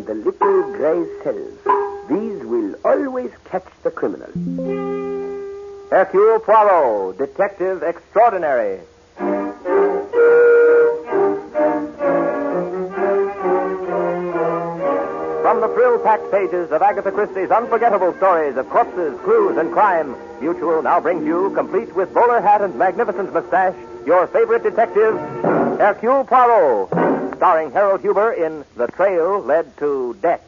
and the little gray cells. These will always catch the criminal. Hercule Poirot, Detective Extraordinary. From the thrill-packed pages of Agatha Christie's unforgettable stories of corpses, clues, and crime, Mutual now brings you, complete with bowler hat and magnificent mustache, your favorite detective, Hercule Poirot, starring Harold Huber in The Trail Led to Death.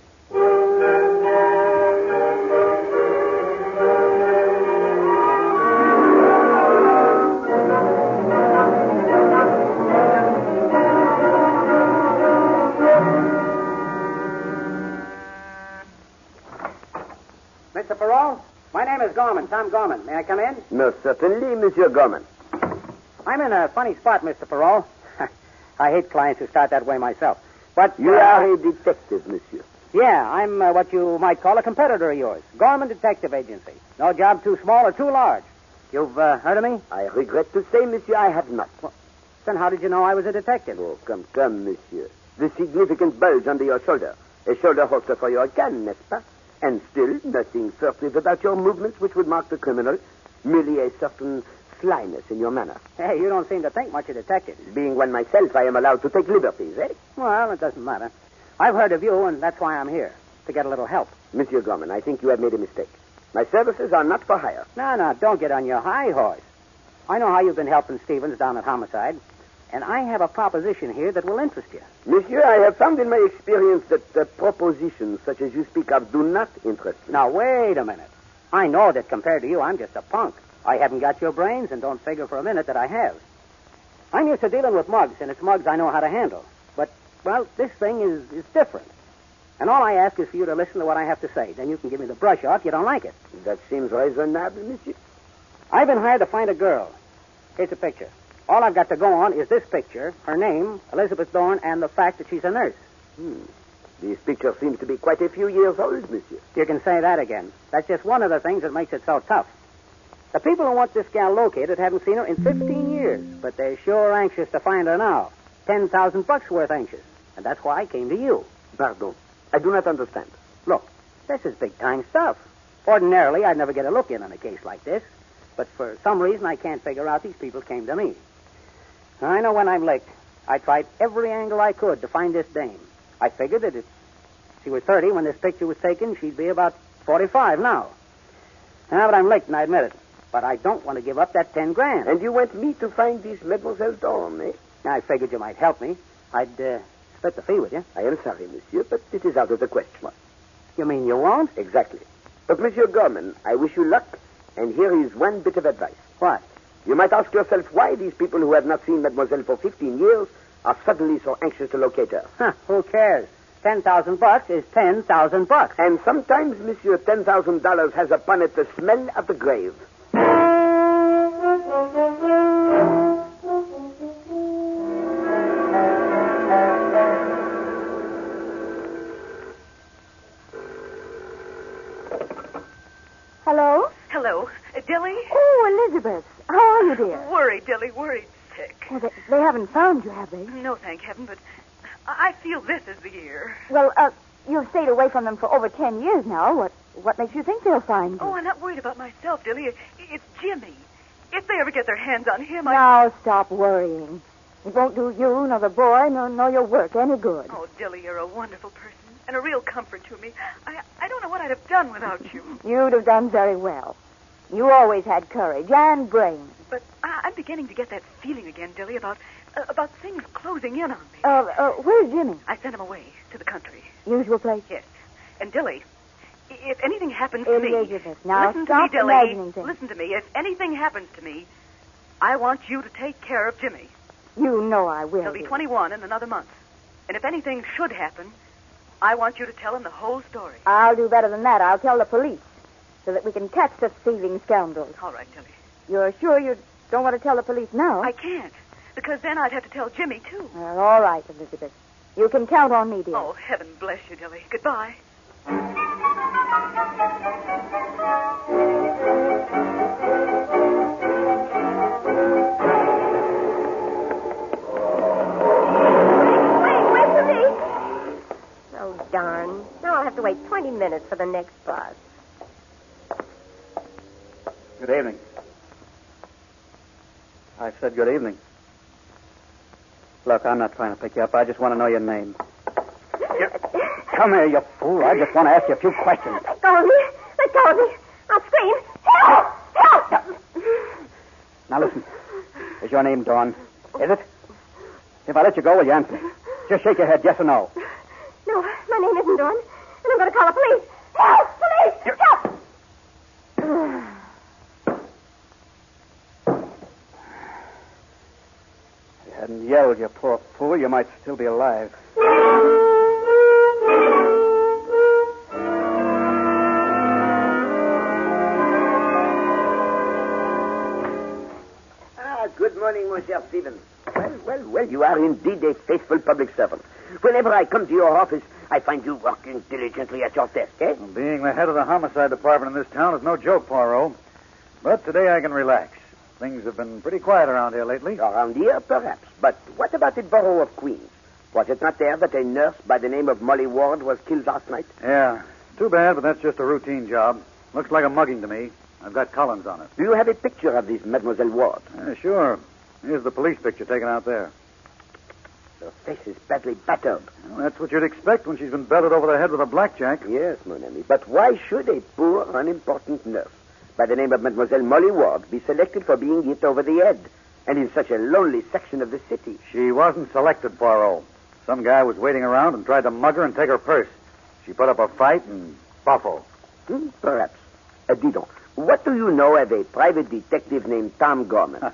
Mr. Perrault, my name is Gorman, Tom Gorman. May I come in? Most certainly, Monsieur Gorman. I'm in a funny spot, Mr. Perrault. I hate clients who start that way myself. But You are a detective, monsieur. Yeah, I'm what you might call a competitor of yours. Gorman Detective Agency. No job too small or too large. You've heard of me? I regret to say, monsieur, I have not. Well, then how did you know I was a detective? Oh, come, monsieur. The significant bulge under your shoulder. A shoulder holster for your gun, n'est-ce pas? And still, nothing furtive about your movements which would mark the criminal. Merely a certain slyness in your manner. Hey, you don't seem to think much of detectives. Being one myself, I am allowed to take liberties, eh? Well, it doesn't matter. I've heard of you, and that's why I'm here, to get a little help. Monsieur Gorman, I think you have made a mistake. My services are not for hire. No, don't get on your high horse. I know how you've been helping Stevens down at Homicide, and I have a proposition here that will interest you. Monsieur, I have found in my experience that propositions such as you speak of do not interest me. Now, wait a minute. I know that compared to you, I'm just a punk. I haven't got your brains and don't figure for a minute that I have. I'm used to dealing with mugs, and it's mugs I know how to handle. But, well, this thing is different. And all I ask is for you to listen to what I have to say. Then you can give me the brush off if you don't like it. That seems reasonable, monsieur. I've been hired to find a girl. Here's a picture. All I've got to go on is this picture, her name, Elizabeth Dorn, and the fact that she's a nurse. This picture seems to be quite a few years old, monsieur. You can say that again. That's just one of the things that makes it so tough. The people who want this gal located haven't seen her in 15 years, but they're sure anxious to find her now. $10,000 worth anxious. And that's why I came to you. Pardon. I do not understand. Look, this is big-time stuff. Ordinarily, I'd never get a look in on a case like this. But for some reason, I can't figure out these people came to me. I know when I'm licked. I tried every angle I could to find this dame. I figured that if she was 30 when this picture was taken, she'd be about 45 now. But I'm licked, and I admit it. But I don't want to give up that $10,000. And you want me to find this Mademoiselle Dorn, eh? I figured you might help me. I'd split the fee with you. I am sorry, monsieur, but it is out of the question. What? You mean you won't? Exactly. But, Monsieur Gorman, I wish you luck, and here is one bit of advice. What? You might ask yourself why these people who have not seen Mademoiselle for 15 years are suddenly so anxious to locate her. Who cares? $10,000 is $10,000. And sometimes, monsieur, $10,000 has upon it the smell of the grave. Hello? Hello. Dilly? Oh, Elizabeth. How are you, dear? Worried, Dilly, worried sick. Well, they haven't found you, have they? No, thank heaven, but I feel this is the year. Well, you've stayed away from them for over 10 years now. What makes you think they'll find you? Oh, I'm not worried about myself, Dilly. It's Jimmy. If they ever get their hands on him, Now, stop worrying. It won't do you, nor the boy, nor your work any good. Oh, Dilly, you're a wonderful person and a real comfort to me. I don't know what I'd have done without you. You'd have done very well. You always had courage and brains. But I'm beginning to get that feeling again, Dilly, about things closing in on me. Where's Jimmy? I sent him away to the country. Usual place? Yes. And, Dilly, if anything happens to me... Elizabeth, now listen stop to me, Dilly. imagining things. Listen to me. If anything happens to me, I want you to take care of Jimmy. You know I will. He'll be 21 in another month. And if anything should happen, I want you to tell him the whole story. I'll do better than that. I'll tell the police so that we can catch the thieving scoundrels. All right, Dilly. You're sure you don't want to tell the police now? I can't, because then I'd have to tell Jimmy, too. Well, all right, Elizabeth. You can count on me, dear. Oh, heaven bless you, Dilly. Goodbye. So darn 20 minutes for the next bus. Good evening. I said good evening. Look, I'm not trying to pick you up. I just want to know your name. Come here, you fool. I just want to ask you a few questions. Let go of me. Let go of me. I'll scream. Help! Help! Now listen. Is your name Dawn? Is it? If I let you go, will you answer? Just shake your head, yes or no. No, my name isn't Dawn. And I'm going to call the police. Help! Police! Help! If you hadn't yelled, you poor fool, you might still be alive. Good morning, Monsieur Stevens. Well, you are indeed a faithful public servant. Whenever I come to your office, I find you working diligently at your desk, eh? Well, being the head of the homicide department in this town is no joke, Poirot. But today I can relax. Things have been pretty quiet around here lately. Around here, perhaps. But what about the borough of Queens? Was it not there that a nurse by the name of Molly Ward was killed last night? Yeah, too bad, but that's just a routine job. Looks like a mugging to me. I've got Collins on it. Do you have a picture of this Mademoiselle Ward? Sure. Here's the police picture taken out there. Her face is badly battered. Well, that's what you'd expect when she's been belted over the head with a blackjack. Yes, mon ami. But why should a poor, unimportant nurse by the name of Mademoiselle Molly Ward be selected for being hit over the head and in such a lonely section of the city? She wasn't selected, Poirot. Some guy was waiting around and tried to mug her and take her purse. She put up a fight and buffo. Perhaps. Dis donc, what do you know of a private detective named Tom Gorman?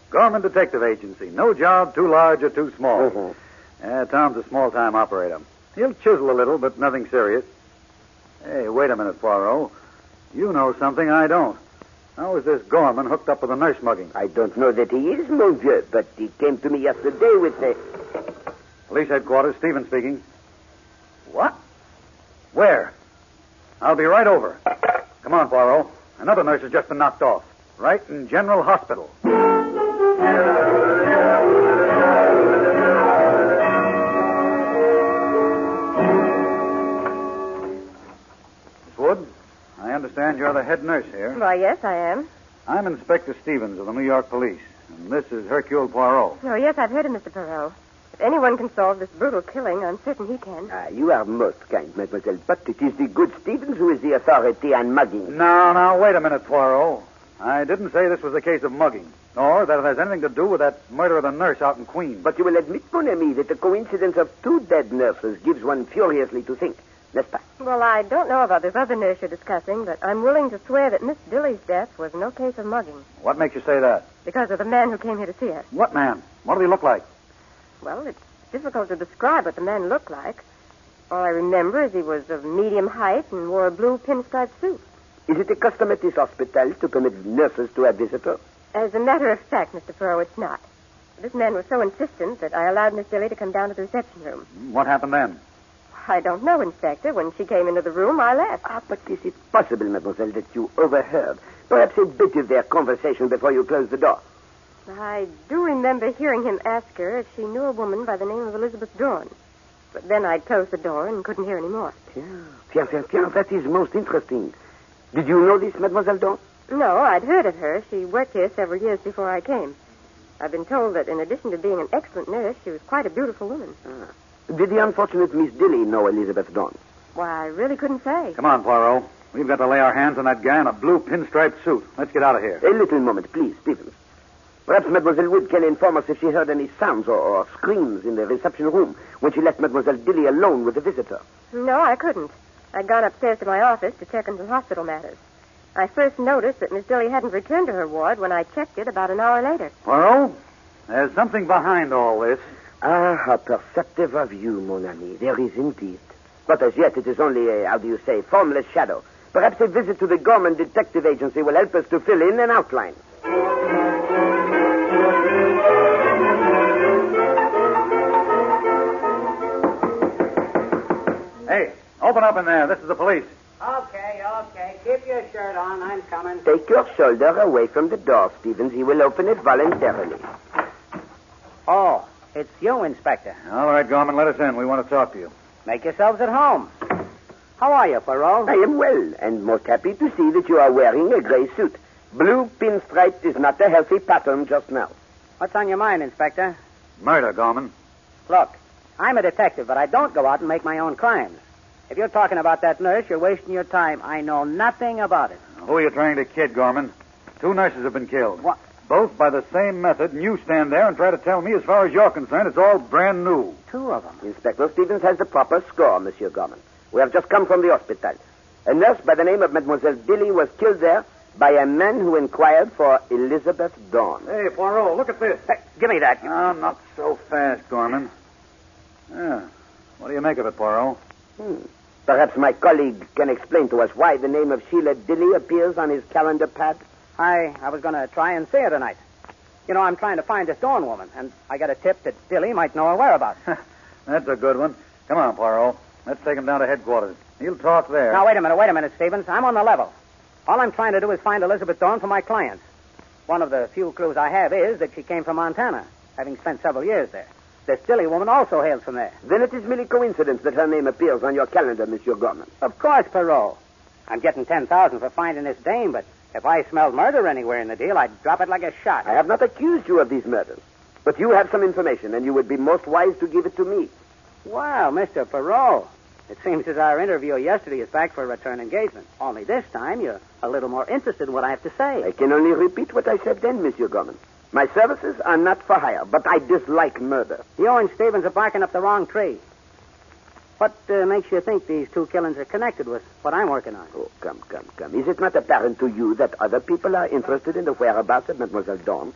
Gorman Detective Agency. No job too large or too small. Tom's a small-time operator. He'll chisel a little, but nothing serious. Hey, wait a minute, Poirot. You know something I don't. How is this Gorman hooked up with a nurse mugging? I don't know that he is, mon vieux, but he came to me yesterday with a... Police headquarters, Stephen speaking. What? Where? I'll be right over. Come on, Poirot. Another nurse has just been knocked off. Right in General Hospital. Miss Wood, I understand you're the head nurse here. Why, yes, I am. I'm Inspector Stevens of the New York Police, and this is Hercule Poirot. Oh, yes, I've heard of Mr. Perot. If anyone can solve this brutal killing, I'm certain he can. You are most kind, mademoiselle, but it is the good Stevens who is the authority on mugging. Now, wait a minute, Poirot. I didn't say this was a case of mugging, nor that it has anything to do with that murder of the nurse out in Queens. But you will admit, mon ami, that the coincidence of two dead nurses gives one furiously to think, n'est-ce pas? Well, I don't know about this other nurse you're discussing, but I'm willing to swear that Miss Dilly's death was no case of mugging. What makes you say that? Because of the man who came here to see her. What man? What did he look like? Well, it's difficult to describe what the man looked like. All I remember is he was of medium height and wore a blue pinstripe suit. Is it a custom at this hospital to permit nurses to have visitors? As a matter of fact, Mr. Perot, it's not. This man was so insistent that I allowed Miss Dilly to come down to the reception room. What happened then? I don't know, Inspector. When she came into the room, I left. But is it possible, mademoiselle, that you overheard perhaps a bit of their conversation before you closed the door? I do remember hearing him ask her if she knew a woman by the name of Elizabeth Dawn. But then I closed the door and couldn't hear any more. Tiens, that is most interesting. Did you know this, Mademoiselle Dawn? No, I'd heard of her. She worked here several years before I came. I've been told that in addition to being an excellent nurse, she was quite a beautiful woman. Did the unfortunate Miss Dilly know Elizabeth Dawn? Why, I really couldn't say. Come on, Poirot. We've got to lay our hands on that guy in a blue pinstripe suit. Let's get out of here. A little moment, please, Stevens. Perhaps Mademoiselle Wood can inform us if she heard any sounds or screams in the reception room when she left Mademoiselle Dilly alone with the visitor. No, I couldn't. I'd gone upstairs to my office to check on some hospital matters. I first noticed that Miss Dilly hadn't returned to her ward when I checked it about an hour later. Poirot, there's something behind all this. How perceptive of you, mon ami. There is indeed. But as yet, it is only a, formless shadow. Perhaps a visit to the Gorman Detective Agency will help us to fill in an outline. Hey, open up in there. This is the police. Okay. Keep your shirt on. I'm coming. Take your shoulder away from the door, Stevens. He will open it voluntarily. Oh, it's you, Inspector. All right, Gorman, let us in. We want to talk to you. Make yourselves at home. How are you, Poirot? I am well, and most happy to see that you are wearing a gray suit. Blue pinstripe is not a healthy pattern just now. What's on your mind, Inspector? Murder, Gorman. Look, I'm a detective, but I don't go out and make my own crimes. If you're talking about that nurse, you're wasting your time. I know nothing about it. Who are you trying to kid, Gorman? 2 nurses have been killed. What? Both by the same method, and you stand there and try to tell me, as far as you're concerned, it's all brand new. 2 of them. Inspector Stevens has the proper score, Monsieur Gorman. We have just come from the hospital. A nurse by the name of Mademoiselle Dilly was killed there by a man who inquired for Elizabeth Dawn. Hey, Poirot, look at this. Hey, give me that. Oh, not so fast, Gorman. Yeah. What do you make of it, Poirot? Perhaps my colleague can explain to us why the name of Sheila Dilly appears on his calendar pad. I was going to try and see her tonight. You know, I'm trying to find this Dawn woman, and I got a tip that Dilly might know her whereabouts. That's a good one. Come on, Poirot. Let's take him down to headquarters. He'll talk there. Now, wait a minute, Stevens. I'm on the level. All I'm trying to do is find Elizabeth Dawn for my clients. One of the few clues I have is that she came from Montana, having spent several years there. This Dilly woman also hails from there. Then it is merely coincidence that her name appears on your calendar, Monsieur Gorman. Of course, Perrault. I'm getting $10,000 for finding this dame, but if I smelled murder anywhere in the deal, I'd drop it like a shot. I have not accused you of these murders, but you have some information, and you would be most wise to give it to me. Wow, Mr. Perrault. It seems that our interview yesterday is back for a return engagement. Only this time, you're a little more interested in what I have to say. I can only repeat what I said then, Monsieur Gorman. My services are not for hire, but I dislike murder. You and Stevens are barking up the wrong tree. What makes you think these 2 killings are connected with what I'm working on? Oh, come. Is it not apparent to you that other people are interested in the whereabouts of Mademoiselle Dawn?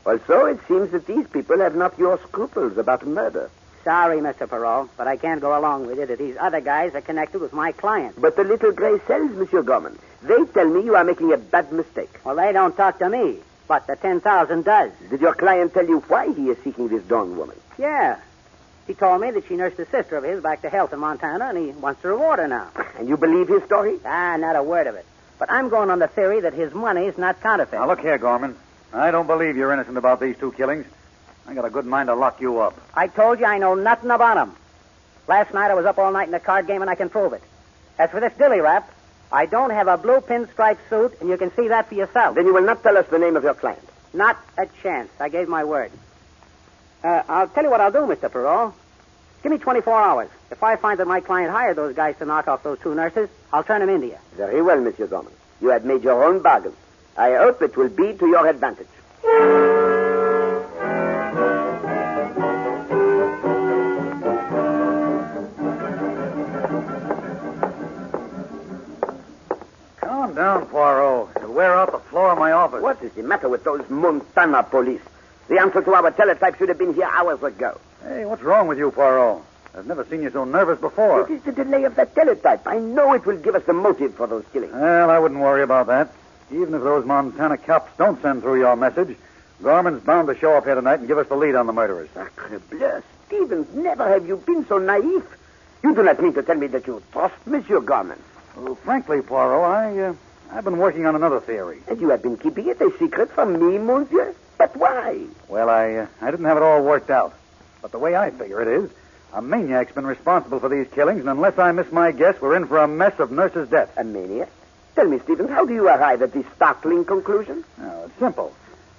Also, it seems that these people have not your scruples about murder. Sorry, Mr. Perrault, but I can't go along with it that these other guys are connected with my client. But the little gray cells, Monsieur Gorman, they tell me you are making a bad mistake. Well, they don't talk to me, but the $10,000 does. Did your client tell you why he is seeking this Dawn woman? Yeah. He told me that she nursed a sister of his back to health in Montana, and he wants to reward her now. And you believe his story? Not a word of it. But I'm going on the theory that his money is not counterfeit. Now, look here, Gorman. I don't believe you're innocent about these 2 killings. I got a good mind to lock you up. I told you I know nothing about them. Last night I was up all night in a card game, and I can prove it. As for this Dilly rap, I don't have a blue pinstripe suit, and you can see that for yourself. Then you will not tell us the name of your client. Not a chance. I gave my word. I'll tell you what I'll do, Mr. Perrault. Give me 24 hours. If I find that my client hired those guys to knock off those 2 nurses, I'll turn them into you. Very well, Monsieur Gorman. You have made your own bargain. I hope it will be to your advantage. Calm down, Poirot. You'll wear out the floor of my office. What is the matter with those Montana police? The answer to our teletype should have been here hours ago. Hey, what's wrong with you, Poirot? I've never seen you so nervous before. It is the delay of that teletype. I know it will give us the motive for those killings. Well, I wouldn't worry about that. Even if those Montana cops don't send through your message, Gorman's bound to show up here tonight and give us the lead on the murderers. Sacre bleu, Stevens, never have you been so naive. You do not mean to tell me that you trust Monsieur Gorman. Well, frankly, Poirot, I've been working on another theory. And you have been keeping it a secret from me, monsieur? But why? Well, I didn't have it all worked out. But the way I figure it is, a maniac's been responsible for these killings, and unless I miss my guess, we're in for a mess of nurses' deaths. A maniac? Tell me, Stevens, how do you arrive at this startling conclusion? Oh, it's simple.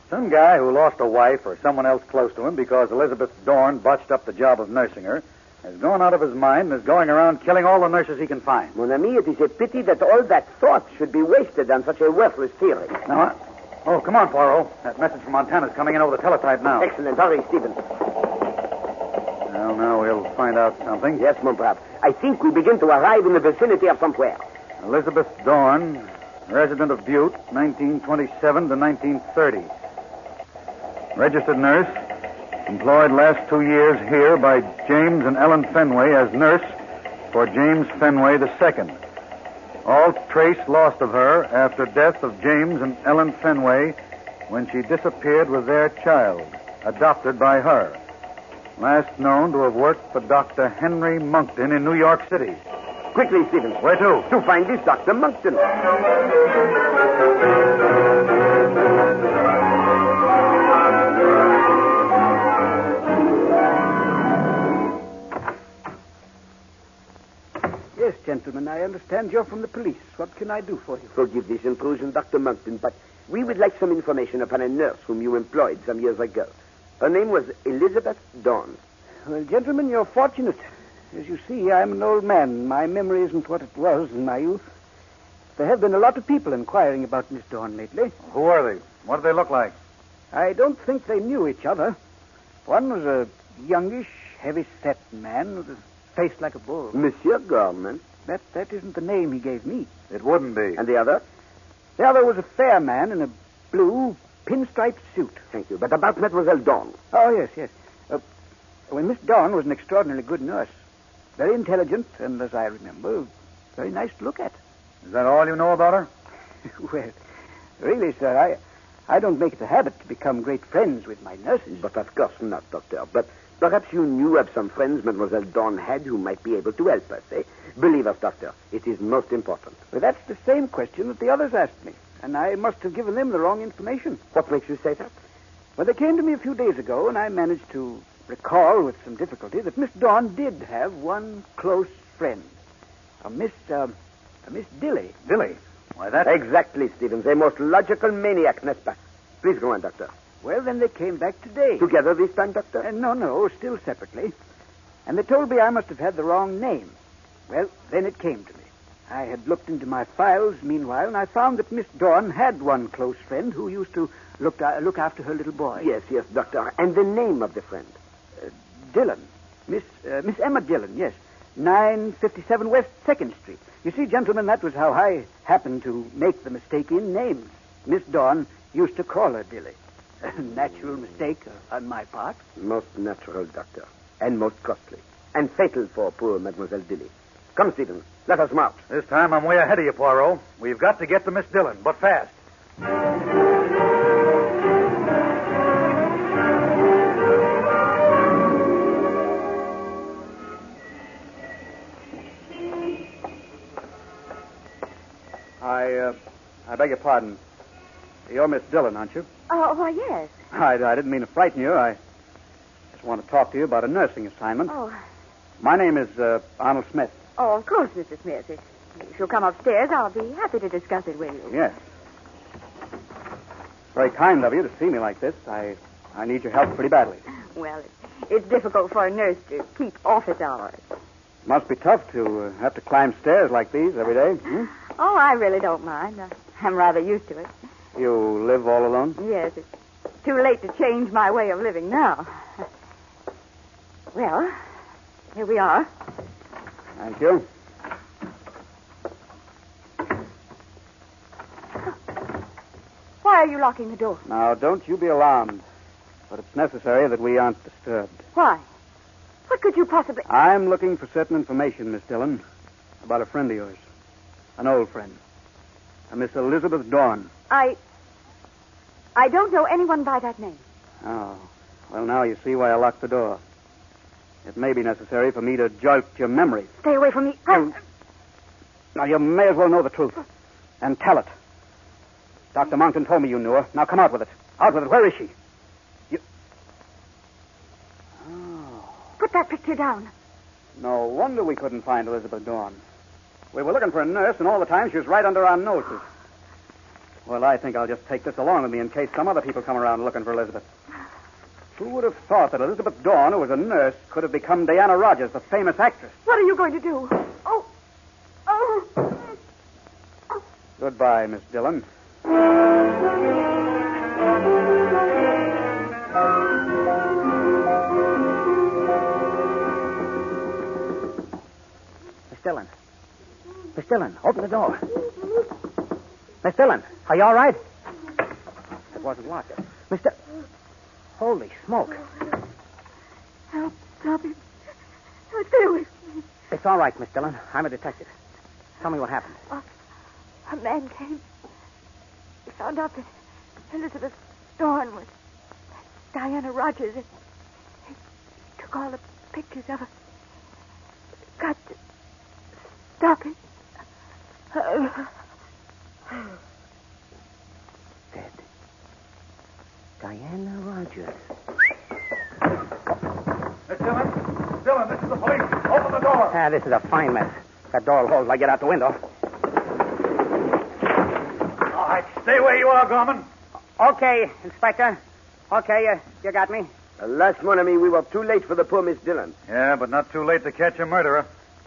Some guy who lost a wife or someone else close to him because Elizabeth Dawn botched up the job of nursing her has gone out of his mind and is going around killing all the nurses he can find. Mon ami, it is a pity that all that thought should be wasted on such a worthless theory. Now, oh, come on, Poirot. That message from Montana's coming in over the teletype now. Excellent. Hurry, Stevens. Well, now we'll find out something. Yes, mon brave. I think we begin to arrive in the vicinity of somewhere. Elizabeth Dawn, resident of Butte, 1927 to 1930. Registered nurse, employed last 2 years here by James and Ellen Fenway as nurse for James Fenway II. All trace lost of her after death of James and Ellen Fenway when she disappeared with their child, adopted by her. Last known to have worked for Dr. Henry Moncton in New York City. Quickly, Stevens. Where to? To find this Dr. Moncton. Yes, gentlemen, I I understand you're from the police. What can I do for you? Forgive this intrusion, Dr. Monkton, but we would like some information upon a nurse whom you employed some years ago. Her name was Elizabeth Dawn. Well, gentlemen, you're fortunate. As you see, I'm an old man. My memory isn't what it was in my youth. There have been a lot of people inquiring about Miss Dawn lately. Who are they? What do they look like? I don't think they knew each other. One was a youngish, heavy-set man with a face like a bull. Monsieur Gorman. That isn't the name he gave me. It wouldn't be. And the other? The other was a fair man in a blue pinstriped suit. Thank you. But about Mademoiselle Dawn. Oh, yes. Well, Miss Dawn was an extraordinarily good nurse. Very intelligent, and as I remember, very nice to look at. Is that all you know about her? Well, really, sir, I don't make it a habit to become great friends with my nurses. But of course not, Doctor. But perhaps you knew of some friends Mademoiselle Dawn had who might be able to help us, eh? Believe us, Doctor. It is most important. Well, that's the same question that the others asked me, and I must have given them the wrong information. What makes you say that? Well, they came to me a few days ago, and I managed to recall with some difficulty that Miss Dawn did have one close friend, a Miss Dilly. Dilly? Why, that's... Exactly, Stevens. A most logical maniac, n'est-ce pas? Please go on, Doctor. Well, then they came back today. Together this time, Doctor? No, still separately. And they told me I must have had the wrong name. Well, then it came to me. I had looked into my files meanwhile, and I found that Miss Dawn had one close friend who used to look after her little boy. Yes, Doctor. And the name of the friend? Dillon. Miss Emma Dillon, yes. 957 West 2nd Street. You see, gentlemen, that was how I happened to make the mistake in names. Miss Dawn used to call her Dilly. A natural mistake on my part. Most natural, Doctor. And most costly. And fatal for poor Mademoiselle Dilly. Come, Stevens. Let us march. This time I'm way ahead of you, Poirot. We've got to get to Miss Dillon, but fast. I beg your pardon. You're Miss Dillon, aren't you? Oh, why, yes. I didn't mean to frighten you. I just want to talk to you about a nursing assignment. Oh. My name is Arnold Smith. Oh, of course, Mr. Smith. If you'll come upstairs, I'll be happy to discuss it with you. Yes. Very kind of you to see me like this. I need your help pretty badly. Well, it's difficult for a nurse to keep office hours. Must be tough to have to climb stairs like these every day. Hmm? Oh, I really don't mind. I'm rather used to it. You live all alone? Yes, it's too late to change my way of living now. Well, here we are. Thank you. Why are you locking the door? Now, don't you be alarmed. But it's necessary that we aren't disturbed. Why? What could you possibly... I'm looking for certain information, Miss Dillon, about a friend of yours. An old friend. A Miss Elizabeth Dawn. I don't know anyone by that name. Oh. Well, now you see why I locked the door. It may be necessary for me to jolt your memory. Stay away from me. Now, you may as well know the truth. And tell it. Dr. Monkton told me you knew her. Now, come out with it. Out with it. Where is she? Oh. Put that picture down. No wonder we couldn't find Elizabeth Dawn. We were looking for a nurse, and all the time she was right under our noses. Well, I think I'll just take this along with me in case some other people come around looking for Elizabeth. Who would have thought that Elizabeth Dawn, who was a nurse, could have become Diana Rogers, the famous actress? What are you going to do? Oh. Goodbye, Miss Dillon. Miss Dillon, open the door. Miss Dillon, are you all right? It wasn't locked. Holy smoke. Help, stop it. Stay away from me. It's all right, Miss Dillon. I'm a detective. Tell me what happened. A man came. He found out that Elizabeth Dawn was Diana Rogers. He took all the pictures of her. Got to stop it. Dead. Diana Rogers. Miss Dillon, this is the police. Open the door. This is a fine mess. That door will hold till I get out the window. All right, stay where you are, Gorman. Okay, Inspector. Okay, you got me. Alas, mon ami, we were too late for the poor Miss Dillon. Yeah, but not too late to catch a murderer.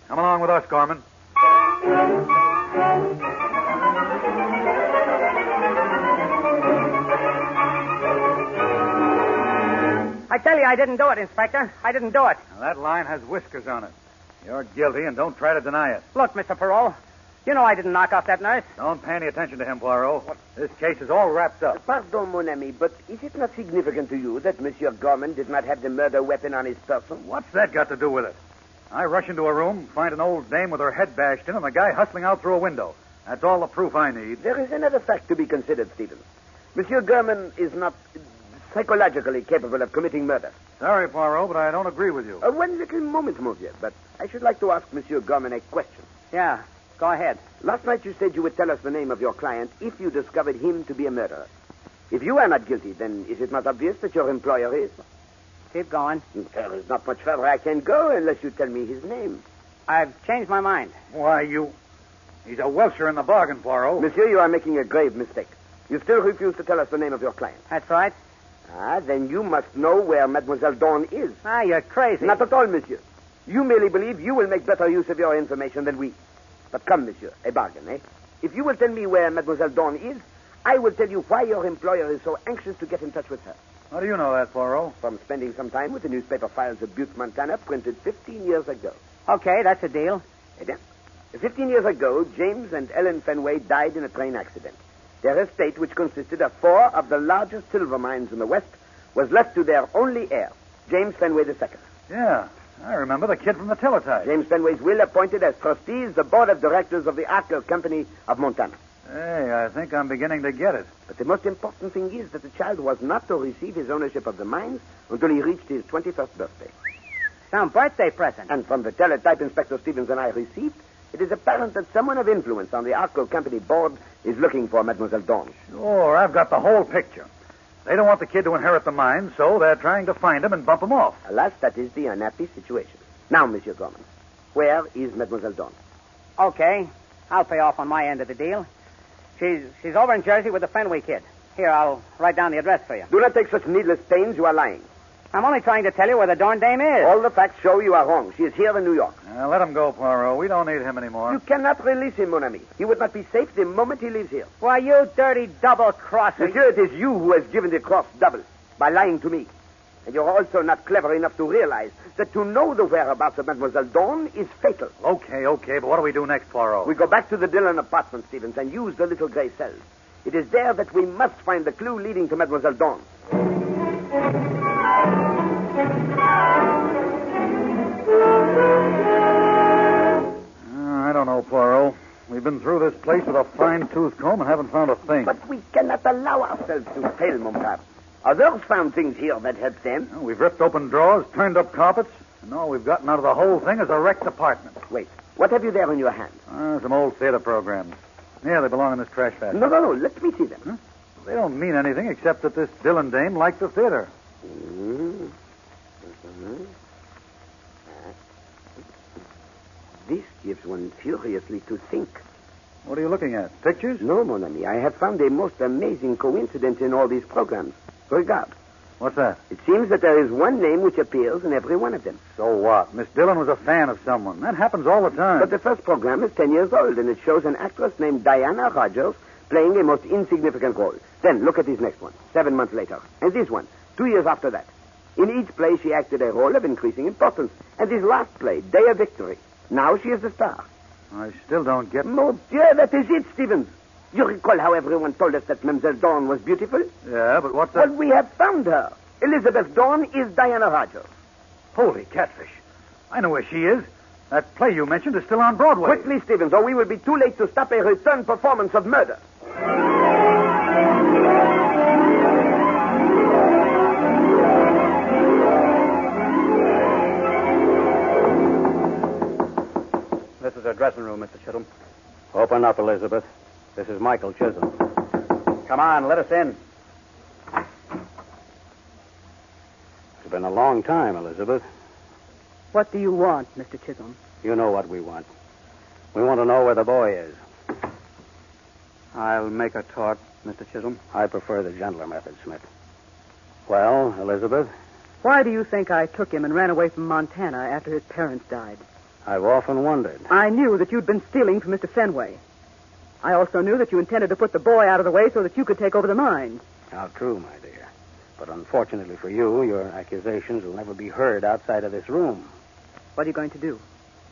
Come along with us, Gorman. I tell you, I didn't do it, Inspector. I didn't do it. Now, that line has whiskers on it. You're guilty, and don't try to deny it. Look, Mr. Perot, you know I didn't knock off that nurse. Don't pay any attention to him, Poirot. This case is all wrapped up. Pardon, mon ami, but is it not significant to you that Monsieur Gorman did not have the murder weapon on his person? What's that got to do with it? I rush into a room, find an old dame with her head bashed in, and a guy hustling out through a window. That's all the proof I need. There is another fact to be considered, Stevens. Monsieur Gorman is not psychologically capable of committing murder. Sorry, Poirot, but I don't agree with you. One little moment, monsieur, but I should like to ask Monsieur Gorman a question. Yeah, go ahead. Last night you said you would tell us the name of your client if you discovered him to be a murderer. If you are not guilty, then is it not obvious that your employer is? Keep going. There is not much further I can go unless you tell me his name. I've changed my mind. Why, He's a Welcher in the bargain, Poirot. Monsieur, you are making a grave mistake. You still refuse to tell us the name of your client. That's right. Then you must know where Mademoiselle Dawn is. You're crazy. Not at all, monsieur. You merely believe you will make better use of your information than we. But come, monsieur, a bargain, eh? If you will tell me where Mademoiselle Dawn is, I will tell you why your employer is so anxious to get in touch with her. How do you know that, Poirot? From spending some time with the newspaper files of Butte, Montana, printed 15 years ago. Okay, that's a deal. 15 years ago, James and Ellen Fenway died in a train accident. Their estate, which consisted of 4 of the largest silver mines in the West, was left to their only heir, James Fenway II. Yeah, I remember the kid from the teletype. James Fenway's will appointed as trustees the board of directors of the Archer Company of Montana. Hey, I think I'm beginning to get it. But the most important thing is that the child was not to receive his ownership of the mines until he reached his 21st birthday. Some birthday present. And from the teletype Inspector Stevens and I received, it is apparent that someone of influence on the Archer Company board is looking for Mademoiselle Dawn. Sure, I've got the whole picture. They don't want the kid to inherit the mines, so they're trying to find him and bump him off. Alas, that is the unhappy situation. Now, Monsieur Gorman, where is Mademoiselle Dawn? Okay, I'll pay off on my end of the deal. She's over in Jersey with the Fenway kid. Here, I'll write down the address for you. Do not take such needless pains. You are lying. I'm only trying to tell you where the darn dame is. All the facts show you are wrong. She is here in New York. Let him go, Poirot. We don't need him anymore. You cannot release him, mon ami. He would not be safe the moment he leaves here. Why, you dirty double-crosser. Monsieur, it is you who has given the cross double by lying to me. And you're also not clever enough to realize that to know the whereabouts of Mademoiselle Dawn is fatal. Okay, but what do we do next, Poirot? We go back to the Dillon apartment, Stevens, and use the little gray cells. It is there that we must find the clue leading to Mademoiselle Dawn. I don't know, Poirot. We've been through this place with a fine-tooth comb and haven't found a thing. But we cannot allow ourselves to fail, mon père. Others found things here that helped them. We've ripped open drawers, turned up carpets, and all we've gotten out of the whole thing is a wrecked apartment. Wait, what have you there in your hand? Some old theater programs. Yeah, they belong in this trash basket. No, let me see them. Huh? They don't mean anything except that this Dillon dame liked the theater. This gives one furiously to think. What are you looking at? Pictures? No, mon ami. I have found a most amazing coincidence in all these programs. Regard. What's that? It seems that there is one name which appears in every one of them. So what? Miss Dillon was a fan of someone. That happens all the time. But the first program is 10 years old, and it shows an actress named Diana Rogers playing a most insignificant role. Then look at this next one, 7 months later. And this one, 2 years after that. In each play, she acted a role of increasing importance. And this last play, Day of Victory. Now she is the star. I still don't get... Mon Dieu, that is it, Stevens. You recall how everyone told us that Mademoiselle Dawn was beautiful? Yeah, but what's that? Well, we have found her. Elizabeth Dawn is Diana Rogers. Holy catfish. I know where she is. That play you mentioned is still on Broadway. Quickly, Stevens, or we will be too late to stop a return performance of murder. This is her dressing room, Mr. Chisholm. Open up, Elizabeth. This is Michael Chisholm. Come on, let us in. It's been a long time, Elizabeth. What do you want, Mr. Chisholm? You know what we want. We want to know where the boy is. I'll make a talk, Mr. Chisholm. I prefer the gentler method, Smith. Well, Elizabeth? Why do you think I took him and ran away from Montana after his parents died? I've often wondered. I knew that you'd been stealing from Mr. Fenway. I also knew that you intended to put the boy out of the way so that you could take over the mines. How true, my dear. But unfortunately for you, your accusations will never be heard outside of this room. What are you going to do?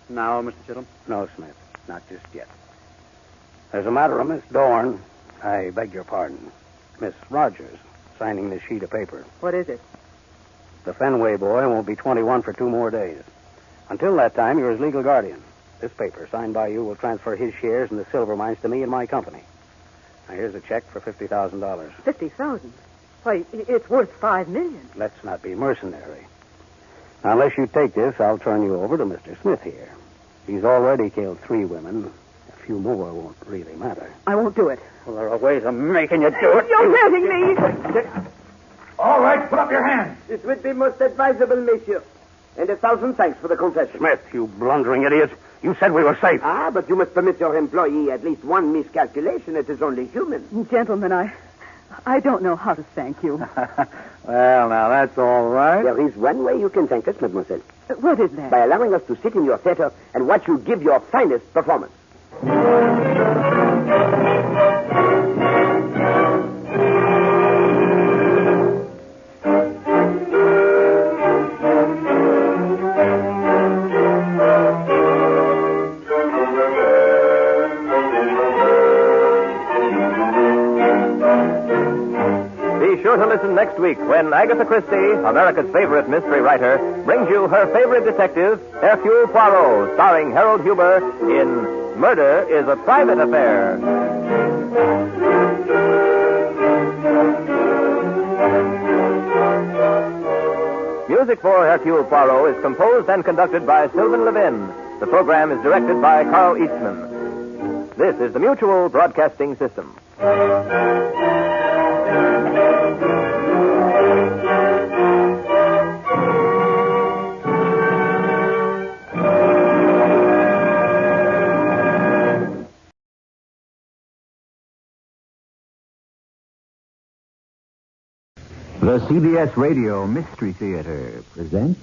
Now, Mr. Chisholm? No, Smith. Not just yet. There's a matter of Miss Dorn. I beg your pardon. Miss Rogers, signing this sheet of paper. What is it? The Fenway boy won't be 21 for 2 more days. Until that time, you're his legal guardian. This paper, signed by you, will transfer his shares in the silver mines to me and my company. Now, here's a check for $50,000. $50,000? Why, it's worth $5 million. Let's not be mercenary. Now, unless you take this, I'll turn you over to Mr. Smith here. He's already killed 3 women. A few more won't really matter. I won't do it. Well, there are ways of making you do it. You're hurting me. All right, put up your hands. This would be most advisable, monsieur. And 1,000 thanks for the confession. Smith, you blundering idiot. You said we were safe. Ah, but you must permit your employee at least one miscalculation. It is only human. Gentlemen, I don't know how to thank you. Well, now, that's all right. There is one way you can thank us, mademoiselle. What is that? By allowing us to sit in your theater and watch you give your finest performance. Be sure to listen next week when Agatha Christie, America's favorite mystery writer, brings you her favorite detective, Hercule Poirot, starring Harold Huber in Murder is a Private Affair. Music for Hercule Poirot is composed and conducted by Sylvan Levin. The program is directed by Carl Eastman. This is the Mutual Broadcasting System. The CBS Radio Mystery Theater presents...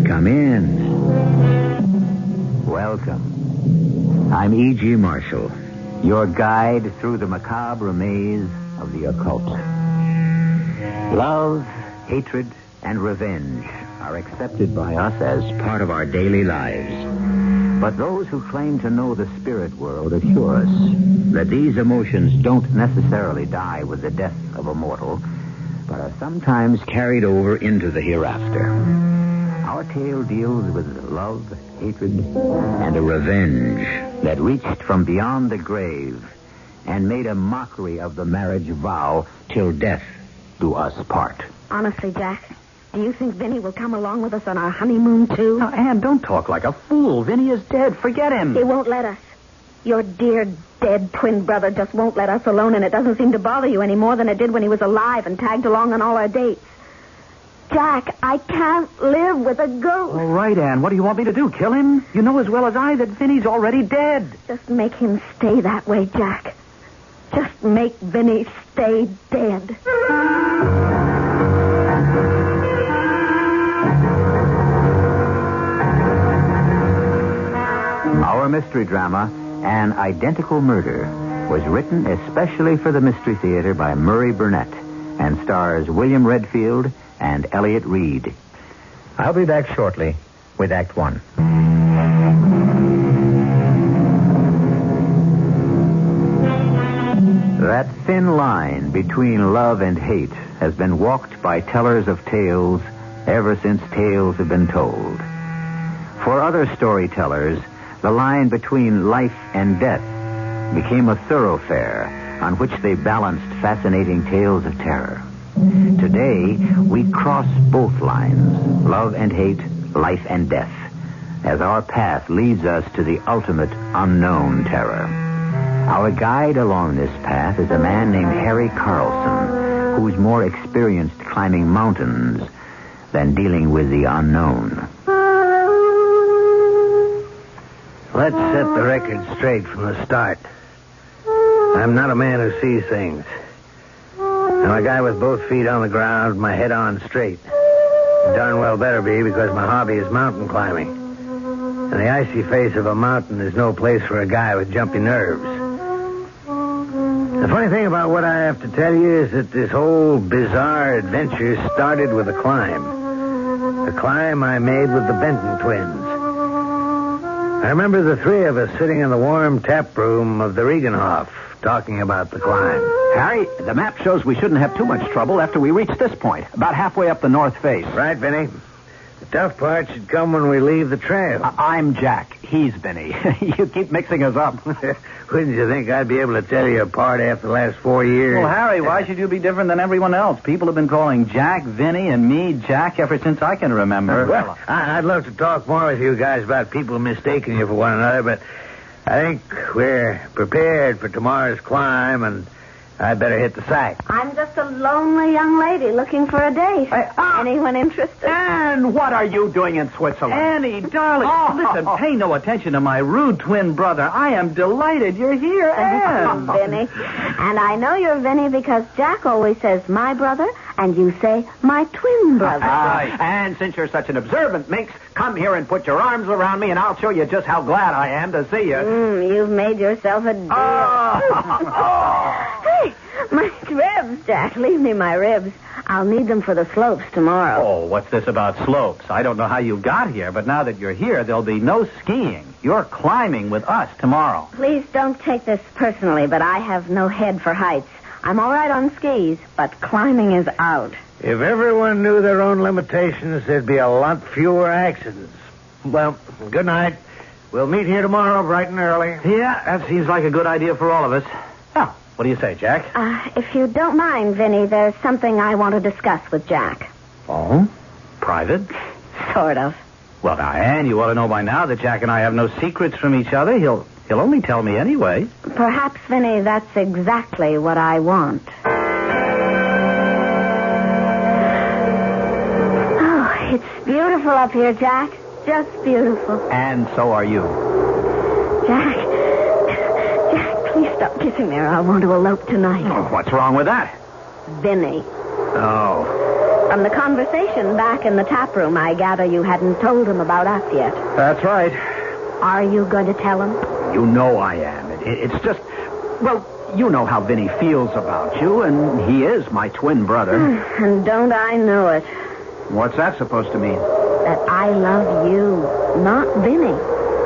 Come in. Welcome. I'm E.G. Marshall, your guide through the macabre maze of the occult. Love, hatred, and revenge are accepted by us as part of our daily lives. But those who claim to know the spirit world assure us that these emotions don't necessarily die with the death of a mortal, but are sometimes carried over into the hereafter. Our tale deals with love, hatred, and a revenge that reached from beyond the grave and made a mockery of the marriage vow till death do us part. Honestly, Jack, do you think Vinny will come along with us on our honeymoon, too? Now, Anne, don't talk like a fool. Vinny is dead. Forget him. He won't let us. Your dear dead twin brother just won't let us alone, and it doesn't seem to bother you any more than it did when he was alive and tagged along on all our dates. Jack, I can't live with a ghost. All right, Anne. What do you want me to do? Kill him? You know as well as I that Vinny's already dead. Just make him stay that way, Jack. Just make Vinny stay dead. Our mystery drama, An Identical Murder, was written especially for the Mystery Theater by Murray Burnett and stars William Redfield and Elliot Reed. I'll be back shortly with Act One. That thin line between love and hate has been walked by tellers of tales ever since tales have been told. For other storytellers, the line between life and death became a thoroughfare on which they balanced fascinating tales of terror. Today, we cross both lines, love and hate, life and death, as our path leads us to the ultimate unknown terror. Our guide along this path is a man named Harry Carlson, who's more experienced climbing mountains than dealing with the unknown. Let's set the record straight from the start. I'm not a man who sees things. I'm a guy with both feet on the ground, my head on straight. Darn well better be, because my hobby is mountain climbing. And the icy face of a mountain is no place for a guy with jumpy nerves. The funny thing about what I have to tell you is that this whole bizarre adventure started with a climb. A climb I made with the Benton twins. I remember the three of us sitting in the warm tap room of the Regenhof talking about the climb. Harry, the map shows we shouldn't have too much trouble after we reach this point, about halfway up the north face. Right, Vinny. The tough part should come when we leave the trail. I'm Jack. He's Benny. You keep mixing us up. Wouldn't you think I'd be able to tell you apart after the last 4 years? Well, Harry, why should you be different than everyone else? People have been calling Jack, Vinny, and me Jack ever since I can remember. Well, I'd love to talk more with you guys about people mistaking you for one another, but I think we're prepared for tomorrow's climb, and I'd better hit the sack. I'm just a lonely young lady looking for a date. Anyone interested? And what are you doing in Switzerland? Annie, darling, listen, pay no attention to my rude twin brother. I am delighted you're here, Anne. Vinny. And I know you're Vinny because Jack always says my brother, and you say my twin brother. And since you're such an observant minx, come here and put your arms around me, and I'll show you just how glad I am to see you. You've made yourself a deal. Hey, my ribs, Jack. Leave me my ribs. I'll need them for the slopes tomorrow. Oh, what's this about slopes? I don't know how you got here, but now that you're here, there'll be no skiing. You're climbing with us tomorrow. Please don't take this personally, but I have no head for heights. I'm all right on skis, but climbing is out. If everyone knew their own limitations, there'd be a lot fewer accidents. Well, good night. We'll meet here tomorrow bright and early. Yeah, that seems like a good idea for all of us. Now, what do you say, Jack? If you don't mind, Vinny, there's something I want to discuss with Jack. Oh? Private? Sort of. Well, now, Anne, you ought to know by now that Jack and I have no secrets from each other. He'll only tell me anyway. Perhaps, Vinny, that's exactly what I want. Oh, it's beautiful up here, Jack. Just beautiful. And so are you. Jack, please stop kissing me or I want to elope tonight. Oh, what's wrong with that? Vinny. Oh. From the conversation back in the tap room, I gather you hadn't told him about us yet. That's right. Are you going to tell him? You know I am. It's just, well, you know how Vinny feels about you, and he is my twin brother. And don't I know it? What's that supposed to mean? That I love you, not Vinny.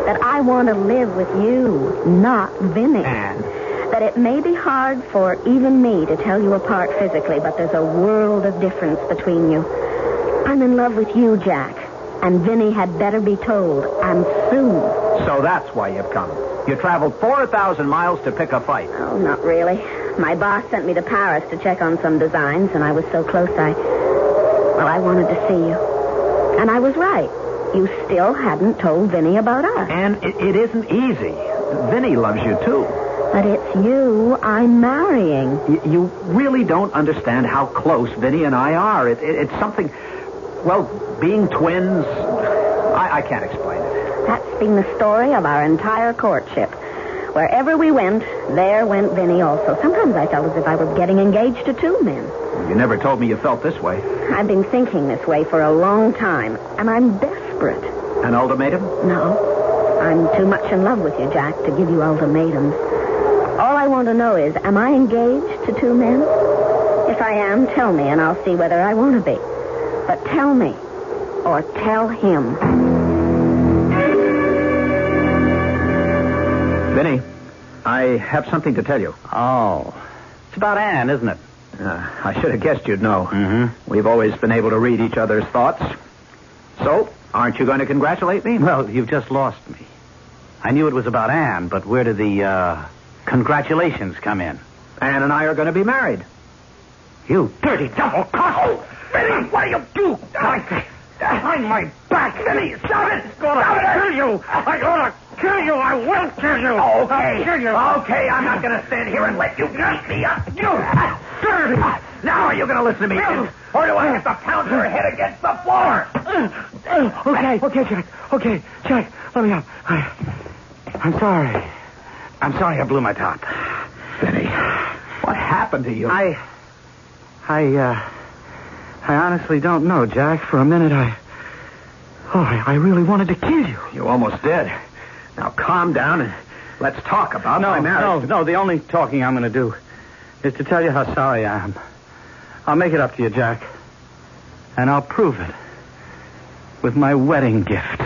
That I want to live with you, not Vinny. And? That it may be hard for even me to tell you apart physically, but there's a world of difference between you. I'm in love with you, Jack. And Vinny had better be told, and soon. So that's why you've come. You traveled 4,000 miles to pick a fight. Oh, not really. My boss sent me to Paris to check on some designs, and I was so close I wanted to see you. And I was right. You still hadn't told Vinny about us. And it isn't easy. Vinny loves you, too. But it's you I'm marrying. You really don't understand how close Vinny and I are. It's something, well, being twins, I can't explain it. That's been the story of our entire courtship. Wherever we went, there went Vinny also. Sometimes I felt as if I was getting engaged to two men. You never told me you felt this way. I've been thinking this way for a long time, and I'm desperate. An ultimatum? No. I'm too much in love with you, Jack, to give you ultimatums. All I want to know is, am I engaged to two men? If I am, tell me, and I'll see whether I want to be. But tell me, or tell him. Vinny, I have something to tell you. Oh. It's about Anne, isn't it? I should have guessed you'd know. Mm-hmm. We've always been able to read each other's thoughts. So, aren't you going to congratulate me? Well, you've just lost me. I knew it was about Anne, but where did the, congratulations come in? Anne and I are going to be married. You dirty double-crossed! Vinny, what do you do? Behind my back. Vinny, stop it. I'm going to kill you. I'm going to kill you. I will kill you. Okay. I'll kill you. Okay, I'm not going to stand here and let you beat me up. You dirty. Now are you going to listen to me? Or do I have to pound your head against the floor? Okay, Jack. Okay, Jack, let me up. I'm sorry. I'm sorry I blew my top. Vinny, what happened to you? I honestly don't know, Jack. For a minute, I really wanted to kill you. You almost did. Now calm down and let's talk about my marriage. No, the only talking I'm going to do is to tell you how sorry I am. I'll make it up to you, Jack. And I'll prove it with my wedding gift.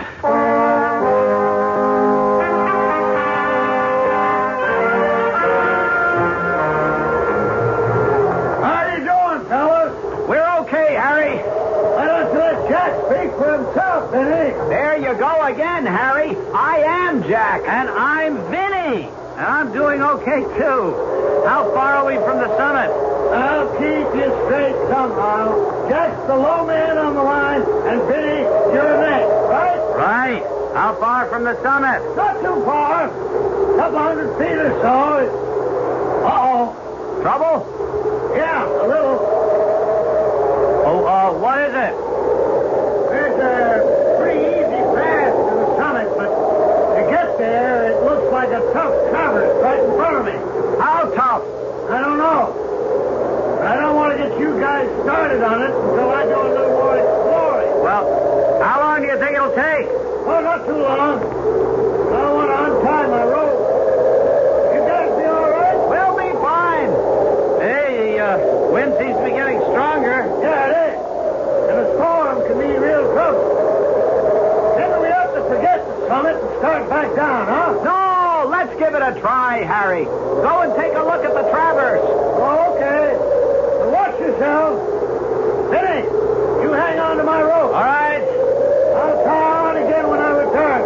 There you go again, Harry. I am Jack. And I'm Vinny. And I'm doing okay, too. How far are we from the summit? I'll keep you straight somehow. Jack's the low man on the line, and Vinny, you're next, right? Right. How far from the summit? Not too far. A couple 100 feet or so. Uh-oh. Trouble? Yeah, a little. Oh, what is it? There's a pretty easy path to the summit, but to get there, it looks like a tough traverse right in front of me. How tough? I don't know. I don't want to get you guys started on it until I do a little more exploring. Well, how long do you think it'll take? Oh, not too long. I don't want to untie my rope. You guys be all right? We'll be fine. Hey, the wind seems to be getting stronger. Yeah, it is. And a storm can be real trouble. Maybe we have to forget the summit and start back down, huh? No, let's give it a try, Harry. Go and take a look at the traverse. Oh, okay. Well, watch yourself. Vinny, you hang on to my rope. All right. I'll tie on again when I return.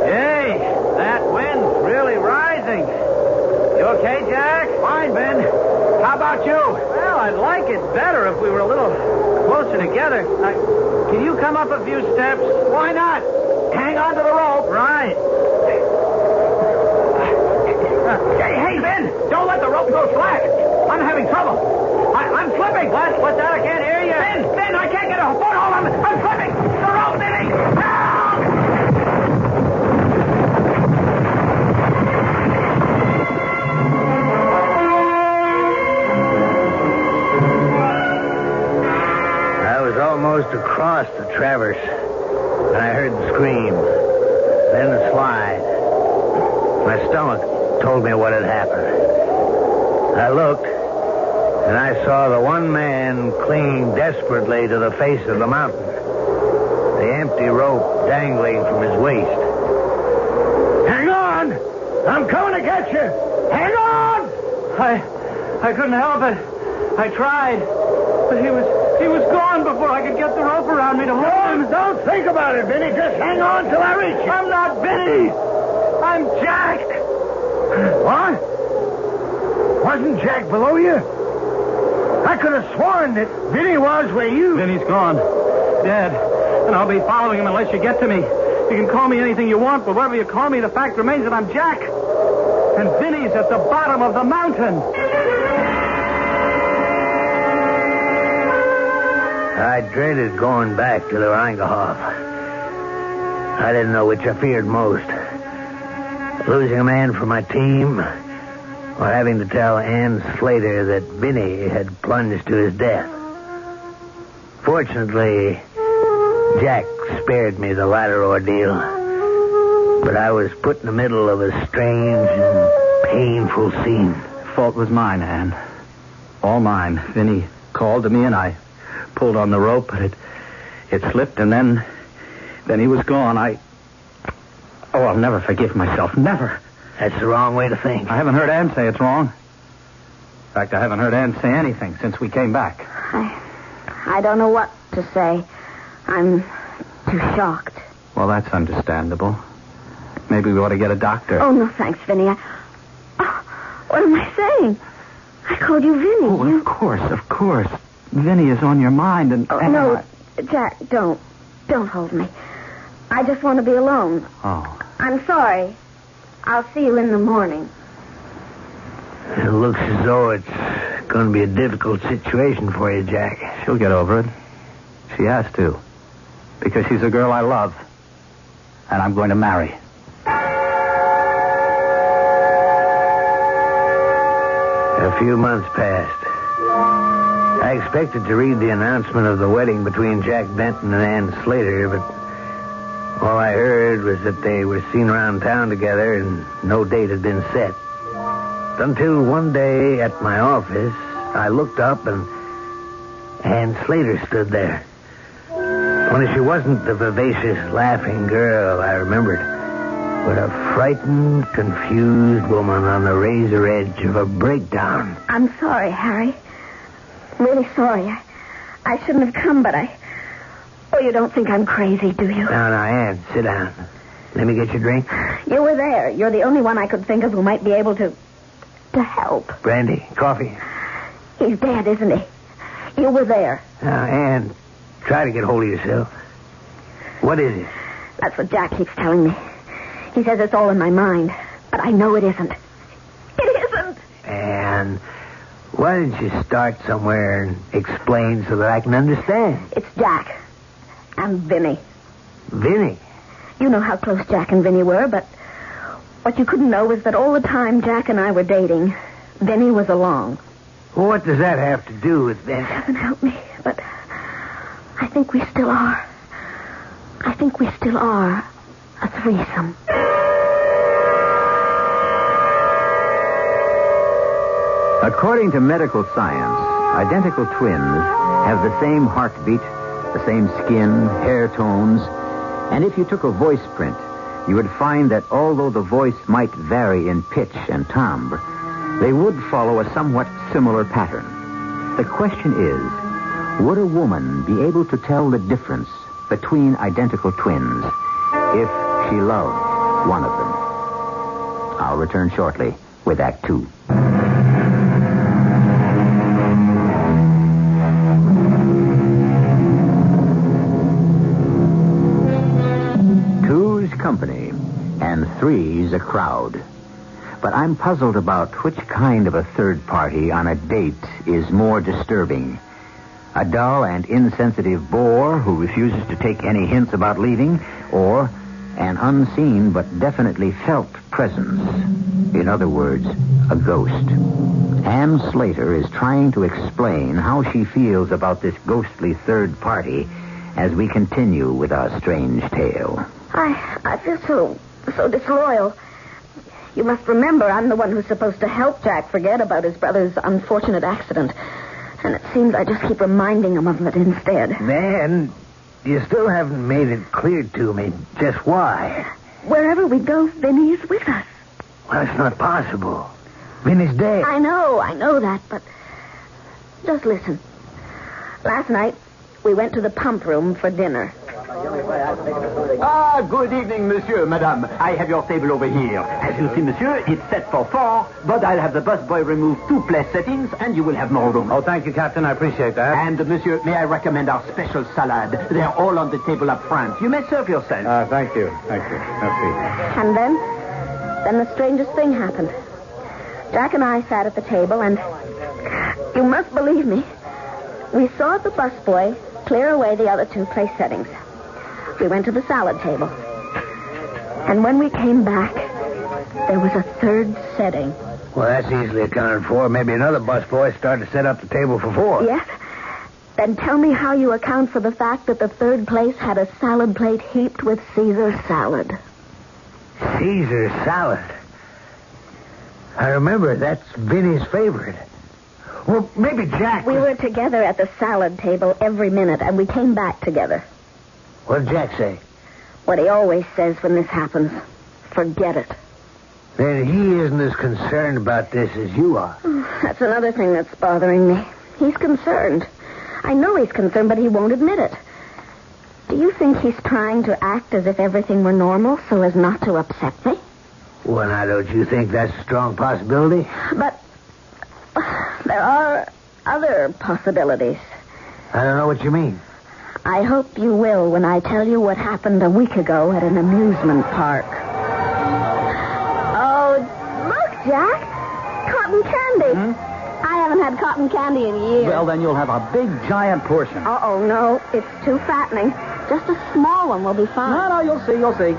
Hey, that wind's really rising. You okay, Jack? Fine, Ben. How about you? Well, I'd like it better if we were a little closer together. Can you come up a few steps? Why not? Hang on to the rope. Right. Hey, Ben, don't let the rope go slack. I'm having trouble. I'm slipping. What? What's that? I can't hear you. Ben, I can't get a foothold. I'm slipping. The rope, Vinny. I was almost across the traverse when I heard the scream, then the slide. My stomach told me what had happened. I looked, and I saw the one man clinging desperately to the face of the mountain, the empty rope dangling from his waist. Hang on! I'm coming to get you! Hang on! I couldn't help it. I tried, but he was gone before I could get the rope around me to hold him. Don't think about it, Vinny. Just hang on till I reach you. I'm not Vinny. I'm Jack. What? Wasn't Jack below you? I could have sworn that Vinny was where you... Vinny's gone. Dead. And I'll be following him unless you get to me. You can call me anything you want, but whatever you call me, the fact remains that I'm Jack. And Vinny's at the bottom of the mountain. I dreaded going back to the Reingehof. I didn't know which I feared most. Losing a man from my team, or having to tell Ann Slater that Vinny had plunged to his death. Fortunately, Jack spared me the latter ordeal. But I was put in the middle of a strange and painful scene. The fault was mine, Ann. All mine. Vinny called to me and I pulled on the rope, but it slipped, and then he was gone. I'll never forgive myself. Never. That's the wrong way to think. I haven't heard Ann say it's wrong. In fact, I haven't heard Ann say anything since we came back. I don't know what to say. I'm too shocked. Well, that's understandable. Maybe we ought to get a doctor. Oh, no, thanks, Vinny. What am I saying? I called you Vinny. Oh, of course. Vinny is on your mind, and... Oh, no, Jack, don't. Don't hold me. I just want to be alone. Oh. I'm sorry. I'll see you in the morning. It looks as though it's going to be a difficult situation for you, Jack. She'll get over it. She has to. Because she's a girl I love. And I'm going to marry. A few months passed. I expected to read the announcement of the wedding between Jack Benton and Ann Slater, but all I heard was that they were seen around town together and no date had been set. Until one day at my office, I looked up and Ann Slater stood there. Only she wasn't the vivacious, laughing girl I remembered, but a frightened, confused woman on the razor edge of a breakdown. I'm sorry, Harry. Really sorry. I shouldn't have come, but Oh, you don't think I'm crazy, do you? No, Ann, sit down. Let me get you a drink. You were there. You're the only one I could think of who might be able to help. Brandy, coffee. He's dead, isn't he? You were there. Now, Ann, try to get hold of yourself. What is it? That's what Jack keeps telling me. He says it's all in my mind, but I know it isn't. It isn't. Ann, why don't you start somewhere and explain so that I can understand? It's Jack and Vinny. Vinny? You know how close Jack and Vinny were, but what you couldn't know was that all the time Jack and I were dating, Vinny was along. Well, what does that have to do with Vinny? Heaven help me, but I think we still are. I think we still are a threesome. According to medical science, identical twins have the same heartbeat, the same skin, hair tones, and if you took a voice print, you would find that although the voice might vary in pitch and timbre, they would follow a somewhat similar pattern. The question is, would a woman be able to tell the difference between identical twins if she loved one of them? I'll return shortly with Act 2. Two's company and three's a crowd. But I'm puzzled about which kind of a third party on a date is more disturbing. A dull and insensitive bore who refuses to take any hints about leaving, or an unseen but definitely felt presence. In other words, a ghost. Ann Slater is trying to explain how she feels about this ghostly third party as we continue with our strange tale. I feel so disloyal. You must remember I'm the one who's supposed to help Jack forget about his brother's unfortunate accident. And it seems I just keep reminding him of it instead. Man, you still haven't made it clear to me just why. Wherever we go, Vinny's with us. Well, it's not possible. Vinny's dead. I know that, but just listen. Last night, we went to the pump room for dinner. Good evening, monsieur, madame. I have your table over here. As you see, monsieur, it's set for 4, but I'll have the busboy remove 2 place settings, and you will have more room. Oh, thank you, Captain. I appreciate that. And, monsieur, may I recommend our special salad? They're all on the table up front. You may serve yourself. Thank you. Merci. And then the strangest thing happened. Jack and I sat at the table, and you must believe me, we saw the busboy clear away the other 2 place settings. We went to the salad table. And when we came back, there was a 3rd setting. Well, that's easily accounted for. Maybe another busboy started to set up the table for 4. Yes? Then tell me how you account for the fact that the 3rd place had a salad plate heaped with Caesar salad. Caesar salad? I remember, that's Vinny's favorite. Well, maybe Jack... We were together at the salad table every minute, and we came back together. What did Jack say? What he always says when this happens. Forget it. Then he isn't as concerned about this as you are. That's another thing that's bothering me. He's concerned. I know he's concerned, but he won't admit it. Do you think he's trying to act as if everything were normal so as not to upset me? Well, now, don't you think that's a strong possibility? But there are other possibilities. I don't know what you mean. I hope you will when I tell you what happened a week ago at an amusement park. Oh, look, Jack. Cotton candy. I haven't had cotton candy in years. Well, then you'll have a big, giant portion. Uh-oh, no. It's too fattening. Just a small one will be fine. No, you'll see.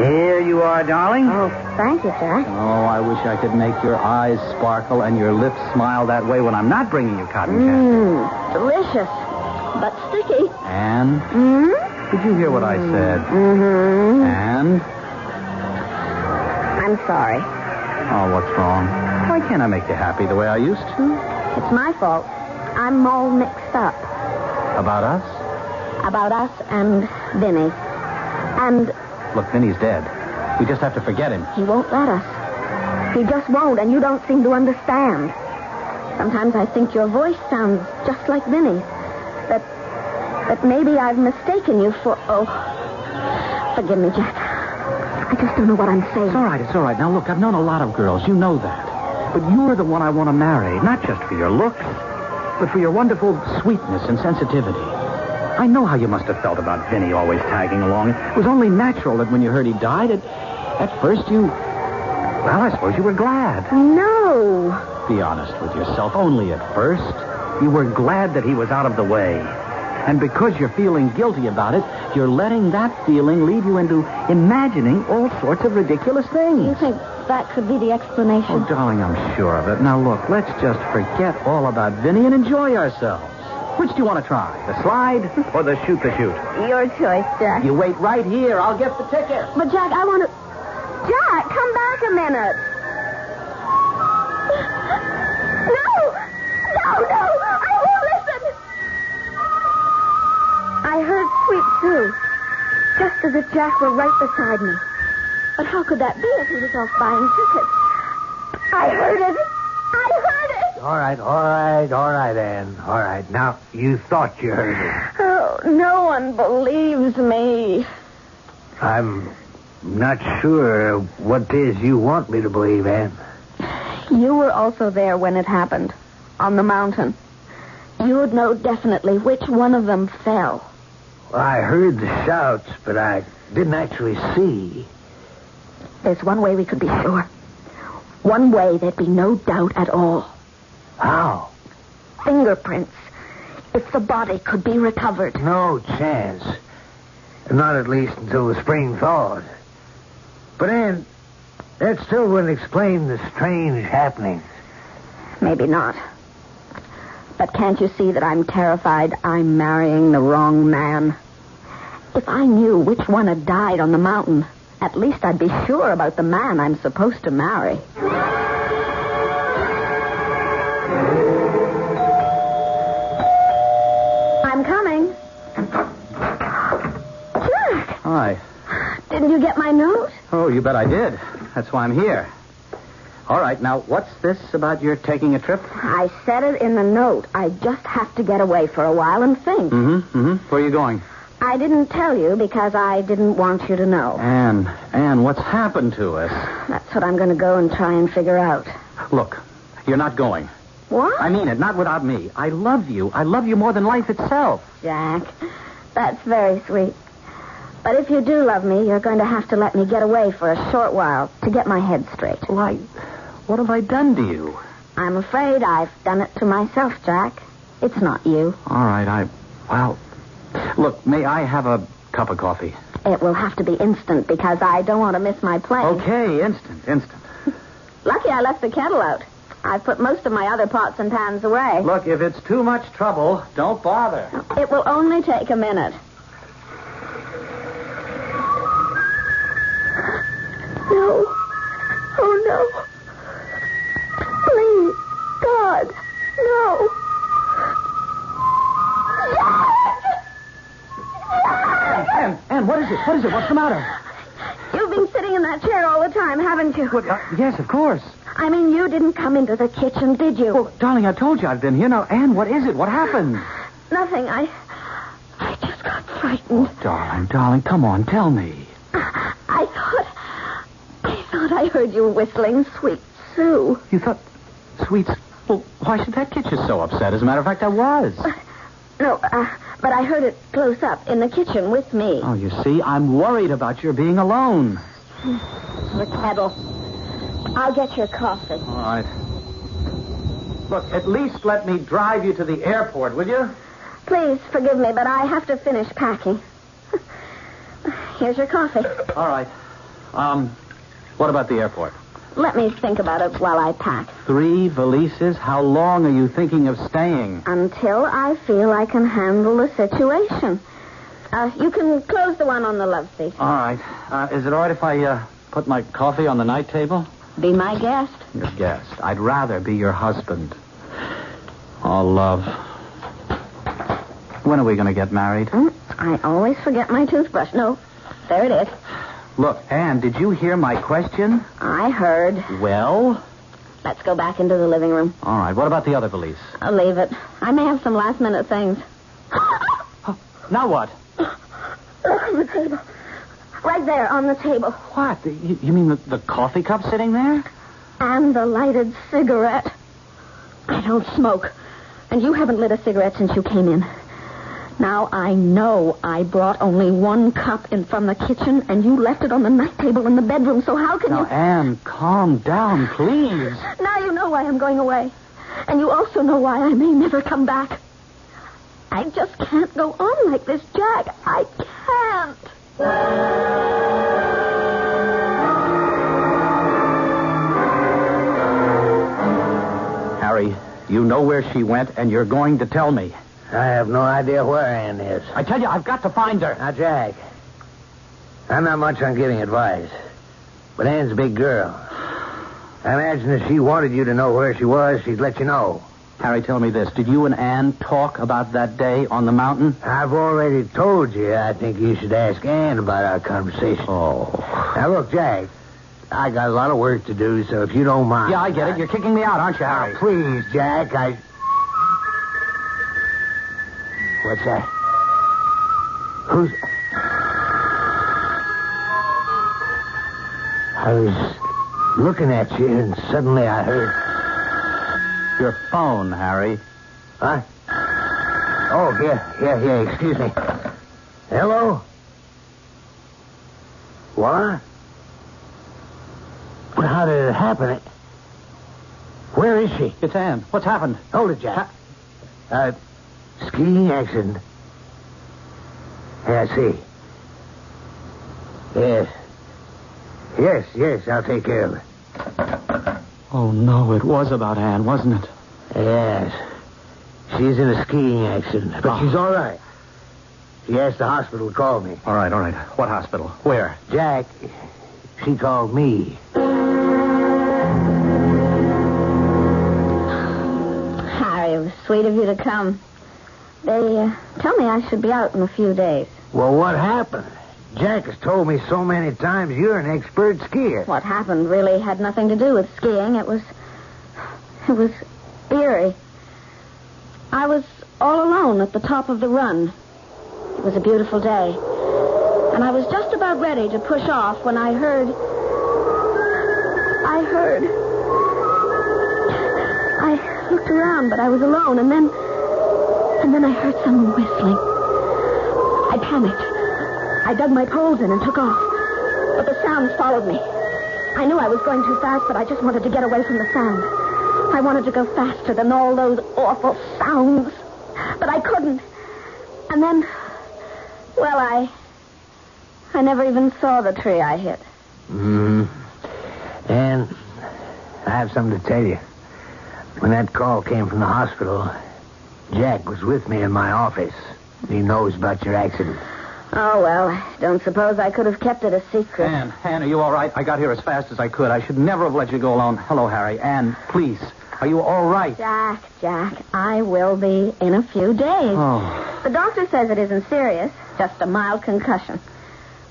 Here you are, darling. Oh, thank you, Jack. Oh, I wish I could make your eyes sparkle and your lips smile that way when I'm not bringing you cotton candy. Delicious. But sticky. And? Did you hear what I said? And? I'm sorry. Oh, what's wrong? Why can't I make you happy the way I used to? It's my fault. I'm all mixed up. About us? About us and Vinny. And... Look, Vinny's dead. We just have to forget him. He won't let us. He just won't, and you don't seem to understand. Sometimes I think your voice sounds just like Vinny's. That maybe I've mistaken you for... Oh, forgive me, Jack. I just don't know what I'm saying. It's all right. Now, look, I've known a lot of girls. You know that. But you're the one I want to marry, not just for your looks, but for your wonderful sweetness and sensitivity. I know how you must have felt about Vinny always tagging along. It was only natural that when you heard he died, at first you... Well, I suppose you were glad. No. Be honest with yourself. Only at first. You were glad that he was out of the way. And because you're feeling guilty about it, you're letting that feeling lead you into imagining all sorts of ridiculous things. You think that could be the explanation? Oh, darling, I'm sure of it. Now, look, let's just forget all about Vinny and enjoy ourselves. Which do you want to try? The slide or the shoot? Your choice, Jack. You wait right here. I'll get the ticket. But, Jack, I want to... Jack, come back a minute. No! I won't listen! I heard Sweet Sue, just as if Jack were right beside me. But how could that be if he was off buying tickets? I heard it! All right, Anne. All right. Now, you thought you heard it. Oh, no one believes me. I'm not sure what it is you want me to believe, Anne. You were also there when it happened, on the mountain. You would know definitely which one of them fell. Well, I heard the shouts, but I didn't actually see. There's one way we could be sure. One way there'd be no doubt at all. How? Fingerprints. If the body could be recovered. No chance. Not at least until the spring thaws. But, Anne, that still wouldn't explain the strange happenings. Maybe not. But can't you see that I'm terrified I'm marrying the wrong man? If I knew which one had died on the mountain, at least I'd be sure about the man I'm supposed to marry. I'm coming. Jack! Hi. Didn't you get my note? Oh, you bet I did. That's why I'm here. All right, now, what's this about your taking a trip? I said it in the note. I just have to get away for a while and think. Where are you going? I didn't tell you because I didn't want you to know. Anne, what's happened to us? That's what I'm going to go and try and figure out. Look, you're not going. What? I mean it, not without me. I love you. I love you more than life itself. Jack, that's very sweet. But if you do love me, you're going to have to let me get away for a short while to get my head straight. Why, what have I done to you? I'm afraid I've done it to myself, Jack. It's not you. All right, look, may I have a cup of coffee? It will have to be instant because I don't want to miss my plane. Okay, instant. Lucky I left the kettle out. I've put most of my other pots and pans away. Look, if it's too much trouble, don't bother. It will only take a minute. No. Oh, no. Please, God, no. Anne, what is it? What's the matter? You've been sitting in that chair all the time, haven't you? Yes, of course. I mean, you didn't come into the kitchen, did you? Well, darling, I told you I've been here. Now, Anne, what is it? What happened? Nothing. I just got frightened. Oh, darling, come on, tell me. I thought I heard you whistling Sweet Sue. You thought Sweet... Well, why should that get you so upset? As a matter of fact, I was. No, But I heard it close up in the kitchen with me. Oh, you see, I'm worried about your being alone. The kettle. I'll get your coffee. All right. Look, at least let me drive you to the airport, will you? Please forgive me, but I have to finish packing. Here's your coffee. All right. What about the airport? Let me think about it while I pack. 3 valises? How long are you thinking of staying? Until I feel I can handle the situation. You can close the one on the love seat. All right. Is it all right if I put my coffee on the night table? Be my guest. Your guest. I'd rather be your husband. Oh, love. When are we going to get married? I always forget my toothbrush. No, there it is. Look, Anne, did you hear my question? I heard. Well? Let's go back into the living room. All right. What about the other valise? I'll leave it. I may have some last-minute things. Now what? Look on the table. Right there on the table. What? You mean the coffee cup sitting there? And the lighted cigarette. I don't smoke. And you haven't lit a cigarette since you came in. Now, I know I brought only 1 cup in from the kitchen, and you left it on the night table in the bedroom, so how can you... Now, Anne, calm down, please. Now you know why I'm going away. And you also know why I may never come back. I just can't go on like this, Jack. I can't. Harry, you know where she went, and you're going to tell me. I have no idea where Ann is. I tell you, I've got to find her. Now, Jack, I'm not much on giving advice, but Ann's a big girl. I imagine if she wanted you to know where she was, she'd let you know. Harry, tell me this. Did you and Ann talk about that day on the mountain? I've already told you. I think you should ask Ann about our conversation. Oh. Now, look, Jack, I got a lot of work to do, so if you don't mind... Yeah, I get it. You're kicking me out, aren't you, Harry? Now, please, Jack, What's that? Who's... I was looking at you, and suddenly I heard... Your phone, Harry. Huh? Oh, yeah, excuse me. Hello? What? Well, how did it happen? Where is she? It's Ann. What's happened? Hold it, Jack. Skiing accident. Yeah, I see. Yes, I'll take care of it. Oh, no, it was about Ann, wasn't it? Yes. She's in a skiing accident, but she's all right. She asked the hospital to call me. All right. What hospital? Where? Jack, she called me. Harry, it was sweet of you to come. They tell me I should be out in a few days. Well, what happened? Jack has told me so many times you're an expert skier. What happened really had nothing to do with skiing. It was eerie. I was all alone at the top of the run. It was a beautiful day. And I was just about ready to push off when I heard... I looked around, but I was alone, and then I heard someone whistling. I panicked. I dug my poles in and took off. But the sounds followed me. I knew I was going too fast, but I just wanted to get away from the sound. I wanted to go faster than all those awful sounds. But I couldn't. And then, well, I never even saw the tree I hit. And I have something to tell you. When that call came from the hospital, Jack was with me in my office. He knows about your accident. Oh, well, I don't suppose I could have kept it a secret. Ann, are you all right? I got here as fast as I could. I should never have let you go alone. Hello, Harry. Ann, please. Are you all right? Jack, I will be in a few days. Oh. The doctor says it isn't serious, just a mild concussion.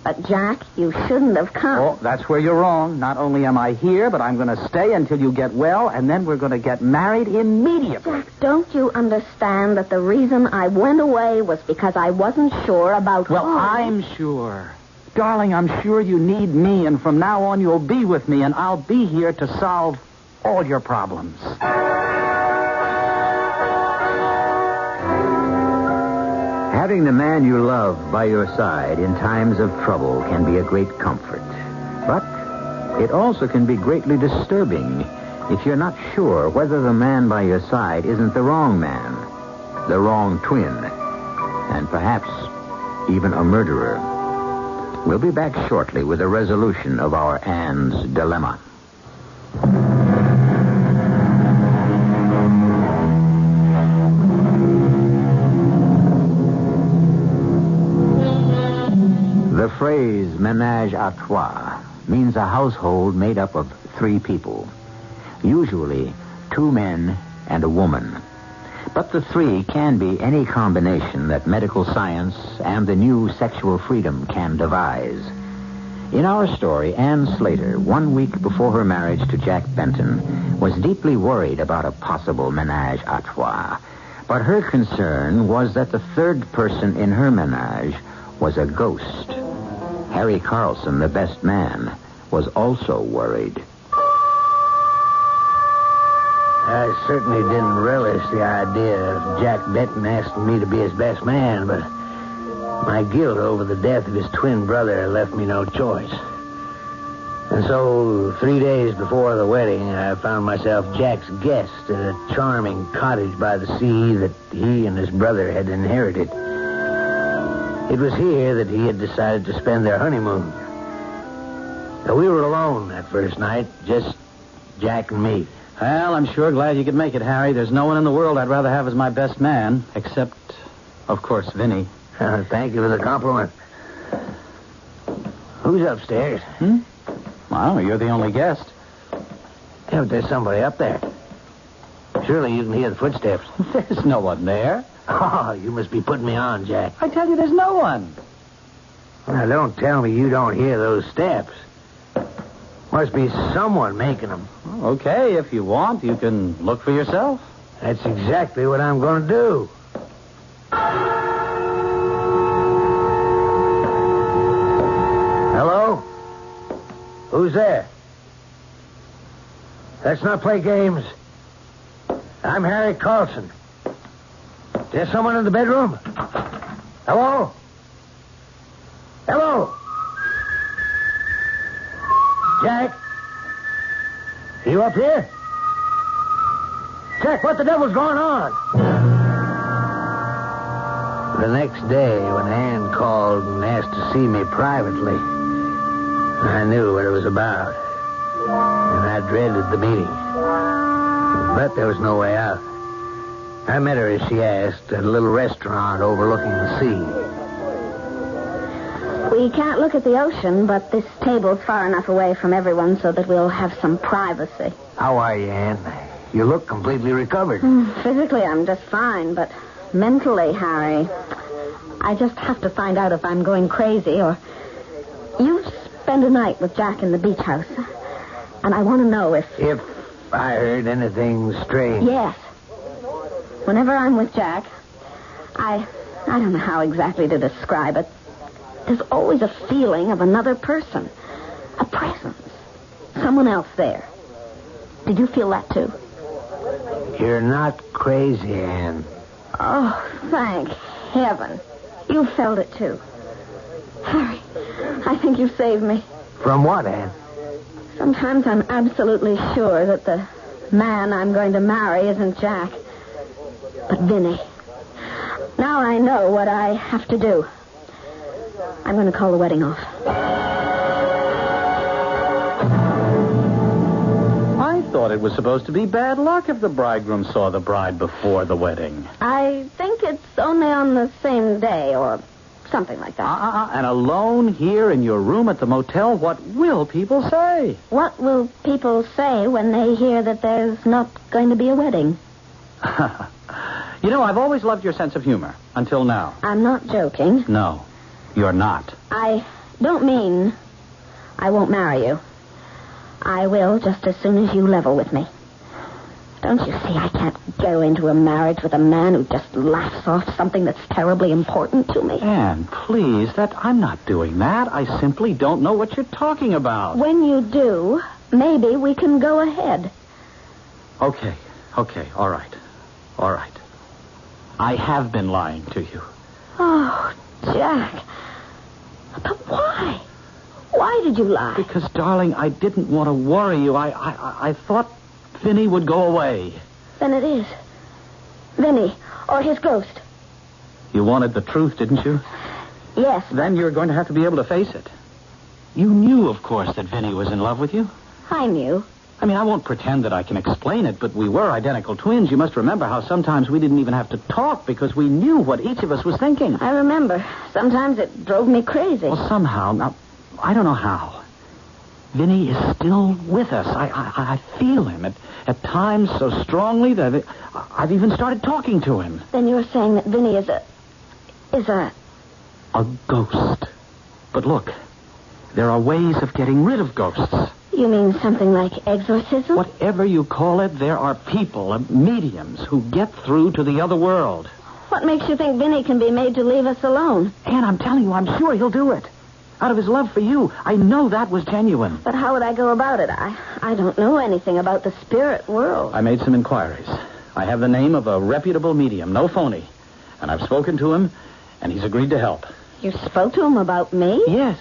But, Jack, you shouldn't have come. Oh, that's where you're wrong. Not only am I here, but I'm going to stay until you get well, and then we're going to get married immediately. Jack, don't you understand that the reason I went away was because I wasn't sure about... Well, I'm sure. Darling, I'm sure you need me, and from now on you'll be with me, and I'll be here to solve all your problems. Having the man you love by your side in times of trouble can be a great comfort. But it also can be greatly disturbing if you're not sure whether the man by your side isn't the wrong man, the wrong twin, and perhaps even a murderer. We'll be back shortly with a resolution of our Anne's dilemma. The phrase ménage à trois means a household made up of 3 people, usually 2 men and a woman. But the 3 can be any combination that medical science and the new sexual freedom can devise. In our story, Anne Slater, 1 week before her marriage to Jack Benton, was deeply worried about a possible ménage à trois. But her concern was that the 3rd person in her ménage was a ghost. Harry Carlson, the best man, was also worried. I certainly didn't relish the idea of Jack Benton asking me to be his best man, but my guilt over the death of his twin brother left me no choice. And so, 3 days before the wedding, I found myself Jack's guest at a charming cottage by the sea that he and his brother had inherited. It was here that he had decided to spend their honeymoon. Now, we were alone that first night, just Jack and me. Well, I'm sure glad you could make it, Harry. There's no one in the world I'd rather have as my best man, except, of course, Vinny. Thank you for the compliment. Who's upstairs? Well, you're the only guest. Yeah, but there's somebody up there. Surely you can hear the footsteps. There's no one there. Oh, you must be putting me on, Jack. I tell you, there's no one. Now, don't tell me you don't hear those steps. Must be someone making them. Okay, if you want, you can look for yourself. That's exactly what I'm going to do. Hello? Who's there? Let's not play games. I'm Harry Carlson. Is there someone in the bedroom? Hello? Hello? Jack? Are you up here? Jack, what the devil's going on? The next day, when Anne called and asked to see me privately, I knew what it was about. And I dreaded the meeting. But there was no way out. I met her as she asked at a little restaurant overlooking the sea. We can't look at the ocean, but this table's far enough away from everyone so that we'll have some privacy. How are you, Anne? You look completely recovered. Physically, I'm just fine, but mentally, Harry, I just have to find out if I'm going crazy or... You spend a night with Jack in the beach house, and I want to know if... If I heard anything strange. Yes. Whenever I'm with Jack, I don't know how exactly to describe it. There's always a feeling of another person. A presence. Someone else there. Did you feel that, too? You're not crazy, Anne. Oh, thank heaven. You felt it, too. Harry, I think you saved me. From what, Anne? Sometimes I'm absolutely sure that the man I'm going to marry isn't Jack, but Vinny. Now I know what I have to do. I'm going to call the wedding off. I thought it was supposed to be bad luck if the bridegroom saw the bride before the wedding. I think it's only on the same day or something like that. And alone here in your room at the motel, what will people say? What will people say when they hear that there's not going to be a wedding? You know, I've always loved your sense of humor, until now. I'm not joking. No, you're not. I don't mean I won't marry you. I will just as soon as you level with me. Don't you see I can't go into a marriage with a man who just laughs off something that's terribly important to me? Anne, please, I'm not doing that. I simply don't know what you're talking about. When you do, maybe we can go ahead. Okay, all right. I have been lying to you. Oh, Jack. But why? Why did you lie? Because, darling, I didn't want to worry you. I thought Vinny would go away. Then it is. Vinny, or his ghost. You wanted the truth, didn't you? Yes. Then you're going to have to be able to face it. You knew, of course, that Vinny was in love with you. I knew. I mean, I won't pretend that I can explain it, but we were identical twins. You must remember how sometimes we didn't even have to talk because we knew what each of us was thinking. I remember. Sometimes it drove me crazy. Well, somehow, now, I don't know how. Vinny is still with us. I feel him at times so strongly that I've even started talking to him. Then you're saying that Vinny is a ghost. But look, there are ways of getting rid of ghosts. You mean something like exorcism? Whatever you call it, there are people, mediums, who get through to the other world. What makes you think Vinny can be made to leave us alone? Anne, I'm telling you, I'm sure he'll do it. Out of his love for you. I know that was genuine. But how would I go about it? I don't know anything about the spirit world. I made some inquiries. I have the name of a reputable medium, no phony. And I've spoken to him, and he's agreed to help. You spoke to him about me? Yes.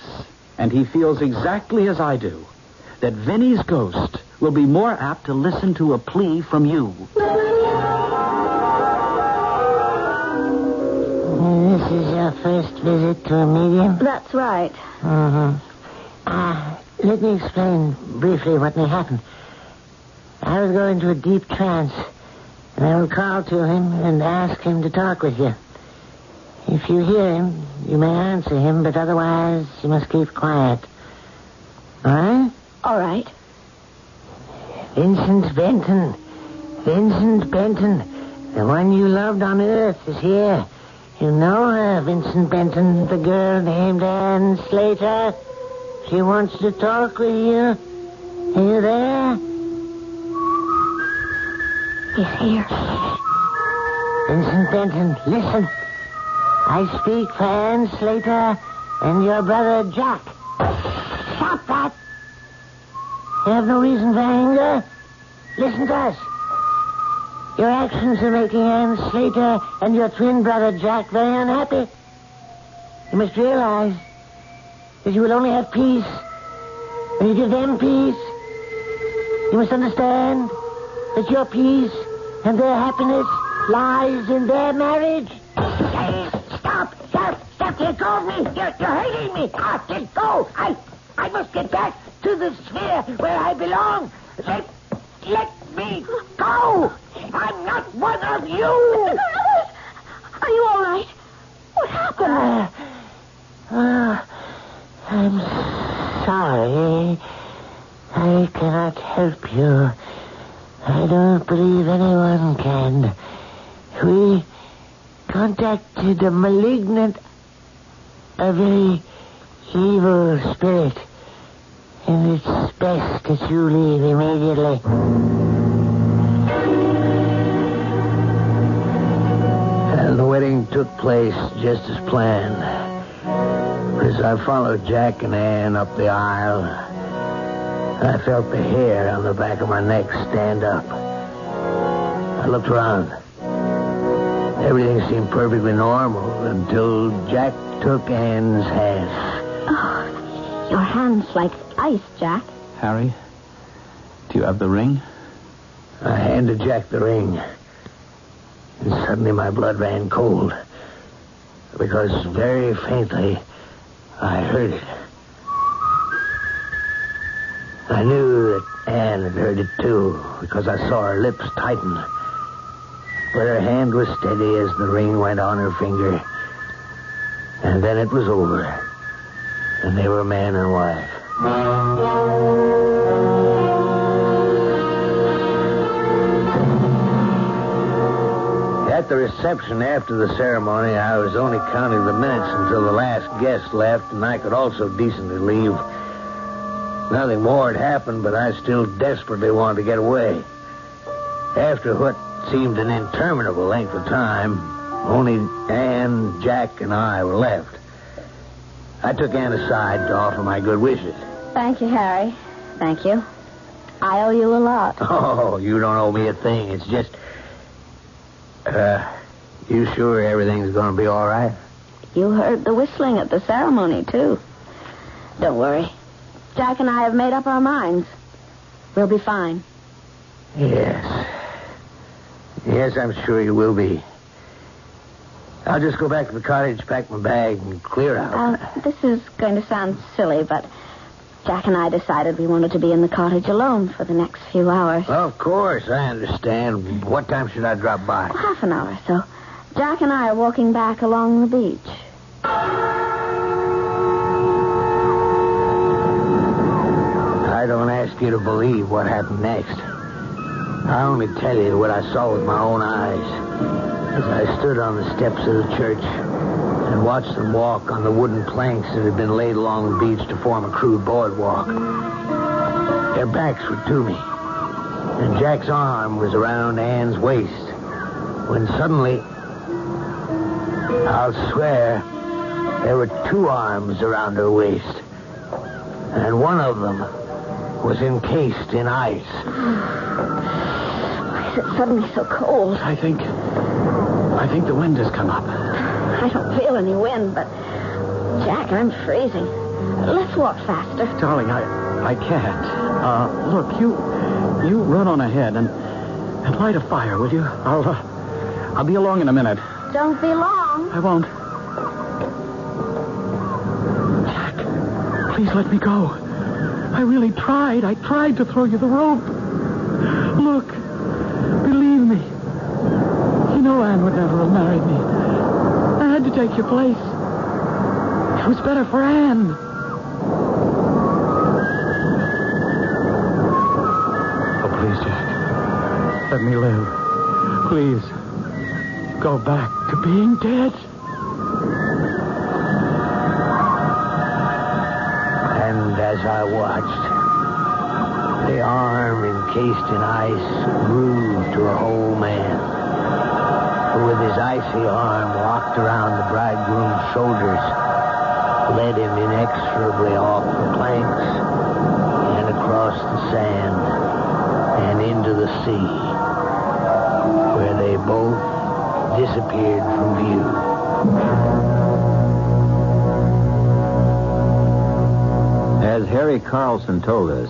And he feels exactly as I do. That Vinny's ghost will be more apt to listen to a plea from you. This is your first visit to a medium? That's right. Mm-hmm. Let me explain briefly what may happen. I will go into a deep trance, and I will call to him and ask him to talk with you. If you hear him, you may answer him, but otherwise you must keep quiet. All right? All right. Vincent Benton. Vincent Benton. The one you loved on Earth is here. You know her, Vincent Benton, the girl named Anne Slater. She wants to talk with you. Are you there? He's here. Vincent Benton, listen. I speak for Anne Slater and your brother Jack. Stop that! You have no reason for anger. Listen to us. Your actions are making Anne Slater and your twin brother Jack very unhappy. You must realize that you will only have peace when you give them peace. You must understand that your peace and their happiness lies in their marriage. Stop! Let go of me! You're hurting me! Let go! I must get back to the sphere where I belong. Let me go! I'm not one of you! Are you all right? What happened? I'm sorry. I cannot help you. I don't believe anyone can. We contacted a very evil spirit. And it's best that you leave immediately. And the wedding took place just as planned. As I followed Jack and Anne up the aisle, I felt the hair on the back of my neck stand up. I looked around. Everything seemed perfectly normal until Jack took Anne's hand. Oh, your hand's like ice, Jack. Harry, do you have the ring? I handed Jack the ring. And suddenly my blood ran cold. Because very faintly, I heard it. I knew that Anne had heard it too, because I saw her lips tighten. But her hand was steady as the ring went on her finger. And then it was over. And they were man and wife. At the reception after the ceremony, I was only counting the minutes until the last guest left, and I could also decently leave. Nothing more had happened, but I still desperately wanted to get away. After what seemed an interminable length of time, only Anne, Jack, and I were left. I took Anne aside to offer my good wishes. Thank you, Harry. Thank you. I owe you a lot. Oh, you don't owe me a thing. It's just... you sure everything's going to be all right? You heard the whistling at the ceremony, too. Don't worry. Jack and I have made up our minds. We'll be fine. Yes. Yes, I'm sure you will be. I'll just go back to the cottage, pack my bag, and clear out. This is going to sound silly, but Jack and I decided we wanted to be in the cottage alone for the next few hours. Of course, I understand. What time should I drop by? Well, half an hour or so. Jack and I are walking back along the beach. I don't ask you to believe what happened next. I only tell you what I saw with my own eyes as I stood on the steps of the church and watched them walk on the wooden planks that had been laid along the beach to form a crude boardwalk. Their backs were to me, and Jack's arm was around Anne's waist, when suddenly, I'll swear, there were two arms around her waist, and one of them was encased in ice. Why is it suddenly so cold? I think the wind has come up. I don't feel any wind, but Jack, I'm freezing. Let's walk faster. Darling, I can't. Look, you run on ahead and light a fire, will you? I'll be along in a minute. Don't be long. I won't. Jack, please let me go. I really tried. I tried to throw you the rope. Look, believe me. You know Anne would never have married me. I had to take your place. It was better for Anne. Oh, please, Jack. Let me live. Please. Go back to being dead. And as I watched, the arm encased in ice grew to a whole man, who with his icy arm walked around the bridegroom's shoulders, led him inexorably off the planks and across the sand and into the sea, where they both disappeared from view. As Harry Carlson told us,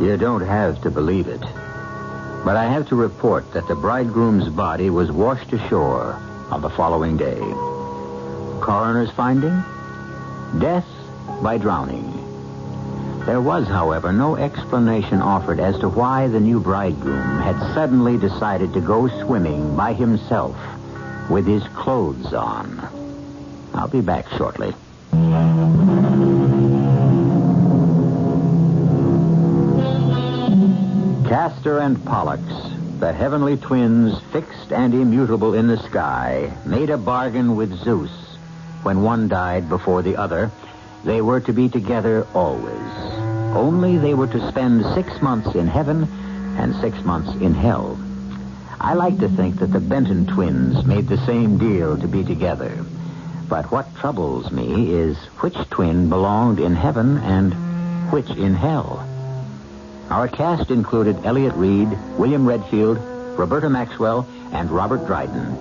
you don't have to believe it. But I have to report that the bridegroom's body was washed ashore on the following day. Coroner's finding? Death by drowning. There was, however, no explanation offered as to why the new bridegroom had suddenly decided to go swimming by himself with his clothes on. I'll be back shortly. Castor and Pollux, the heavenly twins fixed and immutable in the sky, made a bargain with Zeus. When one died before the other, they were to be together always. Only they were to spend 6 months in heaven and 6 months in hell. I like to think that the Benton twins made the same deal to be together. But what troubles me is which twin belonged in heaven and which in hell. Our cast included Elliot Reed, William Redfield, Roberta Maxwell, and Robert Dryden.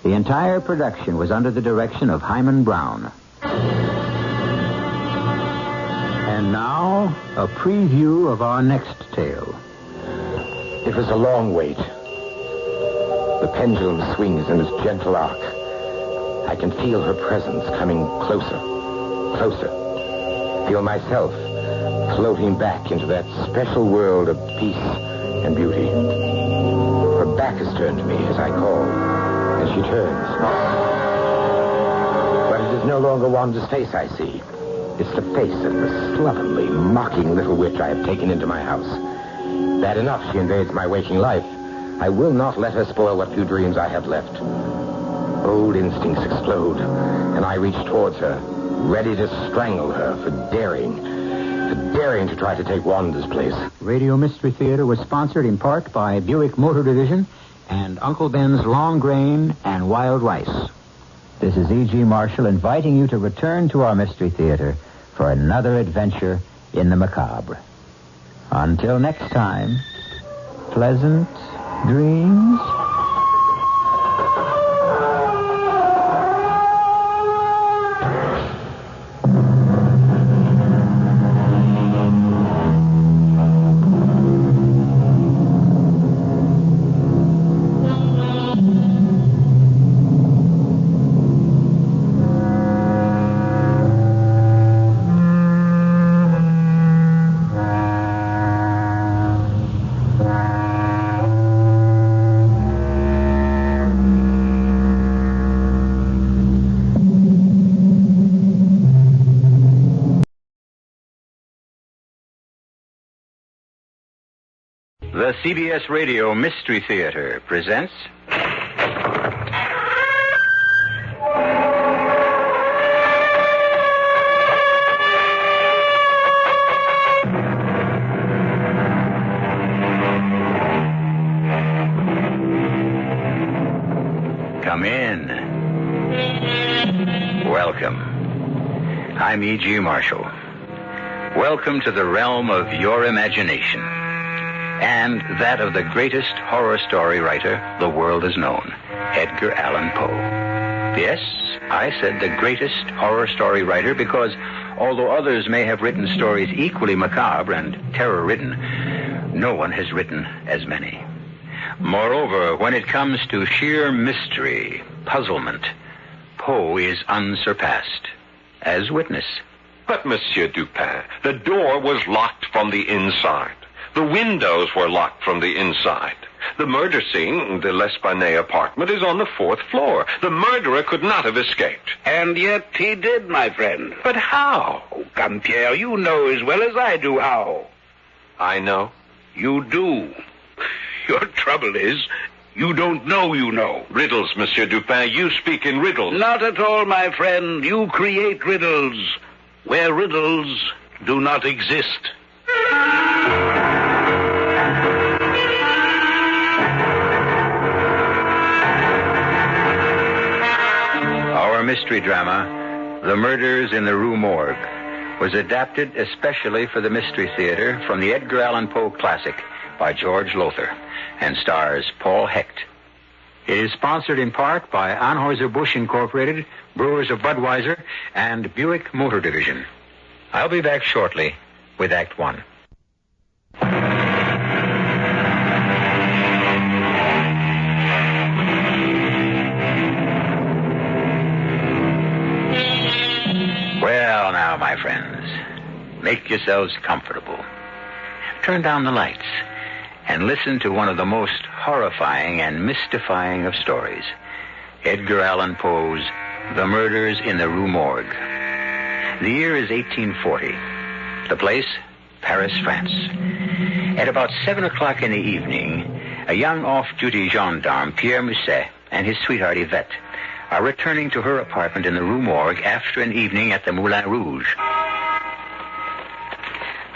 The entire production was under the direction of Hyman Brown. And now, a preview of our next tale. It was a long wait. The pendulum swings in its gentle arc. I can feel her presence coming closer, closer. Feel myself floating back into that special world of peace and beauty. Her back is turned to me as I call, and she turns. But it is no longer Wanda's face I see. It's the face of the slovenly, mocking little witch I have taken into my house. Bad enough she invades my waking life. I will not let her spoil what few dreams I have left. Old instincts explode, and I reach towards her, ready to strangle her for daring to try to take Wanda's place. Radio Mystery Theater was sponsored in part by Buick Motor Division and Uncle Ben's Long Grain and Wild Rice. This is E.G. Marshall inviting you to return to our Mystery Theater for another adventure in the macabre. Until next time, pleasant dreams. CBS Radio Mystery Theater presents... Come in. Welcome. I'm E.G. Marshall. Welcome to the realm of your imagination. And that of the greatest horror story writer the world has known, Edgar Allan Poe. Yes, I said the greatest horror story writer because although others may have written stories equally macabre and terror-ridden, no one has written as many. Moreover, when it comes to sheer mystery, puzzlement, Poe is unsurpassed. As witness. But, Monsieur Dupin, the door was locked from the inside. The windows were locked from the inside. The murder scene, the L'Espanaye apartment, is on the 4th floor. The murderer could not have escaped. And yet he did, my friend. But how? Oh, come, Pierre, you know as well as I do how. I know. You do. Your trouble is, you don't know you know. Riddles, Monsieur Dupin. You speak in riddles. Not at all, my friend. You create riddles where riddles do not exist. Our mystery drama, The Murders in the Rue Morgue, was adapted especially for the Mystery Theater from the Edgar Allan Poe classic by George Lothar and stars Paul Hecht. It is sponsored in part by Anheuser-Busch Incorporated, Brewers of Budweiser, and Buick Motor Division. I'll be back shortly with Act One. Well, now, my friends, make yourselves comfortable. Turn down the lights and listen to one of the most horrifying and mystifying of stories, Edgar Allan Poe's The Murders in the Rue Morgue. The year is 1840. The place, Paris, France. At about 7 o'clock in the evening, a young off-duty gendarme, Pierre Musset, and his sweetheart, Yvette, are returning to her apartment in the Rue Morgue after an evening at the Moulin Rouge.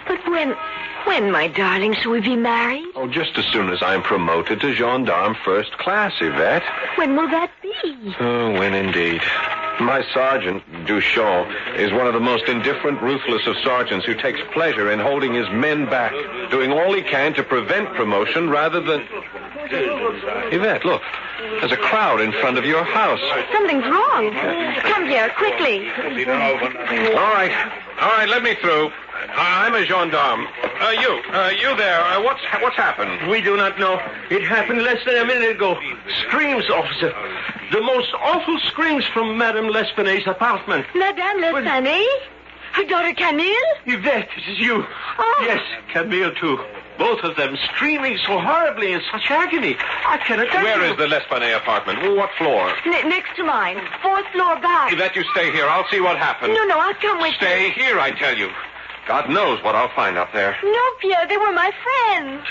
But when, my darling, shall we be married? Oh, just as soon as I'm promoted to gendarme first class, Yvette. When will that be? Oh, when indeed. My sergeant, Duchamp, is one of the most indifferent, ruthless of sergeants who takes pleasure in holding his men back, doing all he can to prevent promotion rather than... Yvette, look. There's a crowd in front of your house. Something's wrong. Come here, quickly. All right, let me through. I'm a gendarme. You there. What's happened? We do not know. It happened less than a minute ago. Screams, officer. The most awful screams from Madame L'Espanaye's apartment. Madame L'Espanaye? Her daughter Camille? Yvette, it is you. Oh. Yes, Camille, too. Both of them screaming so horribly in such agony. I cannot tell you. Where is the L'Espanaye apartment? What floor? Next to mine. 4th floor back. Yvette, you stay here. I'll see what happened. No, I'll come with you. Stay here, I tell you. God knows what I'll find up there. No, Pierre, they were my friends.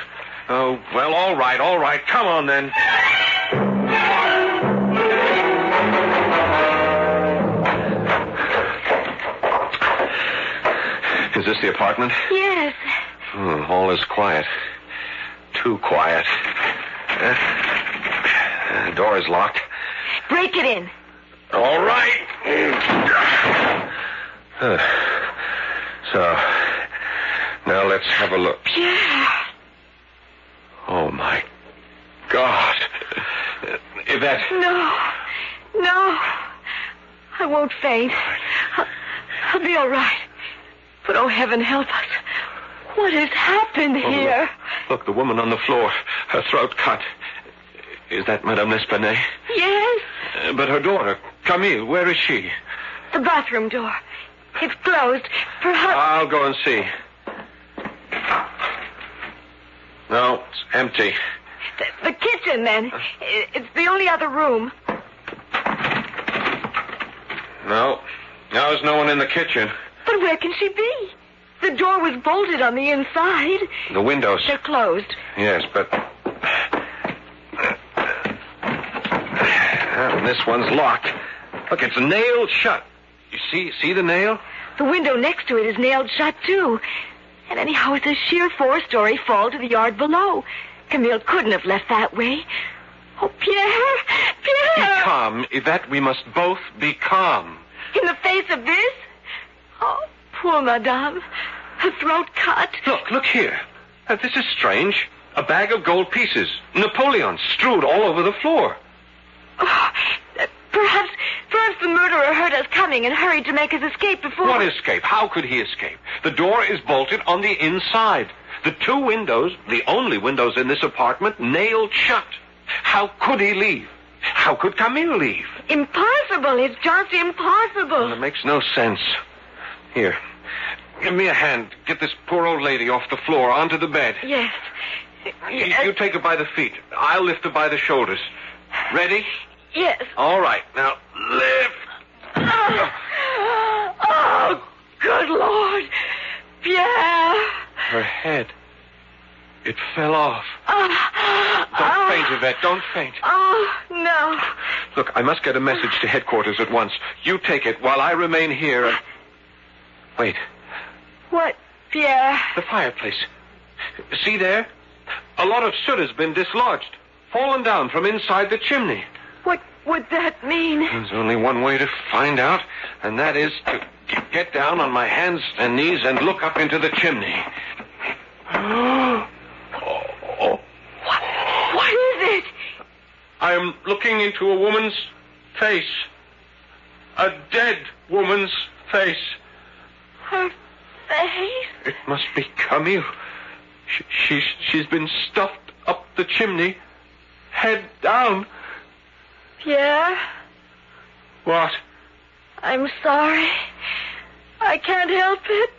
Oh, well, all right. Come on, then. Is this the apartment? Yes. All is quiet. Too quiet. The door is locked. Break it in. All right. So, now let's have a look. Pierre. Oh, my God. Yvette. No. I won't faint. I'll be all right. But, oh, heaven help us. What has happened here? Look, the woman on the floor. Her throat cut. Is that Madame L'Espanaye? Yes. But her daughter, Camille, where is she? The bathroom door. It's closed. Perhaps... I'll go and see. No, it's empty. The kitchen, then. It's the only other room. No, there's no one in the kitchen. But where can she be? The door was bolted on the inside. The windows. They're closed. Yes, but... this one's locked. Look, it's nailed shut. You see the nail? The window next to it is nailed shut, too. And anyhow, it's a sheer 4-story fall to the yard below. Camille couldn't have left that way. Oh, Pierre! Pierre! Be calm, Yvette. We must both be calm. In the face of this? Oh, poor Madame. Her throat cut. Look here. This is strange. A bag of gold pieces. Napoleon strewed all over the floor. Oh, perhaps the murderer heard us coming and hurried to make his escape before... What escape? How could he escape? The door is bolted on the inside. The 2 windows, the only windows in this apartment, nailed shut. How could he leave? How could Camille leave? Impossible. It's just impossible. Well, it makes no sense. Here, give me a hand. Get this poor old lady off the floor onto the bed. Yes. You take her by the feet. I'll lift her by the shoulders. Ready? Yes. All right. Now, lift. Oh, good Lord. Pierre. Her head. It fell off. Don't faint, Yvette. Don't faint. Oh, no. Look, I must get a message to headquarters at once. You take it while I remain here and... Wait. What, Pierre? The fireplace. See there? A lot of soot has been dislodged. Fallen down from inside the chimney. What would that mean? There's only one way to find out, and that is to get down on my hands and knees and look up into the chimney. What is it? I am looking into a woman's face. A dead woman's face. Her face? It must be Camille. She's been stuffed up the chimney, head down. Pierre? What? I'm sorry. I can't help it.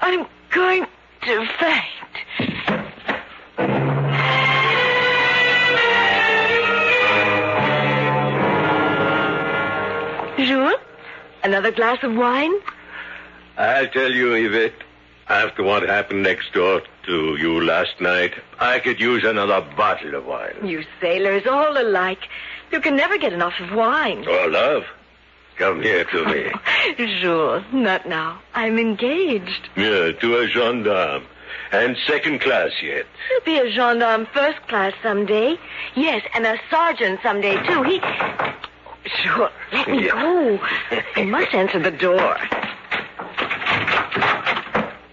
I'm going to faint. Jules, another glass of wine? I'll tell you, Yvette, after what happened next door to you last night, I could use another bottle of wine. You sailors, all alike. You can never get enough of wine. Oh, love, come here to me. Jules, not now. I'm engaged. Yeah, to a gendarme. And 2nd class yet. He'll be a gendarme 1st class someday. Yes, and a sergeant someday, too. Sure, let me go. I must answer the door.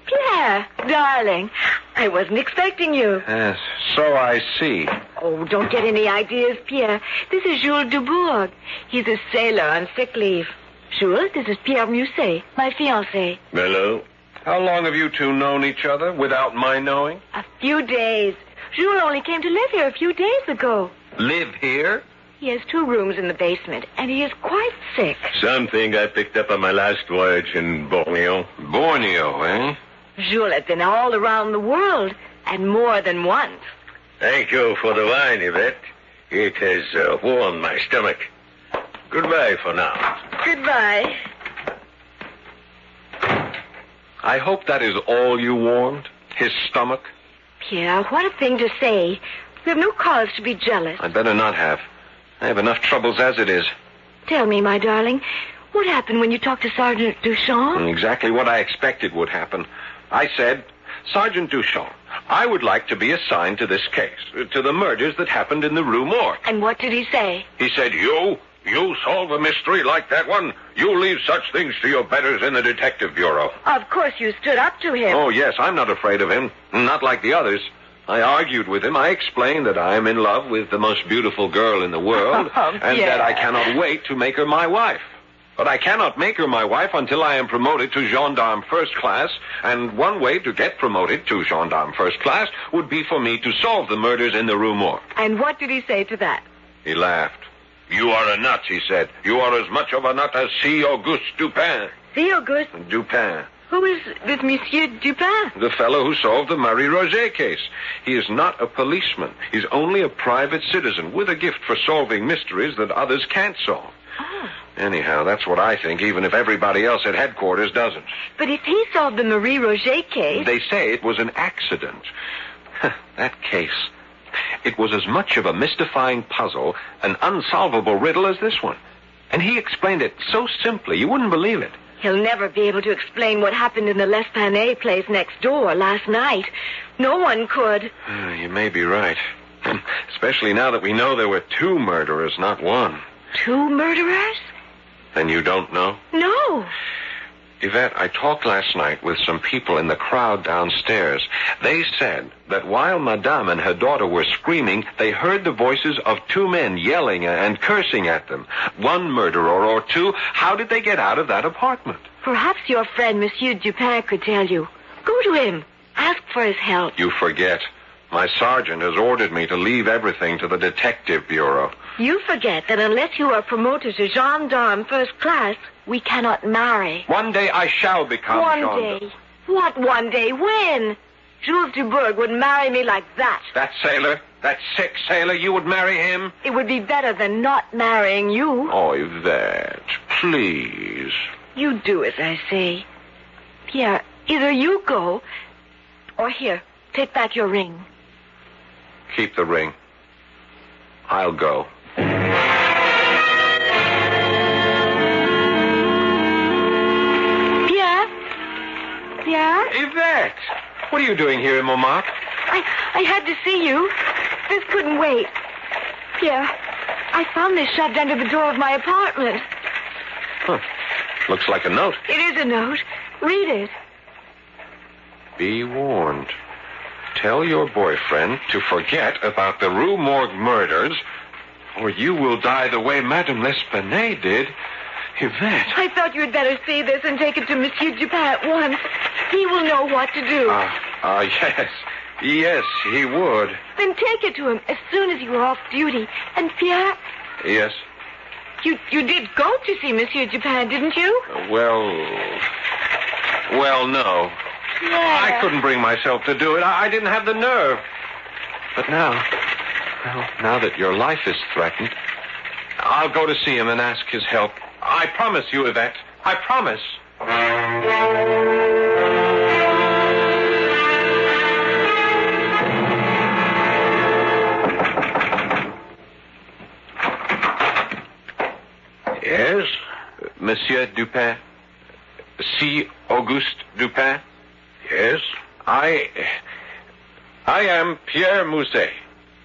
Pierre, darling, I wasn't expecting you. Yes, so I see. Oh, don't get any ideas, Pierre. This is Jules Dubourg. He's a sailor on sick leave. Jules, this is Pierre Musset, my fiancé. Hello. How long have you two known each other without my knowing? A few days. Jules only came to live here a few days ago. Live here? He has 2 rooms in the basement, and he is quite sick. Something I picked up on my last voyage in Borneo. Borneo, eh? Jules has been all around the world, and more than once. Thank you for the wine, Yvette. It has warmed my stomach. Goodbye for now. Goodbye. I hope that is all you warmed? His stomach? Pierre, what a thing to say. We have no cause to be jealous. I'd better not have. I have enough troubles as it is. Tell me, my darling, what happened when you talked to Sergeant Duchamp? Exactly what I expected would happen. I said, Sergeant Duchamp, I would like to be assigned to this case, to the murders that happened in the Rue Morgue. And what did he say? He said, You solve a mystery like that one? You leave such things to your betters in the Detective Bureau. Of course you stood up to him. Oh, yes, I'm not afraid of him. Not like the others. I argued with him. I explained that I am in love with the most beautiful girl in the world, and that I cannot wait to make her my wife. But I cannot make her my wife until I am promoted to gendarme 1st class, and one way to get promoted to gendarme 1st class would be for me to solve the murders in the Rue Morgue. And what did he say to that? He laughed. You are a nut, he said. You are as much of a nut as C. Auguste Dupin. C. Auguste? Dupin. Who is this Monsieur Dupin? The fellow who solved the Marie Roget case. He is not a policeman. He's only a private citizen with a gift for solving mysteries that others can't solve. Oh. Anyhow, that's what I think, even if everybody else at headquarters doesn't. But if he solved the Marie Roget case... They say it was an accident. That case. It was as much of a mystifying puzzle, an unsolvable riddle as this one. And he explained it so simply, you wouldn't believe it. He'll never be able to explain what happened in the L'Espanaye place next door last night. No one could. You may be right. Especially now that we know there were 2 murderers, not 1. 2 murderers? Then you don't know? No. Yvette, I talked last night with some people in the crowd downstairs. They said that while Madame and her daughter were screaming, they heard the voices of 2 men yelling and cursing at them. 1 murderer or 2. How did they get out of that apartment? Perhaps your friend, Monsieur Dupin, could tell you. Go to him. Ask for his help. You forget. My sergeant has ordered me to leave everything to the detective bureau. You forget that unless you are promoted to gendarme first class, we cannot marry. One day I shall become One day? What one day? When? Jules Dubourg would marry me like that. That sailor? That sick sailor? You would marry him? It would be better than not marrying you. Oh, Yvette, please. You do as I say. Pierre, either you go, or here, take back your ring. Keep the ring. I'll go. Pierre? Yvette! What are you doing here in Montmartre? I had to see you. This couldn't wait. Pierre, I found this shoved under the door of my apartment. Huh. Looks like a note. It is a note. Read it. Be warned. Tell your boyfriend to forget about the Rue Morgue murders, or you will die the way Madame L'Espanaye did. Yvette. I thought you had better see this and take it to Monsieur Dupin at once. He will know what to do. Yes. Yes, he would. Then take it to him as soon as you are off duty. And Pierre? Yes? You did go to see Monsieur Dupin, didn't you? Well, no. Yeah. I couldn't bring myself to do it. I didn't have the nerve. But now that your life is threatened, I'll go to see him and ask his help. I promise you, Yvette. I promise. Yes? Monsieur Dupin. C. Auguste Dupin. Yes? I am Pierre Mouzet.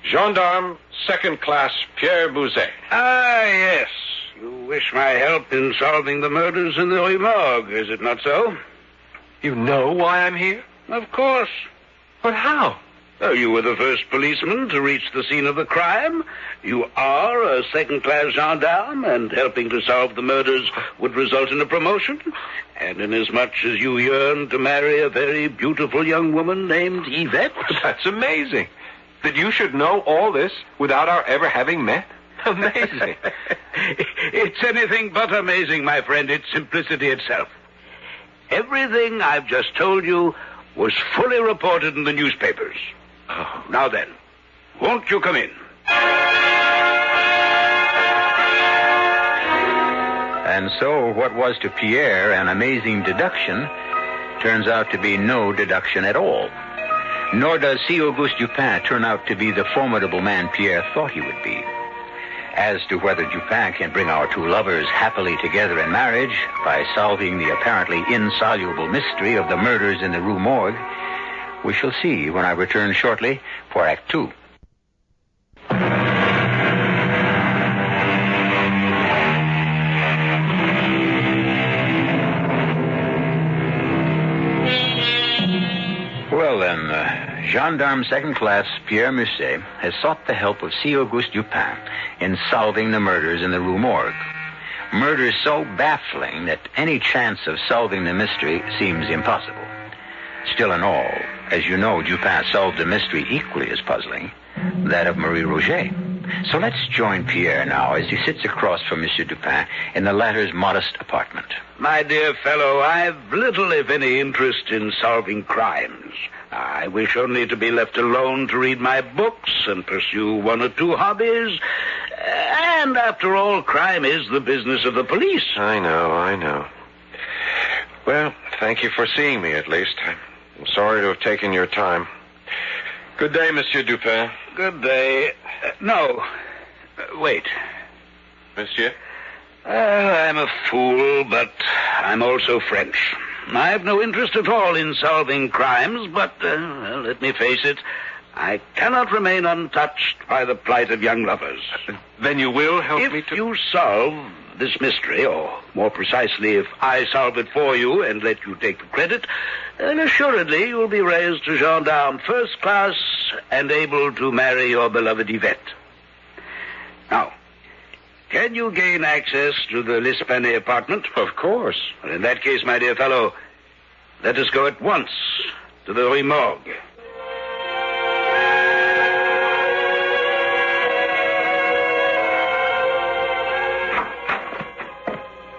Gendarme, 2nd class, Pierre Mouzet. Ah, yes. You wish my help in solving the murders in the Rue Morgue, is it not so? You know why I'm here? Of course. But how? Oh, you were the first policeman to reach the scene of the crime. You are a 2nd-class gendarme, and helping to solve the murders would result in a promotion. And inasmuch as you yearn to marry a very beautiful young woman named Yvette... That's amazing. That you should know all this without our ever having met. Amazing. It's anything but amazing, my friend. It's simplicity itself. Everything I've just told you was fully reported in the newspapers. Oh. Now then, won't you come in? And so what was to Pierre an amazing deduction turns out to be no deduction at all. Nor does C. Auguste Dupin turn out to be the formidable man Pierre thought he would be. As to whether Dupin can bring our 2 lovers happily together in marriage by solving the apparently insoluble mystery of the murders in the Rue Morgue, we shall see when I return shortly for Act 2. Well, then, Gendarme 2nd Class Pierre Musset has sought the help of C. Auguste Dupin in solving the murders in the Rue Morgue. Murders so baffling that any chance of solving the mystery seems impossible. Still in all, as you know, Dupin solved a mystery equally as puzzling, that of Marie Roget. So let's join Pierre now as he sits across from Monsieur Dupin in the latter's modest apartment. My dear fellow, I've little, if any, interest in solving crimes. I wish only to be left alone to read my books and pursue 1 or 2 hobbies. And after all, crime is the business of the police. I know. Well, thank you for seeing me, at least. I'm sorry to have taken your time. Good day, Monsieur Dupin. Good day. No. Wait. Monsieur? I'm a fool, but I'm also French. I have no interest at all in solving crimes, but, let me face it, I cannot remain untouched by the plight of young lovers. Then you will help me to... If you solve this mystery, or more precisely, if I solve it for you and let you take the credit, then assuredly you'll be raised to gendarme first class and able to marry your beloved Yvette. Now, can you gain access to the L'Espagne apartment? Of course. Well, in that case, my dear fellow, let us go at once to the Rue Morgue.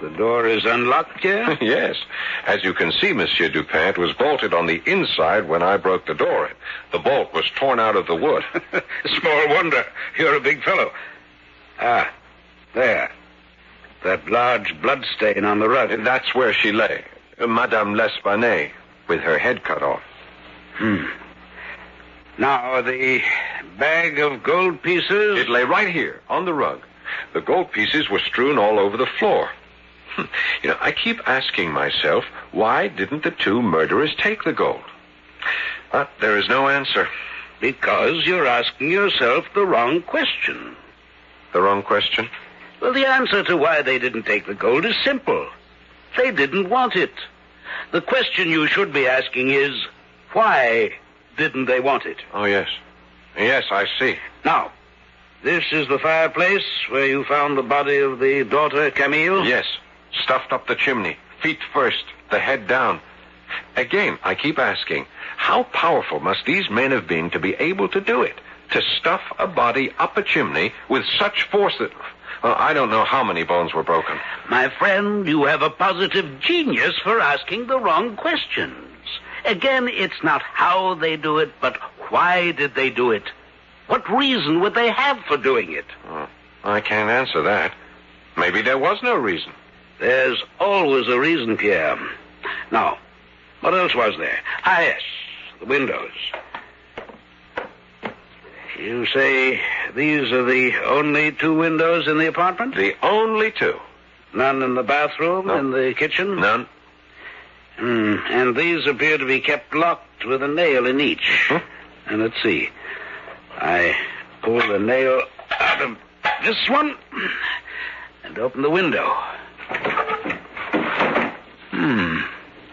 The door is unlocked here? Yes. As you can see, Monsieur Dupin, it was bolted on the inside when I broke the door. The bolt was torn out of the wood. Small wonder. You're a big fellow. Ah, there. That large blood stain on the rug. That's where she lay. Madame L'Espagne, with her head cut off. Now, the bag of gold pieces... It lay right here, on the rug. The gold pieces were strewn all over the floor. I keep asking myself, why didn't the two murderers take the gold? But there is no answer. Because you're asking yourself the wrong question. The wrong question? Well, the answer to why they didn't take the gold is simple. They didn't want it. The question you should be asking is, why didn't they want it? Oh, yes. Yes, I see. Now, this is the fireplace where you found the body of the daughter, Camille? Yes. Stuffed up the chimney. Feet first, the head down. Again, I keep asking, how powerful must these men have been to be able to do it? To stuff a body up a chimney with such force that... Well, I don't know how many bones were broken. My friend, you have a positive genius for asking the wrong questions. Again, it's not how they do it, but why did they do it? What reason would they have for doing it? Oh, I can't answer that. Maybe there was no reason. There's always a reason, Pierre. Now, what else was there? Ah, yes, the windows. You say these are the only two windows in the apartment? The only two. None in the bathroom, No. in the kitchen? None. And these appear to be kept locked with a nail in each. And let's see. I pull the nail out of this one and open the window.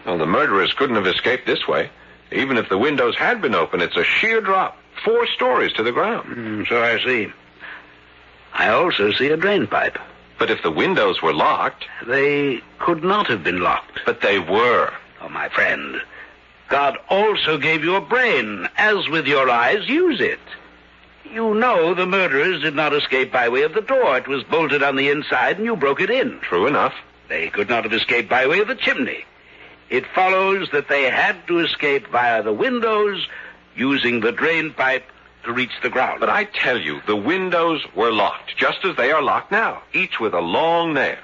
Well, the murderers couldn't have escaped this way. Even if the windows had been open, it's a sheer drop. 4 stories to the ground. So I see. I also see a drain pipe. But if the windows were locked... They could not have been locked. But they were. Oh, my friend. God also gave you a brain. As with your eyes, use it. You know the murderers did not escape by way of the door. It was bolted on the inside and you broke it in. True enough. They could not have escaped by way of the chimney. It follows that they had to escape via the windows, using the drain pipe to reach the ground. But I tell you, the windows were locked, just as they are locked now, each with a long nail.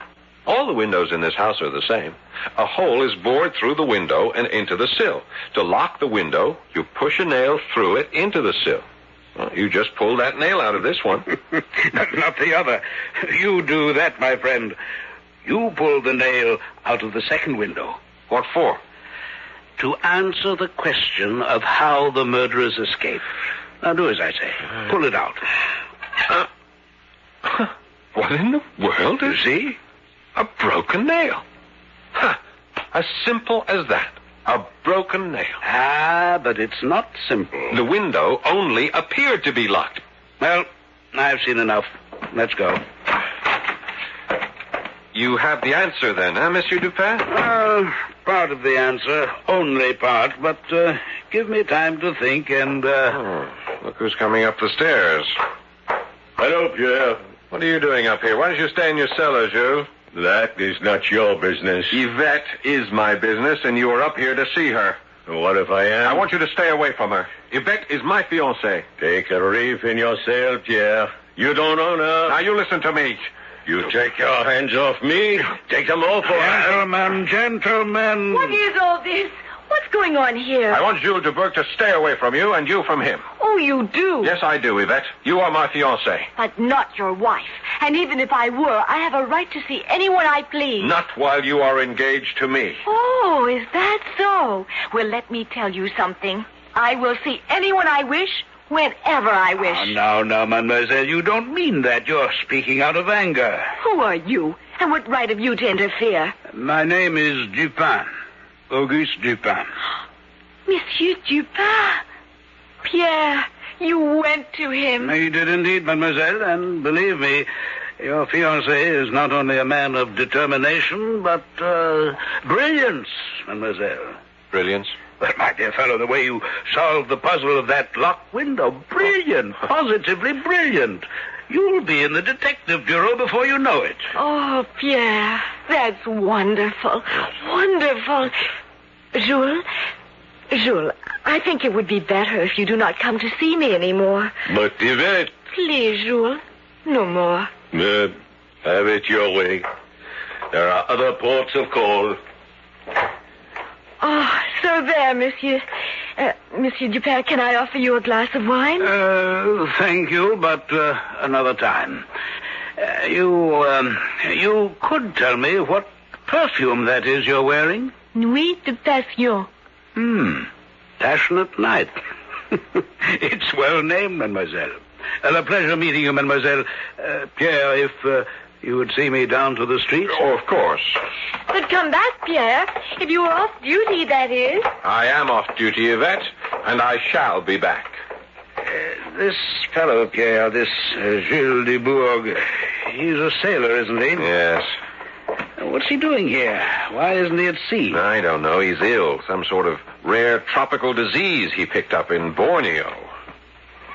All the windows in this house are the same. A hole is bored through the window and into the sill. To lock the window, you push a nail through it into the sill. Well, you just pull that nail out of this one. Not the other. You do that, my friend. You pull the nail out of the second window. What for? To answer the question of how the murderers escaped. Now, do as I say. Pull it out. What in the world is... See? A broken nail. As simple as that. A broken nail. Ah, but it's not simple. The window only appeared to be locked. Well, I've seen enough. Let's go. You have the answer then, Monsieur Dupin? Part of the answer. Only part. But give me time to think and... Look who's coming up the stairs. Hello, Pierre. What are you doing up here? Why don't you stay in your cellar, Jules? That is not your business. Yvette is my business, and you are up here to see her. What if I am? I want you to stay away from her. Yvette is my fiancée. Take a reef in your sail, Pierre. You don't own her. Now, you listen to me. You take your hands off me. Take them off, Gentlemen, gentlemen. What is all this? What's going on here? I want Jules Dubourg to stay away from you and you from him. Oh, you do? Yes, I do, Yvette. You are my fiancée. But not your wife. And even if I were, I have a right to see anyone I please. Not while you are engaged to me. Oh, is that so? Well, let me tell you something. I will see anyone I wish, whenever I wish. Now, mademoiselle, you don't mean that. You're speaking out of anger. Who are you? And what right have you to interfere? My name is Dupin. Auguste Dupin. Monsieur Dupin. Pierre, you went to him. He did indeed, mademoiselle, and believe me, your fiancé is not only a man of determination, but brilliance, mademoiselle. Brilliance? Well, my dear fellow, the way you solved the puzzle of that locked window, brilliant, positively brilliant. You'll be in the detective bureau before you know it. Oh, Pierre, that's wonderful. Wonderful. Jules, I think it would be better if you do not come to see me anymore. But, Yvette... Please, Jules, no more. Have it your way. There are other ports of call. Oh, so there, Monsieur. Monsieur Dupin, can I offer you a glass of wine? Thank you, but another time. You could tell me what perfume that is you're wearing? Nuit de Passion. Passionate night. It's well named, mademoiselle. A pleasure meeting you, mademoiselle. Pierre, if you would see me down to the street. Oh, of course. But come back, Pierre. If you were off duty, that is. I am off duty, Yvette, and I shall be back. This fellow, Pierre, this Jules Dubourg, he's a sailor, isn't he? Yes. What's he doing here? Why isn't he at sea? I don't know. He's ill. Some sort of rare tropical disease he picked up in Borneo.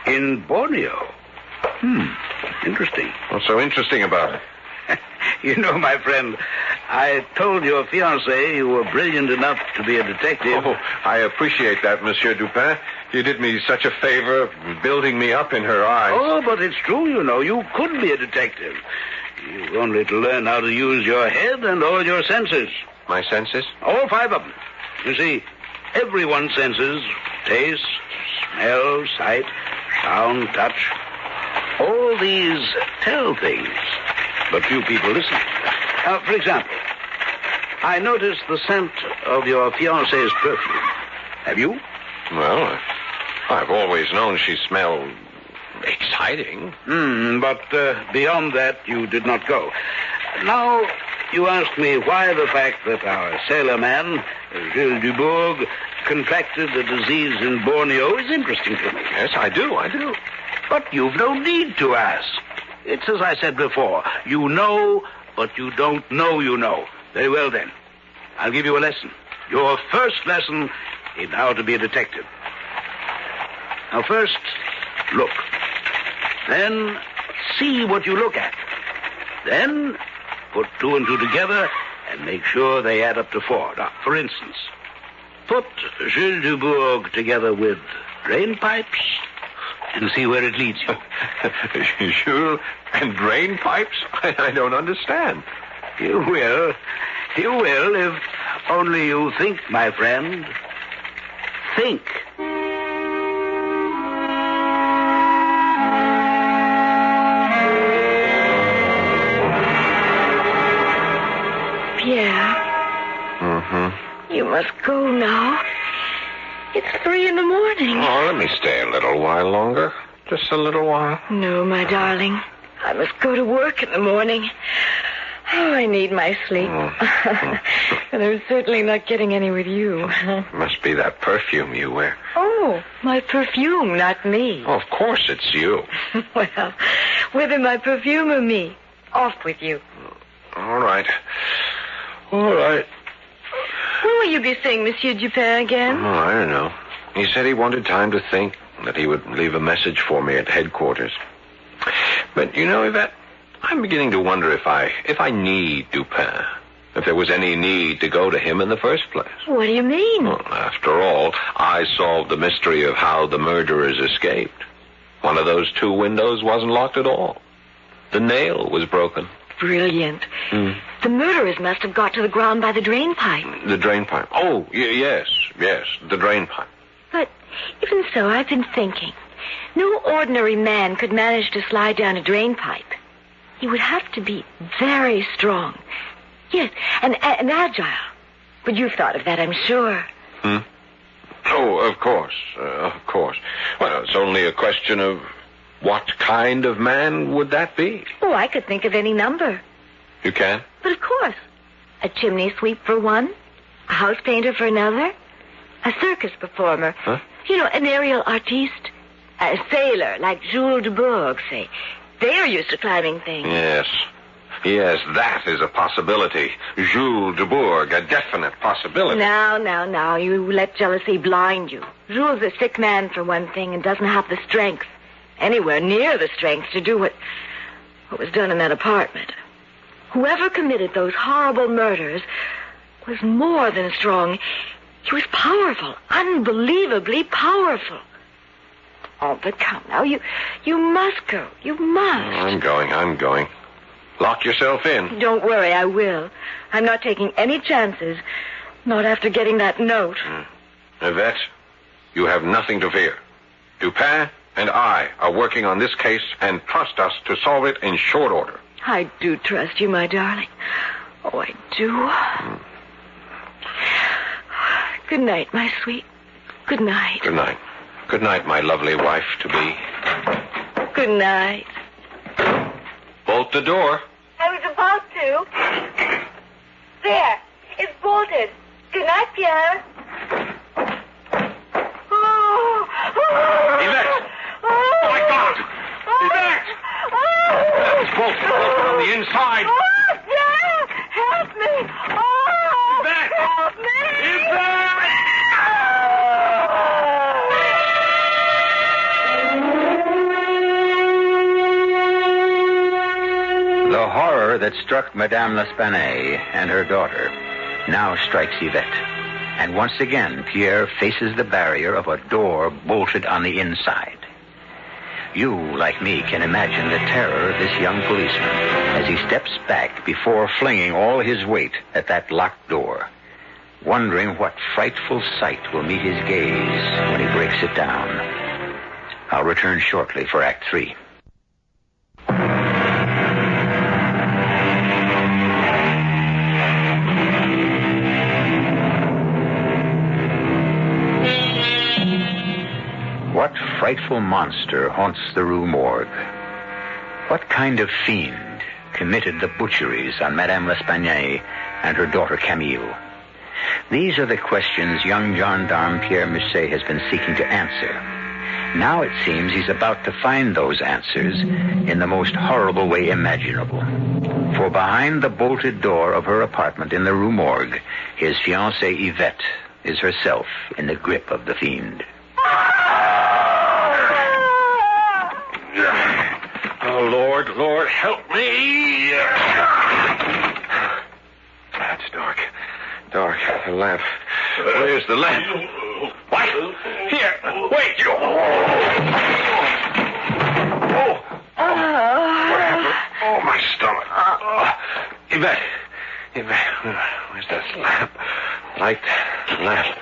In Borneo? Interesting. What's so interesting about it? You know, my friend, I told your fiancé you were brilliant enough to be a detective. Oh, I appreciate that, Monsieur Dupin. You did me such a favor, building me up in her eyes. Oh, but it's true, you know. You could be a detective. You've only to learn how to use your head and all your senses. My senses? All 5 of them. You see, everyone's senses, taste, smell, sight, sound, touch, all these tell things. But few people listen. For example, I noticed the scent of your fiancé's perfume. Have you? Well, I've always known she smelled exciting. But beyond that, you did not go. Now, you ask me why the fact that our sailor man, Jules Dubourg, contracted the disease in Borneo is interesting to me. Yes, I do. But you've no need to ask. It's as I said before. You know, but you don't know you know. Very well, then. I'll give you a lesson. Your first lesson in how to be a detective. Now, first, look. Then, see what you look at. Then, put 2 and 2 together and make sure they add up to 4. Now, for instance, put Jules Dubourg together with drain pipes and see where it leads you. Jules and drain pipes? I don't understand. You will. You will if only you think, my friend. Think. Pierre. You must go now. It's 3 in the morning. Oh, let me stay a little while longer. Just a little while. No, my darling. I must go to work in the morning. Oh, I need my sleep. And I'm certainly not getting any with you. Must be that perfume you wear. Oh, my perfume, not me. Oh, of course it's you. Well, whether my perfume or me, off with you. All right. All right. When will you be seeing Monsieur Dupin again? Oh, I don't know. He said he wanted time to think, that he would leave a message for me at headquarters. But, you know, Yvette, I'm beginning to wonder if I need Dupin. If there was any need to go to him in the first place. What do you mean? Well, after all, I solved the mystery of how the murderers escaped. One of those 2 windows wasn't locked at all. The nail was broken. Brilliant. The murderers must have got to the ground by the drain pipe. The drain pipe. Oh, yes, the drain pipe. But even so, I've been thinking. No ordinary man could manage to slide down a drain pipe. He would have to be very strong. Yes, and agile. But you've thought of that, I'm sure. Oh, of course. Well, it's only a question of what kind of man would that be? Oh, I could think of any number. You can? But of course. A chimney sweep for one, a house painter for another, a circus performer. Huh? You know, an aerial artiste, a sailor like Jules de Bourgh, say. They're used to climbing things. Yes, that is a possibility. Jules de Bourgh, a definite possibility. Now, you let jealousy blind you. Jules is a sick man, for one thing, and doesn't have the strength, anywhere near the strength, to do what was done in that apartment. Whoever committed those horrible murders was more than strong. He was powerful, unbelievably powerful. Oh, but come now, you must go. You must. I'm going. Lock yourself in. Don't worry, I will. I'm not taking any chances. Not after getting that note. Yvette, you have nothing to fear. Dupin and I are working on this case, and trust us to solve it in short order. I do trust you, my darling. Oh, I do. Good night, my sweet. Good night. Good night. Good night, my lovely wife-to-be. Good night. Bolt the door. I was about to. There. It's bolted. Good night, Pierre. Yvette! Oh, my God! Yvette! It's bolted on the inside. Oh, Pierre! Help me! Oh! Yvette! Help me! The horror that struck Madame L'Espanaye and her daughter now strikes Yvette. And once again, Pierre faces the barrier of a door bolted on the inside. You, like me, can imagine the terror of this young policeman as he steps back before flinging all his weight at that locked door, wondering what frightful sight will meet his gaze when he breaks it down. I'll return shortly for Act 3. What frightful monster haunts the Rue Morgue? What kind of fiend committed the butcheries on Madame L'Espanaye and her daughter Camille? These are the questions young gendarme Pierre Musset has been seeking to answer. Now it seems he's about to find those answers in the most horrible way imaginable. For behind the bolted door of her apartment in the Rue Morgue, his fiancée Yvette is herself in the grip of the fiend. Oh, Lord, help me. It's dark. The lamp. Where's the lamp? What? Here. Wait. What happened? Oh, my stomach. Yvette. Where's that lamp? Light the lamp.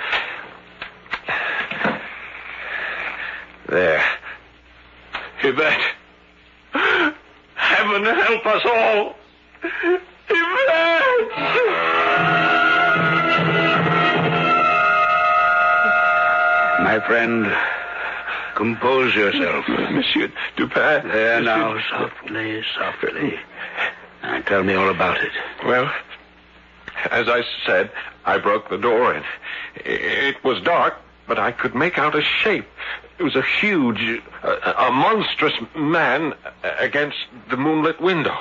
There. Yvette. Heaven help us all. Yvette! My friend, compose yourself. Monsieur Dupin. There now, softly. Now, tell me all about it. Well, as I said, I broke the door in. It was dark, but I could make out a shape. It was a huge, a monstrous man against the moonlit window.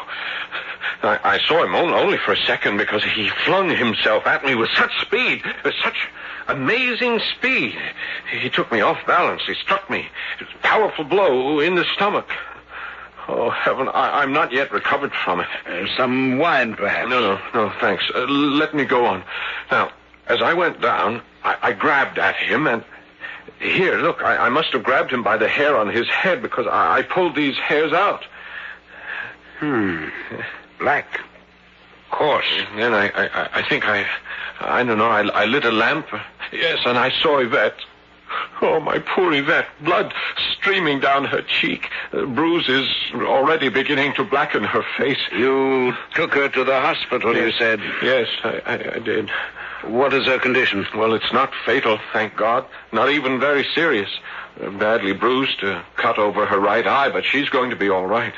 I saw him only for a second because he flung himself at me with such speed, with such amazing speed. He took me off balance. He struck me. It was a powerful blow in the stomach. Oh, heaven, I'm not yet recovered from it. Some wine, perhaps? No, thanks. Let me go on. Now, as I went down, I grabbed at him, and Here, look, I must have grabbed him by the hair on his head because I pulled these hairs out. Black. Coarse. Then I think I don't know, I lit a lamp. Yes, and I saw Yvette. Oh, my poor Yvette. Blood streaming down her cheek. Bruises already beginning to blacken her face. You took her to the hospital, Yes. you said? Yes, I did. What is her condition? Well, it's not fatal, thank God. Not even very serious. Badly bruised, cut over her right eye, but she's going to be all right.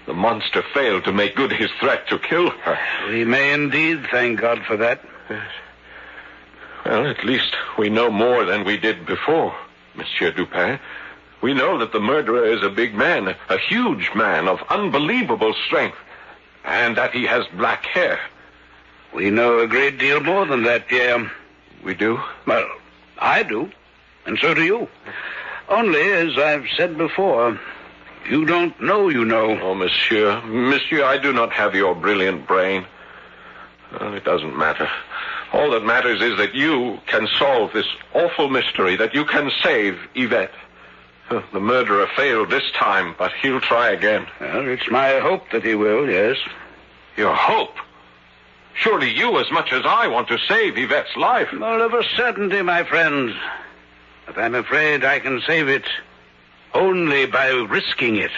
The monster failed to make good his threat to kill her. We may indeed thank God for that. Yes. Well, at least we know more than we did before, Monsieur Dupin. We know that the murderer is a big man, a huge man of unbelievable strength, and that he has black hair. We know a great deal more than that, Pierre. We do? Well, I do, and so do you. Only, as I've said before, you don't know you know. Oh, Monsieur, I do not have your brilliant brain. Well, it doesn't matter. All that matters is that you can solve this awful mystery, that you can save Yvette. The murderer failed this time, but he'll try again. Well, it's my hope that he will, yes. Your hope? Surely you, as much as I, want to save Yvette's life. Well, of a certainty, my friend. But I'm afraid I can save it only by risking it.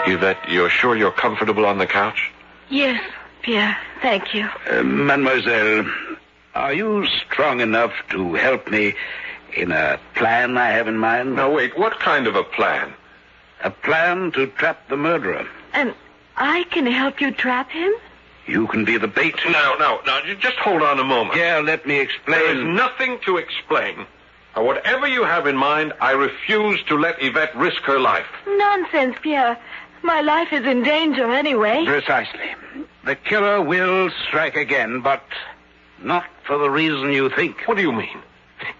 Yvette, you're sure you're comfortable on the couch? Yes, Pierre. Thank you. Mademoiselle, are you strong enough to help me in a plan I have in mind? No, wait. What kind of a plan? A plan to trap the murderer. And I can help you trap him? You can be the bait. Now, just hold on a moment. Yeah, let me explain. There is nothing to explain. Whatever you have in mind, I refuse to let Yvette risk her life. Nonsense, Pierre. My life is in danger anyway. Precisely. The killer will strike again, but not for the reason you think. What do you mean?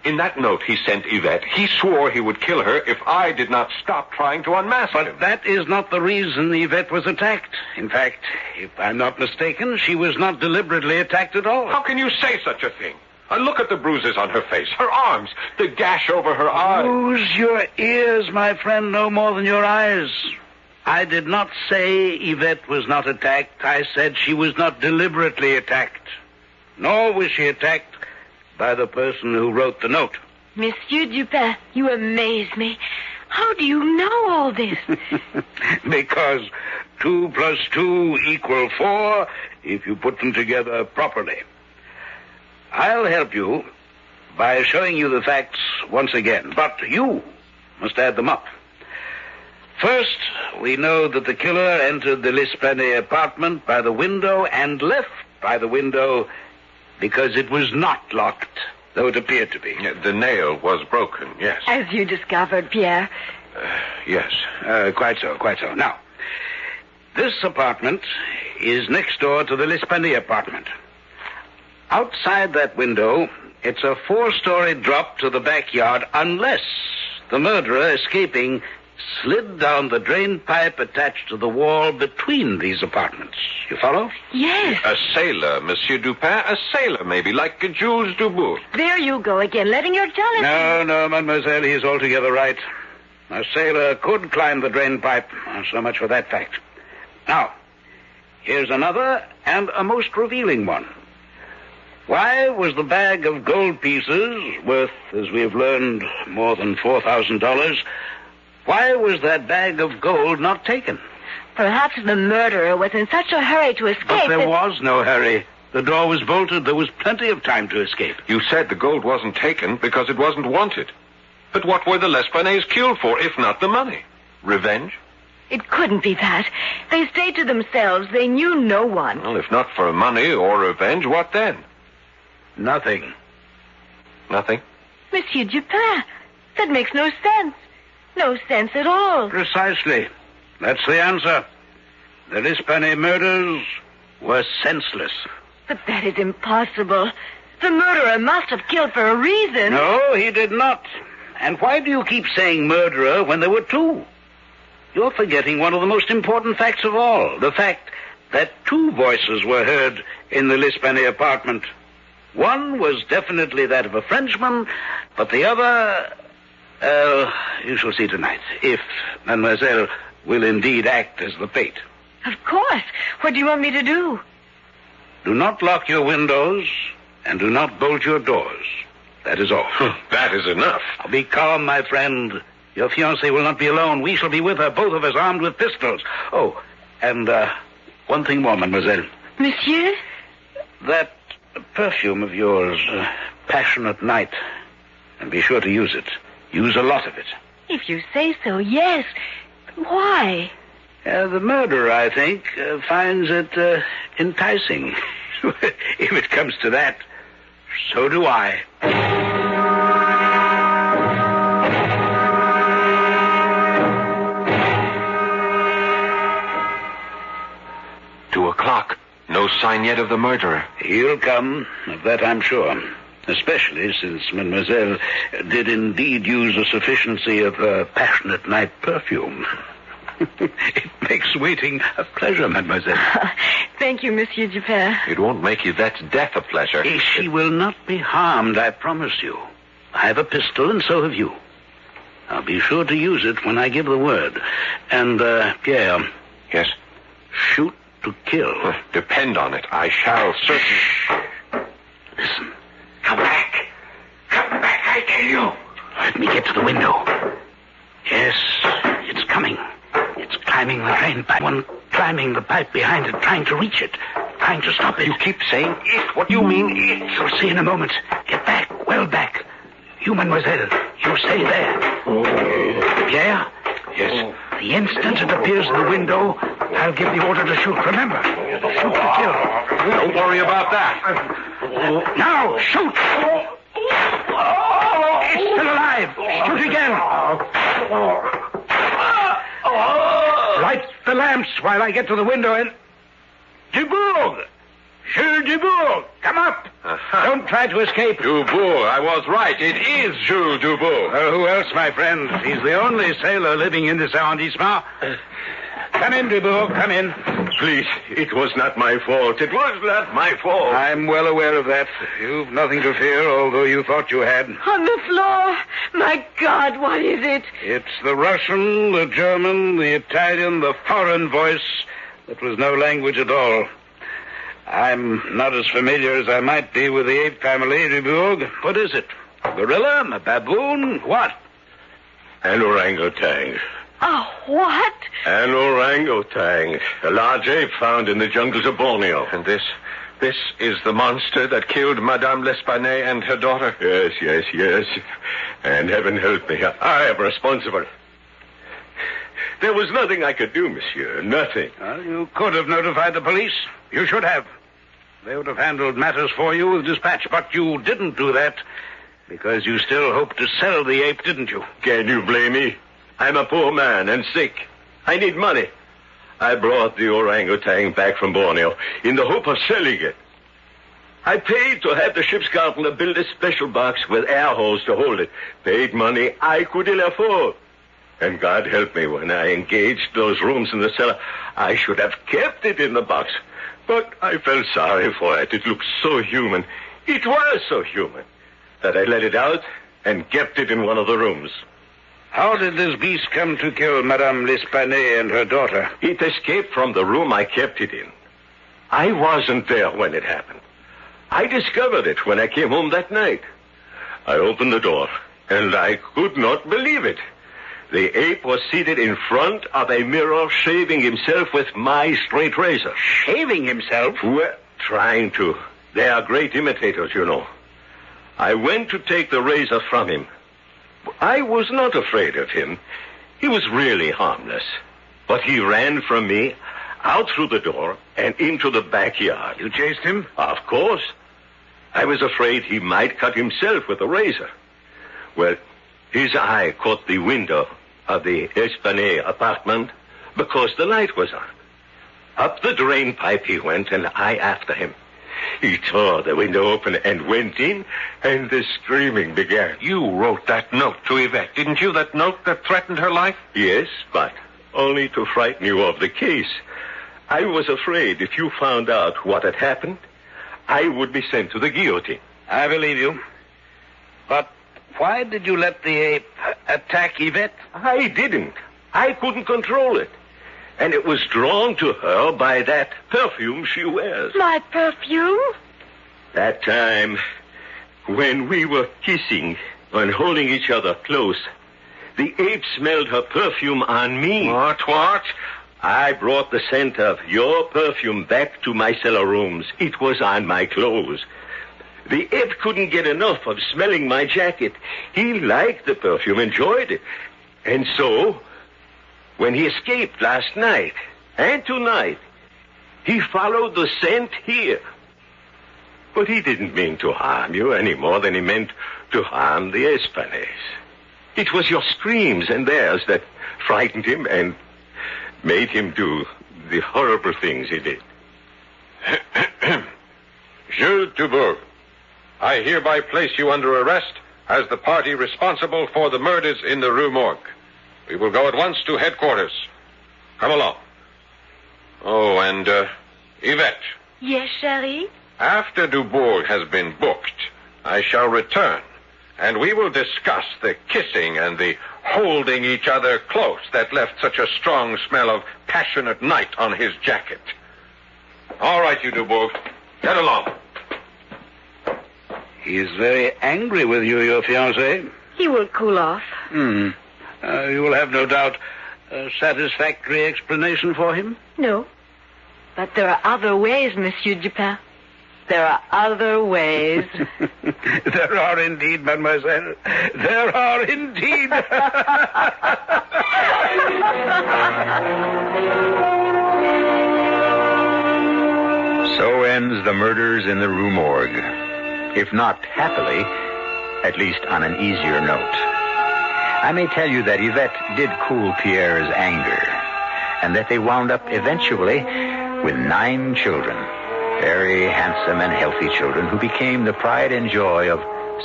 In that note he sent Yvette, he swore he would kill her if I did not stop trying to unmask him. But that is not the reason Yvette was attacked. In fact, if I'm not mistaken, she was not deliberately attacked at all. How can you say such a thing? Look at the bruises on her face, her arms, the gash over her eye. Use your ears, my friend, no more than your eyes. I did not say Yvette was not attacked. I said she was not deliberately attacked. Nor was she attacked by the person who wrote the note. Monsieur Dupin, you amaze me. How do you know all this? Because 2 plus 2 equal 4 if you put them together properly. I'll help you by showing you the facts once again, but you must add them up. First, we know that the killer entered the L'Esplanade apartment by the window and left by the window because it was not locked, though it appeared to be. The nail was broken, yes. As you discovered, Pierre. Yes. Quite so. Now, this apartment is next door to the L'Esplanade apartment. Outside that window, it's a 4-story drop to the backyard unless the murderer, escaping, slid down the drain pipe attached to the wall between these apartments. You follow? Yes. A sailor, Monsieur Dupin, a sailor, maybe, like Jules Dubourg. There you go again, letting your jealousy... No, mademoiselle, he's altogether right. A sailor could climb the drain pipe. So much for that fact. Now, here's another and a most revealing one. Why was the bag of gold pieces, worth, as we have learned, more than $4,000... why was that bag of gold not taken? Perhaps the murderer was in such a hurry to escape. But there was no hurry. The door was bolted. There was plenty of time to escape. You said the gold wasn't taken because it wasn't wanted. But what were the L'Esplanades killed for, if not the money? Revenge? It couldn't be that. They stayed to themselves. They knew no one. Well, if not for money or revenge, what then? Nothing. Nothing? Monsieur Dupin, that makes no sense. No sense at all. Precisely. That's the answer. The L'Esplanade murders were senseless. But that is impossible. The murderer must have killed for a reason. No, he did not. And why do you keep saying murderer when there were 2? You're forgetting one of the most important facts of all. The fact that 2 voices were heard in the L'Espanaye apartment. One was definitely that of a Frenchman, but the other... you shall see tonight, if Mademoiselle will indeed act as the fate. Of course. What do you want me to do? Do not lock your windows, and do not bolt your doors. That is all. That is enough. Now be calm, my friend. Your fiancée will not be alone. We shall be with her, both of us armed with pistols. Oh, and one thing more, mademoiselle. Monsieur? That perfume of yours, Passionate Night. And be sure to use it. Use a lot of it. If you say so, yes. Why? The murderer, I think, finds it enticing. If it comes to that, so do I. 2 o'clock. No sign yet of the murderer. He'll come, of that I'm sure. Especially since Mademoiselle did indeed use a sufficiency of Passionate Night perfume. It makes waiting a pleasure, mademoiselle. Thank you, Monsieur Dupin. It won't make you that death a pleasure. She will not be harmed, I promise you. I have a pistol, and so have you. I'll be sure to use it when I give the word. And, Pierre. Yes? Shoot to kill. Depend on it. I shall certainly... Listen. Come back. Come back, I tell you. Let me get to the window. Yes, it's coming. It's climbing the drain pipe. One climbing the pipe behind it, trying to reach it, trying to stop it. You keep saying it. What do you mean, it? You'll see in a moment. Get back, well back. You, mademoiselle, you stay there. Pierre? Yes? The instant it appears in the window, I'll give the order to shoot. Remember, shoot to kill. Don't worry about that. Now, shoot! It's still alive. Shoot again. Light the lamps while I get to the window and... Dubourg! Jules Dubourg, come up. Don't try to escape. Dubourg, I was right. It is Jules Dubourg. Who else, my friend? He's the only sailor living in this arrondissement. Come in, Dubourg, come in. Please, it was not my fault. It was not my fault. I'm well aware of that. You've nothing to fear, although you thought you had. On the floor. My God, what is it? It's the Russian, the German, the Italian, the foreign voice that was no language at all. I'm not as familiar as I might be with the ape family, Dubourg. What is it? A gorilla? A baboon? What? An orangutan. Oh, what? An orangutan. A large ape found in the jungles of Borneo. And this is the monster that killed Madame L'Espanaye and her daughter? Yes. And heaven help me. I am responsible. There was nothing I could do, monsieur. Nothing. Well, you could have notified the police. You should have. They would have handled matters for you with dispatch. But you didn't do that because you still hoped to sell the ape, didn't you? Can you blame me? I'm a poor man and sick. I need money. I brought the orangutan back from Borneo in the hope of selling it. I paid to have the ship's carpenter build a special box with air holes to hold it. Paid money I could ill afford. And God help me, when I engaged those rooms in the cellar, I should have kept it in the box. But I felt sorry for it. It looked so human. It was so human that I let it out and kept it in one of the rooms. How did this beast come to kill Madame L'Espanaye and her daughter? It escaped from the room I kept it in. I wasn't there when it happened. I discovered it when I came home that night. I opened the door, and I could not believe it. The ape was seated in front of a mirror, shaving himself with my straight razor. Shaving himself? Well, trying to. They are great imitators, you know. I went to take the razor from him. I was not afraid of him. He was really harmless. But he ran from me, out through the door, and into the backyard. You chased him? Of course. I was afraid he might cut himself with the razor. Well, his eye caught the window of the L'Espanaye apartment because the light was on. Up the drain pipe he went, and I after him. He tore the window open and went in, and the screaming began. You wrote that note to Yvette, didn't you? That note that threatened her life? Yes, but only to frighten you of the case. I was afraid if you found out what had happened, I would be sent to the guillotine. I believe you. But why did you let the ape attack Yvette? I didn't. I couldn't control it. And it was drawn to her by that perfume she wears. My perfume? That time when we were kissing and holding each other close, the ape smelled her perfume on me. What? I brought the scent of your perfume back to my cellar rooms. It was on my clothes. The ape couldn't get enough of smelling my jacket. He liked the perfume, enjoyed it. And so, when he escaped last night and tonight, he followed the scent here. But he didn't mean to harm you any more than he meant to harm the Espanays. It was your screams and theirs that frightened him and made him do the horrible things he did. Jules Dubourg, I hereby place you under arrest as the party responsible for the murders in the Rue Morgue. We will go at once to headquarters. Come along. Oh, and, Yvette. Yes, Chérie? After Dubourg has been booked, I shall return, and we will discuss the kissing and the holding each other close that left such a strong smell of passionate night on his jacket. All right, you Dubourg. Get along. He is very angry with you, your fiancé. He will cool off. You will have, no doubt, a satisfactory explanation for him? No. But there are other ways, Monsieur Dupin. There are other ways. There are indeed, mademoiselle. There are indeed. So ends the murders in the Rue Morgue. If not happily, at least on an easier note. I may tell you that Yvette did cool Pierre's anger, and that they wound up eventually with 9 children. Very handsome and healthy children who became the pride and joy of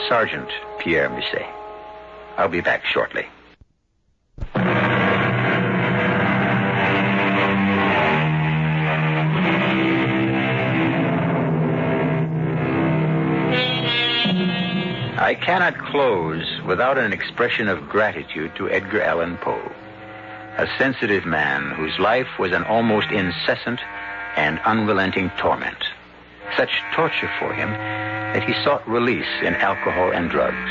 Sergeant Pierre Musset. I'll be back shortly. I cannot close without an expression of gratitude to Edgar Allan Poe, a sensitive man whose life was an almost incessant and unrelenting torment. Such torture for him that he sought release in alcohol and drugs.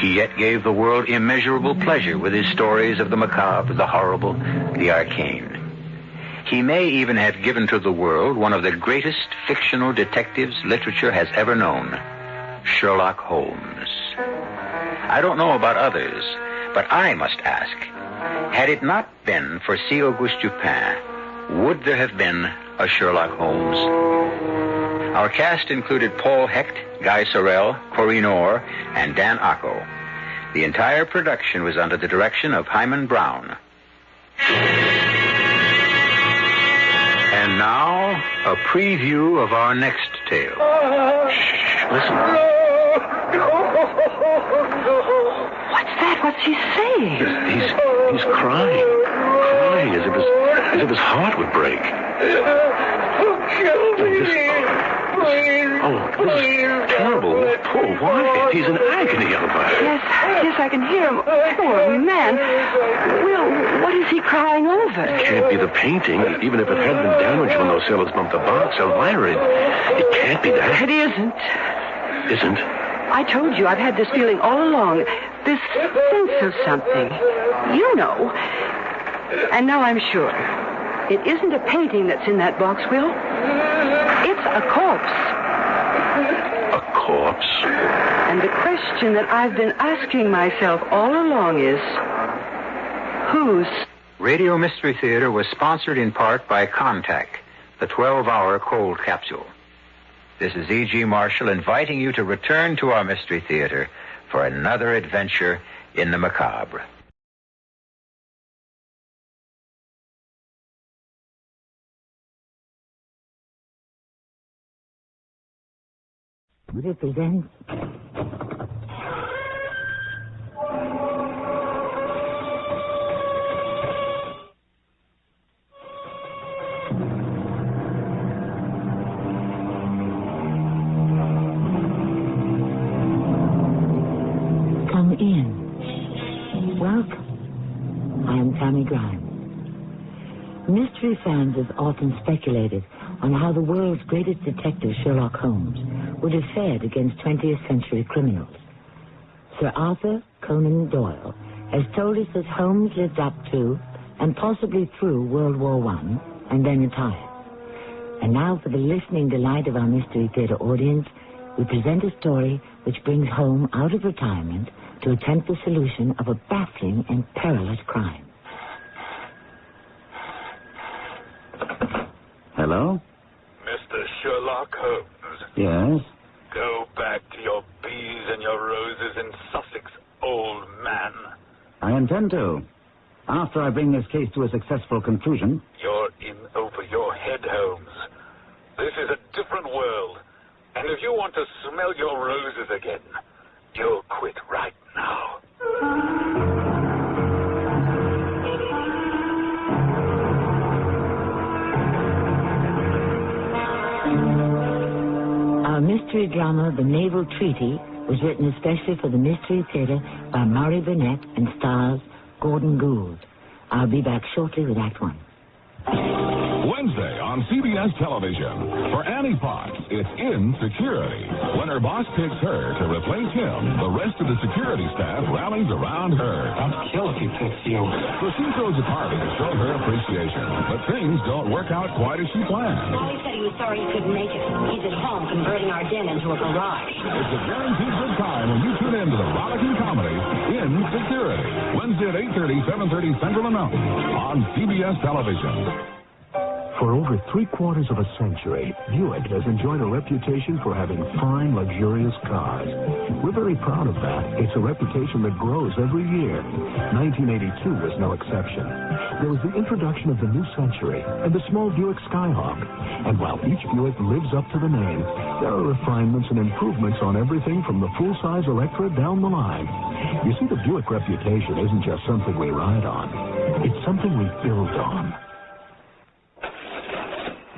He yet gave the world immeasurable pleasure with his stories of the macabre, the horrible, the arcane. He may even have given to the world one of the greatest fictional detectives literature has ever known, Sherlock Holmes. I don't know about others, but I must ask, had it not been for C. Auguste Dupin, would there have been a Sherlock Holmes? Our cast included Paul Hecht, Guy Sorel, Corinne Orr, and Dan Acco. The entire production was under the direction of Hyman Brown. And now, a preview of our next tale. Shh, listen. What's that? What's he saying? He's crying as if his heart would break. This is terrible. Poor Wyatt. He's in agony, Albert. Yes, I can hear him. Poor man. Will, what is he crying over? It can't be the painting, even if it had been damaged when those sailors bumped the box. Elvira, it can't be that. It isn't. Isn't? I told you I've had this feeling all along. This sense of something. You know. And now I'm sure. It isn't a painting that's in that box, Will. It's a corpse. A corpse? And the question that I've been asking myself all along is, whose? Radio Mystery Theater was sponsored in part by Contact, the 12-hour cold capsule. This is E.G. Marshall inviting you to return to our Mystery Theater for another adventure in the macabre. Represents I am Tammy Grimes. Mystery fans have often speculated on how the world's greatest detective, Sherlock Holmes, would have fared against 20th century criminals. Sir Arthur Conan Doyle has told us that Holmes lived up to and possibly through World War I and then retired. And now, for the listening delight of our Mystery Theater audience, we present a story which brings Holmes out of retirement to attempt the solution of a baffling and perilous crime. Hello? Mr. Sherlock Holmes. Yes? Go back to your bees and your roses in Sussex, old man. I intend to. After I bring this case to a successful conclusion. You're in over your head, Holmes. This is a different world. And if you want to smell your roses again, you'll quit right now. Our mystery drama, The Naval Treaty, was written especially for the Mystery Theater by Murray Burnett and stars Gordon Gould. I'll be back shortly with Act One. Wednesday on CBS television. For Annie Potts, it's in security. When her boss picks her to replace him, the rest of the security staff rallies around her. I'd kill if he picks you. So she throws a party to show her appreciation. But things don't work out quite as she planned. Wally said he was sorry he couldn't make it. He's at home converting our den into a garage. It's a guaranteed good time when you tune in to the rollicking comedy In Security. Wednesday at 8:30, 7:30 Central and Mountain on CBS television. For over 3/4 of a century, Buick has enjoyed a reputation for having fine, luxurious cars. We're very proud of that. It's a reputation that grows every year. 1982 was no exception. There was the introduction of the new century and the small Buick Skyhawk. And while each Buick lives up to the name, there are refinements and improvements on everything from the full-size Electra down the line. You see, the Buick reputation isn't just something we ride on. It's something we build on.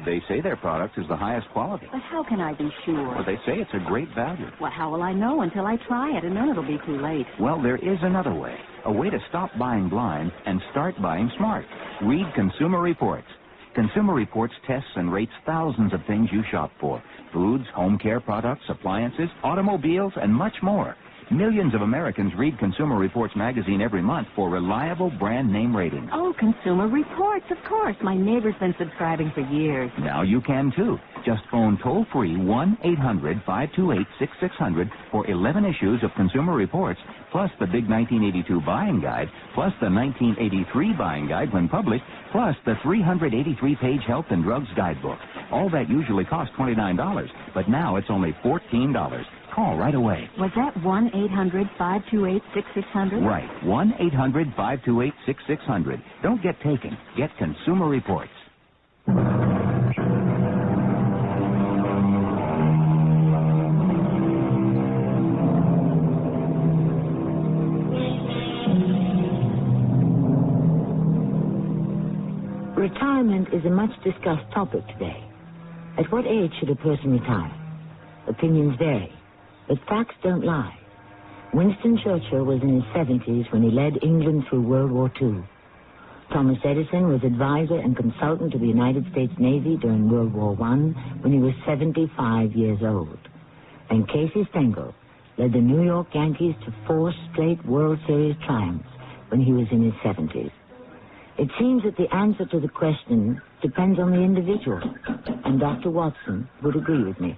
They say their product is the highest quality. But how can I be sure? But they say it's a great value. Well, how will I know until I try it, and then it'll be too late. Well, there is another way. A way to stop buying blind and start buying smart. Read Consumer Reports. Consumer Reports tests and rates thousands of things you shop for. Foods, home care products, appliances, automobiles, and much more. Millions of Americans read Consumer Reports magazine every month for reliable brand name ratings. Oh, Consumer Reports, of course. My neighbor's been subscribing for years. Now you can, too. Just phone toll-free 1-800-528-6600 for 11 issues of Consumer Reports, plus the big 1982 buying guide, plus the 1983 buying guide when published, plus the 383-page health and drugs guidebook. All that usually costs $29, but now it's only $14. Call right away. Was that 1-800-528-6600? Right. 1-800-528-6600. Don't get taken. Get Consumer Reports. Retirement is a much discussed topic today. At what age should a person retire? Opinions vary, but facts don't lie. Winston Churchill was in his 70s when he led England through World War II. Thomas Edison was advisor and consultant to the United States Navy during World War I when he was 75 years old. And Casey Stengel led the New York Yankees to 4 straight World Series triumphs when he was in his 70s. It seems that the answer to the question depends on the individual, and Dr. Watson would agree with me.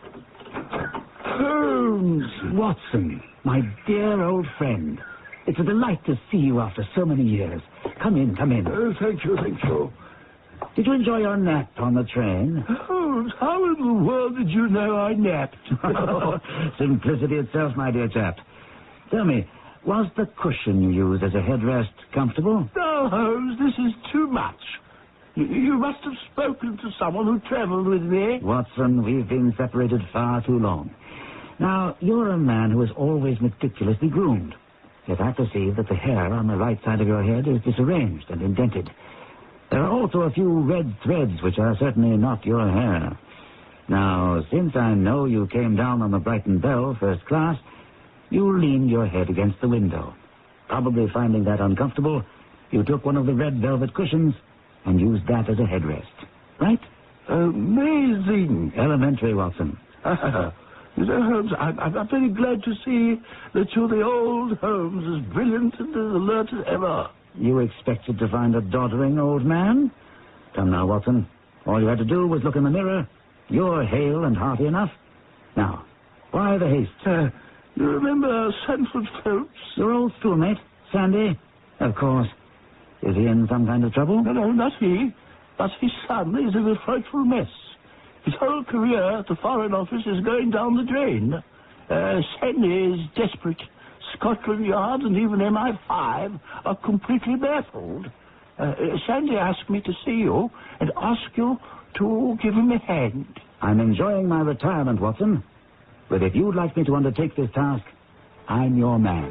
Holmes! Watson, my dear old friend. It's a delight to see you after so many years. Come in, come in. Oh, thank you. Did you enjoy your nap on the train? Holmes, how in the world did you know I napped? Simplicity itself, my dear chap. Tell me, was the cushion you used as a headrest comfortable? No, Holmes, this is too much. You must have spoken to someone who traveled with me. Watson, we've been separated far too long. Now, you're a man who is always meticulously groomed. Yet I perceive that the hair on the right side of your head is disarranged and indented. There are also a few red threads which are certainly not your hair. Now, since I know you came down on the Brighton Belle first class, you leaned your head against the window. Probably finding that uncomfortable, You took one of the red velvet cushions and used that as a headrest. Right? Amazing. Elementary, Watson. Mr. Holmes, I'm very glad to see that you're the old Holmes, as brilliant and as alert as ever. You expected to find a doddering old man? Come now, Watson. All you had to do was look in the mirror. You're hale and hearty enough. Now, why the haste? You remember Sanford Phelps? Your old schoolmate, Sandy? Of course. Is he in some kind of trouble? No, not he. But his son is in a frightful mess. His whole career at the Foreign Office is going down the drain. Sandy is desperate. Scotland Yard and even MI5 are completely baffled. Sandy asked me to see you and ask you to give him a hand. I'm enjoying my retirement, Watson. But if you'd like me to undertake this task, I'm your man.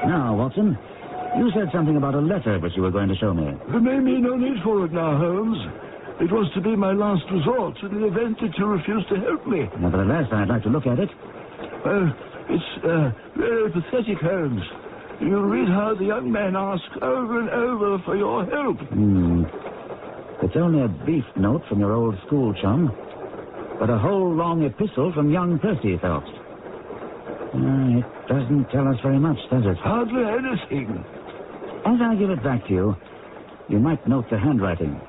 Now, Watson, you said something about a letter which you were going to show me. There may be no need for it now, Holmes. It was to be my last resort in the event that you refused to help me. Nevertheless, I'd like to look at it. It's very pathetic, Holmes. You'll read how the young man asks over and over for your help. It's only a brief note from your old school chum, but a whole long epistle from young Percy Phelps. It doesn't tell us very much, does it? Hardly anything. As I give it back to you, you might note the handwriting.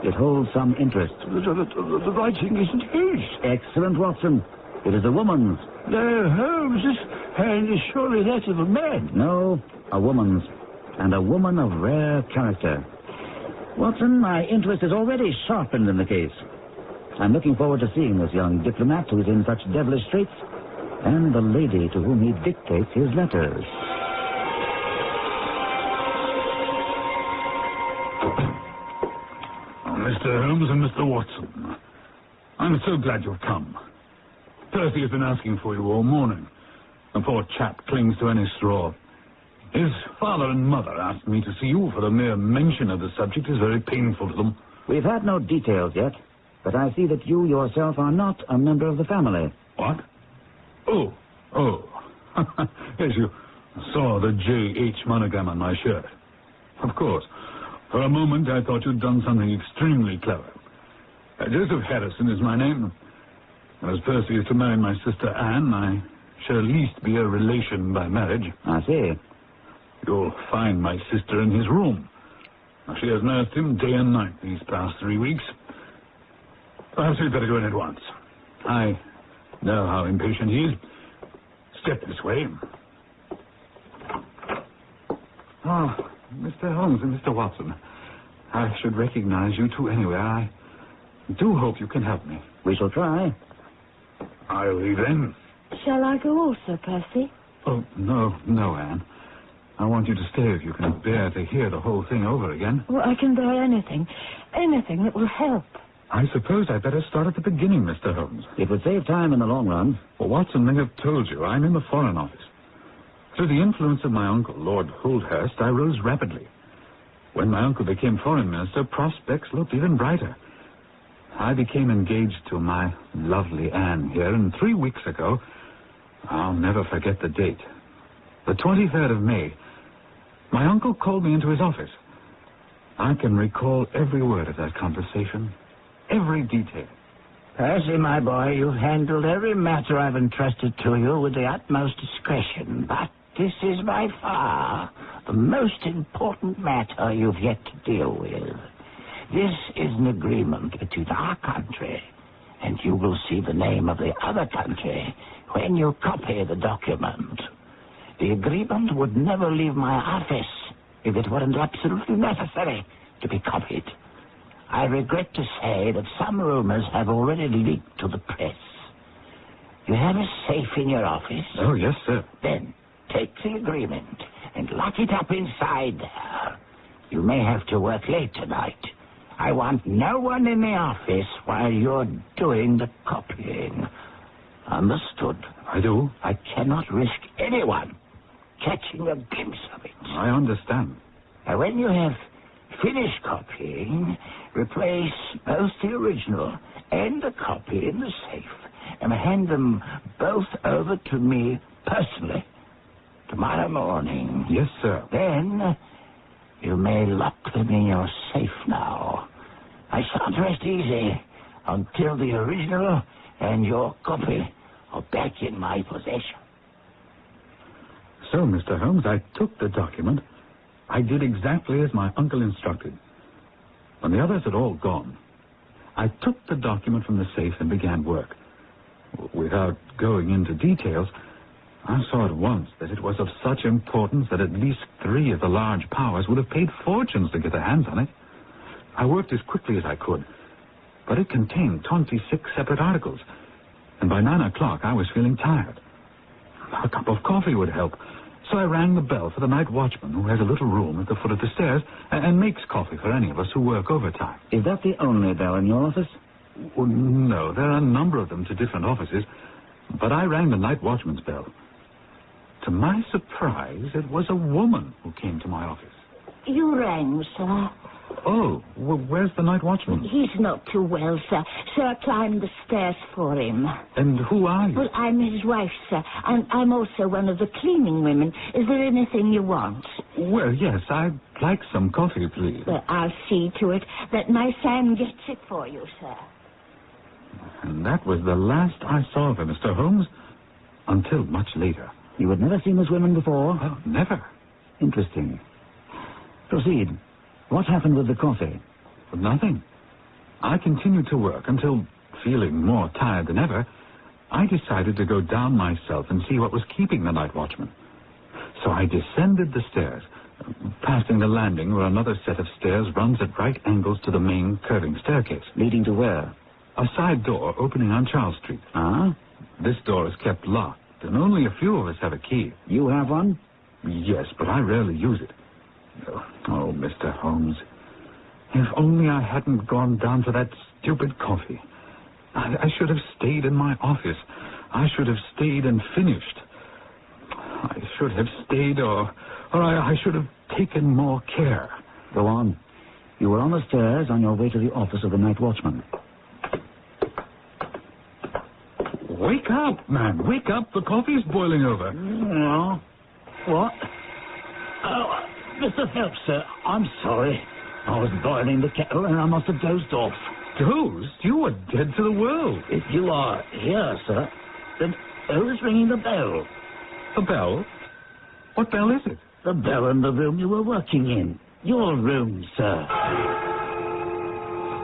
It holds some interest. The writing isn't his. Excellent, Watson. It is a woman's. No, Holmes, this hand is surely that of a man. No, a woman's. And a woman of rare character. Watson, my interest is already sharpened in the case. I'm looking forward to seeing this young diplomat who's in such devilish straits, and the lady to whom he dictates his letters. Mr. Holmes and Mr. Watson, I'm so glad you've come. Percy has been asking for you all morning. The poor chap clings to any straw. His father and mother asked me to see you, for the mere mention of the subject is very painful to them. We've had no details yet, but I see that you yourself are not a member of the family. What? Oh. Yes, you saw the J.H. monogram on my shirt. Of course. For a moment, I thought you'd done something extremely clever. Joseph Harrison is my name. As Percy is to marry my sister Anne, I shall at least be a relation by marriage. I see. You'll find my sister in his room. She has nursed him day and night these past 3 weeks. Perhaps we'd better go in at once. I know how impatient he is. Step this way. Mr. Holmes and Mr. Watson, I should recognize you two anywhere. I do hope you can help me. We shall try. I'll leave then. Shall I go also, Percy? Oh, no, Anne. I want you to stay if you can bear to hear the whole thing over again. Well, I can bear anything. Anything that will help. I suppose I'd better start at the beginning, Mr. Holmes. It would save time in the long run. Well, Watson may have told you, I'm in the Foreign Office. Through the influence of my uncle, Lord Holdhurst, I rose rapidly. When my uncle became Foreign Minister, prospects looked even brighter. I became engaged to my lovely Anne here, and 3 weeks ago, I'll never forget the date, the 23rd of May, my uncle called me into his office. I can recall every word of that conversation, every detail. Percy, my boy, you've handled every matter I've entrusted to you with the utmost discretion, but this is by far the most important matter you've yet to deal with. This is an agreement between our country, and you will see the name of the other country when you copy the document. The agreement would never leave my office if it weren't absolutely necessary to be copied. I regret to say that some rumors have already leaked to the press. You have a safe in your office? Oh, yes, sir. Then take the agreement and lock it up inside there. You may have to work late tonight. I want no one in the office while you're doing the copying. Understood? I do. I cannot risk anyone catching a glimpse of it. I understand. Now, when you have finished copying, replace both the original and the copy in the safe and hand them both over to me personally tomorrow morning. Yes, sir. Then you may lock them in your safe now. I shan't rest easy until the original and your copy are back in my possession. So, Mr. Holmes, I took the document. I did exactly as my uncle instructed. When the others had all gone, I took the document from the safe and began work. Without going into details, I saw at once that it was of such importance that at least 3 of the large powers would have paid fortunes to get their hands on it. I worked as quickly as I could, but it contained 26 separate articles, and by 9 o'clock I was feeling tired. A cup of coffee would help, so I rang the bell for the night watchman, who has a little room at the foot of the stairs and makes coffee for any of us who work overtime. Is that the only bell in your office? Well, no, there are a number of them to different offices, but I rang the night watchman's bell. To my surprise, it was a woman who came to my office. You rang, sir. Oh, well, where's the night watchman? He's not too well, sir. Sir climbed the stairs for him. And who are you? Well, I'm his wife, sir, and I'm also one of the cleaning women. Is there anything you want? Well, yes, I'd like some coffee, please. Well, I'll see to it that my Sam gets it for you, sir. And that was the last I saw of her, Mr. Holmes, until much later. You had never seen this woman before? Oh, never. Interesting. Proceed. What happened with the coffee? Nothing. I continued to work until, feeling more tired than ever, I decided to go down myself and see what was keeping the night watchman. So I descended the stairs, passing the landing where another set of stairs runs at right angles to the main curving staircase. Leading to where? A side door opening on Charles Street. Ah? This door is kept locked, and only a few of us have a key. You have one? Yes, but I rarely use it. Oh, Mr. Holmes, if only I hadn't gone down for that stupid coffee. I should have stayed in my office. I should have stayed and finished. I should have stayed, or I should have taken more care. Go on. You were on the stairs on your way to the office of the night watchman. Wake up, man. Wake up. The coffee's boiling over. No. What? Oh, Mr. Phelps, sir, I'm sorry. I was boiling the kettle and I must have dozed off. Dozed? You were dead to the world. If you are here, sir, then who's ringing the bell? The bell? What bell is it? The bell in the room you were working in. Your room, sir.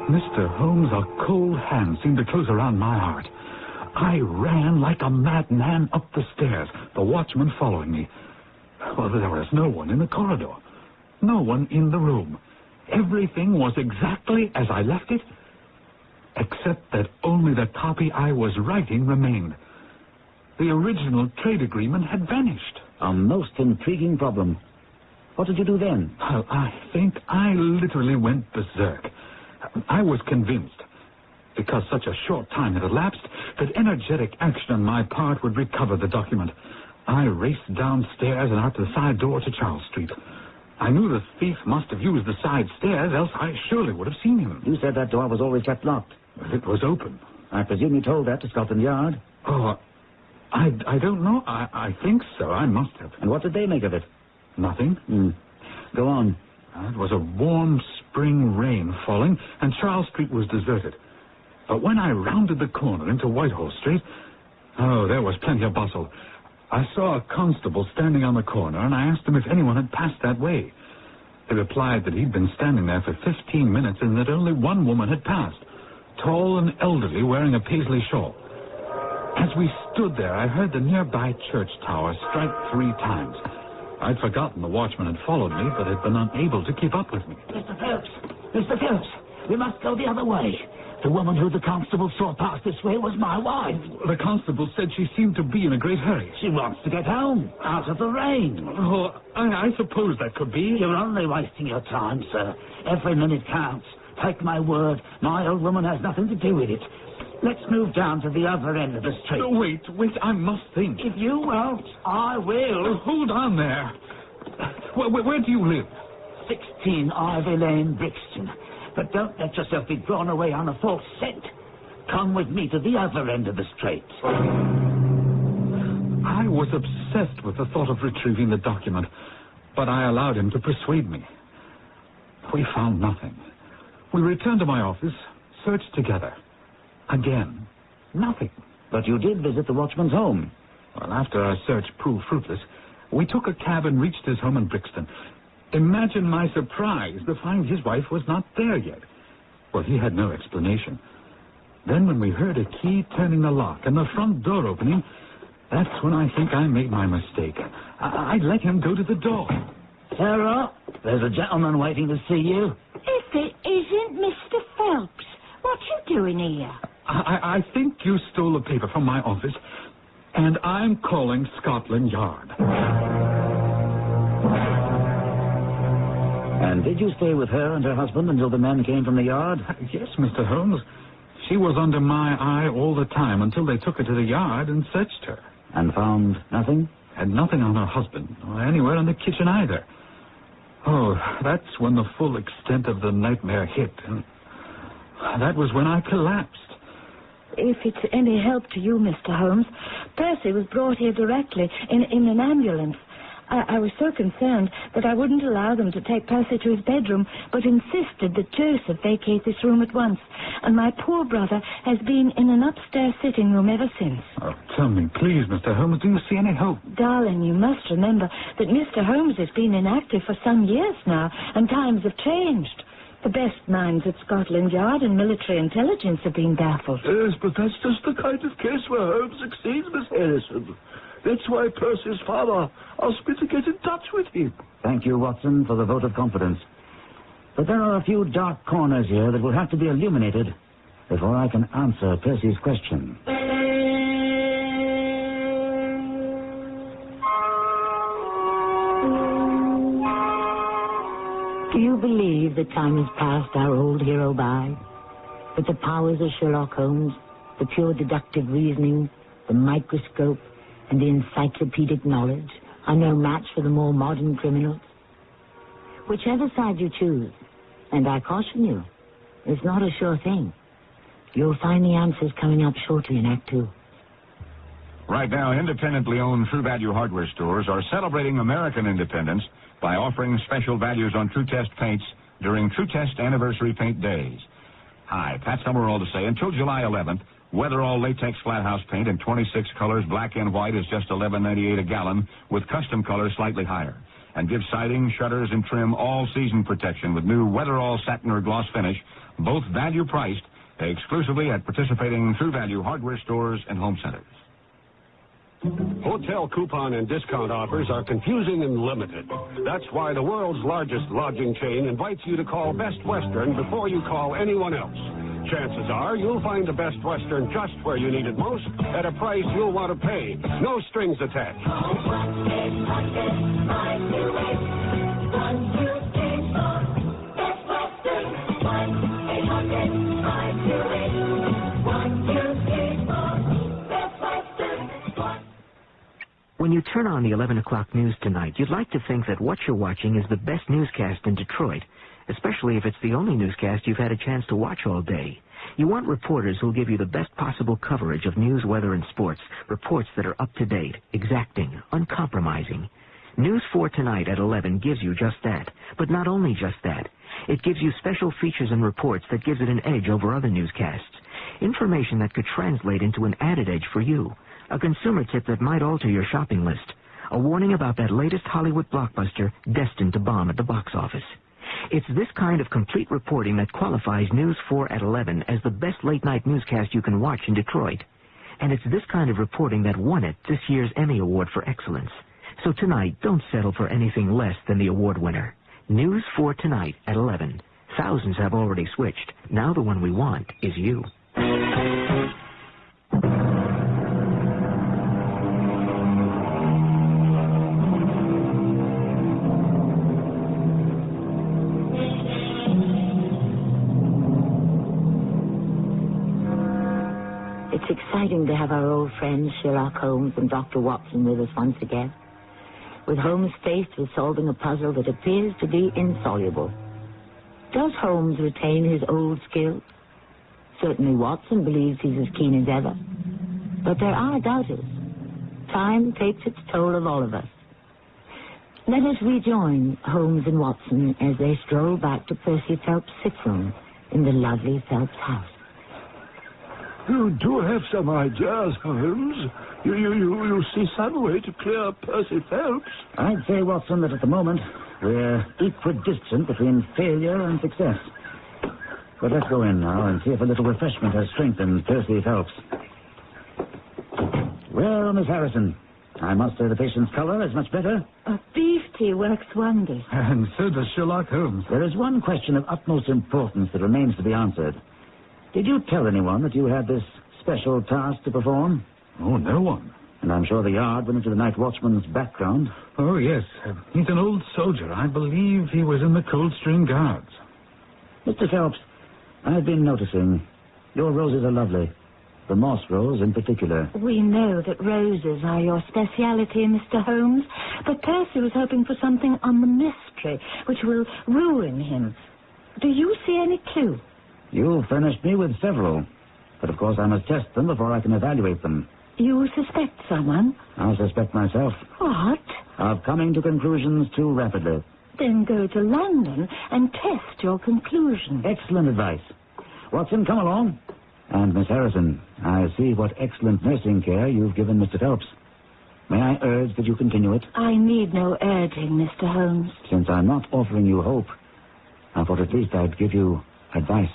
Mr. Holmes, a cold hand seemed to close around my heart. I ran like a madman up the stairs, the watchman following me. Well, there was no one in the corridor. No one in the room. Everything was exactly as I left it, except that only the copy I was writing remained. The original trade agreement had vanished. A most intriguing problem. What did you do then? Well, I think I literally went berserk. I was convinced, because such a short time had elapsed, that energetic action on my part would recover the document. I raced downstairs and out the side door to Charles Street. I knew the thief must have used the side stairs, else I surely would have seen him. You said that door was always kept locked. Well, it was open. I presume you told that to Scotland Yard? Oh, I don't know. I think so. I must have. And what did they make of it? Nothing. Go on. It was a warm spring rain falling, and Charles Street was deserted. But when I rounded the corner into Whitehall Street, there was plenty of bustle. I saw a constable standing on the corner, and I asked him if anyone had passed that way. He replied that he'd been standing there for 15 minutes and that only one woman had passed, tall and elderly, wearing a paisley shawl. As we stood there, I heard the nearby church tower strike 3 times. I'd forgotten the watchman had followed me, but had been unable to keep up with me. Mr. Phelps, we must go the other way. The woman who the constable saw pass this way was my wife. The constable said she seemed to be in a great hurry. She wants to get home, out of the rain. Oh, I suppose that could be. You're only wasting your time, sir. Every minute counts. Take my word, my old woman has nothing to do with it. Let's move down to the other end of the street. No, wait, I must think. If you won't, I will. Hold on there. Where do you live? 16 Ivy Lane, Brixton. But don't let yourself be drawn away on a false scent. Come with me to the other end of the strait. I was obsessed with the thought of retrieving the document, but I allowed him to persuade me. We found nothing. We returned to my office, searched together. Again, nothing. But you did visit the watchman's home. Well, after our search proved fruitless, we took a cab and reached his home in Brixton. Imagine my surprise to find his wife was not there yet. Well, he had no explanation. Then when we heard a key turning the lock and the front door opening, that's when I think I made my mistake. I let him go to the door. Sarah, there's a gentleman waiting to see you. If it isn't Mr. Phelps, what you doing here? I think you stole a paper from my office, and I'm calling Scotland Yard. And did you stay with her and her husband until the men came from the yard? Yes, Mr. Holmes. She was under my eye all the time until they took her to the yard and searched her. And found nothing? Had nothing on her husband, or anywhere in the kitchen either. Oh, that's when the full extent of the nightmare hit, and that was when I collapsed. If it's any help to you, Mr. Holmes, Percy was brought here directly in an ambulance. I was so concerned that I wouldn't allow them to take Percy to his bedroom, but insisted that Joseph vacate this room at once. And my poor brother has been in an upstairs sitting room ever since. Oh, tell me, please, Mr. Holmes, do you see any hope? Darling, you must remember that Mr. Holmes has been inactive for some years now, and times have changed. The best minds at Scotland Yard and military intelligence have been baffled. Yes, but that's just the kind of case where Holmes succeeds, Miss Harrison. That's why Percy's father asked me to get in touch with him. Thank you, Watson, for the vote of confidence. But there are a few dark corners here that will have to be illuminated before I can answer Percy's question. Do you believe that time has passed our old hero by? That the powers of Sherlock Holmes, the pure deductive reasoning, the microscope, and the encyclopedic knowledge are no match for the more modern criminals? Whichever side you choose, and I caution you, it's not a sure thing. You'll find the answers coming up shortly in Act 2. Right now, independently owned True Value hardware stores are celebrating American independence by offering special values on True Test paints during True Test Anniversary Paint Days. Hi, Pat Summerall to say, until July 11th, Weatherall latex flat house paint in 26 colors, black and white, is just $11.98 a gallon, with custom colors slightly higher. And give siding, shutters, and trim all-season protection with new Weatherall satin or gloss finish, both value-priced, exclusively at participating True Value hardware stores and home centers. Hotel coupon and discount offers are confusing and limited. That's why the world's largest lodging chain invites you to call Best Western before you call anyone else. Chances are you'll find the Best Western just where you need it most at a price you'll want to pay. No strings attached. When you turn on the 11 o'clock news tonight, you'd like to think that what you're watching is the best newscast in Detroit, especially if it's the only newscast you've had a chance to watch all day. You want reporters who'll give you the best possible coverage of news, weather, and sports, reports that are up-to-date, exacting, uncompromising. News 4 Tonight at 11 gives you just that, but not only just that. It gives you special features and reports that gives it an edge over other newscasts, information that could translate into an added edge for you, a consumer tip that might alter your shopping list, a warning about that latest Hollywood blockbuster destined to bomb at the box office. It's this kind of complete reporting that qualifies News 4 at 11 as the best late-night newscast you can watch in Detroit. And it's this kind of reporting that won it this year's Emmy Award for Excellence. So tonight, don't settle for anything less than the award winner. News 4 Tonight at 11. Thousands have already switched. Now the one we want is you. It's exciting to have our old friends Sherlock Holmes and Dr. Watson with us once again. With Holmes faced with solving a puzzle that appears to be insoluble. Does Holmes retain his old skills? Certainly Watson believes he's as keen as ever. But there are doubters. Time takes its toll of all of us. Let us rejoin Holmes and Watson as they stroll back to Percy Phelps' sick room in the lovely Phelps house. You do have some ideas, Holmes. You see some way to clear Percy Phelps. I'd say, Watson, that at the moment we're equidistant between failure and success. But let's go in now and see if a little refreshment has strengthened Percy Phelps. Well, Miss Harrison, I must say the patient's color is much better. Beef tea works wonders. And so does Sherlock Holmes. There is one question of utmost importance that remains to be answered. Did you tell anyone that you had this special task to perform? Oh, no one. And I'm sure the yard went into the night watchman's background. Oh, yes. He's an old soldier. I believe he was in the Coldstream Guards. Mr. Phelps, I've been noticing your roses are lovely. The moss rose in particular. We know that roses are your speciality, Mr. Holmes, but Percy was hoping for something on the mystery, which will ruin him. Do you see any clue? You furnished me with several, but of course I must test them before I can evaluate them. You suspect someone? I suspect myself. What? Of coming to conclusions too rapidly. Then go to London and test your conclusion. Excellent advice. Watson, come along. And Miss Harrison, I see what excellent nursing care you've given Mr. Phelps. May I urge that you continue it? I need no urging, Mr. Holmes. Since I'm not offering you hope, I thought at least I'd give you advice.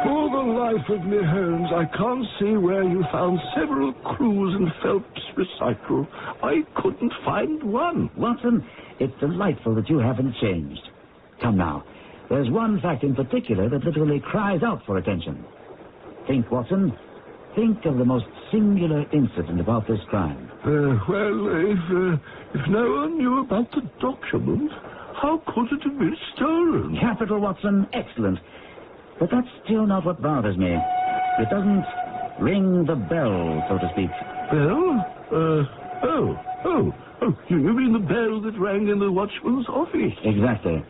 For the life of me, Holmes, I can't see where you found several clues in Phelps' recital. I couldn't find one. Watson, it's delightful that you haven't changed. Come now, there's one fact in particular that literally cries out for attention. Think, Watson. Think of the most singular incident about this crime. If no one knew about the document, how could it have been stolen? Capital, Watson. Excellent. But that's still not what bothers me. It doesn't ring the bell, so to speak. Bell? You mean the bell that rang in the watchman's office? Exactly.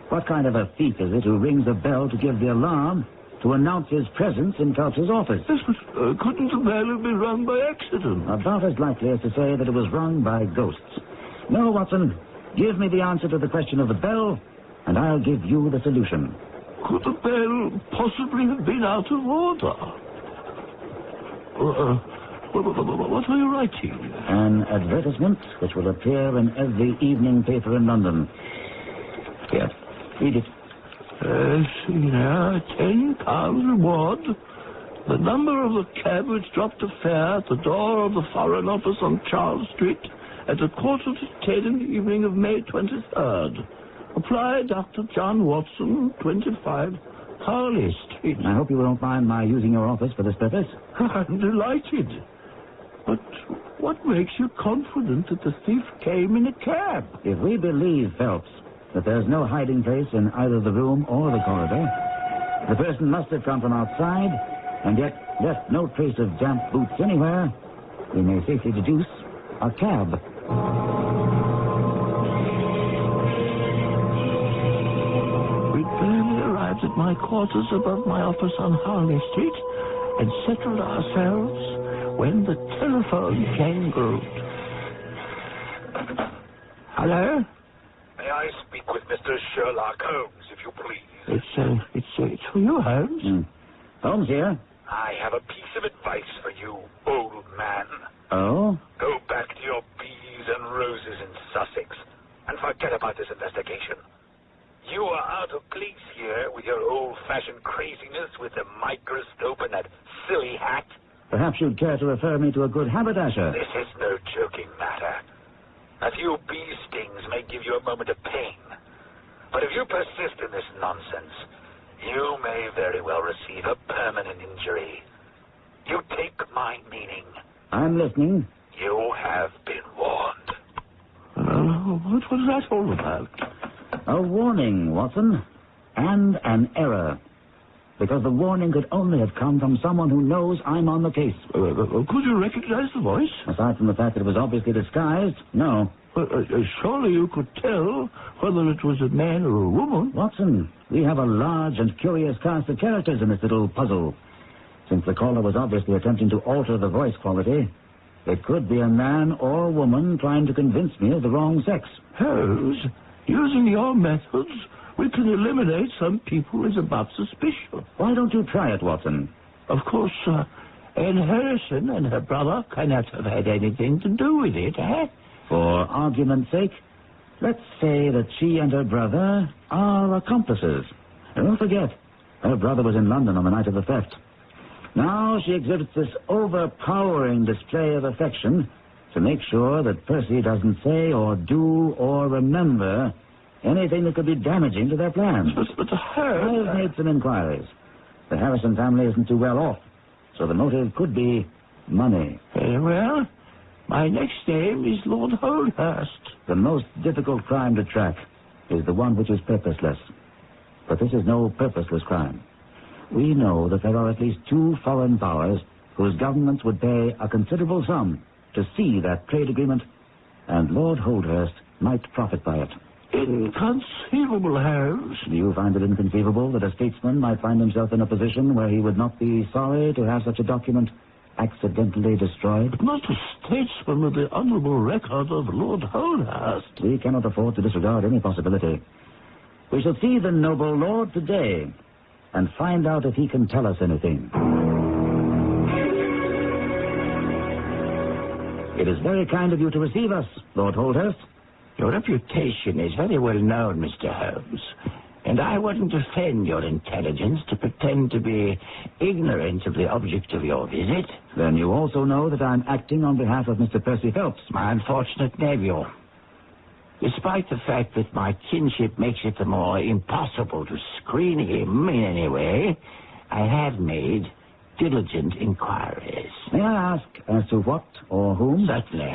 What kind of a thief is it who rings a bell to give the alarm to announce his presence in Phelps' office? Yes, but couldn't the bell have been rung by accident? About as likely as to say that it was rung by ghosts. No, Watson. Give me the answer to the question of the bell, and I'll give you the solution. Could the bell possibly have been out of order? What are you writing? An advertisement which will appear in every evening paper in London. Here, read it. See now, £10 reward. The number of the cab which dropped a fare at the door of the Foreign Office on Charles Street at 9:45 in the evening of May 23rd. Apply Dr. John Watson, 25, Harley Street. I hope you won't mind my using your office for this purpose. I'm delighted. But what makes you confident that the thief came in a cab? If we believe, Phelps, that there's no hiding place in either the room or the corridor, the person must have come from outside and yet left no trace of damp boots anywhere, we may safely deduce a cab. We'd barely arrived at my quarters above my office on Harley Street and settled ourselves when the telephone jangled. Hello? May I speak with Mr. Sherlock Holmes, if you please? It's for you, Holmes. Holmes here. I have a piece of advice for you, old man. Oh? Go back to your bees and roses in Sussex and forget about this investigation. You are out of place here with your old-fashioned craziness with the microscope and that silly hat. Perhaps you'd care to refer me to a good haberdasher. This is no joking matter. A few bee stings may give you a moment of pain. But if you persist in this nonsense, you may very well receive a permanent injury. You take my meaning. I'm listening. You have been warned. What was that all about? A warning, Watson. And an error. because the warning could only have come from someone who knows I'm on the case. Could you recognize the voice? Aside from the fact that it was obviously disguised, no. Surely you could tell whether it was a man or a woman. Watson, we have a large and curious cast of characters in this little puzzle. Since the caller was obviously attempting to alter the voice quality, it could be a man or a woman trying to convince me of the wrong sex. Holmes, using your methods, we can eliminate some people as above suspicion. Why don't you try it, Watson? Of course, Anne Harrison and her brother cannot have had anything to do with it, eh? For argument's sake, let's say that she and her brother are accomplices. And don't forget, her brother was in London on the night of the theft. Now she exhibits this overpowering display of affection to make sure that Percy doesn't say or do or remember anything that could be damaging to their plans. But I've made some inquiries. The Harrison family isn't too well off, so the motive could be money. Very well. My next name is Lord Holdhurst. The most difficult crime to track is the one which is purposeless. But this is no purposeless crime. We know that there are at least 2 foreign powers whose governments would pay a considerable sum to see that trade agreement, and Lord Holdhurst might profit by it. Inconceivable, Holmes. Do you find it inconceivable that a statesman might find himself in a position where he would not be sorry to have such a document accidentally destroyed? But not a statesman with the honourable record of Lord Holdhurst. We cannot afford to disregard any possibility. We shall see the noble lord today and find out if he can tell us anything. It is very kind of you to receive us, Lord Holdhurst. Your reputation is very well known, Mr. Holmes, and I wouldn't offend your intelligence to pretend to be ignorant of the object of your visit. Then you also know that I'm acting on behalf of Mr. Percy Phelps, my unfortunate nephew. Despite the fact that my kinship makes it the more impossible to screen him in any way, I have made diligent inquiries. May I ask as to what or whom? Certainly.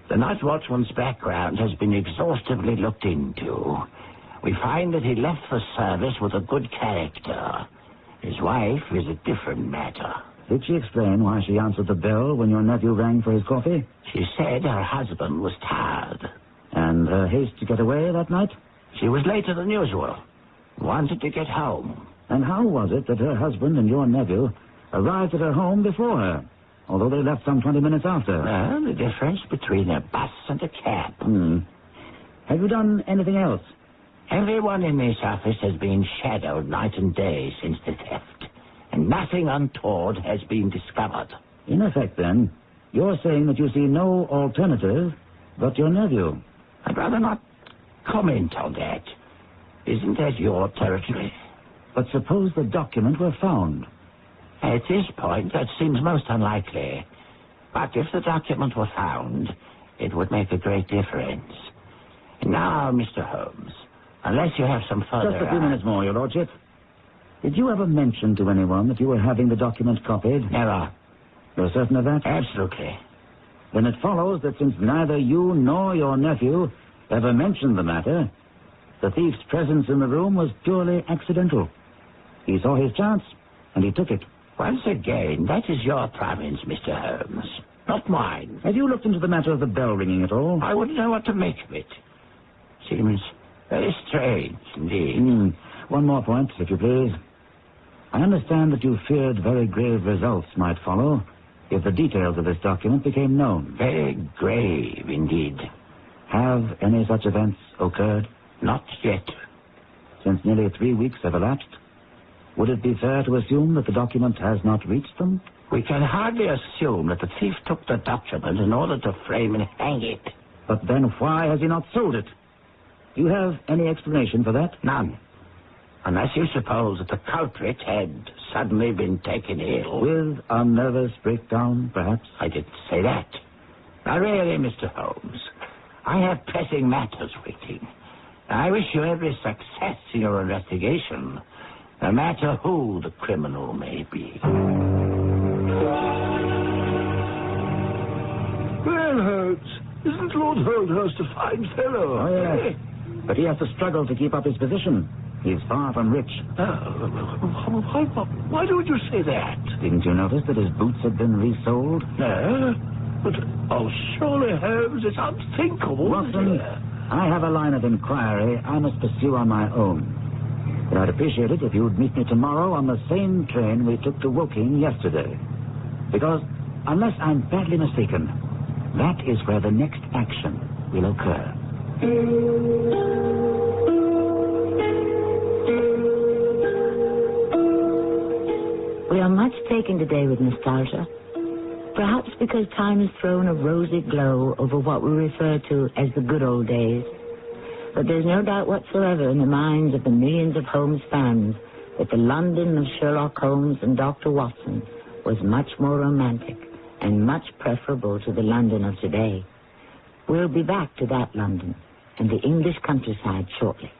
The night watchman's background has been exhaustively looked into. We find that he left the service with a good character. His wife is a different matter. Did she explain why she answered the bell when your nephew rang for his coffee? She said her husband was tired. And her haste to get away that night? She was later than usual. Wanted to get home. And how was it that her husband and your nephew arrived at her home before her, although they left some 20 minutes after? Well, the difference between a bus and a cab. Have you done anything else? Everyone in this office has been shadowed night and day since the theft, and nothing untoward has been discovered. In effect, then, you're saying that you see no alternative but your nephew. I'd rather not comment on that. Isn't that your territory? But suppose the document were found. At this point, that seems most unlikely. But if the document were found, it would make a great difference. Now, Mr. Holmes, unless you have some further... Just a few minutes more, Your Lordship. Did you ever mention to anyone that you were having the document copied? Never. You're certain of that? Absolutely. Then it follows that since neither you nor your nephew ever mentioned the matter, the thief's presence in the room was purely accidental. He saw his chance, and he took it. Once again, that is your province, Mr. Holmes, not mine. Have you looked into the matter of the bell ringing at all? I wouldn't know what to make of it. Seems very strange, indeed. One more point, if you please. I understand that you feared very grave results might follow if the details of this document became known. Very grave, indeed. Have any such events occurred? Not yet. Since nearly 3 weeks have elapsed, would it be fair to assume that the document has not reached them? We can hardly assume that the thief took the document in order to frame and hang it. But then why has he not sold it? Do you have any explanation for that? None. Unless you suppose that the culprit had suddenly been taken ill. With a nervous breakdown, perhaps? I didn't say that. Now, really, Mr. Holmes, I have pressing matters waiting. I wish you every success in your investigation, no matter who the criminal may be. Well, Holmes, isn't Lord Holdhurst a fine fellow? Oh, yes. But he has to struggle to keep up his position. He's far from rich. Why don't you say that? Didn't you notice that his boots had been resoled? No. But, surely, Holmes, it's unthinkable. Watson, I have a line of inquiry I must pursue on my own. But I'd appreciate it if you would meet me tomorrow on the same train we took to Woking yesterday. Because, unless I'm badly mistaken, that is where the next action will occur. We are much taken today with nostalgia. Perhaps because time has thrown a rosy glow over what we refer to as the good old days. But there's no doubt whatsoever in the minds of the millions of Holmes fans that the London of Sherlock Holmes and Dr. Watson was much more romantic and much preferable to the London of today. We'll be back to that London and the English countryside shortly.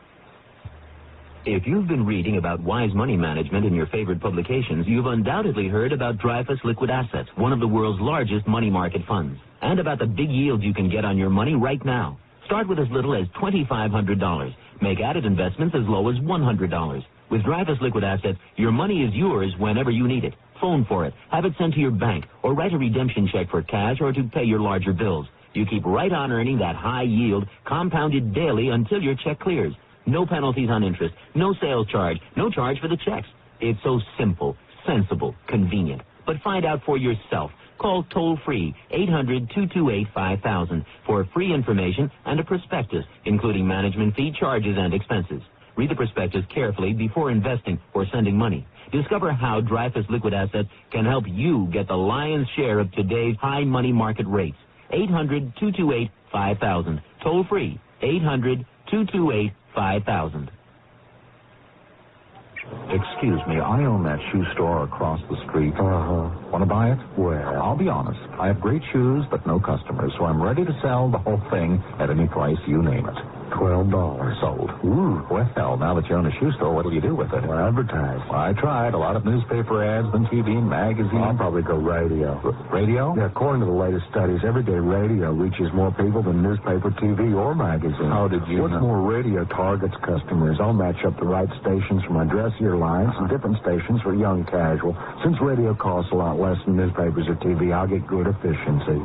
If you've been reading about wise money management in your favorite publications, you've undoubtedly heard about Dreyfus Liquid Assets, one of the world's largest money market funds, and about the big yields you can get on your money right now. Start with as little as $2,500. Make added investments as low as $100. With Dreyfus Liquid Assets, your money is yours whenever you need it. Phone for it, have it sent to your bank, or write a redemption check for cash or to pay your larger bills. You keep right on earning that high yield, compounded daily until your check clears. No penalties on interest, no sales charge, no charge for the checks. It's so simple, sensible, convenient. But find out for yourself. Call toll-free 800-228-5000 for free information and a prospectus, including management fee, charges, and expenses. Read the prospectus carefully before investing or sending money. Discover how Dreyfus Liquid Assets can help you get the lion's share of today's high money market rates. 800-228-5000. Toll-free 800-228-5000. Excuse me, I own that shoe store across the street. Want to buy it? Well, I'll be honest. I have great shoes, but no customers, so I'm ready to sell the whole thing at any price you name it. $12. Sold. Ooh. Well, now that you own a shoe store, what will you do with it? Well, advertise. I tried. A lot of newspaper ads, then TV, magazines. I'll probably go radio. Radio? Yeah, according to the latest studies, everyday radio reaches more people than newspaper, TV, or magazine. How did you know? What's more, radio targets customers. I'll match up the right stations for my dressier lines and different stations for young casual. Since radio costs a lot less than newspapers or TV, I'll get good efficiency.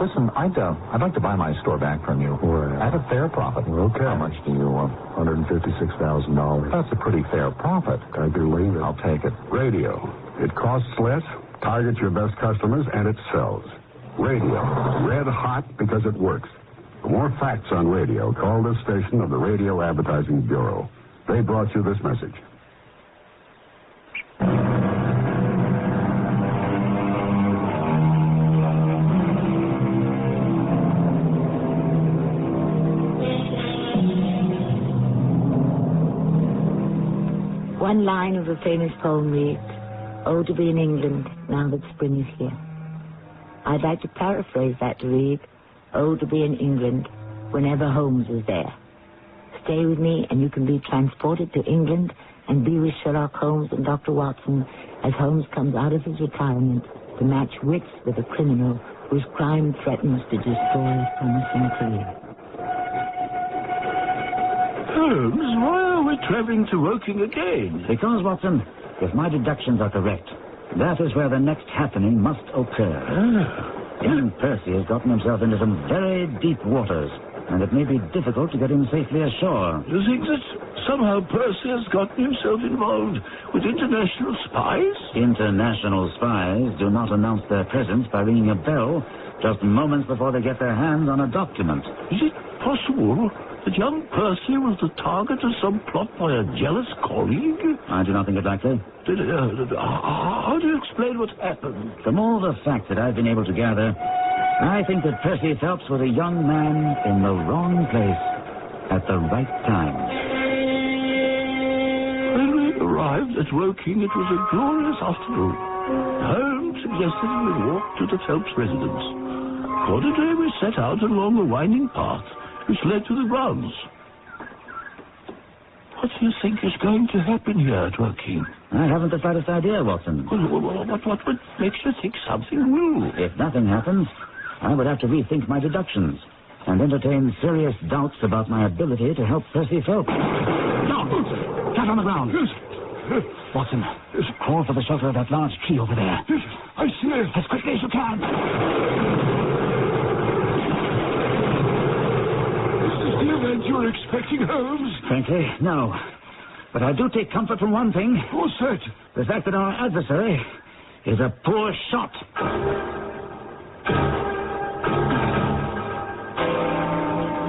Listen, I'd like to buy my store back from you. Well, at a fair profit. Okay. How much do you want? $156,000. That's a pretty fair profit. I believe it. I'll take it. Radio. It costs less, targets your best customers, and it sells. Radio. Red hot because it works. For more facts on radio, call this station of the Radio Advertising Bureau. They brought you this message. One line of a famous poem reads, "Oh, to be in England, now that spring is here." I'd like to paraphrase that to read, "Oh, to be in England, whenever Holmes is there." Stay with me and you can be transported to England and be with Sherlock Holmes and Dr. Watson as Holmes comes out of his retirement to match wits with a criminal whose crime threatens to destroy his promising career. Holmes, why are we traveling to Woking again? Because, Watson, if my deductions are correct, that is where the next happening must occur. Young Percy has gotten himself into some very deep waters, and it may be difficult to get him safely ashore. You think that somehow Percy has gotten himself involved with international spies? International spies do not announce their presence by ringing a bell just moments before they get their hands on a document. Is it possible that young Percy was the target of some plot by a jealous colleague? I do not think it likely. How do you explain what happened? From all the facts that I've been able to gather, I think that Percy Phelps was a young man in the wrong place at the right time. When we arrived at Woking, it was a glorious afternoon. Holmes suggested we walk to the Phelps residence. Accordingly, we set out along a winding path which led to the grounds. What do you think is going to happen here at Woking? I haven't the slightest idea, Watson. What makes you think something will? If nothing happens, I would have to rethink my deductions and entertain serious doubts about my ability to help Percy Phelps. No, Flat on the ground. Watson, crawl for the shelter of that large tree over there. I see it. As quickly as you can. Is this the event you were expecting, Holmes? Frankly, no. But I do take comfort from one thing. What's that? The fact that our adversary is a poor shot.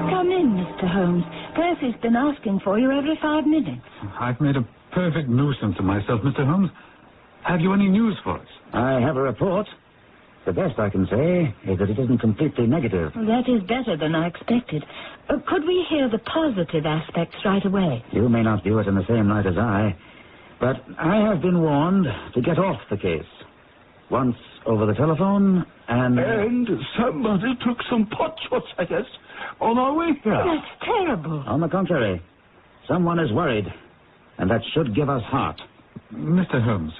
Come in, Mr. Holmes. Percy's been asking for you every 5 minutes. I've made a perfect nuisance of myself, Mr. Holmes. Have you any news for us? I have a report. The best I can say is that it isn't completely negative. That is better than I expected. Could we hear the positive aspects right away? You may not view it in the same light as I, but I have been warned to get off the case. Once over the telephone, and... And somebody took some pot shots at us on our way here. That's terrible. On the contrary, someone is worried, and that should give us heart. Mr. Holmes,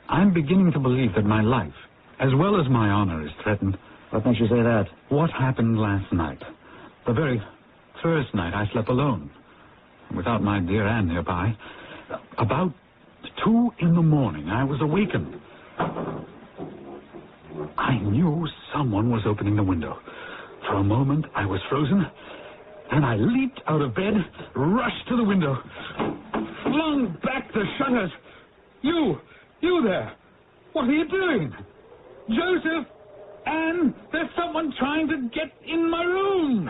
I'm beginning to believe that my life, as well as my honor, is threatened. What makes you say that? What happened last night? The very first night I slept alone, without my dear Anne nearby. About 2 a.m, I was awakened. I knew someone was opening the window. For a moment, I was frozen, and I leaped out of bed, rushed to the window, flung back the shutters. You there, what are you doing? Joseph, Anne, there's someone trying to get in my room.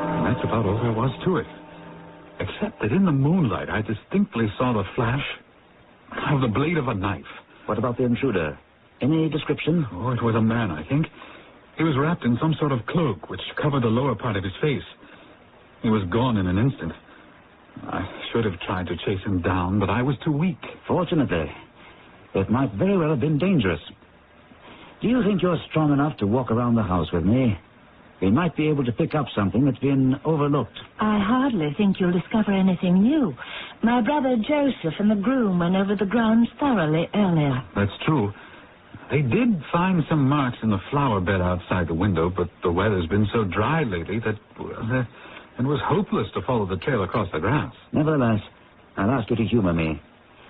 And that's about all there was to it. Except that in the moonlight, I distinctly saw the flash of the blade of a knife. What about the intruder? Any description? Oh, it was a man, I think. He was wrapped in some sort of cloak which covered the lower part of his face. He was gone in an instant. I should have tried to chase him down, but I was too weak. Fortunately, it might very well have been dangerous. Do you think you're strong enough to walk around the house with me? We might be able to pick up something that's been overlooked. I hardly think you'll discover anything new. My brother Joseph and the groom went over the grounds thoroughly earlier. That's true. They did find some marks in the flower bed outside the window, but the weather's been so dry lately that it was hopeless to follow the trail across the grass. Nevertheless, I'll ask you to humor me.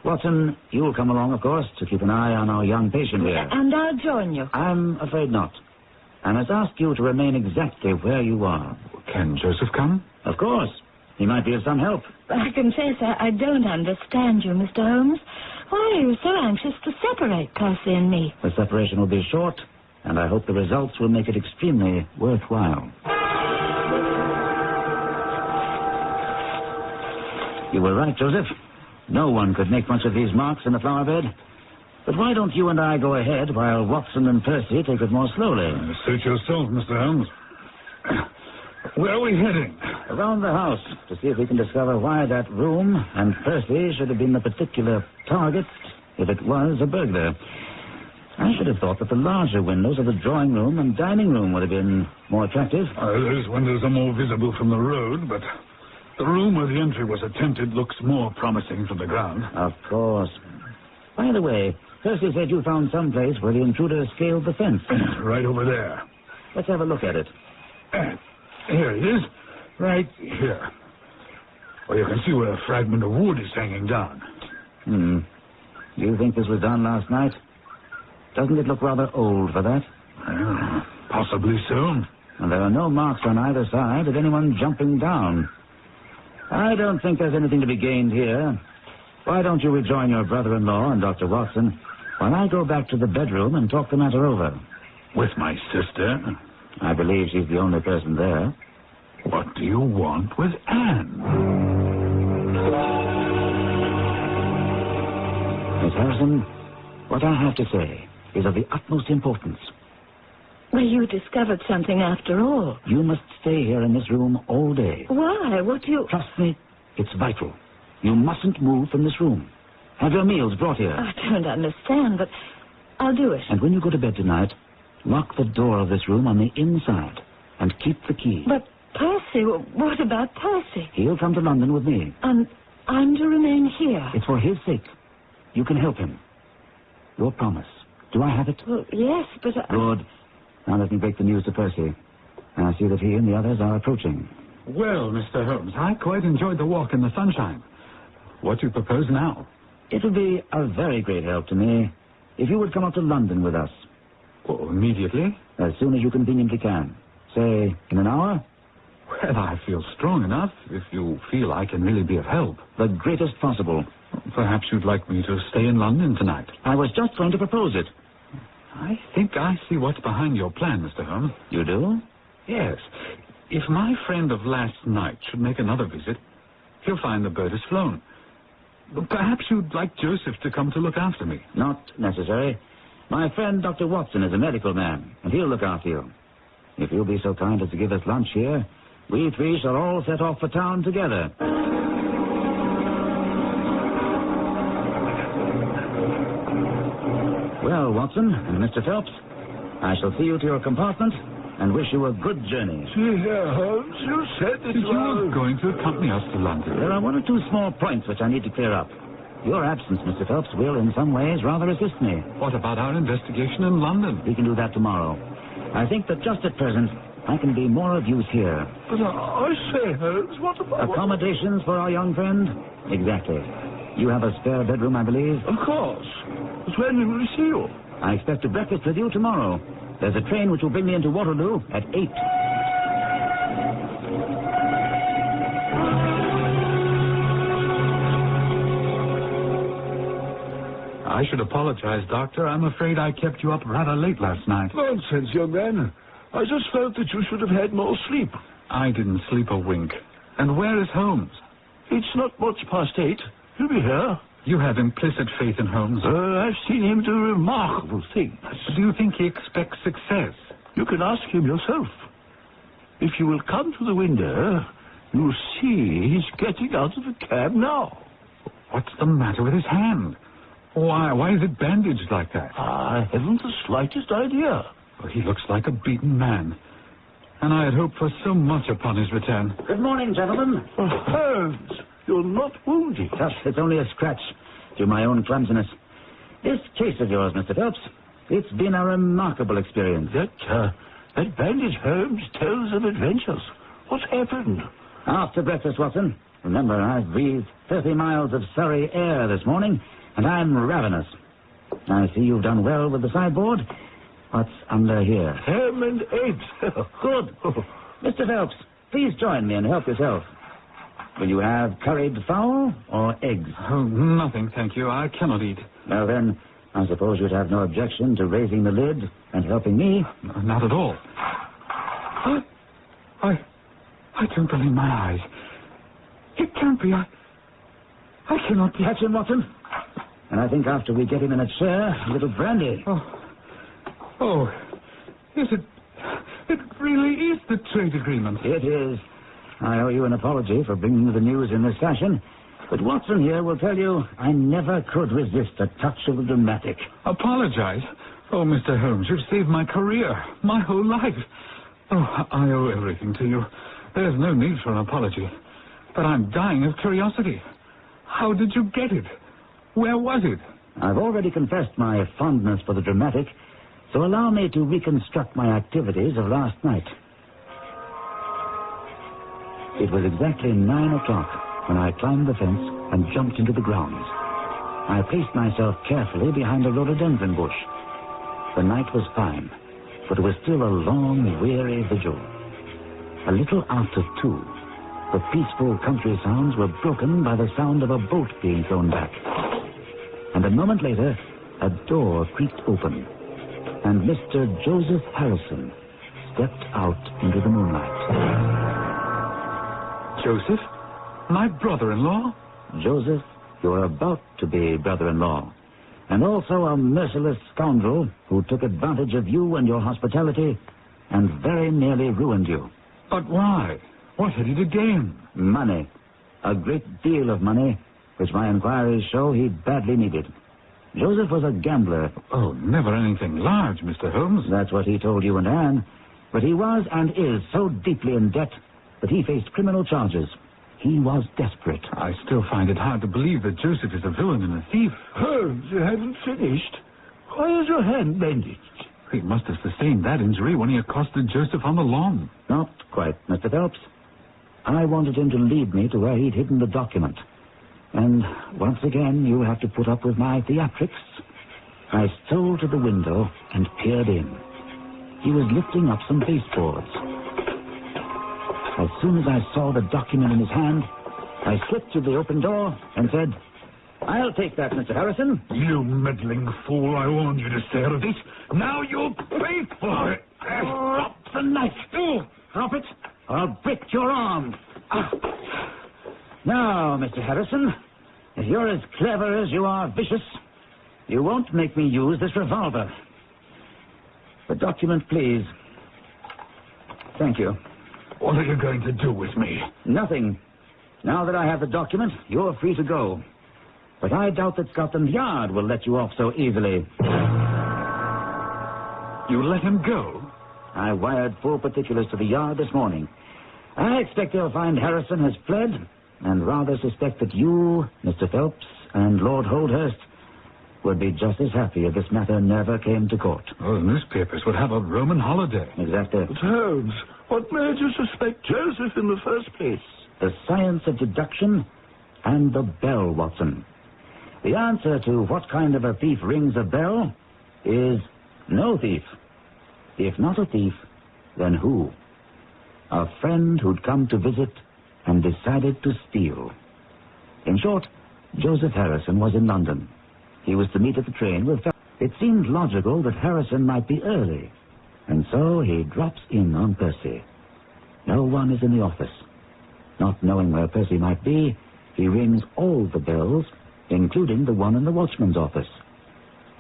Watson, you'll come along, of course, to keep an eye on our young patient here. And I'll join you. I'm afraid not. I must ask you to remain exactly where you are. Can Joseph come? Of course. He might be of some help. I confess I don't understand you, Mr. Holmes. Why are you so anxious to separate Percy and me? The separation will be short, and I hope the results will make it extremely worthwhile. You were right, Joseph. No one could make much of these marks in the flower bed. But why don't you and I go ahead while Watson and Percy take it more slowly? Suit yourself, Mr. Holmes. Where are we heading? Around the house, to see if we can discover why that room and Percy should have been the particular target if it was a burglar. I should have thought that the larger windows of the drawing room and dining room would have been more attractive. Those windows are more visible from the road, but the room where the entry was attempted looks more promising from the ground. Of course. By the way, Percy said you found some place where the intruder scaled the fence. Right over there. Let's have a look at it. Here it is. Right here. Well, you can see where a fragment of wood is hanging down. Do you think this was done last night? Doesn't it look rather old for that? Possibly so. And there are no marks on either side of anyone jumping down. I don't think there's anything to be gained here. Why don't you rejoin your brother-in-law and Dr. Watson while I go back to the bedroom and talk the matter over? With my sister? I believe she's the only person there. What do you want with Anne? Miss Harrison, what I have to say is of the utmost importance. Well, you discovered something after all. You must stay here in this room all day. Why? What do you... Trust me, it's vital. You mustn't move from this room. Have your meals brought here. I don't understand, but I'll do it. And when you go to bed tonight, lock the door of this room on the inside and keep the key. But Percy, what about Percy? He'll come to London with me. And I'm to remain here? It's for his sake. You can help him. Your promise. Do I have it? Well, yes, but Good. Now let me break the news to Percy. I see that he and the others are approaching. Well, Mr. Holmes, I quite enjoyed the walk in the sunshine. What do you propose now? It would be a very great help to me if you would come up to London with us. Oh, immediately? As soon as you conveniently can. Say, in an hour? Well, I feel strong enough if you feel I can really be of help. The greatest possible. Perhaps you'd like me to stay in London tonight. I was just going to propose it. I think I see what's behind your plan, Mr. Holmes. You do? Yes. If my friend of last night should make another visit, he'll find the bird has flown. Perhaps you'd like Joseph to come to look after me. Not necessary. My friend Dr. Watson is a medical man, and he'll look after you. If you'll be so kind as to give us lunch here, we three shall all set off for town together. Well, Watson and Mr. Phelps, I shall see you to your compartment and wish you a good journey. See here, Holmes, you said that you were going to accompany us to London. There are one or two small points which I need to clear up. Your absence, Mr. Phelps, will in some ways rather assist me. What about our investigation in London? We can do that tomorrow. I think that just at present, I can be more of use here. But I say, Holmes, what about... Accommodations for our young friend? Exactly. You have a spare bedroom, I believe? Of course. But when will we see you? I expect to breakfast with you tomorrow. There's a train which will bring me into Waterloo at 8. I should apologize, Doctor. I'm afraid I kept you up rather late last night. Nonsense, young man. I just felt that you should have had more sleep. I didn't sleep a wink. And where is Holmes? It's not much past 8. He'll be here. You have implicit faith in Holmes. I've seen him do remarkable things. Do you think he expects success? You can ask him yourself. If you will come to the window, you'll see he's getting out of the cab now. What's the matter with his hand? Why is it bandaged like that? I haven't the slightest idea. Well, he looks like a beaten man. And I had hoped for so much upon his return. Good morning, gentlemen. Holmes, you're not wounded. It's only a scratch through my own clumsiness. This case of yours, Mr. Phelps, it's been a remarkable experience. That bandage, Holmes, tells of adventures. What's happened? After breakfast, Watson. Remember, I've breathed 30 miles of Surrey air this morning, and I'm ravenous. I see you've done well with the sideboard. What's under here? Ham and eggs. Good. Mr. Phelps, please join me and help yourself. Will you have curried fowl or eggs? Oh, nothing, thank you. I cannot eat. Well, then, I suppose you'd have no objection to raising the lid and helping me. Not at all. I don't believe my eyes. It can't be. I cannot be. Catch him, Watson. And I think after we get him in a chair, a little brandy. Oh, is it? It really is the trade agreement. It is. I owe you an apology for bringing you the news in this fashion. But Watson here will tell you I never could resist a touch of the dramatic. Apologize? Oh, Mr. Holmes, you've saved my career, my whole life. Oh, I owe everything to you. There's no need for an apology. But I'm dying of curiosity. How did you get it? Where was it? I've already confessed my fondness for the dramatic, so allow me to reconstruct my activities of last night. It was exactly 9 o'clock when I climbed the fence and jumped into the grounds. I placed myself carefully behind a rhododendron bush. The night was fine, but it was still a long, weary vigil. A little after 2, the peaceful country sounds were broken by the sound of a boat being thrown back. And a moment later, a door creaked open, and Mr. Joseph Harrison stepped out into the moonlight. Joseph? My brother-in-law? Joseph, you're about to be brother-in-law, and also a merciless scoundrel who took advantage of you and your hospitality and very nearly ruined you. But why? What had he to gain? Money. A great deal of money, which my inquiries show he badly needed. Joseph was a gambler. Oh, never anything large, Mr. Holmes. That's what he told you and Anne. But he was and is so deeply in debt that he faced criminal charges. He was desperate. I still find it hard to believe that Joseph is a villain and a thief. Holmes, you haven't finished. Why is your hand bandaged? He must have sustained that injury when he accosted Joseph on the lawn. Not quite, Mr. Phelps. I wanted him to lead me to where he'd hidden the document. And once again, you have to put up with my theatrics. I stole to the window and peered in. He was lifting up some baseboards. As soon as I saw the document in his hand, I slipped through the open door and said, "I'll take that, Mr. Harrison." You meddling fool, I warned you to stay out of this. Now you'll pay for it. Drop the knife. Drop it, or I'll break your arm. Now, Mr. Harrison, if you're as clever as you are vicious, you won't make me use this revolver. The document, please. Thank you. What are you going to do with me? Nothing. Now that I have the document, you're free to go. But I doubt that Scotland Yard will let you off so easily. You let him go? I wired full particulars to the Yard this morning. I expect they'll find Harrison has fled, and rather suspect that you, Mr. Phelps, and Lord Holdhurst would be just as happy if this matter never came to court. Oh, the newspapers would have a Roman holiday. Exactly. But Holmes, what made you suspect Joseph in the first place? The science of deduction and the bell, Watson. The answer to what kind of a thief rings a bell is no thief. If not a thief, then who? A friend who'd come to visit and decided to steal. In short, Joseph Harrison was in London. He was to meet at the train with Phelps. It seemed logical that Harrison might be early, and so he drops in on Percy. No one is in the office. Not knowing where Percy might be, he rings all the bells, including the one in the watchman's office.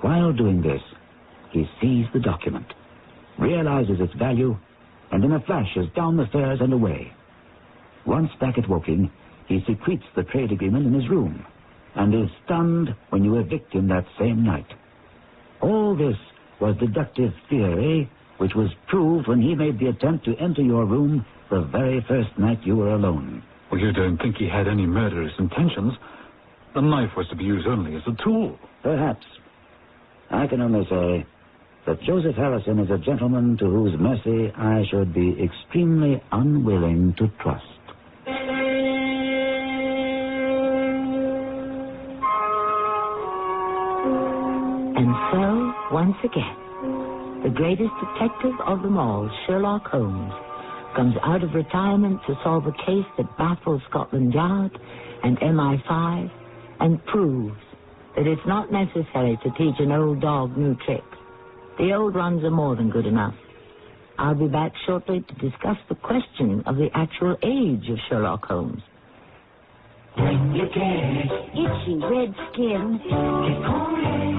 While doing this, he sees the document, realizes its value, and in a flash is down the stairs and away. Once back at Woking, he secretes the trade agreement in his room, and is stunned when you evict him that same night. All this was deductive theory, which was proved when he made the attempt to enter your room the very first night you were alone. Well, you don't think he had any murderous intentions? The knife was to be used only as a tool. Perhaps. I can only say that Joseph Harrison is a gentleman to whose mercy I should be extremely unwilling to trust. And so, once again, the greatest detective of them all, Sherlock Holmes, comes out of retirement to solve a case that baffles Scotland Yard and MI5 and proves that it's not necessary to teach an old dog new tricks. The old ones are more than good enough. I'll be back shortly to discuss the question of the actual age of Sherlock Holmes. When you get itchy red skin, get Corday,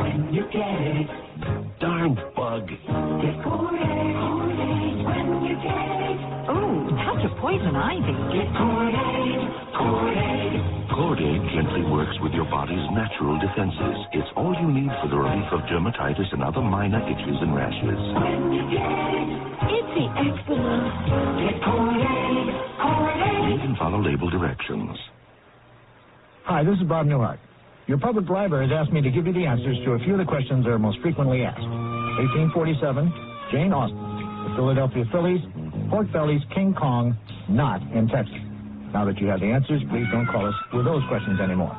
when you get it. Darn bug. Get Corday, when you get it. Oh, touch of poison ivy. Get Corday. Corday gently works with your body's natural defenses. It's all you need for the relief of dermatitis and other minor itches and rashes. When you get it, it's the eczema. Get Corday. Read and follow label directions. Hi, this is Bob Newhart. Your public library has asked me to give you the answers to a few of the questions that are most frequently asked. 1847, Jane Austen. The Philadelphia Phillies, pork bellies, King Kong, not in Texas. Now that you have the answers, please don't call us with those questions anymore.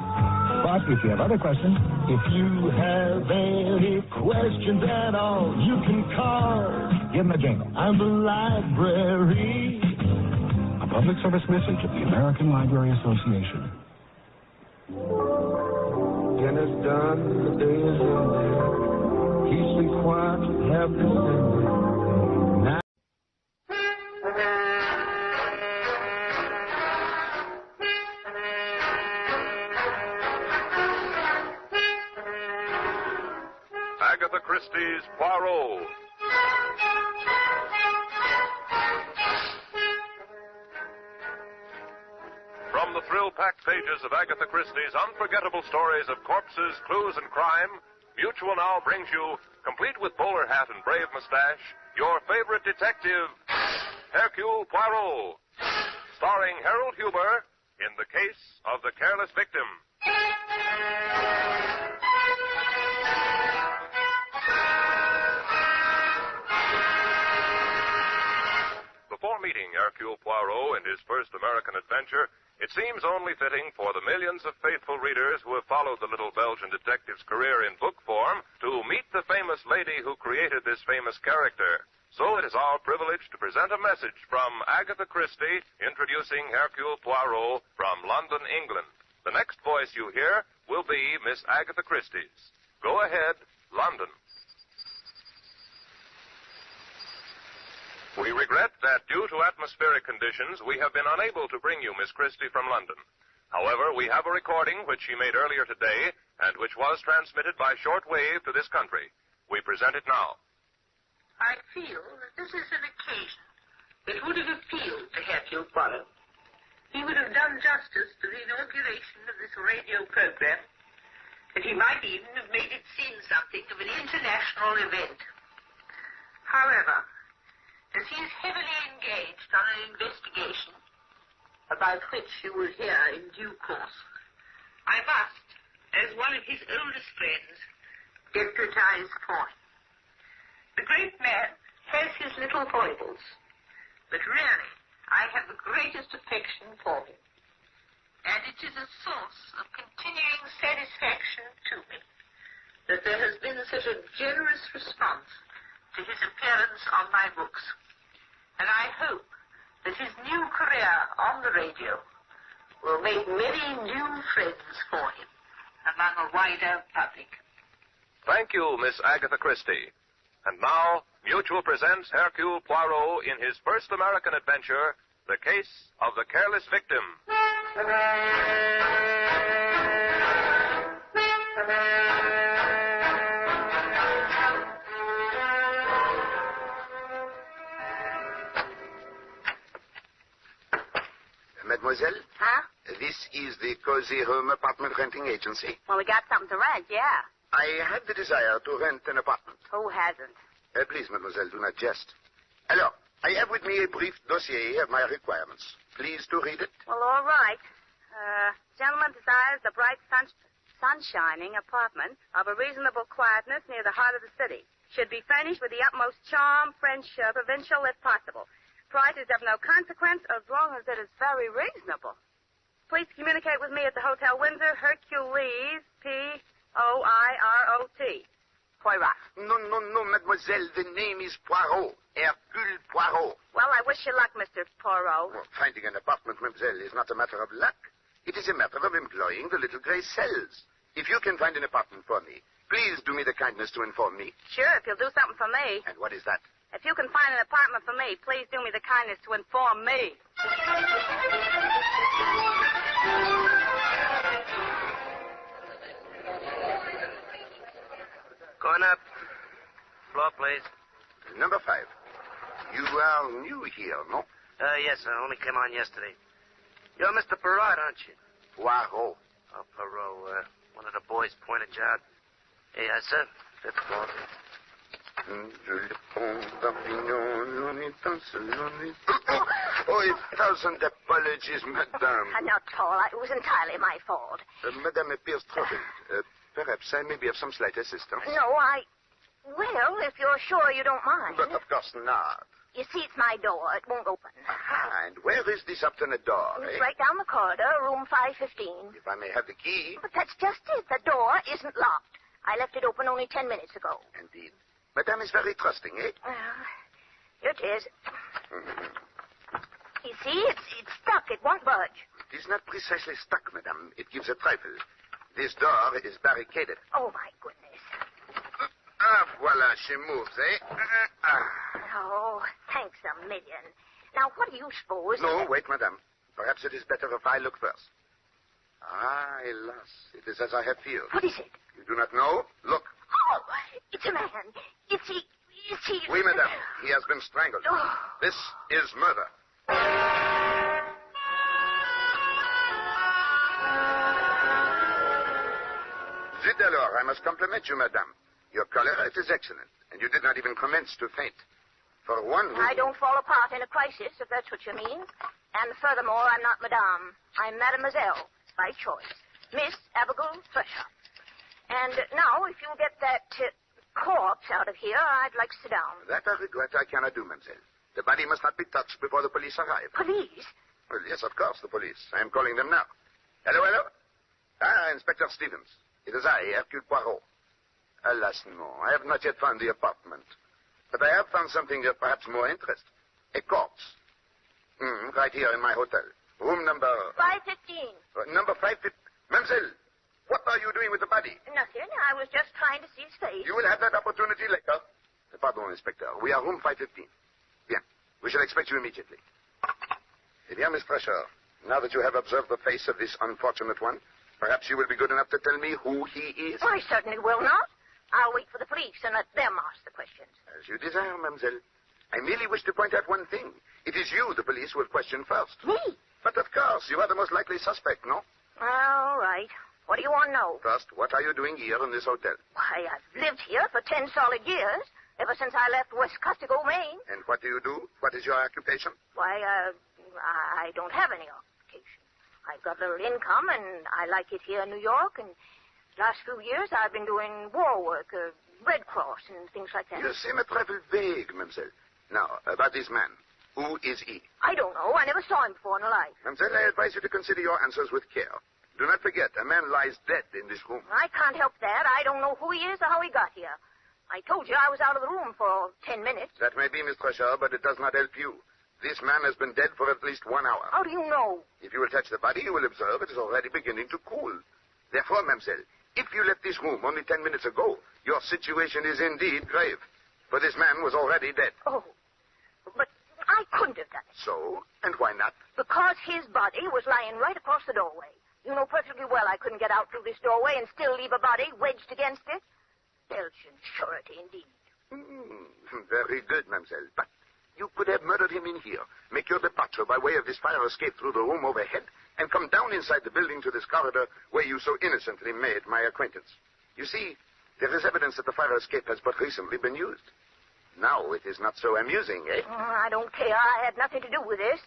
But if you have other questions, If you have any questions at all, you can call. give them a jingle. I'm the library. A public service message of the American Library Association. Dinner's done, the day is ended. Peacefully quiet, happy ended. Now Agatha Christie's Poirot. From the thrill-packed pages of Agatha Christie's unforgettable stories of corpses, clues, and crime, Mutual now brings you, complete with bowler hat and brave mustache, your favorite detective, Hercule Poirot, starring Harold Huber in The Case of the Careless Victim. in his first American adventure, it seems only fitting for the millions of faithful readers who have followed the little Belgian detective's career in book form to meet the famous lady who created this famous character. So it is our privilege to present a message from Agatha Christie introducing Hercule Poirot from London, England. The next voice you hear will be Miss Agatha Christie's. Go ahead, London. We regret that due to atmospheric conditions, we have been unable to bring you Miss Christie from London. However, we have a recording which she made earlier today and which was transmitted by shortwave to this country. We present it now. I feel that this is an occasion that would have appealed to Hercule Poirot. He would have done justice to the inauguration of this radio program, and he might even have made it seem something of an international event. However, as he is heavily engaged on an investigation, about which you will hear in due course, I must, as one of his oldest friends, deputize for him. The great man has his little foibles, but really, I have the greatest affection for him. And it is a source of continuing satisfaction to me that there has been such a generous response to his appearance on my books. And I hope that his new career on the radio will make many new friends for him among a wider public. Thank you, Miss Agatha Christie. And now, Mutual presents Hercule Poirot in his first American adventure, The Case of the Careless Victim. Mademoiselle? Huh? This is the Cozy Home Apartment Renting Agency. Well, we got something to rent, yeah. I had the desire to rent an apartment. Who hasn't? Please, mademoiselle, do not jest. Alors, I have with me a brief dossier of my requirements. Please to read it. Well, all right. Gentleman desires a bright sunshining apartment of a reasonable quietness near the heart of the city. Should be furnished with the utmost charm, French, provincial, if possible. Price is of no consequence as long as it is very reasonable. Please communicate with me at the Hotel Windsor, Hercules, P-O-I-R-O-T. Poirot. No, mademoiselle. The name is Poirot. Hercule Poirot. Well, I wish you luck, Mr. Poirot. Well, finding an apartment, mademoiselle, is not a matter of luck. It is a matter of employing the little gray cells. If you can find an apartment for me, please do me the kindness to inform me. Sure, if you'll do something for me. And what is that? If you can find an apartment for me, please do me the kindness to inform me. Going up. Floor, please. Number 5. You are new here, no? Yes, I only came on yesterday. You're Mr. Poirot, aren't you? Poirot. Oh, Poirot. One of the boys pointed you out. Yes, sir. 5th floor. Oh, 1,000 apologies, madame. Not at all. It was entirely my fault. Madame appears troubled. Perhaps I may be of some slight assistance. No, Well, if you're sure you don't mind. But of course not. You see, it's my door. It won't open. And where is this alternate door? It's right down the corridor, room 515. If I may have the key. But that's just it. The door isn't locked. I left it open only 10 minutes ago. Indeed. Madame is very trusting, eh? It is. You see, it's stuck. It won't budge. It is not precisely stuck, madame. It gives a trifle. This door is barricaded. Oh, my goodness. Voila, she moves, eh? Oh, thanks a million. Now, what do you suppose... No, wait, madame. Perhaps it is better if I look first. Hélas, it is as I have feared. What is it? You do not know? Look. Oh, it's a man. Is he... Oui, madame. He has been strangled. Oh. This is murder. Zut alors, I must compliment you, madame. Your color, it is excellent, and you did not even commence to faint. For one who... I don't fall apart in a crisis, if that's what you mean. And furthermore, I'm not madame. I'm mademoiselle, by choice. Miss Abigail Thresher. And now, if you'll get that corpse out of here, I'd like to sit down. That I regret I cannot do, mademoiselle. The body must not be touched before the police arrive. Police? Well, yes, of course, the police. I am calling them now. Hello, hello? Ah, Inspector Stevens. It is I, Hercule Poirot. Alas, no. I have not yet found the apartment. But I have found something of perhaps more interest. A corpse. Right here in my hotel. Room number... 515. Number 515. Mademoiselle, what are you doing with the body? Nothing. I was just trying to see his face. You will have that opportunity later. Pardon, Inspector. We are room 515. Bien. We shall expect you immediately. Eh bien, Miss Thresher, now that you have observed the face of this unfortunate one, perhaps you will be good enough to tell me who he is? I certainly will not. I'll wait for the police and let them ask the questions. As you desire, mademoiselle. I merely wish to point out one thing. It is you the police will question first. Me? But of course, you are the most likely suspect, no? All right. What do you want to know? First, what are you doing here in this hotel? Why, I've lived here for 10 solid years, ever since I left West Costigo, Maine. And what do you do? What is your occupation? Why, I don't have any occupation. I've got a little income, and I like it here in New York, and last few years I've been doing war work, Red Cross, and things like that. You seem a trifle vague, mademoiselle. Now, about this man. Who is he? I don't know. I never saw him before in my life. Mademoiselle, I advise you to consider your answers with care. Do not forget, a man lies dead in this room. I can't help that. I don't know who he is or how he got here. I told you I was out of the room for 10 minutes. That may be, Miss Thresher, but it does not help you. This man has been dead for at least 1 hour. How do you know? If you will touch the body, you will observe it is already beginning to cool. Therefore, mademoiselle, if you left this room only 10 minutes ago, your situation is indeed grave. For this man was already dead. Oh, but I couldn't have done it. So? And why not? Because his body was lying right across the doorway. You know perfectly well I couldn't get out through this doorway and still leave a body wedged against it. Belgian surety, indeed. Very good, mademoiselle. But you could have murdered him in here, make your departure by way of this fire escape through the room overhead, and come down inside the building to this corridor where you so innocently made my acquaintance. You see, there is evidence that the fire escape has but recently been used. Now it is not so amusing, eh? I don't care. I had nothing to do with this.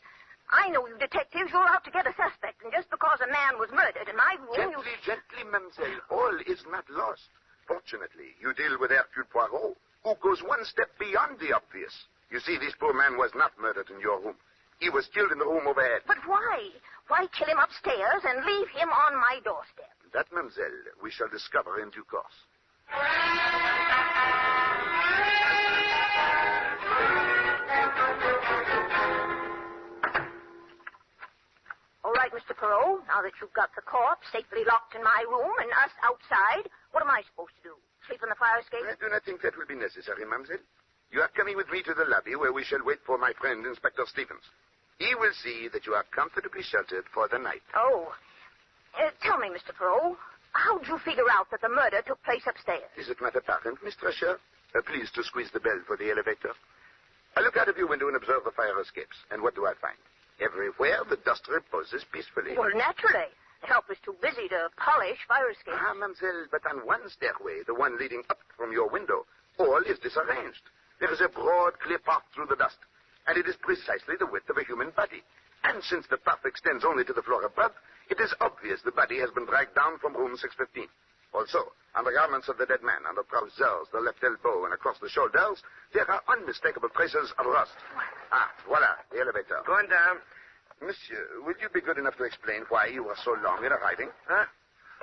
I know you detectives. You're out to get a suspect, and just because a man was murdered in my room, Gently, mademoiselle. All is not lost. Fortunately, you deal with Hercule Poirot, who goes one step beyond the obvious. You see, this poor man was not murdered in your room. He was killed in the room overhead. But why? Why kill him upstairs and leave him on my doorstep? That, mademoiselle, we shall discover in due course. All right, Mr. Perot, now that you've got the corpse safely locked in my room and us outside, what am I supposed to do? Sleep in the fire escape? I do not think that will be necessary, mademoiselle. You are coming with me to the lobby where we shall wait for my friend, Inspector Stevens. He will see that you are comfortably sheltered for the night. Oh. Tell me, Mr. Perot, how did you figure out that the murder took place upstairs? Is it not apparent, Miss Thresher? Please to squeeze the bell for the elevator. I look out of your window and observe the fire escapes. And what do I find? Everywhere the dust reposes peacefully. Well, naturally. The help is too busy to polish fire escapes. Ah, mademoiselle, but on one stairway, the one leading up from your window, all is disarranged. There is a broad, clear path through the dust, and it is precisely the width of a human body. And since the path extends only to the floor above, it is obvious the body has been dragged down from room 615. Also, on the garments of the dead man, on the trousers, the left elbow, and across the shoulders, there are unmistakable traces of rust. Ah, voila, the elevator. Going down. Monsieur, will you be good enough to explain why you were so long in arriving? Huh?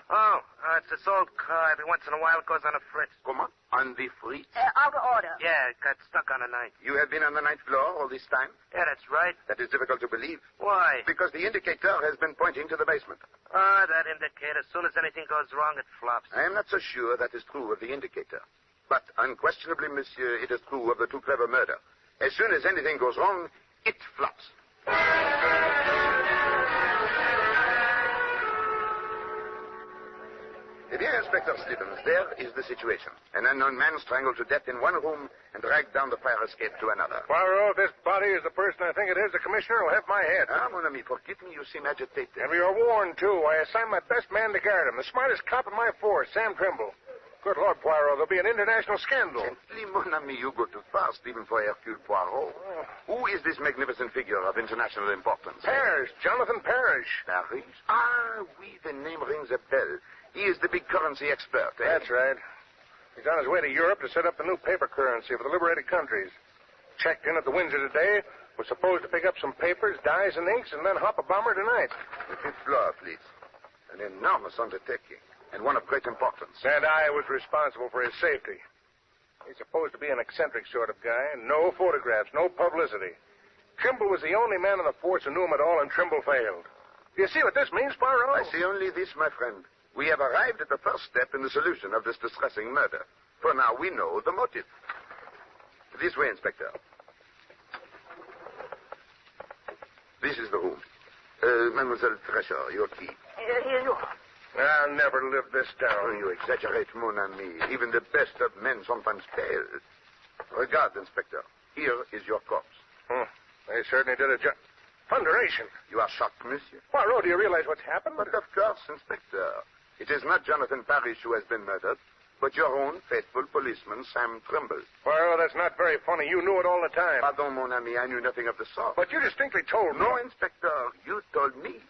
Oh, it's this old car. Every once in a while it goes on a fritz. Comment? On the fritz? Out of order. Yeah, it got stuck on the ninth. You have been on the ninth floor all this time? Yeah, that's right. That is difficult to believe. Why? Because the indicator has been pointing to the basement. Ah, that indicator. As soon as anything goes wrong, it flops. I am not so sure that is true of the indicator. But unquestionably, monsieur, it is true of the too clever murder. As soon as anything goes wrong, it flops. Eh bien, Inspector Stevens, there is the situation. An unknown man strangled to death in one room and dragged down the fire escape to another. Poirot, if this body is the person I think it is, the commissioner will have my head. Ah, mon ami, forgive me, you seem agitated. And you're warned, too. I assigned my best man to guard him, the smartest cop in my force, Sam Trimble. Good Lord, Poirot, there'll be an international scandal. Gently, mon ami, you go too fast, even for Hercule Poirot. Oh. Who is this magnificent figure of international importance? Parrish, Jonathan Parrish. Parrish? Ah, oui, the name rings a bell. He is the big currency expert, eh? That's right. He's on his way to Europe to set up the new paper currency for the liberated countries. Checked in at the Windsor today. Was supposed to pick up some papers, dyes, and inks, and then hop a bomber tonight. The fifth floor, please. An enormous undertaking, and one of great importance. And I was responsible for his safety. He's supposed to be an eccentric sort of guy. No photographs, no publicity. Trimble was the only man on the force who knew him at all, and Trimble failed. Do you see what this means, Poirot? I see only this, my friend. We have arrived at the first step in the solution of this distressing murder. For now, we know the motive. This way, Inspector. This is the room. Mademoiselle Thresher, your key. Here you are. I'll never live this down. Oh, you exaggerate, mon ami. Even the best of men sometimes fail. Regard, Inspector. Here is your corpse. They certainly did a job. Thunderation. You are shocked, monsieur? Poirot, do you realize what's happened? But of course, Inspector. It is not Jonathan Parrish who has been murdered, but your own faithful policeman, Sam Trimble. Poirot, that's not very funny. You knew it all the time. Pardon, mon ami, I knew nothing of the sort. But you distinctly told me. No, Inspector, you told me.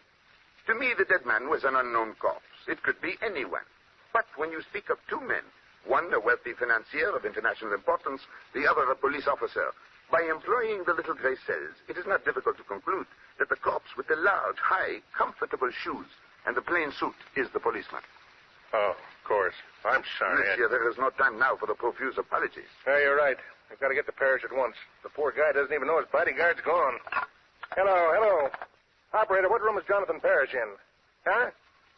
To me, the dead man was an unknown corpse. It could be anyone. But when you speak of two men, one a wealthy financier of international importance, the other a police officer, by employing the little gray cells, it is not difficult to conclude that the corpse with the large, high, comfortable shoes and the plain suit is the policeman. Oh, of course. I'm sorry. Monsieur, there is no time now for the profuse apologies. Yeah, you're right. I've got to get to Parrish at once. The poor guy doesn't even know his bodyguard's gone. Hello. Operator, what room is Jonathan Parrish in? Huh?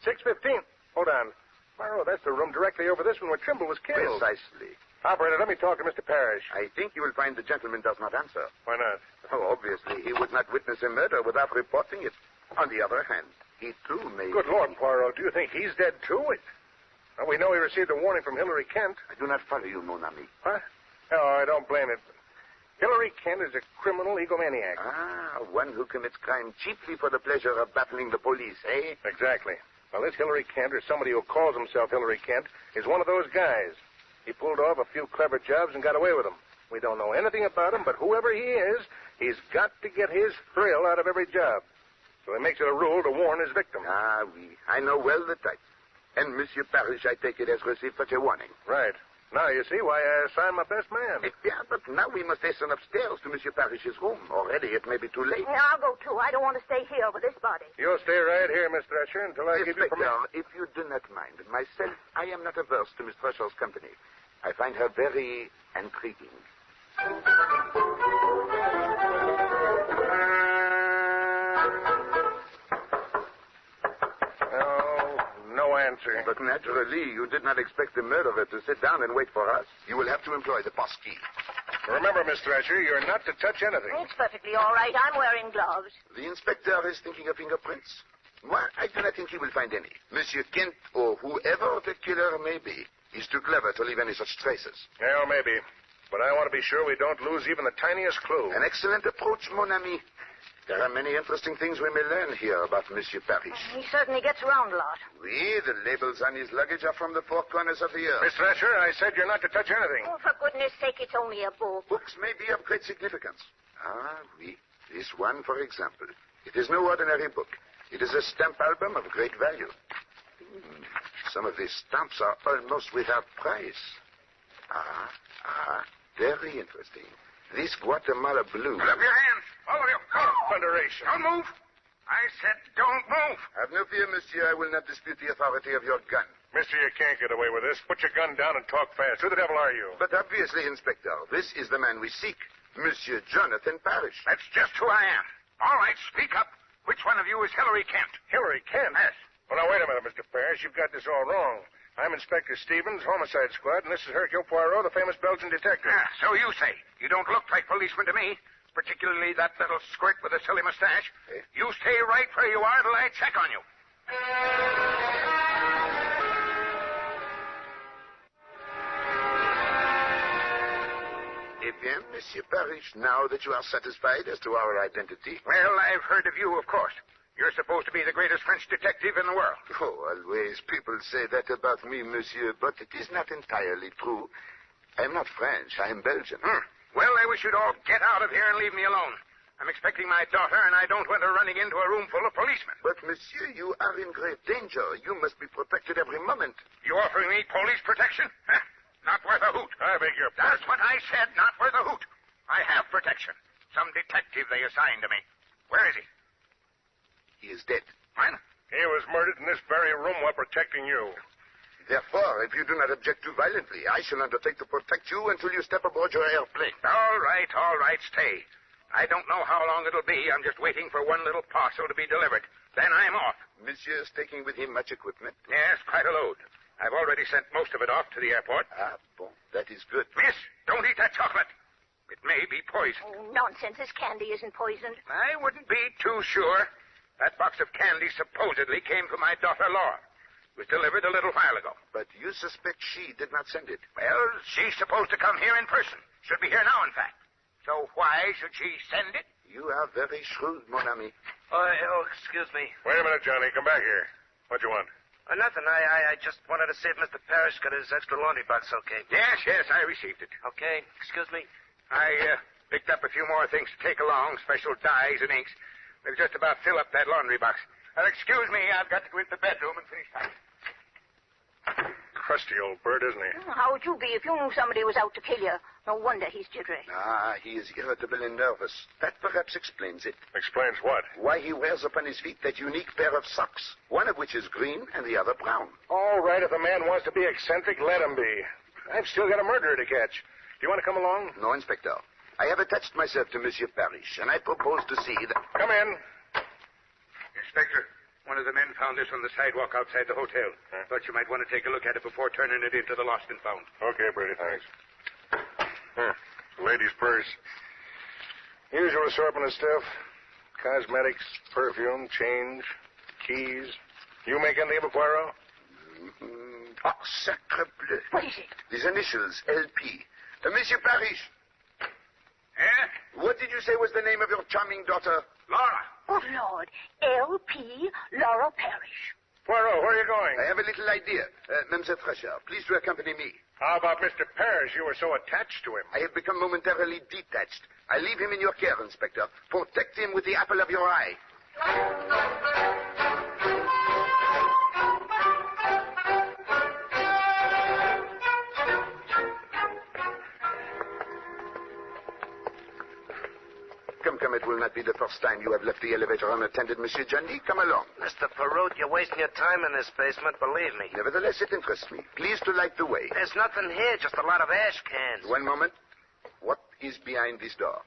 615. Hold on. Poirot, that's the room directly over this one where Trimble was killed. Precisely. Operator, let me talk to Mr. Parrish. I think you will find the gentleman does not answer. Why not? Oh, obviously, he would not witness a murder without reporting it. On the other hand, he too may... Good Lord, Poirot, do you think he's dead too? Well, we know he received a warning from Hillary Kent. I do not follow you, mon ami. Huh? Oh, I don't blame it. Hillary Kent is a criminal egomaniac. Ah, one who commits crime chiefly for the pleasure of baffling the police, eh? Exactly. Well, this Hillary Kent, or somebody who calls himself Hillary Kent, is one of those guys. He pulled off a few clever jobs and got away with them. We don't know anything about him, but whoever he is, he's got to get his thrill out of every job. So he makes it a rule to warn his victim. Ah, oui. I know well the type. And Monsieur Parrish, I take it, has received such a warning. Right. Now you see why I assigned my best man. Yeah, but now we must hasten upstairs to Monsieur Parrish's room. Already it may be too late. Yeah, I'll go too. I don't want to stay here with this body. You'll stay right here, Miss Thresher, until I give you permission. If you do not mind, myself, I am not averse to Miss Thresher's company. I find her very intriguing. No answer. But naturally, you did not expect the murderer to sit down and wait for us. You will have to employ the pass key. Remember, Miss Thresher, you're not to touch anything. It's perfectly all right. I'm wearing gloves. The inspector is thinking of fingerprints. Well, I do not think he will find any. Monsieur Kent, or whoever the killer may be, is too clever to leave any such traces. Well, maybe. But I want to be sure we don't lose even the tiniest clue. An excellent approach, mon ami. There are many interesting things we may learn here about Monsieur Parrish. He certainly gets around a lot. Oui, the labels on his luggage are from the four corners of the earth. Miss Thresher, I said you're not to touch anything. Oh, for goodness sake, it's only a book. Books may be of great significance. Ah, oui. This one, for example. It is no ordinary book. It is a stamp album of great value. Some of these stamps are almost without price. Very interesting. This Guatemala blue. Put up your hands. All of you. Go. Thunderation. Don't move. I said don't move. Have no fear, monsieur. I will not dispute the authority of your gun. Mister, you can't get away with this. Put your gun down and talk fast. Who the devil are you? But obviously, Inspector, this is the man we seek. Monsieur Jonathan Parrish. That's just who I am. All right, speak up. Which one of you is Hillary Kent? Hillary Kent? Yes. Well, now, wait a minute, Mr. Parrish. You've got this all wrong. I'm Inspector Stevens, Homicide Squad, and this is Hercule Poirot, the famous Belgian detective. Yeah, so you say. You don't look like policemen to me, particularly that little squirt with a silly mustache. You stay right where you are till I check on you. Eh bien, Monsieur Parrish, now that you are satisfied as to our identity... Well, I've heard of you, of course. You're supposed to be the greatest French detective in the world. Oh, always people say that about me, monsieur, but it is not entirely true. I'm not French. I am Belgian. Well, I wish you'd all get out of here and leave me alone. I'm expecting my daughter, and I don't want her running into a room full of policemen. But, monsieur, you are in great danger. You must be protected every moment. You offering me police protection? Not worth a hoot. I beg your pardon. That's what I said, not worth a hoot. I have protection. Some detective they assigned to me. Where is he? He is dead. What? He was murdered in this very room while protecting you. Therefore, if you do not object too violently, I shall undertake to protect you until you step aboard your airplane. All right, stay. I don't know how long it'll be. I'm just waiting for one little parcel to be delivered. Then I'm off. Monsieur is taking with him much equipment? Yes, quite a load. I've already sent most of it off to the airport. Ah, bon. That is good. Miss, don't eat that chocolate. It may be poison. Oh, nonsense. This candy isn't poisoned. I wouldn't be too sure. That box of candy supposedly came from my daughter, Laura. It was delivered a little while ago. But you suspect she did not send it? Well, she's supposed to come here in person. Should be here now, in fact. So why should she send it? You are very shrewd, mon ami. Oh, excuse me. Wait a minute, Johnny. Come back here. What you want? Nothing. I just wanted to see if Mr. Parrish got his extra laundry box okay. Yes, I received it. Okay. Excuse me. I picked up a few more things to take along, special dyes and inks. They'll just about fill up that laundry box. Excuse me, I've got to go into the bedroom and finish packing. Crusty old bird, isn't he? How would you be if you knew somebody was out to kill you? No wonder he's jittery. Ah, he is irritable and nervous. That perhaps explains it. Explains what? Why he wears upon his feet that unique pair of socks, one of which is green and the other brown. All right, if a man wants to be eccentric, let him be. I've still got a murderer to catch. Do you want to come along? No, Inspector. I have attached myself to Monsieur Parrish, and I propose to see that... Come in. Inspector, one of the men found this on the sidewalk outside the hotel. Thought you might want to take a look at it before turning it into the lost and found. Okay, Brady, thanks. Lady's purse. Usual assortment of stuff. Cosmetics, perfume, change, keys. You make anything of a Poirot? Oh, sacre bleu. What is it? These initials, LP. Monsieur Parrish. Eh? What did you say was the name of your charming daughter? Laura. Oh, Lord. L.P. Laura Parrish. Poirot, where are you going? I have a little idea. Mademoiselle Fresher, please to accompany me. How about Mr. Parrish? You were so attached to him. I have become momentarily detached. I leave him in your care, Inspector. Protect him with the apple of your eye. Come, it will not be the first time you have left the elevator unattended, Monsieur Johnny. Come along. Mr. Perrault, you're wasting your time in this basement, believe me. Nevertheless, it interests me. Please to light the way. There's nothing here, just a lot of ash cans. One moment. What is behind this door?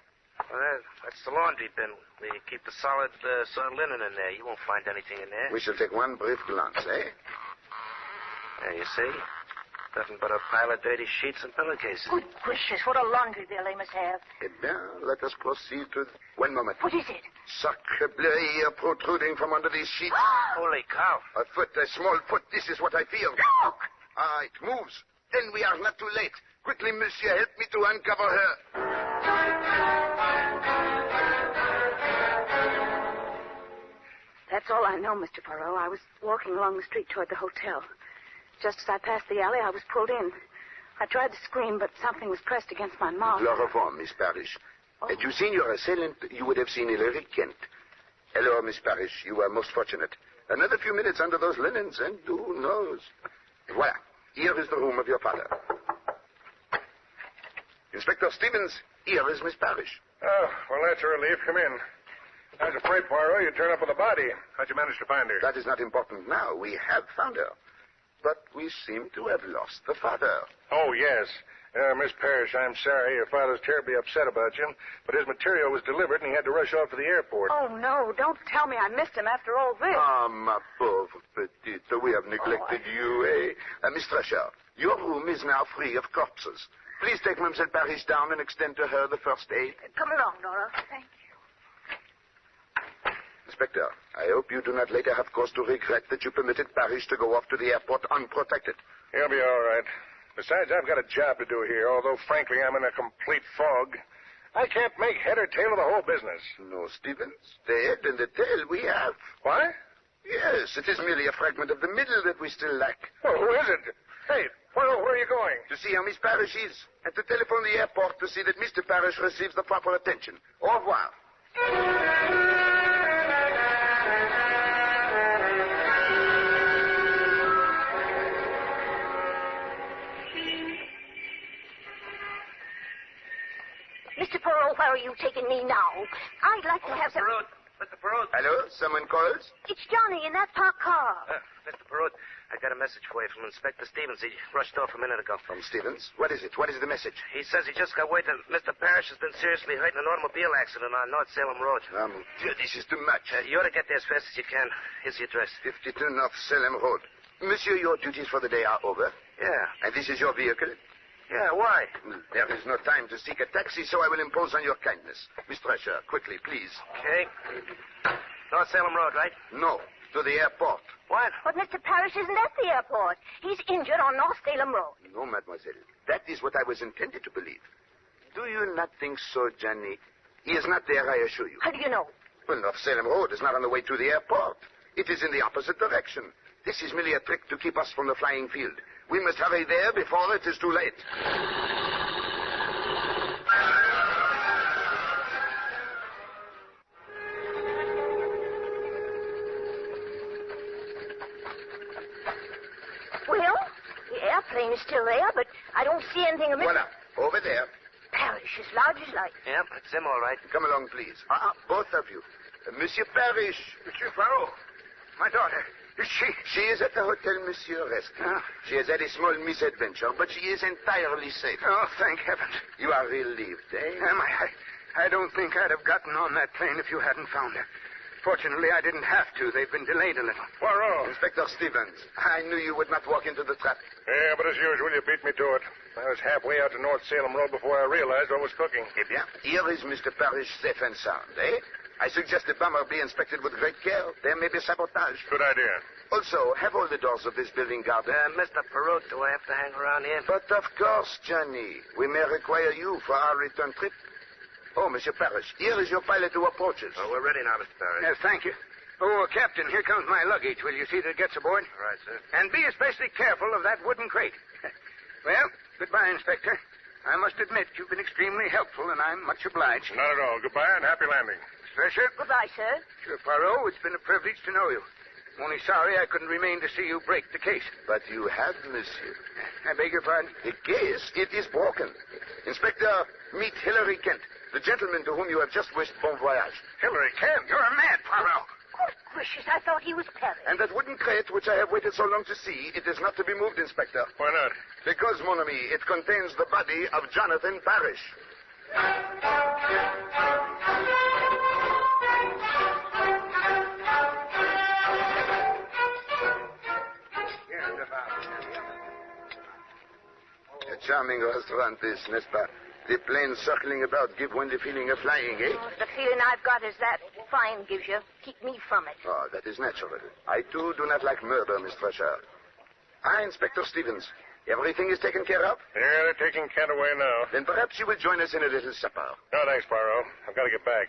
Well, that's the laundry bin. We keep the solid linen in there. You won't find anything in there. We shall take one brief glance, eh? There, you see? Nothing but a pile of dirty sheets and pillowcases. Good gracious, what a laundry bill they must have. Eh bien, let us proceed to... One moment. What is it? Sacre bleu, ear protruding from under these sheets. Holy cow. A foot, a small foot. This is what I feel. Look! Ah, it moves. Then we are not too late. Quickly, monsieur, help me to uncover her. That's all I know, Mr. Poirot. I was walking along the street toward the hotel. Just as I passed the alley, I was pulled in. I tried to scream, but something was pressed against my mouth. Chloroform, Miss Parrish. Oh. Had you seen your assailant, you would have seen Hilary Kent. Hello, Miss Parrish. You are most fortunate. Another few minutes under those linens, and who knows? Voilà. Here is the room of your father. Inspector Stevens, here is Miss Parrish. Oh, well, that's a relief. Come in. I was afraid, Poirot, you'd turn up with a body. How'd you manage to find her? That is not important now. We have found her. But we seem to have lost the father. Oh, yes. Miss Parrish, I'm sorry. Your father's terribly upset about you, but his material was delivered and he had to rush off to the airport. Oh, no. Don't tell me I missed him after all this. Ah, ma pauvre petite. We have neglected you, eh? Miss Fresher, your room is now free of corpses. Please take Mademoiselle Parrish down and extend to her the first aid. Come along, Laura. Thank you. Inspector, I hope you do not later have cause to regret that you permitted Parrish to go off to the airport unprotected. He'll be all right. Besides, I've got a job to do here, although, frankly, I'm in a complete fog. I can't make head or tail of the whole business. No, Stevens. The head and the tail we have. What? Yes, it is merely a fragment of the middle that we still lack. Well, who is it? Hey, where are you going? To see how Miss Parrish is, and to telephone the airport to see that Mr. Parrish receives the proper attention. Au revoir. Mr. Perot, where are you taking me now? I'd like to have some... Mr. Perot. Hello? Someone calls? It's Johnny in that parked car. Mr. Perot, I got a message for you from Inspector Stevens. He rushed off a minute ago. From Stevens? What is it? What is the message? He says he just got word that Mr. Parrish has been seriously hurt in an automobile accident on North Salem Road. This is too much. You ought to get there as fast as you can. Here's the address. 52 North Salem Road. Monsieur, your duties for the day are over. Yeah. And this is your vehicle? Yeah, why? There is no time to seek a taxi, so I will impose on your kindness. Miss Thresher, quickly, please. Okay. North Salem Road, right? No, to the airport. What? But Mr. Parrish isn't at the airport. He's injured on North Salem Road. No, mademoiselle. That is what I was intended to believe. Do you not think so, Johnny? He is not there, I assure you. How do you know? Well, North Salem Road is not on the way to the airport. It is in the opposite direction. This is merely a trick to keep us from the flying field. We must hurry there before it is too late. Well, the airplane is still there, but I don't see anything of Mr. Voila, over there. Parrish, as large as life. Yep, it's him, all right. Come along, please. Both of you. Monsieur Parrish. Monsieur Poirot. My daughter. Is she? She is at the hotel, Monsieur rescued. She has had a small misadventure, but she is entirely safe. Oh, thank heaven. You are relieved, eh? Am I? I don't think I'd have gotten on that plane if you hadn't found her. Fortunately, I didn't have to. They've been delayed a little. Poirot. Inspector Stevens, I knew you would not walk into the trap. Yeah, but as usual, you beat me to it. I was halfway out to North Salem Road before I realized what was cooking. Eh bien, here is Mr. Parrish safe and sound, eh? I suggest the bomber be inspected with great care. There may be sabotage. Good idea. Also, have all the doors of this building guarded. Mr. Perot, do I have to hang around here? But of course, Johnny. We may require you for our return trip. Oh, Monsieur Parrish, here is your pilot who approaches. Oh, we're ready now, Mr. Parrish. Yes, thank you. Oh, Captain, here comes my luggage. Will you see that it gets aboard? All right, sir. And be especially careful of that wooden crate. Well, goodbye, Inspector. I must admit you've been extremely helpful, and I'm much obliged. Not at all. Goodbye and happy landing. Thresher? Goodbye, sir. Monsieur Poirot, it's been a privilege to know you. I'm only sorry I couldn't remain to see you break the case. But you have, monsieur. I beg your pardon? The case, it is broken. Inspector, meet Hilary Kent, the gentleman to whom you have just wished bon voyage. Hilary Kent? You're mad, Poirot. Good gracious, I thought he was Parrish. And that wooden crate which I have waited so long to see, it is not to be moved, Inspector. Why not? Because, mon ami, it contains the body of Jonathan Parrish. A charming restaurant this, n'est-ce pas? The planes circling about give one the feeling of flying, eh? Oh, the feeling I've got is that flying gives you. Keep me from it. Oh, that is natural. I, too, do not like murder, Miss Thresher. Inspector Stevens. Everything is taken care of? Yeah, they're taking Kent away now. Then perhaps you will join us in a little supper. No, thanks, Poirot. I've got to get back.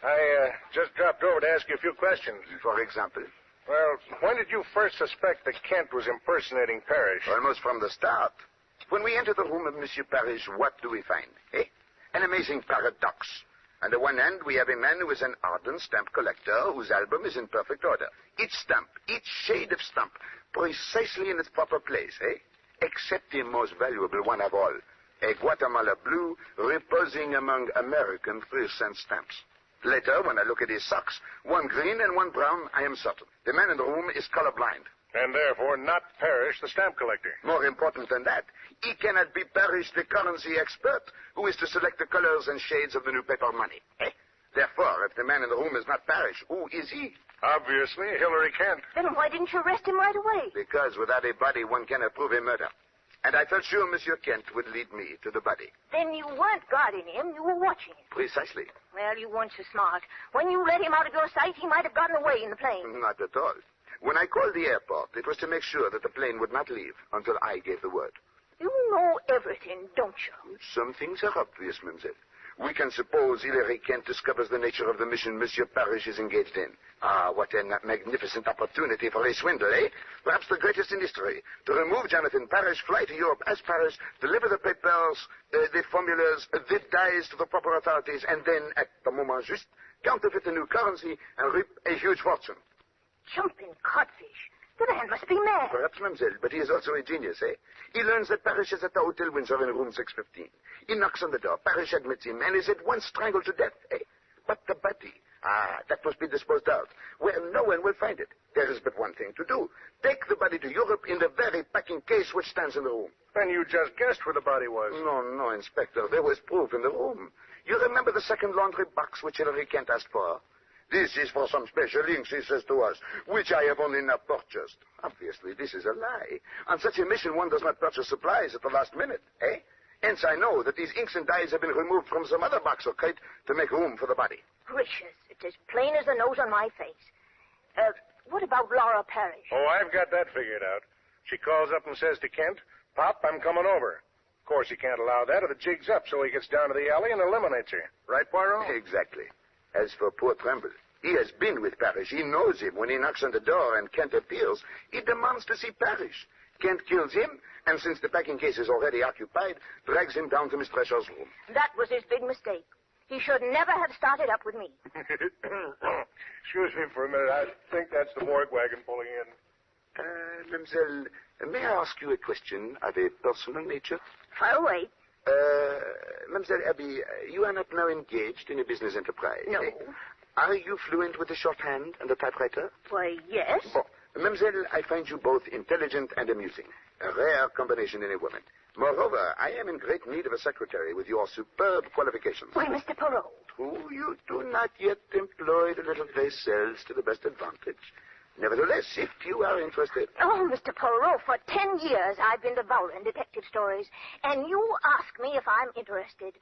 I just dropped over to ask you a few questions. For example? Well, when did you first suspect that Kent was impersonating Parrish? Almost from the start. When we enter the room of Monsieur Parrish, what do we find? An amazing paradox. On the one hand, we have a man who is an ardent stamp collector whose album is in perfect order. Each stamp, each shade of stamp, precisely in its proper place, except the most valuable one of all, a Guatemala blue reposing among American 3-cent stamps. Later, when I look at his socks, one green and one brown, I am certain. The man in the room is colorblind. And therefore not Parrish, the stamp collector. More important than that, he cannot be Parrish, the currency expert, who is to select the colors and shades of the new paper money. Therefore, if the man in the room is not Parrish, who is he? Obviously, Hilary Kent. Then why didn't you arrest him right away? Because without a body, one cannot prove a murder. And I felt sure Monsieur Kent would lead me to the body. Then you weren't guarding him, you were watching him. Precisely. Well, you weren't so smart. When you let him out of your sight, he might have gotten away in the plane. Not at all. When I called the airport, it was to make sure that the plane would not leave until I gave the word. You know everything, don't you? Some things are obvious, mademoiselle. We can suppose Hilary Kent discovers the nature of the mission Monsieur Parrish is engaged in. What a magnificent opportunity for a swindle, eh? Perhaps the greatest in history. To remove Jonathan Parrish, fly to Europe as Parrish, deliver the papers, the formulas, the dies to the proper authorities, and then, at the moment juste, counterfeit the new currency and reap a huge fortune. Jumping codfish. The man must be mad. Perhaps, mademoiselle, but he is also a genius, eh? He learns that Parrish is at the Hotel Windsor in room 615. He knocks on the door. Parrish admits him and is at once strangled to death, eh? But the body, that must be disposed of, where no one will find it. There is but one thing to do. Take the body to Europe in the very packing case which stands in the room. Then you just guessed where the body was. No, Inspector. There was proof in the room. You remember the second laundry box which Hillary Kent asked for? This is for some special inks, he says to us, which I have only now purchased. Obviously, this is a lie. On such a mission, one does not purchase supplies at the last minute, eh? Hence, I know that these inks and dyes have been removed from some other box or crate to make room for the body. Gracious, it's as plain as the nose on my face. What about Laura Parrish? Oh, I've got that figured out. She calls up and says to Kent, Pop, I'm coming over. Of course, he can't allow that or the jig's up, so he gets down to the alley and eliminates her. Right, Poirot? Exactly. As for poor Tremble, he has been with Parrish. He knows him. When he knocks on the door and Kent appears, he demands to see Parrish. Kent kills him, and since the packing case is already occupied, drags him down to Miss Thresher's room. That was his big mistake. He should never have started up with me. Excuse me for a minute. I think that's the morgue wagon pulling in. Mademoiselle, may I ask you a question of a personal nature? Fire away. Mademoiselle Abby, you are not now engaged in a business enterprise. No. Are you fluent with the shorthand and the typewriter? Why, yes. Bon. Mademoiselle, I find you both intelligent and amusing. A rare combination in a woman. Moreover, I am in great need of a secretary with your superb qualifications. Why, Mr. Poirot. True, you do not yet employ the little gray cells to the best advantage. Nevertheless, if you are interested... Oh, Mr. Poirot, for 10 years I've been devouring detective stories, and you ask me if I'm interested.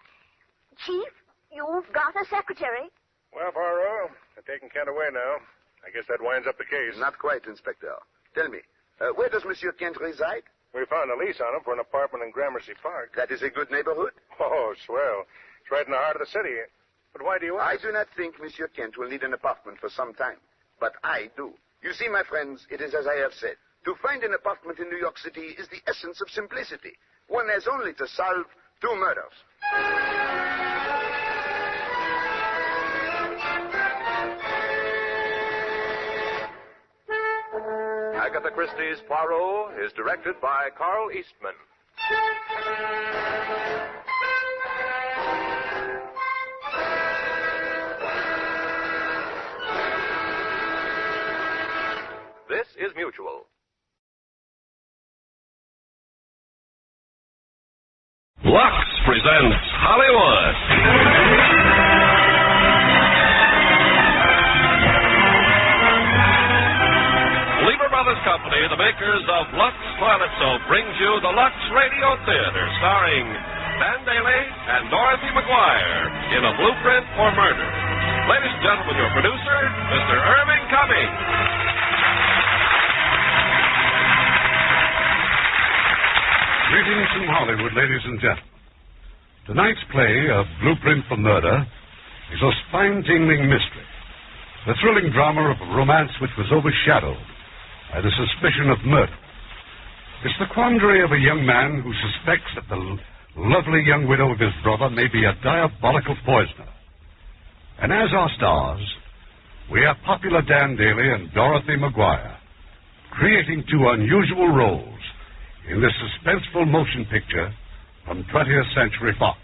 Chief, you've got a secretary. Well, Poirot, they're taking Kent away now. I guess that winds up the case. Not quite, Inspector. Tell me, where does Monsieur Kent reside? We found a lease on him for an apartment in Gramercy Park. That is a good neighborhood? Oh, swell. It's right in the heart of the city. But why do you ask? I do not think Monsieur Kent will need an apartment for some time. But I do. You see, my friends, it is as I have said. To find an apartment in New York City is the essence of simplicity. One has only to solve 2 murders. Agatha Christie's Poirot is directed by Carl Eastman. This is Mutual. Lux presents Hollywood. Brothers Company, the makers of Lux Toilet Soap, brings you the Lux Radio Theater, starring Dan Daly and Dorothy McGuire in A Blueprint for Murder. Ladies and gentlemen, your producer, Mr. Irving Cummings. Greetings from Hollywood, ladies and gentlemen. Tonight's play, A Blueprint for Murder, is a spine-tingling mystery, the thrilling drama of a romance which was overshadowed by the suspicion of murder. It's the quandary of a young man who suspects that the lovely young widow of his brother may be a diabolical poisoner. And as our stars, we have popular Dan Daly and Dorothy McGuire, creating 2 unusual roles in this suspenseful motion picture from 20th Century Fox.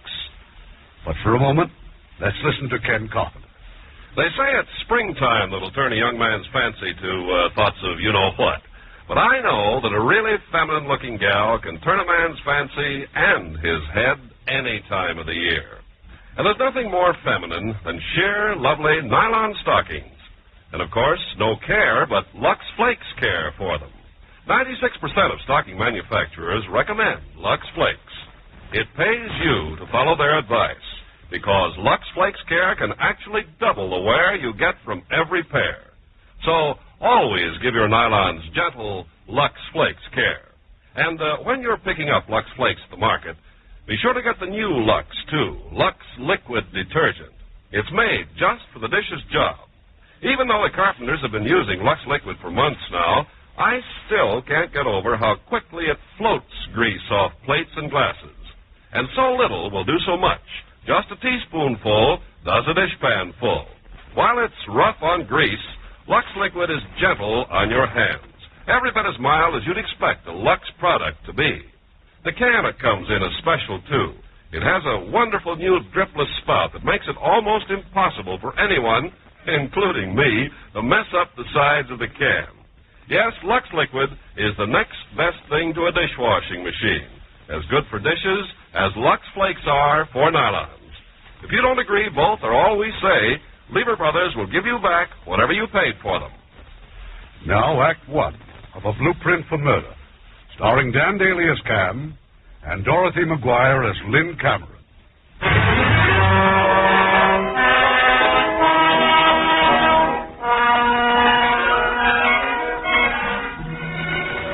But for a moment, let's listen to Ken Carpenter. They say it's springtime that'll turn a young man's fancy to thoughts of you-know-what. But I know that a really feminine-looking gal can turn a man's fancy and his head any time of the year. And there's nothing more feminine than sheer, lovely nylon stockings. And, of course, no care but Lux Flakes care for them. 96% of stocking manufacturers recommend Lux Flakes. It pays you to follow their advice, because Lux Flakes Care can actually double the wear you get from every pair. So always give your nylons gentle Lux Flakes Care. And when you're picking up Lux Flakes at the market, be sure to get the new Lux, too, Lux Liquid Detergent. It's made just for the dishes job. Even though the carpenters have been using Lux Liquid for months now, I still can't get over how quickly it floats grease off plates and glasses. And so little will do so much. Just a teaspoonful does a dishpan full. While it's rough on grease, Lux Liquid is gentle on your hands. Every bit as mild as you'd expect a Lux product to be. The can it comes in is special, too. It has a wonderful new dripless spout that makes it almost impossible for anyone, including me, to mess up the sides of the can. Yes, Lux Liquid is the next best thing to a dishwashing machine. As good for dishes as Lux Flakes are for nylons. If you don't agree both are all we say, Lever Brothers will give you back whatever you paid for them. Now, Act One of A Blueprint for Murder, starring Dan Daly as Cam and Dorothy McGuire as Lynn Cameron.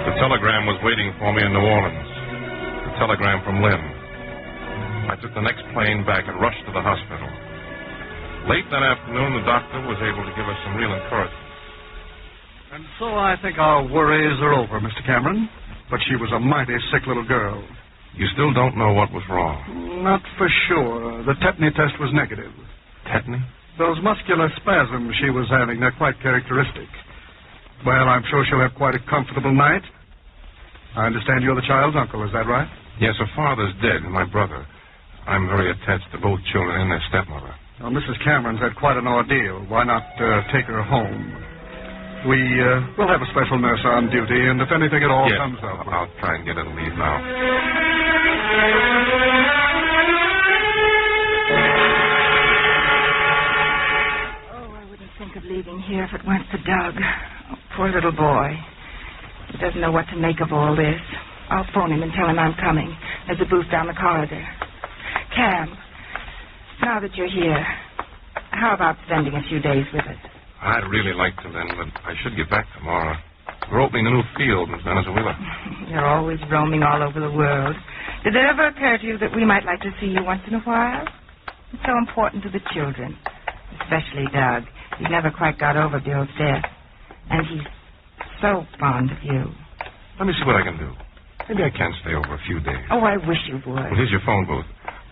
The telegram was waiting for me in New Orleans. A telegram from Lynn. I took the next plane back and rushed to the hospital. Late that afternoon, the doctor was able to give us some real encouragement. And so I think our worries are over, Mr. Cameron. But she was a mighty sick little girl. You still don't know what was wrong? Not for sure. The tetany test was negative. Tetany? Those muscular spasms she was having, they're quite characteristic. Well, I'm sure she'll have quite a comfortable night. I understand you're the child's uncle, is that right? Yes, her father's dead, and my brother. I'm very attached to both children and their stepmother. Well, Mrs. Cameron's had quite an ordeal. Why not take her home? We'll have a special nurse on duty, and if anything at all comes up... I'll try and get her to leave now. Oh, I wouldn't think of leaving here if it weren't for Doug. Oh, poor little boy. He doesn't know what to make of all this. I'll phone him and tell him I'm coming. There's a booth down the corridor. Cam, now that you're here, how about spending a few days with us? I'd really like to, Lynn, but I should get back tomorrow. We're opening a new field in Venezuela. You're always roaming all over the world. Did it ever occur to you that we might like to see you once in a while? It's so important to the children, especially Doug. He never quite got over Bill's death, and he's so fond of you. Let me see what I can do. Maybe I can stay over a few days. Oh, I wish you would. Well, here's your phone booth.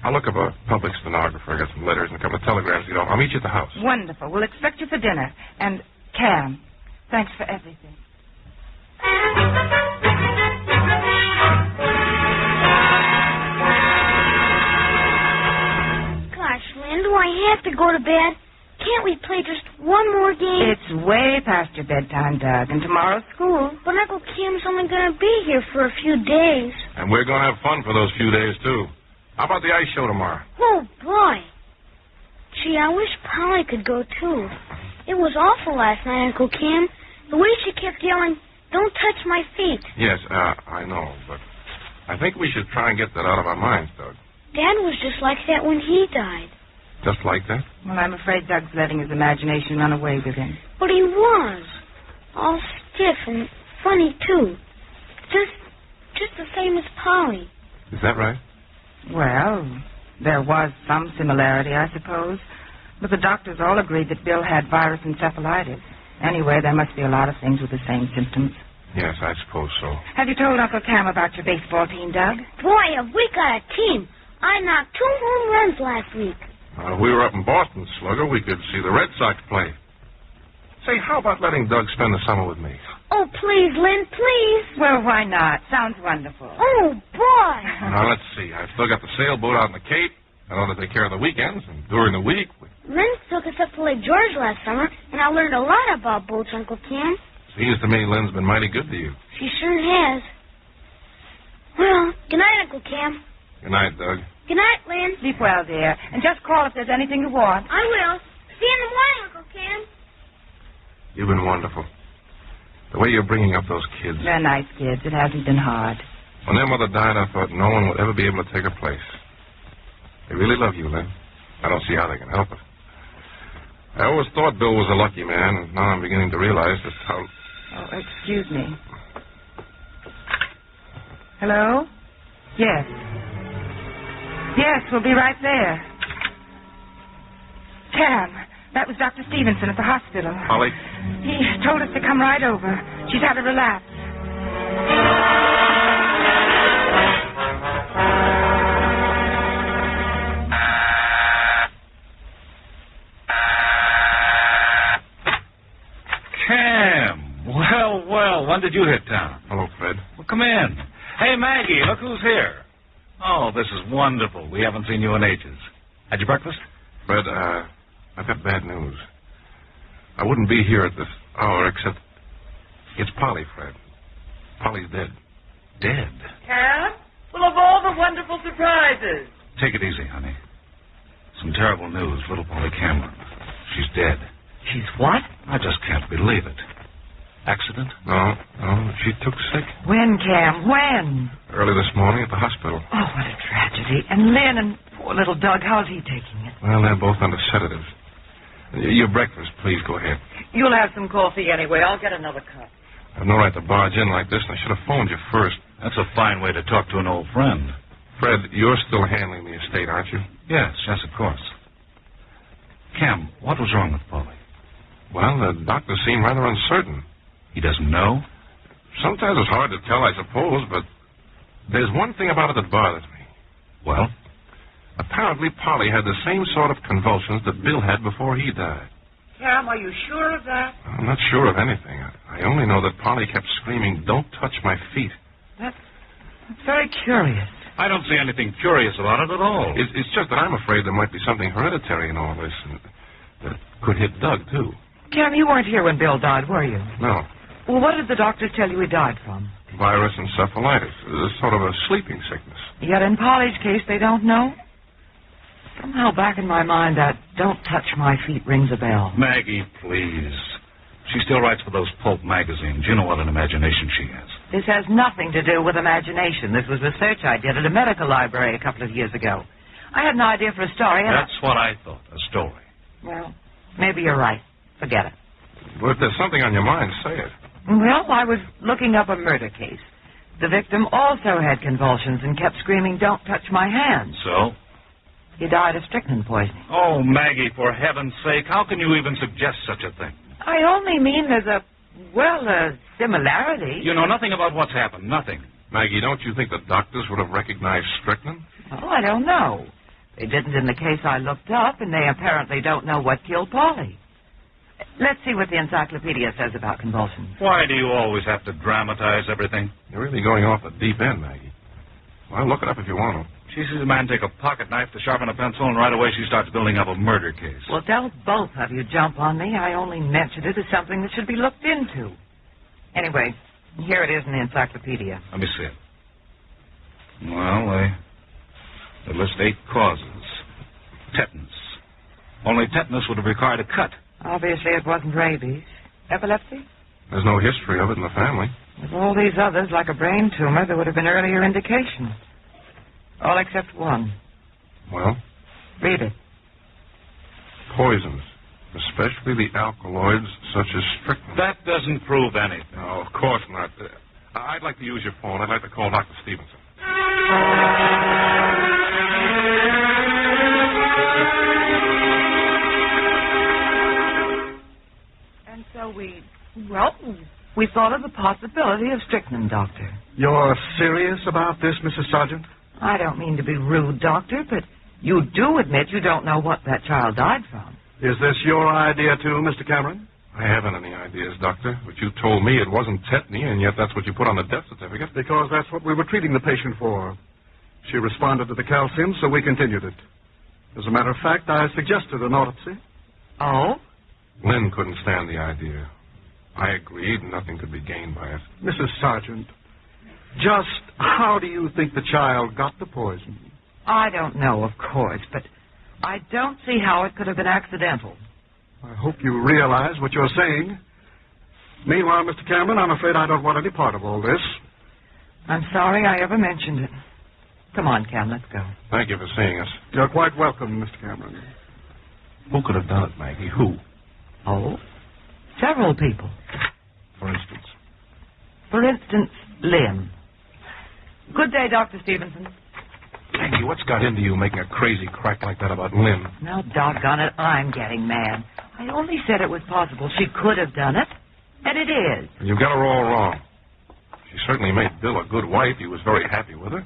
I'll look up a public stenographer. I got some letters and a couple of telegrams. I'll meet you at the house. Wonderful. We'll expect you for dinner. And, Cam, thanks for everything. Gosh, Lynn, do I have to go to bed? Can't we play just one more game? It's way past your bedtime, Doug, and tomorrow's school. But Uncle Cam's only going to be here for a few days. And we're going to have fun for those few days, too. How about the ice show tomorrow? Oh, boy. Gee, I wish Polly could go, too. It was awful last night, Uncle Cam. The way she kept yelling, "Don't touch my feet." Yes, I know, but I think we should try and get that out of our minds, Doug. Dad was just like that when he died. Just like that? Well, I'm afraid Doug's letting his imagination run away with him. But he was. All stiff and funny, too. Just the same as Polly. Is that right? Well, there was some similarity, I suppose. But the doctors all agreed that Bill had virus encephalitis. Anyway, there must be a lot of things with the same symptoms. Yes, I suppose so. Have you told Uncle Cam about your baseball team, Doug? Boy, have we got a team. I knocked 2 home runs last week. If we were up in Boston, Slugger, we could see the Red Sox play. Say, how about letting Doug spend the summer with me? Oh, please, Lynn, please. Well, why not? Sounds wonderful. Oh, boy. Now, let's see. I've still got the sailboat out in the Cape. I ought to take care of the weekends, and during the week... Lynn took us up to Lake George last summer, and I learned a lot about boats, Uncle Cam. Seems to me Lynn's been mighty good to you. She sure has. Well, good night, Uncle Cam. Good night, Doug. Good night, Lynn. Sleep well, dear. And just call if there's anything you want. I will. See you in the morning, Uncle Cam. You've been wonderful. The way you're bringing up those kids. They're nice kids. It hasn't been hard. When their mother died, I thought no one would ever be able to take her place. They really love you, Lynn. I don't see how they can help it. I always thought Bill was a lucky man, and now I'm beginning to realize just how... Oh, excuse me. Hello? Yes. Yes, we'll be right there. Cam, that was Dr. Stevenson at the hospital. Polly? He told us to come right over. She's had a relapse. Cam! Well, when did you hit town? Hello, Fred. Well, come in. Hey, Maggie, look who's here. Oh, this is wonderful. We haven't seen you in ages. Had your breakfast? Fred, I've got bad news. I wouldn't be here at this hour except it's Polly, Fred. Polly's dead. Dead? Cam? Full of all the wonderful surprises. Take it easy, honey. Some terrible news. Little Polly Cameron. She's dead. She's what? I just can't believe it. Accident? No. She took sick. When, Cam? When? Early this morning at the hospital. Oh, what a tragedy. And Lynn and poor little Doug, how's he taking it? Well, they're both under sedatives. Your breakfast, please go ahead. You'll have some coffee anyway. I'll get another cup. I've no right to barge in like this, and I should have phoned you first. That's a fine way to talk to an old friend. Fred, you're still handling the estate, aren't you? Yes, of course. Cam, what was wrong with Polly? Well, the doctors seem rather uncertain. He doesn't know? Sometimes it's hard to tell, I suppose, but there's one thing about it that bothers me. Well? Apparently, Polly had the same sort of convulsions that Bill had before he died. Cam, are you sure of that? I'm not sure of anything. I only know that Polly kept screaming, "Don't touch my feet." That's very curious. I don't see anything curious about it at all. It's just that I'm afraid there might be something hereditary in all this, and that could hit Doug, too. Cam, you weren't here when Bill died, were you? No. Well, what did the doctors tell you he died from? Virus encephalitis. Sort of a sleeping sickness. Yet in Polly's case, they don't know? Somehow back in my mind, that "don't touch my feet" rings a bell. Maggie, please. She still writes for those pulp magazines. You know what an imagination she has. This has nothing to do with imagination. This was research I did at a medical library a couple of years ago. I had an idea for a story, and That's what I thought, a story. Well, maybe you're right. Forget it. Well, if there's something on your mind, say it. Well, I was looking up a murder case. The victim also had convulsions and kept screaming, "Don't touch my hand." So? He died of strychnine poisoning. Oh, Maggie, for heaven's sake, how can you even suggest such a thing? I only mean there's a similarity. You know nothing about what's happened, nothing. Maggie, don't you think the doctors would have recognized strychnine? Oh, I don't know. They didn't in the case I looked up, and they apparently don't know what killed Polly. Let's see what the encyclopedia says about convulsions. Why do you always have to dramatize everything? You're really going off the deep end, Maggie. Well, look it up if you want to. She sees a man take a pocket knife to sharpen a pencil, and right away she starts building up a murder case. Well, don't both of you jump on me. I only mentioned it as something that should be looked into. Anyway, here it is in the encyclopedia. Let me see it. Well, they list 8 causes. Tetanus. Only tetanus would have required a cut. Obviously, it wasn't rabies. Epilepsy? There's no history of it in the family. With all these others, like a brain tumor, there would have been earlier indications. All except one. Well? Read it. Poisons, especially the alkaloids such as strychnine. That doesn't prove anything. No, of course not. I'd like to use your phone. I'd like to call Dr. Stevenson. And so we thought of the possibility of strychnine, Doctor. You're serious about this, Mrs. Sargent? I don't mean to be rude, Doctor, but you do admit you don't know what that child died from. Is this your idea, too, Mr. Cameron? I haven't any ideas, Doctor, but you told me it wasn't tetany, and yet that's what you put on the death certificate. Because that's what we were treating the patient for. She responded to the calcium, so we continued it. As a matter of fact, I suggested an autopsy. Oh? Lynn couldn't stand the idea. I agreed, and nothing could be gained by it. Mrs. Sargent, just how do you think the child got the poison? I don't know, of course, but I don't see how it could have been accidental. I hope you realize what you're saying. Meanwhile, Mr. Cameron, I'm afraid I don't want any part of all this. I'm sorry I ever mentioned it. Come on, Cam, let's go. Thank you for seeing us. You're quite welcome, Mr. Cameron. Who could have done it, Maggie? Who? Oh, several people. For instance? For instance, Lynn. Good day, Dr. Stevenson. Maggie, what's got into you making a crazy crack like that about Lynn? Now, doggone it, I'm getting mad. I only said it was possible she could have done it, and it is. You've got her all wrong. She certainly made Bill a good wife. He was very happy with her.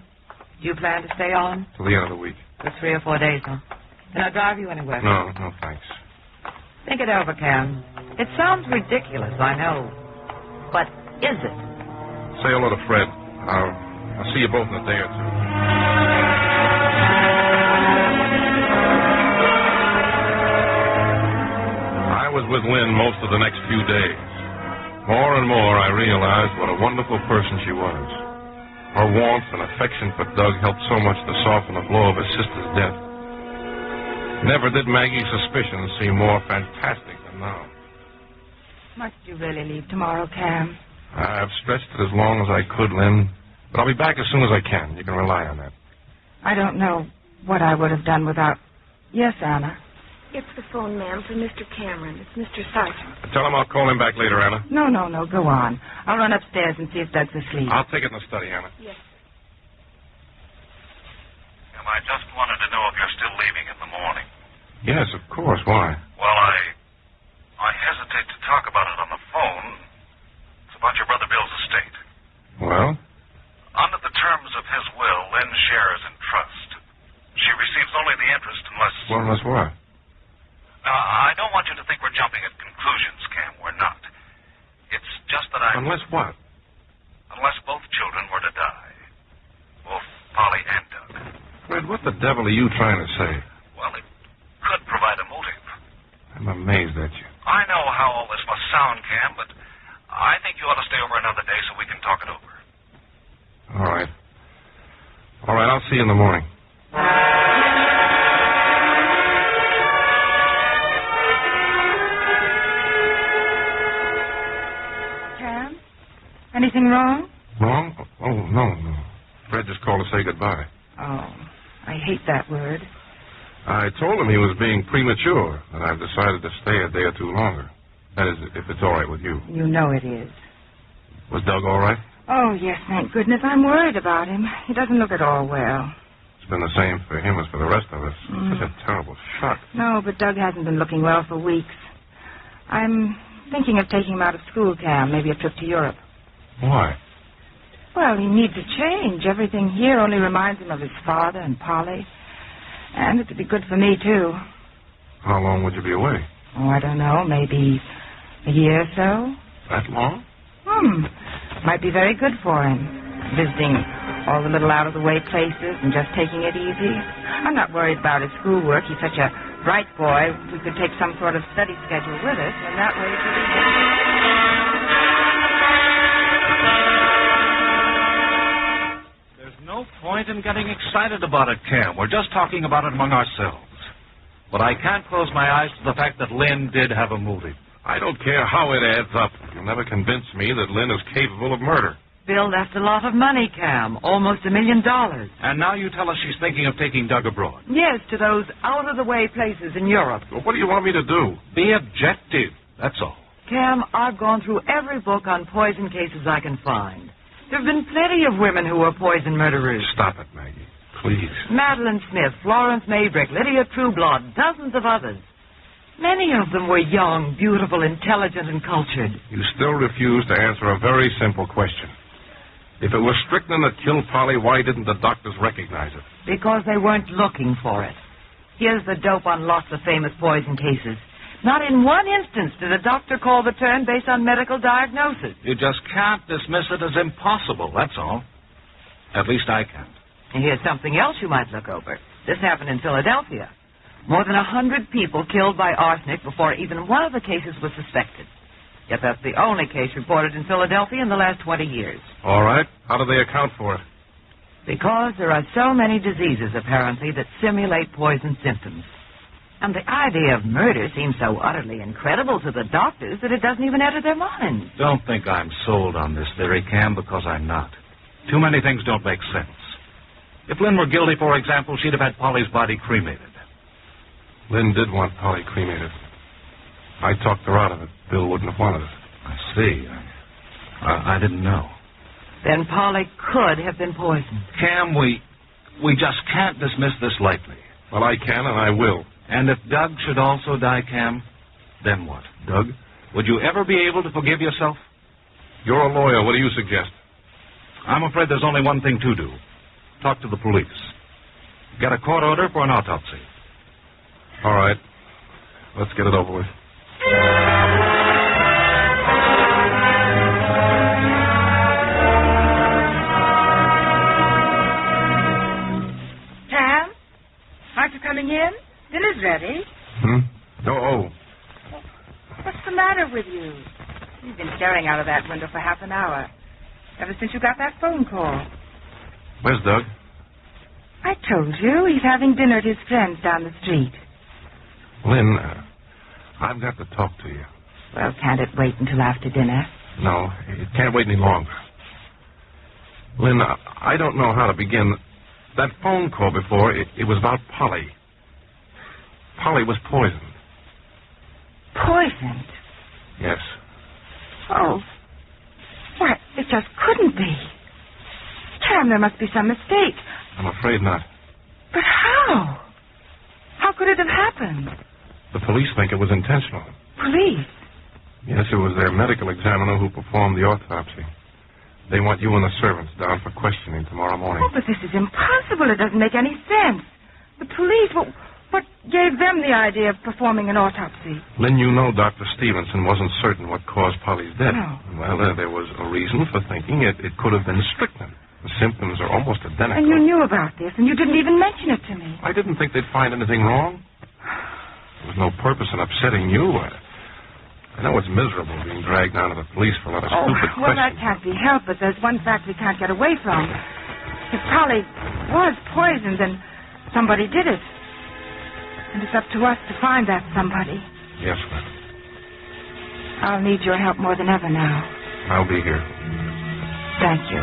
Do you plan to stay on? Till the end of the week. For 3 or 4 days, huh? Can I drive you anywhere? No, thanks. Think it over, Cam. It sounds ridiculous, I know. But is it? Say hello to Fred. I'll see you both in a day or two. I was with Lynn most of the next few days. More and more, I realized what a wonderful person she was. Her warmth and affection for Doug helped so much to soften the blow of his sister's death. Never did Maggie's suspicions seem more fantastic than now. Must you really leave tomorrow, Cam? I've stretched it as long as I could, Lynn. But I'll be back as soon as I can. You can rely on that. I don't know what I would have done without... Yes, Anna? It's the phone, ma'am, for Mr. Cameron. It's Mr. Sargent. Tell him I'll call him back later, Anna. No, go on. I'll run upstairs and see if Doug's asleep. I'll take it in the study, Anna. Yes. And I just wanted to know if you're still leaving in the morning. Yes, of course. Why? Well, I hesitate to talk about it on the phone. It's about your brother Bill's estate. Well? Under the terms of his will, Lynn shares in trust. She receives only the interest unless... Well, unless what? I don't want you to think we're jumping at conclusions, Cam. We're not. It's just that Unless what? Unless both children were to die. Both Polly and Doug. Fred, what the devil are you trying to say? Well, it could provide a motive. I'm amazed at you. I know how all this must sound, Cam, but I think you ought to stay over another day so we can talk it over. All right. I'll see you in the morning. Cam? Anything wrong? Wrong? Oh, no. Fred just called to say goodbye. Oh, I hate that word. I told him he was being premature, and I've decided to stay a day or two longer. That is, if it's all right with you. You know it is. Was Doug all right? Oh, yes, thank goodness. I'm worried about him. He doesn't look at all well. It's been the same for him as for the rest of us. Such a terrible shock. No, but Doug hasn't been looking well for weeks. I'm thinking of taking him out of school, Cam, maybe a trip to Europe. Why? Well, he needs a change. Everything here only reminds him of his father and Polly. And it would be good for me, too. How long would you be away? Oh, I don't know, maybe a year or so. That long? Might be very good for him. Visiting all the little out-of-the-way places and just taking it easy. I'm not worried about his schoolwork. He's such a bright boy. We could take some sort of study schedule with us, and that way it would be... There's no point in getting excited about it, Cam. We're just talking about it among ourselves. But I can't close my eyes to the fact that Lynn did have a motive. I don't care how it adds up. You'll never convince me that Lynn is capable of murder. Bill left a lot of money, Cam. Almost $1 million. And now you tell us she's thinking of taking Doug abroad. Yes, to those out-of-the-way places in Europe. Well, what do you want me to do? Be objective, that's all. Cam, I've gone through every book on poison cases I can find. There have been plenty of women who were poison murderers. Stop it, Maggie. Please. Madeline Smith, Florence Maybrick, Lydia Trueblood, dozens of others. Many of them were young, beautiful, intelligent, and cultured. You still refuse to answer a very simple question. If it was strychnine that killed Polly, why didn't the doctors recognize it? Because they weren't looking for it. Here's the dope on lots of famous poison cases. Not in one instance did a doctor call the turn based on medical diagnosis. You just can't dismiss it as impossible, that's all. At least I can't. And here's something else you might look over. This happened in Philadelphia. More than 100 people killed by arsenic before even one of the cases was suspected. Yet that's the only case reported in Philadelphia in the last 20 years. All right. How do they account for it? Because there are so many diseases, apparently, that simulate poison symptoms. And the idea of murder seems so utterly incredible to the doctors that it doesn't even enter their minds. Don't think I'm sold on this theory, Cam, because I'm not. Too many things don't make sense. If Lynn were guilty, for example, she'd have had Polly's body cremated. Lynn did want Polly cremated. I talked her out of it. Bill wouldn't have wanted it. I see. I didn't know. Then Polly could have been poisoned. Cam, we just can't dismiss this lightly. Well, I can and I will. And if Doug should also die, Cam, then what? Doug? Would you ever be able to forgive yourself? You're a lawyer. What do you suggest? I'm afraid there's only one thing to do. Talk to the police. Get a court order for an autopsy. All right. Let's get it over with. coming in? Dinner's ready. Oh. What's the matter with you? You've been staring out of that window for half an hour. Ever since you got that phone call. Where's Doug? I told you. He's having dinner at his friend's down the street. Lynn, I've got to talk to you. Well, can't it wait until after dinner? No, it can't wait any longer. Lynn, I don't know how to begin. That phone call before, it was about Polly. Polly was poisoned. Poisoned? Yes. Oh. Why, it just couldn't be. Cam, there must be some mistake. I'm afraid not. But how? How could it have happened? The police think it was intentional. Police? Yes, it was their medical examiner who performed the autopsy. They want you and the servants down for questioning tomorrow morning. Oh, but this is impossible. It doesn't make any sense. The police, what gave them the idea of performing an autopsy? Lynn, you know Dr. Stevenson wasn't certain what caused Polly's death. No. Well, there was a reason for thinking it could have been strychnine. The symptoms are almost identical. And you knew about this, and you didn't even mention it to me. I didn't think they'd find anything wrong. There was no purpose in upsetting you. I know it's miserable being dragged down to the police for a lot of stupid well, questions. that can't be helped, but there's one fact we can't get away from. If Polly was poisoned, then somebody did it. And it's up to us to find that somebody. Yes, ma'am. I'll need your help more than ever now. I'll be here. Thank you.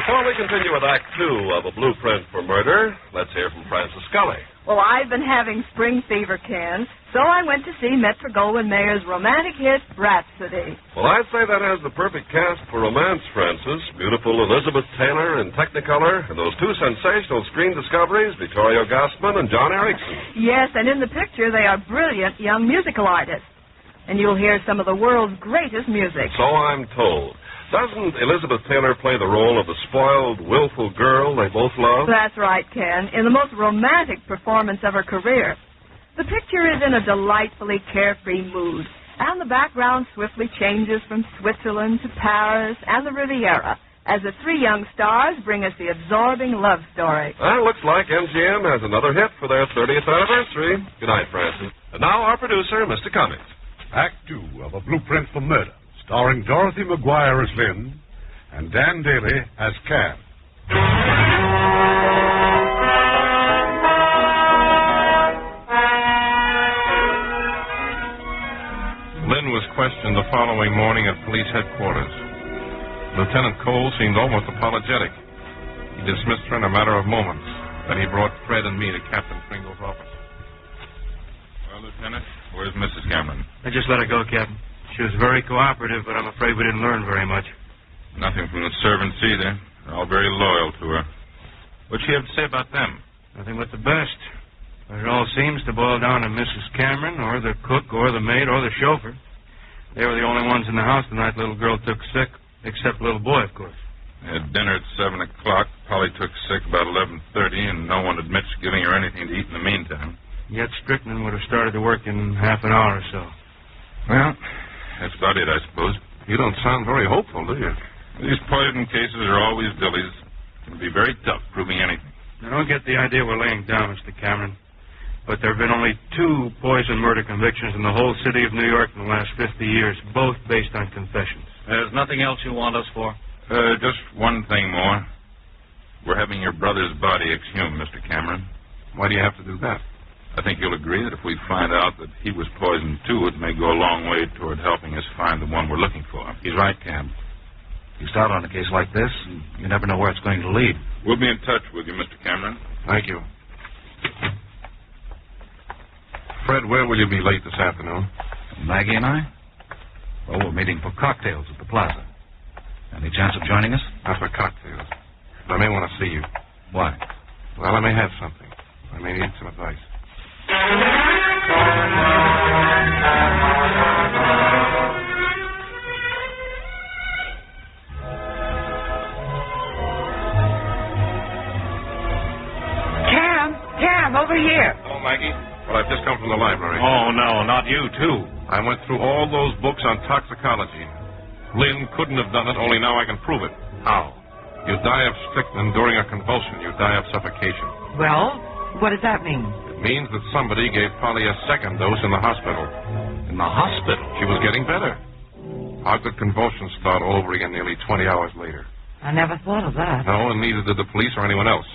Before we continue with Act Two of A Blueprint for Murder, let's hear from Francis Scully. Well, I've been having spring fever, Ken, so I went to see Metro-Goldwyn-Mayer's romantic hit, Rhapsody. Well, I'd say that has the perfect cast for romance, Francis. Beautiful Elizabeth Taylor in Technicolor, and those two sensational screen discoveries, Vittorio Gassman and John Erickson. Yes, and in the picture, they are brilliant young musical artists. And you'll hear some of the world's greatest music. So I'm told. Doesn't Elizabeth Taylor play the role of the spoiled, willful girl they both love? That's right, Ken, in the most romantic performance of her career. The picture is in a delightfully carefree mood, and the background swiftly changes from Switzerland to Paris and the Riviera as the three young stars bring us the absorbing love story. Well, looks like MGM has another hit for their 30th anniversary. Good night, Francis. And now our producer, Mr. Cummings. Act 2 of A Blueprint for Murder, starring Dorothy McGuire as Lynn and Dan Daly as Cam. Lynn was questioned the following morning at police headquarters. Lieutenant Cole seemed almost apologetic. He dismissed her in a matter of moments. Then he brought Fred and me to Captain Pringle's office. Well, Lieutenant, where's Mrs. Cameron? I just let her go, Captain. She was very cooperative, but I'm afraid we didn't learn very much. Nothing from the servants either. They're all very loyal to her. What'd she have to say about them? Nothing but the best. But it all seems to boil down to Mrs. Cameron, or the cook, or the maid, or the chauffeur. They were the only ones in the house the night the little girl took sick, except the little boy, of course. They had dinner at 7 o'clock. Polly took sick about 11:30, and no one admits giving her anything to eat in the meantime. Yet strychnine would have started to work in half an hour or so. Well, that's about it, I suppose. You don't sound very hopeful, do you? These poison cases are always dillies. It can be very tough proving anything. I don't get the idea we're laying down, Mr. Cameron. But there have been only 2 poison murder convictions in the whole city of New York in the last 50 years, both based on confessions. There's nothing else you want us for? Just one thing more. We're having your brother's body exhumed, Mr. Cameron. Why do you have to do that? I think you'll agree that if we find out that he was poisoned too, it may go a long way toward helping us find the one we're looking for. He's right, Cam. You start on a case like this, and you never know where it's going to lead. We'll be in touch with you, Mr. Cameron. Thank you. Fred, where will you be late this afternoon? Maggie and I? Well, we're meeting for cocktails at the plaza. Any chance of joining us? Not for cocktails. But I may want to see you. Why? Well, I may have something. I may need some advice. Cam, over here. Hello, Maggie. Well, I've just come from the library. Oh, no, not you, too. I went through all those books on toxicology. Lynn couldn't have done it, only now I can prove it. How? You die of strychnine during a convulsion. You die of suffocation. Well, what does that mean? It means that somebody gave Polly a second dose in the hospital. In the hospital? She was getting better. How could convulsions start all over again nearly 20 hours later? I never thought of that. No, and neither did the police or anyone else.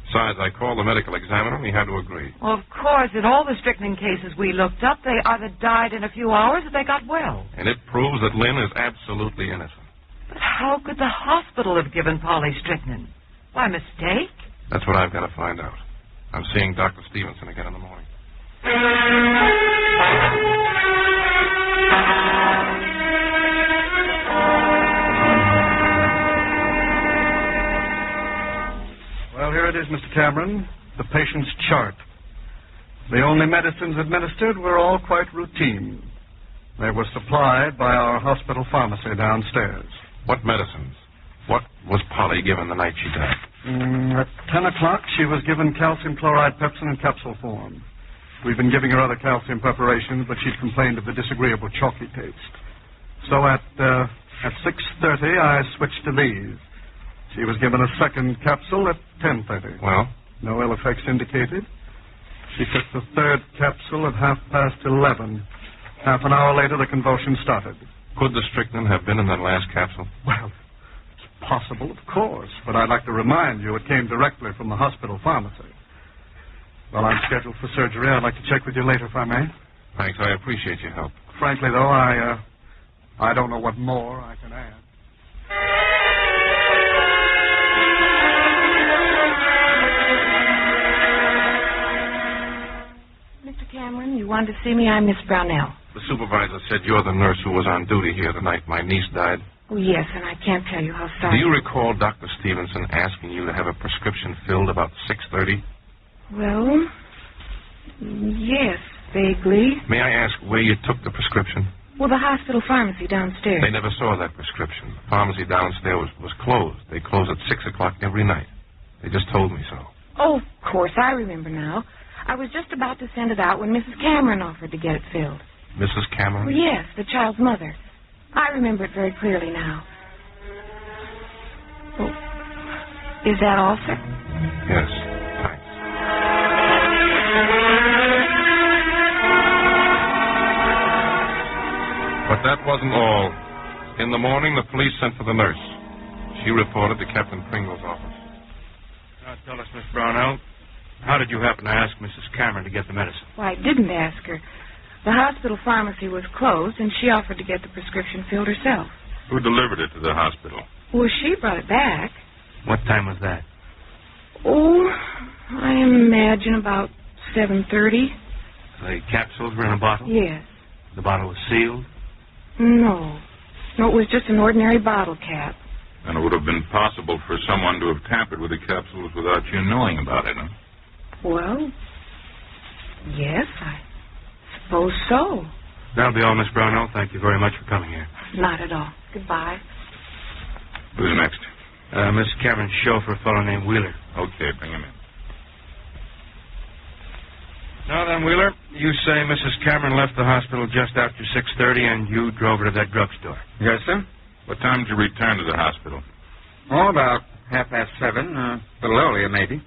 Besides, I called the medical examiner, and he had to agree. Well, of course, in all the strychnine cases we looked up, they either died in a few hours or they got well. And it proves that Lynn is absolutely innocent. But how could the hospital have given Polly strychnine? By mistake? That's what I've got to find out. I'm seeing Dr. Stevenson again in the morning. Well, here it is, Mr. Cameron, the patient's chart. The only medicines administered were all quite routine. They were supplied by our hospital pharmacy downstairs. What medicines? What was Polly given the night she died? At 10 o'clock, she was given calcium chloride pepsin in capsule form. We've been giving her other calcium preparations, but she'd complained of the disagreeable chalky taste. So at 6:30, I switched to these. She was given a second capsule at 10:30. Well? No ill effects indicated. She took the third capsule at 11:30. Half an hour later, the convulsion started. Could the strychnine have been in that last capsule? Well, it's possible, of course, but I'd like to remind you it came directly from the hospital pharmacy. Well, I'm scheduled for surgery. I'd like to check with you later, if I may. Thanks. I appreciate your help. Frankly, though, I don't know what more I can add. Mr. Cameron, you wanted to see me? I'm Miss Brownell. The supervisor said you're the nurse who was on duty here the night my niece died. Oh, yes, and I can't tell you how Do sorry. you recall Dr. Stevenson asking you to have a prescription filled about 6:30? Well, yes, vaguely. May I ask where you took the prescription? Well, the hospital pharmacy downstairs. They never saw that prescription. The pharmacy downstairs was closed. They close at 6 o'clock every night. They just told me so. Oh, of course, I remember now. I was just about to send it out when Mrs. Cameron offered to get it filled. Mrs. Cameron? Well, yes, the child's mother. I remember it very clearly now. Oh, is that all, sir? Yes, thanks. But that wasn't all. In the morning, the police sent for the nurse. She reported to Captain Pringle's office. Now, tell us, Miss Brownell, how did you happen to ask Mrs. Cameron to get the medicine? Well, I didn't ask her. The hospital pharmacy was closed, and she offered to get the prescription filled herself. Who delivered it to the hospital? Well, she brought it back. What time was that? Oh, I imagine about 7:30. The capsules were in a bottle? Yes. The bottle was sealed? No. No, it was just an ordinary bottle cap. And it would have been possible for someone to have tampered with the capsules without you knowing about it, huh? Well, yes, I suppose so. That'll be all, Miss Brownell. Thank you very much for coming here. Not at all. Goodbye. Who's next? Miss Cameron's chauffeur, a fellow named Wheeler. Okay, bring him in. Now then, Wheeler, you say Mrs. Cameron left the hospital just after 6:30 and you drove her to that drugstore. Yes, sir. What time did you return to the hospital? Oh, about 7:30. A little earlier, maybe.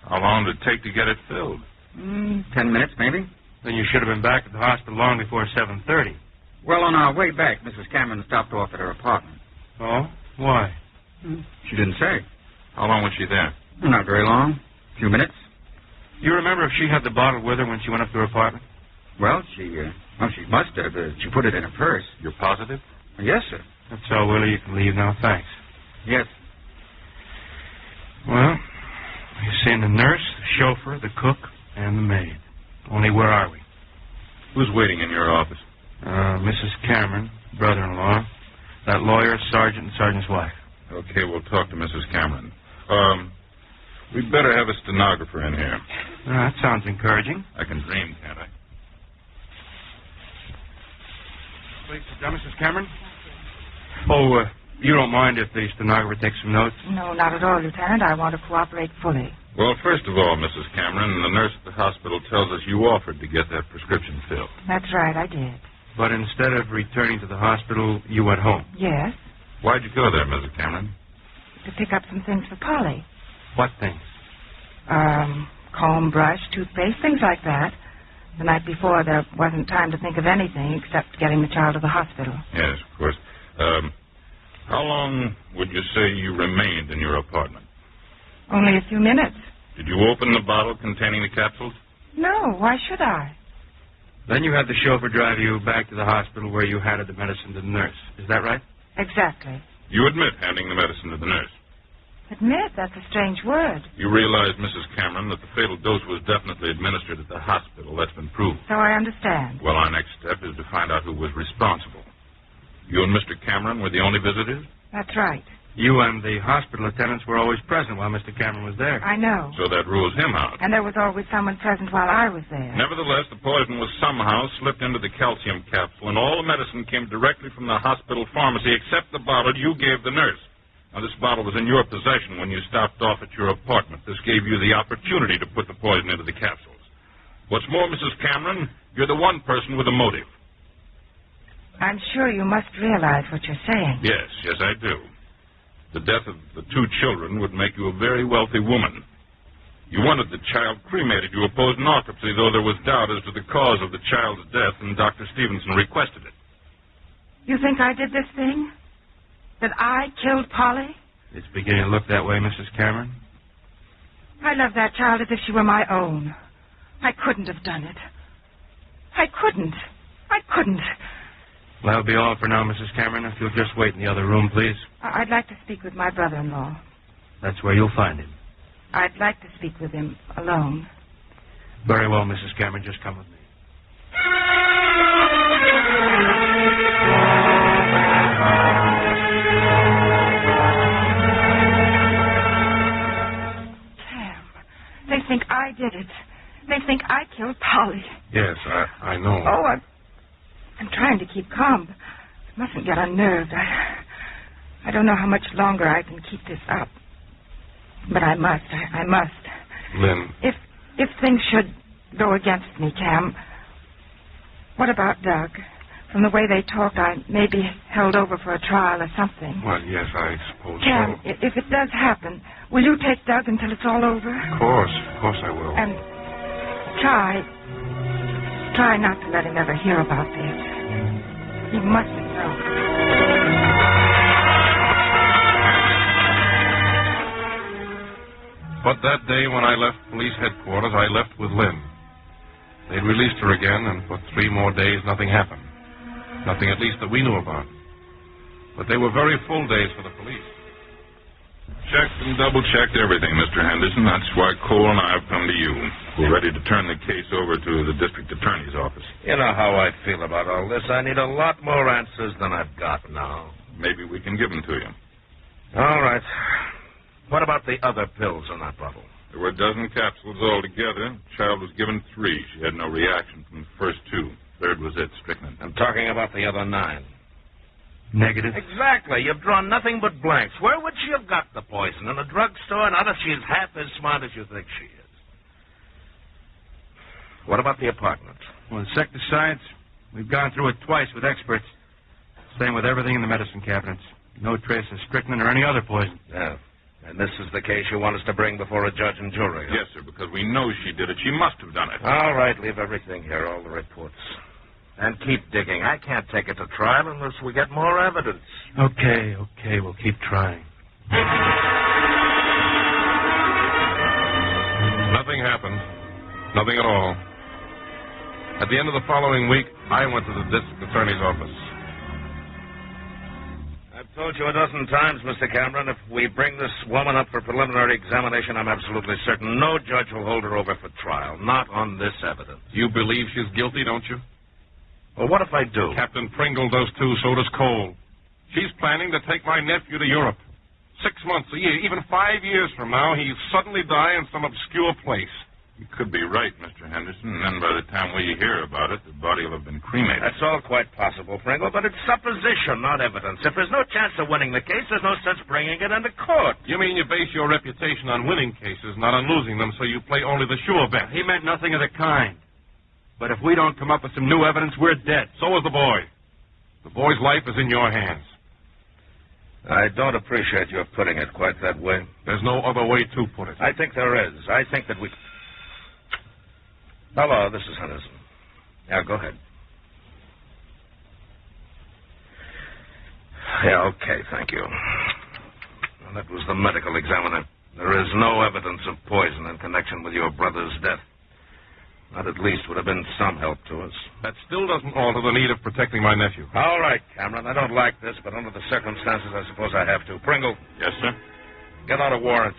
How long did it take to get it filled? 10 minutes, maybe. Then you should have been back at the hospital long before 7:30. Well, on our way back, Mrs. Cameron stopped off at her apartment. Oh? Why? She didn't say. How long was she there? Not very long. A few minutes. You remember if she had the bottle with her when she went up to her apartment? Well, she must have. She put it in her purse. You're positive? Yes, sir. That's all, Willie. You can leave now. Thanks. Yes. Well, you've seen the nurse, the chauffeur, the cook, and the maid. Only where are we? Who's waiting in your office? Mrs. Cameron, brother-in-law, that lawyer, sergeant, and sergeant's wife. Okay, we'll talk to Mrs. Cameron. We'd better have a stenographer in here. That sounds encouraging. I can dream, can't I? Please sit down, Mrs. Cameron. Oh, you don't mind if the stenographer takes some notes? No, not at all, Lieutenant. I want to cooperate fully. Well, first of all, Mrs. Cameron, the nurse at the hospital tells us you offered to get that prescription filled. That's right, I did. But instead of returning to the hospital, you went home. Yes, Why'd you go there, Mrs. Cameron? to pick up some things for Polly. What things? Comb, brush, toothpaste, things like that. The night before, there wasn't time to think of anything except getting the child to the hospital. Yes, of course. How long would you say you remained in your apartment? Only a few minutes. Did you open the bottle containing the capsules? No, why should I? Then you had the chauffeur drive you back to the hospital where you handed the medicine to the nurse. Is that right? Exactly. You admit handing the medicine to the nurse. Admit, that's a strange word. You realize, Mrs. Cameron, that the fatal dose was definitely administered at the hospital. That's been proved. So I understand. Well, our next step is to find out who was responsible. You and Mr. Cameron were the only visitors? That's right. You and the hospital attendants were always present while Mr. Cameron was there. I know. So that rules him out. And there was always someone present while I was there. Nevertheless, the poison was somehow slipped into the calcium capsule, and all the medicine came directly from the hospital pharmacy except the bottle you gave the nurse. Now, this bottle was in your possession when you stopped off at your apartment. This gave you the opportunity to put the poison into the capsules. What's more, Mrs. Cameron, you're the one person with a motive. I'm sure you must realize what you're saying. Yes, I do. The death of the two children would make you a very wealthy woman. You wanted the child cremated. You opposed an autopsy, though there was doubt as to the cause of the child's death, and Dr. Stevenson requested it. You think I did this thing? That I killed Polly? It's beginning to look that way, Mrs. Cameron. I love that child as if she were my own. I couldn't have done it. I couldn't. Well, that'll be all for now, Mrs. Cameron. If you'll just wait in the other room, please. I'd like to speak with my brother-in-law. That's where you'll find him. I'd like to speak with him alone. Very well, Mrs. Cameron. Just come with me. They think I did it. They think I killed Polly. Yes, I know. Oh, I'm trying to keep calm. I mustn't get unnerved. I don't know how much longer I can keep this up. But I must. I must. Lynn. If things should go against me, Cam, what about Doug? From the way they talked, I may be held over for a trial or something. Well, yes, I suppose Cam, so. if it does happen, will you take Doug until it's all over? Of course I will. And try not to let him ever hear about this. He mustn't know. But that day when I left police headquarters, I left with Lynn. They'd released her again, and for 3 more days, nothing happened. Nothing, at least, that we knew about. But they were very full days for the police. Checked and double-checked everything, Mr. Henderson. That's why Cole and I have come to you. We're ready to turn the case over to the district attorney's office. You know how I feel about all this. I need a lot more answers than I've got now. Maybe we can give them to you. All right. What about the other pills in that bottle? There were a dozen capsules altogether. The child was given 3. She had no reaction from the first 2. Third was it, strychnine. I'm talking about the other 9. Negative? Exactly. You've drawn nothing but blanks. Where would she have got the poison? In a drugstore? Not if she's half as smart as you think she is. What about the apartment? Well, insecticides, we've gone through it twice with experts. Same with everything in the medicine cabinets. No trace of strychnine or any other poison. Yeah. And this is the case you want us to bring before a judge and jury, huh? Yes, sir, because we know she did it. She must have done it. All right, leave everything here, all the reports. And keep digging. I can't take it to trial unless we get more evidence. Okay, we'll keep trying. Nothing happened. Nothing at all. At the end of the following week, I went to the district attorney's office. I've told you a dozen times, Mr. Cameron, if we bring this woman up for preliminary examination, I'm absolutely certain no judge will hold her over for trial. Not on this evidence. You believe she's guilty, don't you? Well, what if I do? Captain Pringle does too, so does Cole. She's planning to take my nephew to Europe. 6 months, a year, even 5 years from now, he'll suddenly die in some obscure place. You could be right, Mr. Henderson, and then by the time we hear about it, the body will have been cremated. That's all quite possible, Pringle, but it's supposition, not evidence. If there's no chance of winning the case, there's no sense bringing it into court. You mean you base your reputation on winning cases, not on losing them, so you play only the sure bet? He meant nothing of the kind. But if we don't come up with some new evidence, we're dead. So is the boy. The boy's life is in your hands. I don't appreciate your putting it quite that way. There's no other way to put it. I think there is. I think that we... Hello, this is Henderson. Yeah, go ahead. Yeah, okay, thank you. Well, that was the medical examiner. There is no evidence of poison in connection with your brother's death. That at least would have been some help to us. That still doesn't alter the need of protecting my nephew. All right, Cameron. I don't like this, but under the circumstances, I suppose I have to. Pringle. Yes, sir? Get out a warrant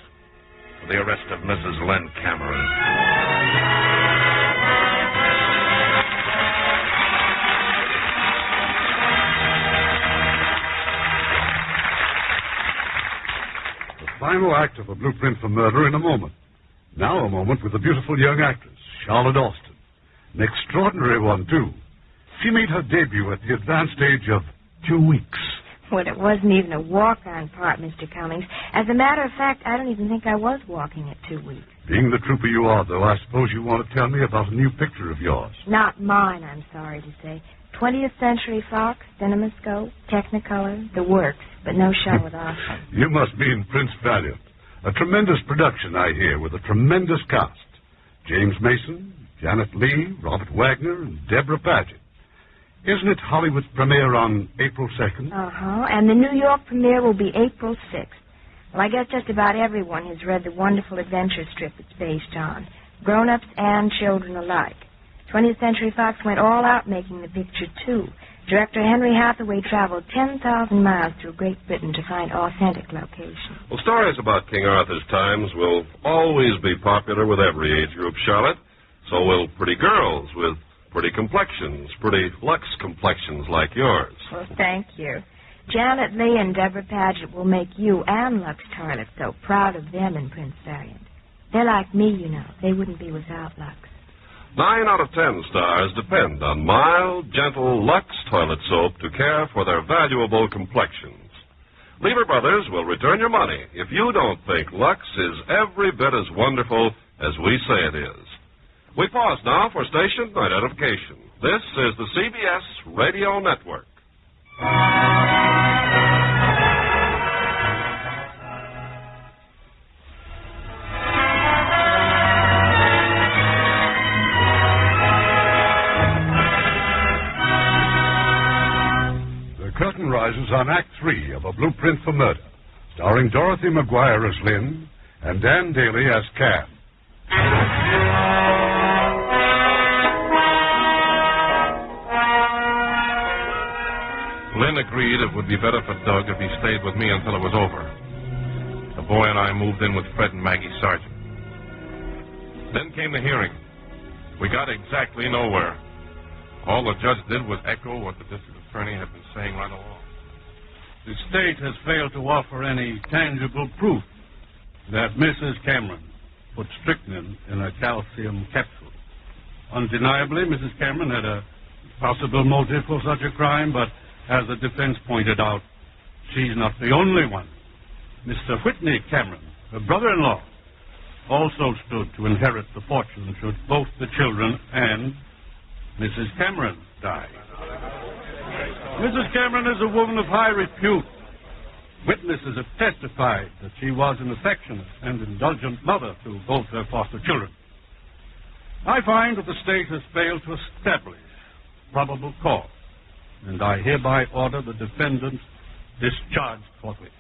for the arrest of Mrs. Lynn Cameron. Final act of A Blueprint for Murder in a moment. Now a moment with a beautiful young actress, Charlotte Austin. An extraordinary one, too. She made her debut at the advanced age of 2 weeks. Well, it wasn't even a walk-on part, Mr. Cummings. As a matter of fact, I don't even think I was walking at 2 weeks. Being the trooper you are, though, I suppose you want to tell me about a new picture of yours. Not mine, I'm sorry to say. 20th Century Fox, CinemaScope, Technicolor, the works, but no show with Austin. You must mean Prince Valiant. A tremendous production, I hear, with a tremendous cast. James Mason, Janet Leigh, Robert Wagner, and Deborah Paget. Isn't it Hollywood's premiere on April 2nd? Uh-huh, and the New York premiere will be April 6th. Well, I guess just about everyone has read the wonderful adventure strip it's based on, grown-ups and children alike. 20th Century Fox went all out making the picture, too. Director Henry Hathaway traveled 10,000 miles through Great Britain to find authentic locations. Well, stories about King Arthur's times will always be popular with every age group, Charlotte. So will pretty girls with pretty complexions, pretty Lux complexions like yours. Well, thank you. Janet Leigh and Deborah Paget will make you and Lux Toilet so proud of them in Prince Valiant. They're like me, you know. They wouldn't be without Lux. 9 out of 10 stars depend on mild, gentle Lux toilet soap to care for their valuable complexions. Lever Brothers will return your money if you don't think Lux is every bit as wonderful as we say it is. We pause now for station identification. This is the CBS Radio Network. Curtain rises on Act 3 of A Blueprint for Murder, starring Dorothy McGuire as Lynn and Dan Daly as Cam. Lynn agreed it would be better for Doug if he stayed with me until it was over. The boy and I moved in with Fred and Maggie Sargent. Then came the hearing. We got exactly nowhere. All the judge did was echo what the district attorney had been saying right along. The state has failed to offer any tangible proof that Mrs. Cameron put strychnine in a calcium capsule. Undeniably, Mrs. Cameron had a possible motive for such a crime, but as the defense pointed out, she's not the only one. Mr. Whitney Cameron, her brother-in-law, also stood to inherit the fortune should both the children and Mrs. Cameron die. Mrs. Cameron is a woman of high repute. Witnesses have testified that she was an affectionate and indulgent mother to both her foster children. I find that the state has failed to establish probable cause, and I hereby order the defendant discharged forthwith.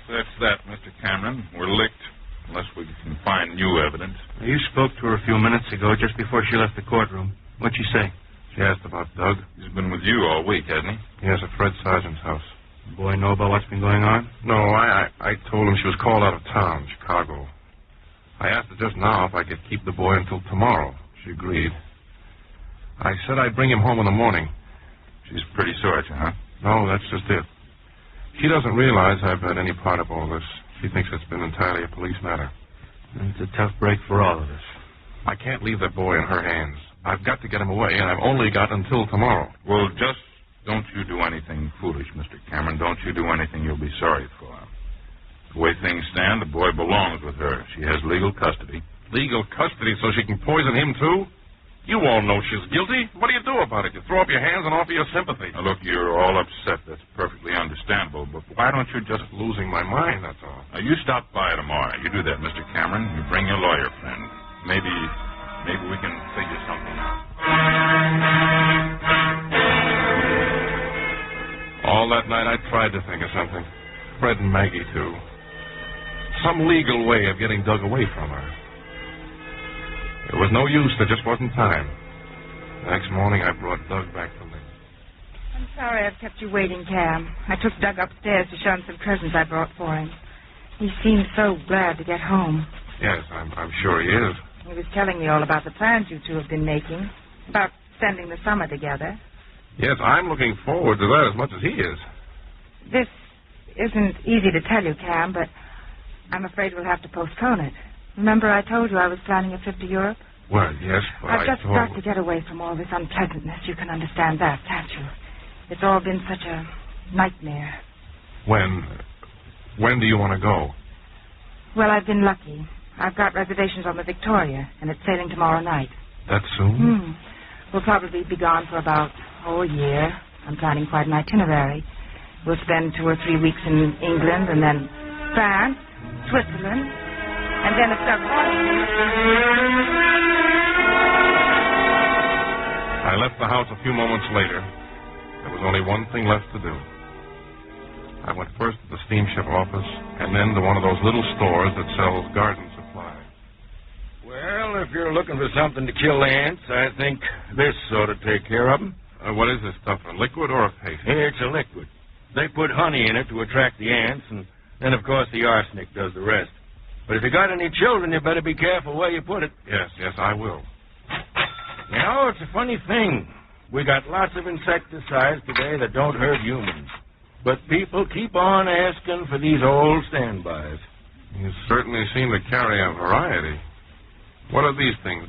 That's that, Mr. Cameron. We're licked, unless we can find new evidence. You spoke to her a few minutes ago, just before she left the courtroom. What'd she say? She asked about Doug. He's been with you all week, hasn't he? Yes, at Fred Sargent's house. The boy know about what's been going on? No, I told him she was called out of town, Chicago. I asked her just now if I could keep the boy until tomorrow. She agreed. I said I'd bring him home in the morning. She's pretty sore at you, huh? No, that's just it. She doesn't realize I've had any part of all this. She thinks it's been entirely a police matter. It's a tough break for all of us. I can't leave that boy in her hands. I've got to get him away, and I've only got until tomorrow. Well, just don't you do anything foolish, Mr. Cameron. Don't you do anything you'll be sorry for. The way things stand, the boy belongs with her. She has legal custody. Legal custody so she can poison him, too? You all know she's guilty. What do you do about it? You throw up your hands and offer your sympathy. Now, look, you're all upset. That's perfectly understandable. But why don't you just losing my mind, that's all? Now, you stop by tomorrow. You do that, Mr. Cameron. You bring your lawyer friend. Maybe we can figure something out. All that night I tried to think of something. Fred and Maggie, too. Some legal way of getting Doug away from her. It was no use. There just wasn't time. The next morning, I brought Doug back to Lincoln. I'm sorry I've kept you waiting, Cam. I took Doug upstairs to show him some presents I brought for him. He seemed so glad to get home. Yes, I'm sure he is. He was telling me all about the plans you two have been making, about spending the summer together. Yes, I'm looking forward to that as much as he is. This isn't easy to tell you, Cam, but I'm afraid we'll have to postpone it. Remember I told you I was planning a trip to Europe? Well, yes, but I've just got to get away from all this unpleasantness. You can understand that, can't you? It's all been such a nightmare. When do you want to go? Well, I've been lucky. I've got reservations on the Victoria, and it's sailing tomorrow night. That soon? We'll probably be gone for about, a year. I'm planning quite an itinerary. We'll spend 2 or 3 weeks in England, and then France, Switzerland, and then if Doug wants to. I left the house a few moments later. There was only one thing left to do. I went first to the steamship office, and then to one of those little stores that sells garden supplies. Well, if you're looking for something to kill ants, I think this ought to take care of them. What is this stuff, a liquid or a paste? It's a liquid. They put honey in it to attract the ants, and then, of course, the arsenic does the rest. But if you got any children, you better be careful where you put it. Yes, I will. You know, it's a funny thing. We got lots of insecticides today that don't hurt humans. But people keep on asking for these old standbys. You certainly seem to carry a variety. What are these things?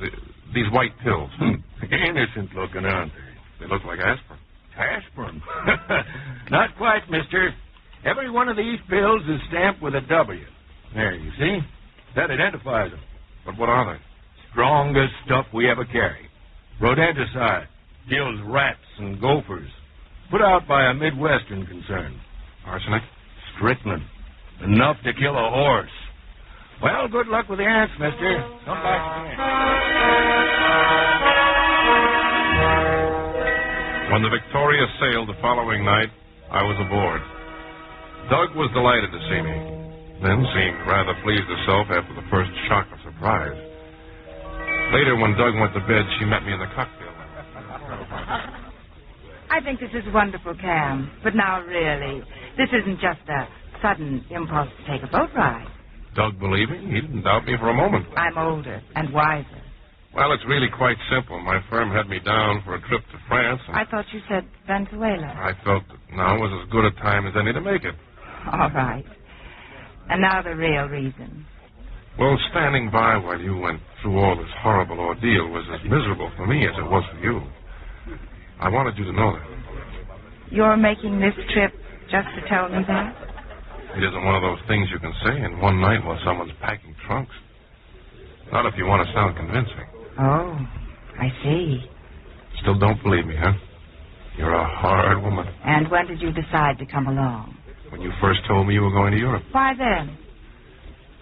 These white pills? Innocent looking, aren't they? They look like aspirin. Aspirin? Not quite, mister. Every one of these pills is stamped with a W. There, you see? That identifies them. But what are they? Strongest stuff we ever carry. Rodenticide. Kills rats and gophers. Put out by a Midwestern concern. Arsenic? Strychnine. Enough to kill a horse. Well, good luck with the ants, mister. Come back again. When the Victoria sailed the following night, I was aboard. Doug was delighted to see me, then seemed rather pleased herself after the first shock of surprise. Later, when Doug went to bed, she met me in the cocktail lounge. I think this is wonderful, Cam. But now, really, this isn't just a sudden impulse to take a boat ride. Doug believing? He didn't doubt me for a moment. I'm older and wiser. Well, it's really quite simple. My firm had me down for a trip to France. I thought you said Venezuela. I felt that now was as good a time as any to make it. All right. And now the real reason. Well, standing by while you went through all this horrible ordeal was as miserable for me as it was for you. I wanted you to know that. You're making this trip just to tell me that? It isn't one of those things you can say in one night while someone's packing trunks. Not if you want to sound convincing. Oh, I see. Still don't believe me, huh? You're a hard woman. And when did you decide to come along? When you first told me you were going to Europe. Why then?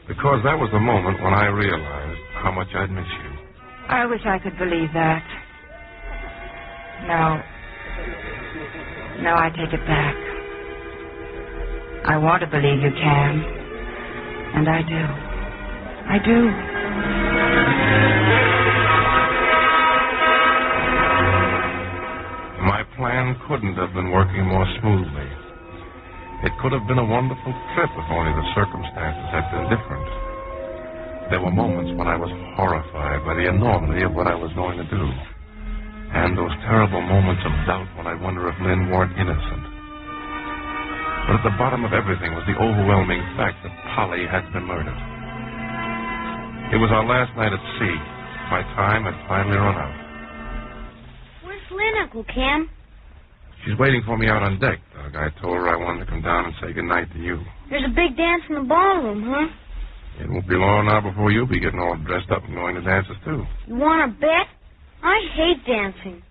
Because that was the moment when I realized how much I'd miss you. I wish I could believe that. No, I take it back. I want to believe you can. And I do. I do. My plan couldn't have been working more smoothly. It could have been a wonderful trip if only the circumstances had been different. There were moments when I was horrified by the enormity of what I was going to do. And those terrible moments of doubt when I wonder if Lynn weren't innocent. But at the bottom of everything was the overwhelming fact that Polly had been murdered. It was our last night at sea. My time had finally run out. Where's Lynn, Uncle Cam? She's waiting for me out on deck, Doug. I told her I wanted to come down and say goodnight to you. There's a big dance in the ballroom, huh? It won't be long now before you'll be getting all dressed up and going to dances, too. You want to bet? I hate dancing.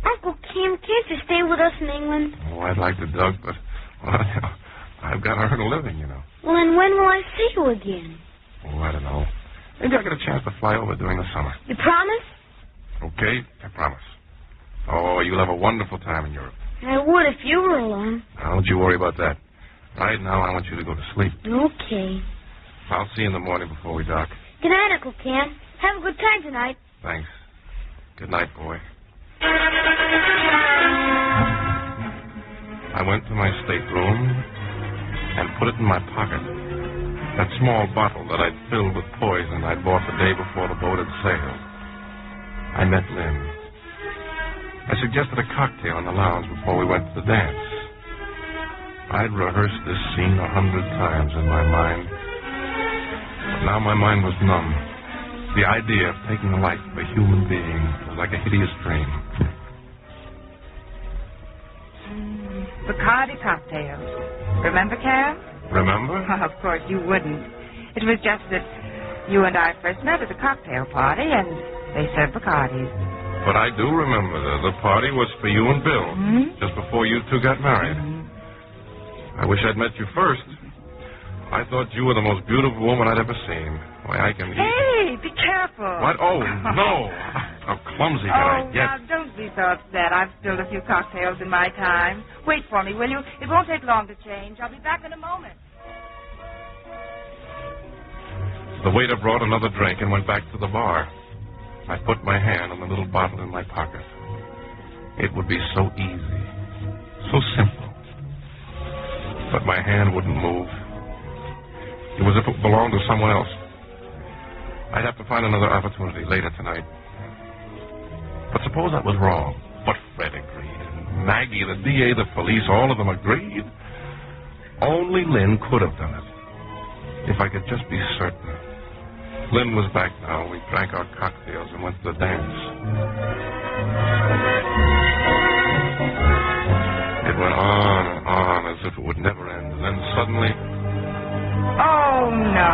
Uncle Cam, can't you stay with us in England? Oh, I'd like to, Doug, but well, I've got to earn a living, you know. Well, then when will I see you again? Oh, I don't know. Maybe I'll get a chance to fly over during the summer. You promise? Okay, I promise. Oh, you'll have a wonderful time in Europe. I would if you were alone. Now, don't you worry about that. Right now, I want you to go to sleep. Okay. I'll see you in the morning before we dock. Good night, Uncle Cam. Have a good time tonight. Thanks. Good night, boy. I went to my stateroom and put it in my pocket. That small bottle that I'd filled with poison I'd bought the day before the boat had sailed. I met Lynn. I suggested a cocktail in the lounge before we went to the dance. I'd rehearsed this scene 100 times in my mind. But now my mind was numb. The idea of taking the life of a human being was like a hideous dream. Bacardi cocktails. Remember, Cam? Remember? Of course you wouldn't. It was just that you and I first met at a cocktail party, and they served Bacardis. But I do remember the party was for you and Bill, just before you two got married. I wish I'd met you first. I thought you were the most beautiful woman I'd ever seen. Why, I can... Hey, be careful. What? Oh, no. How clumsy can I get? Now, don't be so upset. I've spilled a few cocktails in my time. Wait for me, will you? It won't take long to change. I'll be back in a moment. The waiter brought another drink and went back to the bar. I put my hand on the little bottle in my pocket. It would be so easy, so simple. But my hand wouldn't move. It was as if it belonged to someone else. I'd have to find another opportunity later tonight. But suppose I was wrong. But Fred agreed. And Maggie, the DA, the police, all of them agreed. Only Lynn could have done it. If I could just be certain. Lynn was back now. We drank our cocktails and went to the dance. It went on and on as if it would never end. And then suddenly... Oh, no.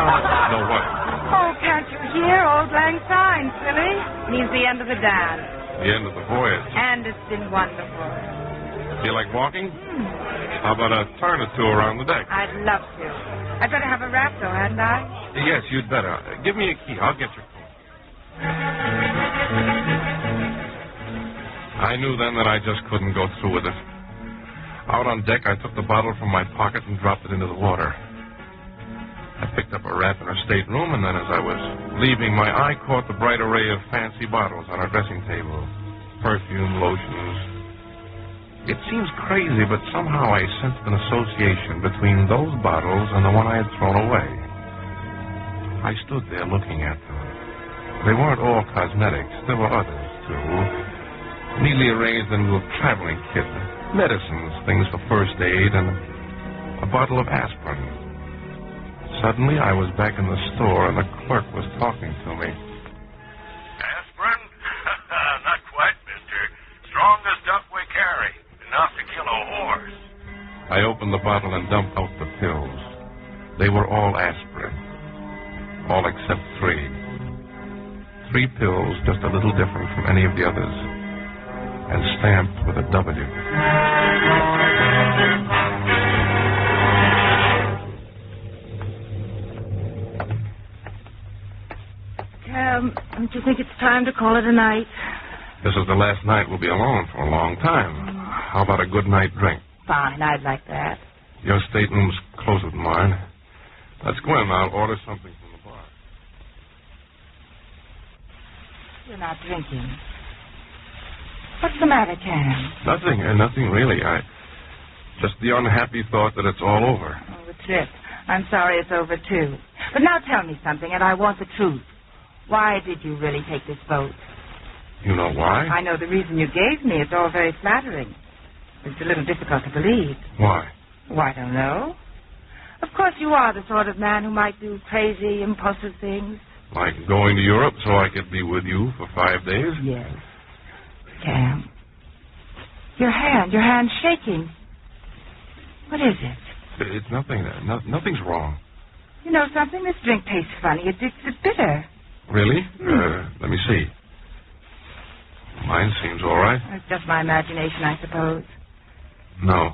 No, what? Oh, can't you hear? Old Lang Syne, silly. Means the end of the dance. The end of the voyage. And it's been wonderful. Feel like walking? How about a turn or two around the deck? I'd love to. I'd better have a wrap, though, hadn't I? Yes, you'd better. Give me a key. I'll get your coat. I knew then that I just couldn't go through with it. Out on deck, I took the bottle from my pocket and dropped it into the water. I picked up a wrap in her stateroom, and then as I was leaving, my eye caught the bright array of fancy bottles on her dressing table. Perfume, lotions. It seems crazy, but somehow I sensed an association between those bottles and the one I had thrown away. I stood there looking at them. They weren't all cosmetics. There were others, too. Neatly arranged in a little traveling kit. Medicines, things for first aid, and a bottle of aspirin. Suddenly, I was back in the store, and the clerk was talking to me. Aspirin? Not quite, mister. Strongest stuff we carry. Enough to kill a horse. I opened the bottle and dumped out the pills. They were all aspirin. All except 3. 3 pills, just a little different from any of the others. And stamped with a W. Don't you think it's time to call it a night? This is the last night we'll be alone for a long time. How about a good night drink? Fine, I'd like that. Your stateroom's closer than mine. Let's go in. I'll order something from the bar. You're not drinking. What's the matter, Cam? Nothing really. Just the unhappy thought that it's all over. Oh, the trip. I'm sorry it's over, too. But now tell me something, and I want the truth. Why did you really take this boat? You know why? I know the reason you gave me. It's all very flattering. It's a little difficult to believe. Why? Oh, I don't know. Of course you are the sort of man who might do crazy, impulsive things. Like going to Europe so I could be with you for 5 days? Yes. Cam. Your hand's shaking. What is it? It's nothing. Nothing's wrong. You know something? This drink tastes funny. It's bitter. Really? Let me see. Mine seems all right. It's just my imagination, I suppose. No.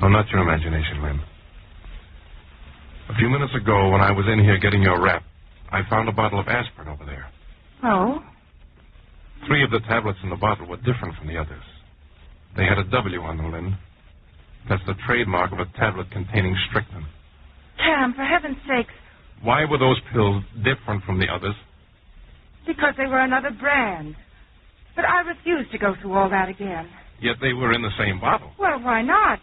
No, not your imagination, Lynn. A few minutes ago, when I was in here getting your wrap, I found a bottle of aspirin over there. Oh? 3 of the tablets in the bottle were different from the others. They had a W on them, Lynn. That's the trademark of a tablet containing strychnine. Cam, for heaven's sakes. Why were those pills different from the others? Because they were another brand. But I refuse to go through all that again. Yet they were in the same bottle. Well, why not?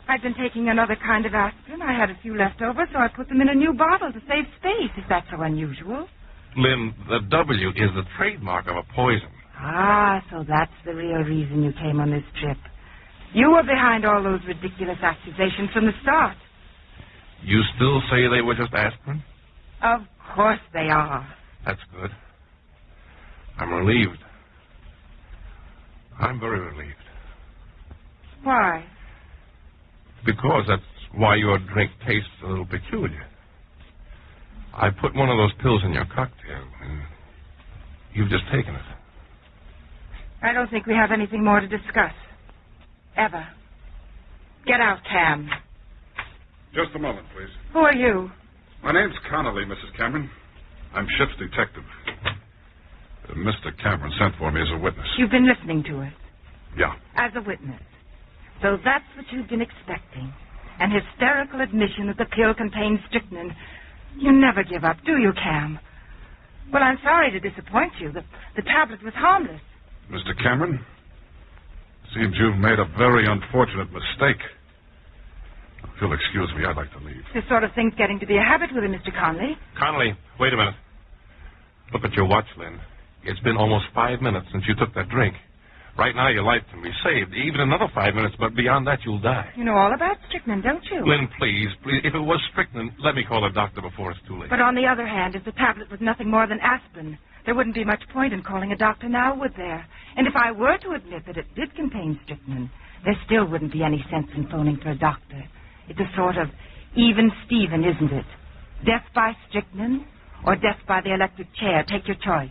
I've been taking another kind of aspirin. I had a few left over, so I put them in a new bottle to save space. Is that so unusual? Lynn, the W is the trademark of a poison. Ah, so that's the real reason you came on this trip. You were behind all those ridiculous accusations from the start. You still say they were just aspirin? Of course they are. That's good. I'm relieved. I'm very relieved. Why? Because that's why your drink tastes a little peculiar. I put one of those pills in your cocktail, and you've just taken it. I don't think we have anything more to discuss. Ever. Get out, Cam. Just a moment, please. Who are you? My name's Connolly, Mrs. Cameron. I'm ship's detective. Mr. Cameron sent for me as a witness. You've been listening to it. Yeah. As a witness. So that's what you've been expecting. An hysterical admission that the pill contains strychnine. You never give up, do you, Cam? Well, I'm sorry to disappoint you. The tablet was harmless. Mr. Cameron, seems you've made a very unfortunate mistake. If you'll excuse me, I'd like to leave. This sort of thing's getting to be a habit with him, Mr. Conley. Connolly, wait a minute. Look at your watch, Lynn. It's been almost 5 minutes since you took that drink. Right now, your life can be saved. Even another 5 minutes, but beyond that, you'll die. You know all about strychnine, don't you? Lynn, please. If it was strychnine, let me call a doctor before it's too late. But on the other hand, if the tablet was nothing more than aspirin, there wouldn't be much point in calling a doctor now, would there? And if I were to admit that it did contain strychnine, there still wouldn't be any sense in phoning for a doctor. It's a sort of even Steven, isn't it? Death by strychnine or death by the electric chair. Take your choice.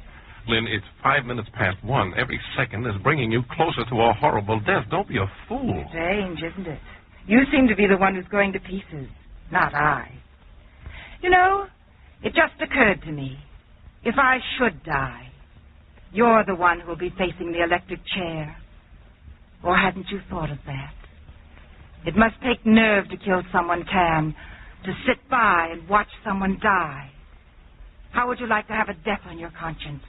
Lynn, it's 5 minutes past 1. Every second is bringing you closer to a horrible death. Don't be a fool. Strange, isn't it? You seem to be the one who's going to pieces, not I. You know, it just occurred to me. If I should die, you're the one who'll be facing the electric chair. Or hadn't you thought of that? It must take nerve to kill someone, Cam, to sit by and watch someone die. How would you like to have a death on your conscience?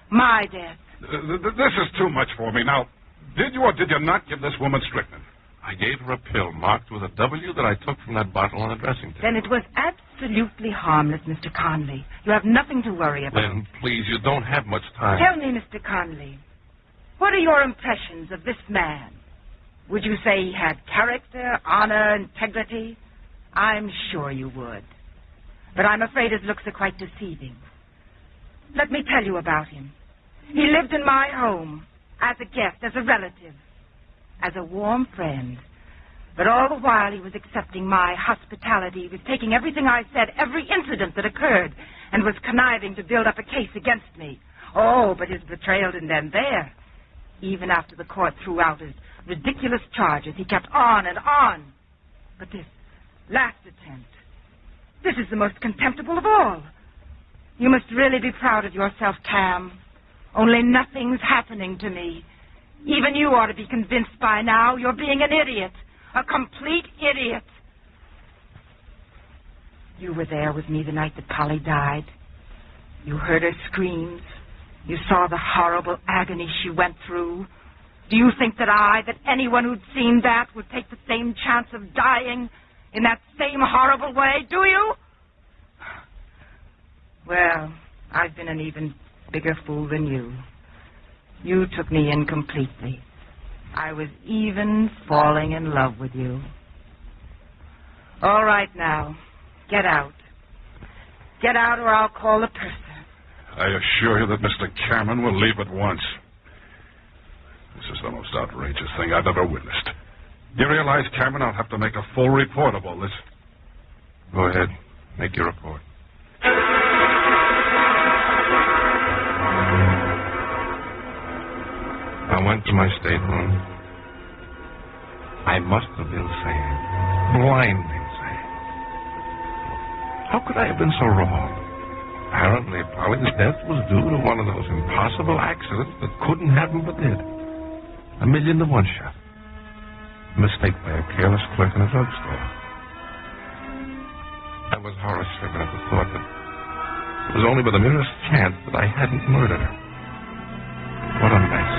My death. This is too much for me. Now, did you or did you not give this woman strychnine? I gave her a pill marked with a W that I took from that bottle on the dressing table. Then it was absolutely harmless, Mr. Conley. You have nothing to worry about. Lynn, please, you don't have much time. Tell me, Mr. Conley, what are your impressions of this man? Would you say he had character, honor, integrity? I'm sure you would. But I'm afraid his looks are quite deceiving. Let me tell you about him. He lived in my home, as a guest, as a relative, as a warm friend. But all the while he was accepting my hospitality. He was taking everything I said, every incident that occurred, and was conniving to build up a case against me. Oh, but his betrayal didn't end there. Even after the court threw out his ridiculous charges, he kept on and on. But this last attempt, this is the most contemptible of all. You must really be proud of yourself, Cam. Only nothing's happening to me. Even you ought to be convinced by now you're being an idiot. A complete idiot. You were there with me the night that Polly died. You heard her screams. You saw the horrible agony she went through. Do you think that anyone who'd seen that would take the same chance of dying in that same horrible way? Do you? Well, I've been an even bigger fool than you. You took me in completely. I was even falling in love with you. All right now. Get out. Get out or I'll call the purser. I assure you that Mr. Cameron will leave at once. This is the most outrageous thing I've ever witnessed. You realize, Cameron, I'll have to make a full report of all this. Go ahead. Make your report. I went to my stateroom. I must have been sad. Blindly sad. How could I have been so wrong? Apparently, Polly's death was due to one of those impossible accidents that couldn't happen but did. 1,000,000 to 1 shot. A mistake by a careless clerk in a drugstore. I was horror-stricken at the thought that it was only by the merest chance that I hadn't murdered her. What a mess.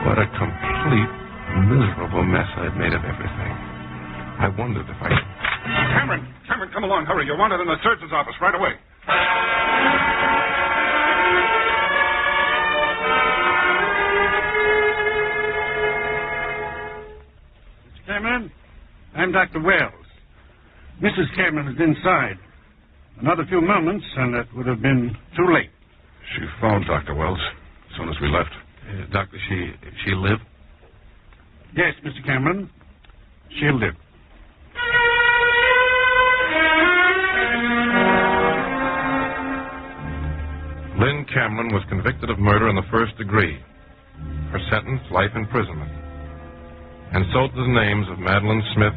What a complete, miserable mess I'd made of everything. I wondered if I... Cameron, come along. Hurry. You're wanted in the surgeon's office right away. Mr. Cameron, I'm Dr. Wells. Mrs. Cameron is inside. Another few moments, and it would have been too late. She phoned Dr. Wells as soon as we left. Doctor, she live? Yes, Mr. Cameron. She'll live. Lynn Cameron was convicted of murder in the first degree. Her sentence, life imprisonment. And so to the names of Madeline Smith,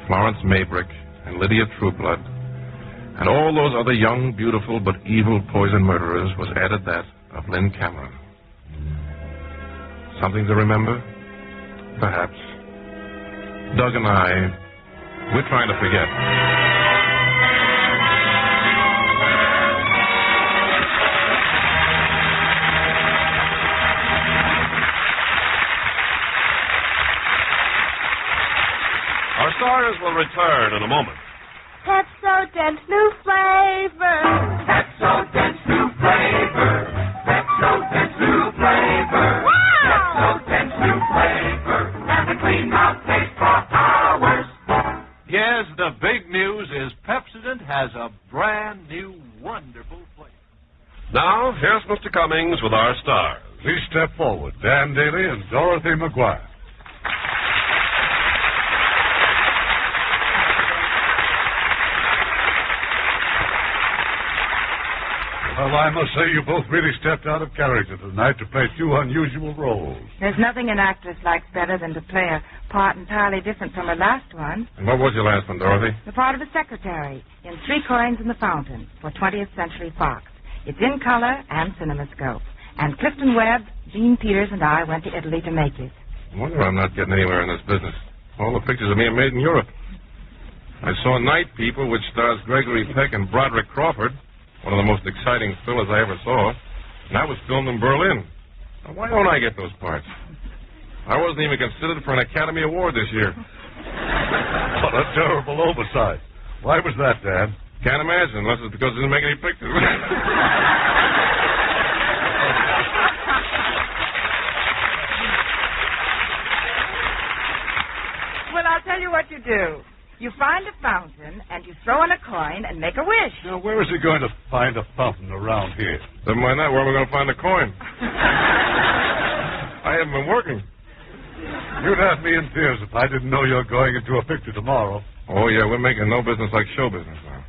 Florence Maybrick, and Lydia Trueblood, and all those other young, beautiful, but evil poison murderers was added that of Lynn Cameron. Something to remember? Perhaps. Doug and I, we're trying to forget. Our stars will return in a moment. Pepsodent's new flavor. Pepsodent's new flavor. Pepsodent's new flavor. Wow! Pepsodent's new flavor. And the clean mouth taste for hours. Yes, the big news is Pepsodent has a brand new, wonderful flavor. Now, here's Mr. Cummings with our stars. Please step forward. Dan Daly and Dorothy McGuire. Well, I must say you both really stepped out of character tonight to play two unusual roles. There's nothing an actress likes better than to play a part entirely different from her last one. And what was your last one, Dorothy? The part of a secretary in 3 Coins in the Fountain for 20th Century Fox. It's in color and CinemaScope. And Clifton Webb, Gene Peters, and I went to Italy to make it. I wonder I'm not getting anywhere in this business. All the pictures of me are made in Europe. I saw Night People, which stars Gregory Peck and Broderick Crawford. One of the most exciting thrillers I ever saw. And that was filmed in Berlin. Now, why don't I get those parts? I wasn't even considered for an Academy Award this year. What a terrible oversight. Why was that, Dad? Can't imagine, unless it's because I didn't make any pictures. Well, I'll tell you what you do. You find a fountain, and you throw in a coin and make a wish. Now, where is he going to find a fountain around here? Never mind that. Where am I going to find the coin? I haven't been working. You'd have me in tears if I didn't know you're going into a picture tomorrow. Oh, yeah, we're making no business like show business now.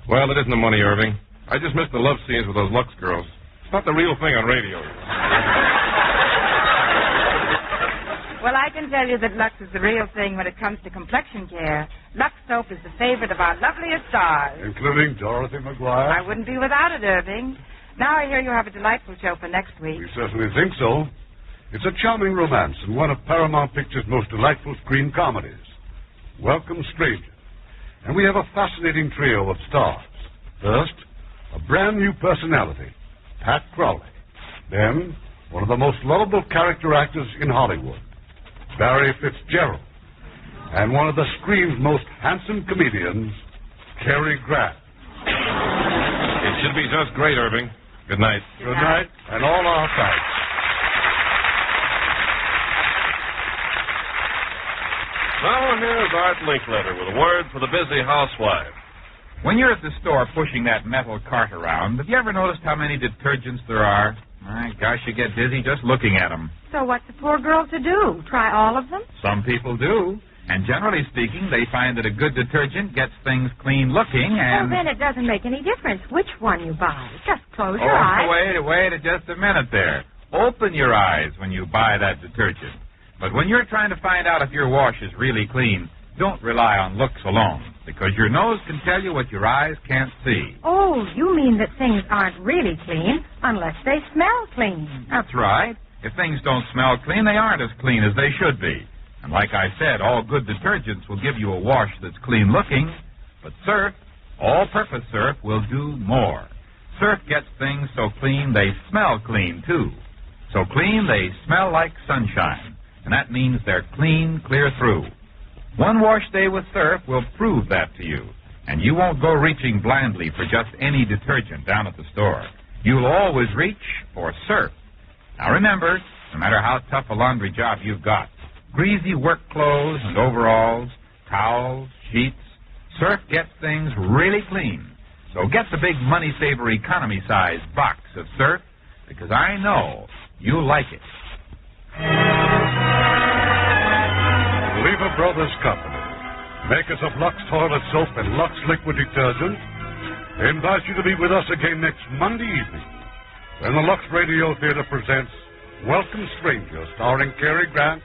Well, it isn't the money, Irving. I just missed the love scenes with those Lux girls. It's not the real thing on radio. Well, I can tell you that Lux is the real thing when it comes to complexion care. Lux soap is the favorite of our loveliest stars. Including Dorothy McGuire? I wouldn't be without it, Irving. Now I hear you have a delightful show for next week. We certainly think so. It's a charming romance and one of Paramount Pictures' most delightful screen comedies. Welcome, Stranger. And we have a fascinating trio of stars. First, a brand new personality, Pat Crowley. Then, one of the most lovable character actors in Hollywood, Barry Fitzgerald. And one of the screen's most handsome comedians, Cary Grant. It's Should be just great, Irving. Good night. Good night, and all our thanks. Now here's Art Linkletter with a word for the busy housewife. When you're at the store pushing that metal cart around, have you ever noticed how many detergents there are? My gosh, you get dizzy just looking at them. So what's the poor girl to do? Try all of them? Some people do. And generally speaking, they find that a good detergent gets things clean looking and... Well, then it doesn't make any difference which one you buy. Just close your eyes. Wait just a minute there. Open your eyes when you buy that detergent. But when you're trying to find out if your wash is really clean, don't rely on looks alone, because your nose can tell you what your eyes can't see. Oh, you mean that things aren't really clean unless they smell clean. That's right. If things don't smell clean, they aren't as clean as they should be. And like I said, all good detergents will give you a wash that's clean looking, but Surf, all-purpose Surf, will do more. Surf gets things so clean they smell clean, too. So clean they smell like sunshine, and that means they're clean clear through. One wash day with Surf will prove that to you, and you won't go reaching blindly for just any detergent down at the store. You'll always reach for Surf. Now remember, no matter how tough a laundry job you've got, greasy work clothes and overalls, towels, sheets, Surf gets things really clean. So get the big money-saver economy-size box of Surf, because I know you'll like it. Lever Brothers Company, makers of Lux Toilet Soap and Lux Liquid Detergent, invite you to be with us again next Monday evening when the Lux Radio Theater presents Welcome Stranger, starring Cary Grant,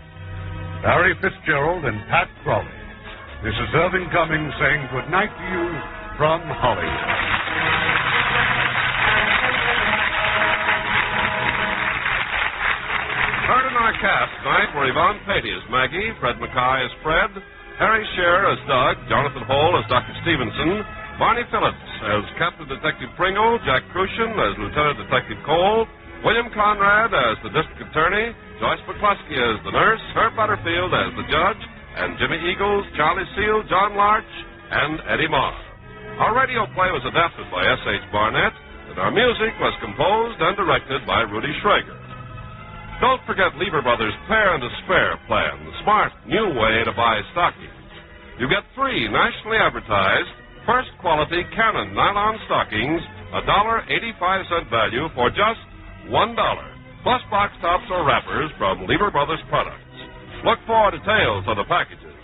Barry Fitzgerald, and Pat Crowley. This is Irving Cummings saying good night to you from Hollywood. Heard in our cast tonight were Yvonne Patey as Maggie, Fred Mackay as Fred, Harry Scher as Doug, Jonathan Hole as Dr. Stevenson, Barney Phillips as Captain Detective Pringle, Jack Crucian as Lieutenant Detective Cole, William Conrad as the District Attorney, Joyce McCluskey as the nurse, Herb Butterfield as the judge, and Jimmy Eagles, Charlie Seal, John Larch, and Eddie Marr. Our radio play was adapted by S.H. Barnett, and our music was composed and directed by Rudy Schrager. Don't forget Lever Brothers' Pair and a Spare plan, the smart new way to buy stockings. You get 3 nationally advertised, first-quality Canon nylon stockings, $1.85 value for just $1, plus box tops or wrappers from Lever Brothers products. Look for details on the packages.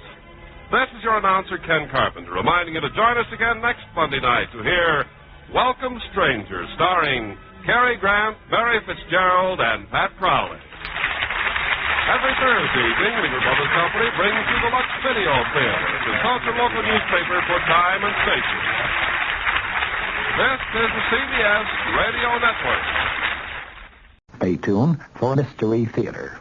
This is your announcer, Ken Carpenter, reminding you to join us again next Monday night to hear Welcome Stranger, starring Cary Grant, Barry Fitzgerald, and Pat Crowley. Every Thursday evening, Lever Brothers Company brings you the Lux Video Theater. Consult your local newspaper for time and station. This is the CBS Radio Network. Stay tuned for Mystery Theater.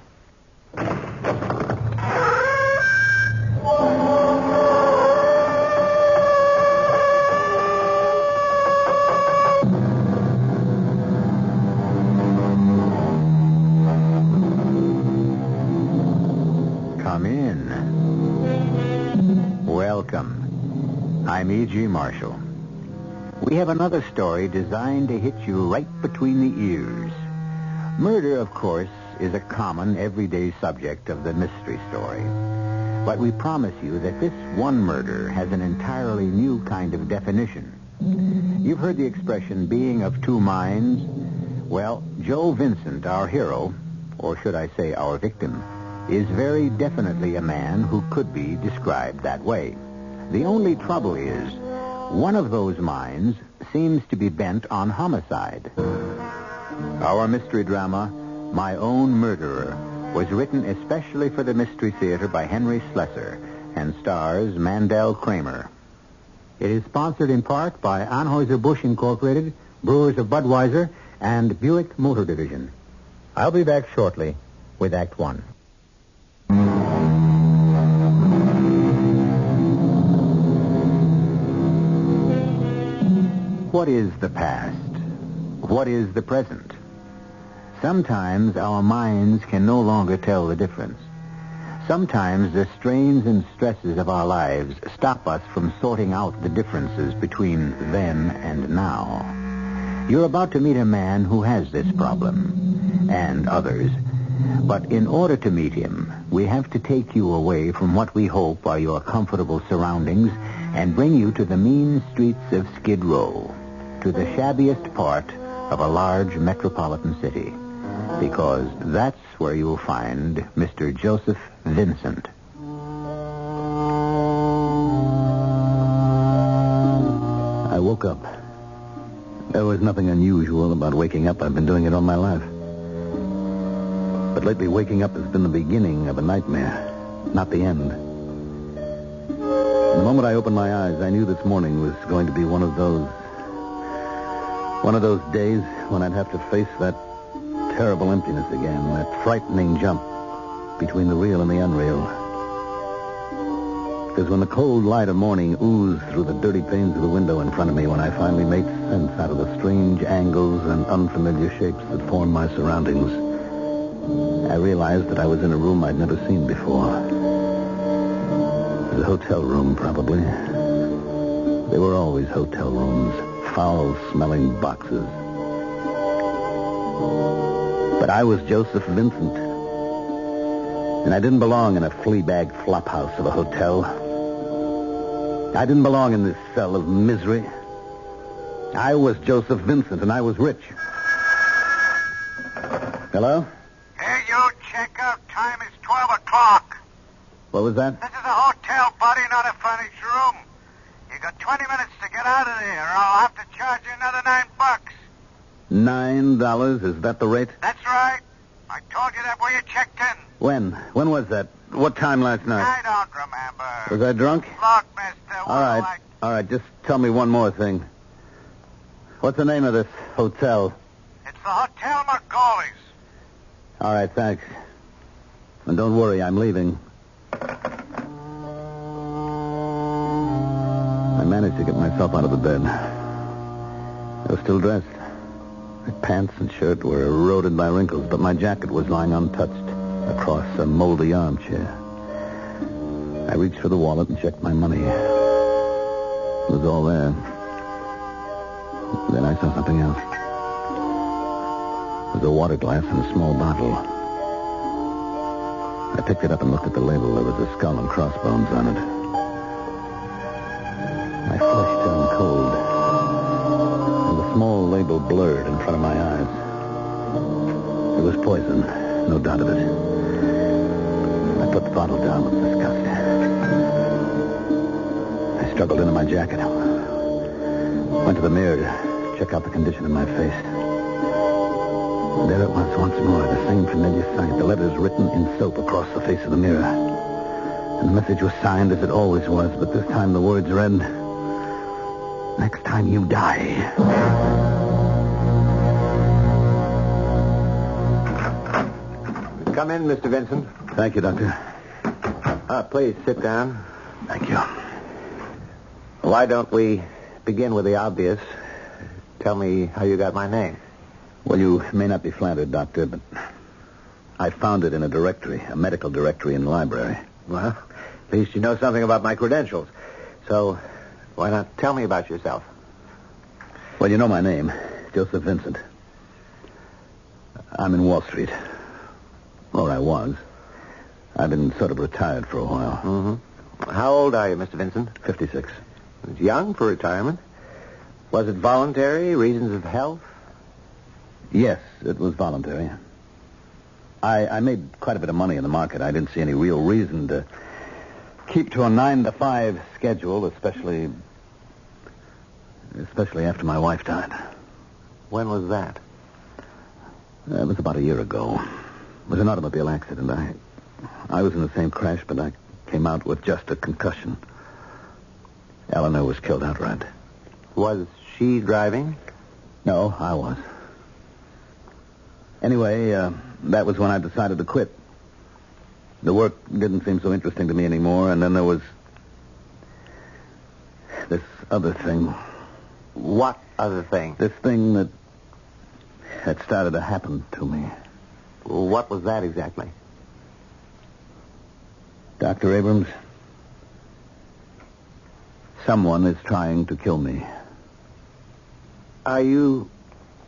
Come in. Welcome. I'm E.G. Marshall. We have another story designed to hit you right between the ears. Murder, of course, is a common, everyday subject of the mystery story. But we promise you that this one murder has an entirely new kind of definition. You've heard the expression, being of two minds. Well, Joe Vincent, our hero, or should I say our victim, is very definitely a man who could be described that way. The only trouble is, one of those minds seems to be bent on homicide. Our mystery drama, My Own Murderer, was written especially for the Mystery Theater by Henry Slesser and stars Mandel Kramer. It is sponsored in part by Anheuser-Busch Incorporated, Brewers of Budweiser, and Buick Motor Division. I'll be back shortly with Act One. What is the past? What is the present? Sometimes our minds can no longer tell the difference. Sometimes the strains and stresses of our lives stop us from sorting out the differences between then and now. You're about to meet a man who has this problem, and others. But in order to meet him, we have to take you away from what we hope are your comfortable surroundings and bring you to the mean streets of Skid Row, to the shabbiest part of a large metropolitan city, because that's where you'll find Mr. Joseph Vincent. I woke up. There was nothing unusual about waking up. I've been doing it all my life. But lately, waking up has been the beginning of a nightmare, not the end. The moment I opened my eyes, I knew this morning was going to be one of those days when I'd have to face that terrible emptiness again, that frightening jump between the real and the unreal. Because when the cold light of morning oozed through the dirty panes of the window in front of me, when I finally made sense out of the strange angles and unfamiliar shapes that formed my surroundings, I realized that I was in a room I'd never seen before. It was a hotel room, probably. They were always hotel rooms, foul-smelling boxes. But I was Joseph Vincent, and I didn't belong in a flea-bag flophouse of a hotel. I didn't belong in this cell of misery. I was Joseph Vincent, and I was rich. Hello? Hey, you, check out. Time is 12 o'clock. What was that? This is a hotel, buddy, not a furnished room. You got 20 minutes to get out of there, or I'll have to charge you another $9. $9? Is that the rate? That's right. I told you that when you checked in. When? When was that? What time last night? I don't remember. Was I drunk? Look, mister, All right, just tell me one more thing. What's the name of this hotel? It's the Hotel Margoli's. All right, thanks. And don't worry, I'm leaving. I managed to get myself out of the bed. I was still dressed. My pants and shirt were eroded by wrinkles, but my jacket was lying untouched across a moldy armchair. I reached for the wallet and checked my money. It was all there. Then I saw something else. It was a water glass and a small bottle. I picked it up and looked at the label. There was a skull and crossbones on it. My flesh turned cold, and the small label blurred in front of my eyes. It was poison, no doubt of it. I put the bottle down with disgust. I struggled into my jacket. Went to the mirror to check out the condition of my face. And there it was once more, the same familiar sight, the letters written in soap across the face of the mirror. And the message was signed as it always was, but this time the words read, "Next time you die." Come in, Mr. Vincent. Thank you, Doctor. Please sit down. Thank you. Why don't we begin with the obvious? Tell me how you got my name. Well, you may not be flattered, Doctor, but I found it in a directory, a medical directory in the library. Well, at least you know something about my credentials. So, why not tell me about yourself? Well, you know my name, Joseph Vincent. I'm in Wall Street. Or I was. I've been sort of retired for a while. Mm-hmm. How old are you, Mr. Vincent? 56. It's young for retirement. Was it voluntary, reasons of health? Yes, it was voluntary. I made quite a bit of money in the market. I didn't see any real reason to keep to a 9-to-5 schedule, especially after my wife died. When was that? It was about a year ago. It was an automobile accident. I was in the same crash, but I came out with just a concussion. Eleanor was killed outright. Was she driving? No, I was. Anyway, that was when I decided to quit. The work didn't seem so interesting to me anymore, and then there was this other thing. What other thing? This thing that had started to happen to me. What was that exactly? Dr. Abrams, someone is trying to kill me. Are you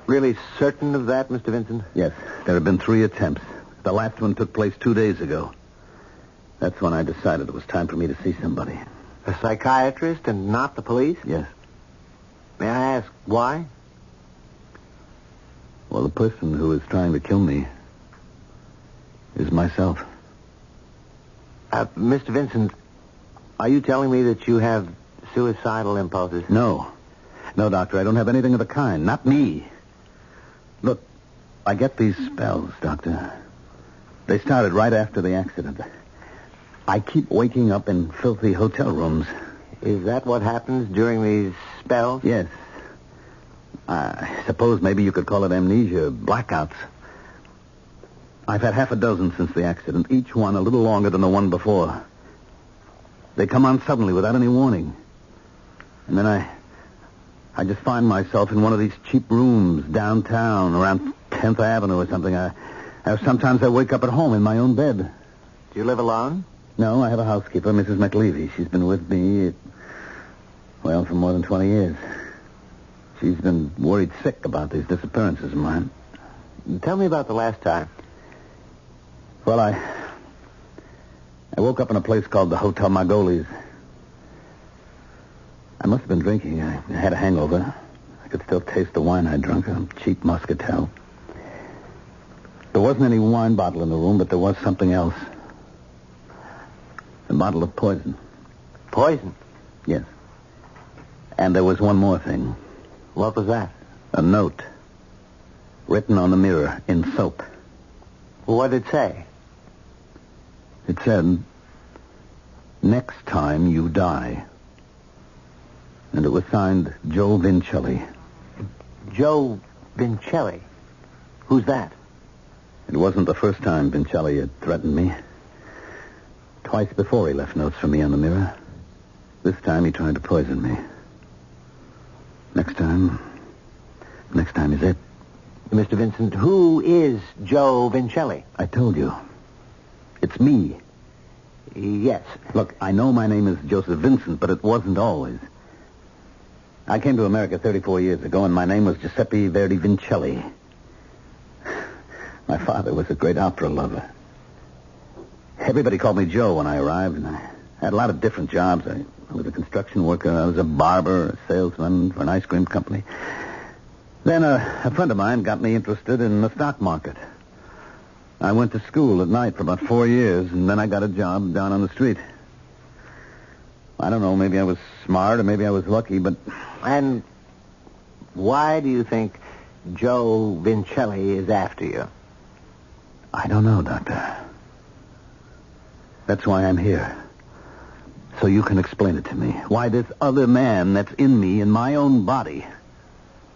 really certain of that, Mr. Vincent? Yes, there have been 3 attempts. The last one took place 2 days ago. That's when I decided it was time for me to see somebody. A psychiatrist and not the police? Yes. May I ask why? Well, the person who is trying to kill me is myself. Mr. Vincent, are you telling me that you have suicidal impulses? No. No, Doctor, I don't have anything of the kind. Not me. Look, I get these spells, Doctor. They started right after the accident. I keep waking up in filthy hotel rooms. Is that what happens during these spells? Yes. I suppose maybe you could call it amnesia, blackouts. I've had half a dozen since the accident, each one a little longer than the one before. They come on suddenly without any warning. And then I just find myself in one of these cheap rooms downtown around 10th Avenue or something. Sometimes I wake up at home in my own bed. Do you live alone? No, I have a housekeeper, Mrs. McLeavy. She's been with me, for more than 20 years. She's been worried sick about these disappearances of mine. Tell me about the last time. Well, I woke up in a place called the Hotel Margolies. I must have been drinking. I had a hangover. I could still taste the wine I drunk, a cheap Muscatel. There wasn't any wine bottle in the room, but there was something else. A bottle of poison. Poison? Yes. And there was one more thing. What was that? A note. Written on the mirror in soap. What did it say? It said, "Next time you die." And it was signed Joe Vincelli. Joe Vincelli? Who's that? It wasn't the first time Vincelli had threatened me. Twice before he left notes for me on the mirror. This time he tried to poison me. Next time is it. Mr. Vincent, who is Joe Vincelli? I told you. It's me. Yes. Look, I know my name is Joseph Vincent, but it wasn't always. I came to America 34 years ago, and my name was Giuseppe Verdi Vincelli. My father was a great opera lover. Everybody called me Joe when I arrived, and I had a lot of different jobs. I was a construction worker. I was a barber, a salesman for an ice cream company. Then a friend of mine got me interested in the stock market. I went to school at night for about 4 years, and then I got a job down on the street. I don't know, maybe I was smart or maybe I was lucky, but... And why do you think Joe Vincelli is after you? I don't know, Doctor. That's why I'm here. So you can explain it to me. Why this other man that's in me, in my own body,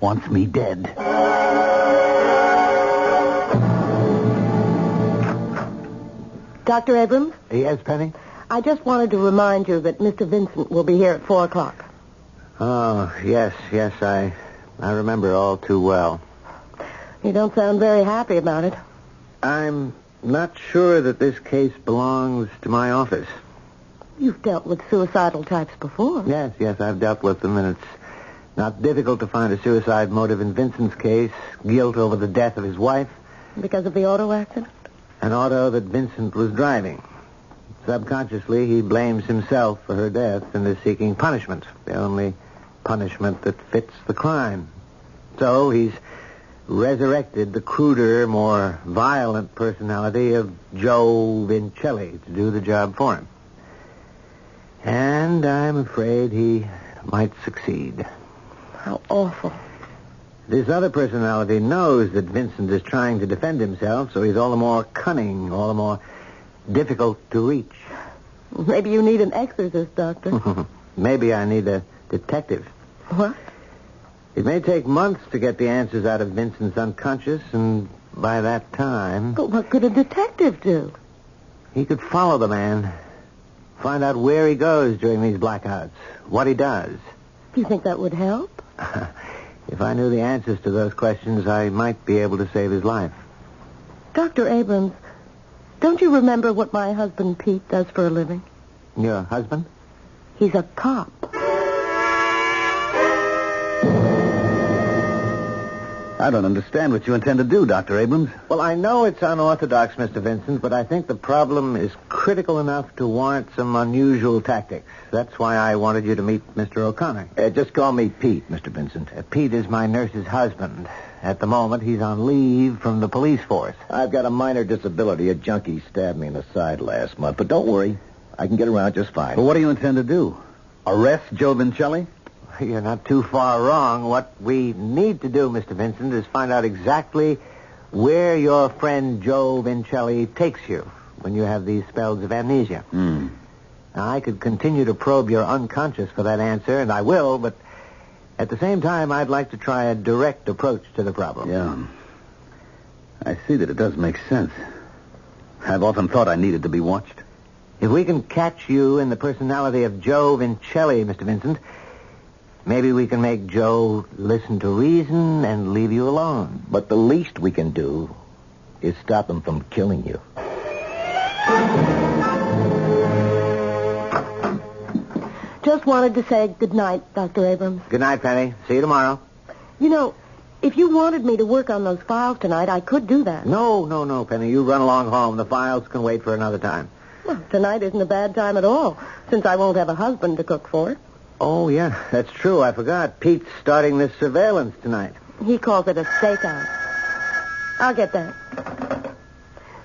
wants me dead. Dr. Abrams? Yes, Penny? I just wanted to remind you that Mr. Vincent will be here at 4 o'clock. Oh, yes, I remember all too well. You don't sound very happy about it. I'm not sure that this case belongs to my office. You've dealt with suicidal types before. Yes, I've dealt with them, and it's not difficult to find a suicide motive in Vincent's case. Guilt over the death of his wife. Because of the auto accident? An auto that Vincent was driving. Subconsciously, he blames himself for her death and is seeking punishment. The only punishment that fits the crime. So he's resurrected the cruder, more violent personality of Joe Vincelli to do the job for him. And I'm afraid he might succeed. How awful. This other personality knows that Vincent is trying to defend himself, so he's all the more cunning, all the more difficult to reach. Maybe you need an exorcist, Doctor. Maybe I need a detective. What? It may take months to get the answers out of Vincent's unconscious, and by that time... But what could a detective do? He could follow the man, find out where he goes during these blackouts, what he does. Do you think that would help? If I knew the answers to those questions, I might be able to save his life. Dr. Abrams, don't you remember what my husband Pete does for a living? Your husband? He's a cop. I don't understand what you intend to do, Dr. Abrams. Well, I know it's unorthodox, Mr. Vincent, but I think the problem is critical enough to warrant some unusual tactics. That's why I wanted you to meet Mr. O'Connor. Just call me Pete, Mr. Vincent. Pete is my nurse's husband. At the moment, he's on leave from the police force. I've got a minor disability. A junkie stabbed me in the side last month. But don't worry. I can get around just fine. Well, what do you intend to do? Arrest Joe Vincelli? You're not too far wrong. What we need to do, Mr. Vincent, is find out exactly where your friend Joe Vincelli takes you when you have these spells of amnesia. Now, I could continue to probe your unconscious for that answer, and I will, but at the same time, I'd like to try a direct approach to the problem. Yeah. I see that it does make sense. I've often thought I needed to be watched. If we can catch you in the personality of Joe Vincelli, Mr. Vincent, maybe we can make Joe listen to reason and leave you alone. But the least we can do is stop him from killing you. Just wanted to say good night, Dr. Abrams. Good night, Penny. See you tomorrow. You know, if you wanted me to work on those files tonight, I could do that. No, Penny. You run along home. The files can wait for another time. Well, tonight isn't a bad time at all, since I won't have a husband to cook for. Oh, yeah, that's true. I forgot. Pete's starting this surveillance tonight. He calls it a stakeout. I'll get that.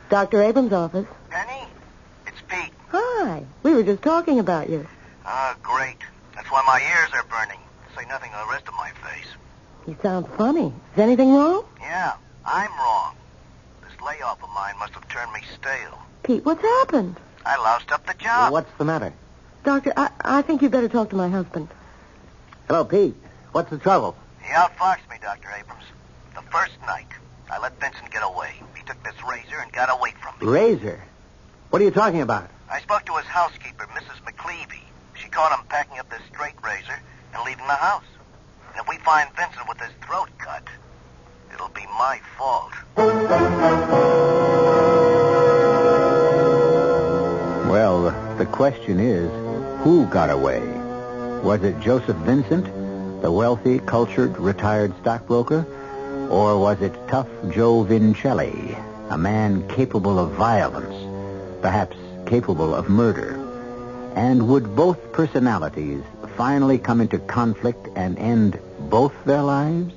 Dr. Abrams' office. Penny, it's Pete. Hi. We were just talking about you. Ah, great. That's why my ears are burning. Say nothing of the rest of my face. You sound funny. Is anything wrong? Yeah, I'm wrong. This layoff of mine must have turned me stale. Pete, what's happened? I loused up the job. Well, what's the matter? Doctor, I think you better talk to my husband. Hello, Pete. What's the trouble? He outfoxed me, Dr. Abrams. The first night, I let Vincent get away. He took this razor and got away from me. Razor? What are you talking about? I spoke to his housekeeper, Mrs. McCleavy. She caught him packing up this straight razor and leaving the house. And if we find Vincent with his throat cut, it'll be my fault. Well, the question is, who got away? Was it Joseph Vincent, the wealthy, cultured, retired stockbroker? Or was it tough Joe Vincelli, a man capable of violence, perhaps capable of murder? And would both personalities finally come into conflict and end both their lives?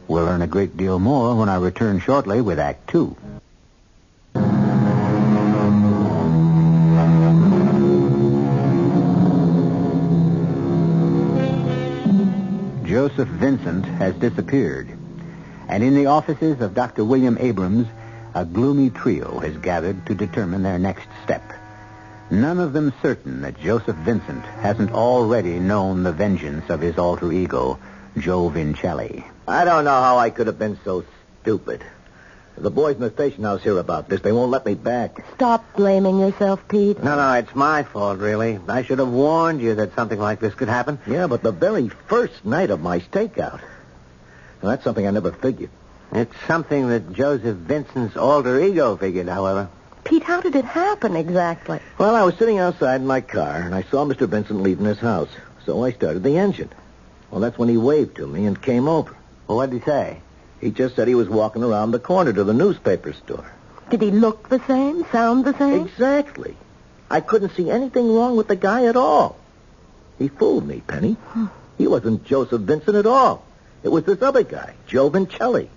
We'll learn a great deal more when I return shortly with Act Two. Joseph Vincent has disappeared, and in the offices of Dr. William Abrams, a gloomy trio has gathered to determine their next step. None of them certain that Joseph Vincent hasn't already known the vengeance of his alter ego, Joe Vincelli. I don't know how I could have been so stupid. The boys in the station house hear about this. They won't let me back. Stop blaming yourself, Pete. No, it's my fault, really. I should have warned you that something like this could happen. Yeah, but the very first night of my stakeout. Now, that's something I never figured. It's something that Joseph Vincent's alter ego figured, however. Pete, how did it happen exactly? Well, I was sitting outside in my car, and I saw Mr. Vincent leaving his house. So I started the engine. Well, that's when he waved to me and came over. Well, what'd he say? He just said he was walking around the corner to the newspaper store. Did he look the same? Sound the same? Exactly. I couldn't see anything wrong with the guy at all. He fooled me, Penny. He wasn't Joseph Vincent at all. It was this other guy, Joe Vincelli.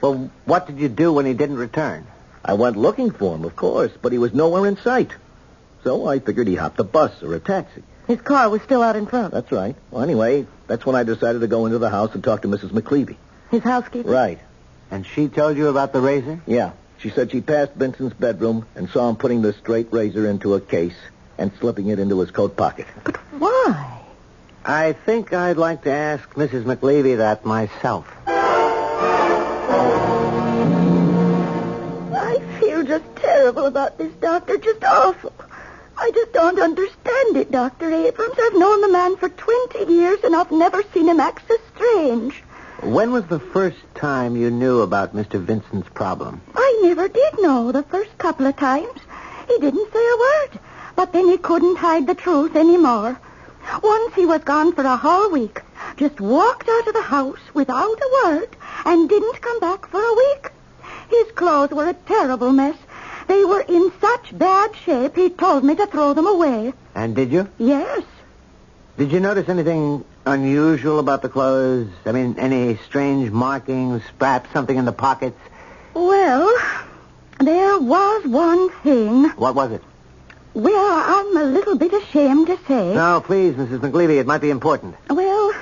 Well, what did you do when he didn't return? I went looking for him, of course, but he was nowhere in sight. So I figured he hopped a bus or a taxi. His car was still out in front. That's right. Well, anyway, that's when I decided to go into the house and talk to Mrs. McCleavy. His housekeeper? Right. And she told you about the razor? Yeah. She said she passed Vincent's bedroom and saw him putting the straight razor into a case and slipping it into his coat pocket. But why? I think I'd like to ask Mrs. McCleavy that myself. I feel just terrible about this, Doctor. Just awful. I just don't understand it, Dr. Abrams. I've known the man for 20 years, and I've never seen him act so strange. When was the first time you knew about Mr. Vincent's problem? I never did know the first couple of times. He didn't say a word, but then he couldn't hide the truth anymore. Once he was gone for a whole week, just walked out of the house without a word, and didn't come back for a week. His clothes were a terrible mess. They were in such bad shape, he told me to throw them away. And did you? Yes. Did you notice anything unusual about the clothes? I mean, any strange markings, perhaps something in the pockets? Well, there was one thing. What was it? Well, I'm a little bit ashamed to say. No, please, Mrs. McLeavy, it might be important. Well,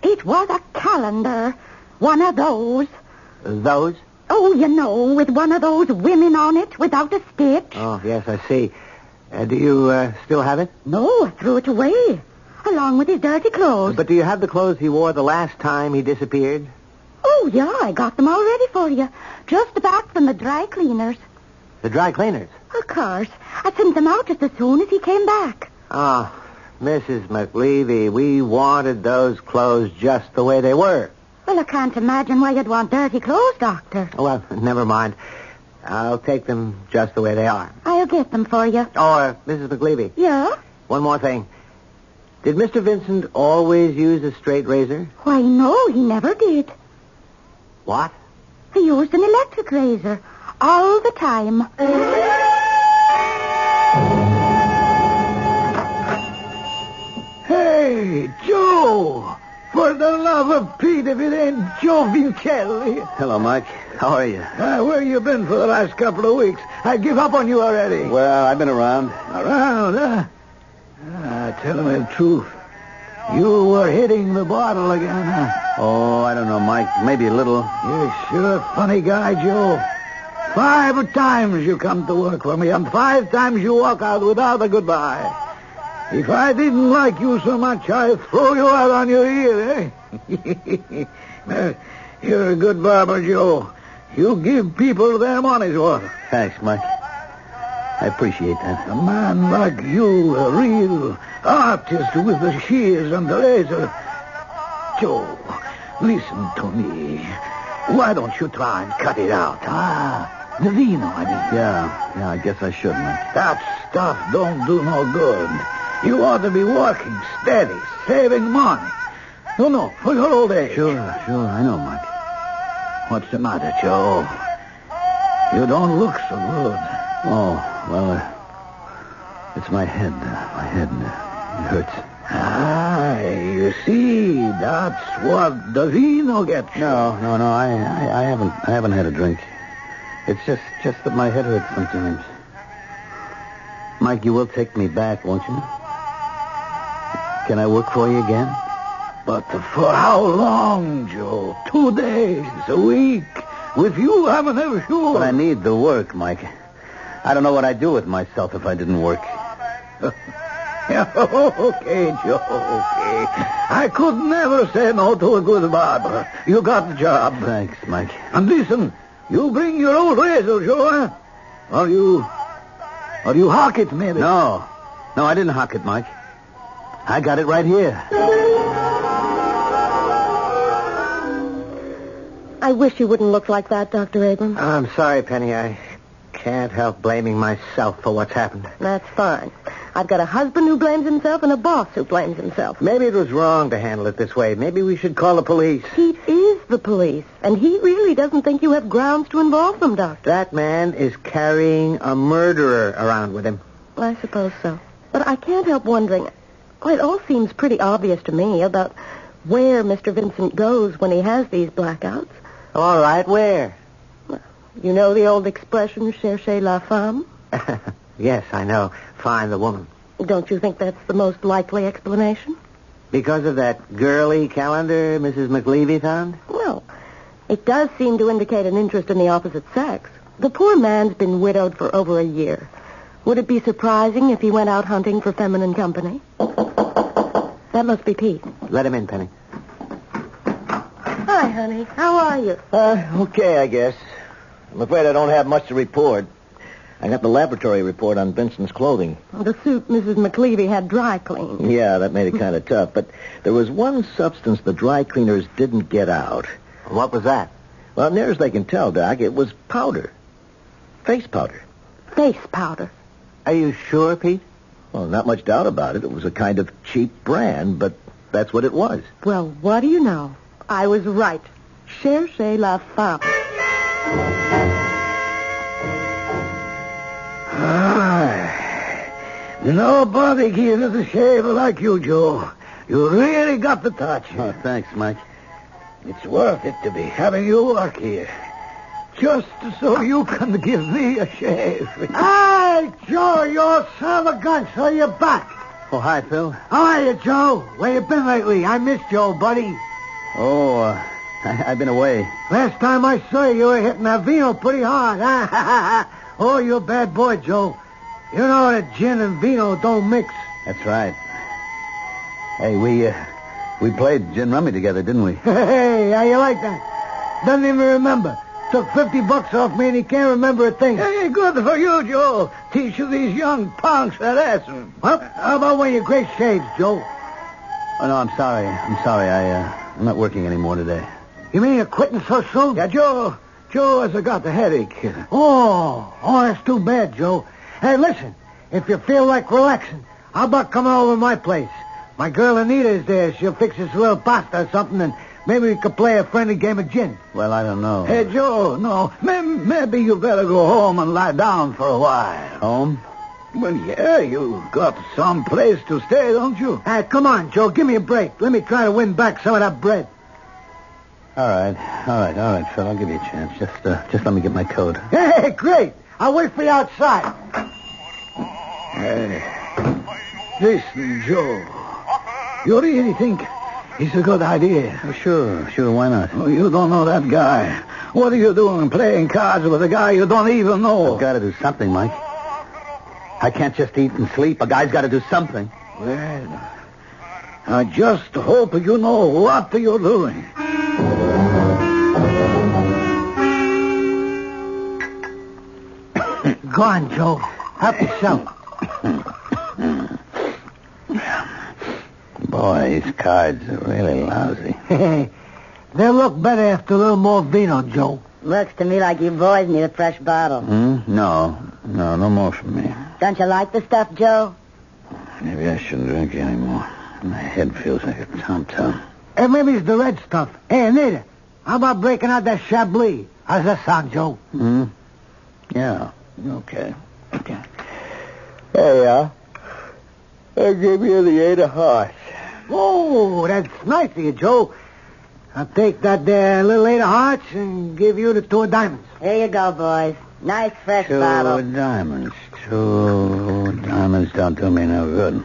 it was a calendar. One of those. Those? Oh, you know, with one of those women on it without a stitch. Oh, yes, I see. Do you still have it? No, I threw it away, along with his dirty clothes. But do you have the clothes he wore the last time he disappeared? Oh, yeah, I got them all ready for you. Just back from the dry cleaners. The dry cleaners? Of course. I sent them out just as soon as he came back. Oh, Mrs. McLeavy, we wanted those clothes just the way they were. Well, I can't imagine why you'd want dirty clothes, Doctor. Oh, well, never mind. I'll take them just the way they are. I'll get them for you. Oh, Mrs. McLeavy. Yeah? One more thing. Did Mr. Vincent always use a straight razor? Why, no, he never did. What? He used an electric razor all the time. Hey, Joe! For the love of Pete, if it ain't Joe Vincelli. Hello, Mike. How are you? Where you been for the last couple of weeks? I give up on you already. Well, I've been around. Around, huh? Tell me the truth. You were hitting the bottle again, huh? Oh, I don't know, Mike. Maybe a little. You're sure a funny guy, Joe. 5 times you come to work for me, and 5 times you walk out without a goodbye. If I didn't like you so much, I'd throw you out on your ear, eh? You're a good barber, Joe. You give people their money's worth. Thanks, Mike. I appreciate that. A man like you, a real artist with the shears and the razor. Joe, listen to me. Why don't you try and cut it out, huh? The vino, I mean. Yeah, I guess I should, Mike. That stuff don't do no good. You ought to be working steady, saving money. No, for your old age. Sure, I know, Mike. What's the matter, Joe? You don't look so good. Oh, well, it's my head. My head, it hurts. You see, that's what the vino gets. No, I haven't had a drink. It's just that my head hurts sometimes. Mike, you will take me back, won't you? Can I work for you again? But for how long, Joe? 2 days, a week? With you, I'm never sure. But I need the work, Mike. I don't know what I'd do with myself if I didn't work. Okay, Joe, okay. I could never say no to a good barber. You got the job. Thanks, Mike. And listen, you bring your old razor, Joe, huh? Or you hock it, maybe? No, I didn't hock it, Mike. I got it right here. I wish you wouldn't look like that, Dr. Abrams. I'm sorry, Penny. I can't help blaming myself for what's happened. That's fine. I've got a husband who blames himself and a boss who blames himself. Maybe it was wrong to handle it this way. Maybe we should call the police. Pete is the police, and he really doesn't think you have grounds to involve them, Doctor. That man is carrying a murderer around with him. I suppose so. But I can't help wondering. Well, it all seems pretty obvious to me about where Mr. Vincent goes when he has these blackouts. All right, where? Well, you know the old expression, cherchez la femme? Yes, I know. Find the woman. Don't you think that's the most likely explanation? Because of that girly calendar Mrs. McLeavy found? Well, it does seem to indicate an interest in the opposite sex. The poor man's been widowed for over a year. Would it be surprising if he went out hunting for feminine company? That must be Pete. Let him in, Penny. Hi, honey. How are you? Okay, I guess. I'm afraid I don't have much to report. I got the laboratory report on Vincent's clothing. The suit Mrs. McLeavy had dry cleaned. Yeah, that made it kind of tough. But there was one substance the dry cleaners didn't get out. What was that? Well, near as they can tell, Doc, it was powder. Face powder. Face powder? Are you sure, Pete? Well, not much doubt about it. It was a kind of cheap brand, but that's what it was. Well, what do you know? I was right. Cherchez la femme. Nobody gives us a shaver like you, Joe. You really got the touch. Oh, thanks, Mike. It's worth it to be having you work here. Just so you can give me a shave. Hey, Joe, you old son of a gun, so you're back. Oh, hi, Phil. How are you, Joe? Where you been lately? I missed you, old buddy. Oh, I've been away. Last time I saw you, you were hitting that vino pretty hard. Oh, you're a bad boy, Joe. You know that gin and vino don't mix. That's right. Hey, we played gin rummy together, didn't we? Hey, how you like that? Doesn't even remember. Took $50 off me and he can't remember a thing. Hey, good for you, Joe. Teach you these young punks a lesson. Well, how about when your great shaves, Joe? Oh, no, I'm sorry. I'm not working anymore today. You mean you're quitting so soon? Yeah, Joe has got the headache. Oh, that's too bad, Joe. Hey, listen, if you feel like relaxing, how about coming over to my place? My girl Anita is there. She'll fix us a little pasta or something, and maybe we could play a friendly game of gin. Well, I don't know. Hey, Joe, no. Maybe you better go home and lie down for a while. Home? Well, yeah, you got some place to stay, don't you? Hey, come on, Joe. Give me a break. Let me try to win back some of that bread. All right, Phil. I'll give you a chance. Just let me get my coat. Hey, great. I'll wait for you outside. Hey, listen, Joe. You really think it's a good idea? Oh, sure. Why not? Oh, you don't know that guy. What are you doing playing cards with a guy you don't even know? I've got to do something, Mike. I can't just eat and sleep. A guy's got to do something. Well, I just hope you know what you're doing. Go on, Joe. Help yourself. Boy, these cards are really lousy. They'll look better after a little more vino, Joe. Looks to me like you boys need a fresh bottle. No more for me. Don't you like the stuff, Joe? Maybe I shouldn't drink anymore. My head feels like a tom-tom. Hey, maybe it's the red stuff. Hey, Anita, how about breaking out that Chablis? How's that sound, Joe? Yeah, okay. Hey, I'll give you the 8 of hearts. Oh, that's nice of you, Joe. I'll take that there little 8 of hearts and give you the 2 of diamonds. Here you go, boys. Nice fresh 2 bottle. diamonds. 2 diamonds don't do me no good.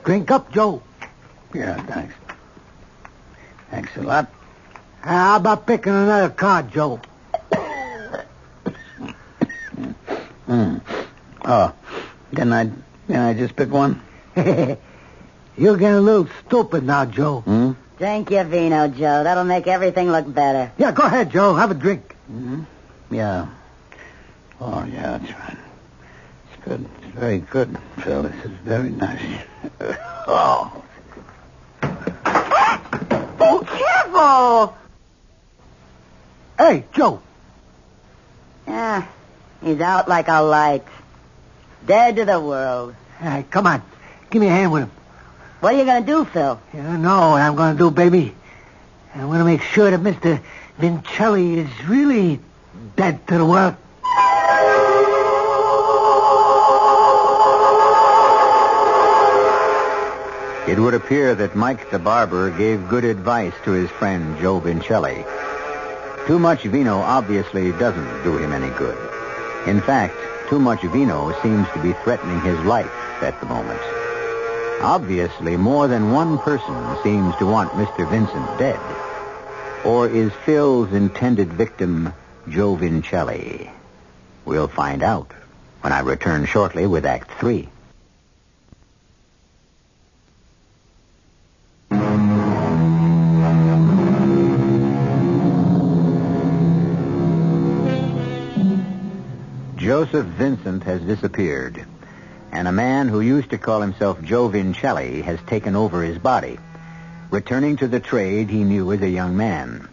Drink up, Joe. Yeah, thanks. Thanks a lot. How about picking another card, Joe? Oh, didn't I just pick one? You're getting a little stupid now, Joe. Drink your vino, Joe. That'll make everything look better. Yeah, go ahead, Joe. Have a drink. Yeah. Oh, yeah, that's right. It's good. It's very good, Phil. This is very nice. Oh, careful! Hey, Joe. Yeah, he's out like a light. Dead to the world. Hey, come on. Give me a hand with him. What are you going to do, Phil? You know what I'm going to do, baby. I'm going to make sure that Mr. Vincelli is really dead to the world. It would appear that Mike the barber gave good advice to his friend Joe Vincelli. Too much vino obviously doesn't do him any good. In fact, too much vino seems to be threatening his life at the moment. Obviously, more than one person seems to want Mr. Vincent dead. Or is Phil's intended victim Joe Vincelli? We'll find out when I return shortly with Act 3. Joseph Vincent has disappeared, and a man who used to call himself Joe Vincelli has taken over his body, returning to the trade he knew as a young man.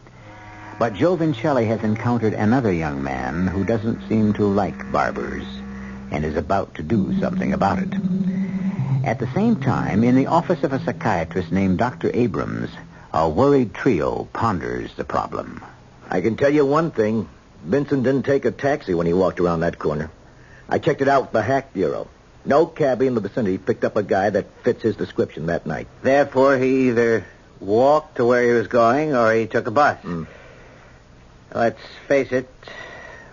But Joe Vincelli has encountered another young man who doesn't seem to like barbers and is about to do something about it. At the same time, in the office of a psychiatrist named Dr. Abrams, a worried trio ponders the problem. I can tell you one thing. Vincent didn't take a taxi when he walked around that corner. I checked it out with the Hack Bureau. No cabbie in the vicinity picked up a guy that fits his description that night. Therefore, he either walked to where he was going or he took a bus. Let's face it,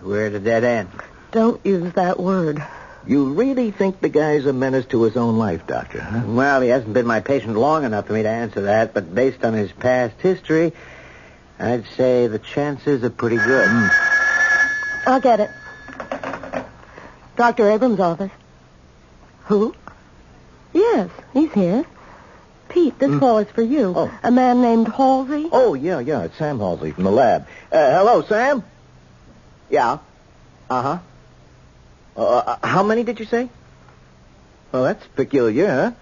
we're at a dead end. Don't use that word. You really think the guy's a menace to his own life, Doctor, huh? Well, he hasn't been my patient long enough for me to answer that, but based on his past history, I'd say the chances are pretty good. I'll get it. Dr. Abrams' office. Who? Yes, he's here. Pete, this call is for you. Oh. A man named Halsey. Oh, yeah, it's Sam Halsey from the lab. Hello, Sam? Yeah. Uh-huh. How many did you say? Well, that's peculiar, huh?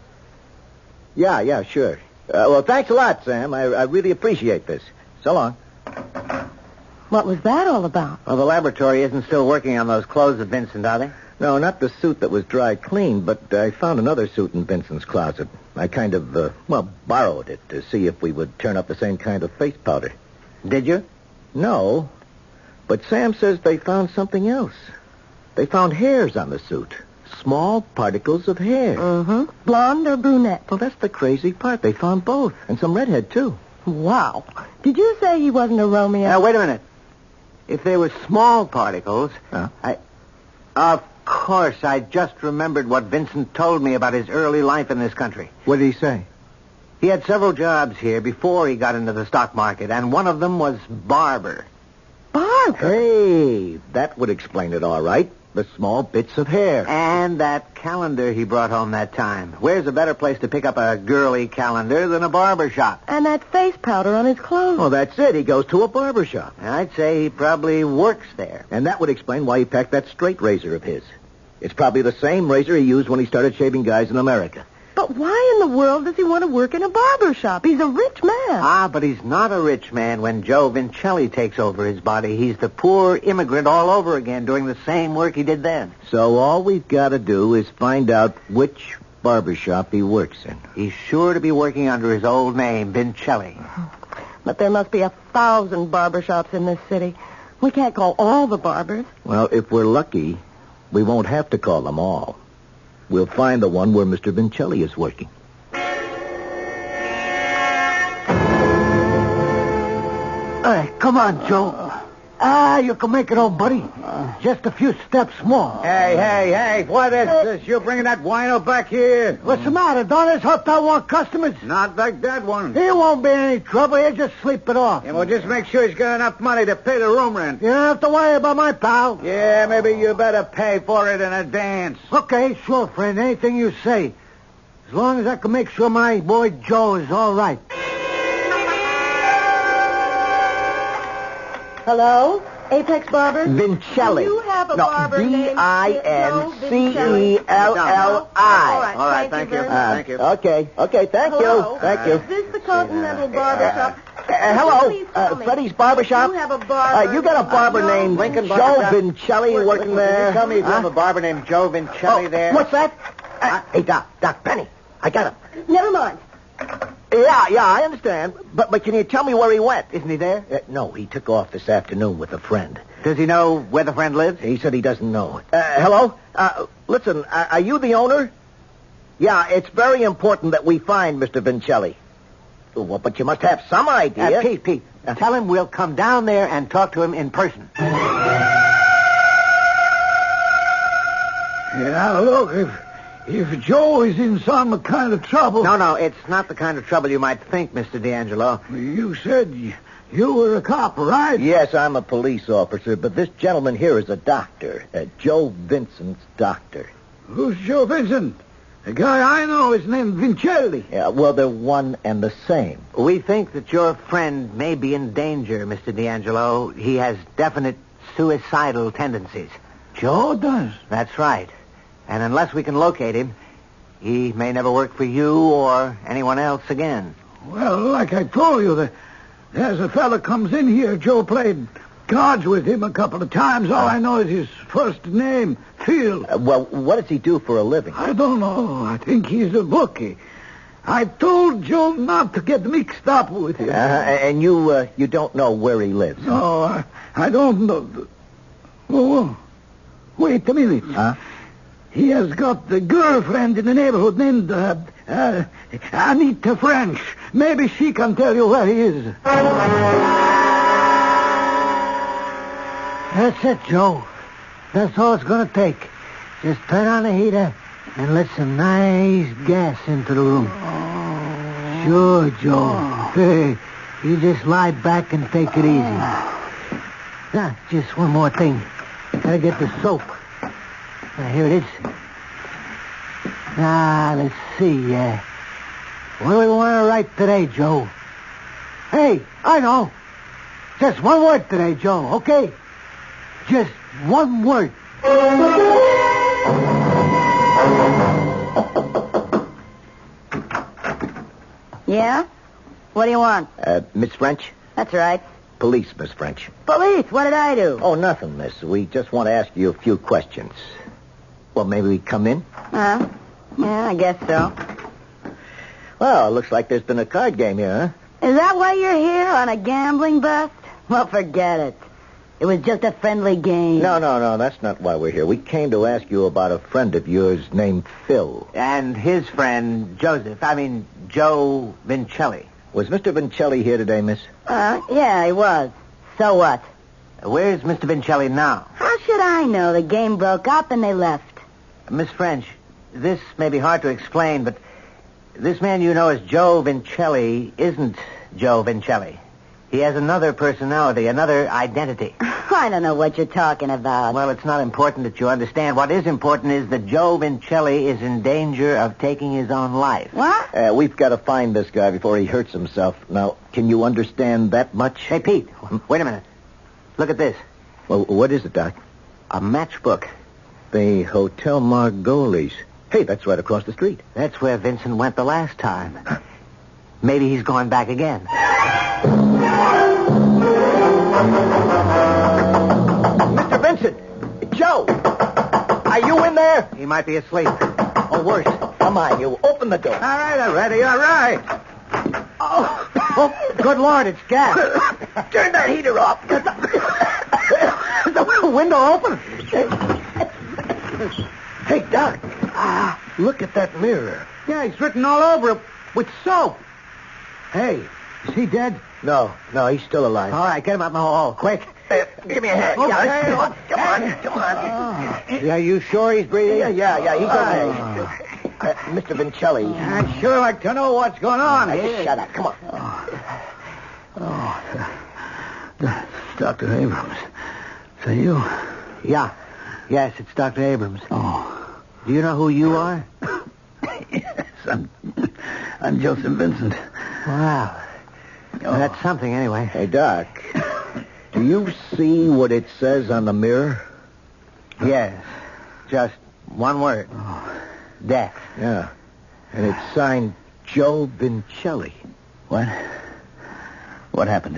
Yeah, sure. Well, thanks a lot, Sam. I really appreciate this. So long. What was that all about? Well, the laboratory isn't still working on those clothes of Vincent, are they? No, not the suit that was dry cleaned, but I found another suit in Vincent's closet. I kind of, borrowed it to see if we would turn up the same kind of face powder. Did you? No, but Sam says they found something else. They found hairs on the suit. Small particles of hair. Mm-hmm. Blonde or brunette? Well, that's the crazy part. They found both. And some redhead, too. Wow. Did you say he wasn't a Romeo? Now, wait a minute. If they were small particles, Of course, I just remembered what Vincent told me about his early life in this country. What did he say? He had several jobs here before he got into the stock market, and one of them was barber. Barber? Hey, that would explain it all right. The small bits of hair. And that calendar he brought home that time. Where's a better place to pick up a girly calendar than a barber shop? And that face powder on his clothes. Well, that's it. He goes to a barber shop. I'd say he probably works there. And that would explain why he packed that straight razor of his. It's probably the same razor he used when he started shaving guys in America. But why in the world does he want to work in a barber shop? He's a rich man. But he's not a rich man when Joe Vincelli takes over his body. He's the poor immigrant all over again doing the same work he did then. So all we've got to do is find out which barber shop he works in. He's sure to be working under his old name, Vincelli. But there must be 1,000 barber shops in this city. We can't call all the barbers. Well, if we're lucky, we won't have to call them all. We'll find the one where Mr. Vincelli is working. Hey, come on, Joe. You can make it, old buddy. Just a few steps more. Hey, what is this? You're bringing that wino back here? What's the matter? Don't this hotel want customers? Not like that one. He won't be any trouble. He'll just sleep it off. Yeah, well, just make sure he's got enough money to pay the room rent. You don't have to worry about my pal. Yeah, maybe you better pay for it in advance. Okay, sure, friend. Anything you say. As long as I can make sure my boy Joe is all right. Hello? Apex Barber? Vincelli. Do you have a barber named Vincelli. All right, thank you. Thank you. Okay, thank Hello? you. Thank you. Is this the Continental Barber Shop? Hello, Freddie's Barber Shop. You have a barber. You got a barber named Lincoln Joe Barber Shop? Vincelli working there. Can you tell me if you have a barber named Joe Vincelli there? What's that? Hey, Doc, Penny, I got him. Never mind. Yeah, I understand. But can you tell me where he went? Isn't he there? No, he took off this afternoon with a friend. Does he know where the friend lives? He said he doesn't know. Hello? Listen, are you the owner? Yeah, it's very important that we find Mr. Vincelli. Well, but you must have some idea. Pete, tell him we'll come down there and talk to him in person. Yeah, look, if Joe is in some kind of trouble... No, it's not the kind of trouble you might think, Mr. D'Angelo. You said you were a cop, right? Yes, I'm a police officer, but this gentleman here is a doctor. Joe Vincent's doctor. Who's Joe Vincent? The guy I know is named Vincelli. Yeah, well, they're one and the same. We think that your friend may be in danger, Mr. D'Angelo. He has definite suicidal tendencies. Joe does? That's right. And unless we can locate him, he may never work for you or anyone else again. Well, like I told you, there's a fella comes in here. Joe played cards with him a couple of times. All I know is his first name, Phil. Well, what does he do for a living? I don't know. I think he's a bookie. I told Joe not to get mixed up with him. And you don't know where he lives? No, I don't know. Oh, wait a minute. Huh? He has got a girlfriend in the neighborhood named Anita French. Maybe she can tell you where he is. That's it, Joe. That's all it's going to take. Just turn on the heater and let some nice gas into the room. Sure, Joe. Hey, you just lie back and take it easy. Now, just one more thing. Gotta get the soap. Here it is. Let's see. What do we want to write today, Joe? Hey, I know. Just one word today, Joe, okay? Just one word. Yeah? What do you want? Miss French? That's right. Police, Miss French. Police, what did I do? Oh, nothing, miss. We just want to ask you a few questions. Well, maybe we come in? Yeah, I guess so. Well, it looks like there's been a card game here, huh? Is that why you're here, on a gambling bust? Well, forget it. It was just a friendly game. No, that's not why we're here. We came to ask you about a friend of yours named Phil. And his friend, Joe Vincelli. Was Mr. Vincelli here today, miss? Yeah, he was. So what? Where's Mr. Vincelli now? How should I know? The game broke up and they left. Miss French, this may be hard to explain, but this man you know as Joe Vincelli isn't Joe Vincelli. He has another personality, another identity. I don't know what you're talking about. Well, it's not important that you understand. What is important is that Joe Vincelli is in danger of taking his own life. What? We've got to find this guy before he hurts himself. Now, can you understand that much? Hey, Pete, wait a minute. Look at this. Well, what is it, Doc? A matchbook. The Hotel Margolies. Hey, that's right across the street. That's where Vincent went the last time. Maybe he's gone back again. Mr. Vincent! Joe! Are you in there? He might be asleep. Or worse. Come on, you. Open the door. All right, I'm ready. All right. Oh, good Lord, it's gas. Turn that heater off. The window open. Hey, Doc. Look at that mirror. Yeah, he's written all over it with soap. Hey, is he dead? No, he's still alive. All right, get him out in the hall, quick. Give me a hand. Okay. Come on. Yeah, you sure he's breathing? Yeah, he's okay. Mr. Vincelli. I'd sure like to know what's going on. Shut up. Come on. Dr. Abrams. Is that you? Yeah. Yes, it's Dr. Abrams. Oh. Do you know who you are? Yes, I'm Joseph Vincent. Wow. That's something, anyway. Hey, Doc. Do you see what it says on the mirror? Yes. Just one word. Death. Yeah. And it's signed Joe Vincelli. What? What happened?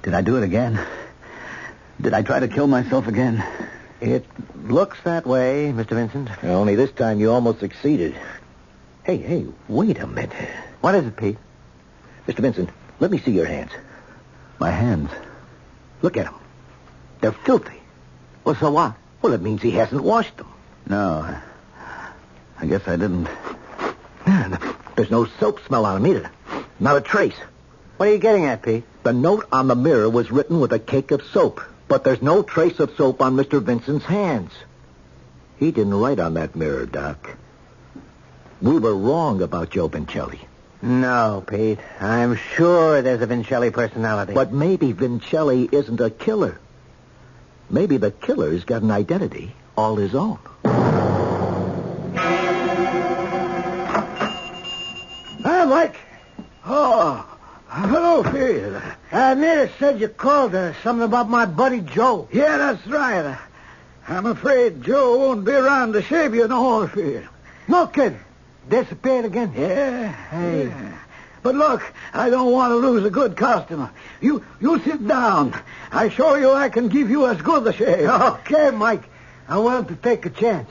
Did I do it again? Did I try to kill myself again? It looks that way, Mr. Vincent. Only this time you almost succeeded. Hey, wait a minute. What is it, Pete? Mr. Vincent, let me see your hands. My hands? Look at them. They're filthy. Well, so what? Well, it means he hasn't washed them. No. I guess I didn't. There's no soap smell on them either. Not a trace. What are you getting at, Pete? The note on the mirror was written with a cake of soap, but there's no trace of soap on Mr. Vincent's hands. He didn't write on that mirror, Doc. We were wrong about Joe Vincelli. No, Pete. I'm sure there's a Vincelli personality. But maybe Vincelli isn't a killer. Maybe the killer's got an identity all his own. Hi, Mike. Oh, hello, Phil. Nita said you called her. Something about my buddy Joe. Yeah, that's right. I'm afraid Joe won't be around to save you no more, Phil. No kidding. Disappeared again? Yeah. Hey. Yeah. But look, I don't want to lose a good customer. You sit down. I show you I can give you as good a shave. Okay, Mike. I'm willing to take a chance.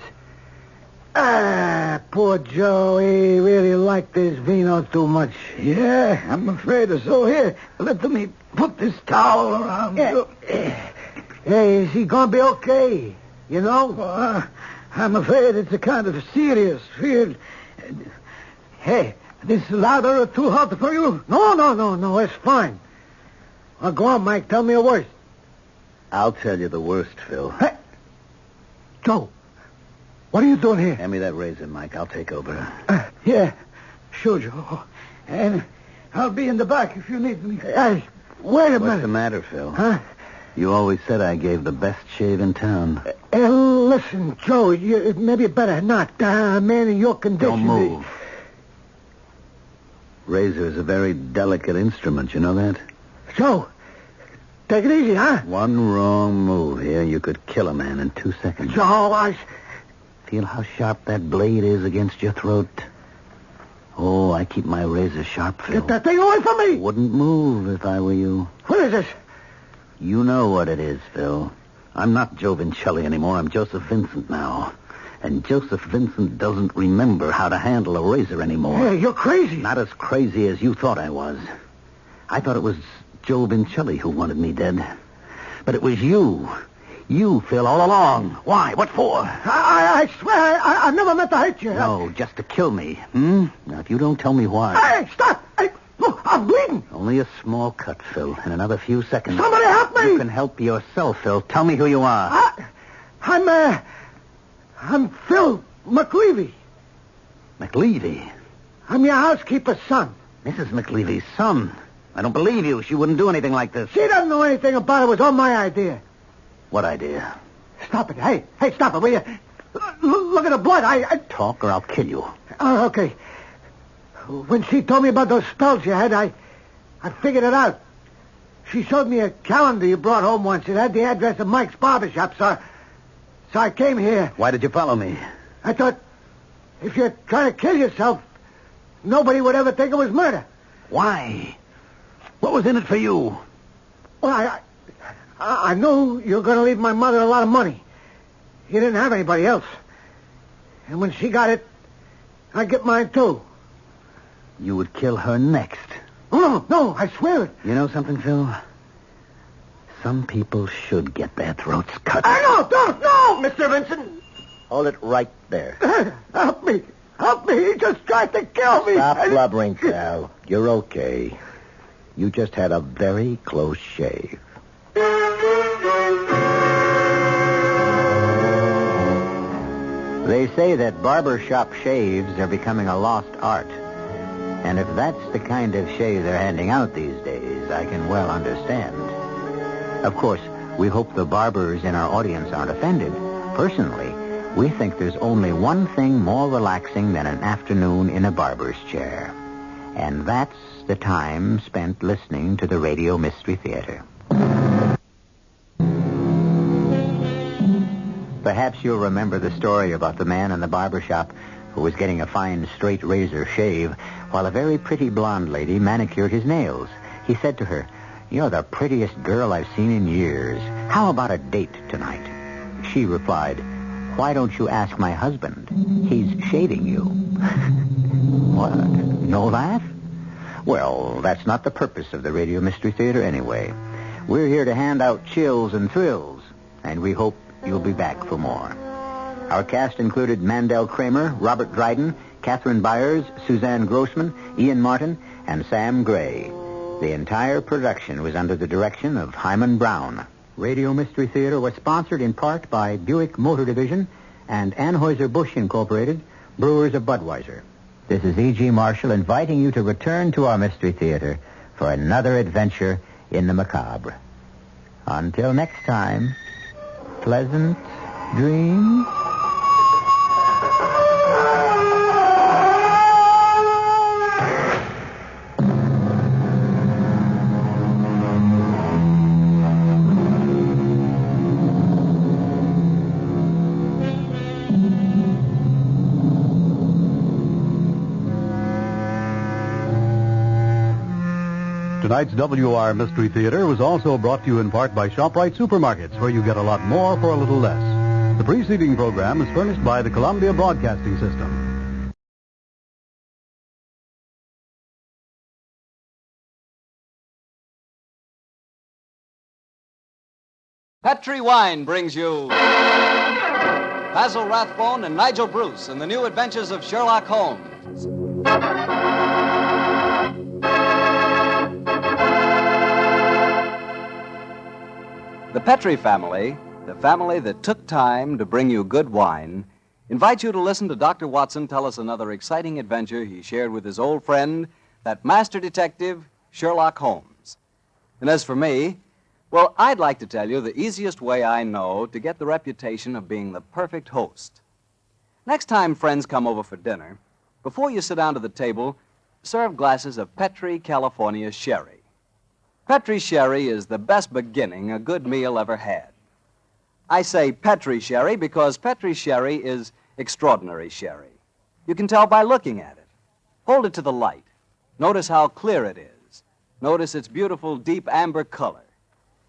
Poor Joe. He really liked this vino too much. Yeah, I'm afraid so. Here, let me put this towel around you. Hey, is he going to be okay? You know? I'm afraid it's a kind of serious fear. Hey, this lather too hot for you? No, it's fine. Well, go on, Mike. Tell me the worst. I'll tell you the worst, Phil. Hey, Joe, what are you doing here? Hand me that razor, Mike. I'll take over. Yeah, sure, Joe. And I'll be in the back if you need me. Hey, wait a minute. What's the matter, Phil? Huh? You always said I gave the best shave in town. Listen, Joe, maybe you better not. A man in your condition... Don't move. Razor is a very delicate instrument, you know that? Joe, take it easy, huh? One wrong move here, you could kill a man in 2 seconds. Joe, Feel how sharp that blade is against your throat? Oh, I keep my razor sharp, Phil. Get that thing away from me! Wouldn't move if I were you. What is this? You know what it is, Phil. I'm not Joe Vincelli anymore. I'm Joseph Vincent now. And Joseph Vincent doesn't remember how to handle a razor anymore. Hey, you're crazy. Not as crazy as you thought I was. I thought it was Joe Vincelli who wanted me dead. But it was you. You, Phil, all along. Why? What for? I swear I never meant to hurt you. No, just to kill me. Now, if you don't tell me why... Hey, stop! Hey, look, I'm bleeding. Only a small cut, Phil. In another few seconds... Somebody help me! You can help yourself, Phil. Tell me who you are. I'm Phil McLeavy. McLeavy? I'm your housekeeper's son. Mrs. McLeavy's son? I don't believe you. She wouldn't do anything like this. She doesn't know anything about it. It was all my idea. What idea? Stop it. Hey, stop it, will you? Look at the blood. Talk or I'll kill you. Oh, okay. When she told me about those spells you had, I figured it out. She showed me a calendar you brought home once. It had the address of Mike's barbershop, so I came here. Why did you follow me? I thought if you're trying to kill yourself, nobody would ever think it was murder. Why? What was in it for you? Well, I knew you were going to leave my mother a lot of money. You didn't have anybody else. And when she got it, I'd get mine, too. You would kill her next. Oh, no, I swear it. You know something, Phil? Some people should get their throats cut. No, Mr. Vincent. Hold it right there. Help me. He just tried to kill me. Stop blubbering, Sal. You're okay. You just had a very close shave. They say that barbershop shaves are becoming a lost art. And if that's the kind of shave they're handing out these days, I can well understand. Of course, we hope the barbers in our audience aren't offended. Personally, we think there's only one thing more relaxing than an afternoon in a barber's chair. And that's the time spent listening to the Radio Mystery Theater. Perhaps you'll remember the story about the man in the barbershop who was getting a fine straight razor shave while a very pretty blonde lady manicured his nails. He said to her, "You're the prettiest girl I've seen in years. How about a date tonight?" She replied, "Why don't you ask my husband? He's shaving you." What? No laugh? Well, that's not the purpose of the Radio Mystery Theater anyway. We're here to hand out chills and thrills, and we hope you'll be back for more. Our cast included Mandel Kramer, Robert Dryden, Catherine Byers, Suzanne Grossman, Ian Martin, and Sam Gray. The entire production was under the direction of Hyman Brown. Radio Mystery Theater was sponsored in part by Buick Motor Division and Anheuser-Busch Incorporated, brewers of Budweiser. This is E.G. Marshall inviting you to return to our Mystery Theater for another adventure in the macabre. Until next time, pleasant dreams. Tonight's WR Mystery Theater was also brought to you in part by ShopRite Supermarkets, where you get a lot more for a little less. The preceding program is furnished by the Columbia Broadcasting System. Petri Wine brings you Basil Rathbone and Nigel Bruce in the new adventures of Sherlock Holmes. The Petri family, the family that took time to bring you good wine, invites you to listen to Dr. Watson tell us another exciting adventure he shared with his old friend, that master detective, Sherlock Holmes. And as for me, well, I'd like to tell you the easiest way I know to get the reputation of being the perfect host. Next time friends come over for dinner, before you sit down to the table, serve glasses of Petri California Sherry. Petri Sherry is the best beginning a good meal ever had. I say Petri Sherry because Petri Sherry is extraordinary sherry. You can tell by looking at it. Hold it to the light. Notice how clear it is. Notice its beautiful deep amber color.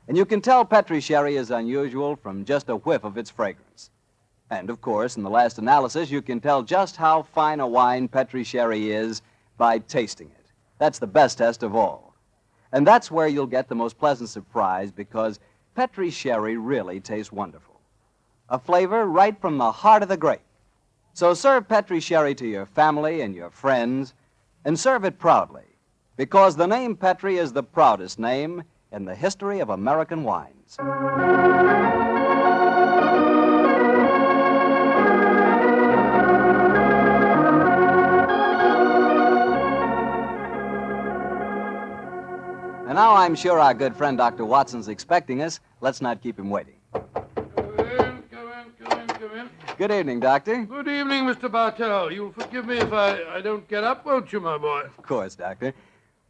And you can tell Petri Sherry is unusual from just a whiff of its fragrance. And, of course, in the last analysis, you can tell just how fine a wine Petri Sherry is by tasting it. That's the best test of all. And that's where you'll get the most pleasant surprise because Petri Sherry really tastes wonderful. A flavor right from the heart of the grape. So serve Petri Sherry to your family and your friends, and serve it proudly, because the name Petri is the proudest name in the history of American wines. And now I'm sure our good friend Dr. Watson's expecting us. Let's not keep him waiting. Come in. Good evening, Doctor. Good evening, Mr. Bartell. You'll forgive me if I don't get up, won't you, my boy? Of course, Doctor.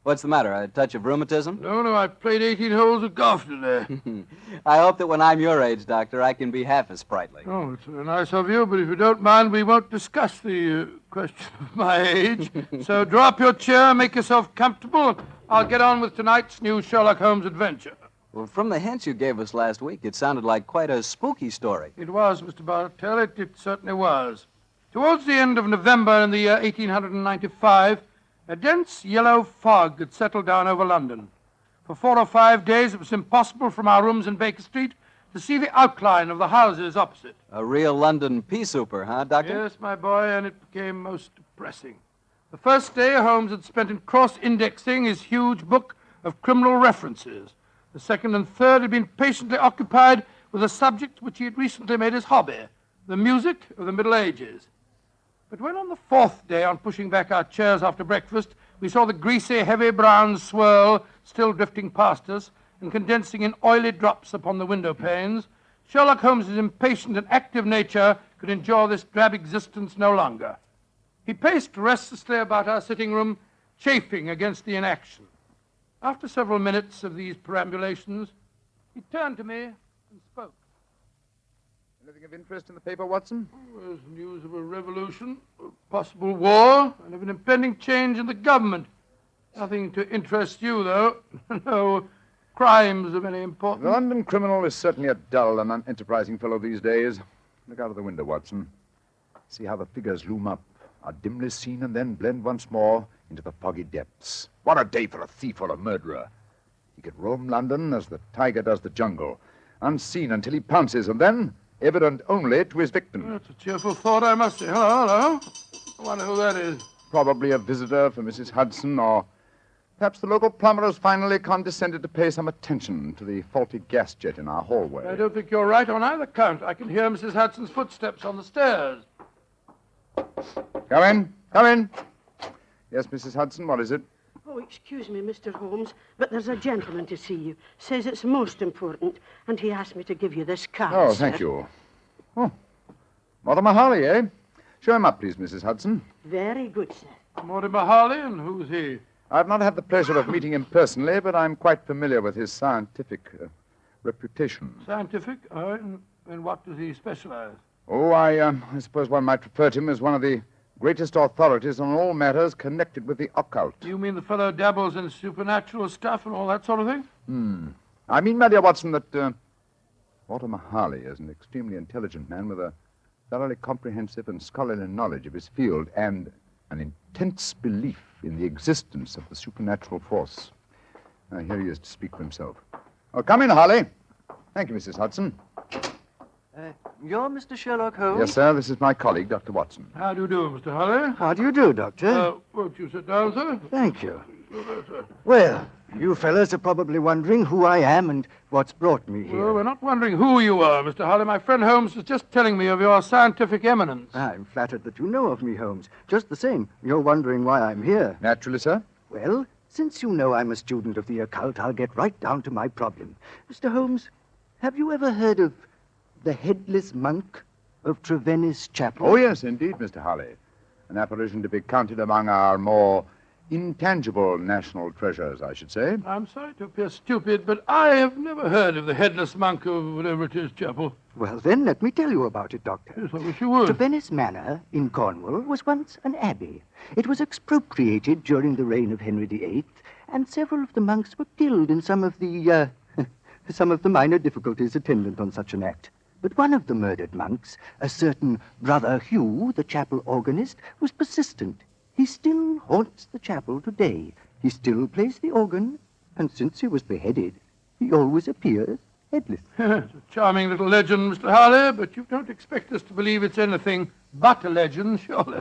What's the matter, a touch of rheumatism? No, I played 18 holes of golf today. I hope that when I'm your age, Doctor, I can be half as sprightly. Oh, it's very nice of you, but if you don't mind, we won't discuss the question of my age. So draw up your chair, make yourself comfortable. I'll get on with tonight's new Sherlock Holmes adventure. Well, from the hints you gave us last week, it sounded like quite a spooky story. It was, Mr. Bartell. It certainly was. Towards the end of November in the year 1895, a dense yellow fog had settled down over London. For 4 or 5 days, it was impossible from our rooms in Baker Street to see the outline of the houses opposite. A real London pea-souper, huh, Doctor? Yes, my boy, and it became most depressing. The first day, Holmes had spent in cross-indexing his huge book of criminal references. The second and third had been patiently occupied with a subject which he had recently made his hobby, the music of the Middle Ages. But when on the fourth day, on pushing back our chairs after breakfast, we saw the greasy, heavy brown swirl still drifting past us and condensing in oily drops upon the window panes, Sherlock Holmes's impatient and active nature could endure this drab existence no longer. He paced restlessly about our sitting room, chafing against the inaction. After several minutes of these perambulations, he turned to me and spoke. Anything of interest in the paper, Watson? There's news of a revolution, a possible war, and of an impending change in the government. Nothing to interest you, though. No crimes of any importance. The London criminal is certainly a dull and unenterprising fellow these days. Look out of the window, Watson. See how the figures loom up, are dimly seen, and then blend once more into the foggy depths. What a day for a thief or a murderer. He could roam London as the tiger does the jungle, unseen until he pounces, and then evident only to his victim. That's a cheerful thought, I must say. Hello. I wonder who that is. Probably a visitor for Mrs. Hudson, or perhaps the local plumber has finally condescended to pay some attention to the faulty gas jet in our hallway. I don't think you're right on either count. I can hear Mrs. Hudson's footsteps on the stairs. Come in. Yes, Mrs. Hudson, what is it? Oh, excuse me, Mr. Holmes, but there's a gentleman to see you. Says it's most important, and he asked me to give you this card, Oh, sir. thank you. Oh, Mortimer Harley, eh? Show him up, please, Mrs. Hudson. Very good, sir. Mortimer Harley, and who's he? I've not had the pleasure of meeting him personally, but I'm quite familiar with his scientific reputation. Scientific? In what does he specialize? Oh, I suppose one might refer to him as one of the greatest authorities on all matters connected with the occult. You mean the fellow dabbles in supernatural stuff and all that sort of thing? I mean, my dear Watson, that... Mortimer Harley is an extremely intelligent man with a thoroughly comprehensive and scholarly knowledge of his field and an intense belief in the existence of the supernatural force. Here he is to speak for himself. Oh, come in, Harley. Thank you, Mrs. Hudson. You're Mr. Sherlock Holmes? Yes, sir. This is my colleague, Dr. Watson. How do you do, Mr. Holly? How do you do, Doctor? Won't you sit down, sir? Thank you. Well, you fellas are probably wondering who I am and what's brought me here. Well, we're not wondering who you are, Mr. Holly. My friend Holmes was just telling me of your scientific eminence. I'm flattered that you know of me, Holmes. Just the same, you're wondering why I'm here. Naturally, sir. Well, since you know I'm a student of the occult, I'll get right down to my problem. Mr. Holmes, have you ever heard of the headless monk of Trevennis Chapel? Oh, yes, indeed, Mr. Harley. An apparition to be counted among our more intangible national treasures, I should say. I'm sorry to appear stupid, but I have never heard of the headless monk of whatever it is, Chapel. Well, then, let me tell you about it, Doctor. Yes, I wish you would. Trevennis Manor in Cornwall was once an abbey. It was expropriated during the reign of Henry VIII, and several of the monks were killed in some of the minor difficulties attendant on such an act. But one of the murdered monks, a certain Brother Hugh, the chapel organist, was persistent. He still haunts the chapel today. He still plays the organ, and since he was beheaded, he always appears headless. It's a charming little legend, Mr. Harley, but you don't expect us to believe it's anything but a legend, surely.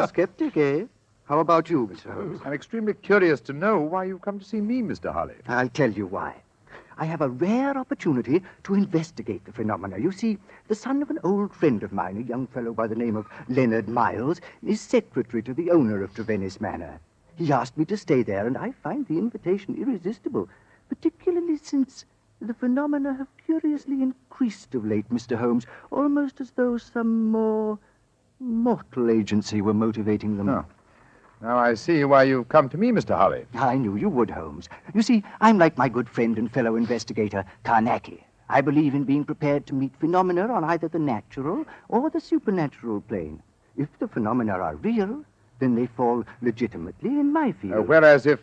Skeptic, eh? How about you, Mr. Holmes? I'm extremely curious to know why you've come to see me, Mr. Harley. I'll tell you why. I have a rare opportunity to investigate the phenomena. You see, the son of an old friend of mine, a young fellow by the name of Leonard Miles, is secretary to the owner of Trevennis Manor. He asked me to stay there, and I find the invitation irresistible, particularly since the phenomena have curiously increased of late, Mr. Holmes, almost as though some more mortal agency were motivating them. Oh. Now I see why you've come to me, Mr. Harley. I knew you would, Holmes. You see, I'm like my good friend and fellow investigator, Carnacki. I believe in being prepared to meet phenomena on either the natural or the supernatural plane. If the phenomena are real, then they fall legitimately in my field. Whereas if,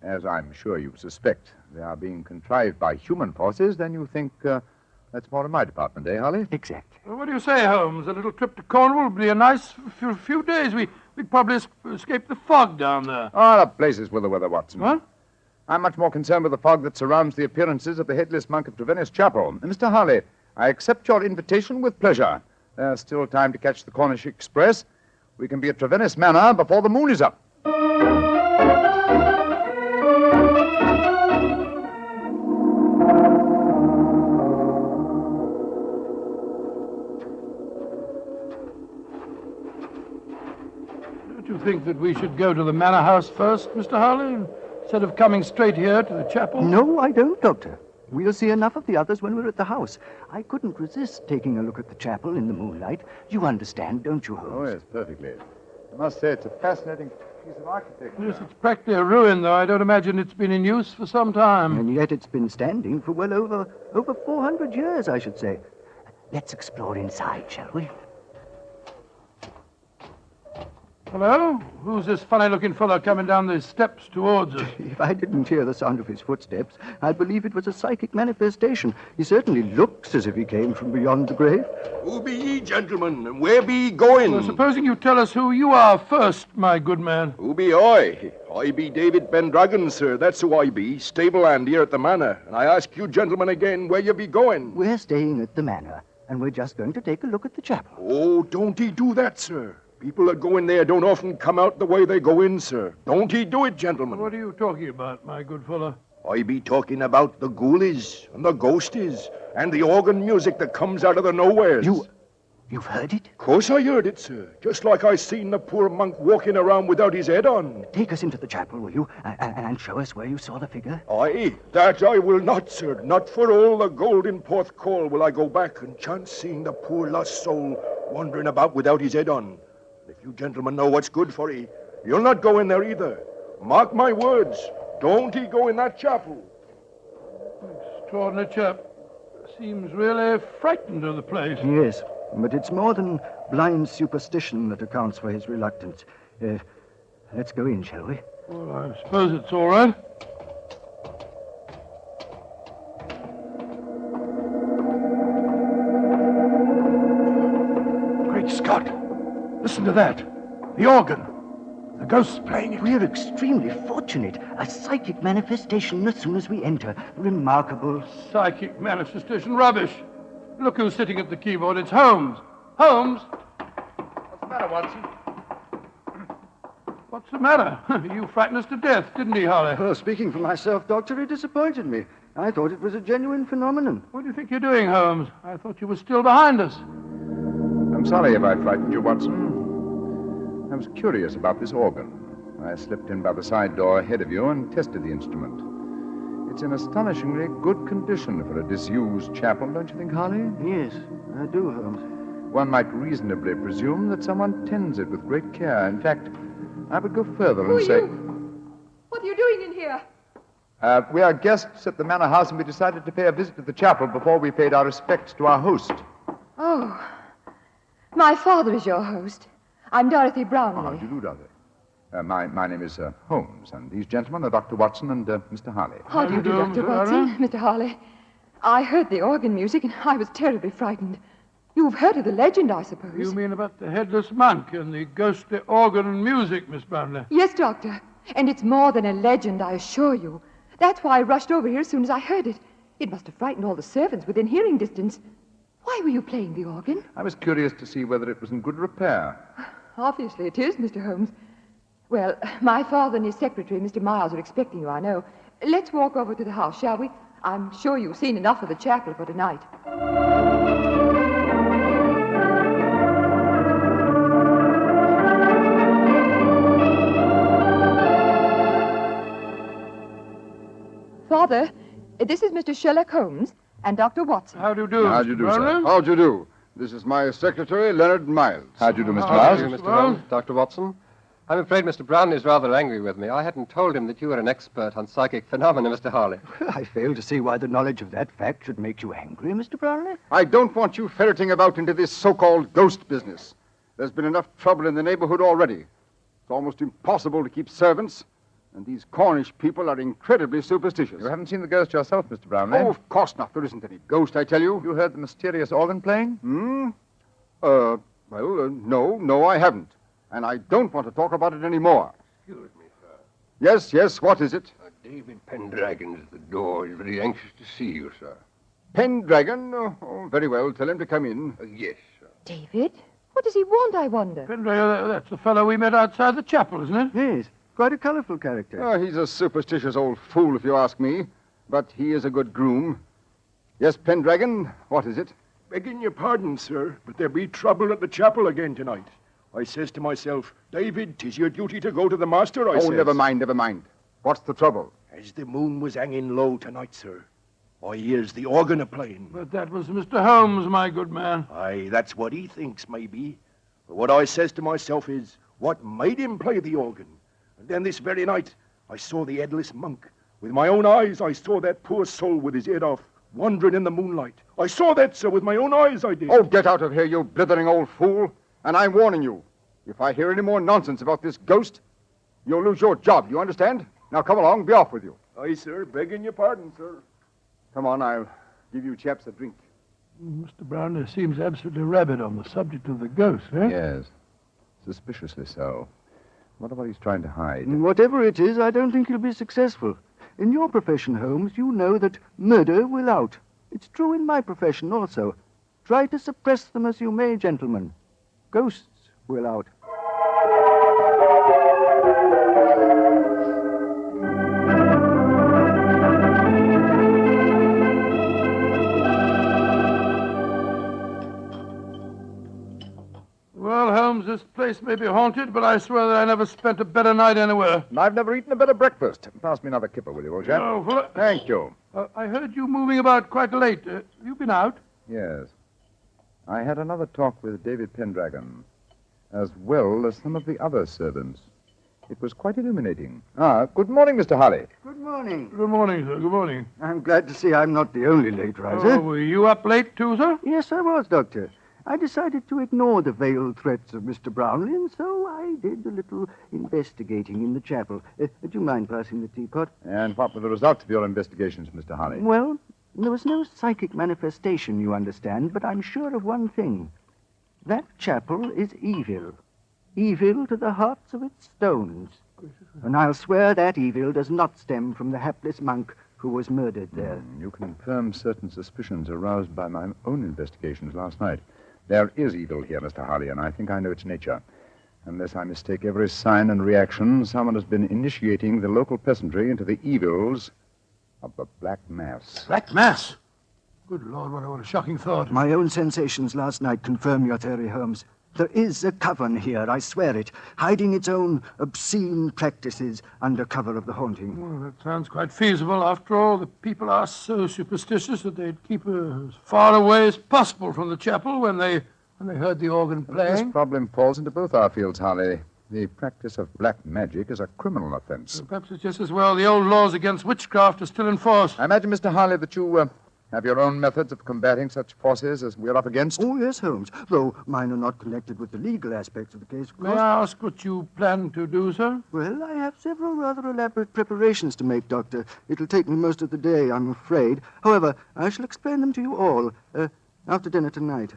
as I'm sure you suspect, they are being contrived by human forces, then you think that's more in my department, eh, Harley? Exactly. Well, what do you say, Holmes? A little trip to Cornwall would be a nice few days. We'd probably escape the fog down there. Oh, the places with the weather, Watson. What? I'm much more concerned with the fog that surrounds the appearances of the headless monk of Trevennis Chapel. Mr. Harley, I accept your invitation with pleasure. There's still time to catch the Cornish Express. We can be at Trevennis Manor before the moon is up. Don't you think that we should go to the manor house first, Mr. Harley, instead of coming straight here to the chapel? No, I don't, Doctor. We'll see enough of the others when we're at the house. I couldn't resist taking a look at the chapel in the moonlight. You understand, don't you, Holmes? Oh, yes, perfectly. I must say it's a fascinating piece of architecture. Yes, it's practically a ruin, though. I don't imagine it's been in use for some time. And yet it's been standing for well over 400 years, I should say. Let's explore inside, shall we? Hello? Who's this funny-looking fellow coming down the steps towards us? If I didn't hear the sound of his footsteps, I'd believe it was a psychic manifestation. He certainly looks as if he came from beyond the grave. Who be ye, gentlemen, and where be ye going? Well, supposing you tell us who you are first, my good man. Who be I? I be David Pendragon, sir. That's who I be, stable hand here at the manor. And I ask you, gentlemen, again, where you be going? We're staying at the manor, and we're just going to take a look at the chapel. Oh, don't he do that, sir. People that go in there don't often come out the way they go in, sir. Don't he do it, gentlemen? What are you talking about, my good fellow? I be talking about the ghoulies and the ghosties and the organ music that comes out of the nowheres. You've heard it? Of course I heard it, sir. Just like I seen the poor monk walking around without his head on. Take us into the chapel, will you? And show us where you saw the figure. Aye, that I will not, sir. Not for all the gold in Porthcawl will I go back and chance seeing the poor lost soul wandering about without his head on. If you gentlemen know what's good for ye, you'll not go in there either. Mark my words. Don't he go in that chapel. Extraordinary chap. Seems really frightened of the place. Yes, but it's more than blind superstition that accounts for his reluctance. Let's go in, shall we? Well, I suppose it's all right. Listen to that. The organ. The ghost's playing it. We're extremely fortunate. A psychic manifestation as soon as we enter. Remarkable. Psychic manifestation rubbish. Look who's sitting at the keyboard. It's Holmes. Holmes? What's the matter, Watson? What's the matter? You frightened us to death, didn't he, Holly? Well, speaking for myself, Doctor, it disappointed me. I thought it was a genuine phenomenon. What do you think you're doing, Holmes? I thought you were still behind us. I'm sorry if I frightened you, Watson. I was curious about this organ. I slipped in by the side door ahead of you and tested the instrument. It's in astonishingly good condition for a disused chapel, don't you think, Harley? Yes, I do, Holmes. One might reasonably presume that someone tends it with great care. In fact, I would go further and say... What are you doing in here? We are guests at the Manor House, and we decided to pay a visit to the chapel before we paid our respects to our host. Oh, my father is your host. I'm Dorothy Brownlee. How do you do, Dorothy? My name is Holmes, and these gentlemen are Dr. Watson and Mr. Harley. How do you do, Dr. Watson? Mr. Harley. I heard the organ music, and I was terribly frightened. You've heard of the legend, I suppose. You mean about the headless monk and the ghostly organ and music, Miss Brownlee? Yes, Doctor. And it's more than a legend, I assure you. That's why I rushed over here as soon as I heard it. It must have frightened all the servants within hearing distance. Why were you playing the organ? I was curious to see whether it was in good repair. Obviously it is, Mr. Holmes. Well, my father and his secretary, Mr. Miles, are expecting you, I know. Let's walk over to the house, shall we? I'm sure you've seen enough of the chapel for tonight. Father, this is Mr. Sherlock Holmes and Dr. Watson. How do you do, How do you do, sir? How do you do? This is my secretary, Leonard Miles. How do you do, Mr. How Miles? do you, Mr. Holmes? Dr. Watson. I'm afraid Mr. Brownlee is rather angry with me. I hadn't told him that you were an expert on psychic phenomena, Mr. Harley. I fail to see why the knowledge of that fact should make you angry, Mr. Brownlee. I don't want you ferreting about into this so-called ghost business. There's been enough trouble in the neighborhood already. It's almost impossible to keep servants, and these Cornish people are incredibly superstitious. You haven't seen the ghost yourself, Mr. Brownlee? Oh, of course not. There isn't any ghost, I tell you. You heard the mysterious organ playing? No, I haven't. And I don't want to talk about it anymore. Excuse me, sir. Yes, what is it? David Pendragon is at the door. He's very anxious to see you, sir. Pendragon? Oh, very well. Tell him to come in. Yes, sir. David? What does he want, I wonder? Pendragon, that's the fellow we met outside the chapel, isn't it? Yes, quite a colorful character. Oh, he's a superstitious old fool, if you ask me. But he is a good groom. Yes, Pendragon, what is it? Begging your pardon, sir, but there be trouble at the chapel again tonight. I says to myself, David, 'tis your duty to go to the master, I says. Never mind. What's the trouble? As the moon was hanging low tonight, sir, I hears the organ a-playing. But that was Mr. Holmes, my good man. Aye, that's what he thinks, maybe. But what I says to myself is, what made him play the organ? And then this very night, I saw the headless monk. With my own eyes, I saw that poor soul with his head off, wandering in the moonlight. I saw that, sir, with my own eyes, I did. Oh, get out of here, you blithering old fool. And I'm warning you, if I hear any more nonsense about this ghost, you'll lose your job, you understand? Now come along, be off with you. Aye, sir, begging your pardon, sir. Come on, I'll give you chaps a drink. Mr. Brownlee seems absolutely rabid on the subject of the ghost, eh? Yes. Suspiciously so. What about he's trying to hide? Whatever it is, I don't think he'll be successful. In your profession, Holmes, you know that murder will out. It's true in my profession also. Try to suppress them as you may, gentlemen. Ghosts will out. Well, Holmes, this place may be haunted, but I swear that I never spent a better night anywhere. And I've never eaten a better breakfast. Pass me another kipper, will you, old chap? Oh, well, Thank you. I heard you moving about quite late. You been out? Yes. I had another talk with David Pendragon, as well as some of the other servants. It was quite illuminating. Good morning, Mr. Harley. Good morning. Good morning, sir. Good morning. I'm glad to see I'm not the only late riser. Oh, were you up late too, sir? Yes, I was, Doctor. I decided to ignore the veiled threats of Mr. Brownlee, and so I did a little investigating in the chapel. Do you mind passing the teapot? And what were the results of your investigations, Mr. Harley? Well, there was no psychic manifestation, you understand, but I'm sure of one thing. That chapel is evil. evil to the hearts of its stones. And I'll swear that evil does not stem from the hapless monk who was murdered there. You confirm certain suspicions aroused by my own investigations last night. There is evil here, Mr. Harley, and I think I know its nature. Unless I mistake every sign and reaction, someone has been initiating the local peasantry into the evils of the Black Mass. Black Mass? Good Lord, what a shocking thought. My own sensations last night confirm your theory, Holmes. There is a coven here, I swear it, hiding its own obscene practices under cover of the haunting. Well, that sounds quite feasible. After all, the people are so superstitious that they'd keep as far away as possible from the chapel when they heard the organ playing. This problem falls into both our fields, Harley. The practice of black magic is a criminal offense. Perhaps it's just as well the old laws against witchcraft are still in force. I imagine, Mr. Harley, that you have your own methods of combating such forces as we're up against? Oh, yes, Holmes, though mine are not connected with the legal aspects of the case, of course. May I ask what you plan to do, sir? Well, I have several rather elaborate preparations to make, Doctor. It'll take me most of the day, I'm afraid. However, I shall explain them to you all after dinner tonight.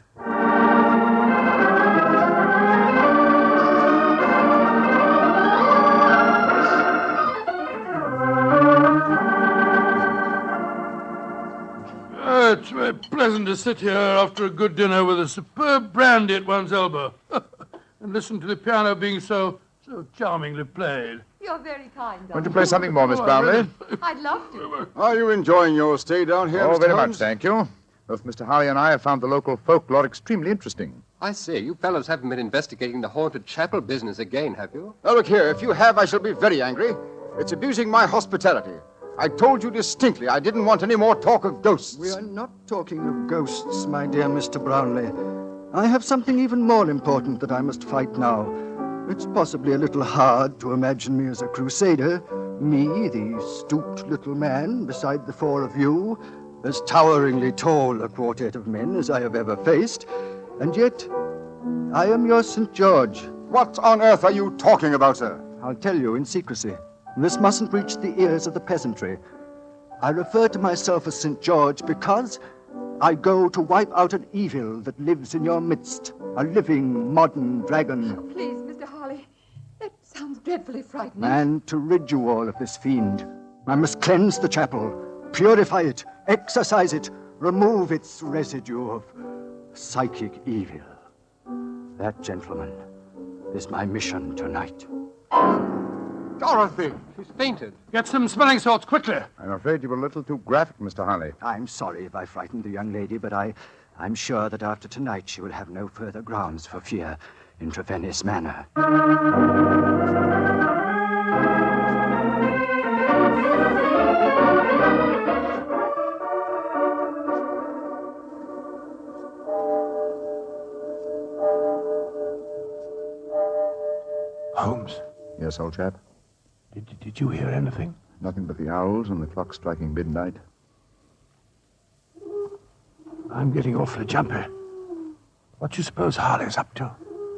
It's very pleasant to sit here after a good dinner with a superb brandy at one's elbow and listen to the piano being so charmingly played. You're very kind, Doctor. Want to play something more, Miss Brownlee? I'd love to. Are you enjoying your stay down here, Oh, Mr. very Holmes? much, thank you. Both Mr. Harley and I have found the local folklore extremely interesting. I say, you fellows haven't been investigating the haunted chapel business again, have you? Now, look here. If you have, I shall be very angry. It's abusing my hospitality. I told you distinctly I didn't want any more talk of ghosts. We are not talking of ghosts, my dear Mr. Brownlee. I have something even more important that I must fight now. It's possibly a little hard to imagine me as a crusader, me, the stooped little man, beside the four of you, as toweringly tall a quartet of men as I have ever faced, and yet I am your St. George. What on earth are you talking about, sir? I'll tell you in secrecy. This mustn't reach the ears of the peasantry. I refer to myself as St. George because I go to wipe out an evil that lives in your midst, a living, modern dragon. Oh, please, Mr. Harley, that sounds dreadfully frightening. And to rid you all of this fiend, I must cleanse the chapel, purify it, exorcise it, remove its residue of psychic evil. That, gentlemen, is my mission tonight. Dorothy! She's fainted. Get some smelling salts, quickly. I'm afraid you were a little too graphic, Mr. Harley. I'm sorry if I frightened the young lady, but I'm sure that after tonight she will have no further grounds for fear in Trevenice Manor. Holmes. Yes, old chap? Did you hear anything? Nothing but the owls and the clock striking midnight. I'm getting awfully jumpy. What do you suppose Harley's up to?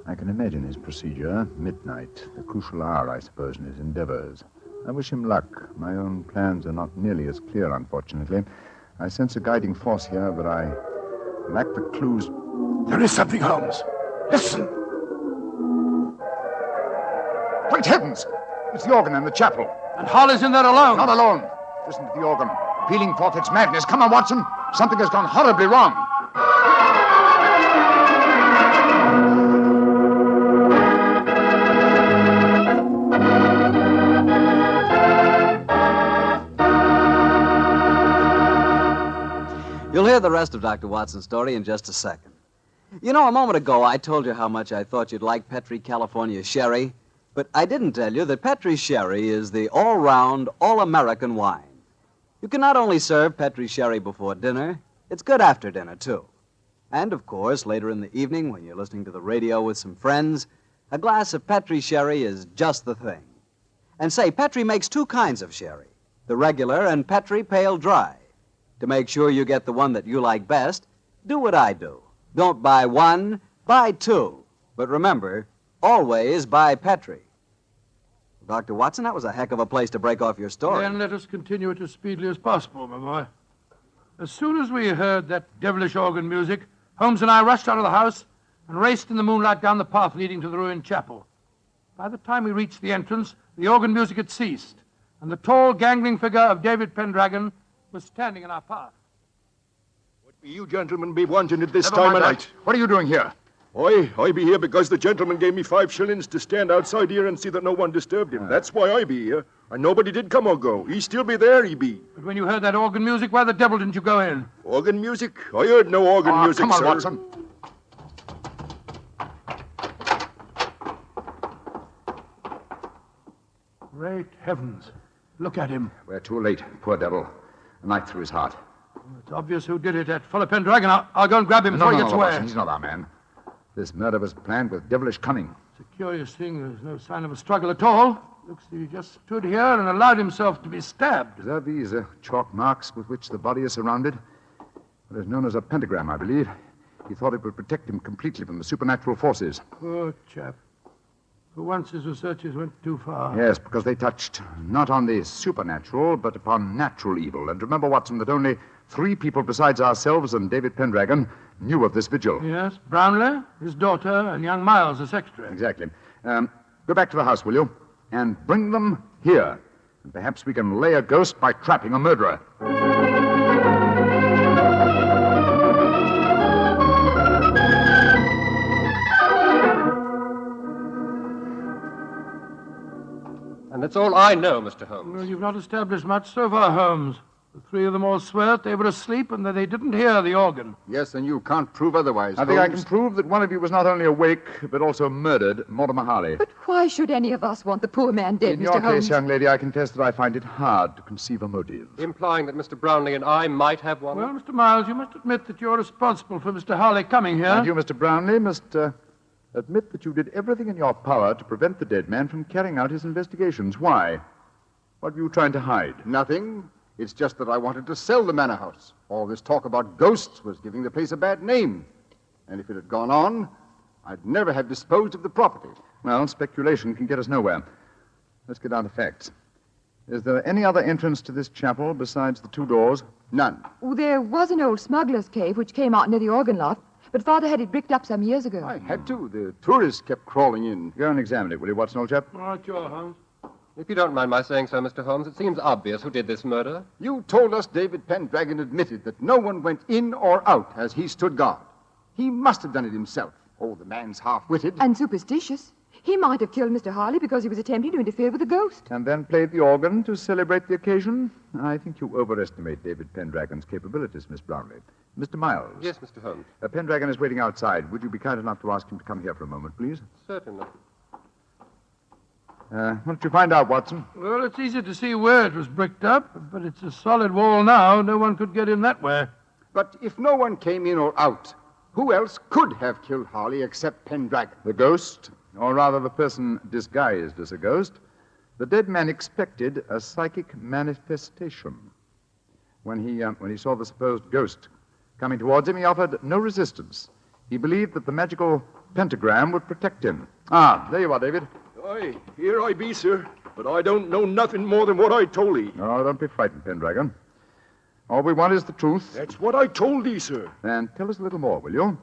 I can imagine his procedure. Midnight, the crucial hour, I suppose, in his endeavors. I wish him luck. My own plans are not nearly as clear, unfortunately. I sense a guiding force here, but I lack the clues. There is something, Holmes. Listen. Great heavens! It's the organ in the chapel. And Harley's in there alone. Not alone. Listen to the organ, pealing forth its madness. Come on, Watson. Something has gone horribly wrong. You'll hear the rest of Dr. Watson's story in just a second. You know, a moment ago, I told you how much I thought you'd like Petri California Sherry, but I didn't tell you that Petri Sherry is the all-round, all-American wine. You can not only serve Petri Sherry before dinner, it's good after dinner, too. And, of course, later in the evening, when you're listening to the radio with some friends, a glass of Petri Sherry is just the thing. And say, Petri makes two kinds of sherry, the regular and Petri Pale Dry. To make sure you get the one that you like best, do what I do. Don't buy one, buy two. But remember, always buy Petri. Dr. Watson, that was a heck of a place to break off your story. Then let us continue it as speedily as possible, my boy. As soon as we heard that devilish organ music, Holmes and I rushed out of the house and raced in the moonlight down the path leading to the ruined chapel. By the time we reached the entrance, the organ music had ceased, and the tall, gangling figure of David Pendragon was standing in our path. What be you gentlemen be wanting at this Never time mind of that. night? What are you doing here? I be here because the gentleman gave me 5 shillings to stand outside here and see that no one disturbed him. That's why I be here. And nobody did come or go. He still be there, he be. But when you heard that organ music, why the devil didn't you go in? Organ music? I heard no organ music, come on, sir. Watson. Great heavens. Look at him. We're too late. Poor devil. A knife through his heart. It's obvious who did it. That fellow Pendragon. I'll go and grab him before he gets away. Watson, he's not our man. This murder was planned with devilish cunning. It's a curious thing. There's no sign of a struggle at all. Looks he just stood here and allowed himself to be stabbed. Observe these chalk marks with which the body is surrounded. What is known as a pentagram, I believe. He thought it would protect him completely from the supernatural forces. Poor chap. For once his researches went too far. Yes, because they touched not on the supernatural, but upon natural evil. And remember, Watson, that only 3 people besides ourselves and David Pendragon knew of this vigil. Yes, Brownlee, his daughter, and young Miles, the secretary. Exactly. Go back to the house, will you? And bring them here. And perhaps we can lay a ghost by trapping a murderer. And that's all I know, Mr. Holmes. Well, you've not established much so far, Holmes. The 3 of them all swear that they were asleep and that they didn't hear the organ. Yes, and you can't prove otherwise, I think I Holmes. can prove that one of you was not only awake, but also murdered Mortimer Harley. But why should any of us want the poor man dead, In Mr. your Holmes? case, young lady, I confess that I find it hard to conceive a motive. Implying that Mr. Brownlee and I might have one? Well, Mr. Miles, you must admit that you're responsible for Mr. Harley coming here. And you, Mr. Brownlee, must admit that you did everything in your power to prevent the dead man from carrying out his investigations. Why? What were you trying to hide? Nothing. It's just that I wanted to sell the manor house. All this talk about ghosts was giving the place a bad name. And if it had gone on, I'd never have disposed of the property. Well, speculation can get us nowhere. Let's get down to facts. Is there any other entrance to this chapel besides the 2 doors? None. Oh, there was an old smuggler's cave which came out near the organ loft, but Father had it bricked up some years ago. I had to. The tourists kept crawling in. Go and examine it, will you, Watson, old chap? All right, sure, Holmes. If you don't mind my saying so, Mr. Holmes, it seems obvious who did this murder. You told us David Pendragon admitted that no one went in or out as he stood guard. He must have done it himself. Oh, the man's half-witted. And superstitious. He might have killed Mr. Harley because he was attempting to interfere with the ghost. And then played the organ to celebrate the occasion? I think you overestimate David Pendragon's capabilities, Miss Brownlee. Mr. Miles. Yes, Mr. Holmes. Pendragon is waiting outside. Would you be kind enough to ask him to come here for a moment, please? Certainly. What did you find out, Watson? Well, it's easy to see where it was bricked up, but it's a solid wall now. No one could get in that way. But if no one came in or out, who else could have killed Harley except Pendragon? The ghost, or rather the person disguised as a ghost. The dead man expected a psychic manifestation. When he saw the supposed ghost coming towards him, he offered no resistance. He believed that the magical pentagram would protect him. Ah, there you are, David. Aye, here I be, sir. But I don't know nothing more than what I told thee. Oh, don't be frightened, Pendragon. All we want is the truth. That's what I told thee, sir. And tell us a little more, will you?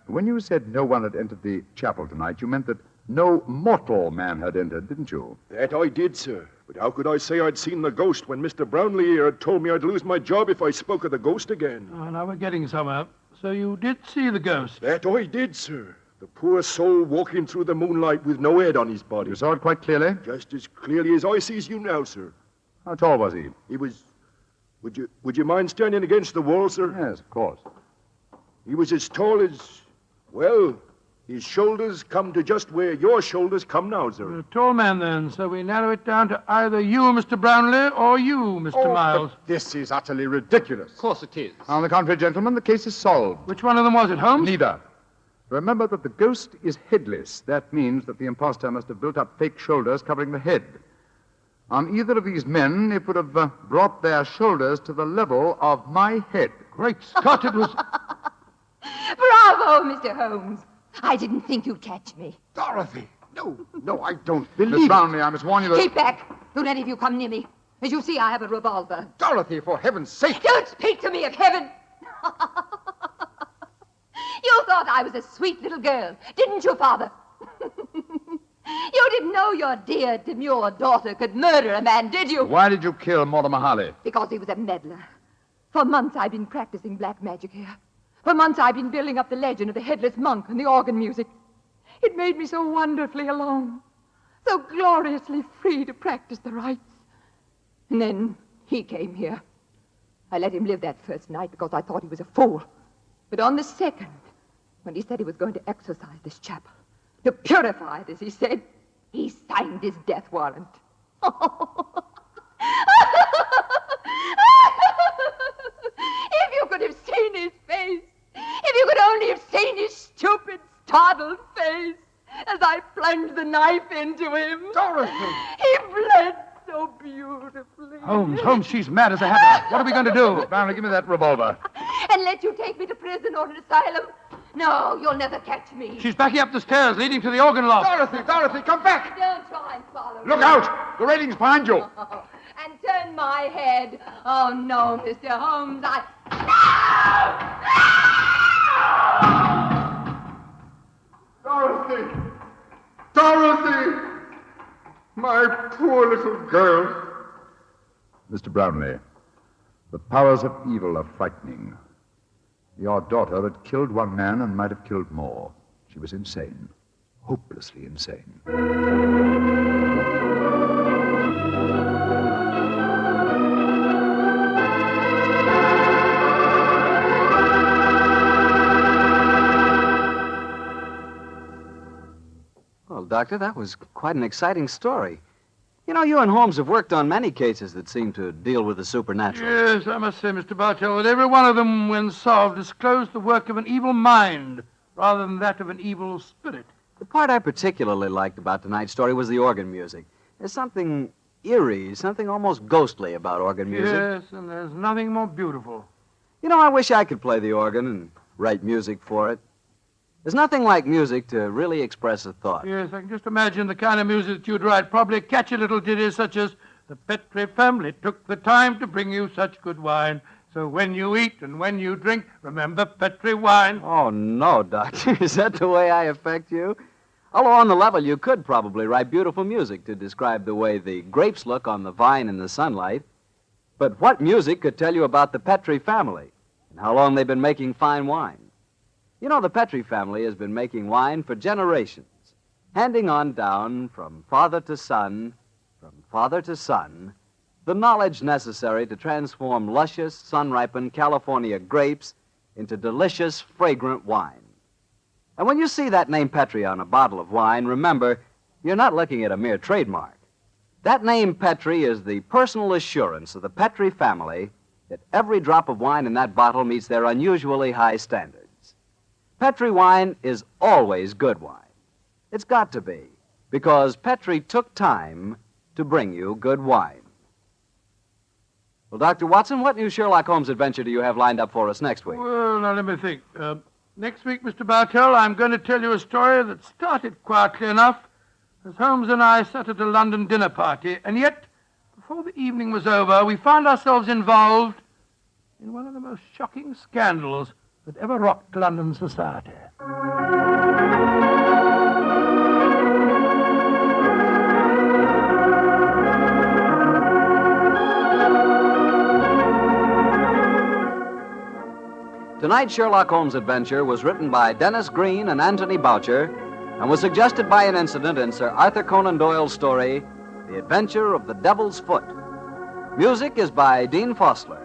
When you said no one had entered the chapel tonight, you meant that no mortal man had entered, didn't you? That I did, sir. But how could I say I'd seen the ghost when Mr. Brownlee here had told me I'd lose my job if I spoke of the ghost again? Oh, now we're getting somewhere. So you did see the ghost? That I did, sir. The poor soul walking through the moonlight with no head on his body. You saw it quite clearly? Just as clearly as I sees you now, sir. How tall was he? He was... Would you mind standing against the wall, sir? Yes, of course. He was as tall as... Well, his shoulders come to just where your shoulders come now, sir. You're a tall man, then, so we narrow it down to either you, Mr. Brownlee, or you, Mr. Miles. But this is utterly ridiculous. Of course it is. On the contrary, gentlemen, the case is solved. Which one of them was it, Holmes? Neither. Remember that the ghost is headless. That means that the impostor must have built up fake shoulders covering the head. On either of these men, it would have brought their shoulders to the level of my head. Great Scott, it was... Bravo, Mr. Holmes. I didn't think you'd catch me. Dorothy! No, I don't believe Miss it. Brownlee, I must warn you that... Keep back. Don't any of you come near me. As you see, I have a revolver. Dorothy, for heaven's sake! Don't speak to me of heaven. You thought I was a sweet little girl, didn't you, Father? You didn't know your dear, demure daughter could murder a man, did you? Why did you kill Mortimer Harley? Because he was a meddler. For months I've been practicing black magic here. For months I've been building up the legend of the headless monk and the organ music. It made me so wonderfully alone, so gloriously free to practice the rites. And then he came here. I let him live that first night because I thought he was a fool. But on the second, when he said he was going to exorcise this chapel, to purify it, as he said, he signed his death warrant. If you could have seen his face, if you could only have seen his stupid, startled face as I plunged the knife into him. Dorothy! He bled so beautifully. Holmes, she's mad as a hatter. What are we going to do? Brownlee, give me that revolver. And let you take me to prison or an asylum? No, you'll never catch me. She's backing up the stairs leading to the organ loft. Dorothy, come back! Don't try and follow Look me. out! The railing's behind you. And turn my head. Oh, no, Mr. Holmes, Dorothy! My poor little girl. Mr. Brownlee, the powers of evil are frightening. Your daughter had killed one man and might have killed more. She was insane. Hopelessly insane. Well, Doctor, that was quite an exciting story. You know, you and Holmes have worked on many cases that seem to deal with the supernatural. Yes, I must say, Mr. Bartell, that every one of them, when solved, disclosed the work of an evil mind rather than that of an evil spirit. The part I particularly liked about tonight's story was the organ music. There's something eerie, something almost ghostly about organ music. Yes, and there's nothing more beautiful. You know, I wish I could play the organ and write music for it. There's nothing like music to really express a thought. Yes, I can just imagine the kind of music that you'd write. Probably catchy little ditties such as, "The Petrie family took the time to bring you such good wine. So when you eat and when you drink, remember Petrie wine." Oh, no, Doctor. Is that the way I affect you? Although on the level, you could probably write beautiful music to describe the way the grapes look on the vine in the sunlight. But what music could tell you about the Petrie family and how long they've been making fine wine? You know, the Petrie family has been making wine for generations, handing on down from father to son, the knowledge necessary to transform luscious, sun-ripened California grapes into delicious, fragrant wine. And when you see that name Petrie on a bottle of wine, remember, you're not looking at a mere trademark. That name Petrie is the personal assurance of the Petrie family that every drop of wine in that bottle meets their unusually high standards. Petrie wine is always good wine. It's got to be, because Petrie took time to bring you good wine. Well, Dr. Watson, what new Sherlock Holmes adventure do you have lined up for us next week? Well, now let me think. Next week, Mr. Bartell, I'm going to tell you a story that started quietly enough as Holmes and I sat at a London dinner party, and yet, before the evening was over, we found ourselves involved in one of the most shocking scandals that ever rocked London society. Tonight's Sherlock Holmes adventure was written by Dennis Green and Anthony Boucher and was suggested by an incident in Sir Arthur Conan Doyle's story, The Adventure of the Devil's Foot. Music is by Dean Fosler.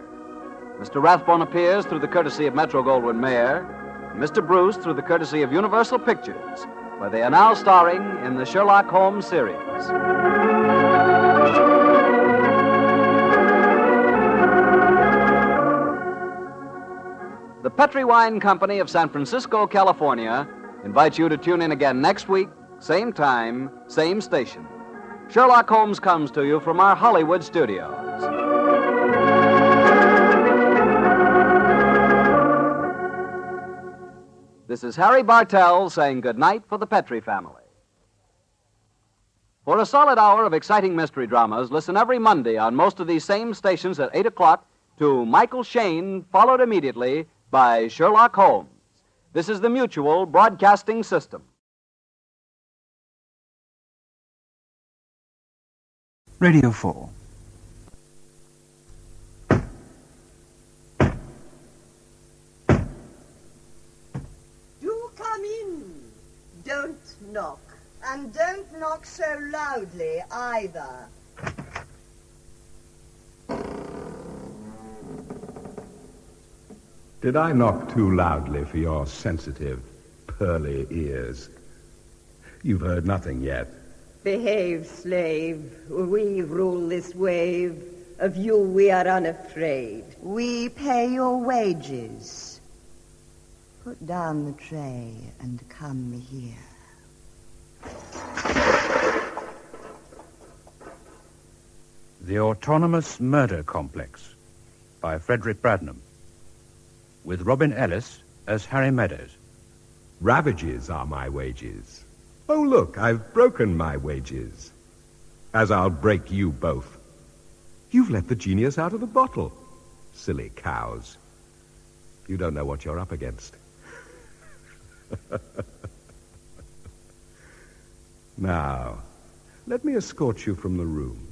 Mr. Rathbone appears through the courtesy of Metro-Goldwyn-Mayer, and Mr. Bruce through the courtesy of Universal Pictures, where they are now starring in the Sherlock Holmes series. The Petrie Wine Company of San Francisco, California, invites you to tune in again next week, same time, same station. Sherlock Holmes comes to you from our Hollywood studios. This is Harry Bartell saying goodnight for the Petrie family. For a solid hour of exciting mystery dramas, listen every Monday on most of these same stations at 8 o'clock to Michael Shayne, followed immediately by Sherlock Holmes. This is the Mutual Broadcasting System. Radio 4. Do come in. Don't knock. And don't knock so loudly either. Did I knock too loudly for your sensitive, pearly ears? You've heard nothing yet. Behave, slave. We rule this wave. Of you we are unafraid. We pay your wages. Put down the tray and come here. The Autonomous Murder Complex by Frederick Bradnam, with Robin Ellis as Harry Meadows. Ravages are my wages. Oh, look, I've broken my wages. As I'll break you both. You've let the genius out of the bottle. Silly cows. You don't know what you're up against. Now, let me escort you from the room.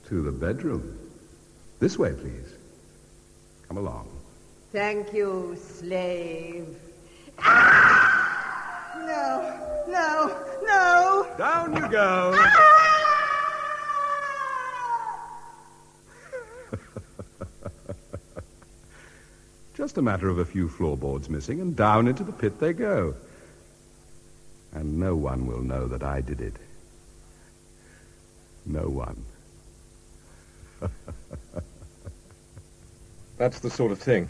To the bedroom. This way, please. Come along. Thank you, slave. Ah! No. Down you go. Just a matter of a few floorboards missing, and down into the pit they go. And no one will know that I did it. No one. That's the sort of thing.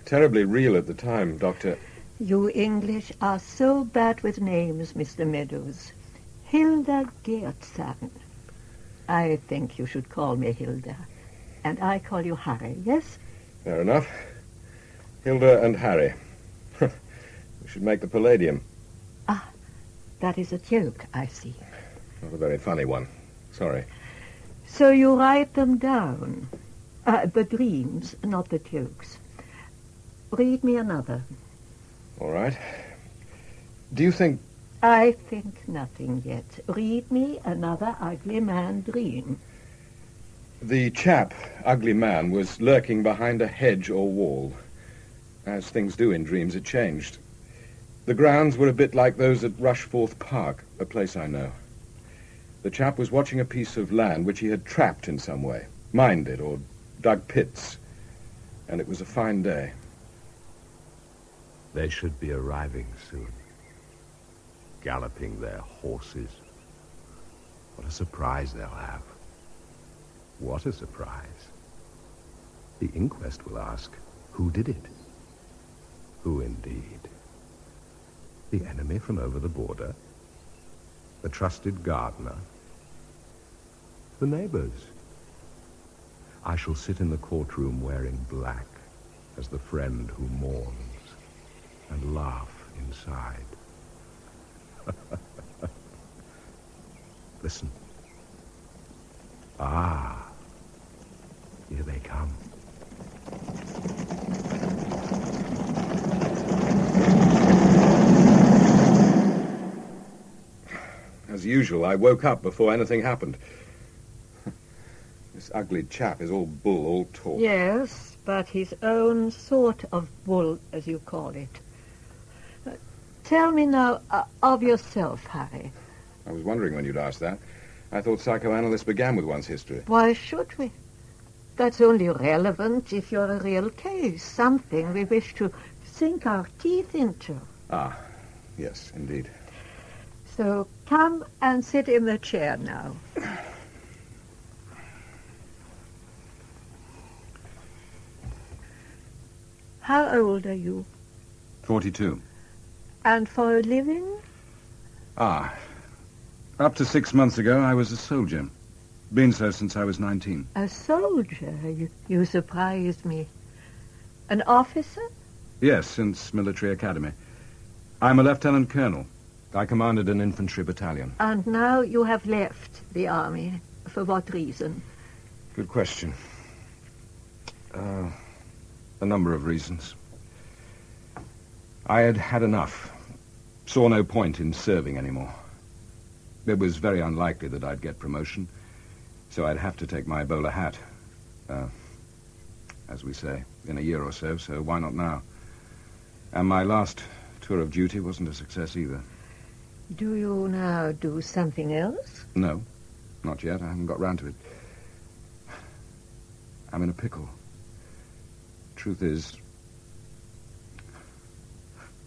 Terribly real at the time, Doctor. You English are so bad with names, Mr. Meadows. Hilda Geertzahn. I think you should call me Hilda. And I call you Harry, yes? Fair enough. Hilda and Harry. We should make the Palladium. Ah, that is a joke, I see. Not a very funny one. Sorry. So you write them down. The dreams, not the jokes. Read me another. All right. Do you think... I think nothing yet. Read me another ugly man dream. The chap, ugly man, was lurking behind a hedge or wall. As things do in dreams, it changed. The grounds were a bit like those at Rushforth Park, a place I know. The chap was watching a piece of land which he had trapped in some way, mined it or dug pits, and it was a fine day. They should be arriving soon, galloping their horses. What a surprise they'll have. What a surprise. The inquest will ask, who did it? Who indeed? The enemy from over the border? The trusted gardener? The neighbors? I shall sit in the courtroom wearing black as the friend who mourns and laugh inside. Listen. Ah, here they come. As usual, I woke up before anything happened. This ugly chap is all bull, all talk. Yes, but his own sort of bull, as you call it. Tell me now of yourself, Harry. I was wondering when you'd ask that. I thought psychoanalysts began with one's history. Why should we? That's only relevant if you're a real case, something we wish to sink our teeth into. Ah, yes, indeed. So come and sit in the chair now. How old are you? 42. And for a living? Ah, up to 6 months ago, I was a soldier. Been so since I was 19. A soldier? You surprised me. An officer? Yes, since military academy. I'm a lieutenant colonel. I commanded an infantry battalion. And now you have left the army. For what reason? Good question. A number of reasons. I had had enough. saw no point in serving anymore. It was very unlikely that I'd get promotion, so I'd have to take my bowler hat, as we say, in a year or so why not now? And my last tour of duty wasn't a success either. Do you now do something else? No, not yet. I haven't got round to it. I'm in a pickle. Truth is...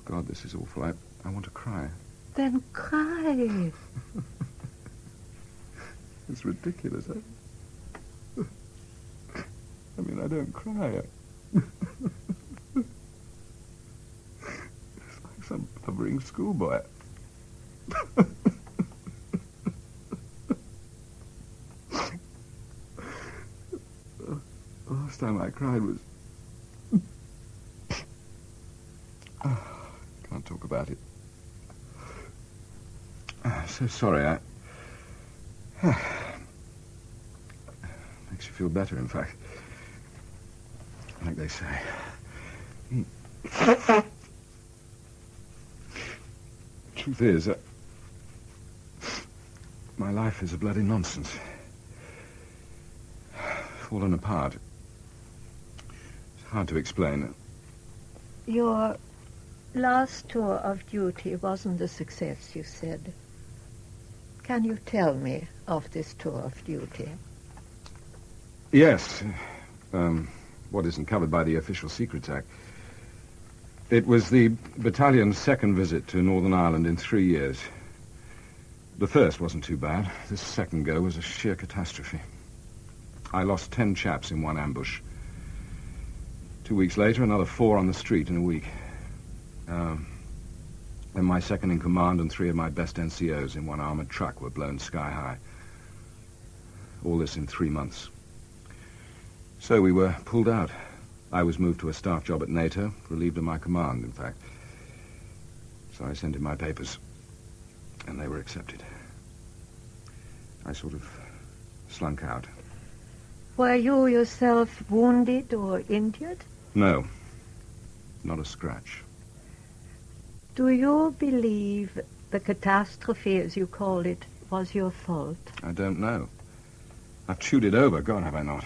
God, this is awful. I want to cry. Then cry. It's ridiculous. I mean, I don't cry. It's like some blubbering schoolboy. The last time I cried was... Can't talk about it. So sorry, Makes you feel better, in fact. Like they say. Truth is, my life is a bloody nonsense. Fallen apart. It's hard to explain. Your last tour of duty wasn't a success, you said. Can you tell me of this tour of duty? Yes. What isn't covered by the Official Secrets Act. It was the battalion's second visit to Northern Ireland in 3 years. The first wasn't too bad. This second go was a sheer catastrophe. I lost 10 chaps in one ambush. 2 weeks later, another 4 on the street in a week. Then my second in command and 3 of my best NCOs in one armored truck were blown sky high. All this in 3 months. So we were pulled out. I was moved to a staff job at NATO, relieved of my command, in fact. So I sent in my papers, and they were accepted. I sort of slunk out. Were you yourself wounded or injured? No, not a scratch. Do you believe the catastrophe, as you call it, was your fault? I don't know. I've chewed it over, God, have I not?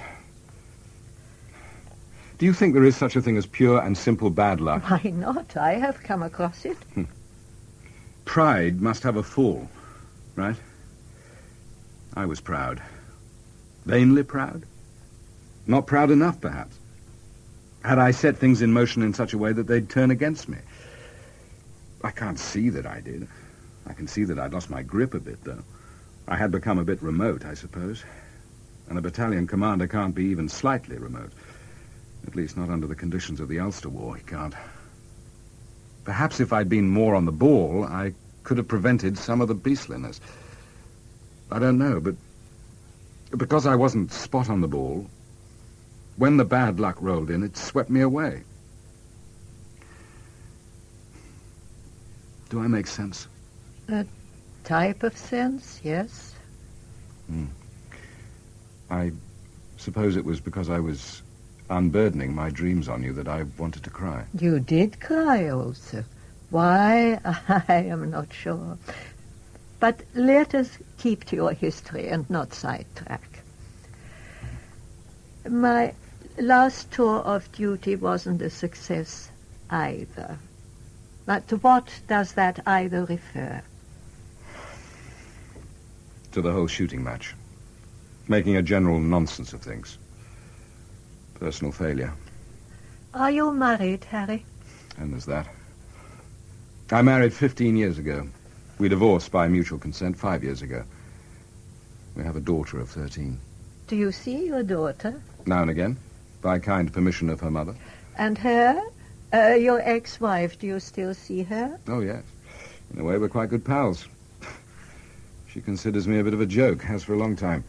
Do you think there is such a thing as pure and simple bad luck? Why not? I have come across it. Pride must have a fall, right? I was proud. Vainly proud? Not proud enough, perhaps. Had I set things in motion in such a way that they'd turn against me? I can't see that I did. I can see that I'd lost my grip a bit, though. I had become a bit remote, I suppose. And a battalion commander can't be even slightly remote. At least not under the conditions of the Ulster War, he can't. Perhaps if I'd been more on the ball, I could have prevented some of the beastliness. I don't know, but because I wasn't spot on the ball, when the bad luck rolled in, it swept me away. Do I make sense? A type of sense, yes. I suppose it was because I was unburdening my dreams on you that I wanted to cry. You did cry also. Why, I am not sure. But let us keep to your history and not sidetrack. My last tour of duty wasn't a success either. But to what does that either refer? To the whole shooting match. Making a general nonsense of things. Personal failure. Are you married, Harry? And there's that. I married 15 years ago. We divorced by mutual consent 5 years ago. We have a daughter of 13. Do you see your daughter? Now and again, by kind permission of her mother. And her? Your ex-wife, do you still see her? Oh, yes. In a way, we're quite good pals. She considers me a bit of a joke, has for a long time.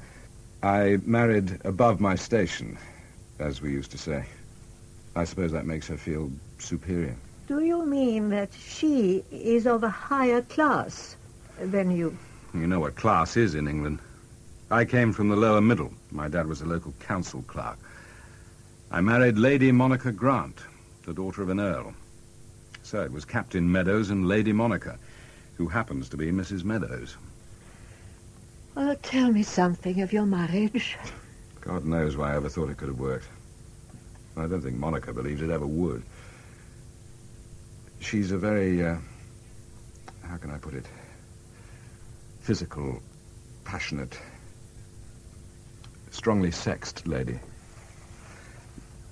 I married above my station, as we used to say. I suppose that makes her feel superior. Do you mean that she is of a higher class than you? You know what class is in England. I came from the lower middle. My dad was a local council clerk. I married Lady Monica Grant, the daughter of an earl. So it was Captain Meadows and Lady Monica. who happens to be Mrs. Meadows. Oh, tell me something of your marriage. God knows why I ever thought it could have worked. I don't think Monica believes it ever would. She's a very, how can I put it, physical, passionate, strongly sexed lady.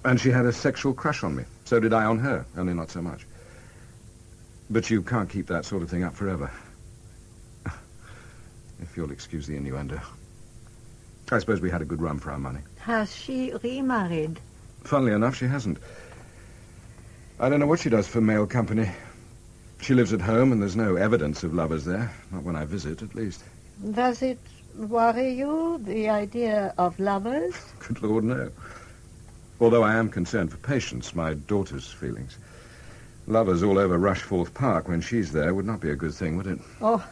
And she had a sexual crush on me. So did I on her, only not so much. But you can't keep that sort of thing up forever. If you'll excuse the innuendo. I suppose we had a good run for our money. Has she remarried? Funnily enough, she hasn't. I don't know what she does for mail company. She lives at home, and there's no evidence of lovers there. Not when I visit, at least. Does it worry you, the idea of lovers? Good Lord, no. Although I am concerned for Patience, my daughter's feelings. Lovers all over Rushforth Park when she's there would not be a good thing, would it? Oh,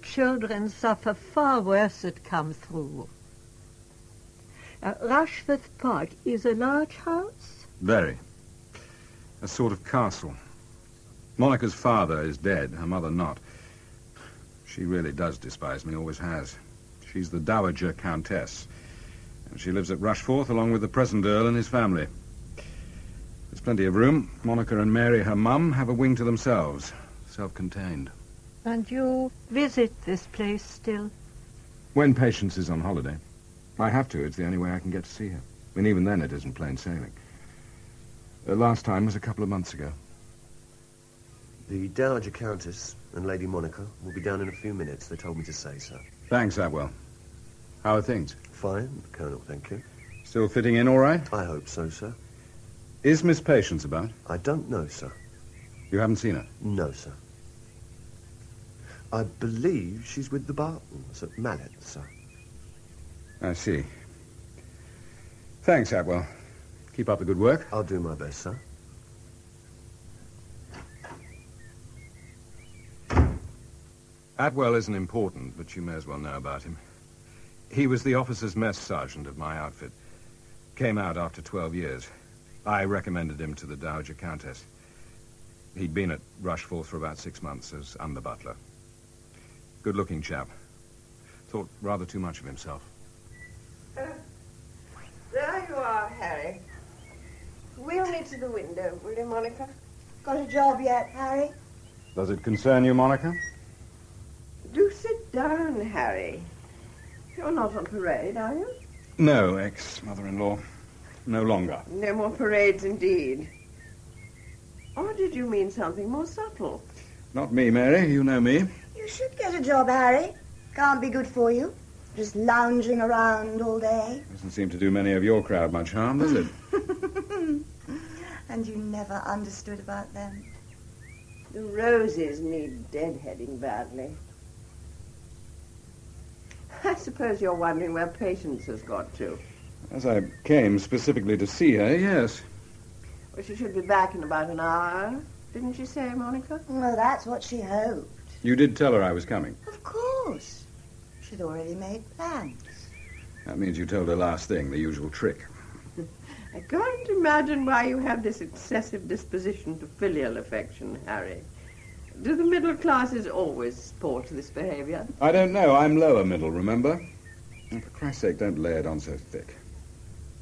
children suffer far worse at come through. Rushforth Park is a large house? Very. A sort of castle. Monica's father is dead, her mother not. She really does despise me, always has. She's the Dowager Countess. And she lives at Rushforth along with the present Earl and his family. There's plenty of room. Monica and Mary, her mum, have a wing to themselves. Self-contained. And you visit this place still? When Patience is on holiday. I have to. It's the only way I can get to see her. And even then it isn't plain sailing. The last time was a couple of months ago. The Dowager Countess and Lady Monica will be down in a few minutes. They told me to say so. Thanks, Atwell. How are things? Fine, Colonel, thank you. Still fitting in all right? I hope so, sir. Is Miss Patience about? I don't know, sir. You haven't seen her? No, sir. I believe she's with the Bartons at Mallet, sir. I see. Thanks, Atwell. Keep up the good work. I'll do my best, sir. Atwell isn't important, but you may as well know about him. He was the officer's mess sergeant of my outfit. Came out after 12 years. I recommended him to the Dowager Countess. He'd been at Rushforth for about 6 months as under butler. Good-looking chap. Thought rather too much of himself. There you are, Harry. Wheel me to the window, will you, Monica? Got a job yet, Harry? Does it concern you, Monica? Do sit down, Harry. You're not on parade, are you? No, ex-mother-in-law. No longer. No more parades, indeed. Or did you mean something more subtle? Not me, Mary. You know me. You should get a job, Harry. Can't be good for you. Just lounging around all day. Doesn't seem to do many of your crowd much harm, does it? And you never understood about them. The roses need deadheading badly. I suppose you're wondering where Patience has got to. As I came specifically to see her, yes. Well, she should be back in about an hour, didn't she say, Monica? Well, that's what she hoped. You did tell her I was coming. Of course. She'd already made plans. That means you told her last thing, the usual trick. I can't imagine why you have this excessive disposition to filial affection, Harry. Do the middle classes always sport this behavior? I don't know. I'm lower middle, remember? And for Christ's sake, don't lay it on so thick.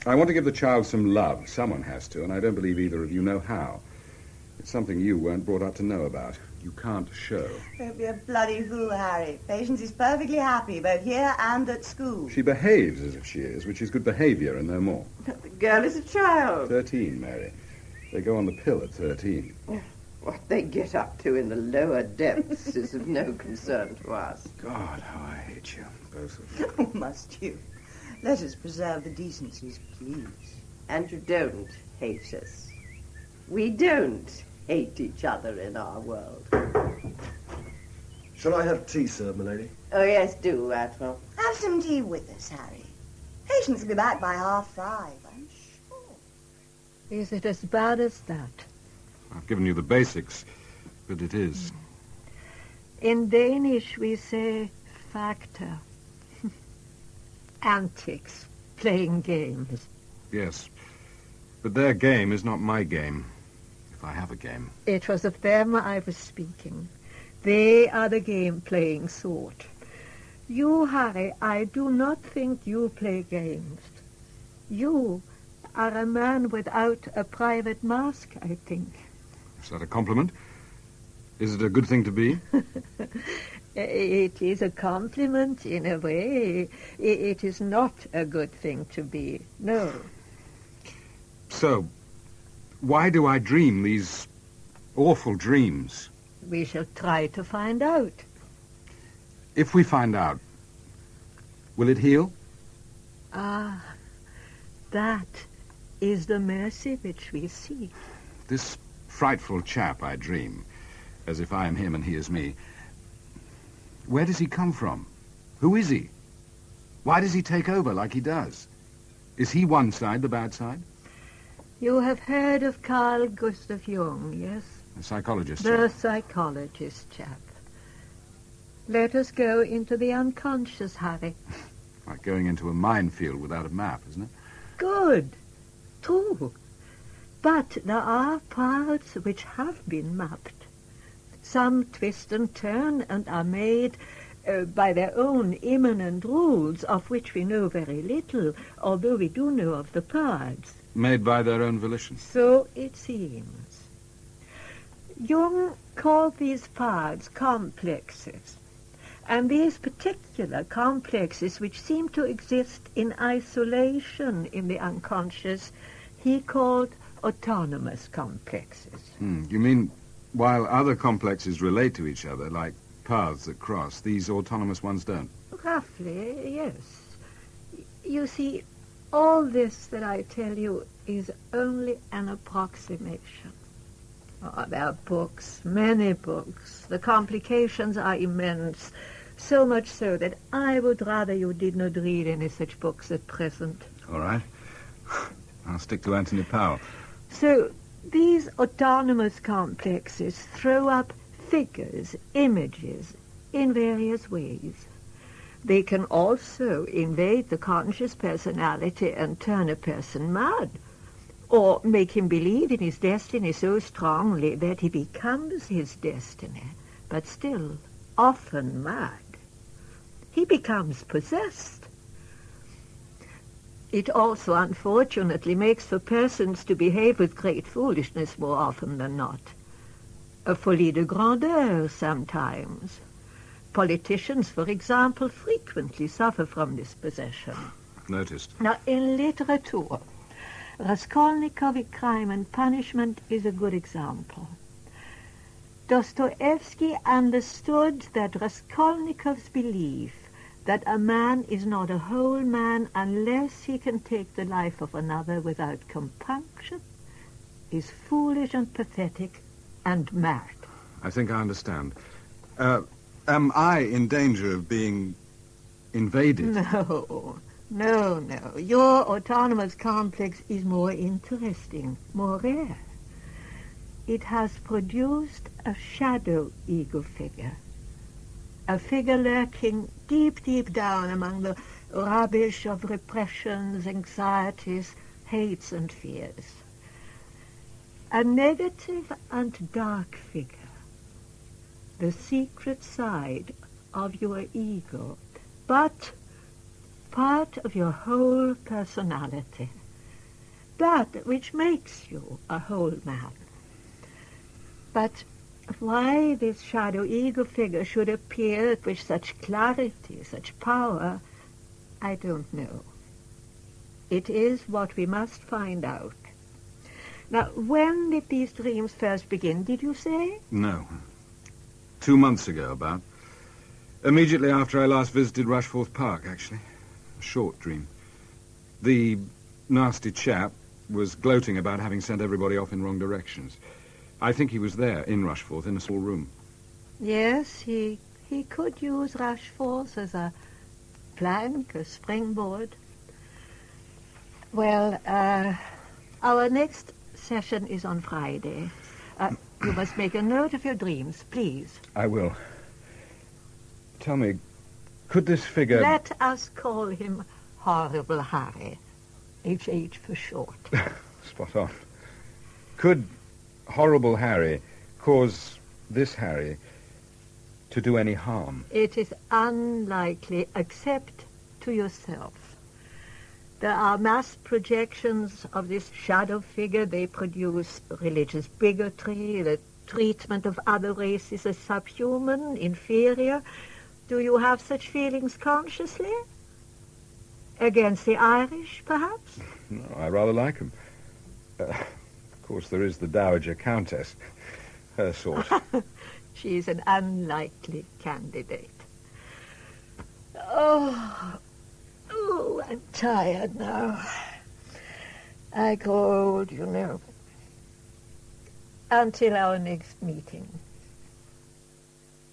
I want to give the child some love. Someone has to, and I don't believe either of you know how. It's something you weren't brought up to know about. You can't show. Don't be a bloody fool, Harry. Patience is perfectly happy, both here and at school. She behaves as if she is, which is good behavior and no more. The girl is a child. 13, Mary. They go on the pill at 13. What they get up to in the lower depths is of no concern to us. God, how I hate you, both of you. Oh, must you? Let us preserve the decencies, please. And you don't hate us. We don't hate each other in our world. Shall I have tea, sir, milady? Oh, yes, do, Atwell. Have some tea with us, Harry. Patience will be back by 5:30, I'm sure. Is it as bad as that? I've given you the basics, but it is. In Danish, we say factor. Antics, playing games. Yes, but their game is not my game, if I have a game. It was of them I was speaking. They are the game-playing sort. You, Harry, I do not think you play games. You are a man without a private mask, I think. Is that a compliment? Is it a good thing to be? It is a compliment in a way. It is not a good thing to be, no. So, why do I dream these awful dreams? We shall try to find out. If we find out, will it heal? Ah, that is the mercy which we seek. This frightful chap I dream, as if I am him and he is me. Where does he come from? Who is he? Why does he take over like he does? Is he one side, the bad side? You have heard of Carl Gustav Jung, yes? The psychologist The chap. psychologist chap. Let us go into the unconscious, Harry. Like going into a minefield without a map, isn't it? Good. True. But there are parts which have been mapped. Some twist and turn and are made by their own immanent rules, of which we know very little, although we do know of the parts. Made by their own volition. So it seems. Jung called these parts complexes. And these particular complexes, which seem to exist in isolation in the unconscious, he called autonomous complexes. You mean while other complexes relate to each other, like paths that cross, these autonomous ones don't? Roughly, yes. You see, all this that I tell you is only an approximation. Oh, there are books, many books. The complications are immense, so much so that I would rather you did not read any such books at present. All right. I'll stick to Anthony Powell. So, these autonomous complexes throw up figures, images, in various ways. They can also invade the conscious personality and turn a person mad, or make him believe in his destiny so strongly that he becomes his destiny, but still often mad. He becomes possessed. It also, unfortunately, makes for persons to behave with great foolishness more often than not. A folie de grandeur sometimes. Politicians, for example, frequently suffer from this possession. I've noticed. Now, in literature, Raskolnikov's Crime and Punishment is a good example. Dostoevsky understood that Raskolnikov's belief that a man is not a whole man unless he can take the life of another without compunction is foolish and pathetic and mad. I think I understand. Am I in danger of being invaded? No. Your autonomous complex is more interesting, more rare. It has produced a shadow ego figure. A figure lurking deep, deep down among the rubbish of repressions, anxieties, hates and fears. A negative and dark figure. The secret side of your ego, but part of your whole personality. That which makes you a whole man. But why this shadow ego figure should appear with such clarity, such power, I don't know. It is what we must find out. Now, when did these dreams first begin, did you say? No. 2 months ago, about. Immediately after I last visited Rushforth Park, actually. A short dream. The nasty chap was gloating about having sent everybody off in wrong directions. I think he was there, in Rushforth, in a small room. Yes, he could use Rushforth as a plank, a springboard. Well, our next session is on Friday. You must make a note of your dreams, please. I will. Tell me, could this figure... Let us call him Horrible Harry. H.H. for short. Spot on. Could Horrible Harry cause this Harry to do any harm. It is unlikely, except to yourself. There are mass projections of this shadow figure. They produce religious bigotry, the treatment of other races as subhuman, inferior. Do you have such feelings consciously? Against the Irish, perhaps? No, I rather like him. Of course, there is the Dowager Countess. Her sort. She's an unlikely candidate. Oh, I'm tired now. I grow old, you know. Until our next meeting.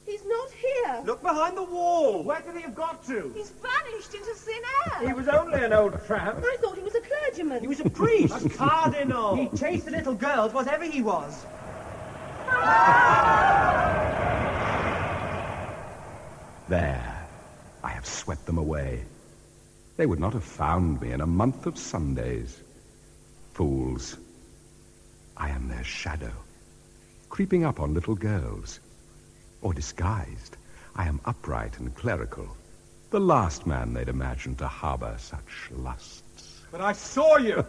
He's not here. Look behind the wall. Where could he have got to? He's vanished into thin air. He was only an old tramp. I thought he was a clergyman. He was a priest. A cardinal. He chased the little girls, whatever he was. There. I have swept them away. They would not have found me in a month of Sundays. Fools. I am their shadow, creeping up on little girls. Or disguised, I am upright and clerical, the last man they'd imagine to harbor such lusts. But I saw you.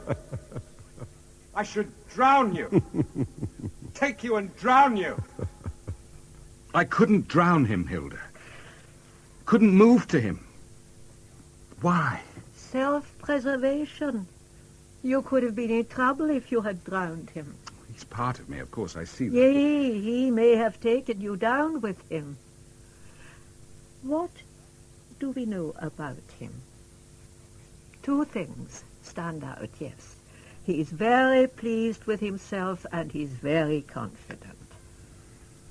I should drown you. Take you and drown you. I couldn't drown him, Hilda. Couldn't move to him. Why? Self-preservation. You could have been in trouble if you had drowned him. He's part of me, of course, I see that. Yea, he may have taken you down with him. What do we know about him? Two things stand out, yes. He is very pleased with himself and he's very confident.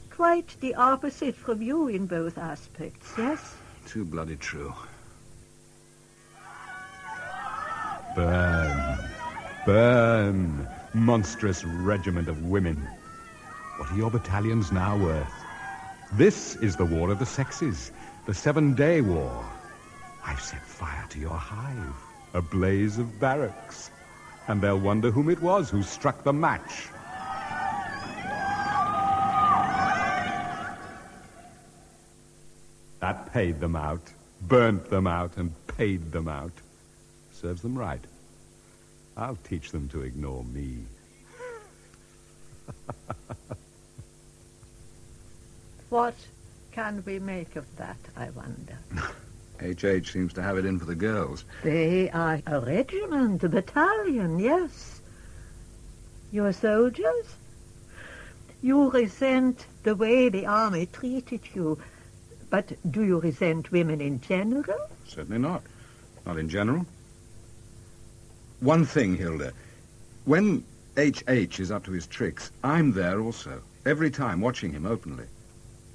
Quite the opposite from you in both aspects, yes? Too bloody true. Burn. Burn. Monstrous regiment of women. What are your battalions now worth? This is the war of the sexes, the 7-day war. I've set fire to your hive, a blaze of barracks, and they'll wonder whom it was who struck the match. That paid them out, burnt them out, and paid them out. Serves them right. I'll teach them to ignore me. What can we make of that, I wonder? H.H. seems to have it in for the girls. They are a regiment, a battalion, yes. Your soldiers? You resent the way the army treated you, but do you resent women in general? Certainly not. Not in general. One thing, Hilda. When H.H. is up to his tricks, I'm there also, every time, watching him openly.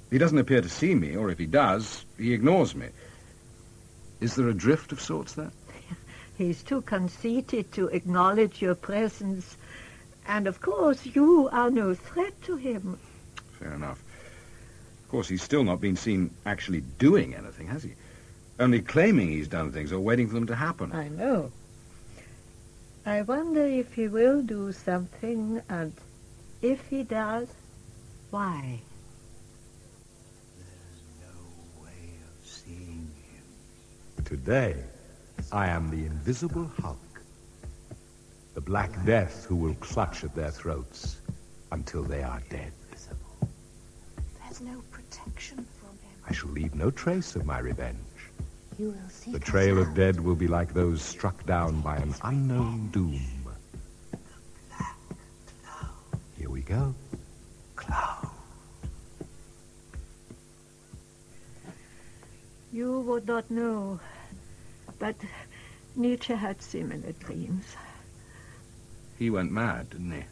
He doesn't appear to see me, or if he does, he ignores me. Is there a drift of sorts there? He's too conceited to acknowledge your presence, and of course you are no threat to him. Fair enough. Of course, he's still not been seen actually doing anything, has he? Only claiming he's done things or waiting for them to happen. I know. I wonder if he will do something, and if he does, why? Today, I am the invisible Hulk. The Black Death who will clutch at their throats until they are dead. There's no protection from him. I shall leave no trace of my revenge. You will see. The trail of dead will be like those struck down by an unknown doom. Here we go. Cloud. You would not know, but Nietzsche had similar dreams. He went mad, didn't he?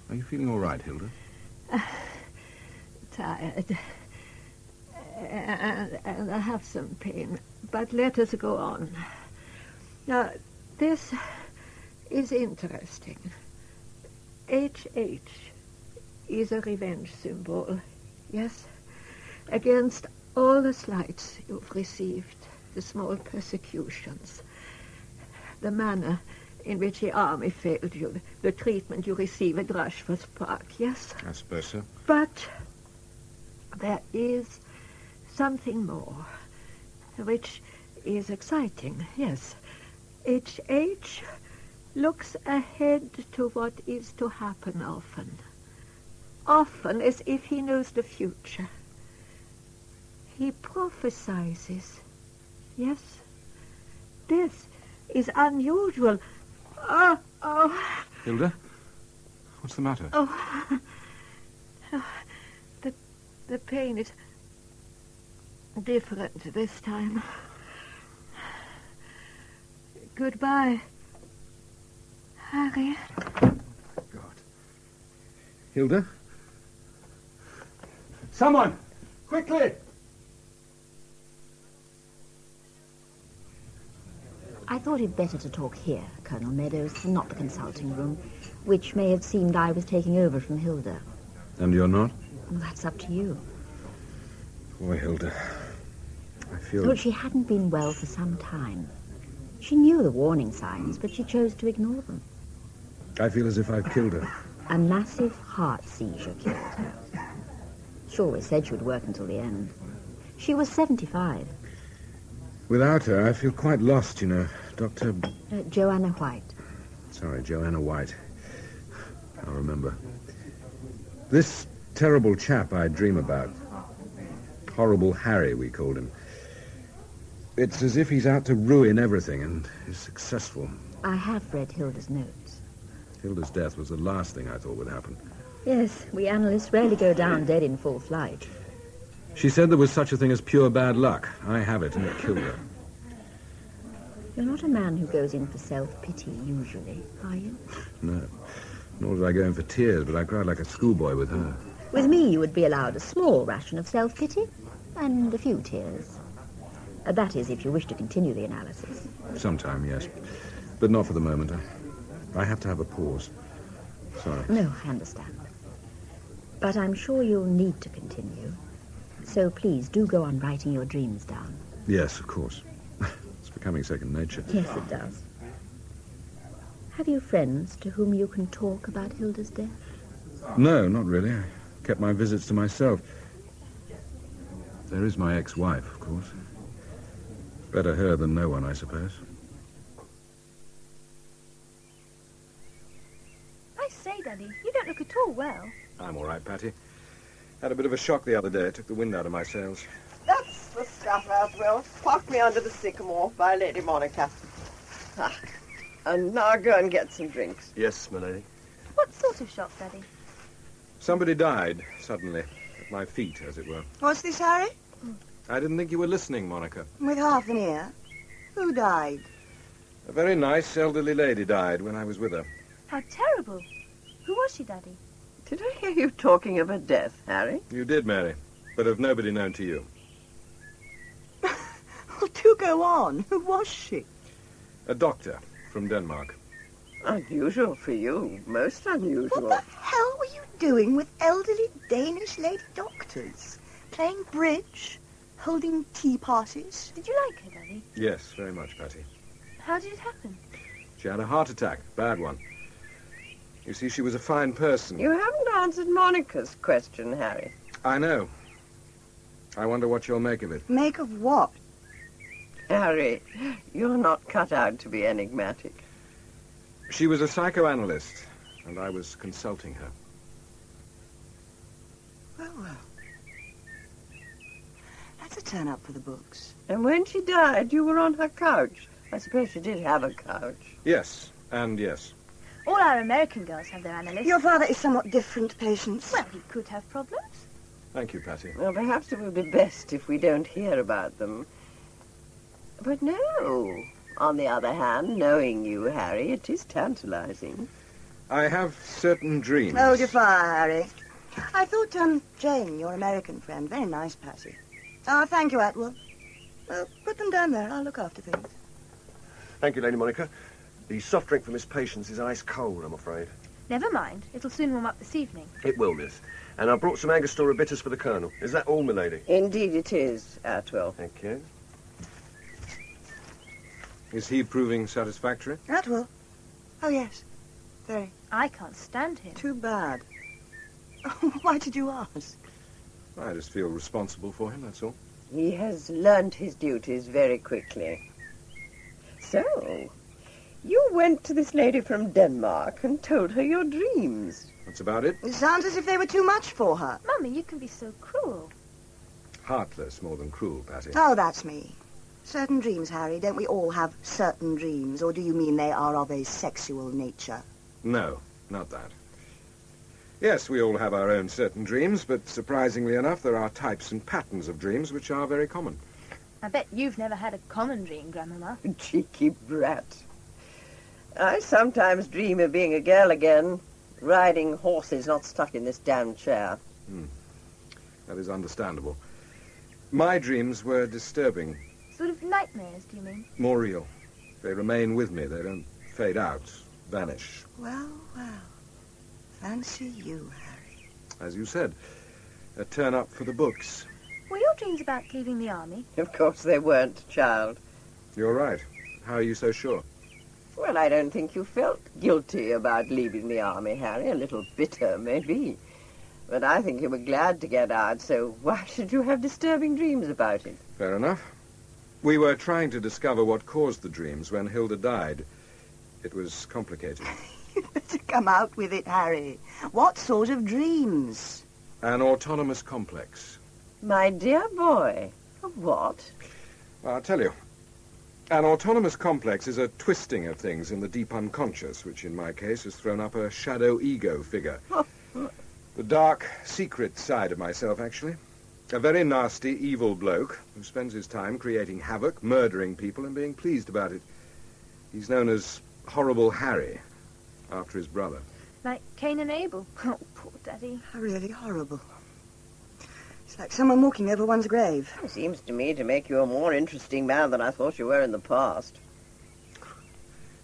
Are you feeling all right, Hilda? Tired. And I have some pain. But let us go on. Now, this is interesting. H.H. is a revenge symbol, yes? Against all the slights you've received, the small persecutions, the manner in which the army failed you, the treatment you receive at Rushforth Park, yes? I suppose so. But There is something more, which is exciting, yes. H.H. looks ahead to what is to happen often. Often as if he knows the future. He prophesizes. Yes, this is unusual. Oh. Hilda? What's the matter? Oh. The pain is different this time. Goodbye, Harry. Hilda? Someone! Quickly! I thought it better to talk here, Colonel Meadows, not the consulting room, which may have seemed I was taking over from Hilda. And you're not? Well, that's up to you. Poor Hilda. I feel... Well, she hadn't been well for some time. She knew the warning signs, but she chose to ignore them. I feel as if I've killed her. A massive heart seizure killed her. She always said she would work until the end. She was 75. Without her, I feel quite lost, you know. Dr. Joanna White. Sorry, Joanna White. I'll remember. This terrible chap I dream about. Horrible Harry, we called him. It's as if he's out to ruin everything and is successful. I have read Hilda's notes. Hilda's death was the last thing I thought would happen. Yes, we analysts rarely go down dead in full flight. She said there was such a thing as pure bad luck. I have it, and it killed her. You're not a man who goes in for self-pity, usually, are you? No. Nor did I go in for tears, but I cried like a schoolboy with her. With me, you would be allowed a small ration of self-pity and a few tears. That is, if you wish to continue the analysis. Sometime, yes. But not for the moment. I have to have a pause. Sorry. No, I understand. But I'm sure you'll need to continue. So please, do go on writing your dreams down. Yes, of course. It's becoming second nature. Yes, it does. Have you friends to whom you can talk about Hilda's death? No, not really. I kept my visits to myself. There is my ex-wife, of course. Better her than no one, I suppose. I say, Daddy, you don't look at all well. I'm all right, Patty. Had a bit of a shock the other day. It took the wind out of my sails. That's the stuff, Aswell. Park me under the sycamore by Lady Monica. Ah, and now go and get some drinks. Yes, my lady. What sort of shock, Daddy? Somebody died, suddenly, at my feet, as it were. What's this, Harry? I didn't think you were listening, Monica. With half an ear? Who died? A very nice elderly lady died when I was with her. How terrible. Who was she, Daddy? Did I hear you talking of her death, Harry? You did, Mary, but of nobody known to you. Well, do go on. Who was she? A doctor from Denmark. Unusual for you. Most unusual. What the hell were you doing with elderly Danish lady doctors? Playing bridge? Holding tea parties? Did you like her, Daddy? Yes, very much, Patty. How did it happen? She had a heart attack, bad one. You see, she was a fine person. You haven't answered Monica's question, Harry. I know. I wonder what you'll make of it. Make of what? Harry, you're not cut out to be enigmatic. She was a psychoanalyst, and I was consulting her. Well. That's a turn up for the books. And when she died, you were on her couch. I suppose she did have a couch. Yes, and yes. All our American girls have their analysts. Your father is somewhat different, Patience. Well, he could have problems. Thank you, Patty. Well, perhaps it will be best if we don't hear about them. But no. On the other hand, knowing you, Harry, it is tantalizing. I have certain dreams. Hold your fire, Harry. I thought, Jane, your American friend, very nice, Patty. Oh, thank you, Atwell. Well, put them down there. I'll look after things. Thank you, Lady Monica. The soft drink for Miss Patience is ice cold, I'm afraid. Never mind. It'll soon warm up this evening. It will, miss. And I brought some Angostura bitters for the Colonel. Is that all, my lady? Indeed it is, Atwell. Thank you. Is he proving satisfactory? Atwell? Oh, yes. Very. I can't stand him. Too bad. Why did you ask? I just feel responsible for him, that's all. He has learnt his duties very quickly. So, you went to this lady from Denmark and told her your dreams. That's about it. It sounds as if they were too much for her. Mummy, you can be so cruel. Heartless more than cruel, Patty. Oh, that's me. Certain dreams, Harry. Don't we all have certain dreams? Or do you mean they are of a sexual nature? No, not that. Yes, we all have our own certain dreams, but surprisingly enough, there are types and patterns of dreams which are very common. I bet you've never had a common dream, Grandmama. Cheeky brat. I sometimes dream of being a girl again, riding horses, not stuck in this damn chair. That is understandable. My dreams were disturbing. Sort of nightmares, do you mean? More real. They remain with me. They don't fade out, vanish. Well, well. Fancy you, Harry. As you said, a turn-up for the books. Were your dreams about leaving the army? Of course they weren't, child. You're right. How are you so sure? Well, I don't think you felt guilty about leaving the army, Harry. A little bitter, maybe. But I think you were glad to get out, so why should you have disturbing dreams about it? Fair enough. We were trying to discover what caused the dreams when Hilda died. It was complicated. You'd better come out with it, Harry. What sort of dreams? An autonomous complex. My dear boy, what? Well, I'll tell you. An autonomous complex is a twisting of things in the deep unconscious, which in my case has thrown up a shadow ego figure. The dark, secret side of myself, actually. A very nasty, evil bloke who spends his time creating havoc, murdering people, and being pleased about it. He's known as Horrible Harry, after his brother. Like Cain and Abel. Oh, poor Daddy. Really horrible. It's like someone walking over one's grave. It seems to me to make you a more interesting man than I thought you were in the past.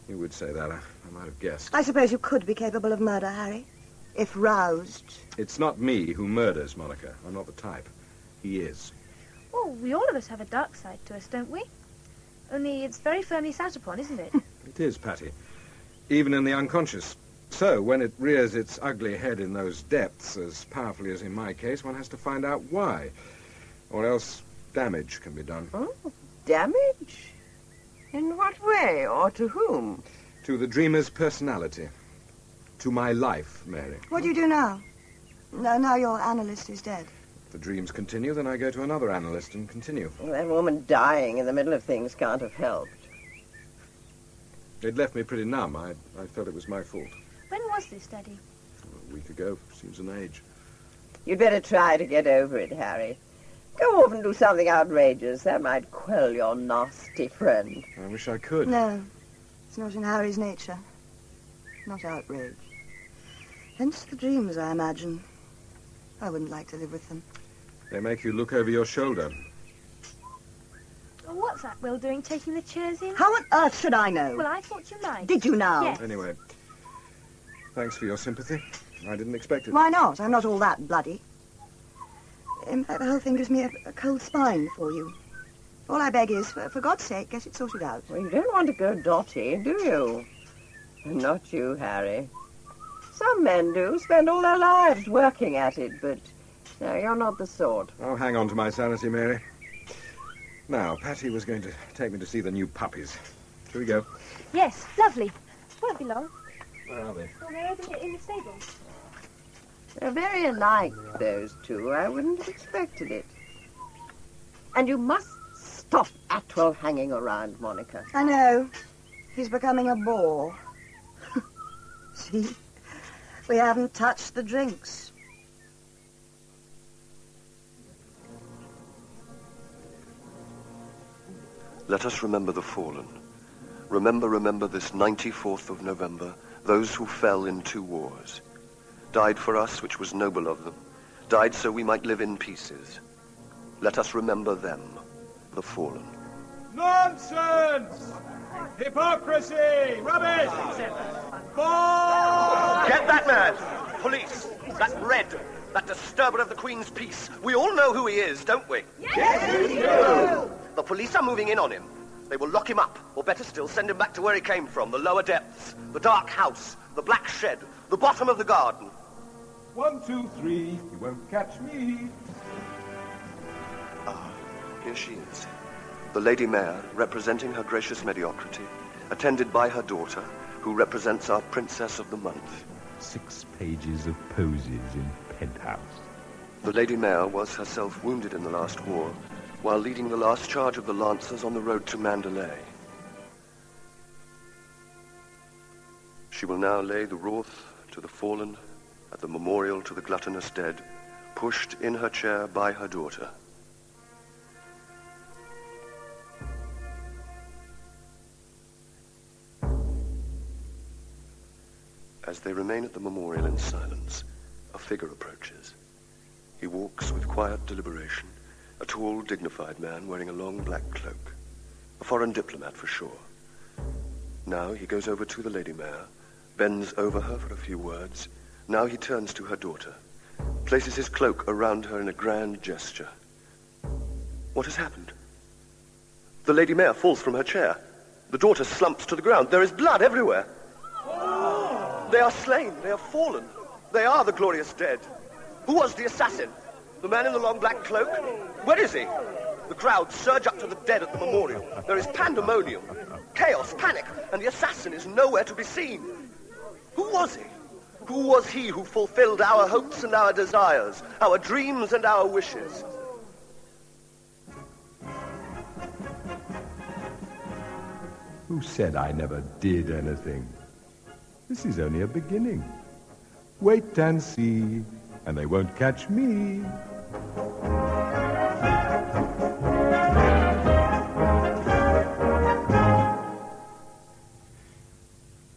You would say that. I might have guessed. I suppose you could be capable of murder, Harry, if roused. It's not me who murders, Monica. I'm not the type. He is. Well, we all of us have a dark side to us, don't we? Only it's very firmly sat upon, isn't it? It is, Patty. Even in the unconscious. So, when it rears its ugly head in those depths, as powerfully as in my case, one has to find out why. Or else damage can be done. Oh, damage? In what way, or to whom? To the dreamer's personality. To my life, Mary. What do you do now? No, now your analyst is dead. If the dreams continue, then I go to another analyst and continue. Well, that woman dying in the middle of things can't have helped. It left me pretty numb. I felt it was my fault. When was this, Daddy? A week ago. Seems an age. You'd better try to get over it, Harry. Go off and do something outrageous. That might quell your nasty friend. I wish I could. No, it's not in Harry's nature. Not outrage. Hence the dreams, I imagine. I wouldn't like to live with them. They make you look over your shoulder. Well, what's that Will doing, taking the chairs in? How on earth should I know? Well, I thought you might. Did you now? Yes. Anyway, thanks for your sympathy. I didn't expect it. Why not? I'm not all that bloody. In fact, the whole thing gives me a cold spine for you. All I beg is, for God's sake, get it sorted out. Well, you don't want to go dotty, do you? Not you, Harry. Some men do, spend all their lives working at it, but no, you're not the sort. I'll hang on to my sanity, Mary. Now, Patty was going to take me to see the new puppies. Shall we go? Yes, lovely. Won't be long. Where are they? Well, they're over in the stable. They're very alike, those two. I wouldn't have expected it. And you must stop Atwell hanging around, Monica. I know. He's becoming a bore. See? We haven't touched the drinks. Let us remember the fallen. Remember this 94th of November, those who fell in 2 wars. Died for us, which was noble of them. Died so we might live in pieces. Let us remember them, the fallen. Nonsense! Hypocrisy! Rubbish! Get that man! Police! That Red! That disturber of the Queen's peace! We all know who he is, don't we? Yes, we do! The police are moving in on him. They will lock him up, or better still, send him back to where he came from, the lower depths, the dark house, the black shed, the bottom of the garden. 1, 2, 3, you won't catch me. Here she is, the Lady Mayor, representing her gracious mediocrity, attended by her daughter, who represents our Princess of the Month. 6 pages of posies in penthouse. The Lady Mayor was herself wounded in the last war, while leading the last charge of the Lancers on the road to Mandalay. She will now lay the wreath to the fallen at the memorial to the gluttonous dead, pushed in her chair by her daughter. As they remain at the memorial in silence, a figure approaches. He walks with quiet deliberation, a tall, dignified man wearing a long black cloak. A foreign diplomat for sure. Now he goes over to the Lady Mayor, bends over her for a few words. Now he turns to her daughter, places his cloak around her in a grand gesture. What has happened? The Lady Mayor falls from her chair. The daughter slumps to the ground. There is blood everywhere. They are slain. They have fallen. They are the glorious dead. Who was the assassin? The man in the long black cloak? Where is he? The crowd surge up to the dead at the memorial. There is pandemonium, chaos, panic, and the assassin is nowhere to be seen. Who was he? Who was he who fulfilled our hopes and our desires, our dreams and our wishes? Who said I never did anything? This is only a beginning. Wait and see, and they won't catch me.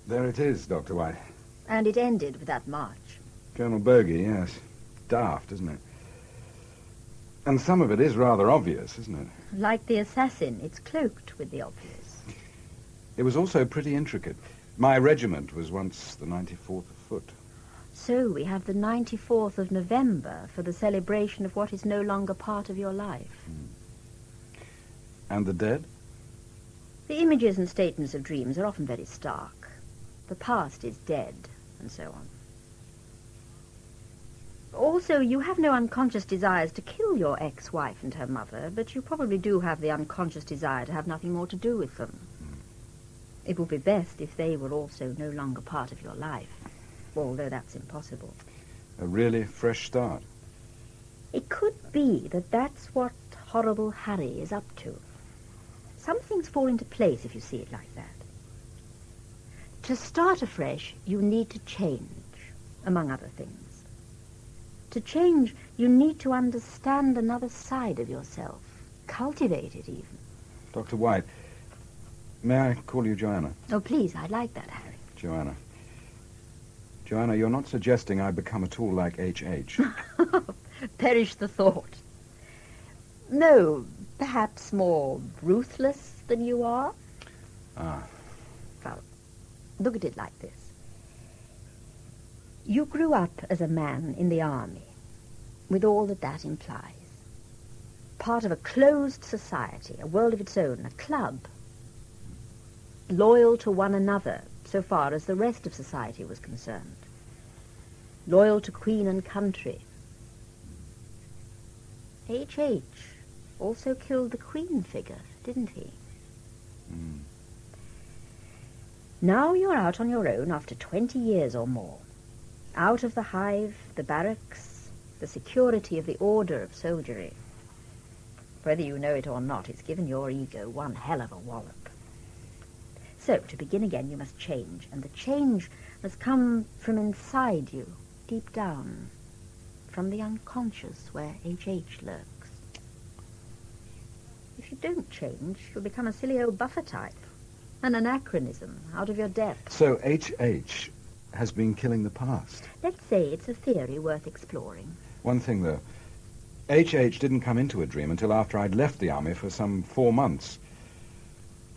There it is, Dr. White. And it ended with that march. Colonel Bogey, yes. Daft, isn't it? And some of it is rather obvious, isn't it? Like the assassin, it's cloaked with the obvious. It was also pretty intricate. My regiment was once the 94th Foot. So we have the 94th of November for the celebration of what is no longer part of your life. And the dead? The images and statements of dreams are often very stark. The past is dead, and so on. Also, you have no unconscious desires to kill your ex-wife and her mother, but you probably do have the unconscious desire to have nothing more to do with them. It would be best if they were also no longer part of your life, although that's impossible. A really fresh start. It could be that that's what horrible Harry is up to. Some things fall into place if you see it like that. To start afresh, you need to change, among other things. To change, you need to understand another side of yourself, cultivate it even. Dr. White, may I call you Joanna? Oh, please, I'd like that, Harry. Joanna. Joanna, you're not suggesting I become at all like H.H. Perish the thought. No, perhaps more ruthless than you are? Ah. Well, look at it like this. You grew up as a man in the army, with all that that implies. Part of a closed society, a world of its own, a club. Loyal to one another, so far as the rest of society was concerned. Loyal to Queen and country. H.H. also killed the Queen figure, didn't he? Now you're out on your own after 20 years or more. Out of the hive, the barracks, the security of the order of soldiery. Whether you know it or not, it's given your ego one hell of a wallop. So, to begin again, you must change, and the change must come from inside you, deep down, from the unconscious where H.H. lurks. If you don't change, you'll become a silly old buffer type, an anachronism, out of your depth. So H.H. has been killing the past. Let's say it's a theory worth exploring. One thing, though. H.H. didn't come into a dream until after I'd left the army for some 4 months.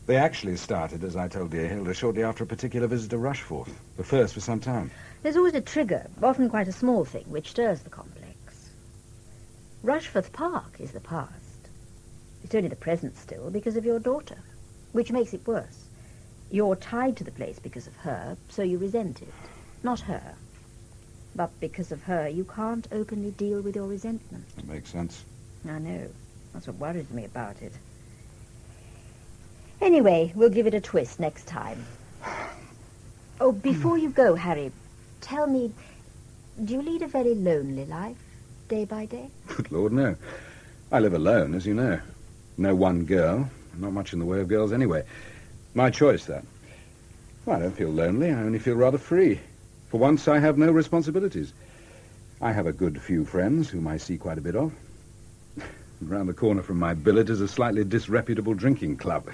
They actually started, as I told dear Hilda, shortly after a particular visit to Rushforth. The first for some time. There's always a trigger, often quite a small thing, which stirs the complex. Rushforth Park is the past. It's only the present still because of your daughter, which makes it worse. You're tied to the place because of her, so you resent it. Not her. But because of her, you can't openly deal with your resentment. That makes sense. I know. That's what worries me about it. Anyway, we'll give it a twist next time. Oh, before you go, Harry, tell me, do you lead a very lonely life, day by day? Good Lord, no. I live alone, as you know. No one girl. Not much in the way of girls anyway. My choice, that. Well, I don't feel lonely. I only feel rather free. For once, I have no responsibilities. I have a good few friends whom I see quite a bit of. Round the corner from my billet is a slightly disreputable drinking club.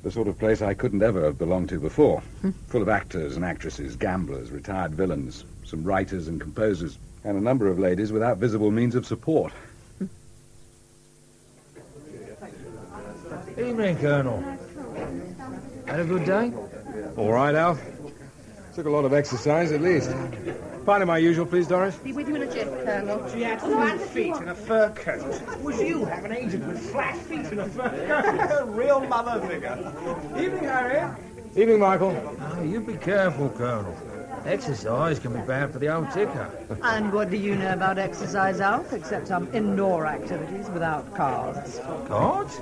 The sort of place I couldn't ever have belonged to before. Full of actors and actresses, gamblers, retired villains, some writers and composers, and a number of ladies without visible means of support. Evening, Colonel. Had a good day? All right, Alf. Took a lot of exercise, at least. Pint of my usual, please, Doris. Be with you in a jiff, Colonel. She had flat feet and a fur coat. Was you have an agent with flat feet and a fur coat? Real mother figure. Evening, Harry. Evening, Michael. Oh, you be careful, Colonel. Exercise can be bad for the old ticker. And what do you know about exercise, Alf, except some indoor activities without cards? Cards?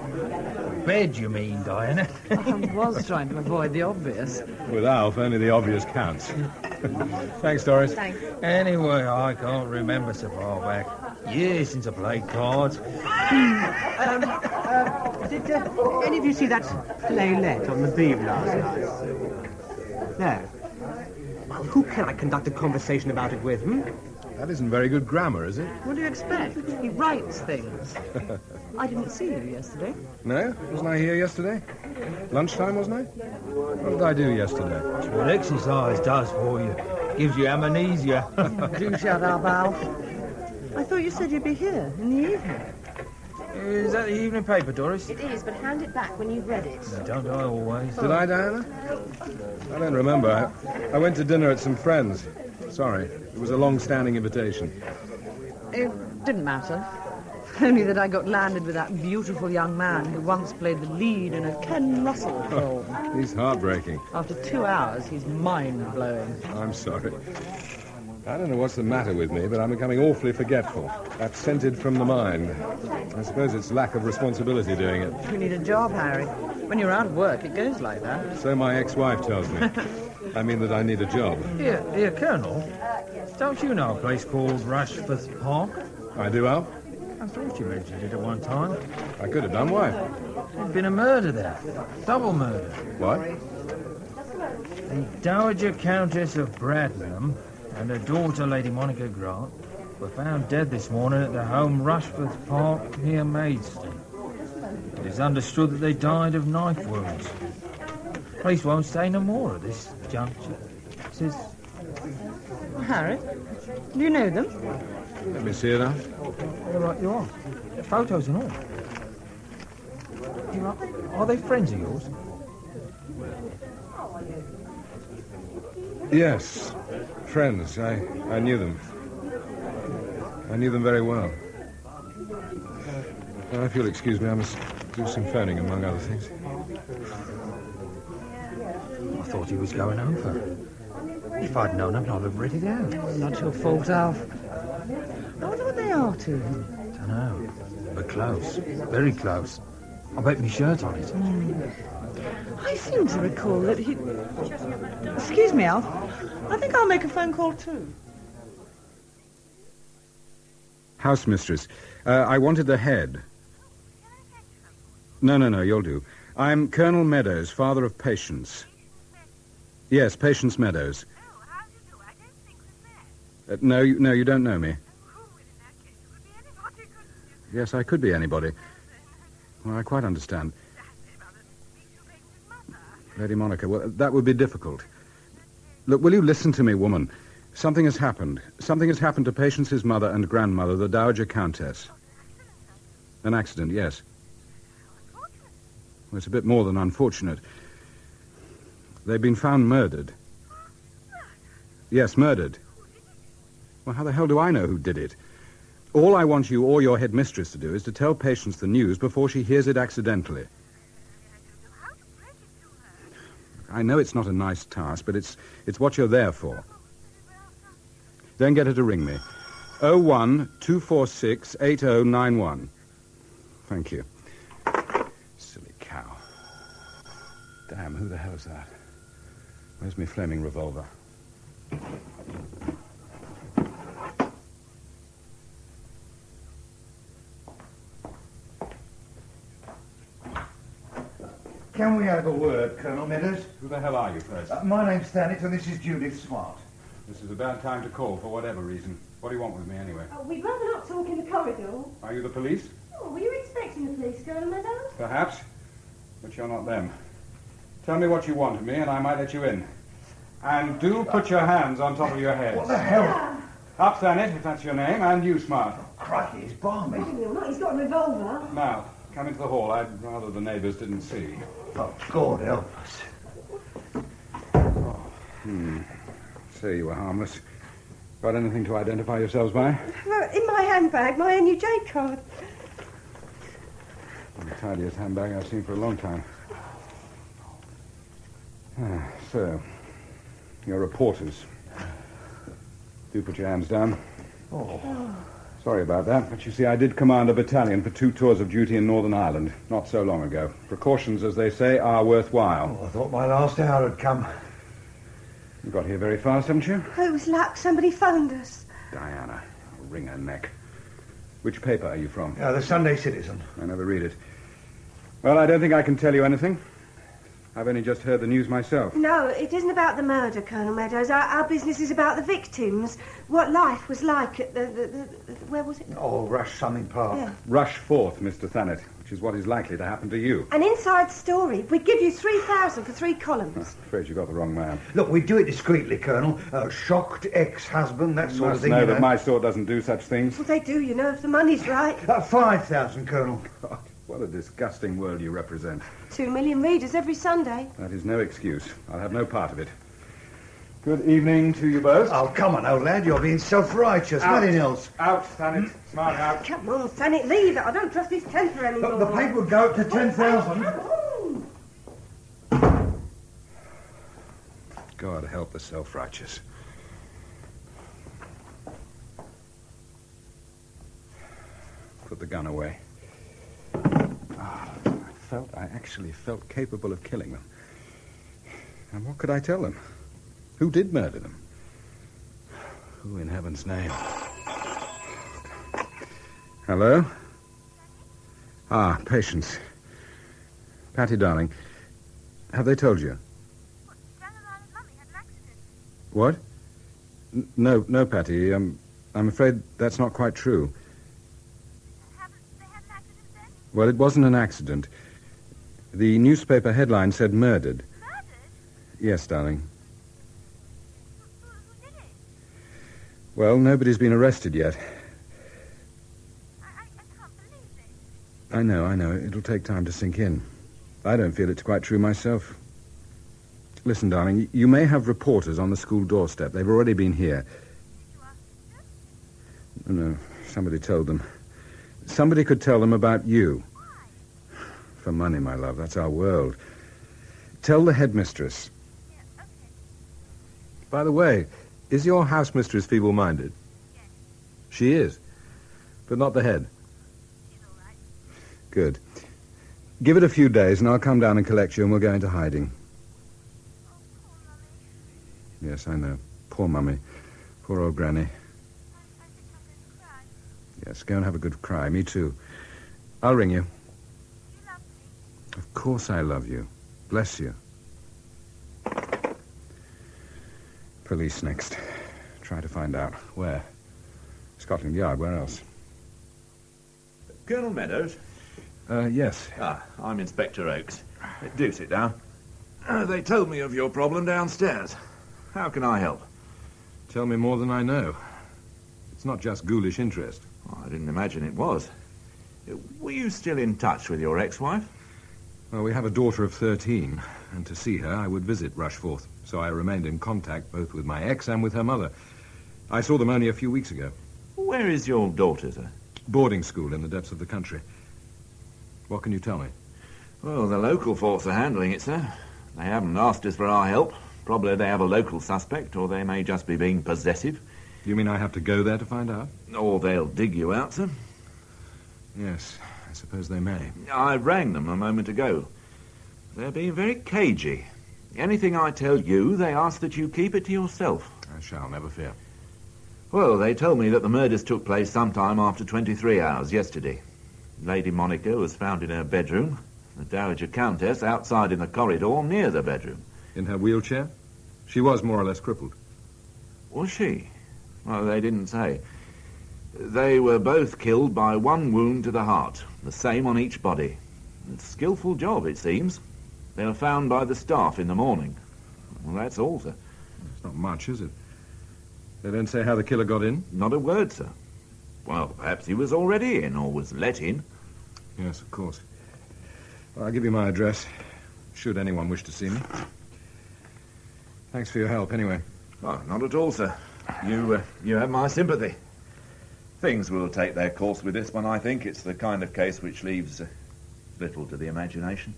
Bed, you mean, Diana? I was trying to avoid the obvious. With Alf, only the obvious counts. Thanks, Doris. Thanks. Anyway, I can't remember so far back. Years since I played cards. Did any of you see that playlet on the beam last night? No. Who can I conduct a conversation about it with, That isn't very good grammar, is it? What do you expect? He writes things. I didn't see you yesterday. No? Wasn't I here yesterday? Lunchtime, wasn't I? What did I do yesterday? That's what exercise does for you. Gives you amnesia. Do shut up, Alf. I thought you said you'd be here in the evening. Is that the evening paper, Doris? It is, but hand it back when you've read it. Don't I always? Did I, Diana? I don't remember. I went to dinner at some friends. Sorry. It was a long-standing invitation. It didn't matter. Only that I got landed with that beautiful young man who once played the lead in a Ken Russell film. He's heartbreaking. After 2 hours, he's mind-blowing. I'm sorry. I don't know what's the matter with me, but I'm becoming awfully forgetful. Absented from the mind. I suppose it's lack of responsibility doing it. You need a job, Harry. When you're out of work, it goes like that. So my ex-wife tells me. I mean that I need a job. Here, Colonel. Don't you know a place called Rushforth Park? I do, Al. I thought you mentioned it at one time. I could have done. Why? There's been a murder there. Double murder. What? The Dowager Countess of Bradnam and her daughter, Lady Monica Grant, were found dead this morning at their home, Rushforth Park, near Maidstone. It is understood that they died of knife wounds. Police won't say no more at this juncture. Says... Harry, do you know them? Let me see it, Al. All right, you are. Photos and all. Are they friends of yours? Yes. Friends. I knew them. I knew them very well. If you'll excuse me, I must do some phoning, among other things. I thought he was going over. If I'd known, I'd not have read it out. Not your fault, Alf. I wonder what they are to him. Dunno. But close. Very close. I bet my shirt on it. I seem to recall that he... Excuse me, Alf. I think I'll make a phone call, too. House mistress. I wanted the head. No, you'll do. I'm Colonel Meadows, father of Patience. Yes, Patience Meadows. No, you don't know me. Yes, I could be anybody. Well, I quite understand. Lady Monica, well, that would be difficult. Look, will you listen to me, woman? Something has happened. Something has happened to Patience's mother and grandmother, the Dowager Countess. An accident, yes. Well, it's a bit more than unfortunate. They've been found murdered. Yes, murdered. Well, how the hell do I know who did it? All I want you or your headmistress to do is to tell Patience the news before she hears it accidentally. I know it's not a nice task, but it's what you're there for. Then get her to ring me. 01-246-8091. Thank you. Silly cow. Damn, who the hell is that? Where's my flaming revolver? Can we have a word, Colonel Meadows? Who the hell are you, first? My name's Thanet, and this is Judith Smart. This is a bad time to call, for whatever reason. What do you want with me, anyway? We'd rather not talk in the corridor. Are you the police? Oh, were you expecting the police, Colonel Meadows? Perhaps. But you're not them. Tell me what you want of me, and I might let you in. And do put your hands on top of your heads. What the hell? Up, Thanet, if that's your name, and you, Smart. Crikey, he's balmy. No, not. He's got a revolver. Now, come into the hall. I'd rather the neighbours didn't see. Oh, God help us. Say you were harmless. Got anything to identify yourselves by? In my handbag, my NUJ card. The tidiest handbag I've seen for a long time. So, you're reporters. Do put your hands down. Sorry about that, but you see, I did command a battalion for 2 tours of duty in Northern Ireland, not so long ago. Precautions, as they say, are worthwhile. I thought my last hour had come. You got here very fast, haven't you? Oh, it was luck. Somebody phoned us. Diana. I'll wring her neck. Which paper are you from? The Sunday Citizen. I never read it. Well, I don't think I can tell you anything. I've only just heard the news myself. No, it isn't about the murder, Colonel Meadows. Our business is about the victims. What life was like at the where was it? Oh, Rush Summing Park. Yeah. Rush forth, Mr. Thanet, which is what is likely to happen to you. An inside story. We'd give you 3,000 for 3 columns. I'm afraid you got the wrong man. Look, we do it discreetly, Colonel. Shocked ex-husband, that sort of thing. You know you that my sort doesn't do such things. Well, they do, you know, if the money's right. 5,000, Colonel. God, what a disgusting world you represent. 2 million readers every Sunday. That is no excuse. I'll have no part of it. Good evening to you both. Oh, come on, old lad. You're being self-righteous. Nothing else. Out, Thanet. Smart out. Come on, Thanet, leave it. I don't trust his temper anymore. Look, the paper would go up to 10,000. God help the self-righteous. Put the gun away. I actually felt capable of killing them. And what could I tell them? Who did murder them? Who in heaven's name? Hello? Patience. Patty, darling, have they told you? What? No, Patty. I'm afraid that's not quite true. Well, it wasn't an accident. The newspaper headline said murdered. Murdered? Yes, darling. Who did it? Well, nobody's been arrested yet. I can't believe it. I know. It'll take time to sink in. I don't feel it's quite true myself. Listen, darling, you may have reporters on the school doorstep. They've already been here. Did you ask them? No, somebody told them. Somebody could tell them about you. For money, my love. That's our world. Tell the headmistress. Yeah, okay. By the way, is your housemistress feeble-minded? Yes. She is? But not the head? She's all right. Good. Give it a few days and I'll come down and collect you and we'll go into hiding. Oh, poor Mummy. Yes, I know. Poor Mummy. Poor old Granny. I think I'm going to cry. Yes, go and have a good cry. Me too. I'll ring you. Of course I love you. Bless you. Police next. Try to find out. Where? Scotland Yard. Where else? Colonel Meadows? Yes. I'm Inspector Oakes. Do sit down. They told me of your problem downstairs. How can I help? Tell me more than I know. It's not just ghoulish interest. Oh, I didn't imagine it was. Were you still in touch with your ex-wife? Well, we have a daughter of 13, and to see her, I would visit Rushforth. So I remained in contact both with my ex and with her mother. I saw them only a few weeks ago. Where is your daughter, sir? Boarding school in the depths of the country. What can you tell me? Well, the local force are handling it, sir. They haven't asked us for our help. Probably they have a local suspect, or they may just be being possessive. You mean I have to go there to find out? Or they'll dig you out, sir. Yes, I suppose they may. I rang them a moment ago. They're being very cagey. Anything I tell you, they ask that you keep it to yourself. I shall, never fear. Well, they told me that the murders took place sometime after 23 hours yesterday. Lady Monica was found in her bedroom. The Dowager Countess outside in the corridor near the bedroom. In her wheelchair? She was more or less crippled. Was she? Well, they didn't say. They were both killed by one wound to the heart, the same on each body. It's a skillful job, it seems. They were found by the staff in the morning. Well, that's all, sir. It's not much, is it? They don't say how the killer got in? Not a word, sir. Well, perhaps he was already in, or was let in. Yes, of course. Well, I'll give you my address, should anyone wish to see me. Thanks for your help, anyway. Oh, not at all, sir. You have my sympathy. Things will take their course with this one, I think. It's the kind of case which leaves little to the imagination.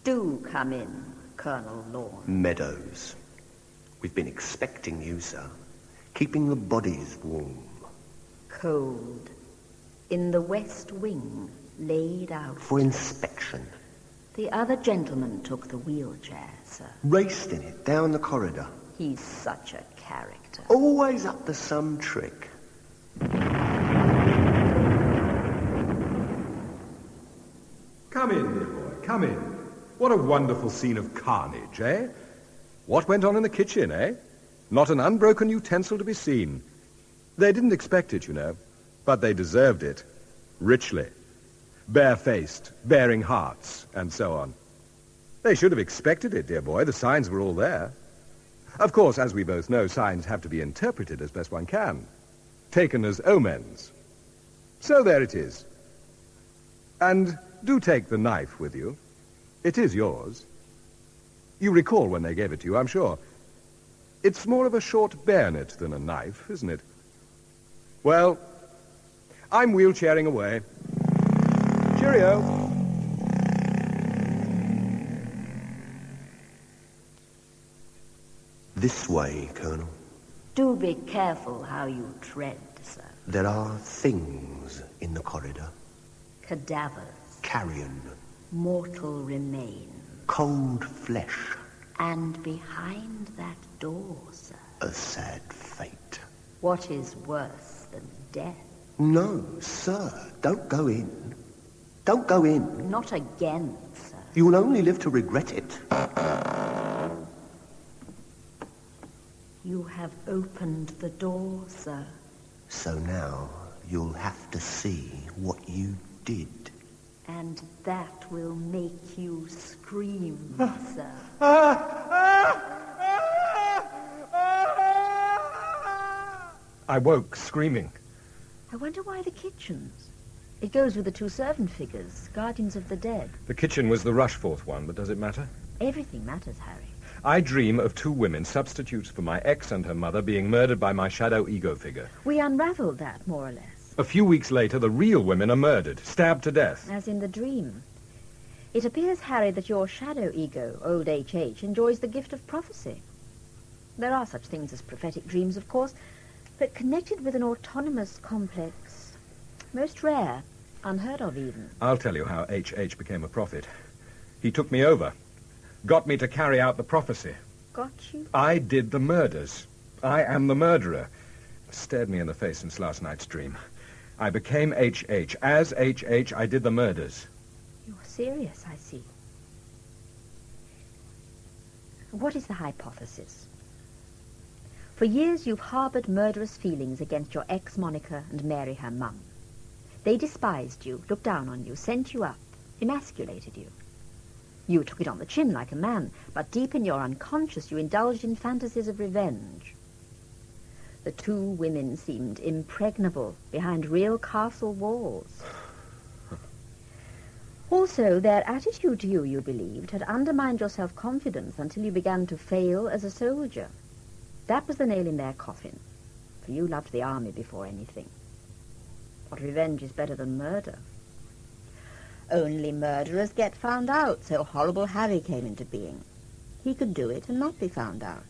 Do come in, Colonel Lorne. Meadows. We've been expecting you, sir. Keeping the bodies warm. Cold. In the west wing, laid out. For inspection. The other gentleman took the wheelchair, sir. Raced in it down the corridor. He's such a character. Always up to some trick. Come in, dear boy, come in. What a wonderful scene of carnage, eh? What went on in the kitchen, eh? Not an unbroken utensil to be seen. They didn't expect it, you know, but they deserved it. Richly. Barefaced, bearing hearts, and so on. They should have expected it, dear boy. The signs were all there. Of course, as we both know, signs have to be interpreted as best one can. Taken as omens. So there it is. And do take the knife with you. It is yours. You recall when they gave it to you, I'm sure. It's more of a short bayonet than a knife, isn't it? Well, I'm wheelchairing away. Cheerio. This way, Colonel. Do be careful how you tread, sir. There are things in the corridor. Cadavers. Carrion. Mortal remains. Cold flesh. And behind that door, sir. A sad fate. What is worse than death? No, sir. Don't go in. Don't go in. Not again, sir. You'll only live to regret it. You have opened the door, sir. So now you'll have to see what you did. And that will make you scream, sir. I woke screaming. I wonder why the kitchens. It goes with the two servant figures, guardians of the dead. The kitchen was the Rushforth one, but does it matter? Everything matters, Harry. I dream of two women, substitutes for my ex and her mother, being murdered by my shadow ego figure. We unravelled that, more or less. A few weeks later, the real women are murdered, stabbed to death. As in the dream. It appears, Harry, that your shadow ego, old H.H., enjoys the gift of prophecy. There are such things as prophetic dreams, of course, but connected with an autonomous complex. Most rare, unheard of even. I'll tell you how H.H. became a prophet. He took me over. Got me to carry out the prophecy. Got you? I did the murders. I am the murderer. Stared me in the face since last night's dream. I became H.H. As H.H., I did the murders. You're serious, I see. What is the hypothesis? For years you've harboured murderous feelings against your ex Monica and Mary, her mum. They despised you, looked down on you, sent you up, emasculated you. You took it on the chin like a man, but deep in your unconscious you indulged in fantasies of revenge. The two women seemed impregnable behind real castle walls. Also, their attitude to you, you believed, had undermined your self-confidence until you began to fail as a soldier. That was the nail in their coffin, for you loved the army before anything. What revenge is better than murder? Only murderers get found out, so horrible Harry came into being. He could do it and not be found out.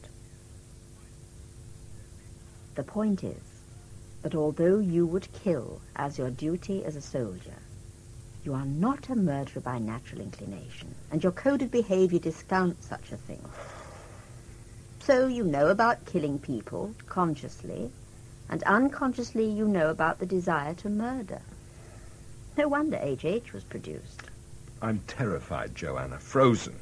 The point is, that although you would kill as your duty as a soldier, you are not a murderer by natural inclination, and your code of behavior discounts such a thing. So you know about killing people, consciously, and unconsciously you know about the desire to murder. No wonder H.H. was produced. I'm terrified, Joanna, frozen.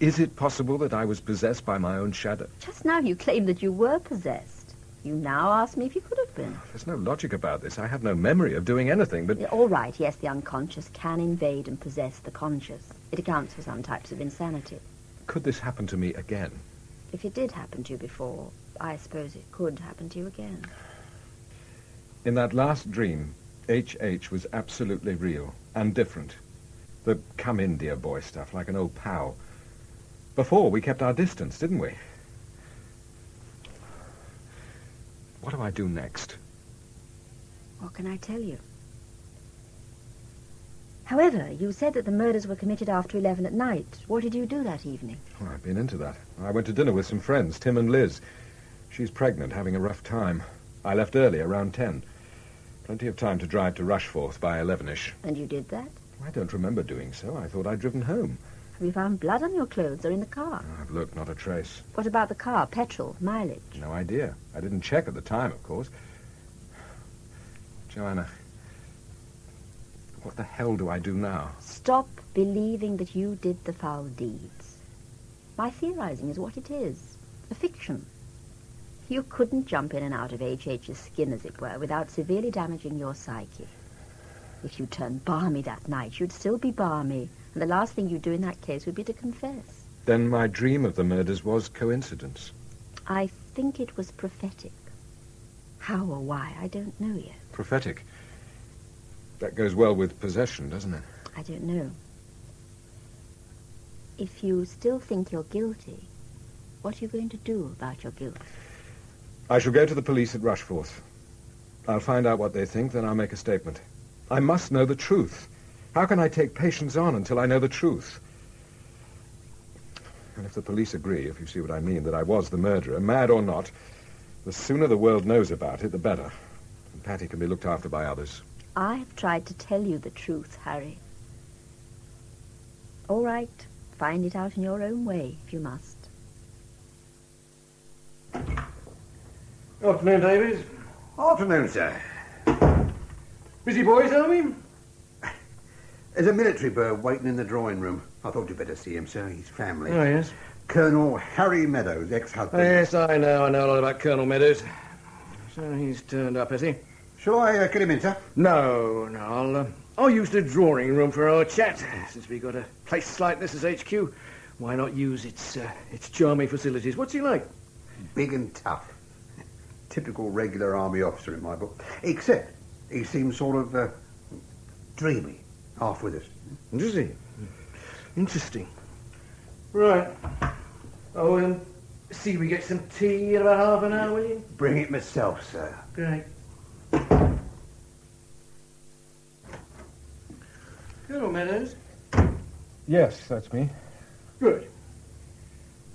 Is it possible that I was possessed by my own shadow? Just now you claimed that you were possessed. You now ask me if you could have been. There's no logic about this. I have no memory of doing anything, but... All right, yes, the unconscious can invade and possess the conscious. It accounts for some types of insanity. Could this happen to me again? If it did happen to you before, I suppose it could happen to you again. In that last dream, H.H. was absolutely real and different. The come in, dear boy stuff, like an old pal. Before, we kept our distance, didn't we? What do I do next? What can I tell you? However, you said that the murders were committed after 11 at night. What did you do that evening? Oh, I've been into that. I went to dinner with some friends, Tim and Liz. She's pregnant, having a rough time. I left early, around 10. Plenty of time to drive to Rushforth by 11ish. And you did that? I don't remember doing so. I thought I'd driven home. Have you found blood on your clothes or in the car? I've looked, not a trace. What about the car? Petrol? Mileage? No idea. I didn't check at the time, of course. Joanna, what the hell do I do now? Stop believing that you did the foul deeds. My theorizing is what it is. A fiction. You couldn't jump in and out of H.H.'s skin, as it were, without severely damaging your psyche. If you turned balmy that night, you'd still be balmy, and the last thing you'd do in that case would be to confess. Then my dream of the murders was coincidence. I think it was prophetic. How or why, I don't know yet. Prophetic? That goes well with possession, doesn't it? I don't know. If you still think you're guilty, what are you going to do about your guilt? I shall go to the police at Rushforth. I'll find out what they think, then I'll make a statement. I must know the truth. How can I take patients on until I know the truth? And if the police agree, if you see what I mean, that I was the murderer, mad or not, the sooner the world knows about it, the better. And Patty can be looked after by others. I have tried to tell you the truth, Harry. All right, find it out in your own way, if you must. Afternoon, Davies. Afternoon, sir. Busy boys, are we? There's a military bird waiting in the drawing room. I thought you'd better see him, sir. His family. Oh, yes. Colonel Harry Meadows, ex-husband. Oh, yes, I know a lot about Colonel Meadows. So he's turned up, has he? Shall I get him in, sir? No, I'll use the drawing room for our chat. Since we got a place like this as HQ, why not use its charming facilities? What's he like? Big and tough. Typical regular army officer in my book. Except he seems sort of dreamy, half with us. Does he? Interesting. Right. Oh, see we get some tea in about half an hour, will you? Bring it myself, sir. Great. Colonel Meadows? Yes, that's me. Good.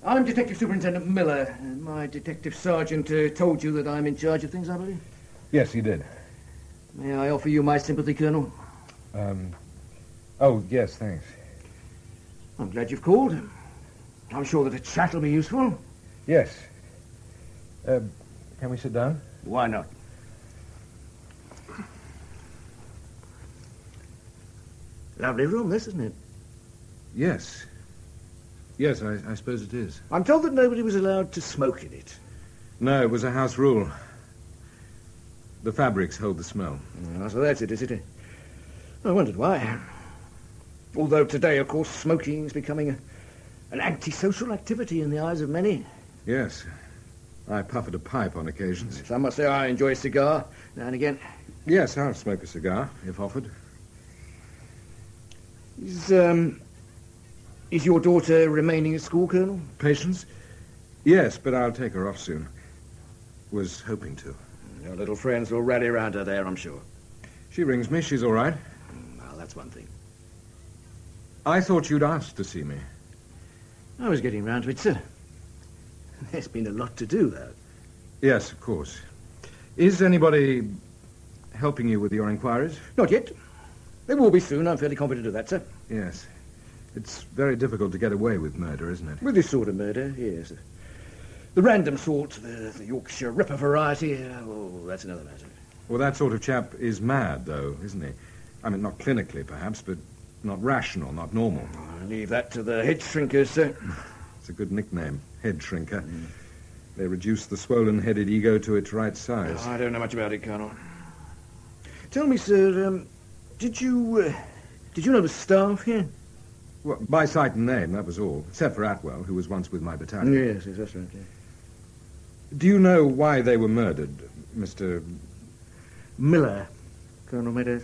I'm Detective Superintendent Miller. My detective sergeant told you that I'm in charge of things, I believe? Yes, he did. May I offer you my sympathy, Colonel? Oh, yes, thanks. I'm glad you've called. I'm sure that a chat will be useful. Yes. Can we sit down? Why not? Lovely room, this, isn't it? Yes. Yes, I suppose it is. I'm told that nobody was allowed to smoke in it. No, it was a house rule. The fabrics hold the smell. Oh, so that's it, is it? I wondered why. Although today, of course, smoking is becoming an antisocial activity in the eyes of many. Yes. I puff at a pipe on occasions. Some must say I enjoy a cigar now and again. Yes, I'll smoke a cigar, if offered. Is your daughter remaining at school, Colonel? Patience? Yes, but I'll take her off soon. Was hoping to. Your little friends will rally around her there, I'm sure. She rings me. She's all right. Well, that's one thing. I thought you'd asked to see me. I was getting round to it, sir. There's been a lot to do, though. Yes, of course. Is anybody helping you with your inquiries? Not yet. They will be soon. I'm fairly confident of that, sir. Yes. It's very difficult to get away with murder, isn't it? With this sort of murder, yes. The random sort, the Yorkshire Ripper variety, that's another matter. Well, that sort of chap is mad, though, isn't he? I mean, not clinically, perhaps, but not rational, not normal. I'll leave that to the head shrinkers, sir. It's a good nickname, head shrinker. They reduce the swollen-headed ego to its right size. I don't know much about it, Colonel. Tell me, sir, did you know the staff here? Well, by sight and name, that was all. Except for Atwell, who was once with my battalion. Yes, that's right, yeah. Do you know why they were murdered, Mr. Miller, Colonel Meadows?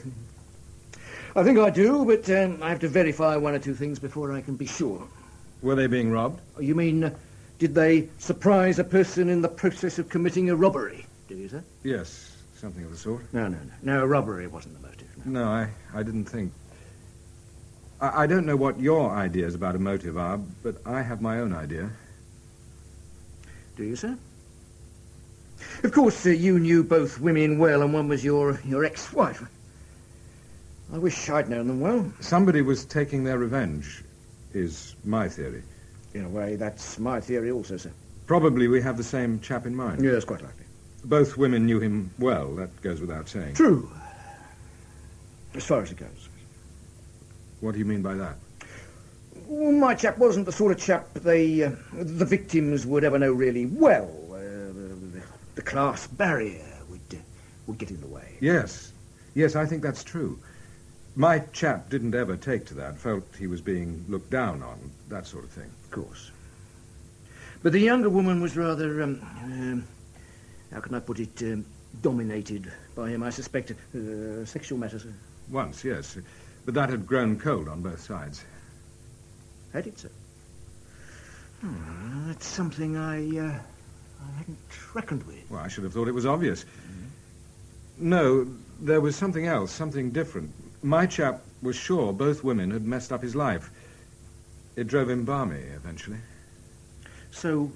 I think I do, but I have to verify one or two things before I can be sure. Were they being robbed? You mean, did they surprise a person in the process of committing a robbery? Did you, sir? Yes, something of the sort. No, robbery wasn't the motive. No, I didn't think. I don't know what your ideas about a motive are, but I have my own idea. Do you, sir? Of course, you knew both women well, and one was your ex-wife. I wish I'd known them well. Somebody was taking their revenge, is my theory. In a way, that's my theory also, sir. Probably we have the same chap in mind. Yes, quite likely. Both women knew him well, that goes without saying. True. As far as it goes. What do you mean by that? Well, my chap wasn't the sort of chap the victims would ever know really well. The class barrier would get in the way. Yes, I think that's true. My chap didn't ever take to that, felt he was being looked down on, that sort of thing. Of course. But the younger woman was rather, how can I put it, dominated by him, I suspect. Sexual matters. Once, yes. But that had grown cold on both sides. Had it, sir? That's something I hadn't reckoned with. Well, I should have thought it was obvious. No, there was something else, something different. My chap was sure both women had messed up his life. It drove him balmy, eventually. So,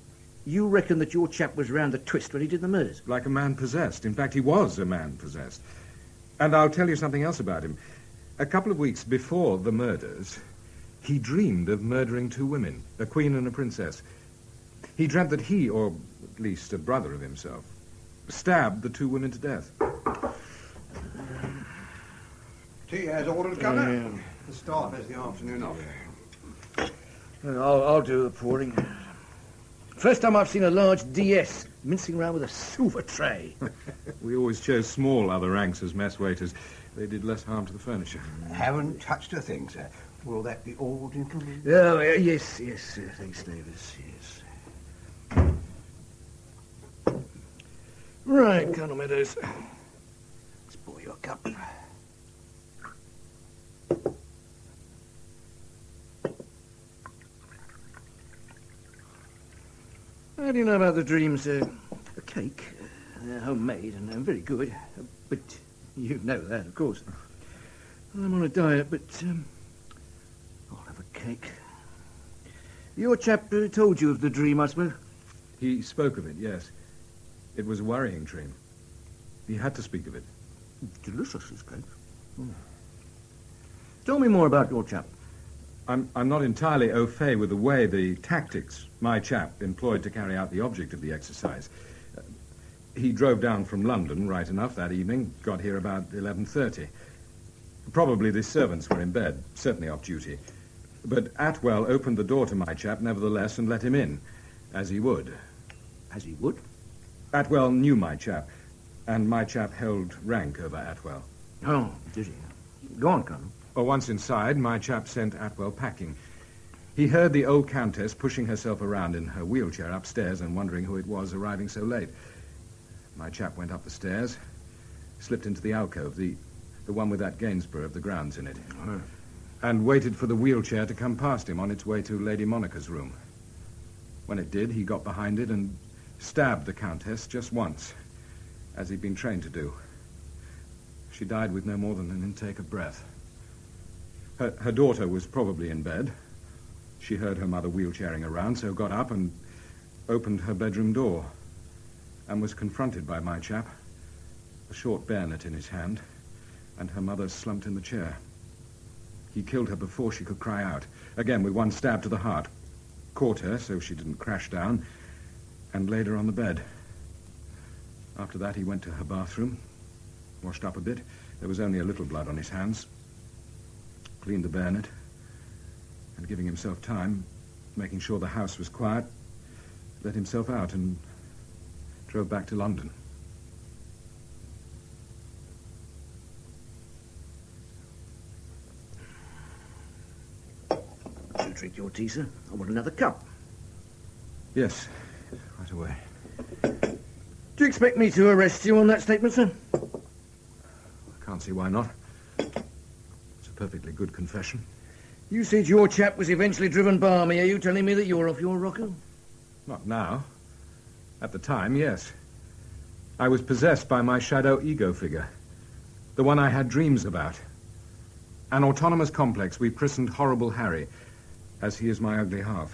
you reckon that your chap was round the twist when he did the murders? Like a man possessed. In fact, he was a man possessed. And I'll tell you something else about him. A couple of weeks before the murders, he dreamed of murdering two women, a queen and a princess. He dreamt that he, or at least a brother of himself, stabbed the two women to death. Tea has orders, Governor. The staff has the afternoon off. I'll do the pouring. First time I've seen a large DS mincing around with a silver tray. We always chose small other ranks as mess waiters. They did less harm to the furniture. Haven't touched a thing, sir. Will that be all, gentlemen? Oh, yes, thanks, Davis, yes. Right, Colonel Meadows. Let's pour you a cup. How do you know about the dreams? A cake. They're homemade and very good. But you know that, of course. I'm on a diet, but I'll have a cake. Your chap told you of the dream, I suppose? He spoke of it, yes. It was a worrying dream. He had to speak of it. Delicious, this cake. Tell me more about your chap. I'm not entirely au fait with the way, the tactics my chap employed to carry out the object of the exercise. He drove down from London, right enough, that evening, got here about 11:30. Probably the servants were in bed, certainly off duty. But Atwell opened the door to my chap, nevertheless, and let him in, as he would. As he would? Atwell knew my chap, and my chap held rank over Atwell. Oh, did he? Go on, Colonel. Once inside, my chap sent Atwell packing. He heard the old countess pushing herself around in her wheelchair upstairs and wondering who it was arriving so late. My chap went up the stairs, slipped into the alcove, the one with that Gainsborough of the grounds in it, and waited for the wheelchair to come past him on its way to Lady Monica's room. When it did, he got behind it and stabbed the countess just once, as he'd been trained to do. She died with no more than an intake of breath. Her daughter was probably in bed. She heard her mother wheelchairing around, so got up and opened her bedroom door and was confronted by my chap, a short bayonet in his hand, and her mother slumped in the chair. He killed her before she could cry out. Again, with one stab to the heart. Caught her so she didn't crash down, and laid her on the bed. After that, he went to her bathroom, washed up a bit. There was only a little blood on his hands. Cleaned the bayonet, and giving himself time, making sure the house was quiet, let himself out and drove back to London. You drink your tea, sir? I want another cup. Yes, right away. Do you expect me to arrest you on that statement, sir? I can't see why not. It's a perfectly good confession. You said your chap was eventually driven balmy. Are you telling me that you're off your rocker? Not now. At the time, yes. I was possessed by my shadow ego figure. The one I had dreams about. An autonomous complex we christened Horrible Harry, as he is my ugly half.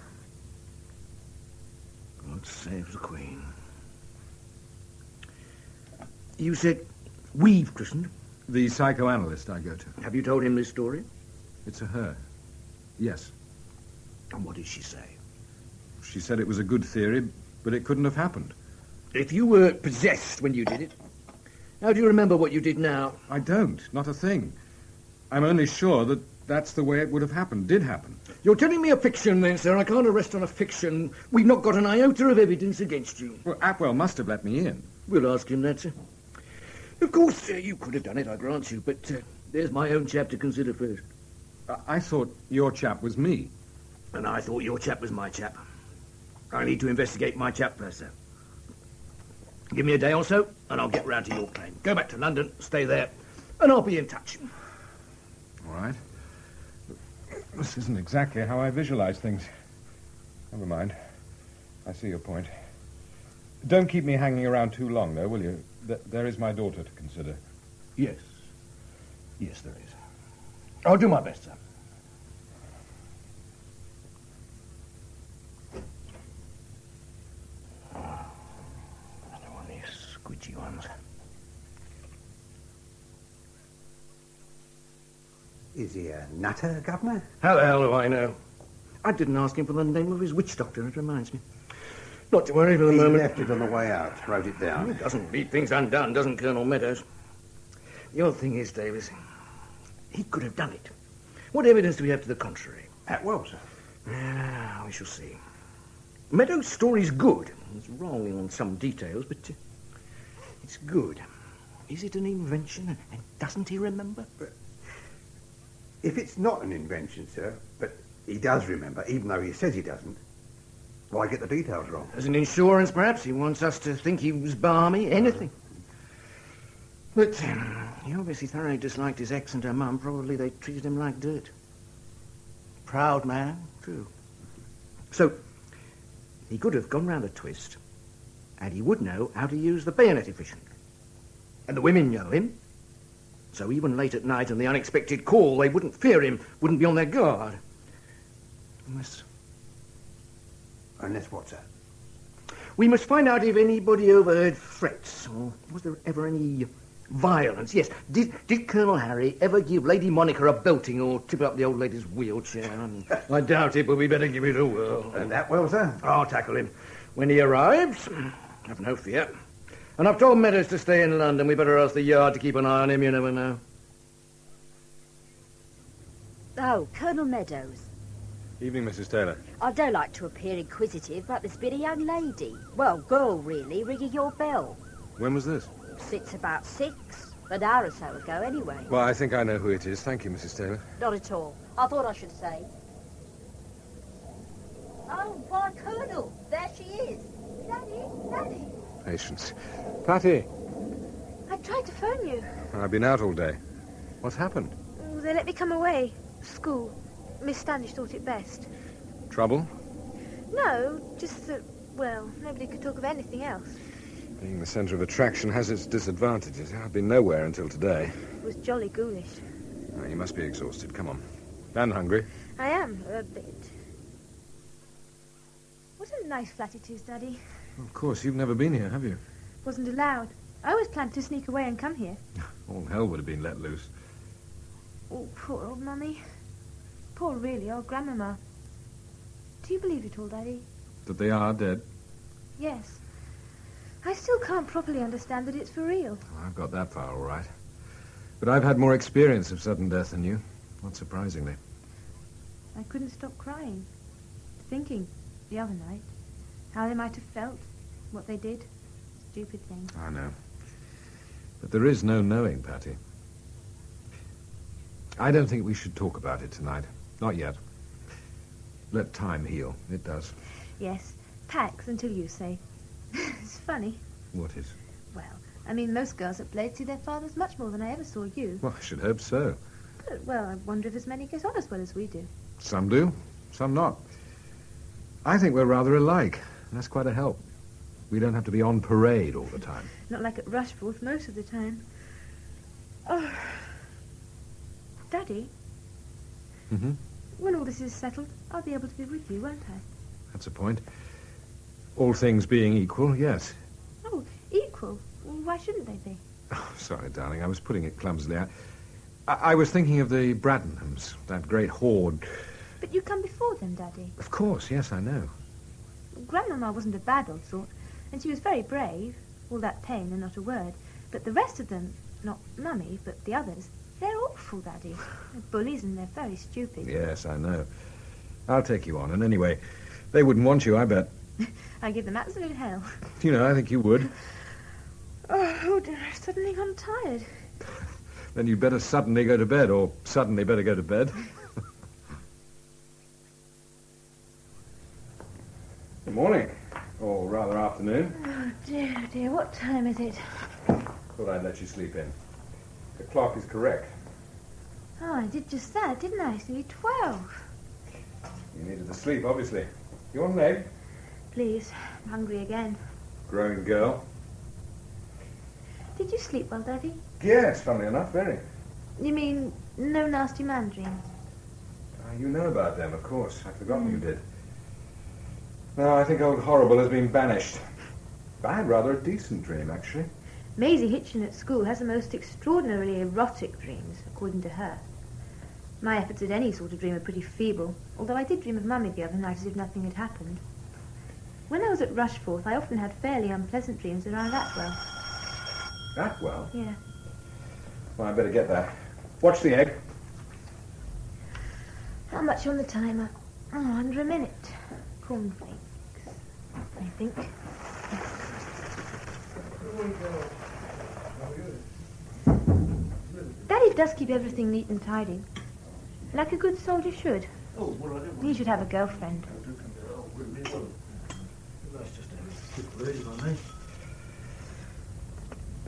God save the Queen. You said we've christened? The psychoanalyst I go to. Have you told him this story? It's a her. Yes. And what did she say? She said it was a good theory, but it couldn't have happened. If you were possessed when you did it, how do you remember what you did now? I don't. Not a thing. I'm only sure that that's the way it would have happened. Did happen. You're telling me a fiction then, sir. I can't arrest on a fiction. We've not got an iota of evidence against you. Well, Atwell must have let me in. We'll ask him that, sir. Of course, you could have done it, I grant you, but there's my own chap to consider first. I thought your chap was me. And I thought your chap was my chap. I need to investigate my chap first, sir. Give me a day or so, and I'll get round to your claim. Go back to London, stay there, and I'll be in touch. All right. This isn't exactly how I visualize things. Never mind. I see your point. Don't keep me hanging around too long, though, will you? There is my daughter to consider. Yes. Yes, there is. I'll do my best, sir. I don't want these squidgy ones. Is he a nutter, Governor? How the hell do I know? I didn't ask him for the name of his witch doctor, it reminds me. Not to worry for the moment. He left it on the way out, wrote it down. He doesn't leave things undone, doesn't Colonel Meadows? The odd thing is, Davis, he could have done it. What evidence do we have to the contrary? Atwell, sir. We shall see. Meadows' story's good. He's wrong on some details, but it's good. Is it an invention, and doesn't he remember? If it's not an invention, sir, but he does remember, even though he says he doesn't, why get the details wrong? As an insurance, perhaps. He wants us to think he was balmy, anything. But he obviously thoroughly disliked his ex and her mum. Probably they treated him like dirt. Proud man, true. So, he could have gone round a twist, and he would know how to use the bayonet efficiently. And the women know him. So even late at night and the unexpected call, they wouldn't fear him, wouldn't be on their guard. Unless what, sir? We must find out if anybody overheard threats, or was there ever any violence? Yes, did Colonel Harry ever give Lady Monica a belting or tip up the old lady's wheelchair? I doubt it, but we better give it a whirl. And that well, sir? I'll tackle him. When he arrives, have no fear. And I've told Meadows to stay in London. We better ask the Yard to keep an eye on him, you never know. Oh, Colonel Meadows. Evening, Mrs. Taylor. I don't like to appear inquisitive, but there's been a young lady, well, girl really, ringing your bell. When was this? Since about 6, an hour or so ago anyway. Well, I think I know who it is. Thank you, Mrs. Taylor. Not at all. I thought I should say. Oh, why, Colonel, there she is. Daddy. Patience. Patty. I tried to phone you. I've been out all day. What's happened? Oh, they let me come away. School. Miss Standish thought it best. Trouble? No, just that, well, nobody could talk of anything else. Being the centre of attraction has its disadvantages. I've been nowhere until today. It was jolly ghoulish. Oh, you must be exhausted. Come on. And hungry. I am, a bit. What a nice flat it is, Daddy. Of course, you've never been here, have you? Wasn't allowed. I always planned to sneak away and come here. All hell would have been let loose. Oh, poor old Mummy. Poor, really, old Grandmama. Do you believe it all, Daddy? That they are dead? Yes. I still can't properly understand that it's for real. Well, I've got that far all right. But I've had more experience of sudden death than you, not surprisingly. I couldn't stop crying. Thinking, the other night, how they might have felt, what they did. Stupid things. I know. But there is no knowing, Patty. I don't think we should talk about it tonight. Not yet. Let time heal. It does. Yes, Pax until you say. It's funny. What is? Well, I mean, most girls at Blade see their fathers much more than I ever saw you. Well, I should hope so. But, well, I wonder if as many get on as well as we do. Some do, some not. I think we're rather alike. And that's quite a help. We don't have to be on parade all the time. Not like at Rushforth most of the time. Oh. Daddy? Mm-hmm. When all this is settled, I'll be able to be with you, won't I? That's a point. All things being equal, yes. Oh, equal? Well, why shouldn't they be? Oh, sorry, darling. I was putting it clumsily. I was thinking of the Bradenhams, that great horde. But you come before them, Daddy. Of course, yes, I know. Grandmama wasn't a bad old sort, and she was very brave. All that pain and not a word. But the rest of them, not Mummy, but the others, they're awful, Daddy. They're bullies and they're very stupid. Yes, I know. I'll take you on. And anyway, they wouldn't want you, I bet. I give them absolute hell. You know, I think you would. Oh, dear, I've suddenly gone tired. Then you'd better suddenly go to bed, or suddenly better go to bed. Good morning. Or rather afternoon. Oh, dear, what time is it? Thought I'd let you sleep in. The clock is correct. Oh, I did just that, didn't I? It's nearly 12. You needed the sleep, obviously. You want an egg? Please, I'm hungry again. Growing girl. Did you sleep well, Daddy? Yes, funnily enough, very. You mean no nasty man dreams? You know about them, of course. I'd forgotten you did. No, I think old Horrible has been banished. I had rather a decent dream, actually. Maisie Hitchin at school has the most extraordinarily erotic dreams, according to her. My efforts at any sort of dream are pretty feeble, although I did dream of Mummy the other night as if nothing had happened. When I was at Rushforth, I often had fairly unpleasant dreams around Atwell. Atwell? Yeah. Well, I better get that. Watch the egg. How much on the timer? Oh, under a minute. Cornflakes, I think. Daddy does keep everything neat and tidy. Like a good soldier should. He should have a girlfriend.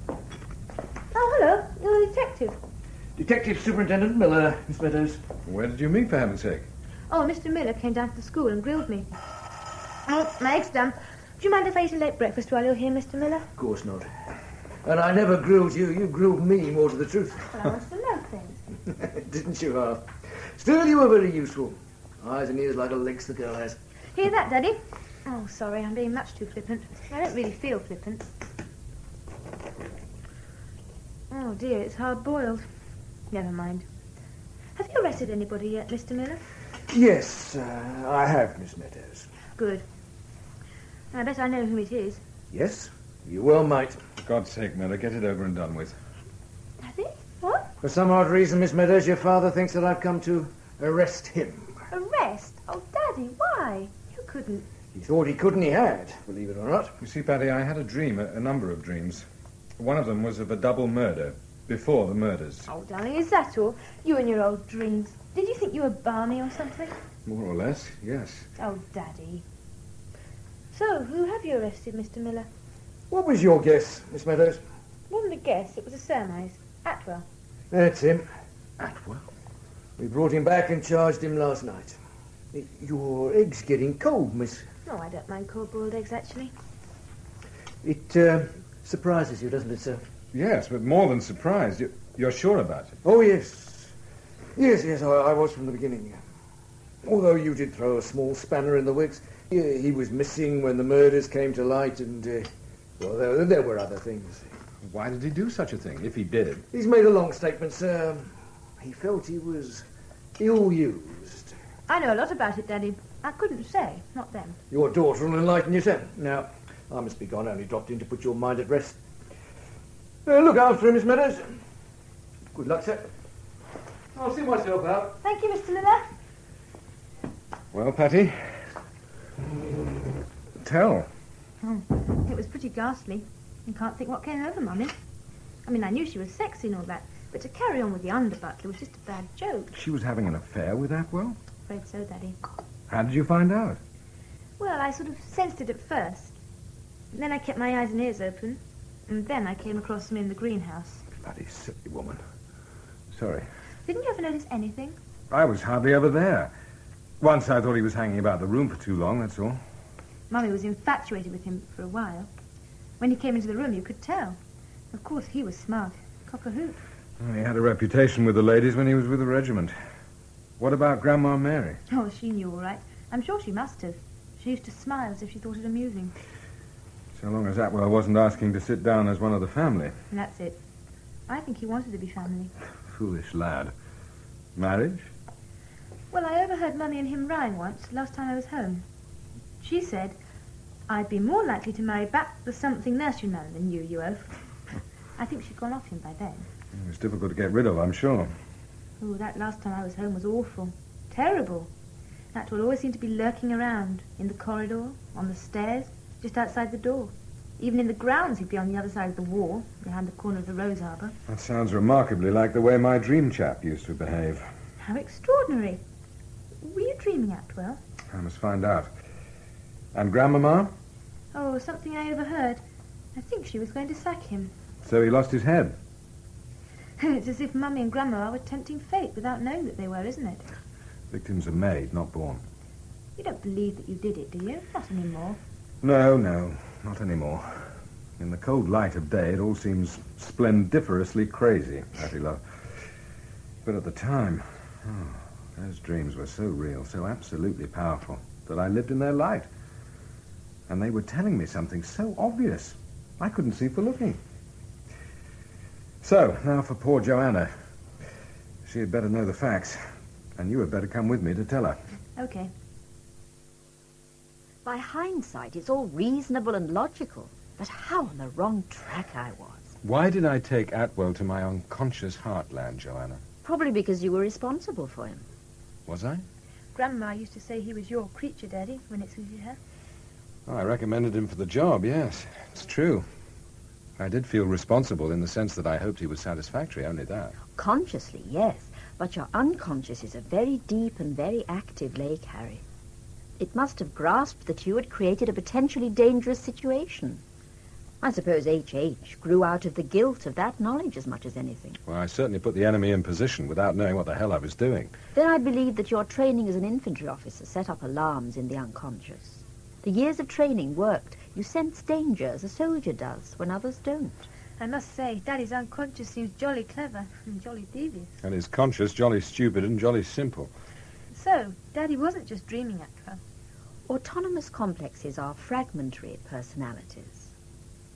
Oh, hello. You're a detective. Detective Superintendent Miller, Miss Meadows. Where did you meet, for heaven's sake? Oh, Mr. Miller came down to the school and grilled me. Oh, my egg's done. Do you mind if I eat a late breakfast while you're here, Mr. Miller? Of course not. And I never grilled you. You grilled me, more to the truth. Well, I want to know things. Didn't you, half? Still, you were very useful. Eyes and ears like a lynx the girl has. Hear that, Daddy? Oh, sorry, I'm being much too flippant. I don't really feel flippant. Oh, dear, it's hard-boiled. Never mind. Have you arrested anybody yet, Mr. Miller? Yes, I have, Miss Meadows. Good. I bet I know who it is. Yes? You well might. For God's sake, Miller, get it over and done with. Has he? What? For some odd reason, Miss Meadows, your father thinks that I've come to arrest him. Arrest? Oh, Daddy, why? You couldn't. He thought he could and he had, believe it or not. You see, Paddy, I had a dream, a number of dreams. One of them was of a double murder, before the murders. Oh, darling, is that all? You and your old dreams. Did you think you were balmy or something? More or less, yes. Oh, Daddy. So, who have you arrested, Mr. Miller? What was your guess, Miss Meadows? It wasn't a guess, it was a surmise. Atwell. That's him. Atwell? We brought him back and charged him last night. Your egg's getting cold, miss. Oh, I don't mind cold-boiled eggs, actually. It surprises you, doesn't it, sir? Yes, but more than surprised. You're sure about it? Oh, yes. Yes, I was from the beginning. Although you did throw a small spanner in the works. He was missing when the murders came to light and, well, there were other things. Why did he do such a thing, if he did? He's made a long statement, sir. He felt he was ill-used. I know a lot about it, Daddy. I couldn't say, not them. Your daughter will enlighten you, sir. Now, I must be gone. I only dropped in to put your mind at rest. Look after him, Miss Meadows. Good luck, sir. I'll see myself out. Thank you, Mr. Liller. Well, Patty? Tell. Oh, it was pretty ghastly. You can't think what came over Mummy. I mean, I knew she was sexy and all that, but to carry on with the under-butler was just a bad joke. She was having an affair with Atwell? Afraid so, Daddy. How did you find out? Well, I sort of sensed it at first. Then I kept my eyes and ears open, and then I came across him in the greenhouse. Bloody silly woman. Sorry. Didn't you ever notice anything? I was hardly ever there. Once I thought he was hanging about the room for too long, that's all. Mummy was infatuated with him for a while. When he came into the room, you could tell. Of course, he was smart. Cock a hoop. Well, he had a reputation with the ladies when he was with the regiment. What about Grandma Mary? Oh, she knew all right. I'm sure she must have. She used to smile as if she thought it amusing. So long as Atwell wasn't asking to sit down as one of the family. And that's it. I think he wanted to be family. Foolish lad. Marriage? Well, I overheard Mummy and him rhyme once, last time I was home. She said, I'd be more likely to marry back the something nursery man than you oaf. I think she'd gone off him by then. It was difficult to get rid of, I'm sure. Oh, that last time I was home was awful. Terrible. Atwell always seemed to be lurking around, in the corridor, on the stairs, just outside the door. Even in the grounds, he'd be on the other side of the wall, behind the corner of the rose arbor. That sounds remarkably like the way my dream chap used to behave. How extraordinary. Were you dreaming, Atwell? I must find out. And Grandmama? Oh, something I overheard. I think she was going to sack him. So he lost his head? It's as if Mummy and Grandma were tempting fate without knowing that they were, isn't it? Victims are made, not born. You don't believe that you did it, do you? Not anymore. No, not anymore. In the cold light of day, it all seems splendiferously crazy, Patty love. But at the time, those dreams were so real, so absolutely powerful, that I lived in their light. And they were telling me something so obvious, I couldn't see for looking. So, now for poor Joanna. She had better know the facts, and you had better come with me to tell her. Okay. By hindsight, it's all reasonable and logical. But how on the wrong track I was. Why did I take Atwell to my unconscious heartland, Joanna? Probably because you were responsible for him. Was I? Grandma used to say he was your creature, Daddy, when it suited her. Oh, I recommended him for the job, yes. It's true. I did feel responsible in the sense that I hoped he was satisfactory, only that. Consciously, yes. But your unconscious is a very deep and very active lake, Harry. It must have grasped that you had created a potentially dangerous situation. I suppose H.H. grew out of the guilt of that knowledge as much as anything. Well, I certainly put the enemy in position without knowing what the hell I was doing. Then I believe that your training as an infantry officer set up alarms in the unconscious. The years of training worked. You sense danger as a soldier does when others don't. I must say, Daddy's unconscious seems jolly clever and jolly devious. And his conscious jolly stupid and jolly simple. So, Daddy wasn't just dreaming at her. Autonomous complexes are fragmentary personalities.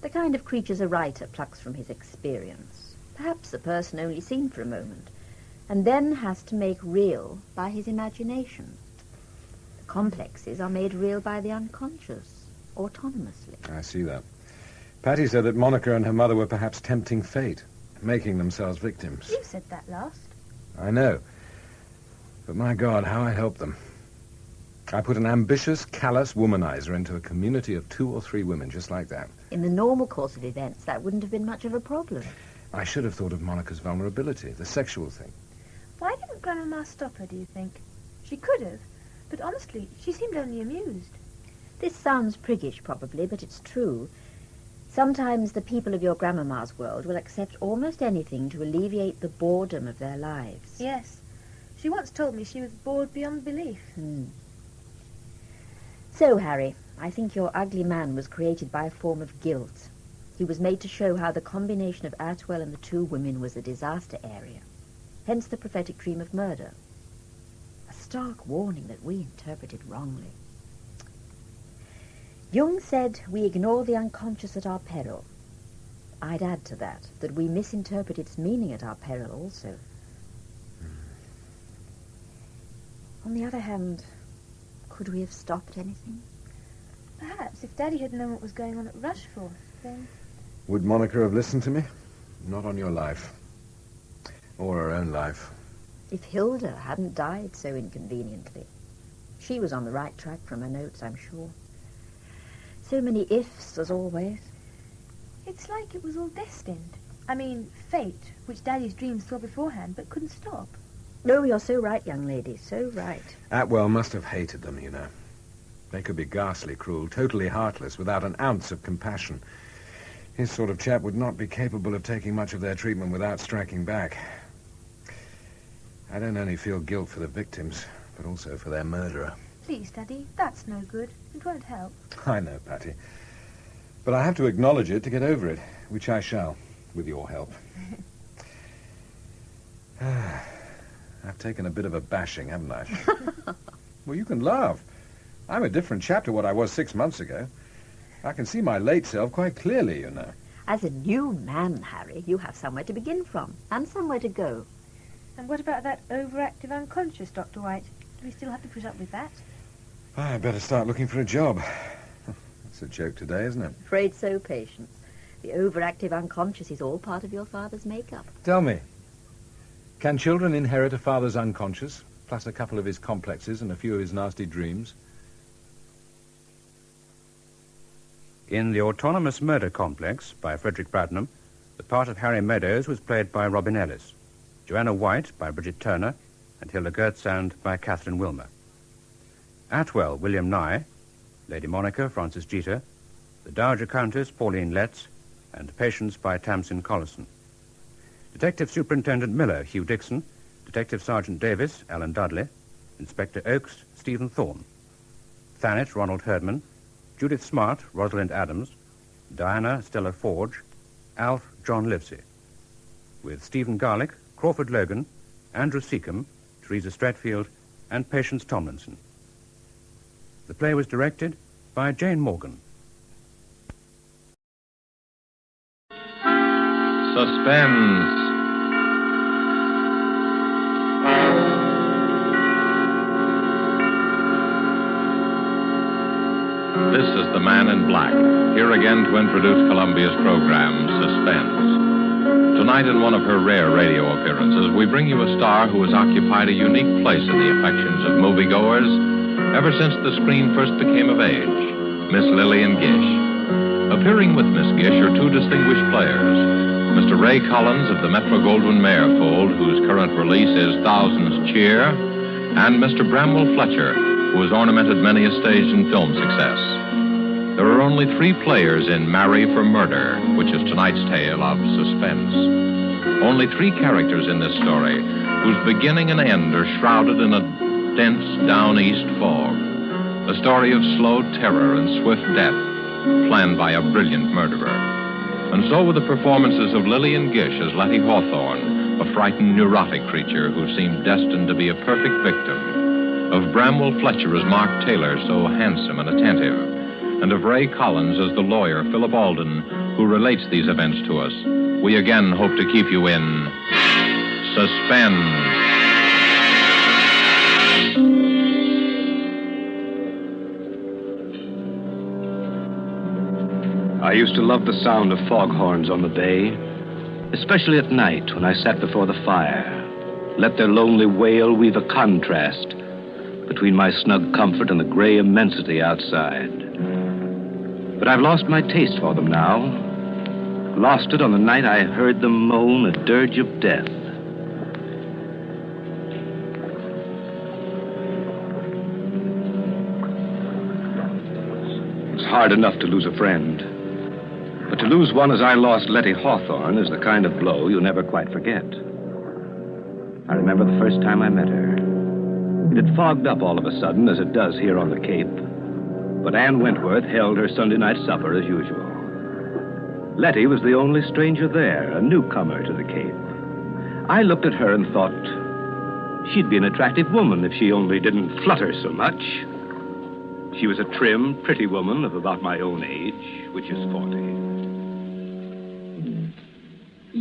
The kind of creatures a writer plucks from his experience. Perhaps a person only seen for a moment, and then has to make real by his imagination. The complexes are made real by the unconscious, autonomously. I see that. Patty said that Monica and her mother were perhaps tempting fate, making themselves victims. You said that last. I know. But my God, how I helped them. I put an ambitious, callous womanizer into a community of 2 or 3 women just like that. In the normal course of events, that wouldn't have been much of a problem. I should have thought of Monica's vulnerability, the sexual thing. Why didn't Grandmama stop her, do you think? She could have, but honestly, she seemed only amused. This sounds priggish, probably, but it's true. Sometimes the people of your grandmama's world will accept almost anything to alleviate the boredom of their lives. Yes. She once told me she was bored beyond belief. So, Harry, I think your ugly man was created by a form of guilt. He was made to show how the combination of Atwell and the 2 women was a disaster area. Hence the prophetic dream of murder. A stark warning that we interpreted wrongly. Jung said we ignore the unconscious at our peril. I'd add to that we misinterpret its meaning at our peril also. On the other hand, could we have stopped anything? Perhaps, if Daddy had known what was going on at Rushforth, then... Would Monica have listened to me? Not on your life. Or her own life. If Hilda hadn't died so inconveniently. She was on the right track from her notes, I'm sure. So many ifs, as always. It's like it was all destined. I mean, fate, which Daddy's dreams saw beforehand, but couldn't stop. No, you're so right, young lady, so right. Atwell must have hated them, you know. They could be ghastly cruel, totally heartless, without an ounce of compassion. His sort of chap would not be capable of taking much of their treatment without striking back. I don't only feel guilt for the victims, but also for their murderer. Please, Daddy, that's no good. It won't help. I know, Patty. But I have to acknowledge it to get over it, which I shall, with your help. I've taken a bit of a bashing, haven't I? Well, you can laugh. I'm a different chap to what I was 6 months ago. I can see my late self quite clearly, you know. As a new man, Harry, you have somewhere to begin from, and somewhere to go. And what about that overactive unconscious, Dr. White? Do we still have to put up with that? I better start looking for a job. That's a joke today, isn't it? Afraid so, Patience. The overactive unconscious is all part of your father's makeup. Tell me, can children inherit a father's unconscious, plus a couple of his complexes and a few of his nasty dreams? In The Autonomous Murder Complex by Frederick Bradnam, the part of Harry Meadows was played by Robin Ellis, Joanna White by Bridget Turner, and Hilda Gertsand by Catherine Wilmer. Atwell, William Nye, Lady Monica, Frances Jeter, the Dowager Countess, Pauline Letts, and Patience by Tamsin Collison. Detective Superintendent Miller, Hugh Dixon, Detective Sergeant Davis, Alan Dudley, Inspector Oakes, Stephen Thorne, Thanet, Ronald Herdman, Judith Smart, Rosalind Adams, Diana, Stella Forge, Alf, John Livesey, with Stephen Garlick, Crawford Logan, Andrew Seacombe, Teresa Stratfield, and Patience Tomlinson. The play was directed by Jane Morgan. Suspense. This is the Man in Black, here again to introduce Columbia's program, Suspense. Tonight, in one of her rare radio appearances, we bring you a star who has occupied a unique place in the affections of moviegoers ever since the screen first became of age, Miss Lillian Gish. Appearing with Miss Gish are two distinguished players, Mr. Ray Collins of the Metro-Goldwyn-Mayer fold, whose current release is Thousands Cheer, and Mr. Bramwell Fletcher, who has ornamented many a stage and film success. There are only 3 players in Marry for Murder, which is tonight's tale of suspense. Only 3 characters in this story, whose beginning and end are shrouded in a dense down-east fog. A story of slow terror and swift death, planned by a brilliant murderer. And so with the performances of Lillian Gish as Letty Hawthorne, a frightened, neurotic creature who seemed destined to be a perfect victim, of Bramwell Fletcher as Mark Taylor, so handsome and attentive, and of Ray Collins as the lawyer, Philip Alden, who relates these events to us, we again hope to keep you in suspense. I used to love the sound of foghorns on the bay, especially at night when I sat before the fire. Let their lonely wail weave a contrast between my snug comfort and the gray immensity outside. But I've lost my taste for them now. Lost it on the night I heard them moan a dirge of death. It's hard enough to lose a friend. But to lose one as I lost Letty Hawthorne is the kind of blow you never quite forget. I remember the first time I met her. It had fogged up all of a sudden, as it does here on the Cape. But Anne Wentworth held her Sunday night supper as usual. Letty was the only stranger there, a newcomer to the Cape. I looked at her and thought she'd be an attractive woman if she only didn't flutter so much. She was a trim, pretty woman of about my own age, which is 40.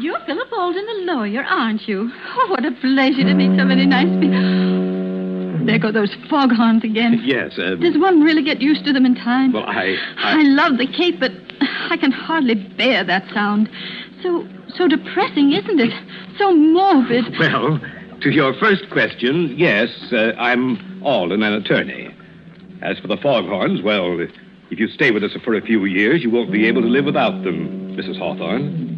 You're Philip Alden, the lawyer, aren't you? Oh, what a pleasure to meet so many nice people. There go those foghorns again. Yes, Does one really get used to them in time? Well, I love the Cape, but I can hardly bear that sound. So depressing, isn't it? So morbid. Well, to your first question, yes, I'm Alden, an attorney. As for the foghorns, well, if you stay with us for a few years, you won't be able to live without them, Mrs. Hawthorne.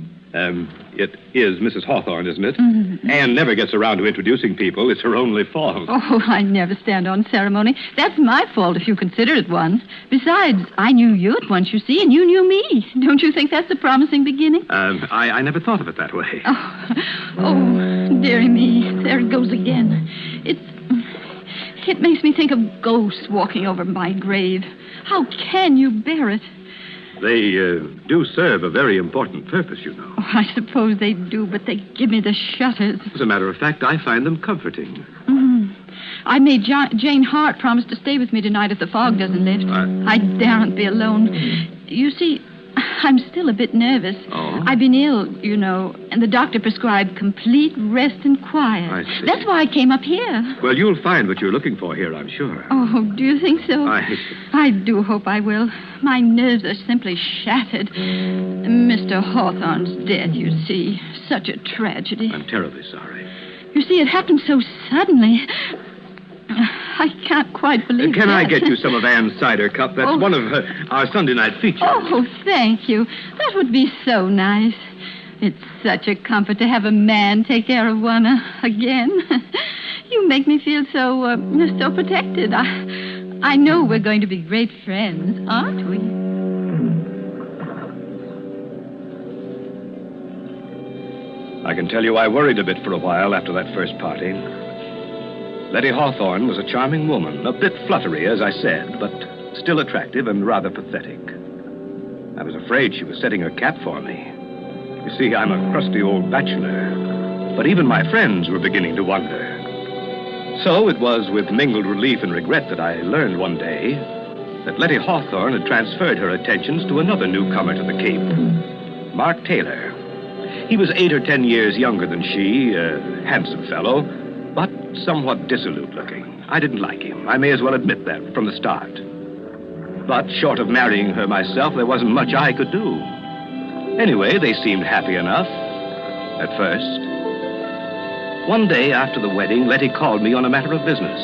It is Mrs. Hawthorne, isn't it? Mm-hmm. Anne never gets around to introducing people. It's her only fault. Oh, I never stand on ceremony. That's my fault if you consider it one. Besides, I knew you at once, you see, and you knew me. Don't you think that's a promising beginning? I never thought of it that way. Oh, dearie me. There it goes again. It makes me think of ghosts walking over my grave. How can you bear it? They do serve a very important purpose, you know. Oh, I suppose they do, but they give me the shudders. As a matter of fact, I find them comforting. I made Jane Hart promise to stay with me tonight if the fog doesn't lift. I daren't be alone. You see, I'm still a bit nervous. Oh? I've been ill, you know, and the doctor prescribed complete rest and quiet. I see. That's why I came up here. Well, you'll find what you're looking for here, I'm sure. Oh, do you think so? I do hope I will. My nerves are simply shattered. Mr. Hawthorne's death, you see. Such a tragedy. I'm terribly sorry. You see, it happened so suddenly. I can't quite believe Can I that. get you some of Anne's cider cup? That's one of our Sunday night features. Oh, thank you. That would be so nice. It's such a comfort to have a man take care of one again. You make me feel so protected. I know we're going to be great friends, aren't we? I can tell you I worried a bit for a while after that first party. Letty Hawthorne was a charming woman, a bit fluttery, as I said, but still attractive and rather pathetic. I was afraid she was setting her cap for me. You see, I'm a crusty old bachelor, but even my friends were beginning to wonder. So it was with mingled relief and regret that I learned one day that Letty Hawthorne had transferred her attentions to another newcomer to the Cape, Mark Taylor. He was 8 or 10 years younger than she, a handsome fellow, but somewhat dissolute looking. I didn't like him. I may as well admit that from the start. But short of marrying her myself, there wasn't much I could do. Anyway, they seemed happy enough at first. One day after the wedding, Letty called me on a matter of business.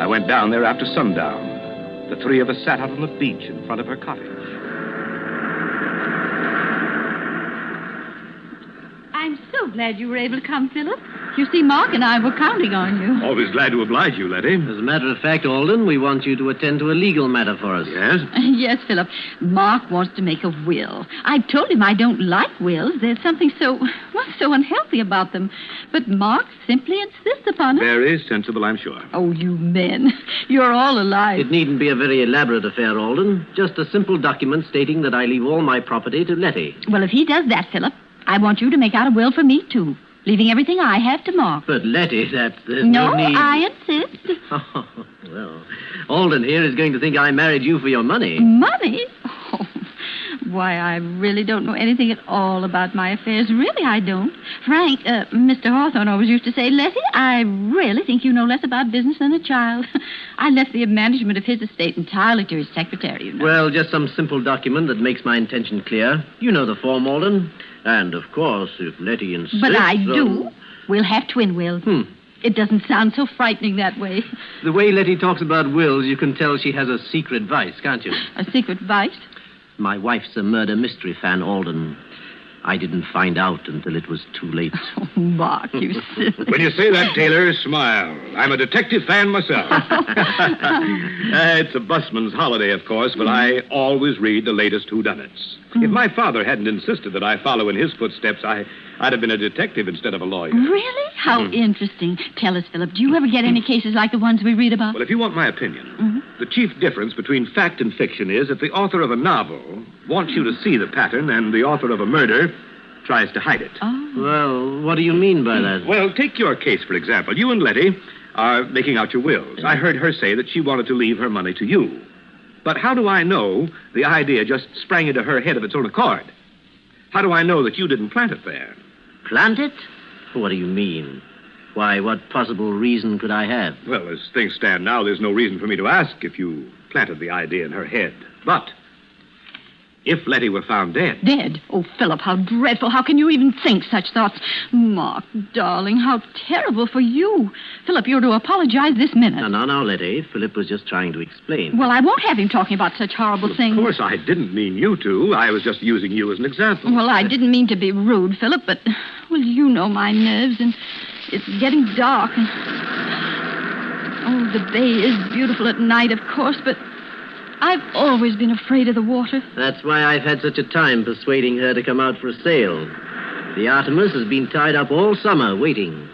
I went down there after sundown. The three of us sat out on the beach in front of her cottage. I'm so glad you were able to come, Philip. You see, Mark and I were counting on you. Always glad to oblige you, Letty. As a matter of fact, Alden, we want you to attend to a legal matter for us. Yes? Yes, Philip. Mark wants to make a will. I told him I don't like wills. There's something so unhealthy about them. But Mark simply insists upon it. Very sensible, I'm sure. Oh, you men. You're all alike. It needn't be a very elaborate affair, Alden. Just a simple document stating that I leave all my property to Letty. Well, if he does that, Philip, I want you to make out a will for me, too. Leaving everything I have to Mark. But Letty, there's no need... I insist. Oh, well, Alden here is going to think I married you for your money. Money? Oh, why, I really don't know anything at all about my affairs. Really, I don't. Frank, Mr. Hawthorne always used to say, Letty, I really think you know less about business than a child. I left the management of his estate entirely to his secretary, you know. Well, just some simple document that makes my intention clear. You know the form, Alden. And, of course, if Letty insists... But I do. We'll have twin wills. It doesn't sound so frightening that way. The way Letty talks about wills, you can tell she has a secret vice, can't you? A secret vice? My wife's a murder mystery fan, Alden. I didn't find out until it was too late. Oh, Mark, you silly... When you say that, Taylor, smile. I'm a detective fan myself. It's a busman's holiday, of course, but I always read the latest whodunits. If my father hadn't insisted that I follow in his footsteps, I'd have been a detective instead of a lawyer. Really? How interesting. Tell us, Philip, do you ever get any cases like the ones we read about? Well, if you want my opinion, the chief difference between fact and fiction is that the author of a novel wants you to see the pattern and the author of a murder tries to hide it. Oh. Well, what do you mean by that? Well, take your case, for example. You and Letty are making out your wills. I heard her say that she wanted to leave her money to you. But how do I know the idea just sprang into her head of its own accord? How do I know that you didn't plant it there? Plant it? What do you mean? Why, what possible reason could I have? Well, as things stand now, there's no reason for me to ask if you planted the idea in her head. But if Letty were found dead... Dead? Oh, Philip, how dreadful. How can you even think such thoughts? Mark, darling, how terrible for you. Philip, you're to apologize this minute. No, Letty. Philip was just trying to explain. Well, I won't have him talking about such horrible things. Of course, I didn't mean you to. I was just using you as an example. Well, I didn't mean to be rude, Philip, but, well, you know my nerves, and it's getting dark. And... Oh, the bay is beautiful at night, of course, but I've always been afraid of the water. That's why I've had such a time persuading her to come out for a sail. The Artemis has been tied up all summer, waiting.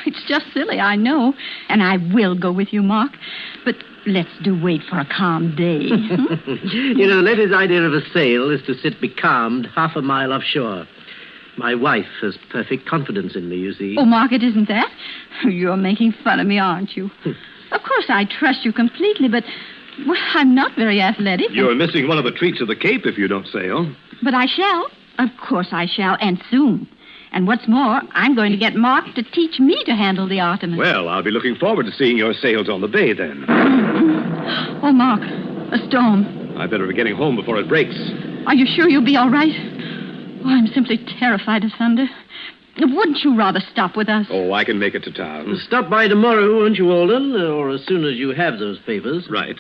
It's just silly, I know. And I will go with you, Mark. But let's do wait for a calm day. You know, Letty's idea of a sail is to sit becalmed half a mile offshore. My wife has perfect confidence in me, you see. Oh, Mark, it isn't that. You're making fun of me, aren't you? Of course, I trust you completely, but... well, I'm not very athletic. You're missing one of the treats of the Cape if you don't sail. But I shall. Of course I shall, and soon. And what's more, I'm going to get Mark to teach me to handle the Artemis. Well, I'll be looking forward to seeing your sails on the bay then. Oh, Mark, a storm. I better be getting home before it breaks. Are you sure you'll be all right? Oh, I'm simply terrified of thunder. Wouldn't you rather stop with us? Oh, I can make it to town. Stop by tomorrow, won't you, Alden? Or as soon as you have those papers. Right.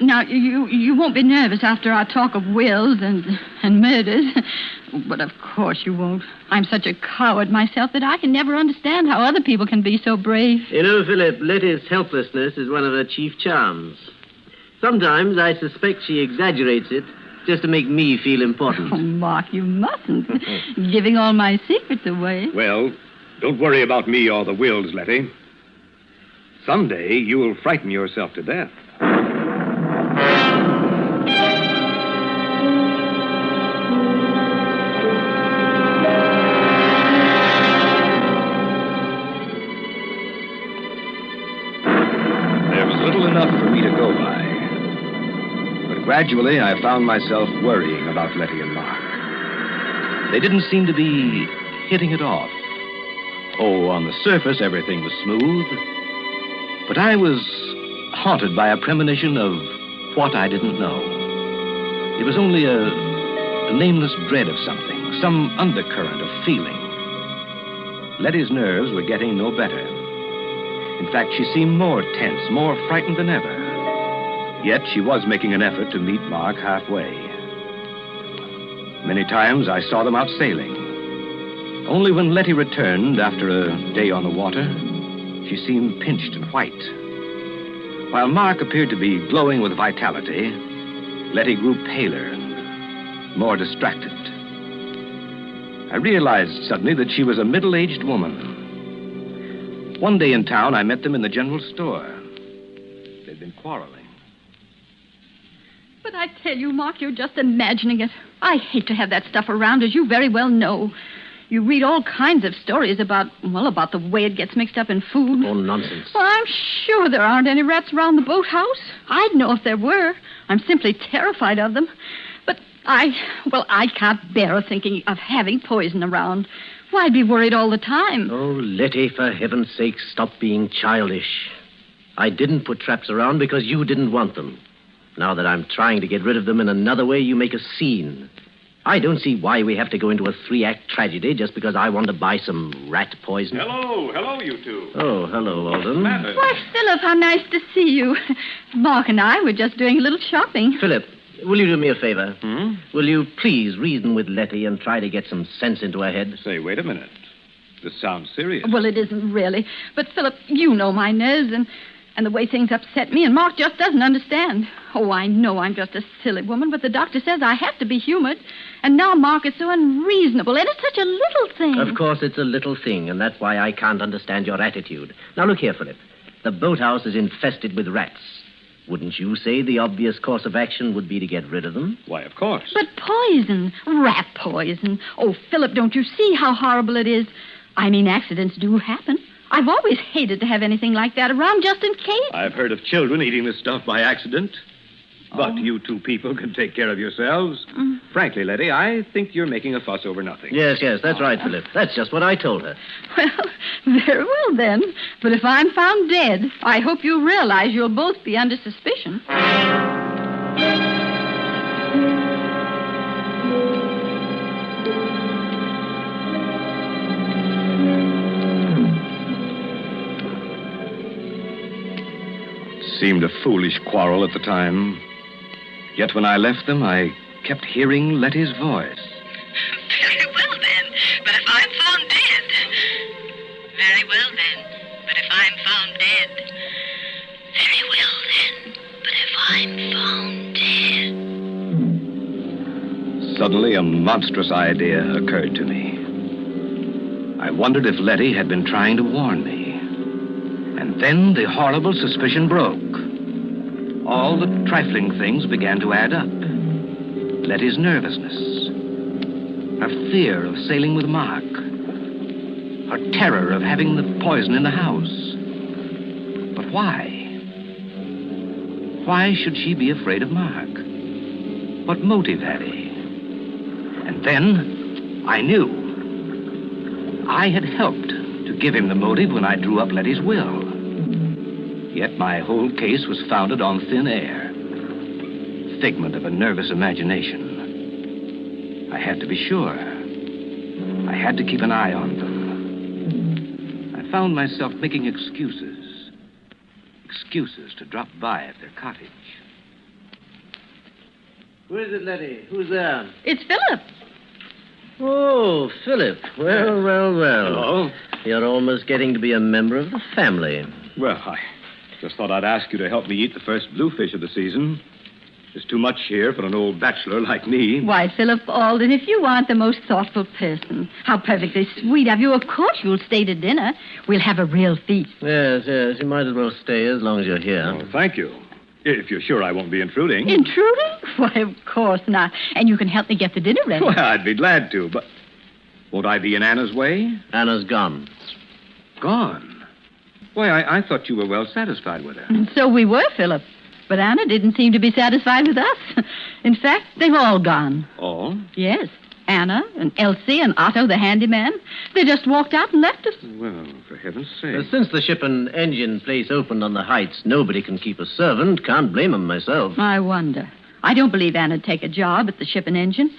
Now, you won't be nervous after our talk of wills and murders. But of course you won't. I'm such a coward myself that I can never understand how other people can be so brave. You know, Philip, Letty's helplessness is one of her chief charms. Sometimes I suspect she exaggerates it just to make me feel important. Oh, Mark, you mustn't. Giving all my secrets away. Well, don't worry about me or the wills, Letty. Someday you'll frighten yourself to death. There was little enough for me to go by. But gradually I found myself worrying about Letty and Mark. They didn't seem to be hitting it off. Oh, on the surface, everything was smooth. But I was haunted by a premonition of what I didn't know. It was only a nameless dread of something, some undercurrent of feeling. Letty's nerves were getting no better. In fact, she seemed more tense, more frightened than ever. Yet she was making an effort to meet Mark halfway. Many times I saw them out sailing. Only when Letty returned after a day on the water, she seemed pinched and white. While Mark appeared to be glowing with vitality, Letty grew paler and more distracted. I realized suddenly that she was a middle-aged woman. One day in town, I met them in the general store. They'd been quarreling. But I tell you, Mark, you're just imagining it. I hate to have that stuff around, as you very well know. You read all kinds of stories about the way it gets mixed up in food. Oh, nonsense. Well, I'm sure there aren't any rats around the boathouse. I'd know if there were. I'm simply terrified of them. But I can't bear thinking of having poison around. Why, I'd be worried all the time. Oh, Letty, for heaven's sake, stop being childish. I didn't put traps around because you didn't want them. Now that I'm trying to get rid of them in another way, you make a scene. I don't see why we have to go into a 3-act tragedy just because I want to buy some rat poison. Hello, you two. Oh, hello, Alden. Why, Philip, how nice to see you. Mark and I were just doing a little shopping. Philip, will you do me a favor? Will you please reason with Letty and try to get some sense into her head? Say, wait a minute. This sounds serious. Well, it isn't really. But, Philip, you know my nerves and the way things upset me, and Mark just doesn't understand. Oh, I know I'm just a silly woman, but the doctor says I have to be humored. And now Mark is so unreasonable, and it's such a little thing. Of course it's a little thing, and that's why I can't understand your attitude. Now, look here, Philip. The boathouse is infested with rats. Wouldn't you say the obvious course of action would be to get rid of them? Why, of course. But poison, rat poison. Oh, Philip, don't you see how horrible it is? I mean, accidents do happen. I've always hated to have anything like that around just in case. I've heard of children eating this stuff by accident. But you two people can take care of yourselves. Frankly, Letty, I think you're making a fuss over nothing. Yes, that's right, Philip. That's just what I told her. Well, very well then. But if I'm found dead, I hope you realize you'll both be under suspicion. Seemed a foolish quarrel at the time. Yet when I left them, I kept hearing Letty's voice. Very well, then. But if I'm found dead. Very well, then. But if I'm found dead. Very well, then. But if I'm found dead. Suddenly, a monstrous idea occurred to me. I wondered if Letty had been trying to warn me. And then the horrible suspicion broke. All the trifling things began to add up. Letty's nervousness, her fear of sailing with Mark, her terror of having the poison in the house. But why? Why should she be afraid of Mark? What motive had he? And then I knew. I had helped to give him the motive when I drew up Letty's will. Yet my whole case was founded on thin air. Figment of a nervous imagination. I had to be sure. I had to keep an eye on them. I found myself making excuses. Excuses to drop by at their cottage. Who is it, Letty? Who's there? It's Philip. Oh, Philip. Well. Hello. You're almost getting to be a member of the family. Well, I just thought I'd ask you to help me eat the first bluefish of the season. There's too much here for an old bachelor like me. Why, Philip Alden, if you aren't the most thoughtful person. How perfectly sweet of you. Of course you'll stay to dinner. We'll have a real feast. Yes. You might as well stay as long as you're here. Oh, thank you. If you're sure I won't be intruding. Intruding? Why, of course not. And you can help me get the dinner ready. Well, I'd be glad to, but won't I be in Anna's way? Anna's gone. Gone? Why, I thought you were well satisfied with her. And so we were, Philip. But Anna didn't seem to be satisfied with us. In fact, they've all gone. All? Yes. Anna and Elsie and Otto, the handyman. They just walked out and left us. Well, for heaven's sake. Since the ship and engine place opened on the Heights, nobody can keep a servant. Can't blame 'em myself. I wonder. I don't believe Anna'd take a job at the ship and engine.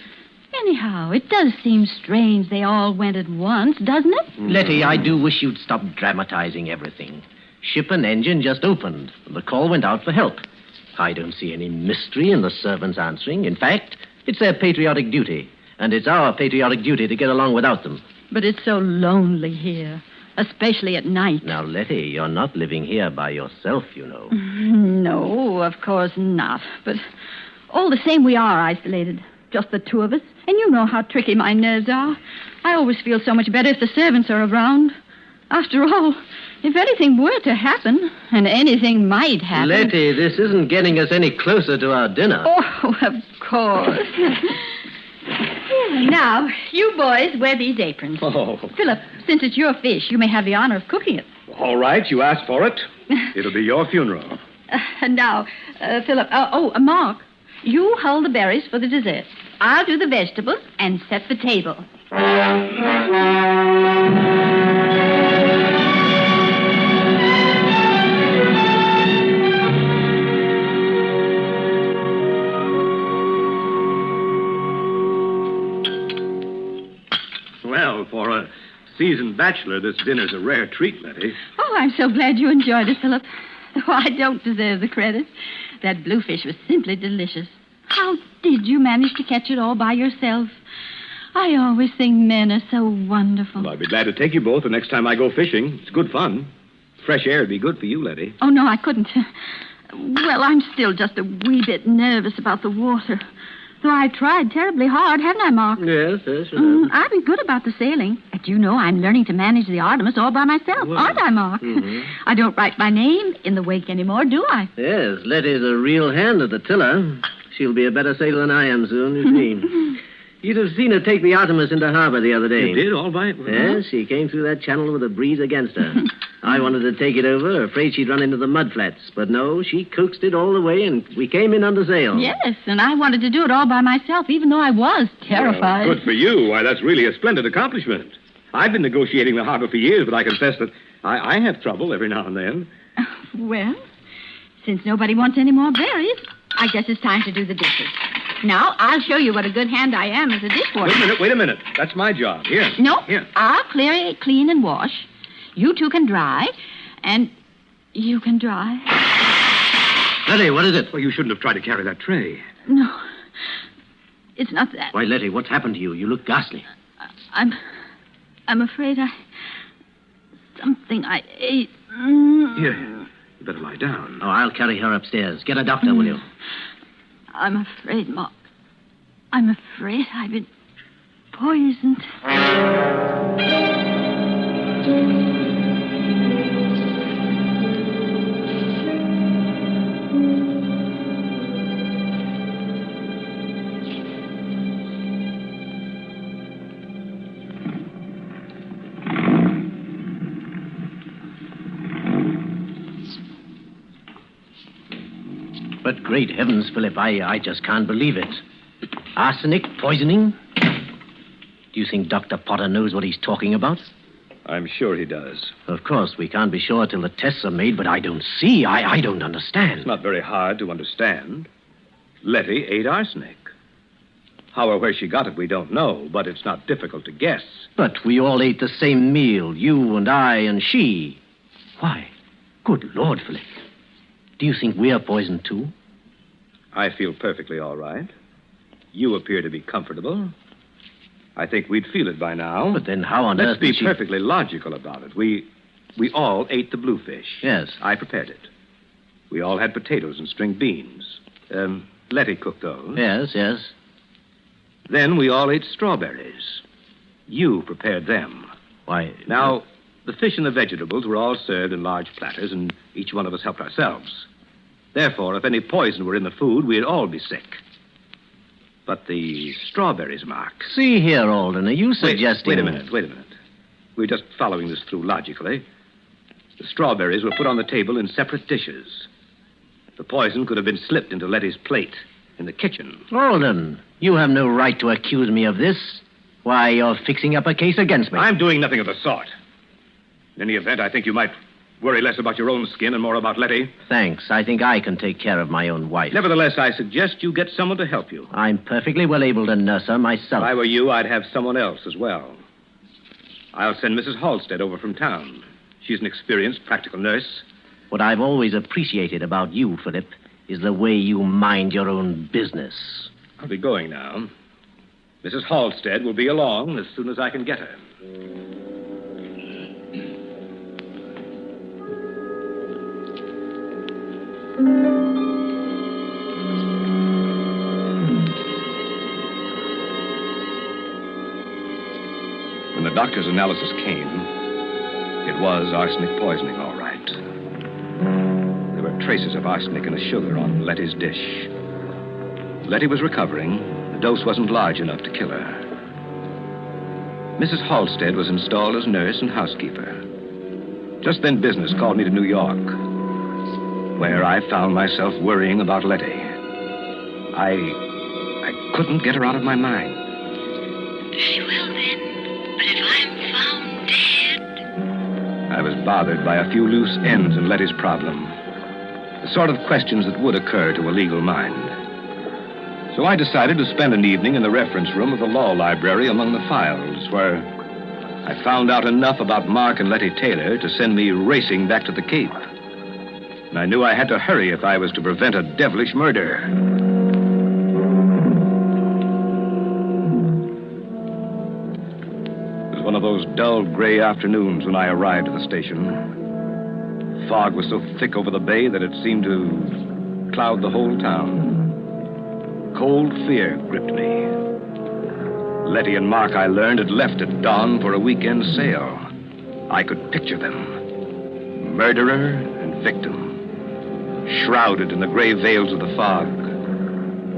Anyhow, it does seem strange they all went at once, doesn't it? Letty, I do wish you'd stop dramatizing everything. Ship and engine just opened. The call went out for help. I don't see any mystery in the servants answering. In fact, it's their patriotic duty. And it's our patriotic duty to get along without them. But it's so lonely here, especially at night. Now, Letty, you're not living here by yourself, you know. No, of course not. But all the same, we are isolated. Just the two of us. And you know how tricky my nerves are. I always feel so much better if the servants are around. After all, if anything were to happen, and anything might happen... Letty, this isn't getting us any closer to our dinner. Oh, of course. Now, you boys wear these aprons. Oh. Philip, since it's your fish, you may have the honor of cooking it. All right, you asked for it. It'll be your funeral. Now, Philip, Mark, you hull the berries for the dessert. I'll do the vegetables and set the table. Well, for a seasoned bachelor, this dinner's a rare treat, Letty. Oh, I'm so glad you enjoyed it, Philip. Though I don't deserve the credit. That bluefish was simply delicious. How did you manage to catch it all by yourself? I always think men are so wonderful. Well, I'd be glad to take you both the next time I go fishing. It's good fun. Fresh air would be good for you, Letty. Oh, no, I couldn't. Well, I'm still just a wee bit nervous about the water. Though I tried terribly hard, haven't I, Mark? Yes, you have. I've been good about the sailing. But you know, I'm learning to manage the Artemis all by myself, aren't I, Mark? Mm-hmm. I don't write my name in the wake anymore, do I? Yes, Letty's a real hand at the tiller. She'll be a better sailor than I am soon, you see. You'd have seen her take the Artemis into harbor the other day. You did, all right. Yes, she came through that channel with a breeze against her. I wanted to take it over, afraid she'd run into the mud flats. But no, she coaxed it all the way, and we came in under sail. Yes, and I wanted to do it all by myself, even though I was terrified. Well, good for you. Why, that's really a splendid accomplishment. I've been negotiating the harbor for years, but I confess that I have trouble every now and then. Well, since nobody wants any more berries, I guess it's time to do the dishes. Now, I'll show you what a good hand I am as a dishwasher. Wait a minute. That's my job. Here. No, Here. I'll clean and wash. You two can dry, and you can dry. Letty, what is it? Well, you shouldn't have tried to carry that tray. No, it's not that. Why, Letty, what's happened to you? You look ghastly. I'm afraid something I ate. Here, you better lie down. Oh, I'll carry her upstairs. Get a doctor, will you? I'm afraid, Mark. I'm afraid I've been poisoned. But great heavens, Philip, I just can't believe it. Arsenic, poisoning? Do you think Dr. Potter knows what he's talking about? I'm sure he does. Of course, we can't be sure till the tests are made, but I don't see. I don't understand. It's not very hard to understand. Letty ate arsenic. How or where she got it, we don't know, but it's not difficult to guess. But we all ate the same meal, you and I and she. Why, good Lord, Philip. Do you think we're poisoned, too? I feel perfectly all right. You appear to be comfortable. I think we'd feel it by now. But then how on earth Let's be perfectly logical about it. We all ate the bluefish. Yes. I prepared it. We all had potatoes and string beans. Letty cooked those. Yes. Then we all ate strawberries. You prepared them. Why... Now, the fish and the vegetables were all served in large platters, and each one of us helped ourselves. Therefore, if any poison were in the food, we'd all be sick. But the strawberries, Mark... See here, Alden, are you suggesting... Wait a minute. We're just following this through logically. The strawberries were put on the table in separate dishes. The poison could have been slipped into Letty's plate in the kitchen. Alden, you have no right to accuse me of this. Why, you're fixing up a case against me. I'm doing nothing of the sort. In any event, I think you might worry less about your own skin and more about Letty. Thanks. I think I can take care of my own wife. Nevertheless, I suggest you get someone to help you. I'm perfectly well able to nurse her myself. If I were you, I'd have someone else as well. I'll send Mrs. Halstead over from town. She's an experienced practical nurse. What I've always appreciated about you, Philip, is the way you mind your own business. I'll be going now. Mrs. Halstead will be along as soon as I can get her. When the doctor's analysis came, it was arsenic poisoning, all right. There were traces of arsenic in the sugar on Letty's dish. Letty was recovering. The dose wasn't large enough to kill her. Mrs. Halstead was installed as nurse and housekeeper. Just then business called me to New York, where I found myself worrying about Letty. I couldn't get her out of my mind. Very well, then. But if I'm found dead... I was bothered by a few loose ends in Letty's problem. The sort of questions that would occur to a legal mind. So I decided to spend an evening in the reference room of the law library among the files, where I found out enough about Mark and Letty Taylor to send me racing back to the Cape. And I knew I had to hurry if I was to prevent a devilish murder. It was one of those dull gray afternoons when I arrived at the station. Fog was so thick over the bay that it seemed to cloud the whole town. Cold fear gripped me. Letty and Mark, I learned, had left at dawn for a weekend sail. I could picture them. Murderer and victim. Shrouded in the gray veils of the fog.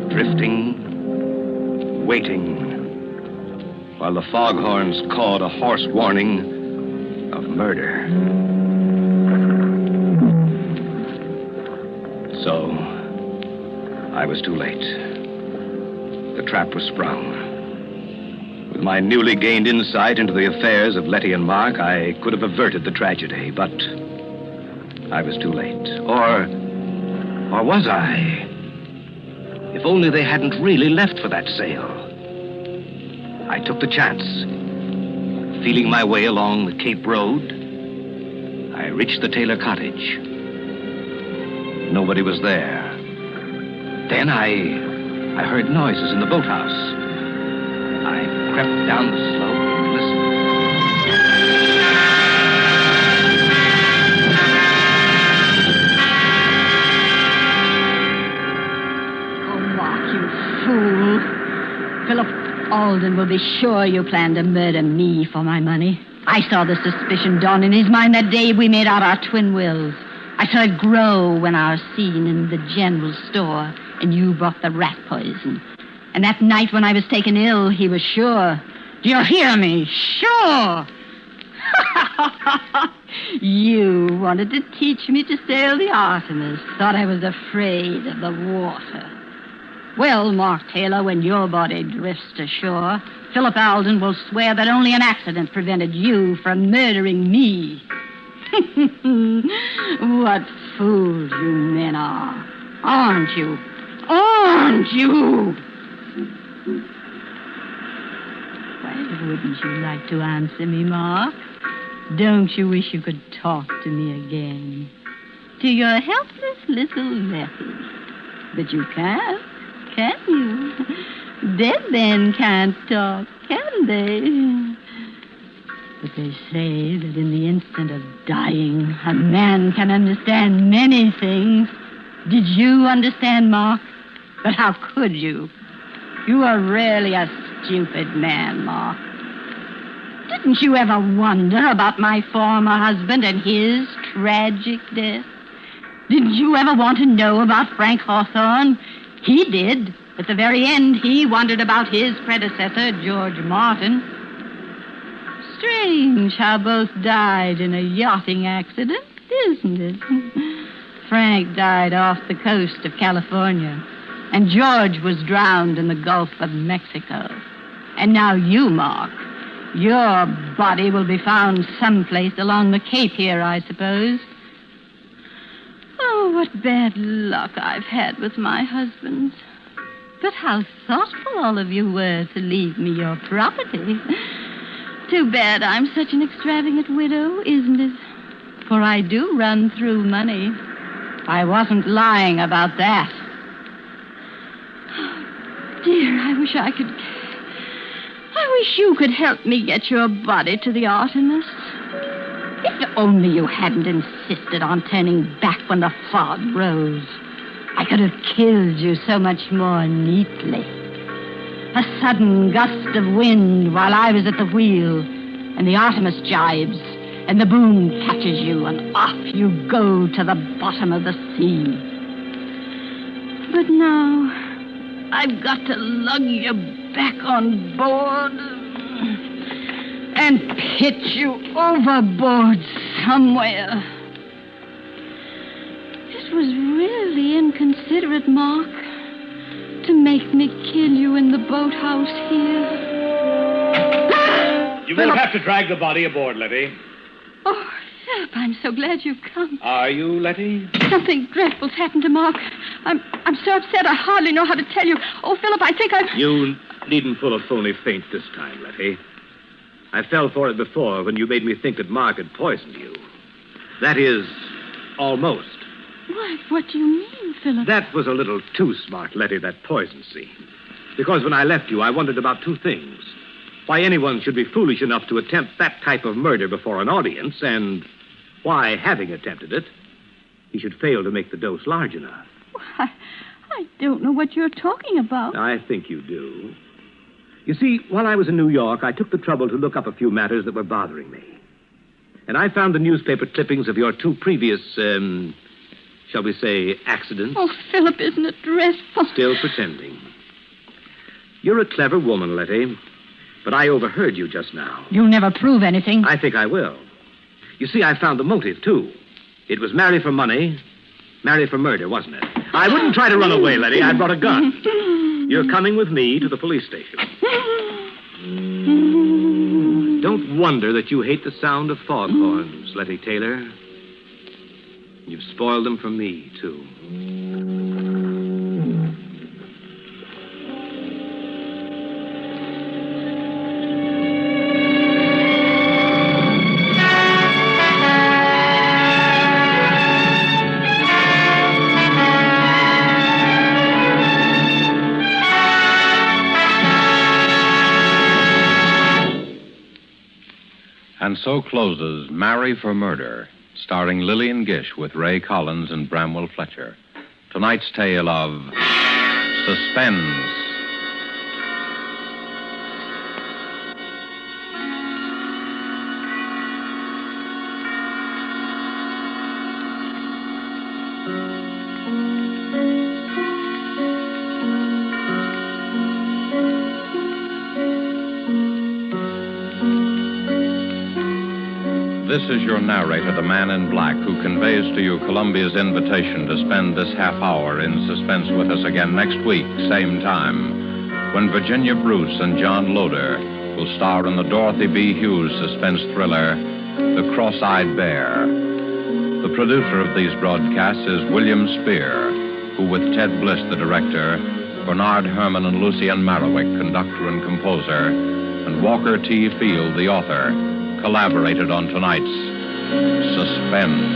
Drifting, waiting. While the foghorns cawed a hoarse warning of murder. was too late. The trap was sprung. With my newly gained insight into the affairs of Letty and Mark, I could have averted the tragedy, but I was too late. Or was I? If only they hadn't really left for that sale. I took the chance. Feeling my way along the Cape Road, I reached the Taylor cottage. Nobody was there. Then I heard noises in the boathouse. I crept down the slope and listened. Oh, Mark, you fool. Philip Alden will be sure you planned to murder me for my money. I saw the suspicion dawn in his mind that day we made out our twin wills. I saw it grow when our scene in the general store and you brought the rat poison. And that night when I was taken ill, he was sure. Do you hear me? Sure. You wanted to teach me to sail the Artemis. Thought I was afraid of the water. Well, Mark Taylor, when your body drifts to shore, Philip Alden will swear that only an accident prevented you from murdering me. What fools you men are. Aren't you? Aren't you? Why wouldn't you like to answer me, Mark? Don't you wish you could talk to me again? To your helpless little Letty. But you can't, can you? Dead men can't talk, can they? But they say that in the instant of dying, a man can understand many things. Did you understand, Mark? But how could you? You are really a stupid man, Mark. Didn't you ever wonder about my former husband and his tragic death? Didn't you ever want to know about Frank Hawthorne? He did. At the very end, he wondered about his predecessor, George Martin. Strange how both died in a yachting accident, isn't it? Frank died off the coast of California, and George was drowned in the Gulf of Mexico. And now you, Mark, your body will be found someplace along the Cape here, I suppose. Oh, what bad luck I've had with my husbands. But how thoughtful all of you were to leave me your property. Too bad I'm such an extravagant widow, isn't it? For I do run through money. I wasn't lying about that. Oh, dear, I wish you could help me get your body to the Artemis. If only you hadn't insisted on turning back when the fog rose. I could have killed you so much more neatly. A sudden gust of wind while I was at the wheel, and the Artemis jibes, and the boom catches you, and off you go to the bottom of the sea. But now, I've got to lug you back on board and pitch you overboard somewhere. It was really inconsiderate, Mark, to make me kill you in the boathouse here. You won't have to drag the body aboard, Letty. Oh, Philip, I'm so glad you've come. Are you, Letty? Something dreadful's happened to Mark. I'm so upset I hardly know how to tell you. Oh, Philip, I think I've... You needn't pull a phony feint this time, Letty. I fell for it before when you made me think that Mark had poisoned you. That is, almost. Why, what do you mean, Philip? That was a little too smart, Letty, that poison scene. Because when I left you, I wondered about two things. Why anyone should be foolish enough to attempt that type of murder before an audience, and why, having attempted it, he should fail to make the dose large enough. Why, I don't know what you're talking about. I think you do. You see, while I was in New York, I took the trouble to look up a few matters that were bothering me. And I found the newspaper clippings of your two previous, shall we say, accidents. Oh, Philip, isn't it dreadful? Still pretending. You're a clever woman, Letty, but I overheard you just now. You'll never prove anything. I think I will. You see, I found the motive, too. It was marry for money, marry for murder, wasn't it? I wouldn't try to run away, Letty. I brought a gun. You're coming with me to the police station. Don't wonder that you hate the sound of foghorns, Letty Taylor. You've spoiled them for me, too. And so closes Marry for Murder, starring Lillian Gish with Ray Collins and Bramwell Fletcher. Tonight's tale of suspense. This is your narrator, the man in black, who conveys to you Columbia's invitation to spend this half hour in suspense with us again next week, same time, when Virginia Bruce and John Loder will star in the Dorothy B. Hughes suspense thriller, The Cross-Eyed Bear. The producer of these broadcasts is William Spear, who, with Ted Bliss, the director, Bernard Herrmann and Lucien Marowik, conductor and composer, and Walker T. Field, the author, collaborated on tonight's Suspense.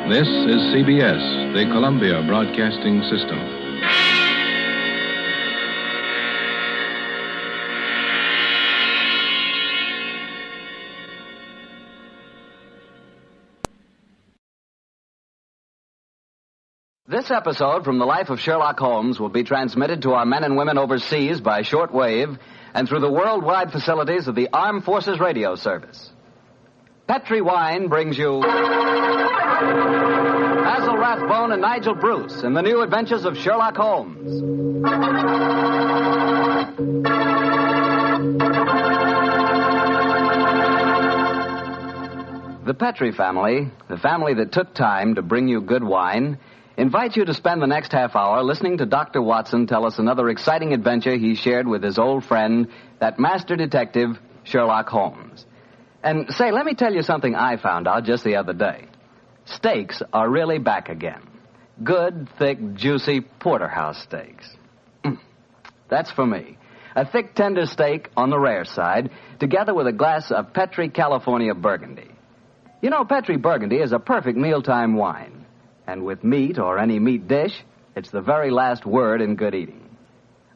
This is CBS, the Columbia Broadcasting System. This episode from the life of Sherlock Holmes will be transmitted to our men and women overseas by shortwave and through the worldwide facilities of the Armed Forces Radio Service. Petri Wine brings you Basil Rathbone and Nigel Bruce in the new adventures of Sherlock Holmes. The Petri family, the family that took time to bring you good wine, invites you to spend the next half hour listening to Dr. Watson tell us another exciting adventure he shared with his old friend, that master detective, Sherlock Holmes. And say, let me tell you something I found out just the other day. Steaks are really back again. Good, thick, juicy porterhouse steaks. That's for me. A thick, tender steak on the rare side, together with a glass of Petri California Burgundy. You know, Petri Burgundy is a perfect mealtime wine. And with meat or any meat dish, it's the very last word in good eating.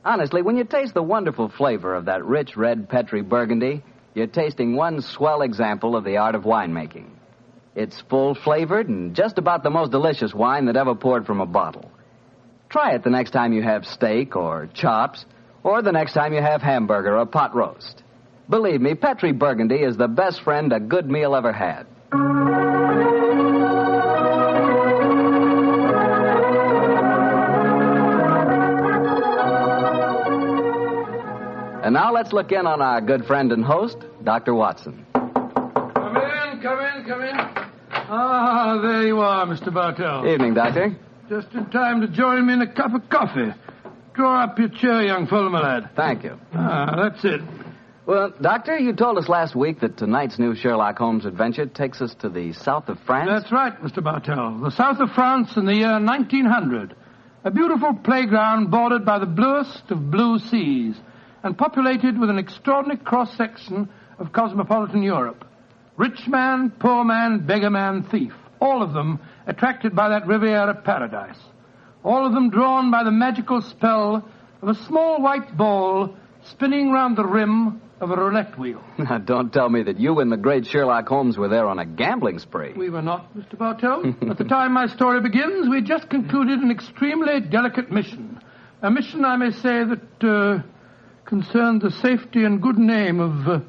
Honestly, when you taste the wonderful flavor of that rich red Petri Burgundy, you're tasting one swell example of the art of winemaking. It's full-flavored and just about the most delicious wine that ever poured from a bottle. Try it the next time you have steak or chops, or the next time you have hamburger or pot roast. Believe me, Petri Burgundy is the best friend a good meal ever had. And now let's look in on our good friend and host, Dr. Watson. Come in. Ah, there you are, Mr. Bartell. Evening, Doctor. Just in time to join me in a cup of coffee. Draw up your chair, young fellow, my lad. Thank you. Ah, that's it. Well, Doctor, you told us last week that tonight's new Sherlock Holmes adventure takes us to the south of France. That's right, Mr. Bartell. The south of France in the year 1900. A beautiful playground bordered by the bluest of blue seas, and populated with an extraordinary cross-section of cosmopolitan Europe. Rich man, poor man, beggar man, thief. All of them attracted by that Riviera paradise. All of them drawn by the magical spell of a small white ball spinning round the rim of a roulette wheel. Now, don't tell me that you and the great Sherlock Holmes were there on a gambling spree. We were not, Mr. Bartell. At the time my story begins, we just concluded an extremely delicate mission. A mission, I may say, that concerned the safety and good name of a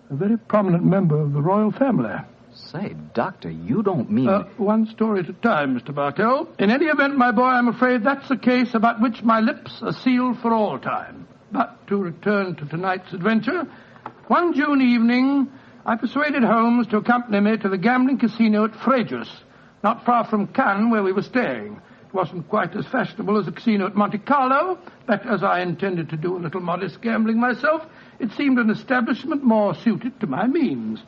very prominent member of the royal family. Say, Doctor, you don't mean... One story at a time, Mr. Bartell. In any event, my boy, I'm afraid that's a case about which my lips are sealed for all time. But to return to tonight's adventure, One June evening, I persuaded Holmes to accompany me to the gambling casino at Frejus, not far from Cannes, where we were staying. It wasn't quite as fashionable as the casino at Monte Carlo, but as I intended to do a little modest gambling myself, it seemed an establishment more suited to my means.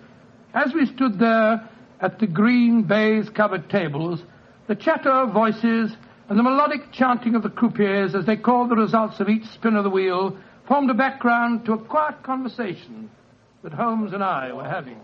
As we stood there at the green baize-covered tables, the chatter of voices and the melodic chanting of the croupiers as they called the results of each spin of the wheel formed a background to a quiet conversation that Holmes and I were having.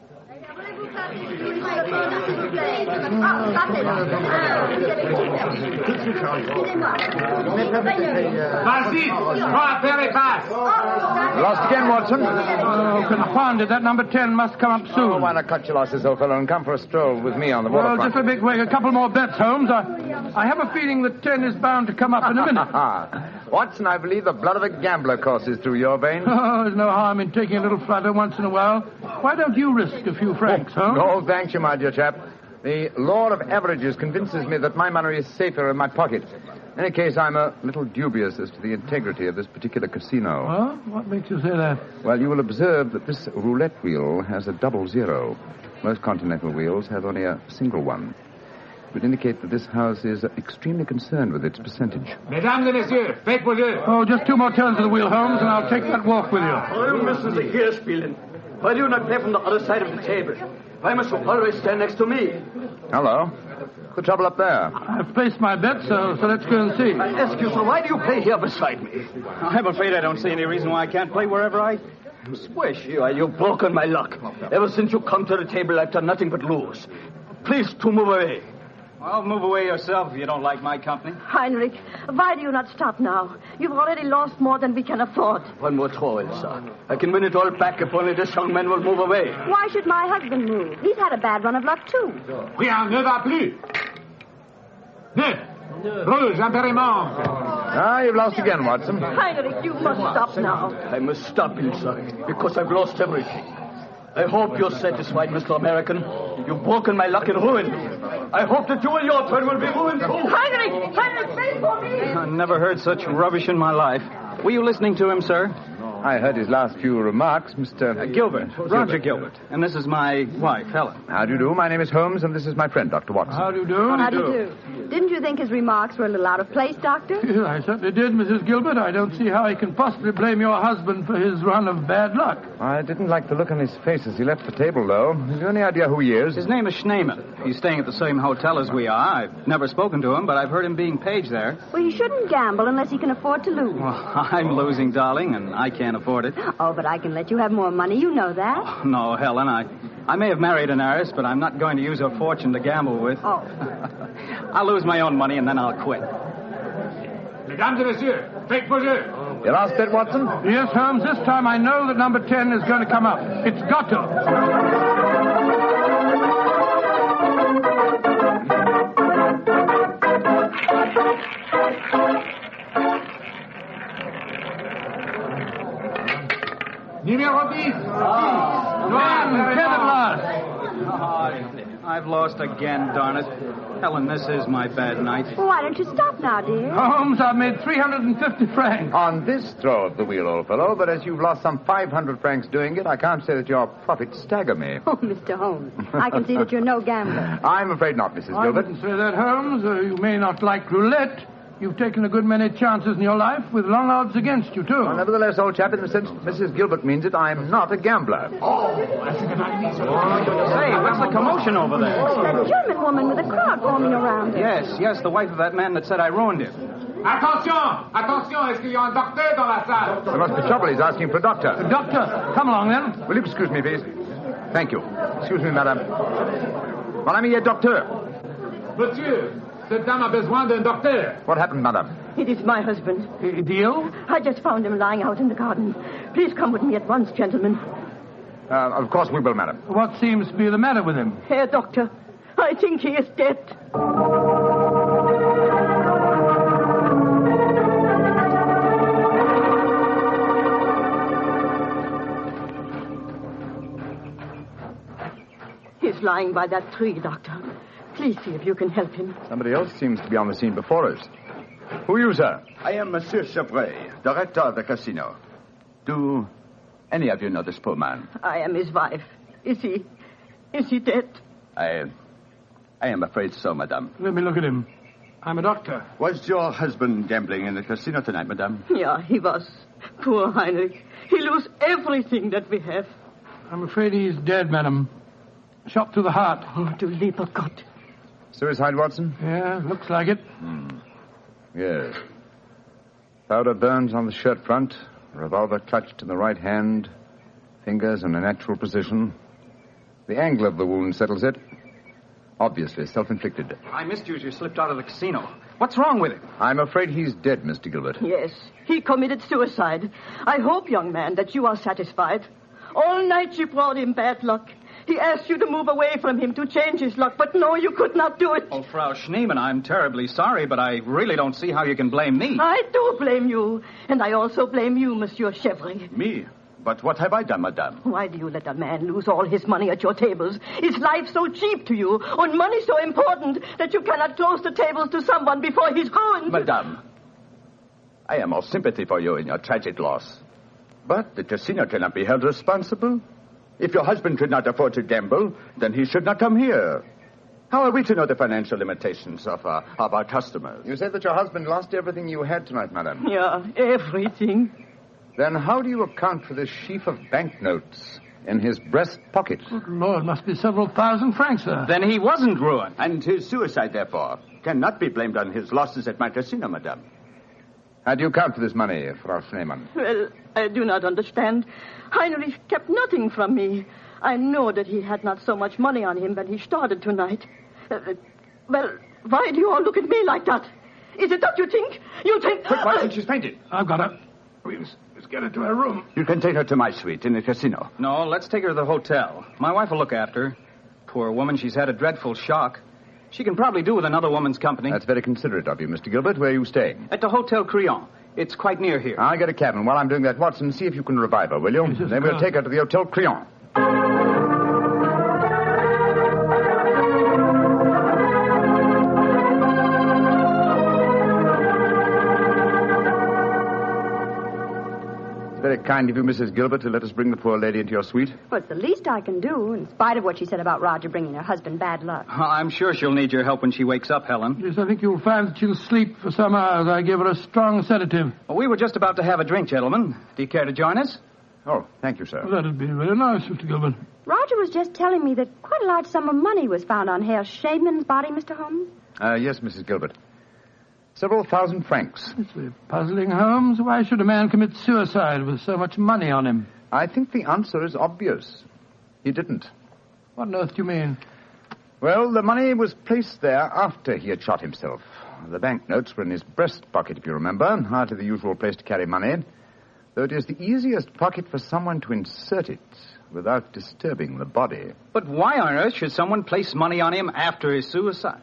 Lost again, Watson? Oh, confounded. That number 10 must come up soon. Oh, why not cut your losses, old fellow, and come for a stroll with me on the waterfront? Well, just a big wait. A couple more bets, Holmes. I have a feeling that 10 is bound to come up in a minute. Watson, I believe the blood of a gambler courses through your veins. Oh, there's no harm in taking a little flutter once in a while. Why don't you risk a few francs, Holmes? No, thank you, my dear chap. The law of averages convinces me that my money is safer in my pocket. In any case, I'm a little dubious as to the integrity of this particular casino. Well, what makes you say that? Well, you will observe that this roulette wheel has a double zero. Most continental wheels have only a single one. It would indicate that this house is extremely concerned with its percentage. Mesdames et messieurs, faites vos jeux. Oh, just two more turns of the wheel, Holmes, and I'll take that walk with you. Oh, Mrs. the here spielen. Why do you not play from the other side of the table? Why must you always stand next to me? Hello. What's the trouble up there? I've placed my bet, so let's go and see. I ask you, sir, why do you play here beside me? I'm afraid I don't see any reason why I can't play wherever I wish. You've broken my luck. Ever since you come to the table, I've done nothing but lose. Please to move away. Well, move away yourself if you don't like my company. Heinrich, why do you not stop now? You've already lost more than we can afford. One more throw, Elsa. I can win it all back if only this young man will move away. Why should my husband move? He's had a bad run of luck, too. Rien ne va plus. Rouge, impériment. Ah, you've lost again, Watson. Heinrich, you must stop now. I must stop, Elsa, because I've lost everything. I hope you're satisfied, Mr. American. You've broken my luck and ruined me. I hope that you and your turn will be ruined, too. Heinrich, wait for me. I never heard such rubbish in my life. Were you listening to him, sir? I heard his last few remarks, Mr. Gilbert. Roger Gilbert. And this is my wife, Helen. How do you do? My name is Holmes, and this is my friend, Dr. Watson. How do you do? How do you do? Didn't you think his remarks were a little out of place, Doctor? I certainly did, Mrs. Gilbert. I don't see how he can possibly blame your husband for his run of bad luck. I didn't like the look on his face as he left the table, though. Have you any idea who he is? His name is Schneemann. He's staying at the same hotel as we are. I've never spoken to him, but I've heard him being paged there. Well, he shouldn't gamble unless he can afford to lose. Well, I'm losing, darling, and I can't afford it. Oh, but I can let you have more money. You know that. Oh, no, Helen, I may have married an heiress, but I'm not going to use her fortune to gamble with. Oh. I'll lose my own money, and then I'll quit. Mesdames et messieurs, faites vos jeux. You lost it, Watson? Yes, Holmes. This time I know that number 10 is going to come up. It's got to. Numéro 10. I've lost again, darn it. Helen, this is my bad night. Well, why don't you stop now, dear? Holmes, I've made 350 francs. On this throw of the wheel, old fellow, but as you've lost some 500 francs doing it, I can't say that your profits stagger me. Oh, Mr. Holmes, I can see that you're no gambler. I'm afraid not, Mrs. I Gilbert. wouldn't say that, Holmes. You may not like roulette. You've taken a good many chances in your life with long odds against you, too. Well, nevertheless, old chap, in the sense Mrs. Gilbert means it, I'm not a gambler. Oh, say, what's the commotion over there? That German woman with a crowd forming around her. Yes, the wife of that man that said I ruined him. Attention! Est-ce qu'il y a un docteur dans la salle? There must be trouble. He's asking for a doctor. A doctor? Come along, then. Will you excuse me, please? Thank you. Excuse me, madame. Mon ami est docteur. Monsieur, cette dame a besoin d'un docteur. What happened, madame? It is my husband. Ill? I just found him lying out in the garden. Please come with me at once, gentlemen. Of course we will, madam. What seems to be the matter with him? Herr Doctor, I think he is dead. He's lying by that tree, Doctor. Please see if you can help him. Somebody else seems to be on the scene before us. Who are you, sir? I am Monsieur Chevray, director of the casino. Do any of you know this poor man? I am his wife. Is he dead? I am afraid so, madame. Let me look at him. I'm a doctor. Was your husband gambling in the casino tonight, madame? Yeah, he was. Poor Heinrich. He lost everything that we have. I'm afraid he's dead, madam. Shot through the heart. Oh, du lieber Gott. Suicide, Watson? Yeah, looks like it. Yes. Powder burns on the shirt front, revolver clutched in the right hand, fingers in a natural position. The angle of the wound settles it. Obviously self-inflicted. I missed you as you slipped out of the casino. What's wrong with him? I'm afraid he's dead, Mr. Gilbert. Yes, he committed suicide. I hope, young man, that you are satisfied. All night you brought him bad luck. He asked you to move away from him to change his luck, but no, you could not do it. Oh, Frau Schneemann, I'm terribly sorry, but I really don't see how you can blame me. I do blame you, and I also blame you, Monsieur Chevry. Me? But what have I done, madame? Why do you let a man lose all his money at your tables? Is life so cheap to you, and money so important, that you cannot close the tables to someone before he's ruined? Madame, I am all sympathy for you in your tragic loss. But the casino cannot be held responsible. If your husband could not afford to gamble, then he should not come here. How are we to know the financial limitations of our customers? You said that your husband lost everything you had tonight, madam. Yeah, everything. Then how do you account for this sheaf of banknotes in his breast pocket? Good Lord, must be several thousand francs, sir. Then he wasn't ruined. And his suicide, therefore, cannot be blamed on his losses at my casino, madame. How do you account for this money, Frau Schneemann? Well, I do not understand. Heinrich kept nothing from me. I know that he had not so much money on him when he started tonight. Well, why do you all look at me like that? Is it that you think? Quick, Watson, she's fainted. I've got her. Let's get her to her room. You can take her to my suite in the casino. No, let's take her to the hotel. My wife will look after her. Poor woman, she's had a dreadful shock. She can probably do with another woman's company. That's very considerate of you, Mr. Gilbert. Where are you staying? At the Hotel Crillon. It's quite near here. I'll get a cab, and while I'm doing that, Watson, see if you can revive her, will you? Yes, then we'll take her to the Hotel Crillon. Very kind of you, Mrs. Gilbert, to let us bring the poor lady into your suite. Well, it's the least I can do, in spite of what she said about Roger bringing her husband bad luck. I'm sure she'll need your help when she wakes up, Helen. Yes, I think you'll find that she'll sleep for some hours. I gave her a strong sedative. Well, we were just about to have a drink, gentlemen. Do you care to join us? Oh, thank you, sir. Well, that'd be very nice, Mr. Gilbert. Roger was just telling me that quite a large sum of money was found on Herr Shademan's body, Mr. Holmes. Yes, Mrs. Gilbert. Several thousand francs. It's very puzzling, Holmes. Why should a man commit suicide with so much money on him? I think the answer is obvious. He didn't. What on earth do you mean? Well, the money was placed there after he had shot himself. The banknotes were in his breast pocket, if you remember. Hardly the usual place to carry money. Though it is the easiest pocket for someone to insert it without disturbing the body. But why on earth should someone place money on him after his suicide?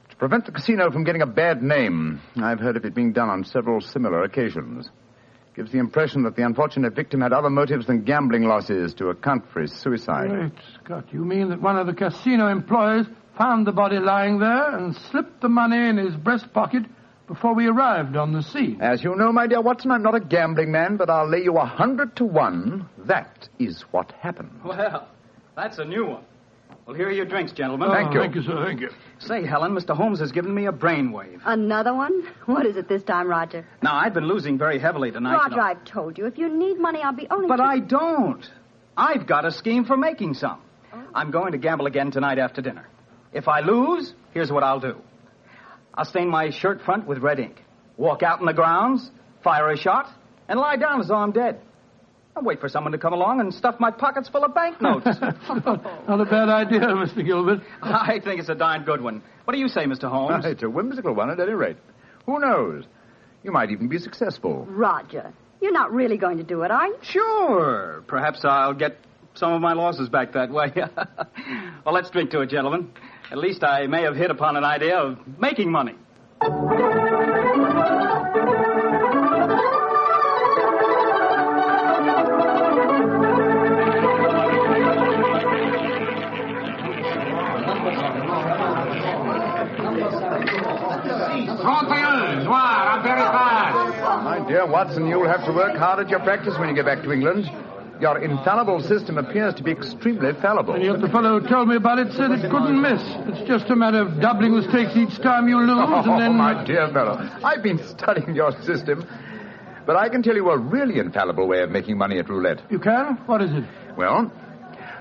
To prevent the casino from getting a bad name. I've heard of it being done on several similar occasions. Gives the impression that the unfortunate victim had other motives than gambling losses to account for his suicide. Great Scott, you mean that one of the casino employees found the body lying there and slipped the money in his breast pocket before we arrived on the scene? As you know, my dear Watson, I'm not a gambling man, but I'll lay you 100 to 1. That is what happened. Well, that's a new one. Well, here are your drinks, gentlemen. Thank you. Thank you, sir. Thank you. Say, Helen, Mr. Holmes has given me a brainwave. Another one? What is it this time, Roger? Now, I've been losing very heavily tonight. Roger, I've told you, if you need money, I'll be only... But I don't. I've got a scheme for making some. Oh. I'm going to gamble again tonight after dinner. If I lose, here's what I'll do. I'll stain my shirt front with red ink, walk out in the grounds, fire a shot, and lie down as though I'm dead. I'll wait for someone to come along and stuff my pockets full of banknotes. Not a bad idea, Mr. Gilbert. I think it's a darn good one. What do you say, Mr. Holmes? It's a whimsical one at any rate. Who knows? You might even be successful. Roger, you're not really going to do it, are you? Sure. Perhaps I'll get some of my losses back that way. Well, let's drink to it, gentlemen. At least I may have hit upon an idea of making money. My dear Watson, you'll have to work hard at your practice when you get back to England. Your infallible system appears to be extremely fallible. And yet the fellow who told me about it said it couldn't miss. It's just a matter of doubling the stakes each time you lose, and then... Oh, my dear fellow, I've been studying your system, but I can tell you a really infallible way of making money at roulette. You can? What is it? Well,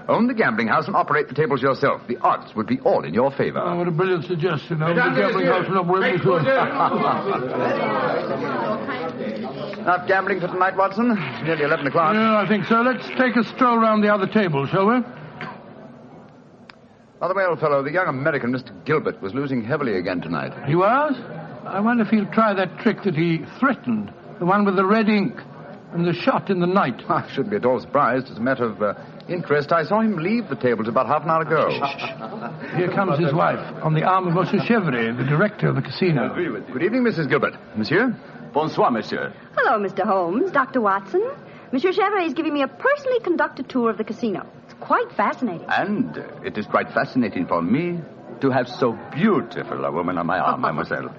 own the gambling house and operate the tables yourself. The odds would be all in your favor. Oh, what a brilliant suggestion. Own the gambling house and operate the Not gambling for tonight, Watson? It's nearly 11 o'clock. Yeah, I think so. Let's take a stroll round the other table, shall we? By the way, old fellow, the young American, Mr. Gilbert, was losing heavily again tonight. He was? I wonder if he'll try that trick that he threatened. The one with the red ink and the shot in the night. I shouldn't be at all surprised. As a matter of interest, I saw him leave the tables about half an hour ago. Here comes his wife, on the arm of Monsieur Chevry, the director of the casino. Good evening, Mrs. Gilbert. Monsieur? Bonsoir, monsieur. Hello, Mr. Holmes, Dr. Watson. Monsieur Chevry is giving me a personally conducted tour of the casino. It's quite fascinating. And it is quite fascinating for me to have so beautiful a woman on my arm, mademoiselle.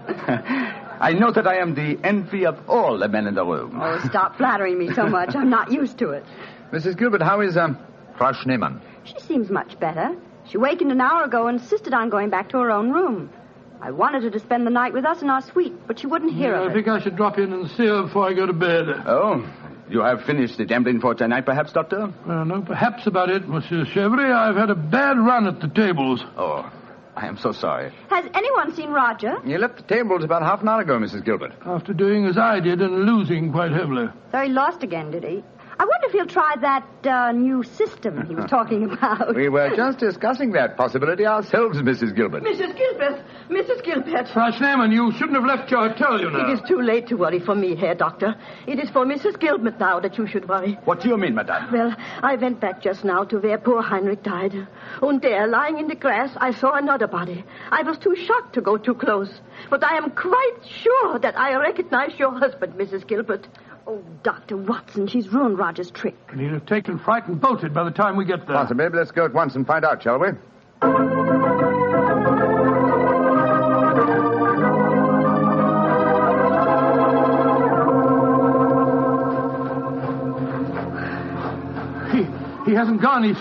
I know that I am the envy of all the men in the room. Oh, stop flattering me so much. I'm not used to it. Mrs. Gilbert, how is Frau Schneemann? She seems much better. She wakened an hour ago and insisted on going back to her own room. I wanted her to spend the night with us in our suite, but she wouldn't hear of it. I think I should drop in and see her before I go to bed. Oh, you have finished the gambling for tonight, perhaps, Doctor? No, perhaps about it, Monsieur Chevry. I've had a bad run at the tables. Oh, I am so sorry. Has anyone seen Roger? He left the tables about half an hour ago, Mrs. Gilbert. After doing as I did and losing quite heavily. So he lost again, did he? I wonder if he'll try that new system he was talking about. We were just discussing that possibility ourselves, Mrs. Gilbert. Mrs. Gilbert! Mrs. Gilbert! Frau Schneemann, you shouldn't have left your hotel, you know. It is too late to worry for me, Herr Doctor. It is for Mrs. Gilbert now that you should worry. What do you mean, madame? Well, I went back just now to where poor Heinrich died. And there, lying in the grass, I saw another body. I was too shocked to go too close. But I am quite sure that I recognize your husband, Mrs. Gilbert. Oh, Dr. Watson, she's ruined Roger's trick. And he'll have taken fright and bolted by the time we get there. Possibly. Let's go at once and find out, shall we? He hasn't gone. He's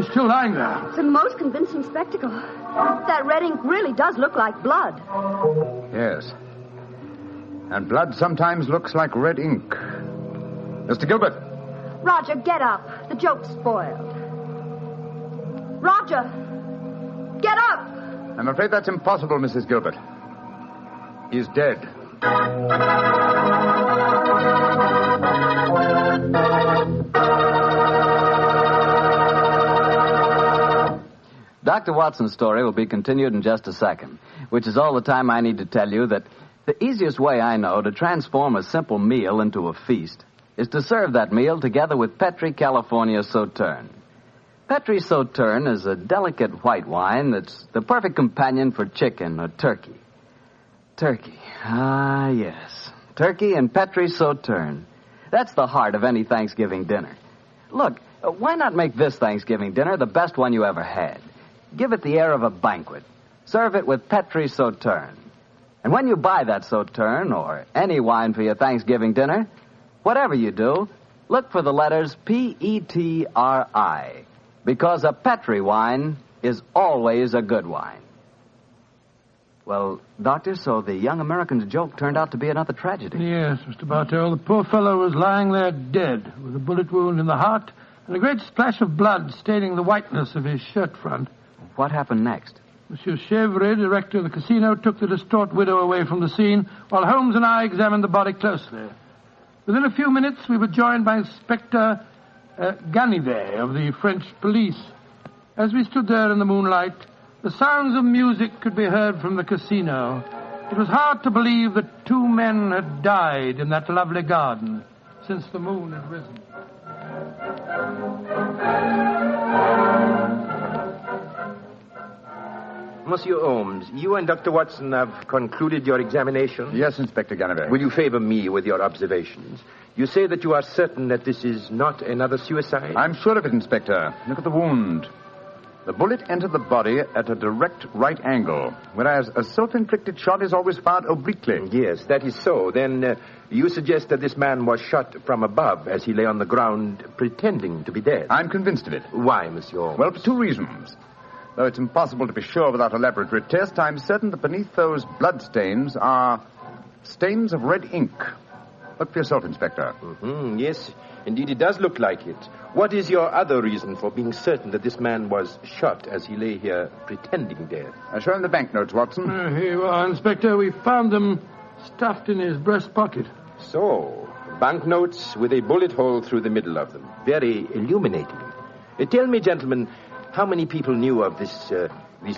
still lying there. It's a most convincing spectacle. That red ink really does look like blood. Yes. And blood sometimes looks like red ink. Mr. Gilbert. Roger, get up. The joke's spoiled. Roger! Get up! I'm afraid that's impossible, Mrs. Gilbert. He's dead. Dr. Watson's story will be continued in just a second, which is all the time I need to tell you that the easiest way I know to transform a simple meal into a feast is to serve that meal together with Petri California Sauterne. Petri Sauterne is a delicate white wine that's the perfect companion for chicken or turkey. Turkey. Ah, yes. Turkey and Petri Sauterne. That's the heart of any Thanksgiving dinner. Look, why not make this Thanksgiving dinner the best one you ever had? Give it the air of a banquet. Serve it with Petri Sauterne. And when you buy that Sauterne or any wine for your Thanksgiving dinner, whatever you do, look for the letters P-E-T-R-I, because a Petri wine is always a good wine. Well, Doctor, so the young American's joke turned out to be another tragedy. Yes, Mr. Bartell. The poor fellow was lying there dead, with a bullet wound in the heart and a great splash of blood staining the whiteness of his shirt front. What happened next? Monsieur Chevry, director of the casino, took the distraught widow away from the scene, while Holmes and I examined the body closely. Within a few minutes, we were joined by Inspector Ganivet of the French police. As we stood there in the moonlight, the sounds of music could be heard from the casino. It was hard to believe that two men had died in that lovely garden since the moon had risen. Monsieur Holmes, you and Dr. Watson have concluded your examination? Yes, Inspector Ganivet. Will you favor me with your observations? You say that you are certain that this is not another suicide? I'm sure of it, Inspector. Look at the wound. The bullet entered the body at a direct right angle, whereas a self-inflicted shot is always fired obliquely. Yes, that is so. Then you suggest that this man was shot from above as he lay on the ground pretending to be dead. I'm convinced of it. Why, Monsieur Holmes? Well, for two reasons. Though it's impossible to be sure without a laboratory test, I'm certain that beneath those blood stains are stains of red ink. Look for yourself, Inspector. Mm-hmm. Yes, indeed it does look like it. What is your other reason for being certain that this man was shot as he lay here pretending dead? Show him the banknotes, Watson. Here you are, Inspector. We found them stuffed in his breast pocket. So, banknotes with a bullet hole through the middle of them. Very illuminating. Tell me, gentlemen, how many people knew of this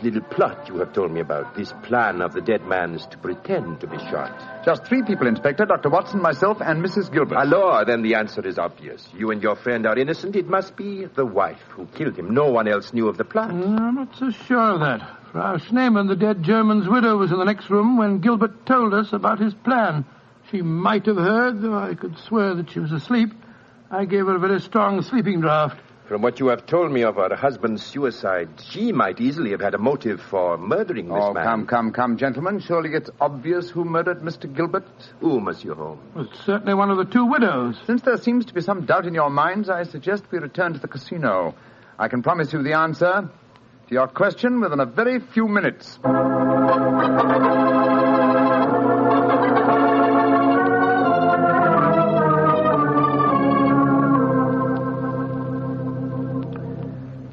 little plot you have told me about, this plan of the dead man's to pretend to be shot? Just 3 people, Inspector. Dr. Watson, myself, and Mrs. Gilbert. Alors, then the answer is obvious. You and your friend are innocent. It must be the wife who killed him. No one else knew of the plot. I'm not so sure of that. Frau Schneemann, the dead German's widow, was in the next room when Gilbert told us about his plan. She might have heard, though I could swear that she was asleep. I gave her a very strong sleeping draught. From what you have told me of her husband's suicide, she might easily have had a motive for murdering this man. Come, gentlemen. Surely it's obvious who murdered Mr. Gilbert? Who, Monsieur Holmes? Well, it's certainly one of the 2 widows. Since there seems to be some doubt in your minds, I suggest we return to the casino. I can promise you the answer to your question within a very few minutes.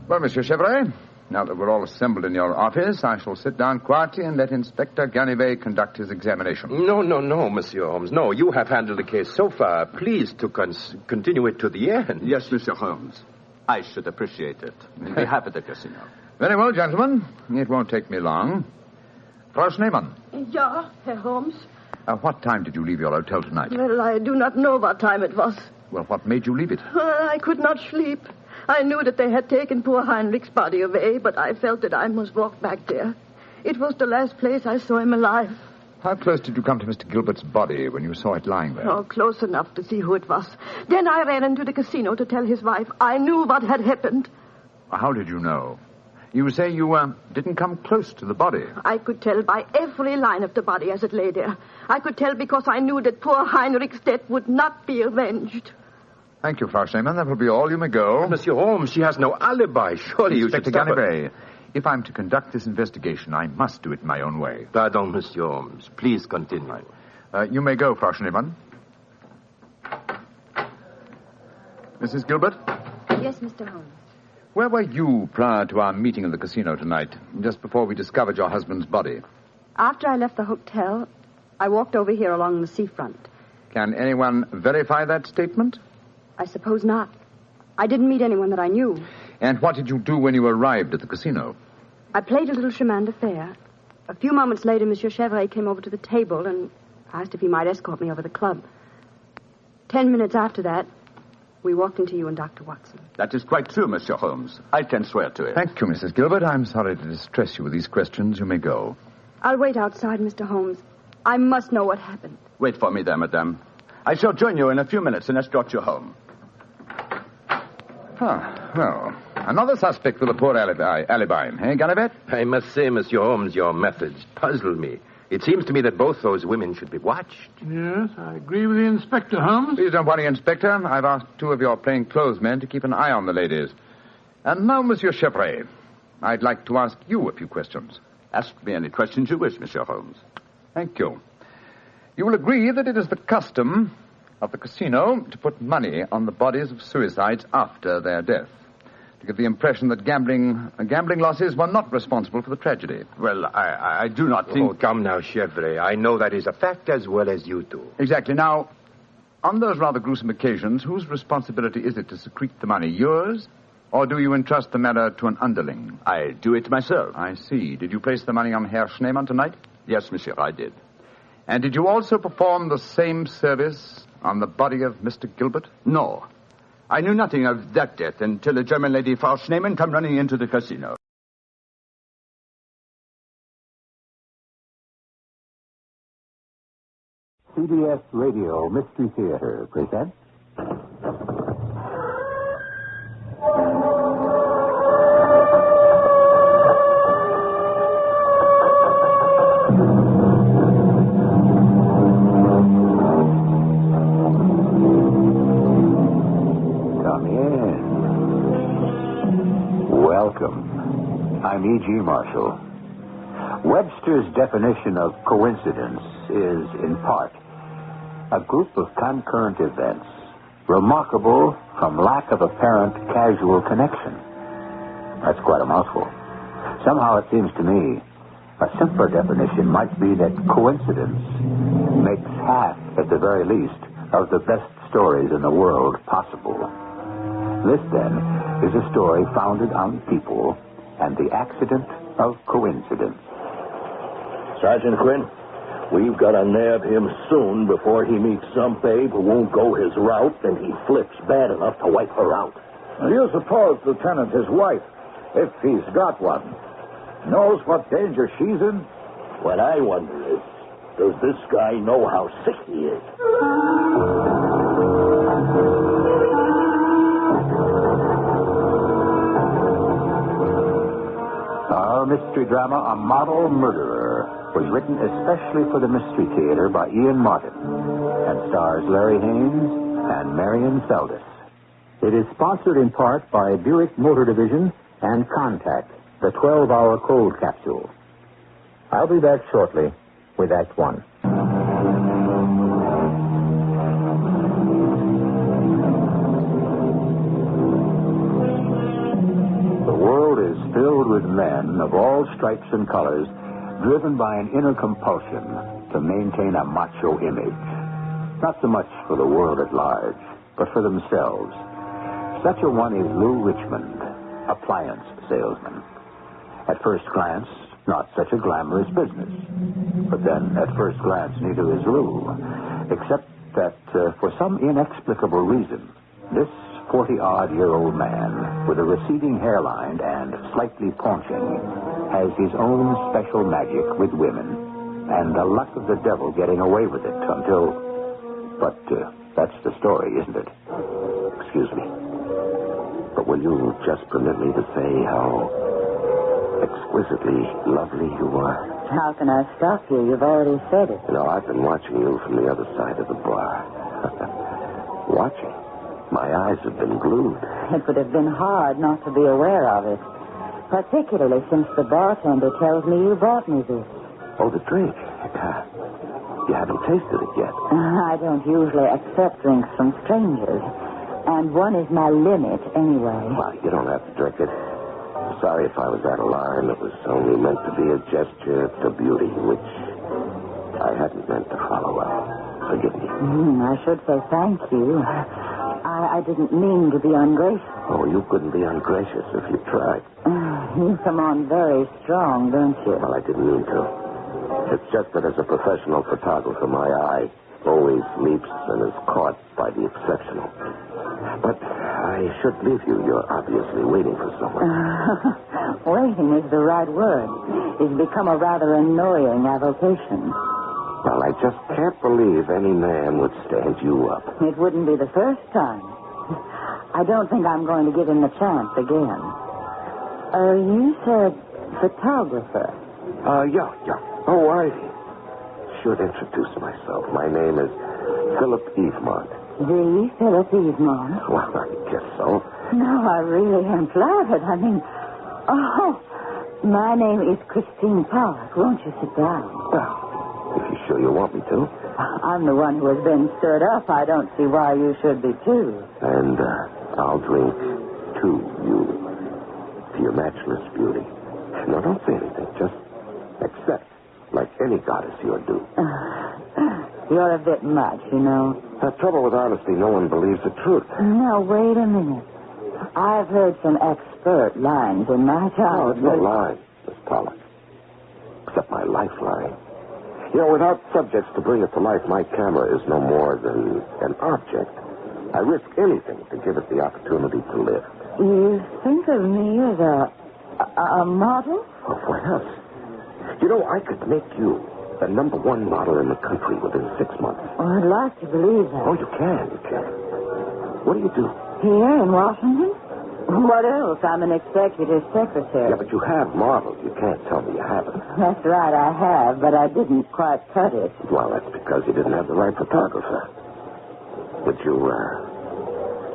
Well, Monsieur Chevrolet, now that we're all assembled in your office, I shall sit down quietly and let Inspector Ganivet conduct his examination. No, Monsieur Holmes. No, you have handled the case so far. Please to continue it to the end. Yes, Monsieur Holmes. I should appreciate it. On behalf of the casino. Very well, gentlemen. It won't take me long. Frau Schneemann. Ja, Herr Holmes. What time did you leave your hotel tonight? Well, I do not know what time it was. Well, what made you leave it? I could not sleep. I knew that they had taken poor Heinrich's body away, but I felt that I must walk back there. It was the last place I saw him alive. How close did you come to Mr. Gilbert's body when you saw it lying there? Oh, close enough to see who it was. Then I ran into the casino to tell his wife. I knew what had happened. How did you know? You say you didn't come close to the body. I could tell by every line of the body as it lay there. I could tell because I knew that poor Heinrich's death would not be avenged. Thank you, Frau Schneemann. That will be all. You may go. Monsieur Holmes, she has no alibi. Surely you should stop her. Ganivet, if I'm to conduct this investigation, I must do it my own way. Pardon, Monsieur Holmes. Please continue. You may go, Frau Schneemann. Mrs. Gilbert? Yes, Mr. Holmes. Where were you prior to our meeting in the casino tonight, just before we discovered your husband's body? After I left the hotel, I walked over here along the seafront. Can anyone verify that statement? I suppose not. I didn't meet anyone that I knew. And what did you do when you arrived at the casino? I played a little chemin de fer. A few moments later, Monsieur Chevrolet came over to the table and asked if he might escort me over the club. 10 minutes after that, we walked into you and Dr. Watson. That is quite true, Monsieur Holmes. I can swear to it. Thank you, Mrs. Gilbert. I'm sorry to distress you with these questions. You may go. I'll wait outside, Mr. Holmes. I must know what happened. Wait for me there, madame. I shall join you in a few minutes and escort you home. Well, another suspect with a poor alibi, eh, Ganivet? I must say, Monsieur Holmes, your methods puzzle me. It seems to me that both those women should be watched. Yes, I agree with the Inspector, Holmes. Please don't worry, Inspector. I've asked 2 of your plainclothes men to keep an eye on the ladies. And now, Monsieur Chevrolet, I'd like to ask you a few questions. Ask me any questions you wish, Monsieur Holmes. Thank you. You will agree that it is the custom of the casino to put money on the bodies of suicides after their death, to give the impression that gambling losses were not responsible for the tragedy. Well, I do not think... Oh, come now, Chevrolet. I know that is a fact as well as you do. Exactly. Now, on those rather gruesome occasions, whose responsibility is it to secrete the money? Yours? Or do you entrust the matter to an underling? I do it myself. I see. Did you place the money on Herr Schneemann tonight? Yes, monsieur, I did. And did you also perform the same service on the body of Mr. Gilbert? No. I knew nothing of that death until the German lady Frau Schneemann come running into the casino. CBS Radio Mystery Theater presents... Welcome. I'm E.G. Marshall. Webster's definition of coincidence is, in part, a group of concurrent events remarkable from lack of apparent casual connection. That's quite a mouthful. Somehow it seems to me a simpler definition might be that coincidence makes half, at the very least, of the best stories in the world possible. This, then, is a story founded on people and the accident of coincidence. Sergeant Quinn, we've got to nab him soon before he meets some babe who won't go his route and he flips bad enough to wipe her out. Do you suppose, Lieutenant, his wife, if he's got one, knows what danger she's in? What I wonder is, does this guy know how sick he is? Our mystery drama, A Model Murderer, was written especially for the Mystery Theater by Ian Martin and stars Larry Haynes and Marion Seldes. It is sponsored in part by Buick Motor Division and Contact, the 12-hour cold capsule. I'll be back shortly with Act One. The world is filled with men of all stripes and colors, driven by an inner compulsion to maintain a macho image. Not so much for the world at large, but for themselves. Such a one is Lou Richmond, appliance salesman. At first glance, not such a glamorous business. But then, at first glance, neither is Lou. Except that, for some inexplicable reason, this 40-odd-year-old man with a receding hairline and slightly paunching has his own special magic with women and the luck of the devil getting away with it until... But that's the story, isn't it? Excuse me. But will you just permit me to say how exquisitely lovely you are? How can I stop you? You've already said it. You know, I've been watching you from the other side of the bar. Watching? My eyes have been glued. It would have been hard not to be aware of it. Particularly since the bartender tells me you brought me this. Oh, the drink. You haven't tasted it yet. I don't usually accept drinks from strangers. And one is my limit, anyway. Well, you don't have to drink it. Sorry if I was out of line. It was only meant to be a gesture to beauty, which I hadn't meant to follow up. Forgive me. I should say thank you. I didn't mean to be ungracious. Oh, you couldn't be ungracious if you tried. You come on very strong, don't you? Well, I didn't mean to. It's just that as a professional photographer, my eye always leaps and is caught by the exceptional. But I should leave you. You're obviously waiting for someone. Waiting is the right word. It's become a rather annoying avocation. Well, I just can't believe any man would stand you up. It wouldn't be the first time. I don't think I'm going to give him the chance again. You said photographer. Yeah. Oh, I should introduce myself. My name is Philip Evemont. The Philip Evemont? Well, I guess so. No, I really am flattered. I mean, my name is Christine Park. Won't you sit down? Well, if you're sure you want me to. I'm the one who has been stirred up. I don't see why you should be, too. And I'll drink to you, to your matchless beauty. No, don't say anything. Just accept, like any goddess you're due. You're a bit much, you know. The trouble with honesty, no one believes the truth. Now, wait a minute. I've heard some expert lines in my time. No, it's no line, Miss Pollock. Except my lifeline. You know, without subjects to bring it to life, my camera is no more than an object. I risk anything to give it the opportunity to live. You think of me as a model? Oh, what else? You know, I could make you the #1 model in the country within 6 months. Oh, I'd like to believe that. Oh, you can. What do you do? Here in Washington? What else? I'm an executive secretary. Yeah, but you have models. You can't tell me you haven't. That's right, I have, but I didn't quite cut it. Well, that's because you didn't have the right photographer. Would you,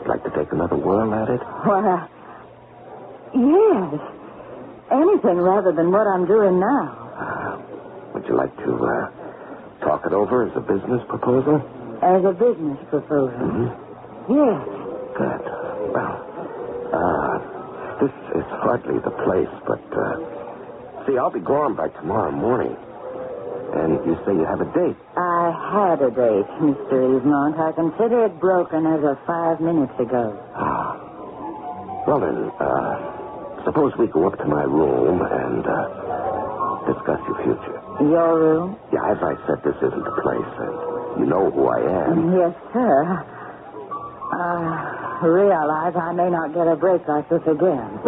like to take another whirl at it? Well, yes. Anything rather than what I'm doing now. Would you like to talk it over as a business proposal? As a business proposal? Mm-hmm. Yes. Good. Well, this is hardly the place, but, see, I'll be gone by tomorrow morning. And you say you have a date. I had a date, Mr. Easmont. I consider it broken as of 5 minutes ago. Well, then, suppose we go up to my room and discuss your future. Your room? Yeah, as I said, this isn't the place, and you know who I am. Yes, sir. I realize I may not get a break like this again.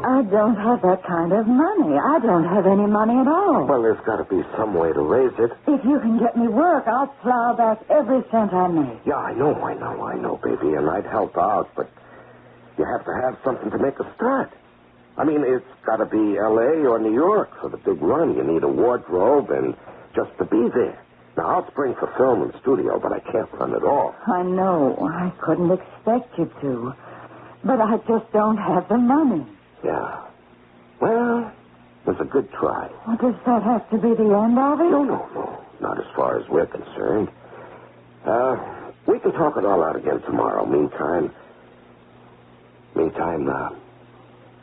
I don't have that kind of money. I don't have any money at all. Well, there's got to be some way to raise it. If you can get me work, I'll plow back every cent I make. Yeah, I know, baby, and I'd help out, but you have to have something to make a start. I mean, it's got to be L.A. or New York for the big run. You need a wardrobe and just to be there. Now, I'll spring for film and studio, but I can't run it all. I know. I couldn't expect you to. But I just don't have the money. Yeah. Well, it was a good try. Well, does that have to be the end of it? No. Not as far as we're concerned. We can talk it all out again tomorrow. Meantime,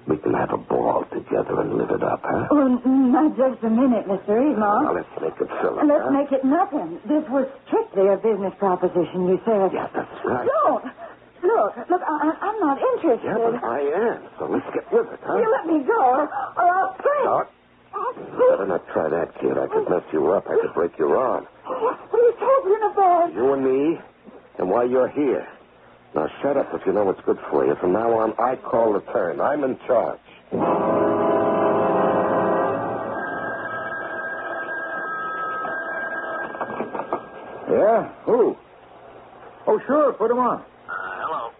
we can have a ball together and live it up, huh? Well, not just a minute, Mr. Easmont. Now, let's make it Philip. Let's make it nothing. This was strictly a business proposition, you said. Yeah, that's right. Don't. Look, I'm not interested. Yeah, but I am. So let's get with it, huh? You let me go, or I'll scream. No. Better not try that, kid. I could mess you up. I could break your arm. What are you talking about? You and me, and why you're here. Now, shut up if you know what's good for you. From now on, I call the turn. I'm in charge. Yeah? Who? Oh, sure. Put him on. Hello.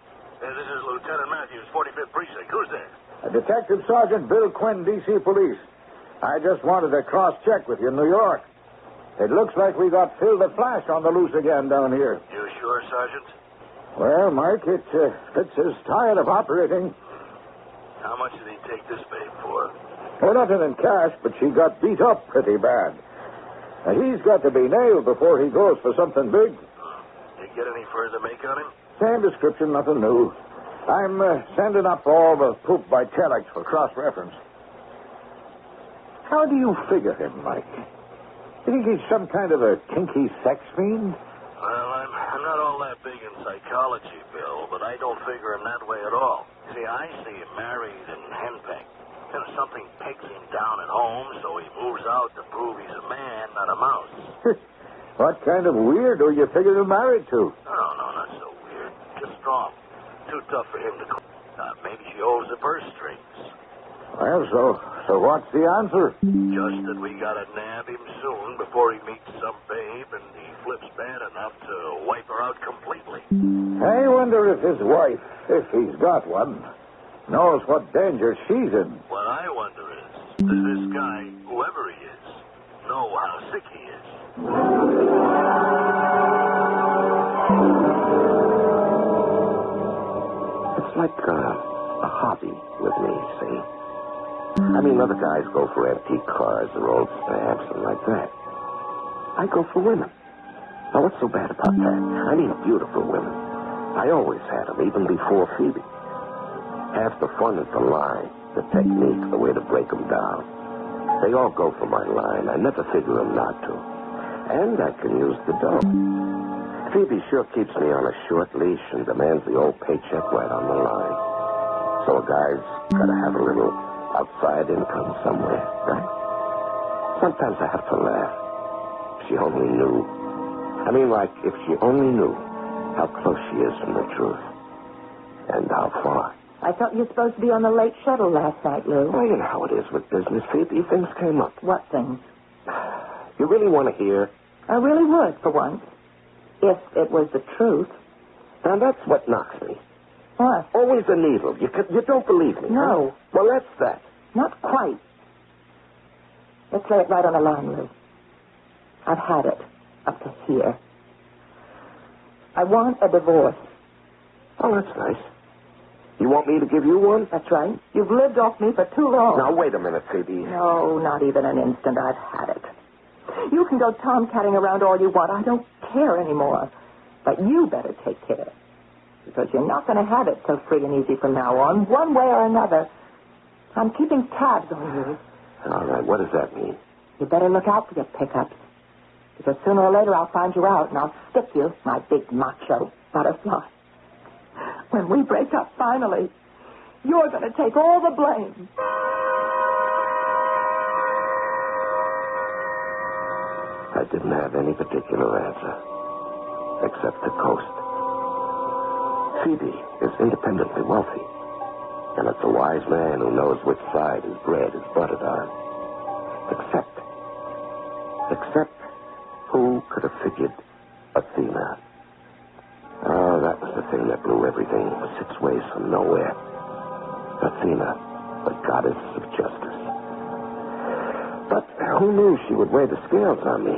This is Lieutenant Matthews, 45th Precinct. Who's there? Detective Sergeant Bill Quinn, D.C. Police. I just wanted to cross-check with you in New York. It looks like we got Phil the Flash on the loose again down here. You sure, Sergeant? Well, Mike, Fitz is tired of operating. How much did he take this babe for? Well, nothing in cash, but she got beat up pretty bad. Now, he's got to be nailed before he goes for something big. Did you get any further make on him? Same description, nothing new. I'm sending up all the proof by telex for cross-reference. How do you figure him, Mike? You think he's some kind of a kinky sex fiend? Well, I'm not all that big in psychology, Bill, but I don't figure him that way at all. See, I see him married and henpecked. And something pegs him down at home, so he moves out to prove he's a man, not a mouse. What kind of weirdo you figure him married to? No, not so weird. Just strong. Too tough for him to... maybe she holds the purse strings. Well, so what's the answer? Just that we gotta nab him soon before he meets some babe and he flips bad enough to wipe her out completely. I wonder if his wife, if he's got one, knows what danger she's in. What I wonder is, does this guy, whoever he is, know how sick he is? It's like a hobby with me, see? I mean, other guys go for antique cars or old stamps and like that. I go for women. Now, what's so bad about that? I mean, beautiful women. I always had them, even before Phoebe. Half the fun is the line, the technique, the way to break them down. They all go for my line. I never figure them not to. And I can use the dough. Phoebe sure keeps me on a short leash and demands the old paycheck right on the line. So a guy's got to have a little outside income somewhere, right? Sometimes I have to laugh. If she only knew. I mean, like, if she only knew how close she is from the truth. And how far. I thought you were supposed to be on the late shuttle last night, Lou. Well, you know how it is with business, Phoebe. Things came up. What things? You really want to hear? I really would, for once. If it was the truth. And that's what knocks me. What? Always a needle. You don't believe me. No. Huh? Well, that's that. Not quite. Let's lay it right on the line, Lou. I've had it. Up to here. I want a divorce. Oh, that's nice. You want me to give you one? That's right. You've lived off me for too long. Now, wait a minute, Phoebe. No, not even an instant. I've had it. You can go tomcatting around all you want. I don't care anymore. But you better take care. Because you're not going to have it so free and easy from now on, one way or another. I'm keeping tabs on you. All right, what does that mean? You better look out for your pickups. Because sooner or later I'll find you out and I'll stick you, my big macho butterfly. When we break up finally, you're going to take all the blame. I didn't have any particular answer, except to coast. Phoebe is independently wealthy, and it's a wise man who knows which side his bread is buttered on. Except, who could have figured Athena? Oh, that was the thing that blew everything 6 ways from nowhere. Athena, the goddess of justice. But who knew she would weigh the scales on me?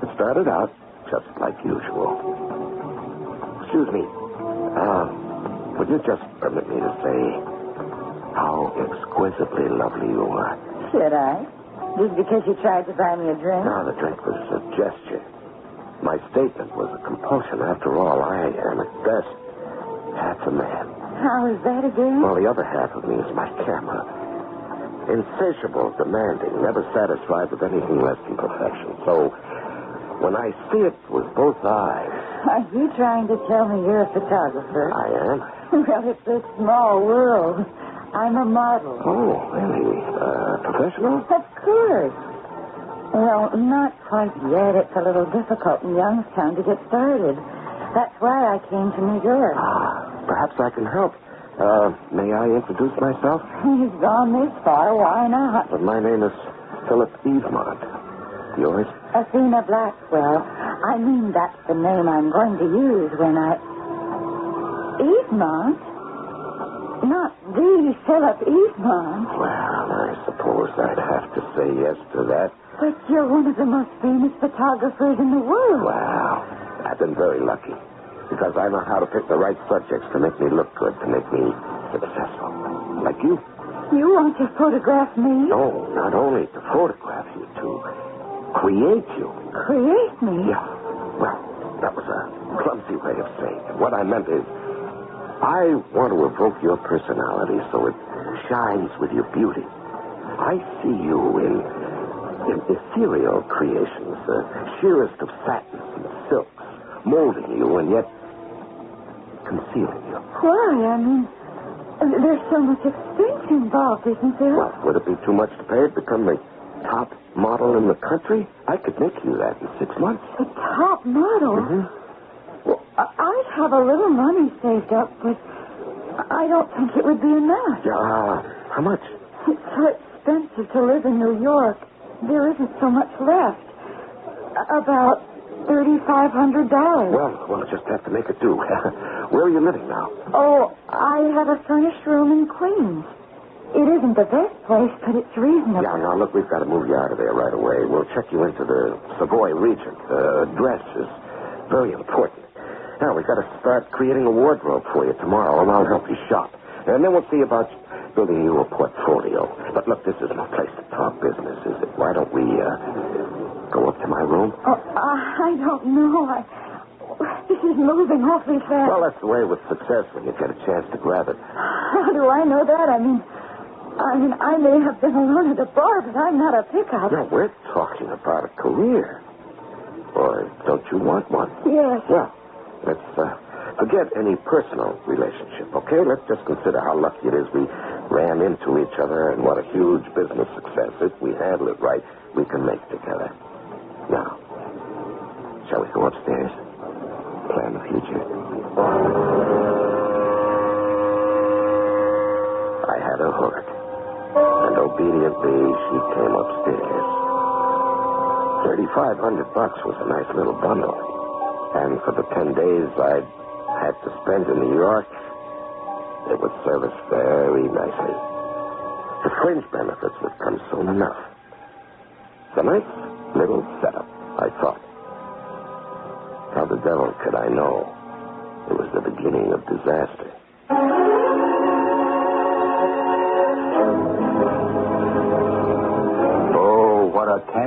It started out just like usual. Excuse me. Would you just permit me to say how exquisitely lovely you are? Should I? Just because you tried to buy me a drink? No, the drink was a gesture. My statement was a compulsion. After all, I am at best half a man. How is that again? Well, the other half of me is my camera. Insatiable, demanding, never satisfied with anything less than perfection. So, when I see it with both eyes... Are you trying to tell me you're a photographer? I am. Well, it's a small world. I'm a model. Oh, really? Professional? Of course. Well, not quite yet. It's a little difficult in Youngstown to get started. That's why I came to New York. Perhaps I can help. May I introduce myself? He's gone this far. Why not? But my name is Philip Evelyn. Yours? Athena Blackwell. I mean, that's the name I'm going to use when I... Evelyn? Not the Philip Evelyn. Well, I suppose I'd have to say yes to that. But you're one of the most famous photographers in the world. Wow. I've been very lucky. Because I know how to pick the right subjects to make me look good, to make me successful. Like you. You want to photograph me? No, not only to photograph you, to create you. Create me? Yeah. Well, that was a clumsy way of saying it. What I meant is, I want to evoke your personality so it shines with your beauty. I see you in ethereal creations, the sheerest of satins and silks, molding you and yet concealing you. Why? I mean, there's so much expense involved, isn't there? Well, would it be too much to pay to become the top model in the country? I could make you that in 6 months. The top model? Mm-hmm. Well, I'd have a little money saved up, but I don't think it would be enough. How much? It's so expensive to live in New York. There isn't so much left. About $3,500. Well, we'll just have to make it do. Where are you living now? Oh, I have a furnished room in Queens. It isn't the best place, but it's reasonable. Yeah, now, look, we've got to move you out of there right away. We'll check you into the Savoy region. The address is very important. Now, we've got to start creating a wardrobe for you tomorrow, and I'll help you shop. And then we'll see about building you a portfolio. But look, this isn't a place to talk business, is it? Why don't we go up to my room? Oh, I don't know. This is moving awfully fast. Well, that's the way with success when you get a chance to grab it. How do I know that? I mean, I may have been alone at a bar, but I'm not a pickup. No, we're talking about a career. Or don't you want one? Yes. Well, let's forget any personal relationship, okay? Let's just consider how lucky it is we ran into each other and what a huge business success, if we handle it right, we can make together. Now, shall we go upstairs? Plan the future. I had her hooked, and obediently she came upstairs. $3,500 was a nice little bundle, and for the 10 days I'd had to spend in New York, it would serve us very nicely. The fringe benefits would come soon enough. It's a nice little setup, I thought. How the devil could I know it was the beginning of disaster?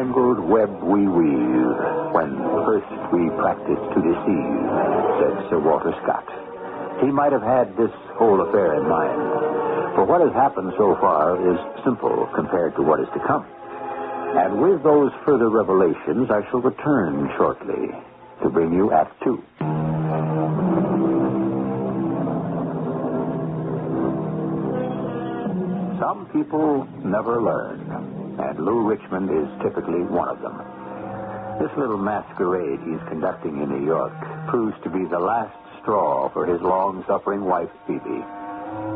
tangled web we weave when first we practice to deceive, said Sir Walter Scott. He might have had this whole affair in mind, for what has happened so far is simple compared to what is to come. And with those further revelations, I shall return shortly to bring you Act 2. Some people never learn, and Lou Richmond is typically one of them. This little masquerade he's conducting in New York proves to be the last straw for his long-suffering wife, Phoebe.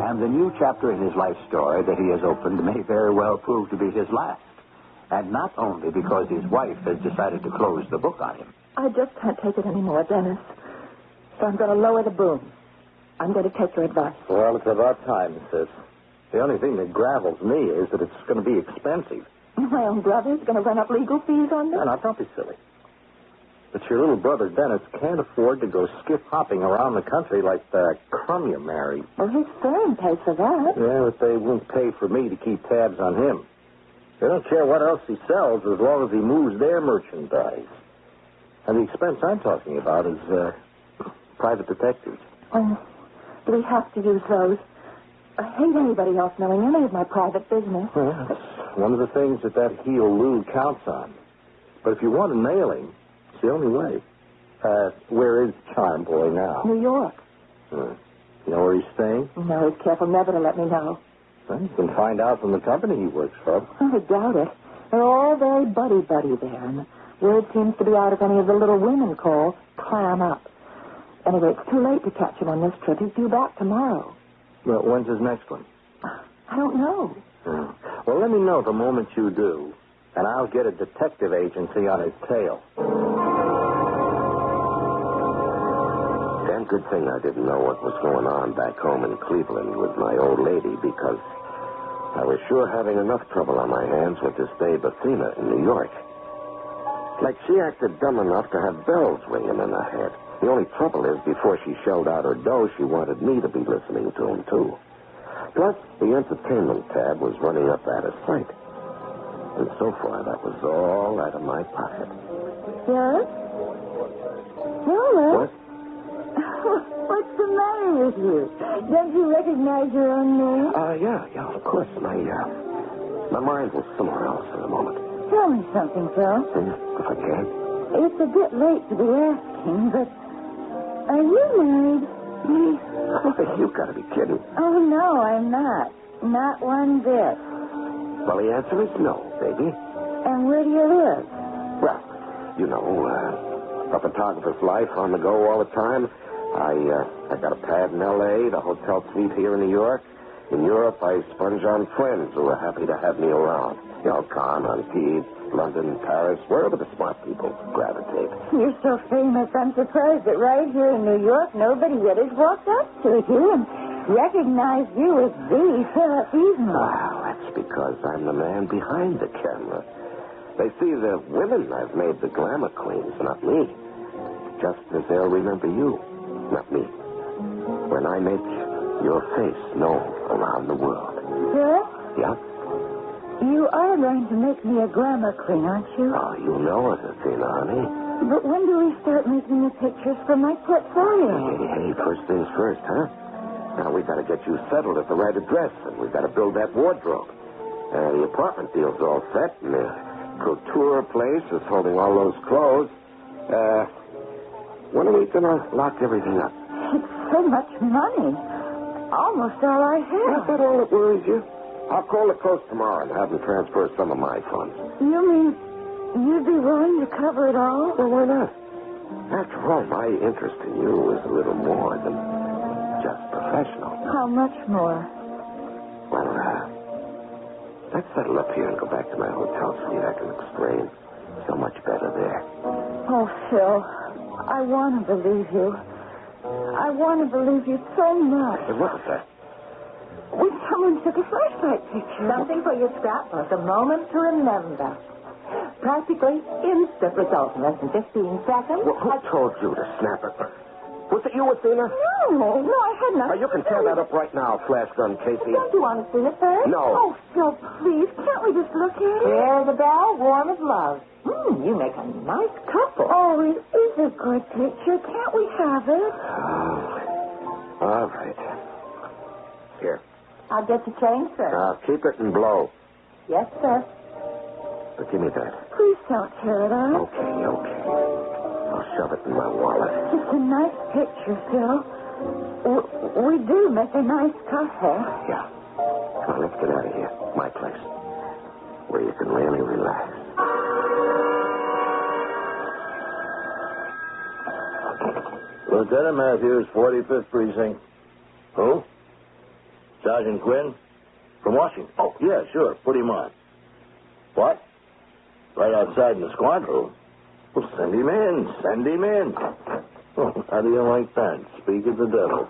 And the new chapter in his life story that he has opened may very well prove to be his last. And not only because his wife has decided to close the book on him. I just can't take it anymore, Dennis. So I'm going to lower the boom. I'm going to take your advice. Well, it's about time, sis. The only thing that gravels me is that it's going to be expensive. My own brother's going to run up legal fees on me? No, don't be silly. But your little brother, Dennis, can't afford to go skip-hopping around the country like the crumb you married. Well, his firm pays for that. Yeah, but they won't pay for me to keep tabs on him. They don't care what else he sells as long as he moves their merchandise. And the expense I'm talking about is private detectives. Oh, do we have to use those? I hate anybody else knowing any of my private business. Well, that's one of the things that heel Lou counts on. But if you want to nail him, it's the only way. Where is Charm Boy now? New York. You know where he's staying? No, he's careful never to let me know. Well, you can find out from the company he works for. I doubt it. They're all very buddy-buddy there, and word seems to be out if any of the little women call, clam up. Anyway, it's too late to catch him on this trip. He's due back tomorrow. Well, when's his next one? I don't know. Well, let me know the moment you do, and I'll get a detective agency on his tail. Damn good thing I didn't know what was going on back home in Cleveland with my old lady, because I was sure having enough trouble on my hands with this babe Athena in New York. Like she acted dumb enough to have bells ringing in her head. The only trouble is, before she shelled out her dough, she wanted me to be listening to him, too. Plus, the entertainment tab was running up out of sight. And so far, that was all out of my pocket. Yes? Roland? What? What's the matter with you? Don't you recognize your own name? Yeah, of course. My mind was somewhere else for a moment. Tell me something, Phil. If I can. It's a bit late to be asking, but are you married? Me? You've got to be kidding. Oh, no, I'm not. Not one bit. Well, the answer is no, baby. And where do you live? Well, you know, a photographer's life, on the go all the time. I got a pad in L.A., the hotel suite here in New York. In Europe, I sponge on friends who are happy to have me around. You know, Cannes, Antibes, London, Paris, wherever the smart people gravitate. You're so famous, I'm surprised that right here in New York, nobody yet has walked up to you and recognized you as the Philip Easton. Well, that's because I'm the man behind the camera. They see the women I've made the glamour queens, not me. Just as they'll remember you, not me. When I make your face known around the world. Philip? Yeah? You are going to make me a glamour queen, aren't you? Oh, you know it, Athena, honey. But when do we start making the pictures for my portfolio? Hey, first things first, huh? Now, we've got to get you settled at the right address, and we've got to build that wardrobe. The apartment deal's all set, and the couture place is holding all those clothes. When are we going to lock everything up? It's so much money. Almost all I have. Is that all that worries you? I'll call the coast tomorrow and have them transfer some of my funds. You mean you'd be willing to cover it all? Well, why not? After all, my interest in you is a little more than just professional. How much more? Well, let's settle up here and go back to my hotel suite. I can explain so much better there. Oh, Phil, I want to believe you. I want to believe you so much. What was that? When someone took a flashlight picture. Something for your scrapbook, a moment to remember. Practically instant results in less than 15 seconds. Well, who told you to snap it? Was it you, Athena? No, No, I had nothing. You can tear that up right now, Flash Gun Casey. Don't you want to see it first? No. Oh, Phil, please, can't we just look at it? There's a bell, warm as love. You make a nice couple. Oh, it is a good picture. Can't we have it? All right. Here. I'll get the change, sir. Now, keep it and blow. Yes, sir. But give me that. Please don't tear it up. Okay. I'll shove it in my wallet. It's a nice picture, Phil. We do make a nice couple. Yeah. Now, let's get out of here. My place. Where you can really relax. Lieutenant Matthews, 45th Precinct. Who? Sergeant Quinn? From Washington? Oh, yeah, sure. Put him on. What? Right outside in the squad room? Well, send him in. Oh, how do you like that? Speak of the devil.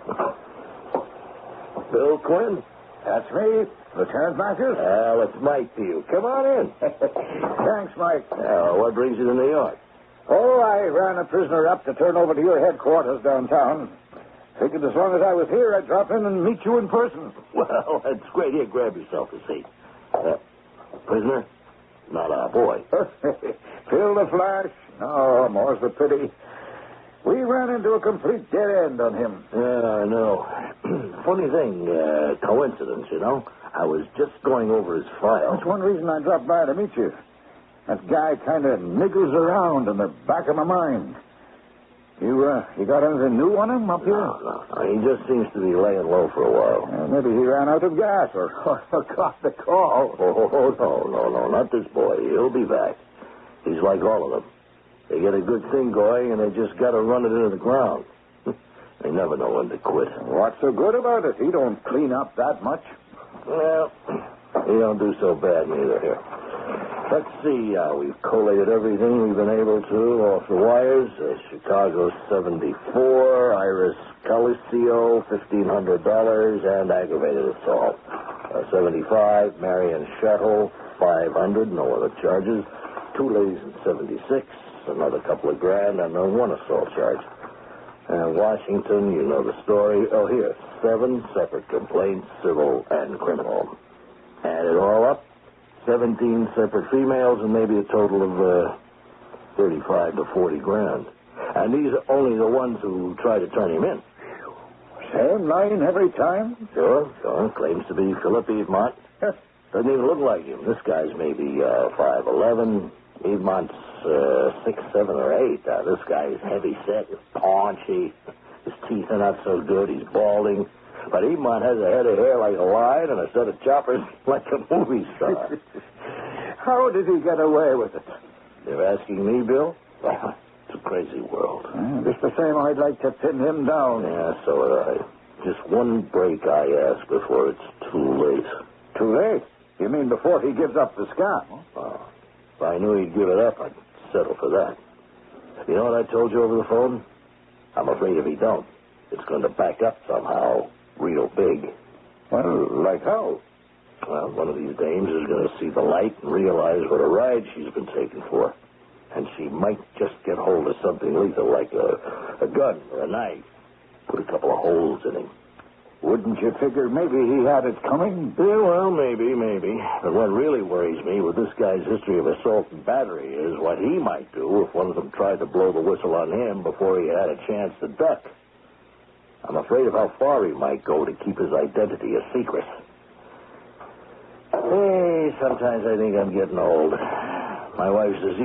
Bill Quinn? That's me, Lieutenant Matthews. Well, it's Mike to you. Come on in. Thanks, Mike. What brings you to New York? Oh, I ran a prisoner up to turn over to your headquarters downtown. Figured as long as I was here, I'd drop in and meet you in person. Well, that's great. Here, grab yourself a seat. Prisoner? Not our boy. Phil the Flash? No, more's the pity. We ran into a complete dead end on him. Yeah, I know. Funny thing, coincidence, you know. I was just going over his file. That's one reason I dropped by to meet you. That guy kind of niggles around in the back of my mind. You got anything new on him up here? No. He just seems to be laying low for a while. Maybe he ran out of gas or got the call. Oh, no, not this boy. He'll be back. He's like all of them. They get a good thing going, and they just got to run it into the ground. They never know when to quit. What's so good about it? He don't clean up that much. Well, he don't do so bad neither here. Let's see. We've collated everything we've been able to off the wires. Chicago 74, Iris Calicio, $1,500, and aggravated assault. 75, Marion Shuttle, $500, no other charges. 2 ladies in 76, another couple of grand, and then 1 assault charge. Washington, you know the story. Oh, here, 7 separate complaints, civil and criminal. Add it all up, 17 separate females, and maybe a total of 35 to 40 grand. And these are only the ones who try to turn him in. Same line every time? Sure. Claims to be Philip Evemonte. Doesn't even look like him. This guy's maybe 5'11". Evemonte's 6, 7, or 8. This guy is heavy set, paunchy. His teeth are not so good. He's balding. But Evemonte has a head of hair like a lion and a set of choppers like a movie star. How did he get away with it? You're asking me, Bill? Well, it's a crazy world. Just the same, I'd like to pin him down. Yeah, so would I. Just one break, I ask, before it's too late. Too late? You mean before he gives up the scam? Oh. If I knew he'd give it up, I'd settle for that. You know what I told you over the phone? I'm afraid if he don't, it's going to back up somehow real big. Well, like how? Well, one of these dames is going to see the light and realize what a ride she's been taken for. And she might just get hold of something lethal like a gun or a knife. Put a couple of holes in him. Wouldn't you figure maybe he had it coming? Yeah, well, maybe. But what really worries me with this guy's history of assault and battery is what he might do if one of them tried to blow the whistle on him before he had a chance to duck. I'm afraid of how far he might go to keep his identity a secret. Hey, sometimes I think I'm getting old. My wife says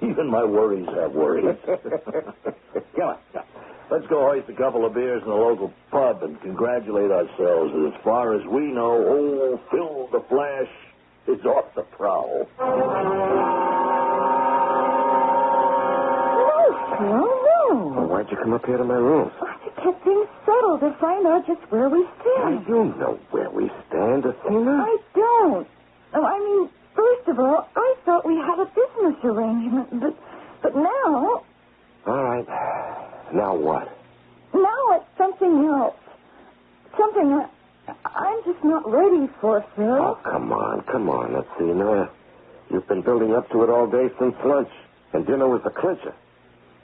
even my worries have worries. Come on. Let's go hoist a couple of beers in the local pub and congratulate ourselves that as far as we know, old Phil the Flash is off the prowl. No. Well, why'd you come up here to my room? To get things settled, to find out just where we stand. You know where we stand, Athena. I don't. No, I mean, first of all, I thought we had a business arrangement, but now... All right. Now what? Now it's something else. Something that I'm just not ready for, Phil. Oh, come on, Athena. You've been building up to it all day since lunch, and dinner was the clincher.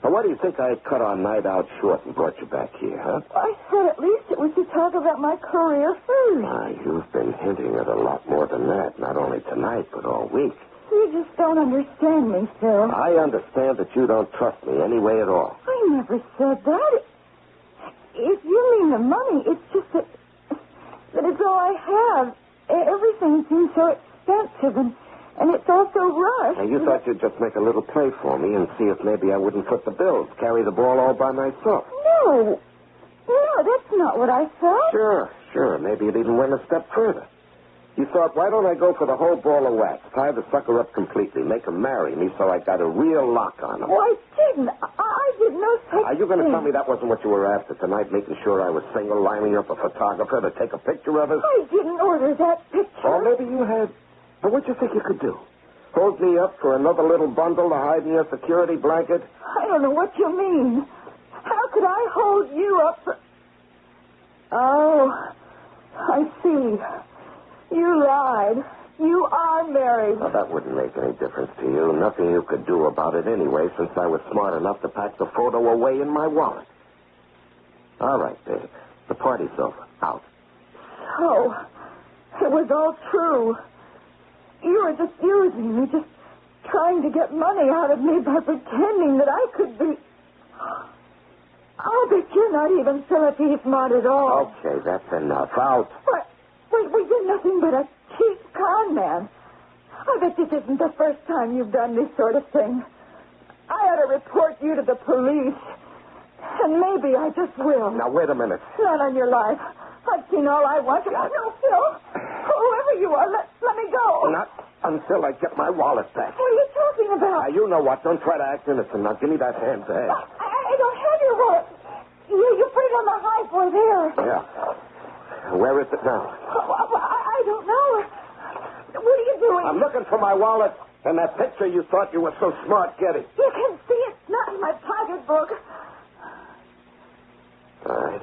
Now, why do you think I cut our night out short and brought you back here, huh? I said at least it was to talk about my career first. You've been hinting at a lot more than that, not only tonight, but all week. You just don't understand me, Phil. I understand that you don't trust me any way at all. I never said that. If you mean the money, it's just that it's all I have. Everything seems so expensive, and it's all so rushed. Now, you thought you'd just make a little play for me and see if maybe I wouldn't foot the bills, carry the ball all by myself. No, that's not what I thought. Sure. Maybe it even went a step further. You thought, why don't I go for the whole ball of wax, tie the sucker up completely, make him marry me so I got a real lock on him? Oh, I didn't. I did no such Are you going to thing. tell me that wasn't what you were after tonight, making sure I was single, lining up a photographer to take a picture of us? I didn't order that picture. Or maybe you had. But what do you think you could do? Hold me up for another little bundle to hide in your security blanket? I don't know what you mean. How could I hold you up for... Oh, I see. You lied. You are married. Well, that wouldn't make any difference to you. Nothing you could do about it anyway, since I was smart enough to pack the photo away in my wallet. All right, Dave. The party's over. Out. So, it was all true. You were just using me, just trying to get money out of me by pretending that I could be... I'll bet you're not even Philippine smart at all. Okay, that's enough. Out. Wait, you're nothing but a cheap con man. I bet this isn't the first time you've done this sort of thing. I ought to report you to the police. And maybe I just will. Now, wait a minute. Not on your life. I've seen all I want. No, Phil. Whoever you are, let me go. Not until I get my wallet back. What are you talking about? Now, you know what. Don't try to act innocent. Now, give me that hand bag. I don't have your wallet. You put it on the high floor there. Yeah. Where is it now? I don't know. What are you doing? I'm looking for my wallet and that picture you thought you were so smart getting. You can see it's not in my pocketbook. All right.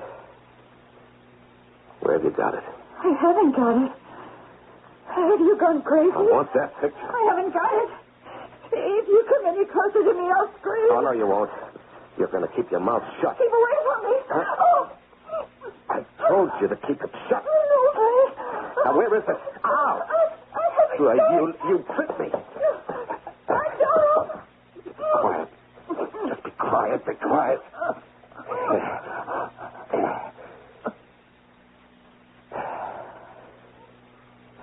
Where have you got it? I haven't got it. Have you gone crazy? I want that picture. I haven't got it. If you come any closer to me, I'll scream. Oh, no, you won't. You're going to keep your mouth shut. Keep away from me. Huh? Oh. I told you to keep it shut. No, now, where is it? Ow! You tricked me. Quiet. Just be quiet. Be quiet.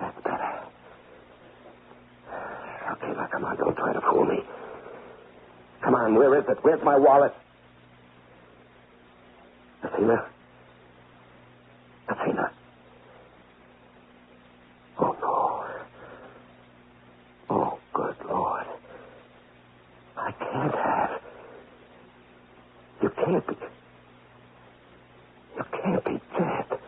That's better. Okay, now, come on. Don't try to fool me. Come on, where is it? Where's my wallet? Athena? Oh, no. Oh, good Lord. I can't have. You can't be dead.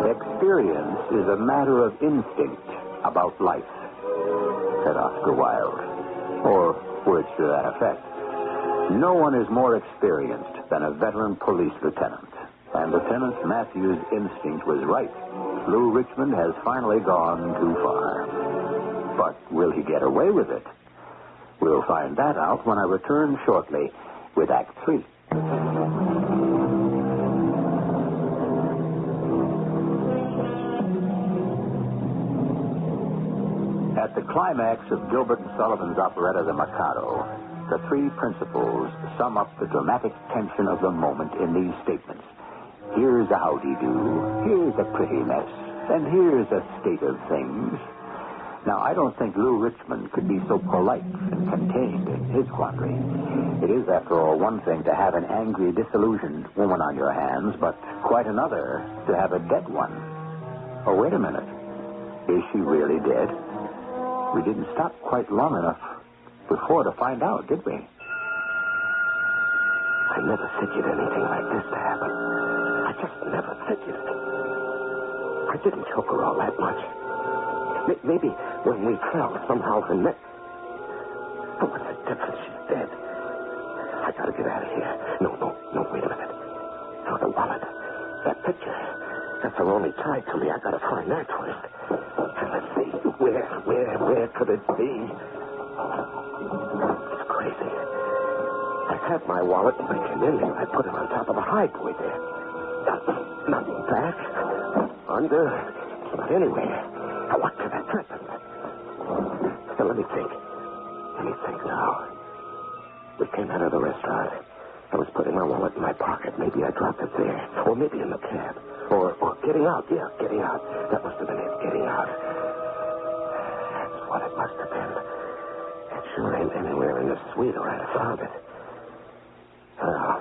Experience is a matter of instinct about life, said Oscar Wilde, or words to that effect. No one is more experienced than a veteran police lieutenant, and Lieutenant Matthews' instinct was right. Lou Richmond has finally gone too far. But will he get away with it? We'll find that out when I return shortly with Act 3. At the climax of Gilbert and Sullivan's operetta, The Mikado, the three principals sum up the dramatic tension of the moment in these statements. Here's a howdy-do, here's a pretty mess, and here's a state of things. Now, I don't think Lou Richmond could be so polite and contained in his quandary. It is, after all, one thing to have an angry, disillusioned woman on your hands, but quite another to have a dead one. Oh, wait a minute. Is she really dead? We didn't stop quite long enough before to find out, did we? I never figured anything like this to happen. I just never figured it. I didn't choke her all that much. Maybe when we fell, somehow her neck... But what's the difference? She's dead. I gotta get out of here. No, wait a minute. No, the wallet. That picture. That's her only tie to me. I gotta find that first. Let's see. Where could it be? It's crazy. I had my wallet when I came in here. I put it on top of the high boy there. Nothing back. Under. Not anywhere. What could have happened? Now, let me think now. We came out of the restaurant. I was putting my wallet in my pocket. Maybe I dropped it there. Or maybe in the cab. Or getting out. Yeah, getting out. That must have been it. Getting out. That's what it must have been. It sure ain't anywhere in the suite or I'd have found it. Well,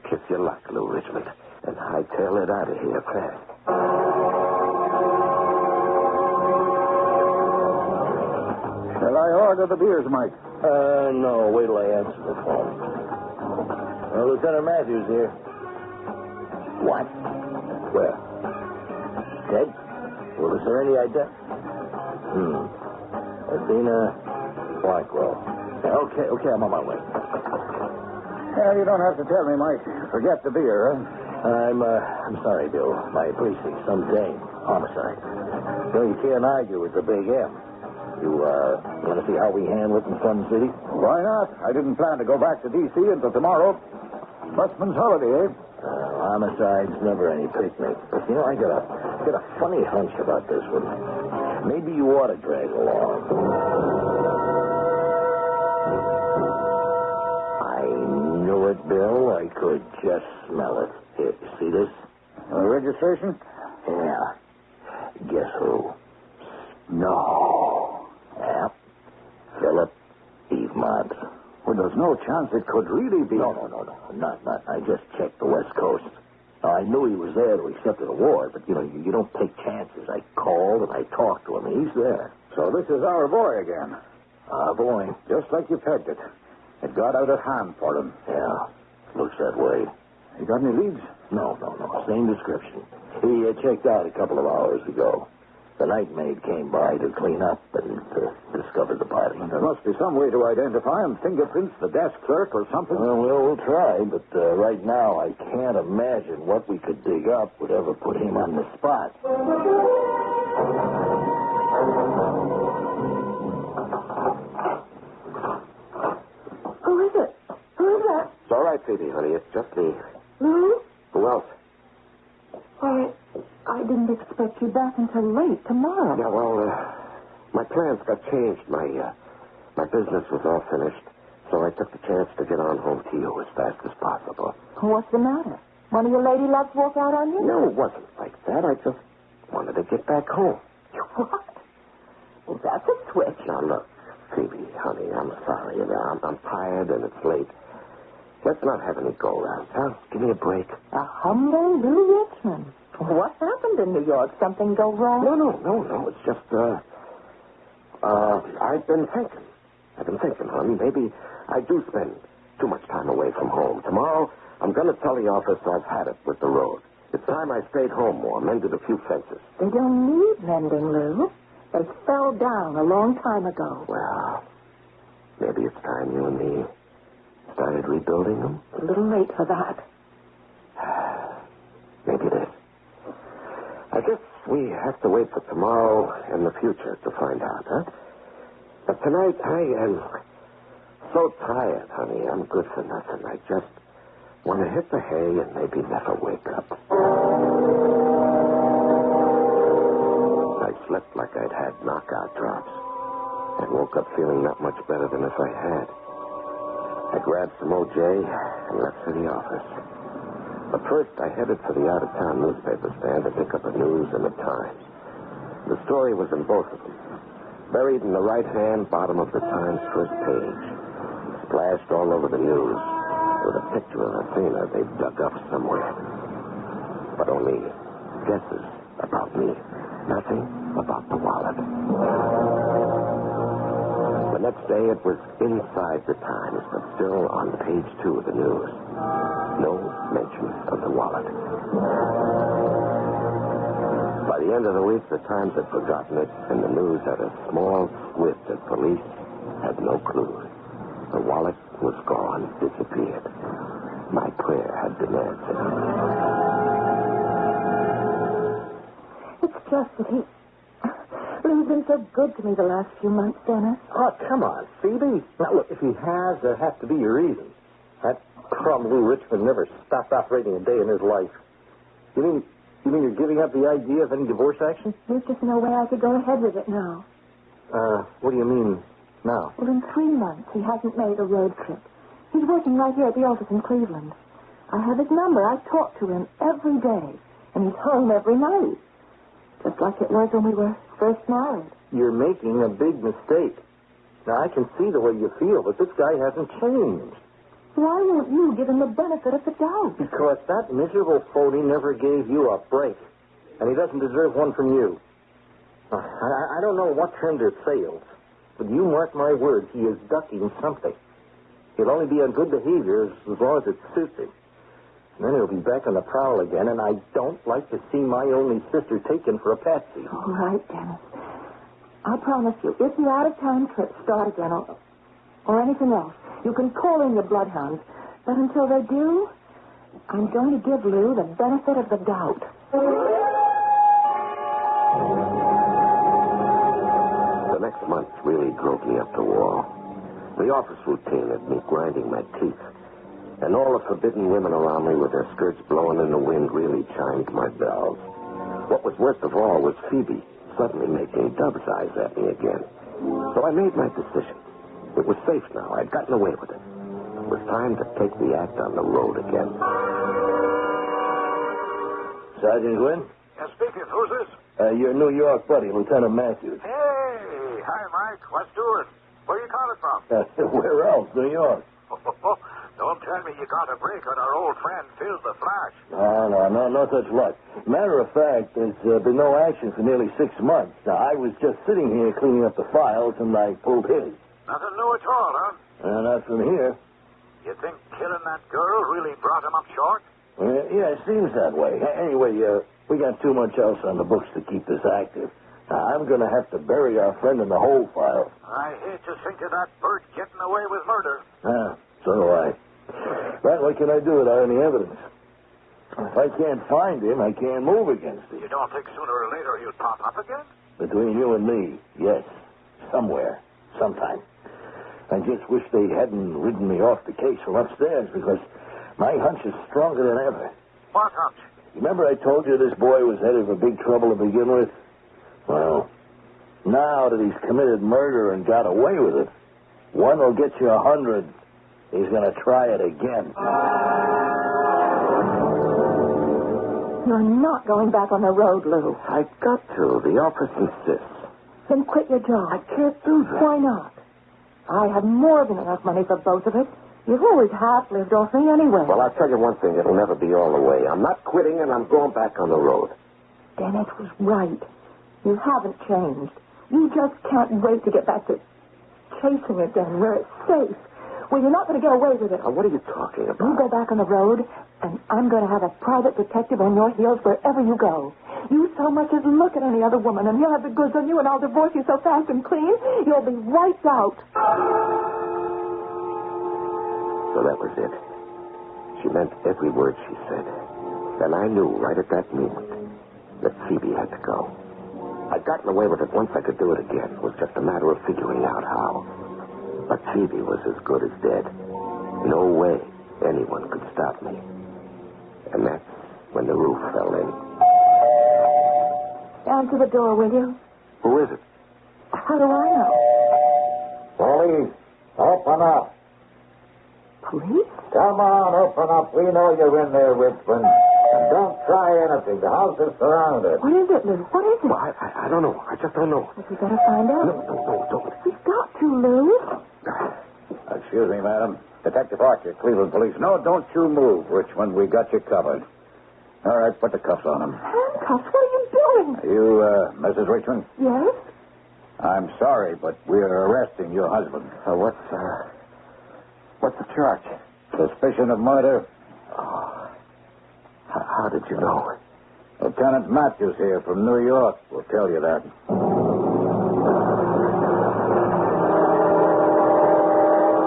kiss your luck, Lou Richmond. And hightail it out of here fast. Shall I order the beers, Mike? No. Wait till I answer the phone. Lieutenant Matthews here. What? Where? Dead? Well, is there any idea? Athena Blackwell. Okay, I'm on my way. Well, you don't have to tell me, Mike. Forget the beer, huh? I'm sorry, Bill. My precinct, some dame. Homicide. You can't argue with the big M. You want to see how we handle it in Sun City? Why not? I didn't plan to go back to D.C. until tomorrow. Busman's holiday, eh? Homicide's never any picnic. But, I got a funny hunch about this one. Maybe you ought to drag along. I knew it, Bill. I could just smell it. Here, you see this? Registration? Yeah. Guess who? No. Yeah. Philip Evemonts. Well, there's no chance it could really be. No. Not. I just checked the West Coast. Now, I knew he was there to accept an award, but, you don't take chances. I called and I talked to him, and he's there. So this is our boy again. Our boy. Just like you pegged it. It got out of hand for him. Yeah. Looks that way. You got any leads? No. Same description. He checked out a couple of hours ago. The night maid came by to clean up and discovered the body. There must be some way to identify him. Fingerprints, the desk clerk, or something. Well, we'll try, but right now I can't imagine what we could dig up would ever put him on the spot. Who is it? Who is that? It's all right, Phoebe, honey. It's just me. Lou? Who else? Why, I didn't expect you back until late tomorrow. Yeah, well, my plans got changed. My business was all finished, so I took the chance to get on home to you as fast as possible. What's the matter? One of your lady loves walk out on you? No, it wasn't like that. I just wanted to get back home. What? Well, that's a switch. Now, look, Phoebe, honey, I'm sorry. I'm tired and it's late. Let's not have any go-rounds, huh? Give me a break. A humble Lou Richmond. What happened in New York? Something go wrong? No. It's just, I've been thinking, honey. Maybe I do spend too much time away from home. Tomorrow, I'm going to tell the office I've had it with the road. It's time I stayed home more, mended a few fences. They don't need mending, Lou. They fell down a long time ago. Well, maybe it's time you and me started rebuilding them. A little late for that. Maybe it is. I guess we have to wait for tomorrow and the future to find out, huh? But tonight, I am so tired, honey. I'm good for nothing. I just want to hit the hay and maybe never wake up. I slept like I'd had knockout drops and woke up feeling not much better than if I had. I grabbed some OJ and left for the office. But first, I headed for the out-of-town newspaper stand to pick up the news and the Times. The story was in both of them. Buried in the right-hand bottom of the Times' first page. Splashed all over the news with a picture of Athena they'd dug up somewhere. But only guesses about me. Nothing about the wallet. The next day, it was inside the Times, but still on page 2 of the news. No mention of the wallet. By the end of the week, the Times had forgotten it, and the news had a small squib that police had no clues. The wallet was gone, disappeared. My prayer had been answered. just that Lou's been so good to me the last few months, Dennis. Oh, come on, Phoebe. Now, look, if he has, there has to be a reason. That crumb Lou Richmond never stopped operating a day in his life. You mean you're giving up the idea of any divorce action? There's just no way I could go ahead with it now. What do you mean now? Well, in 3 months, he hasn't made a road trip. He's working right here at the office in Cleveland. I have his number. I talk to him every day, and he's home every night. Just like it was when we were first married. You're making a big mistake. Now, I can see the way you feel, but this guy hasn't changed. Why won't you give him the benefit of the doubt? Because that miserable phony never gave you a break, and he doesn't deserve one from you. I don't know what turned his sails, but you mark my words, he is ducking something. He'll only be on good behavior as long as it suits him. And then he'll be back on the prowl again, and I don't like to see my only sister taken for a patsy. All right, Dennis. I promise you, if the out-of-town trips start again or anything else, you can call in your bloodhounds. But until they do, I'm going to give Lou the benefit of the doubt. The next month really drove me up the wall. The office routine had me grinding my teeth. And all the forbidden women around me with their skirts blowing in the wind really chimed my bells. What was worst of all was Phoebe suddenly making dove's eyes at me again. So I made my decision. It was safe now. I'd gotten away with it. It was time to take the act on the road again. Sergeant Gwynn? Yeah, speaking. Who's this? Your New York buddy, Lieutenant Matthews. Hey, hi, Mike. What's doing? Where you calling from? Where else? New York. Don't tell me you got a break on our old friend Phil the Flash. No such luck. Matter of fact, there's been no action for nearly 6 months. Now, I was just sitting here cleaning up the files, and I pulled his. Nothing new at all, huh? Not from here. You think killing that girl really brought him up short? Yeah, it seems that way. Anyway, we got too much else on the books to keep this active. Now, I'm going to have to bury our friend in the whole file. I hate to think of that bird getting away with murder. So do I. But what can I do without any evidence? If I can't find him, I can't move against him. You don't think sooner or later he'll pop up again? Between you and me, yes. Somewhere. Sometime. I just wish they hadn't ridden me off the case from upstairs, because my hunch is stronger than ever. What hunch? Remember I told you this boy was headed for big trouble to begin with? Well, now that he's committed murder and got away with it, one will get you 100. He's going to try it again. You're not going back on the road, Lou. I've got to. The office insists. Then quit your job. I can't do that. Why not? I have more than enough money for both of us. You've always half lived off me anyway. Well, I'll tell you one thing. It'll never be all the way. I'm not quitting, and I'm going back on the road. Dennis was right. You haven't changed. You just can't wait to get back to chasing again where it's safe. Well, you're not going to get away with it. Now, what are you talking about? You go back on the road, and I'm going to have a private detective on your heels wherever you go. You so much as look at any other woman, and he'll have the goods on you, and I'll divorce you so fast and clean, you'll be wiped out. So that was it. She meant every word she said. And I knew right at that moment that Phoebe had to go. I'd gotten away with it once. I could do it again. It was just a matter of figuring out how. But Phoebe was as good as dead. No way anyone could stop me. And that's when the roof fell in. Answer the door, will you? Who is it? How do I know? Police, open up. Police? Come on, open up. We know you're in there, Richmond. And don't try anything. The house is surrounded. What is it, Lou? What is it? Well, I don't know. I just don't know. Well, we better find out. No, don't. We've got to, Lou. Excuse me, madam. Detective Archer, Cleveland Police. No, don't you move, Richmond. We got you covered. All right, put the cuffs on him. Handcuffs? What are you doing? Are you, Mrs. Richmond? Yes? I'm sorry, but we're arresting your husband. What's the charge? Suspicion of murder. Oh, how did you know? Lieutenant Matthews here from New York will tell you that.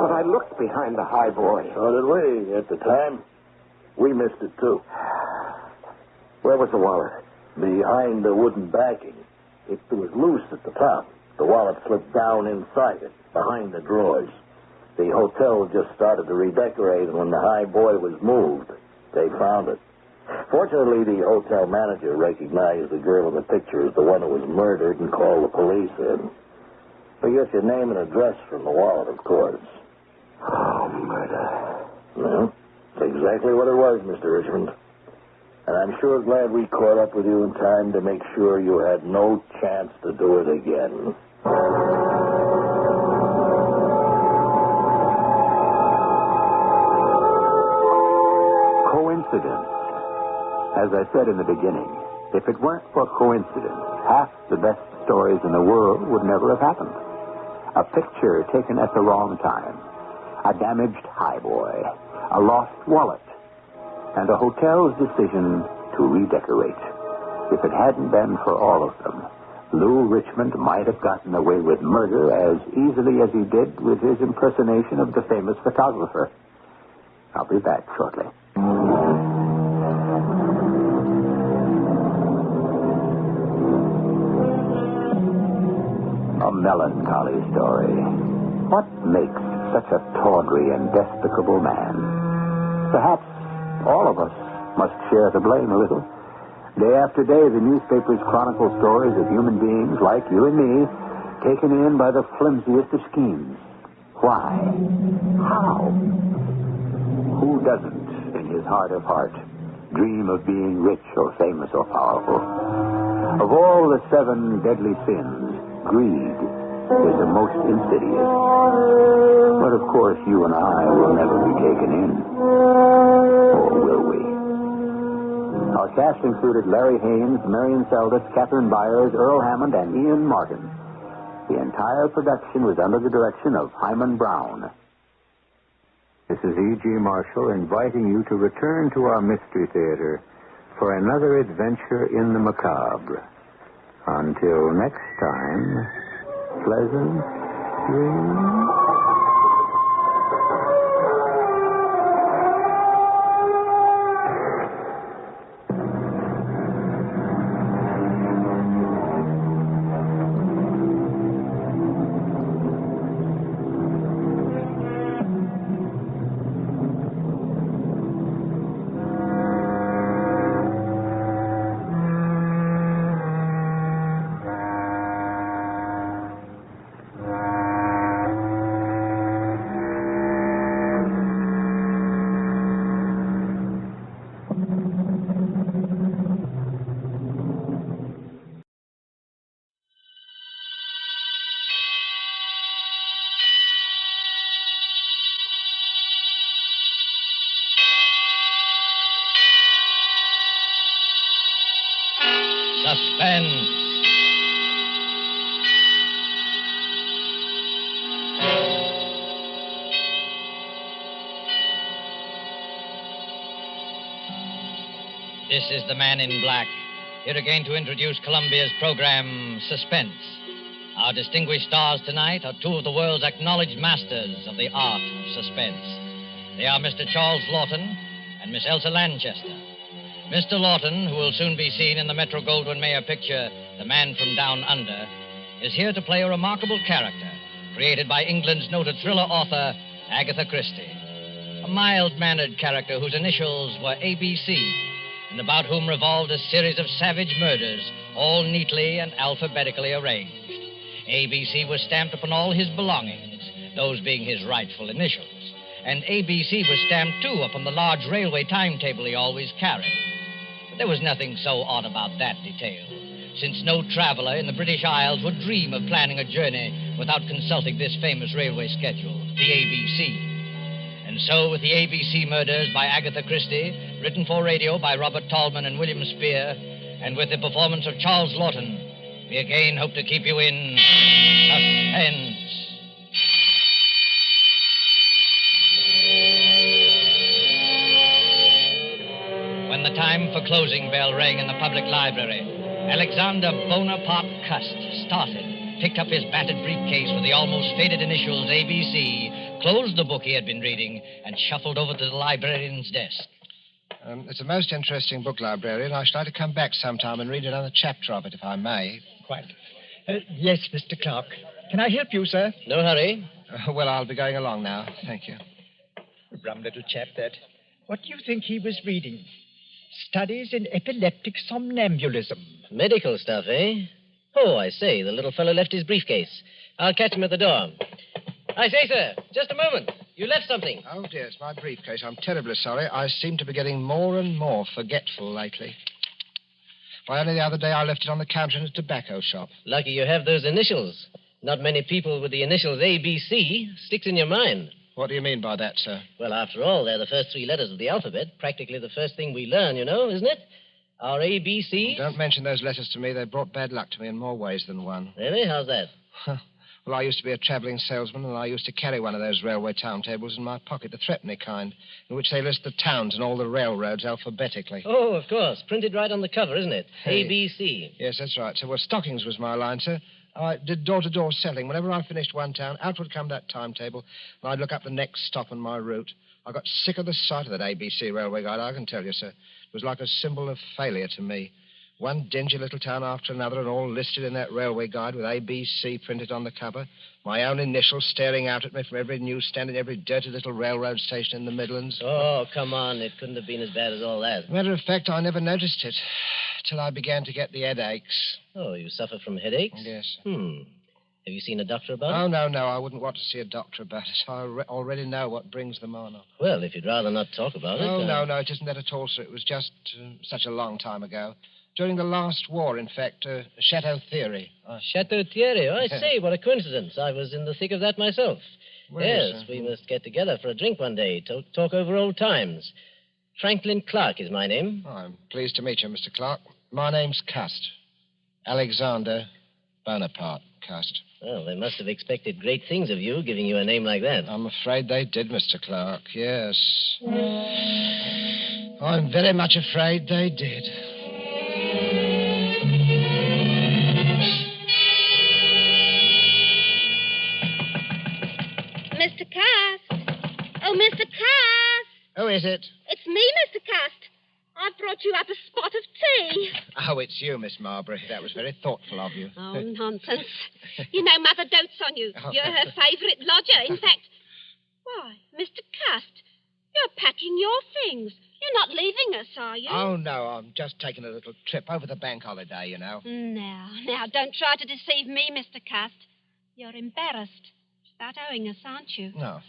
But I looked behind the high boy. So did we at the time. We missed it, too. Where was the wallet? behind the wooden backing. It was loose at the top. The wallet slipped down inside it, behind the drawers. The hotel just started to redecorate, and when the high boy was moved, they found it. Fortunately, the hotel manager recognized the girl in the picture as the one who was murdered and called the police in. We get your name and address from the wallet, of course. Oh, murder. Well, that's exactly what it was, Mr. Richmond. And I'm sure glad we caught up with you in time to make sure you had no chance to do it again. Coincidence. As I said in the beginning, if it weren't for coincidence, half the best stories in the world would never have happened. A picture taken at the wrong time, a damaged highboy, a lost wallet, and a hotel's decision to redecorate. If it hadn't been for all of them, Lou Richmond might have gotten away with murder as easily as he did with his impersonation of the famous photographer. I'll be back shortly. A melancholy story. What makes such a tawdry and despicable man? Perhaps all of us must share the blame a little. Day after day, the newspapers chronicle stories of human beings like you and me taken in by the flimsiest of schemes. Why? How? Who doesn't, in his heart of heart, dream of being rich or famous or powerful? Of all the 7 deadly sins, greed is the most insidious. But of course, you and I will never be taken in. Or will we? Our cast included Larry Haynes, Marion Seldes, Catherine Byers, Earl Hammond, and Ian Martin. The entire production was under the direction of Hyman Brown. This is E.G. Marshall inviting you to return to our Mystery Theater for another adventure in the macabre. Until next time, pleasant dreams. Suspense. This is the Man in Black, here again to introduce Columbia's program, Suspense. Our distinguished stars tonight are 2 of the world's acknowledged masters of the art of suspense. They are Mr. Charles Lawton and Miss Elsa Lanchester. Mr. Lawton, who will soon be seen in the Metro-Goldwyn-Mayer picture, The Man from Down Under, is here to play a remarkable character created by England's noted thriller author, Agatha Christie. A mild-mannered character whose initials were ABC, and about whom revolved a series of savage murders, all neatly and alphabetically arranged. ABC was stamped upon all his belongings, those being his rightful initials. And ABC was stamped, too, upon the large railway timetable he always carried. But there was nothing so odd about that detail, since no traveler in the British Isles would dream of planning a journey without consulting this famous railway schedule, the ABC. And so, with the ABC Murders by Agatha Christie, written for radio by Robert Tallman and William Spear, and with the performance of Charles Lawton, we again hope to keep you in suspense. When the time for closing bell rang in the public library, Alexander Bonaparte Cust started, picked up his battered briefcase with the almost faded initials ABC, closed the book he had been reading, and shuffled over to the librarian's desk. It's a most interesting book, librarian. I should like to come back sometime and read another chapter of it, if I may. Quite. Yes, Mr. Clark. Can I help you, sir? No hurry. Well, I'll be going along now. Thank you. Rum little chap, that. What do you think he was reading? Studies in epileptic somnambulism. Medical stuff, eh? Oh, I say, the little fellow left his briefcase. I'll catch him at the door. I say, sir, just a moment. You left something. Oh, dear, it's my briefcase. I'm terribly sorry. I seem to be getting more and more forgetful lately. Why, only the other day I left it on the counter in a tobacco shop. Lucky you have those initials. Not many people with the initials ABC sticks in your mind. What do you mean by that, sir? Well, after all, they're the first 3 letters of the alphabet. Practically the first thing we learn, you know, isn't it? Our ABCs. Don't mention those letters to me. They've brought bad luck to me in more ways than one. Really? How's that? Well, I used to be a travelling salesman, and I used to carry one of those railway timetables in my pocket, the threepenny kind, in which they list the towns and all the railroads alphabetically. Oh, of course. Printed right on the cover, isn't it? Hey. ABC. Yes, that's right. So, well, stockings was my line, sir. I did door-to-door selling. Whenever I finished one town, out would come that timetable, and I'd look up the next stop on my route. I got sick of the sight of that ABC railway guide, I can tell you, sir. It was like a symbol of failure to me. One dingy little town after another, and all listed in that railway guide with ABC printed on the cover. My own initials staring out at me from every newsstand and every dirty little railroad station in the Midlands. Oh, come on. It couldn't have been as bad as all that. Matter of fact, I never noticed it till I began to get the headaches. Oh, you suffer from headaches? Yes. Have you seen a doctor about it? Oh, no. I wouldn't want to see a doctor about it. I already know what brings them on. Well, if you'd rather not talk about it... Oh, no, it isn't that at all, sir. It was just such a long time ago. During the last war, in fact, Chateau Theory. Chateau Thierry? I say, what a coincidence. I was in the thick of that myself. Yes, we must get together for a drink one day, talk over old times. Franklin Clark is my name. Oh, I'm pleased to meet you, Mr. Clark. My name's Cust. Alexander Bonaparte Cust. Well, they must have expected great things of you, giving you a name like that. I'm afraid they did, Mr. Clark, yes. I'm very much afraid they did. Mr. Cast. Oh, Mr. Cast. Who is it? It's me, Mr. Cast. I've brought you up a spot of tea. Oh, it's you, Miss Marbury. That was very thoughtful of you. Oh, nonsense. You know, Mother dotes on you. You're her favourite lodger. In fact, why, Mr. Cast, you're packing your things. You're not leaving us, are you? Oh, no, I'm just taking a little trip over the bank holiday, you know. Now, don't try to deceive me, Mr. Cast. You're embarrassed. About owing us, aren't you? No.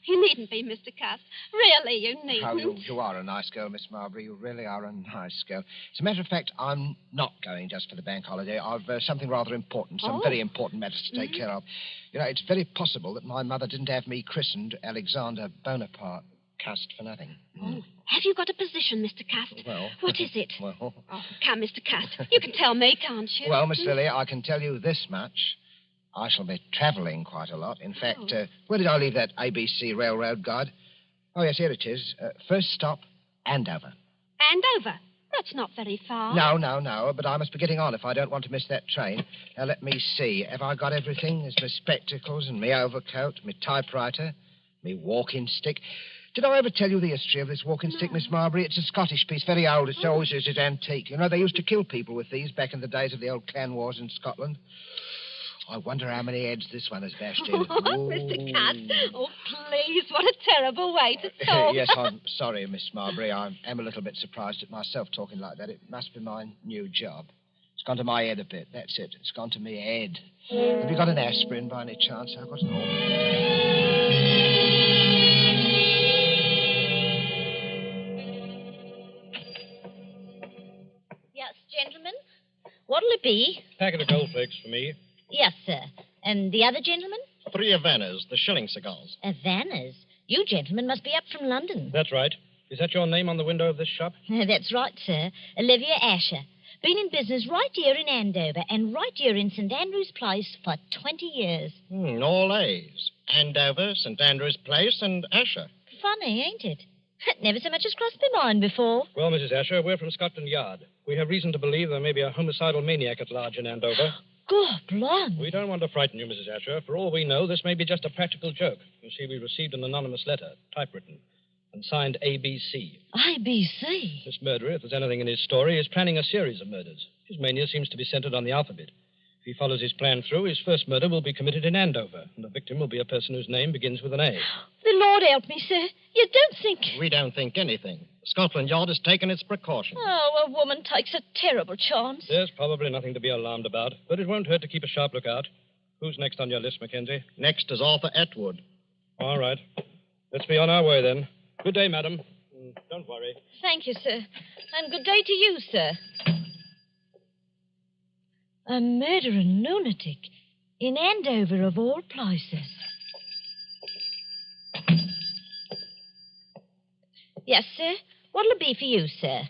You needn't be, Mr. Cast. Really, you needn't. Oh, you are a nice girl, Miss Marbury. You really are a nice girl. As a matter of fact, I'm not going just for the bank holiday. I've something rather important, some very important matters to take care of. You know, it's very possible that my mother didn't have me christened Alexander Bonaparte Cust for nothing. Oh, have you got a position, Mr. Cast? Well... What is it? Well... Oh, come, Mr. Cast. You can tell me, can't you? Well, Miss Lily, I can tell you this much. I shall be travelling quite a lot. In fact, where did I leave that ABC railroad guide? Oh, yes, here it is. First stop, Andover. Andover? That's not very far. No, but I must be getting on if I don't want to miss that train. Now, let me see. Have I got everything? There's my spectacles and my overcoat, my typewriter, my walking stick. Did I ever tell you the history of this walking stick, Miss Marbury? It's a Scottish piece, very old. It's always it's antique. You know, they used to kill people with these back in the days of the old clan wars in Scotland. I wonder how many heads this one has bashed in. Mr. Cast. Oh, please, what a terrible way to talk. Yes, I'm sorry, Miss Marbury. I am a little bit surprised at myself talking like that. It must be my new job. It's gone to my head a bit. That's it. It's gone to me head. Have you got an aspirin by any chance? I've got an all. Yes, gentlemen. What'll it be? Packet of goldflakes for me. Yes, sir. And the other gentleman? 3 Havanas, the shilling cigars. Havanas? You gentlemen must be up from London. That's right. Is that your name on the window of this shop? That's right, sir. Olivia Asher. Been in business right here in Andover and right here in St. Andrew's Place for 20 years. All A's. Andover, St. Andrew's Place, and Asher. Funny, ain't it? It never so much as crossed my mind before. Well, Mrs. Asher, we're from Scotland Yard. We have reason to believe there may be a homicidal maniac at large in Andover. God, blimey. We don't want to frighten you, Mrs. Asher. For all we know, this may be just a practical joke. You see, we received an anonymous letter, typewritten. and signed ABC. ABC? This murderer, if there's anything in his story, is planning a series of murders. His mania seems to be centered on the alphabet. If he follows his plan through, his first murder will be committed in Andover, and the victim will be a person whose name begins with an A. The Lord help me, sir. You don't think... We don't think anything. Scotland Yard has taken its precautions. Oh, a woman takes a terrible chance. There's probably nothing to be alarmed about, but it won't hurt to keep a sharp lookout. Who's next on your list, Mackenzie? Next is Arthur Atwood. All right. Let's be on our way, then. Good day, madam. Don't worry. Thank you, sir. And good day to you, sir. A murdering lunatic in Andover, of all places. Yes, sir. What'll it be for you, sir?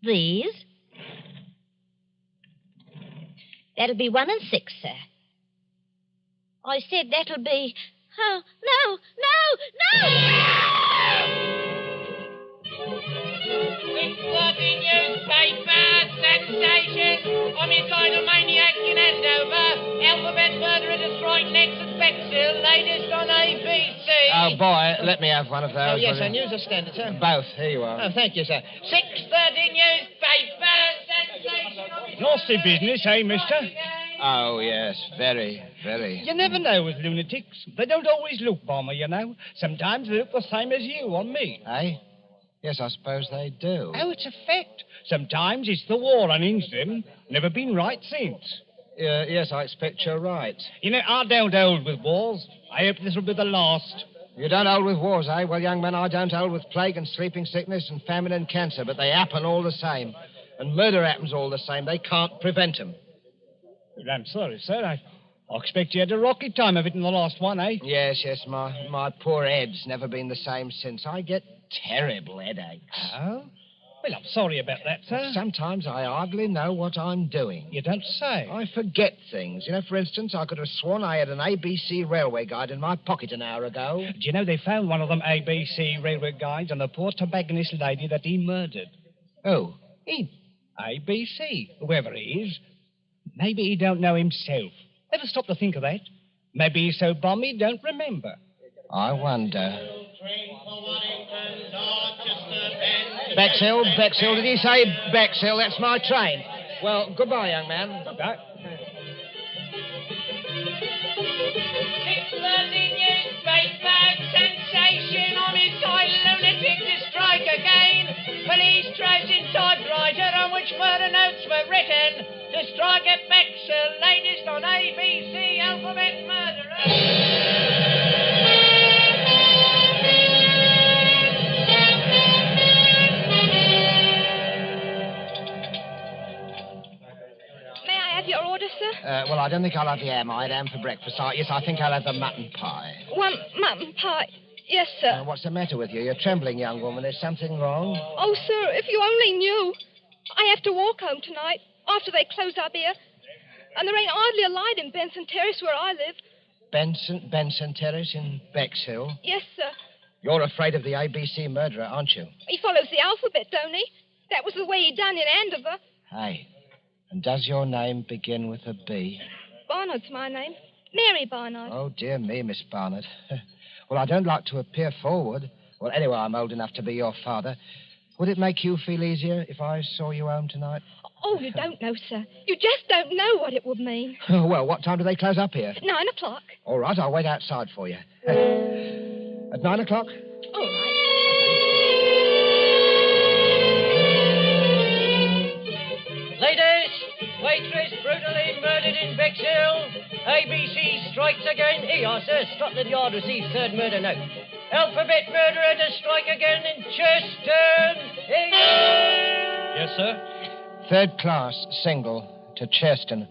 These? That'll be 1 and 6, sir. I said that'll be... Oh, no! 6:30 newspaper, sensation, homicidal maniac in Andover, alphabet murderer to strike next at Bexhill, latest on ABC. Oh, boy, let me have one of those. Oh, yes, and news standard, sir. Both. Here you are. Oh, thank you, sir. 6:30 newspaper, sensation. Nasty business, eh, mister? Oh, yes, very, very. You never know with lunatics. They don't always look bomber, you know. Sometimes they look the same as you on me. Eh? Yes, I suppose they do. Oh, it's a fact. Sometimes it's the war unhinged them. Never been right since. Yes, I expect you're right. You know, I don't hold with wars. I hope this will be the last. You don't hold with wars, eh? Well, young man, I don't hold with plague and sleeping sickness and famine and cancer, but they happen all the same. And murder happens all the same. They can't prevent them. I'm sorry, sir. I expect you had a rocky time of it in the last one, eh? Yes, my poor head's never been the same since. I get terrible headaches. Oh? Well, I'm sorry about that, sir. Sometimes I hardly know what I'm doing. You don't say. I forget things. You know, for instance, I could have sworn I had an ABC railway guide in my pocket an hour ago. Do you know they found one of them ABC railway guides on the poor tobacconist lady that he murdered? Who? He. ABC, whoever he is. Maybe he don't know himself. Ever stop to think of that? Maybe he's so bum he don't remember. I wonder. Bexhill, did he say Bexhill? That's my train. Well, goodbye, young man. Goodbye. 6:30 newspaper, sensation, homicidal lunatic to strike again. Police tracing typewriter on which murder notes were written. To strike at Bexhill, latest on ABC, alphabet murderer. Your order, sir? Well, I don't think I'll have the ham. I'd ham for breakfast. Yes, I think I'll have the mutton pie. One mutton pie. Yes, sir. What's the matter with you? You're trembling, young woman. Is something wrong? Oh, sir, if you only knew. I have to walk home tonight after they close up here. And there ain't hardly a light in Benson Terrace where I live. Benson Terrace in Bexhill? Yes, sir. You're afraid of the ABC murderer, aren't you? He follows the alphabet, don't he? That was the way he done in Andover. Hey. And does your name begin with a B? Barnard's my name. Mary Barnard. Oh, dear me, Miss Barnard. Well, I don't like to appear forward. Well, anyway, I'm old enough to be your father. Would it make you feel easier if I saw you home tonight? Oh, you don't know, sir. You just don't know what it would mean. Well, what time do they close up here? 9 o'clock. All right, I'll wait outside for you. At 9 o'clock? All right. Ladies, waitress brutally murdered in Bexhill. ABC strikes again. Here you are, sir. Scotland Yard receives third murder note. Alphabet murderer to strike again in Chesterton. Yes, sir? Third class, single, to Chesterton.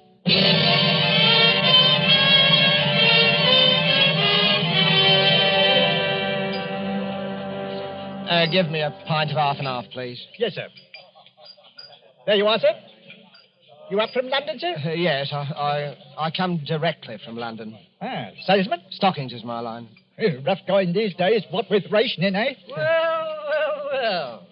Give me a pint of half and half, please. Yes, sir. There you are, sir. You up from London, sir? Yes, I come directly from London. Ah, salesman? Stockings is my line. Rough going these days, what with rationing, eh? Well.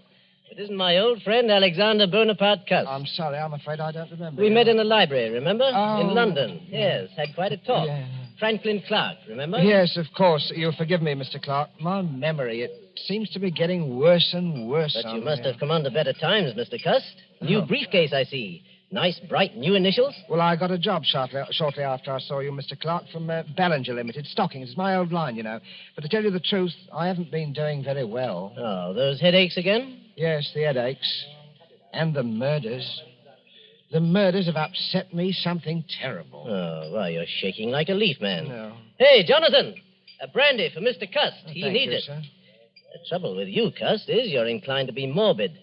It isn't my old friend Alexander Bonaparte Coast. I'm sorry, I'm afraid I don't remember. We met in the library, remember? Oh. In London. Yes, had quite a talk. Yeah. Franklin Clark, remember? Yes, of course. You'll forgive me, Mr. Clark. My memory, it seems to be getting worse and worse. But you must have come under better times, Mr. Cust. New briefcase, I see. Nice, bright, new initials? Well, I got a job shortly after I saw you, Mr. Clark, from Ballinger Limited. Stockings. It's my old line, you know. But to tell you the truth, I haven't been doing very well. Oh, those headaches again? Yes, the headaches. And the murders. The murders have upset me something terrible. Oh, well, you're shaking like a leaf, man. No. Hey, Jonathan, a brandy for Mr. Cust. He Thank needs you, it. sir. The trouble with you, Cust, is you're inclined to be morbid.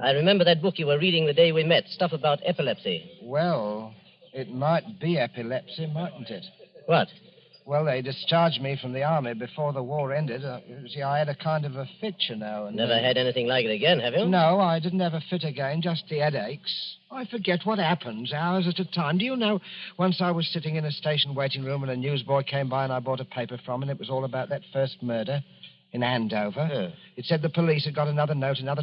I remember that book you were reading the day we met, stuff about epilepsy. Well, it might be epilepsy, mightn't it? What? Well, they discharged me from the army before the war ended. You see, I had a kind of a fit, you know. And Never had anything like it again, have you? No, I didn't have a fit again, just the headaches. I forget what happens, hours at a time. Do you know, once I was sitting in a station waiting room and a newsboy came by and I bought a paper from him, and it was all about that first murder in Andover. Huh. It said the police had got another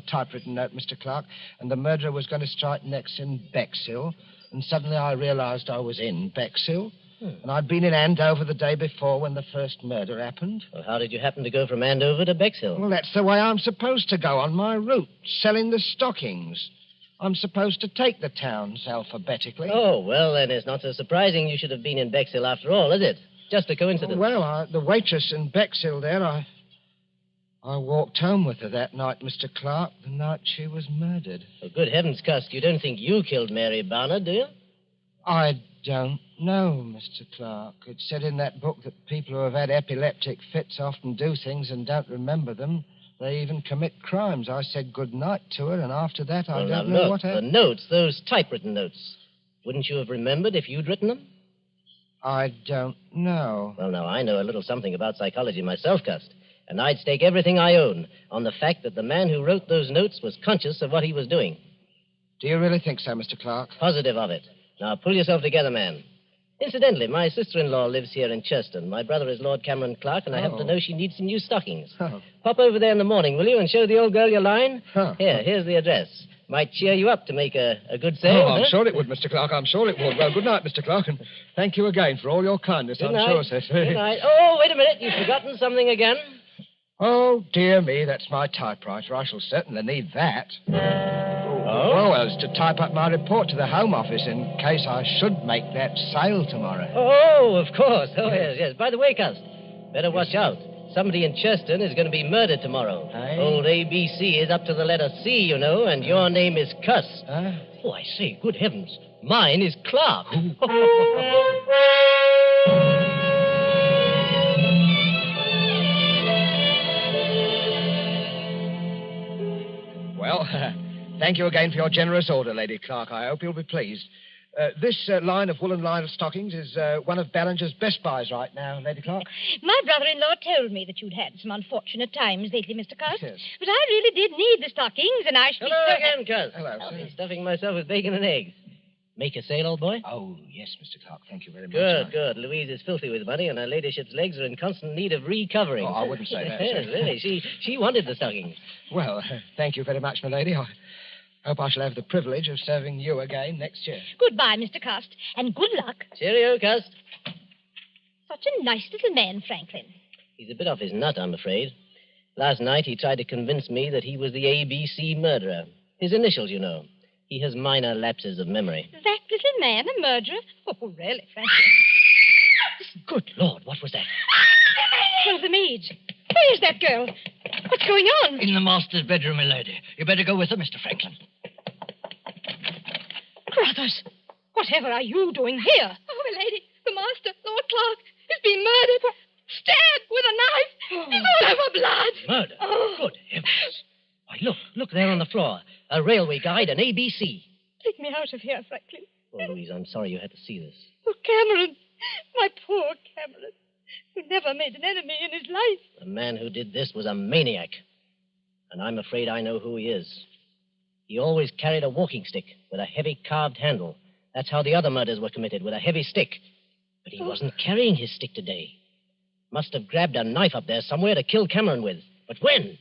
typewritten note, Mr. Clark, and the murderer was going to strike next in Bexhill. And suddenly I realized I was in Bexhill. And I'd been in Andover the day before when the first murder happened. Well, how did you happen to go from Andover to Bexhill? Well, that's the way I'm supposed to go on my route, selling the stockings. I'm supposed to take the towns alphabetically. Oh, well, then it's not so surprising you should have been in Bexhill after all, is it? Just a coincidence. Well, the waitress in Bexhill there, I walked home with her that night, Mr. Clark, the night she was murdered. Oh, good heavens, Cust, you don't think you killed Mary Barnard, do you? I don't know, Mr. Clark. It said in that book that people who have had epileptic fits often do things and don't remember them. They even commit crimes. I said good night to her, and after that, I don't know what happened. The notes, those typewritten notes. Wouldn't you have remembered if you'd written them? I don't know. Well, now, I know a little something about psychology myself, Cust. And I'd stake everything I own on the fact that the man who wrote those notes was conscious of what he was doing. Do you really think so, Mr. Clark? Positive of it. Now, pull yourself together, man. Incidentally, my sister-in-law lives here in Chesterton. My brother is Lord Cameron Clark, and I happen to know she needs some new stockings. Oh. Pop over there in the morning, will you, and show the old girl your line? Huh. Here's the address. Might cheer you up to make a good sale. I'm sure it would, Mr. Clark. I'm sure it would. Well, good night, Mr. Clark, and thank you again for all your kindness. Good I'm night. sure, sir. Good night. Oh, wait a minute. You've forgotten something again. Oh, dear me, that's my typewriter. I shall certainly need that. Oh? Well, it's to type up my report to the Home Office in case I should make that sale tomorrow. Oh, of course. Oh, yes. By the way, Cust, better watch out. Somebody in Chesterton is going to be murdered tomorrow. Aye. Old ABC is up to the letter C, you know, and your name is Cust. Huh? Oh, I say, good heavens. Mine is Clark. Well, thank you again for your generous order, Lady Clark. I hope you'll be pleased. This line of woolen line of stockings is one of Ballinger's best buys right now, Lady Clark. My brother-in-law told me that you'd had some unfortunate times lately, Mr. Cust. Yes. But I really did need the stockings, and I shall Hello be again, Cust. Hello, I've sir. been stuffing myself with bacon and eggs. Make a sale, old boy? Oh, yes, Mr. Clark. Thank you very much. Good. Louise is filthy with money, and her ladyship's legs are in constant need of recovering. Oh, I wouldn't say that, Yes, sir. really. She wanted the stockings. Well, thank you very much, my lady. I hope I shall have the privilege of serving you again next year. Goodbye, Mr. Cust, and good luck. Cheerio, Cust. Such a nice little man, Franklin. He's a bit off his nut, I'm afraid. Last night he tried to convince me that he was the ABC murderer. His initials, you know. He has minor lapses of memory. That little man, a murderer? Oh, really, Franklin? Good Lord, what was that? One of the maids. Where's that girl? What's going on? In the master's bedroom, my lady. You better go with her, Mr. Franklin. Brothers, whatever are you doing here? Oh, my lady, the master, Lord Clark, is being murdered. Stabbed with a knife. He's all over blood. Murder? Oh. Good heavens. Why, look there on the floor. A railway guide and ABC. Take me out of here, Franklin. Oh, Louise, I'm sorry you had to see this. Oh, Cameron. My poor Cameron. Who never made an enemy in his life. The man who did this was a maniac. And I'm afraid I know who he is. He always carried a walking stick with a heavy carved handle. That's how the other murders were committed, with a heavy stick. But he wasn't carrying his stick today. Must have grabbed a knife up there somewhere to kill Cameron with. But when?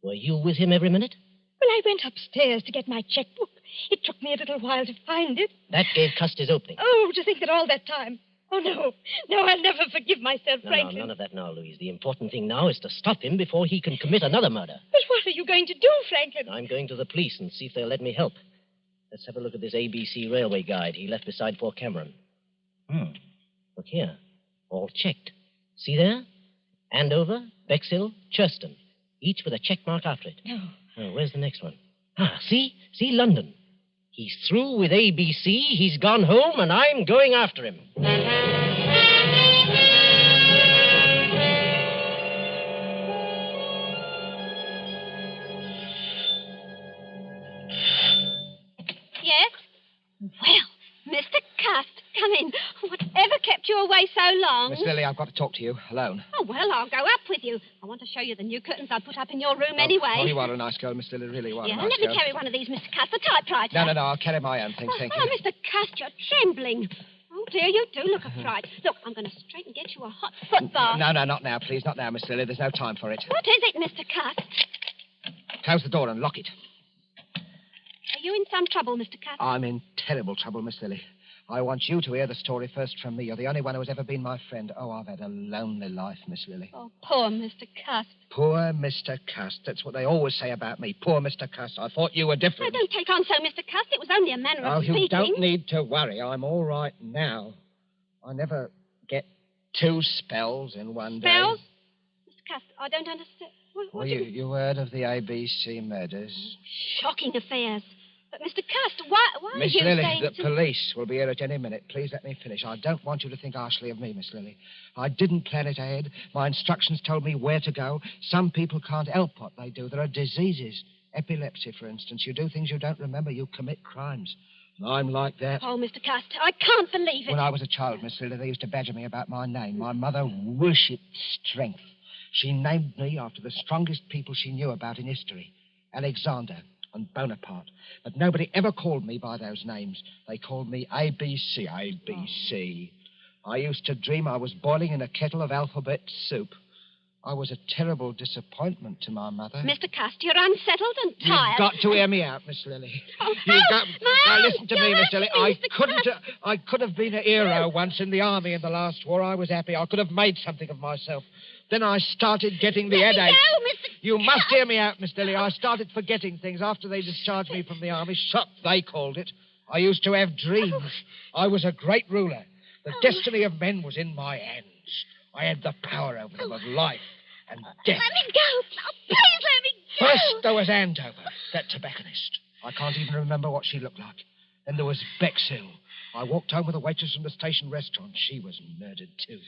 Were you with him every minute? Well, I went upstairs to get my checkbook. It took me a little while to find it. That gave Cust his opening. Oh, to think that all that time Oh, no. No, I'll never forgive myself, Franklin. No, none of that now, Louise. The important thing now is to stop him before he can commit another murder. But what are you going to do, Franklin? I'm going to the police and see if they'll let me help. Let's have a look at this ABC railway guide he left beside Fort Cameron. Look here. All checked. See there? Andover, Bexhill, Chesterton. Each with a check mark after it. No. Oh, where's the next one? See? See London. He's through with ABC, he's gone home, and I'm going after him. Yes? Well, Mr. Cust, come in. Whatever kept you away so long? Miss Lily, I've got to talk to you alone. Oh, well, I'll go up with you. I want to show you the new curtains I put up in your room anyway. Oh, you are a nice girl, Miss Lily, really are a nice let girl. me carry one of these, Mr. Cust, the typewriter. No, I'll carry my own things, thank you. Oh, Mr. Cust, you're trembling. Oh, dear, you do look a fright. Look, I'm going to straight and get you a hot foot bath. No, not now, please. Not now, Miss Lily. There's no time for it. What is it, Mr. Cust? Close the door and lock it. Are you in some trouble, Mr. Cust? I'm in terrible trouble, Miss Lily. I want you to hear the story first from me. You're the only one who has ever been my friend. Oh, I've had a lonely life, Miss Lily. Oh, poor Mr. Cust. Poor Mr. Cust. That's what they always say about me. Poor Mr. Cust. I thought you were different. Oh, don't take on so, Mr. Cust. It was only a manner of speaking. You don't need to worry. I'm all right now. I never get 2 spells in one day. Spells? Mr. Cust, I don't understand. What you heard of the ABC murders? Shocking affairs. But, Mr. Cust, why Miss are you Lily, saying... the police will be here at any minute. Please let me finish. I don't want you to think harshly of me, Miss Lily. I didn't plan it ahead. My instructions told me where to go. Some people can't help what they do. There are diseases. Epilepsy, for instance. You do things you don't remember. You commit crimes. And I'm like that. Oh, Mr. Cust, I can't believe it. When I was a child, Miss Lily, they used to badger me about my name. My mother worshipped strength. She named me after the strongest people she knew about in history. Alexander and Bonaparte. But nobody ever called me by those names. They called me ABC. ABC. I used to dream I was boiling in a kettle of alphabet soup. I was a terrible disappointment to my mother. Mr. Cust, you're unsettled and tired. You've got to hear me out, Miss Lily. Oh, Now, listen to me, Miss Lily. I could have been a hero once in the army in the last war. I was happy. I could have made something of myself. Then I started getting the headache. You must hear me out, Miss Lily. I started forgetting things after they discharged me from the army. Shock, they called it. I used to have dreams. I was a great ruler. The destiny of men was in my hands. I had the power over them of life and death. Let me go. Oh, please let me go. First, there was Andover, that tobacconist. I can't even remember what she looked like. Then there was Bexhill. I walked home with a waitress from the station restaurant. She was murdered, too.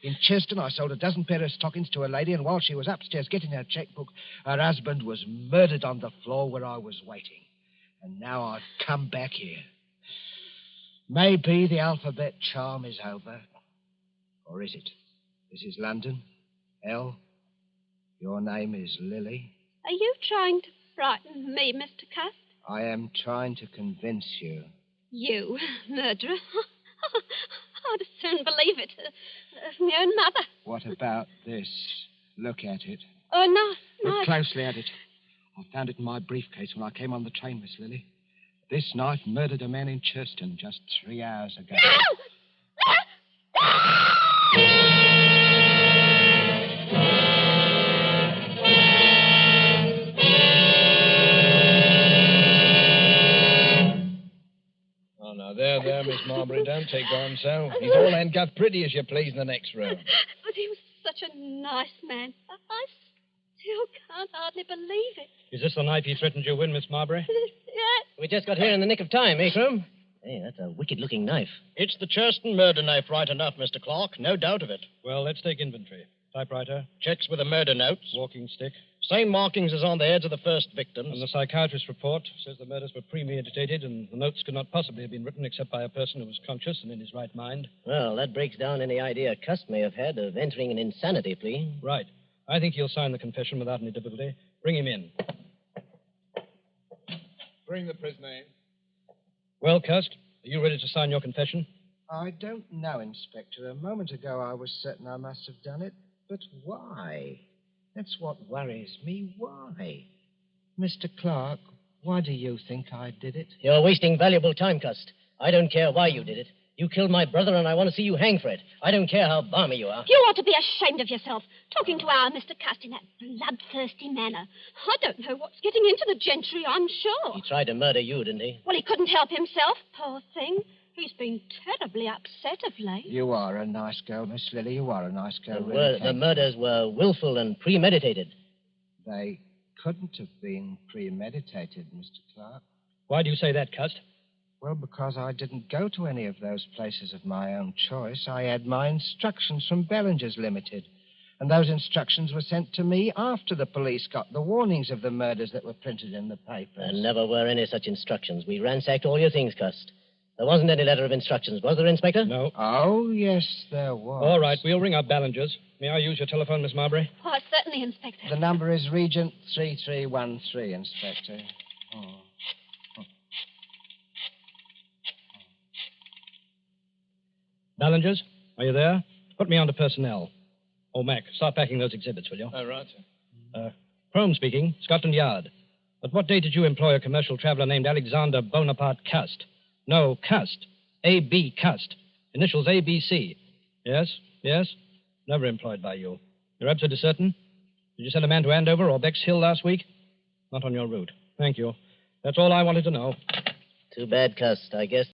In Chesterton, I sold a dozen pair of stockings to a lady, and while she was upstairs getting her checkbook, her husband was murdered on the floor where I was waiting. And now I've come back here. Maybe the alphabet charm is over. Or is it? This is London. L. Your name is Lily. Are you trying to frighten me, Mr. Cust? I am trying to convince you. You, murderer? I'd as soon believe it as my own mother. What about this? Look at it. Oh, no. Look closely at it. I found it in my briefcase when I came on the train, Miss Lily. This knife murdered a man in Chesterton just 3 hours ago. There, Miss Marbury, don't take on so. He's all handcuffed pretty as you please in the next room. But he was such a nice man. I still can't hardly believe it. Is this the knife he threatened you with, Miss Marbury? Yes. We just got here in the nick of time, eh, Crum? Hey, that's a wicked-looking knife. It's the Chesterton murder knife, right enough, Mr. Clark. No doubt of it. Well, let's take inventory. Typewriter. Checks with the murder notes. Walking stick. Same markings as on the heads of the first victims. And the psychiatrist's report says the murders were premeditated and the notes could not possibly have been written except by a person who was conscious and in his right mind. Well, that breaks down any idea Cust may have had of entering an insanity plea. Right. I think he'll sign the confession without any difficulty. Bring him in. Bring the prisoner in. Well, Cust, are you ready to sign your confession? I don't know, Inspector. A moment ago I was certain I must have done it. But why? That's what worries me. Why? Mr. Clark, why do you think I did it? You're wasting valuable time, Cust. I don't care why you did it. You killed my brother, and I want to see you hang for it. I don't care how balmy you are. You ought to be ashamed of yourself, talking to our Mr. Cust in that bloodthirsty manner. I don't know what's getting into the gentry, I'm sure. He tried to murder you, didn't he? Well, he couldn't help himself, poor thing. He's been terribly upset of late. You are a nice girl, Miss Lily. You are a nice girl. Really. The murders were willful and premeditated. They couldn't have been premeditated, Mr. Clark. Why do you say that, Cust? Well, because I didn't go to any of those places of my own choice. I had my instructions from Bellinger's Limited. And those instructions were sent to me after the police got the warnings of the murders that were printed in the papers. There never were any such instructions. We ransacked all your things, Cust. There wasn't any letter of instructions, was there, Inspector? No. Oh, yes, there was. All right, we'll ring up Ballinger's. May I use your telephone, Miss Marbury? Oh, certainly, Inspector. The number is Regent 3313, Inspector. Oh. Ballinger's, are you there? Put me on to personnel. Oh, Mac, start packing those exhibits, will you? All right, sir. Crome speaking, Scotland Yard. At what date did you employ a commercial traveler named Alexander Bonaparte Cust? No, Cust. A.B. Cust. Initials A.B.C. Yes, yes. Never employed by you. You're absolutely certain? Did you send a man to Andover or Bexhill last week? Not on your route. Thank you. That's all I wanted to know. Too bad, Cust. I guess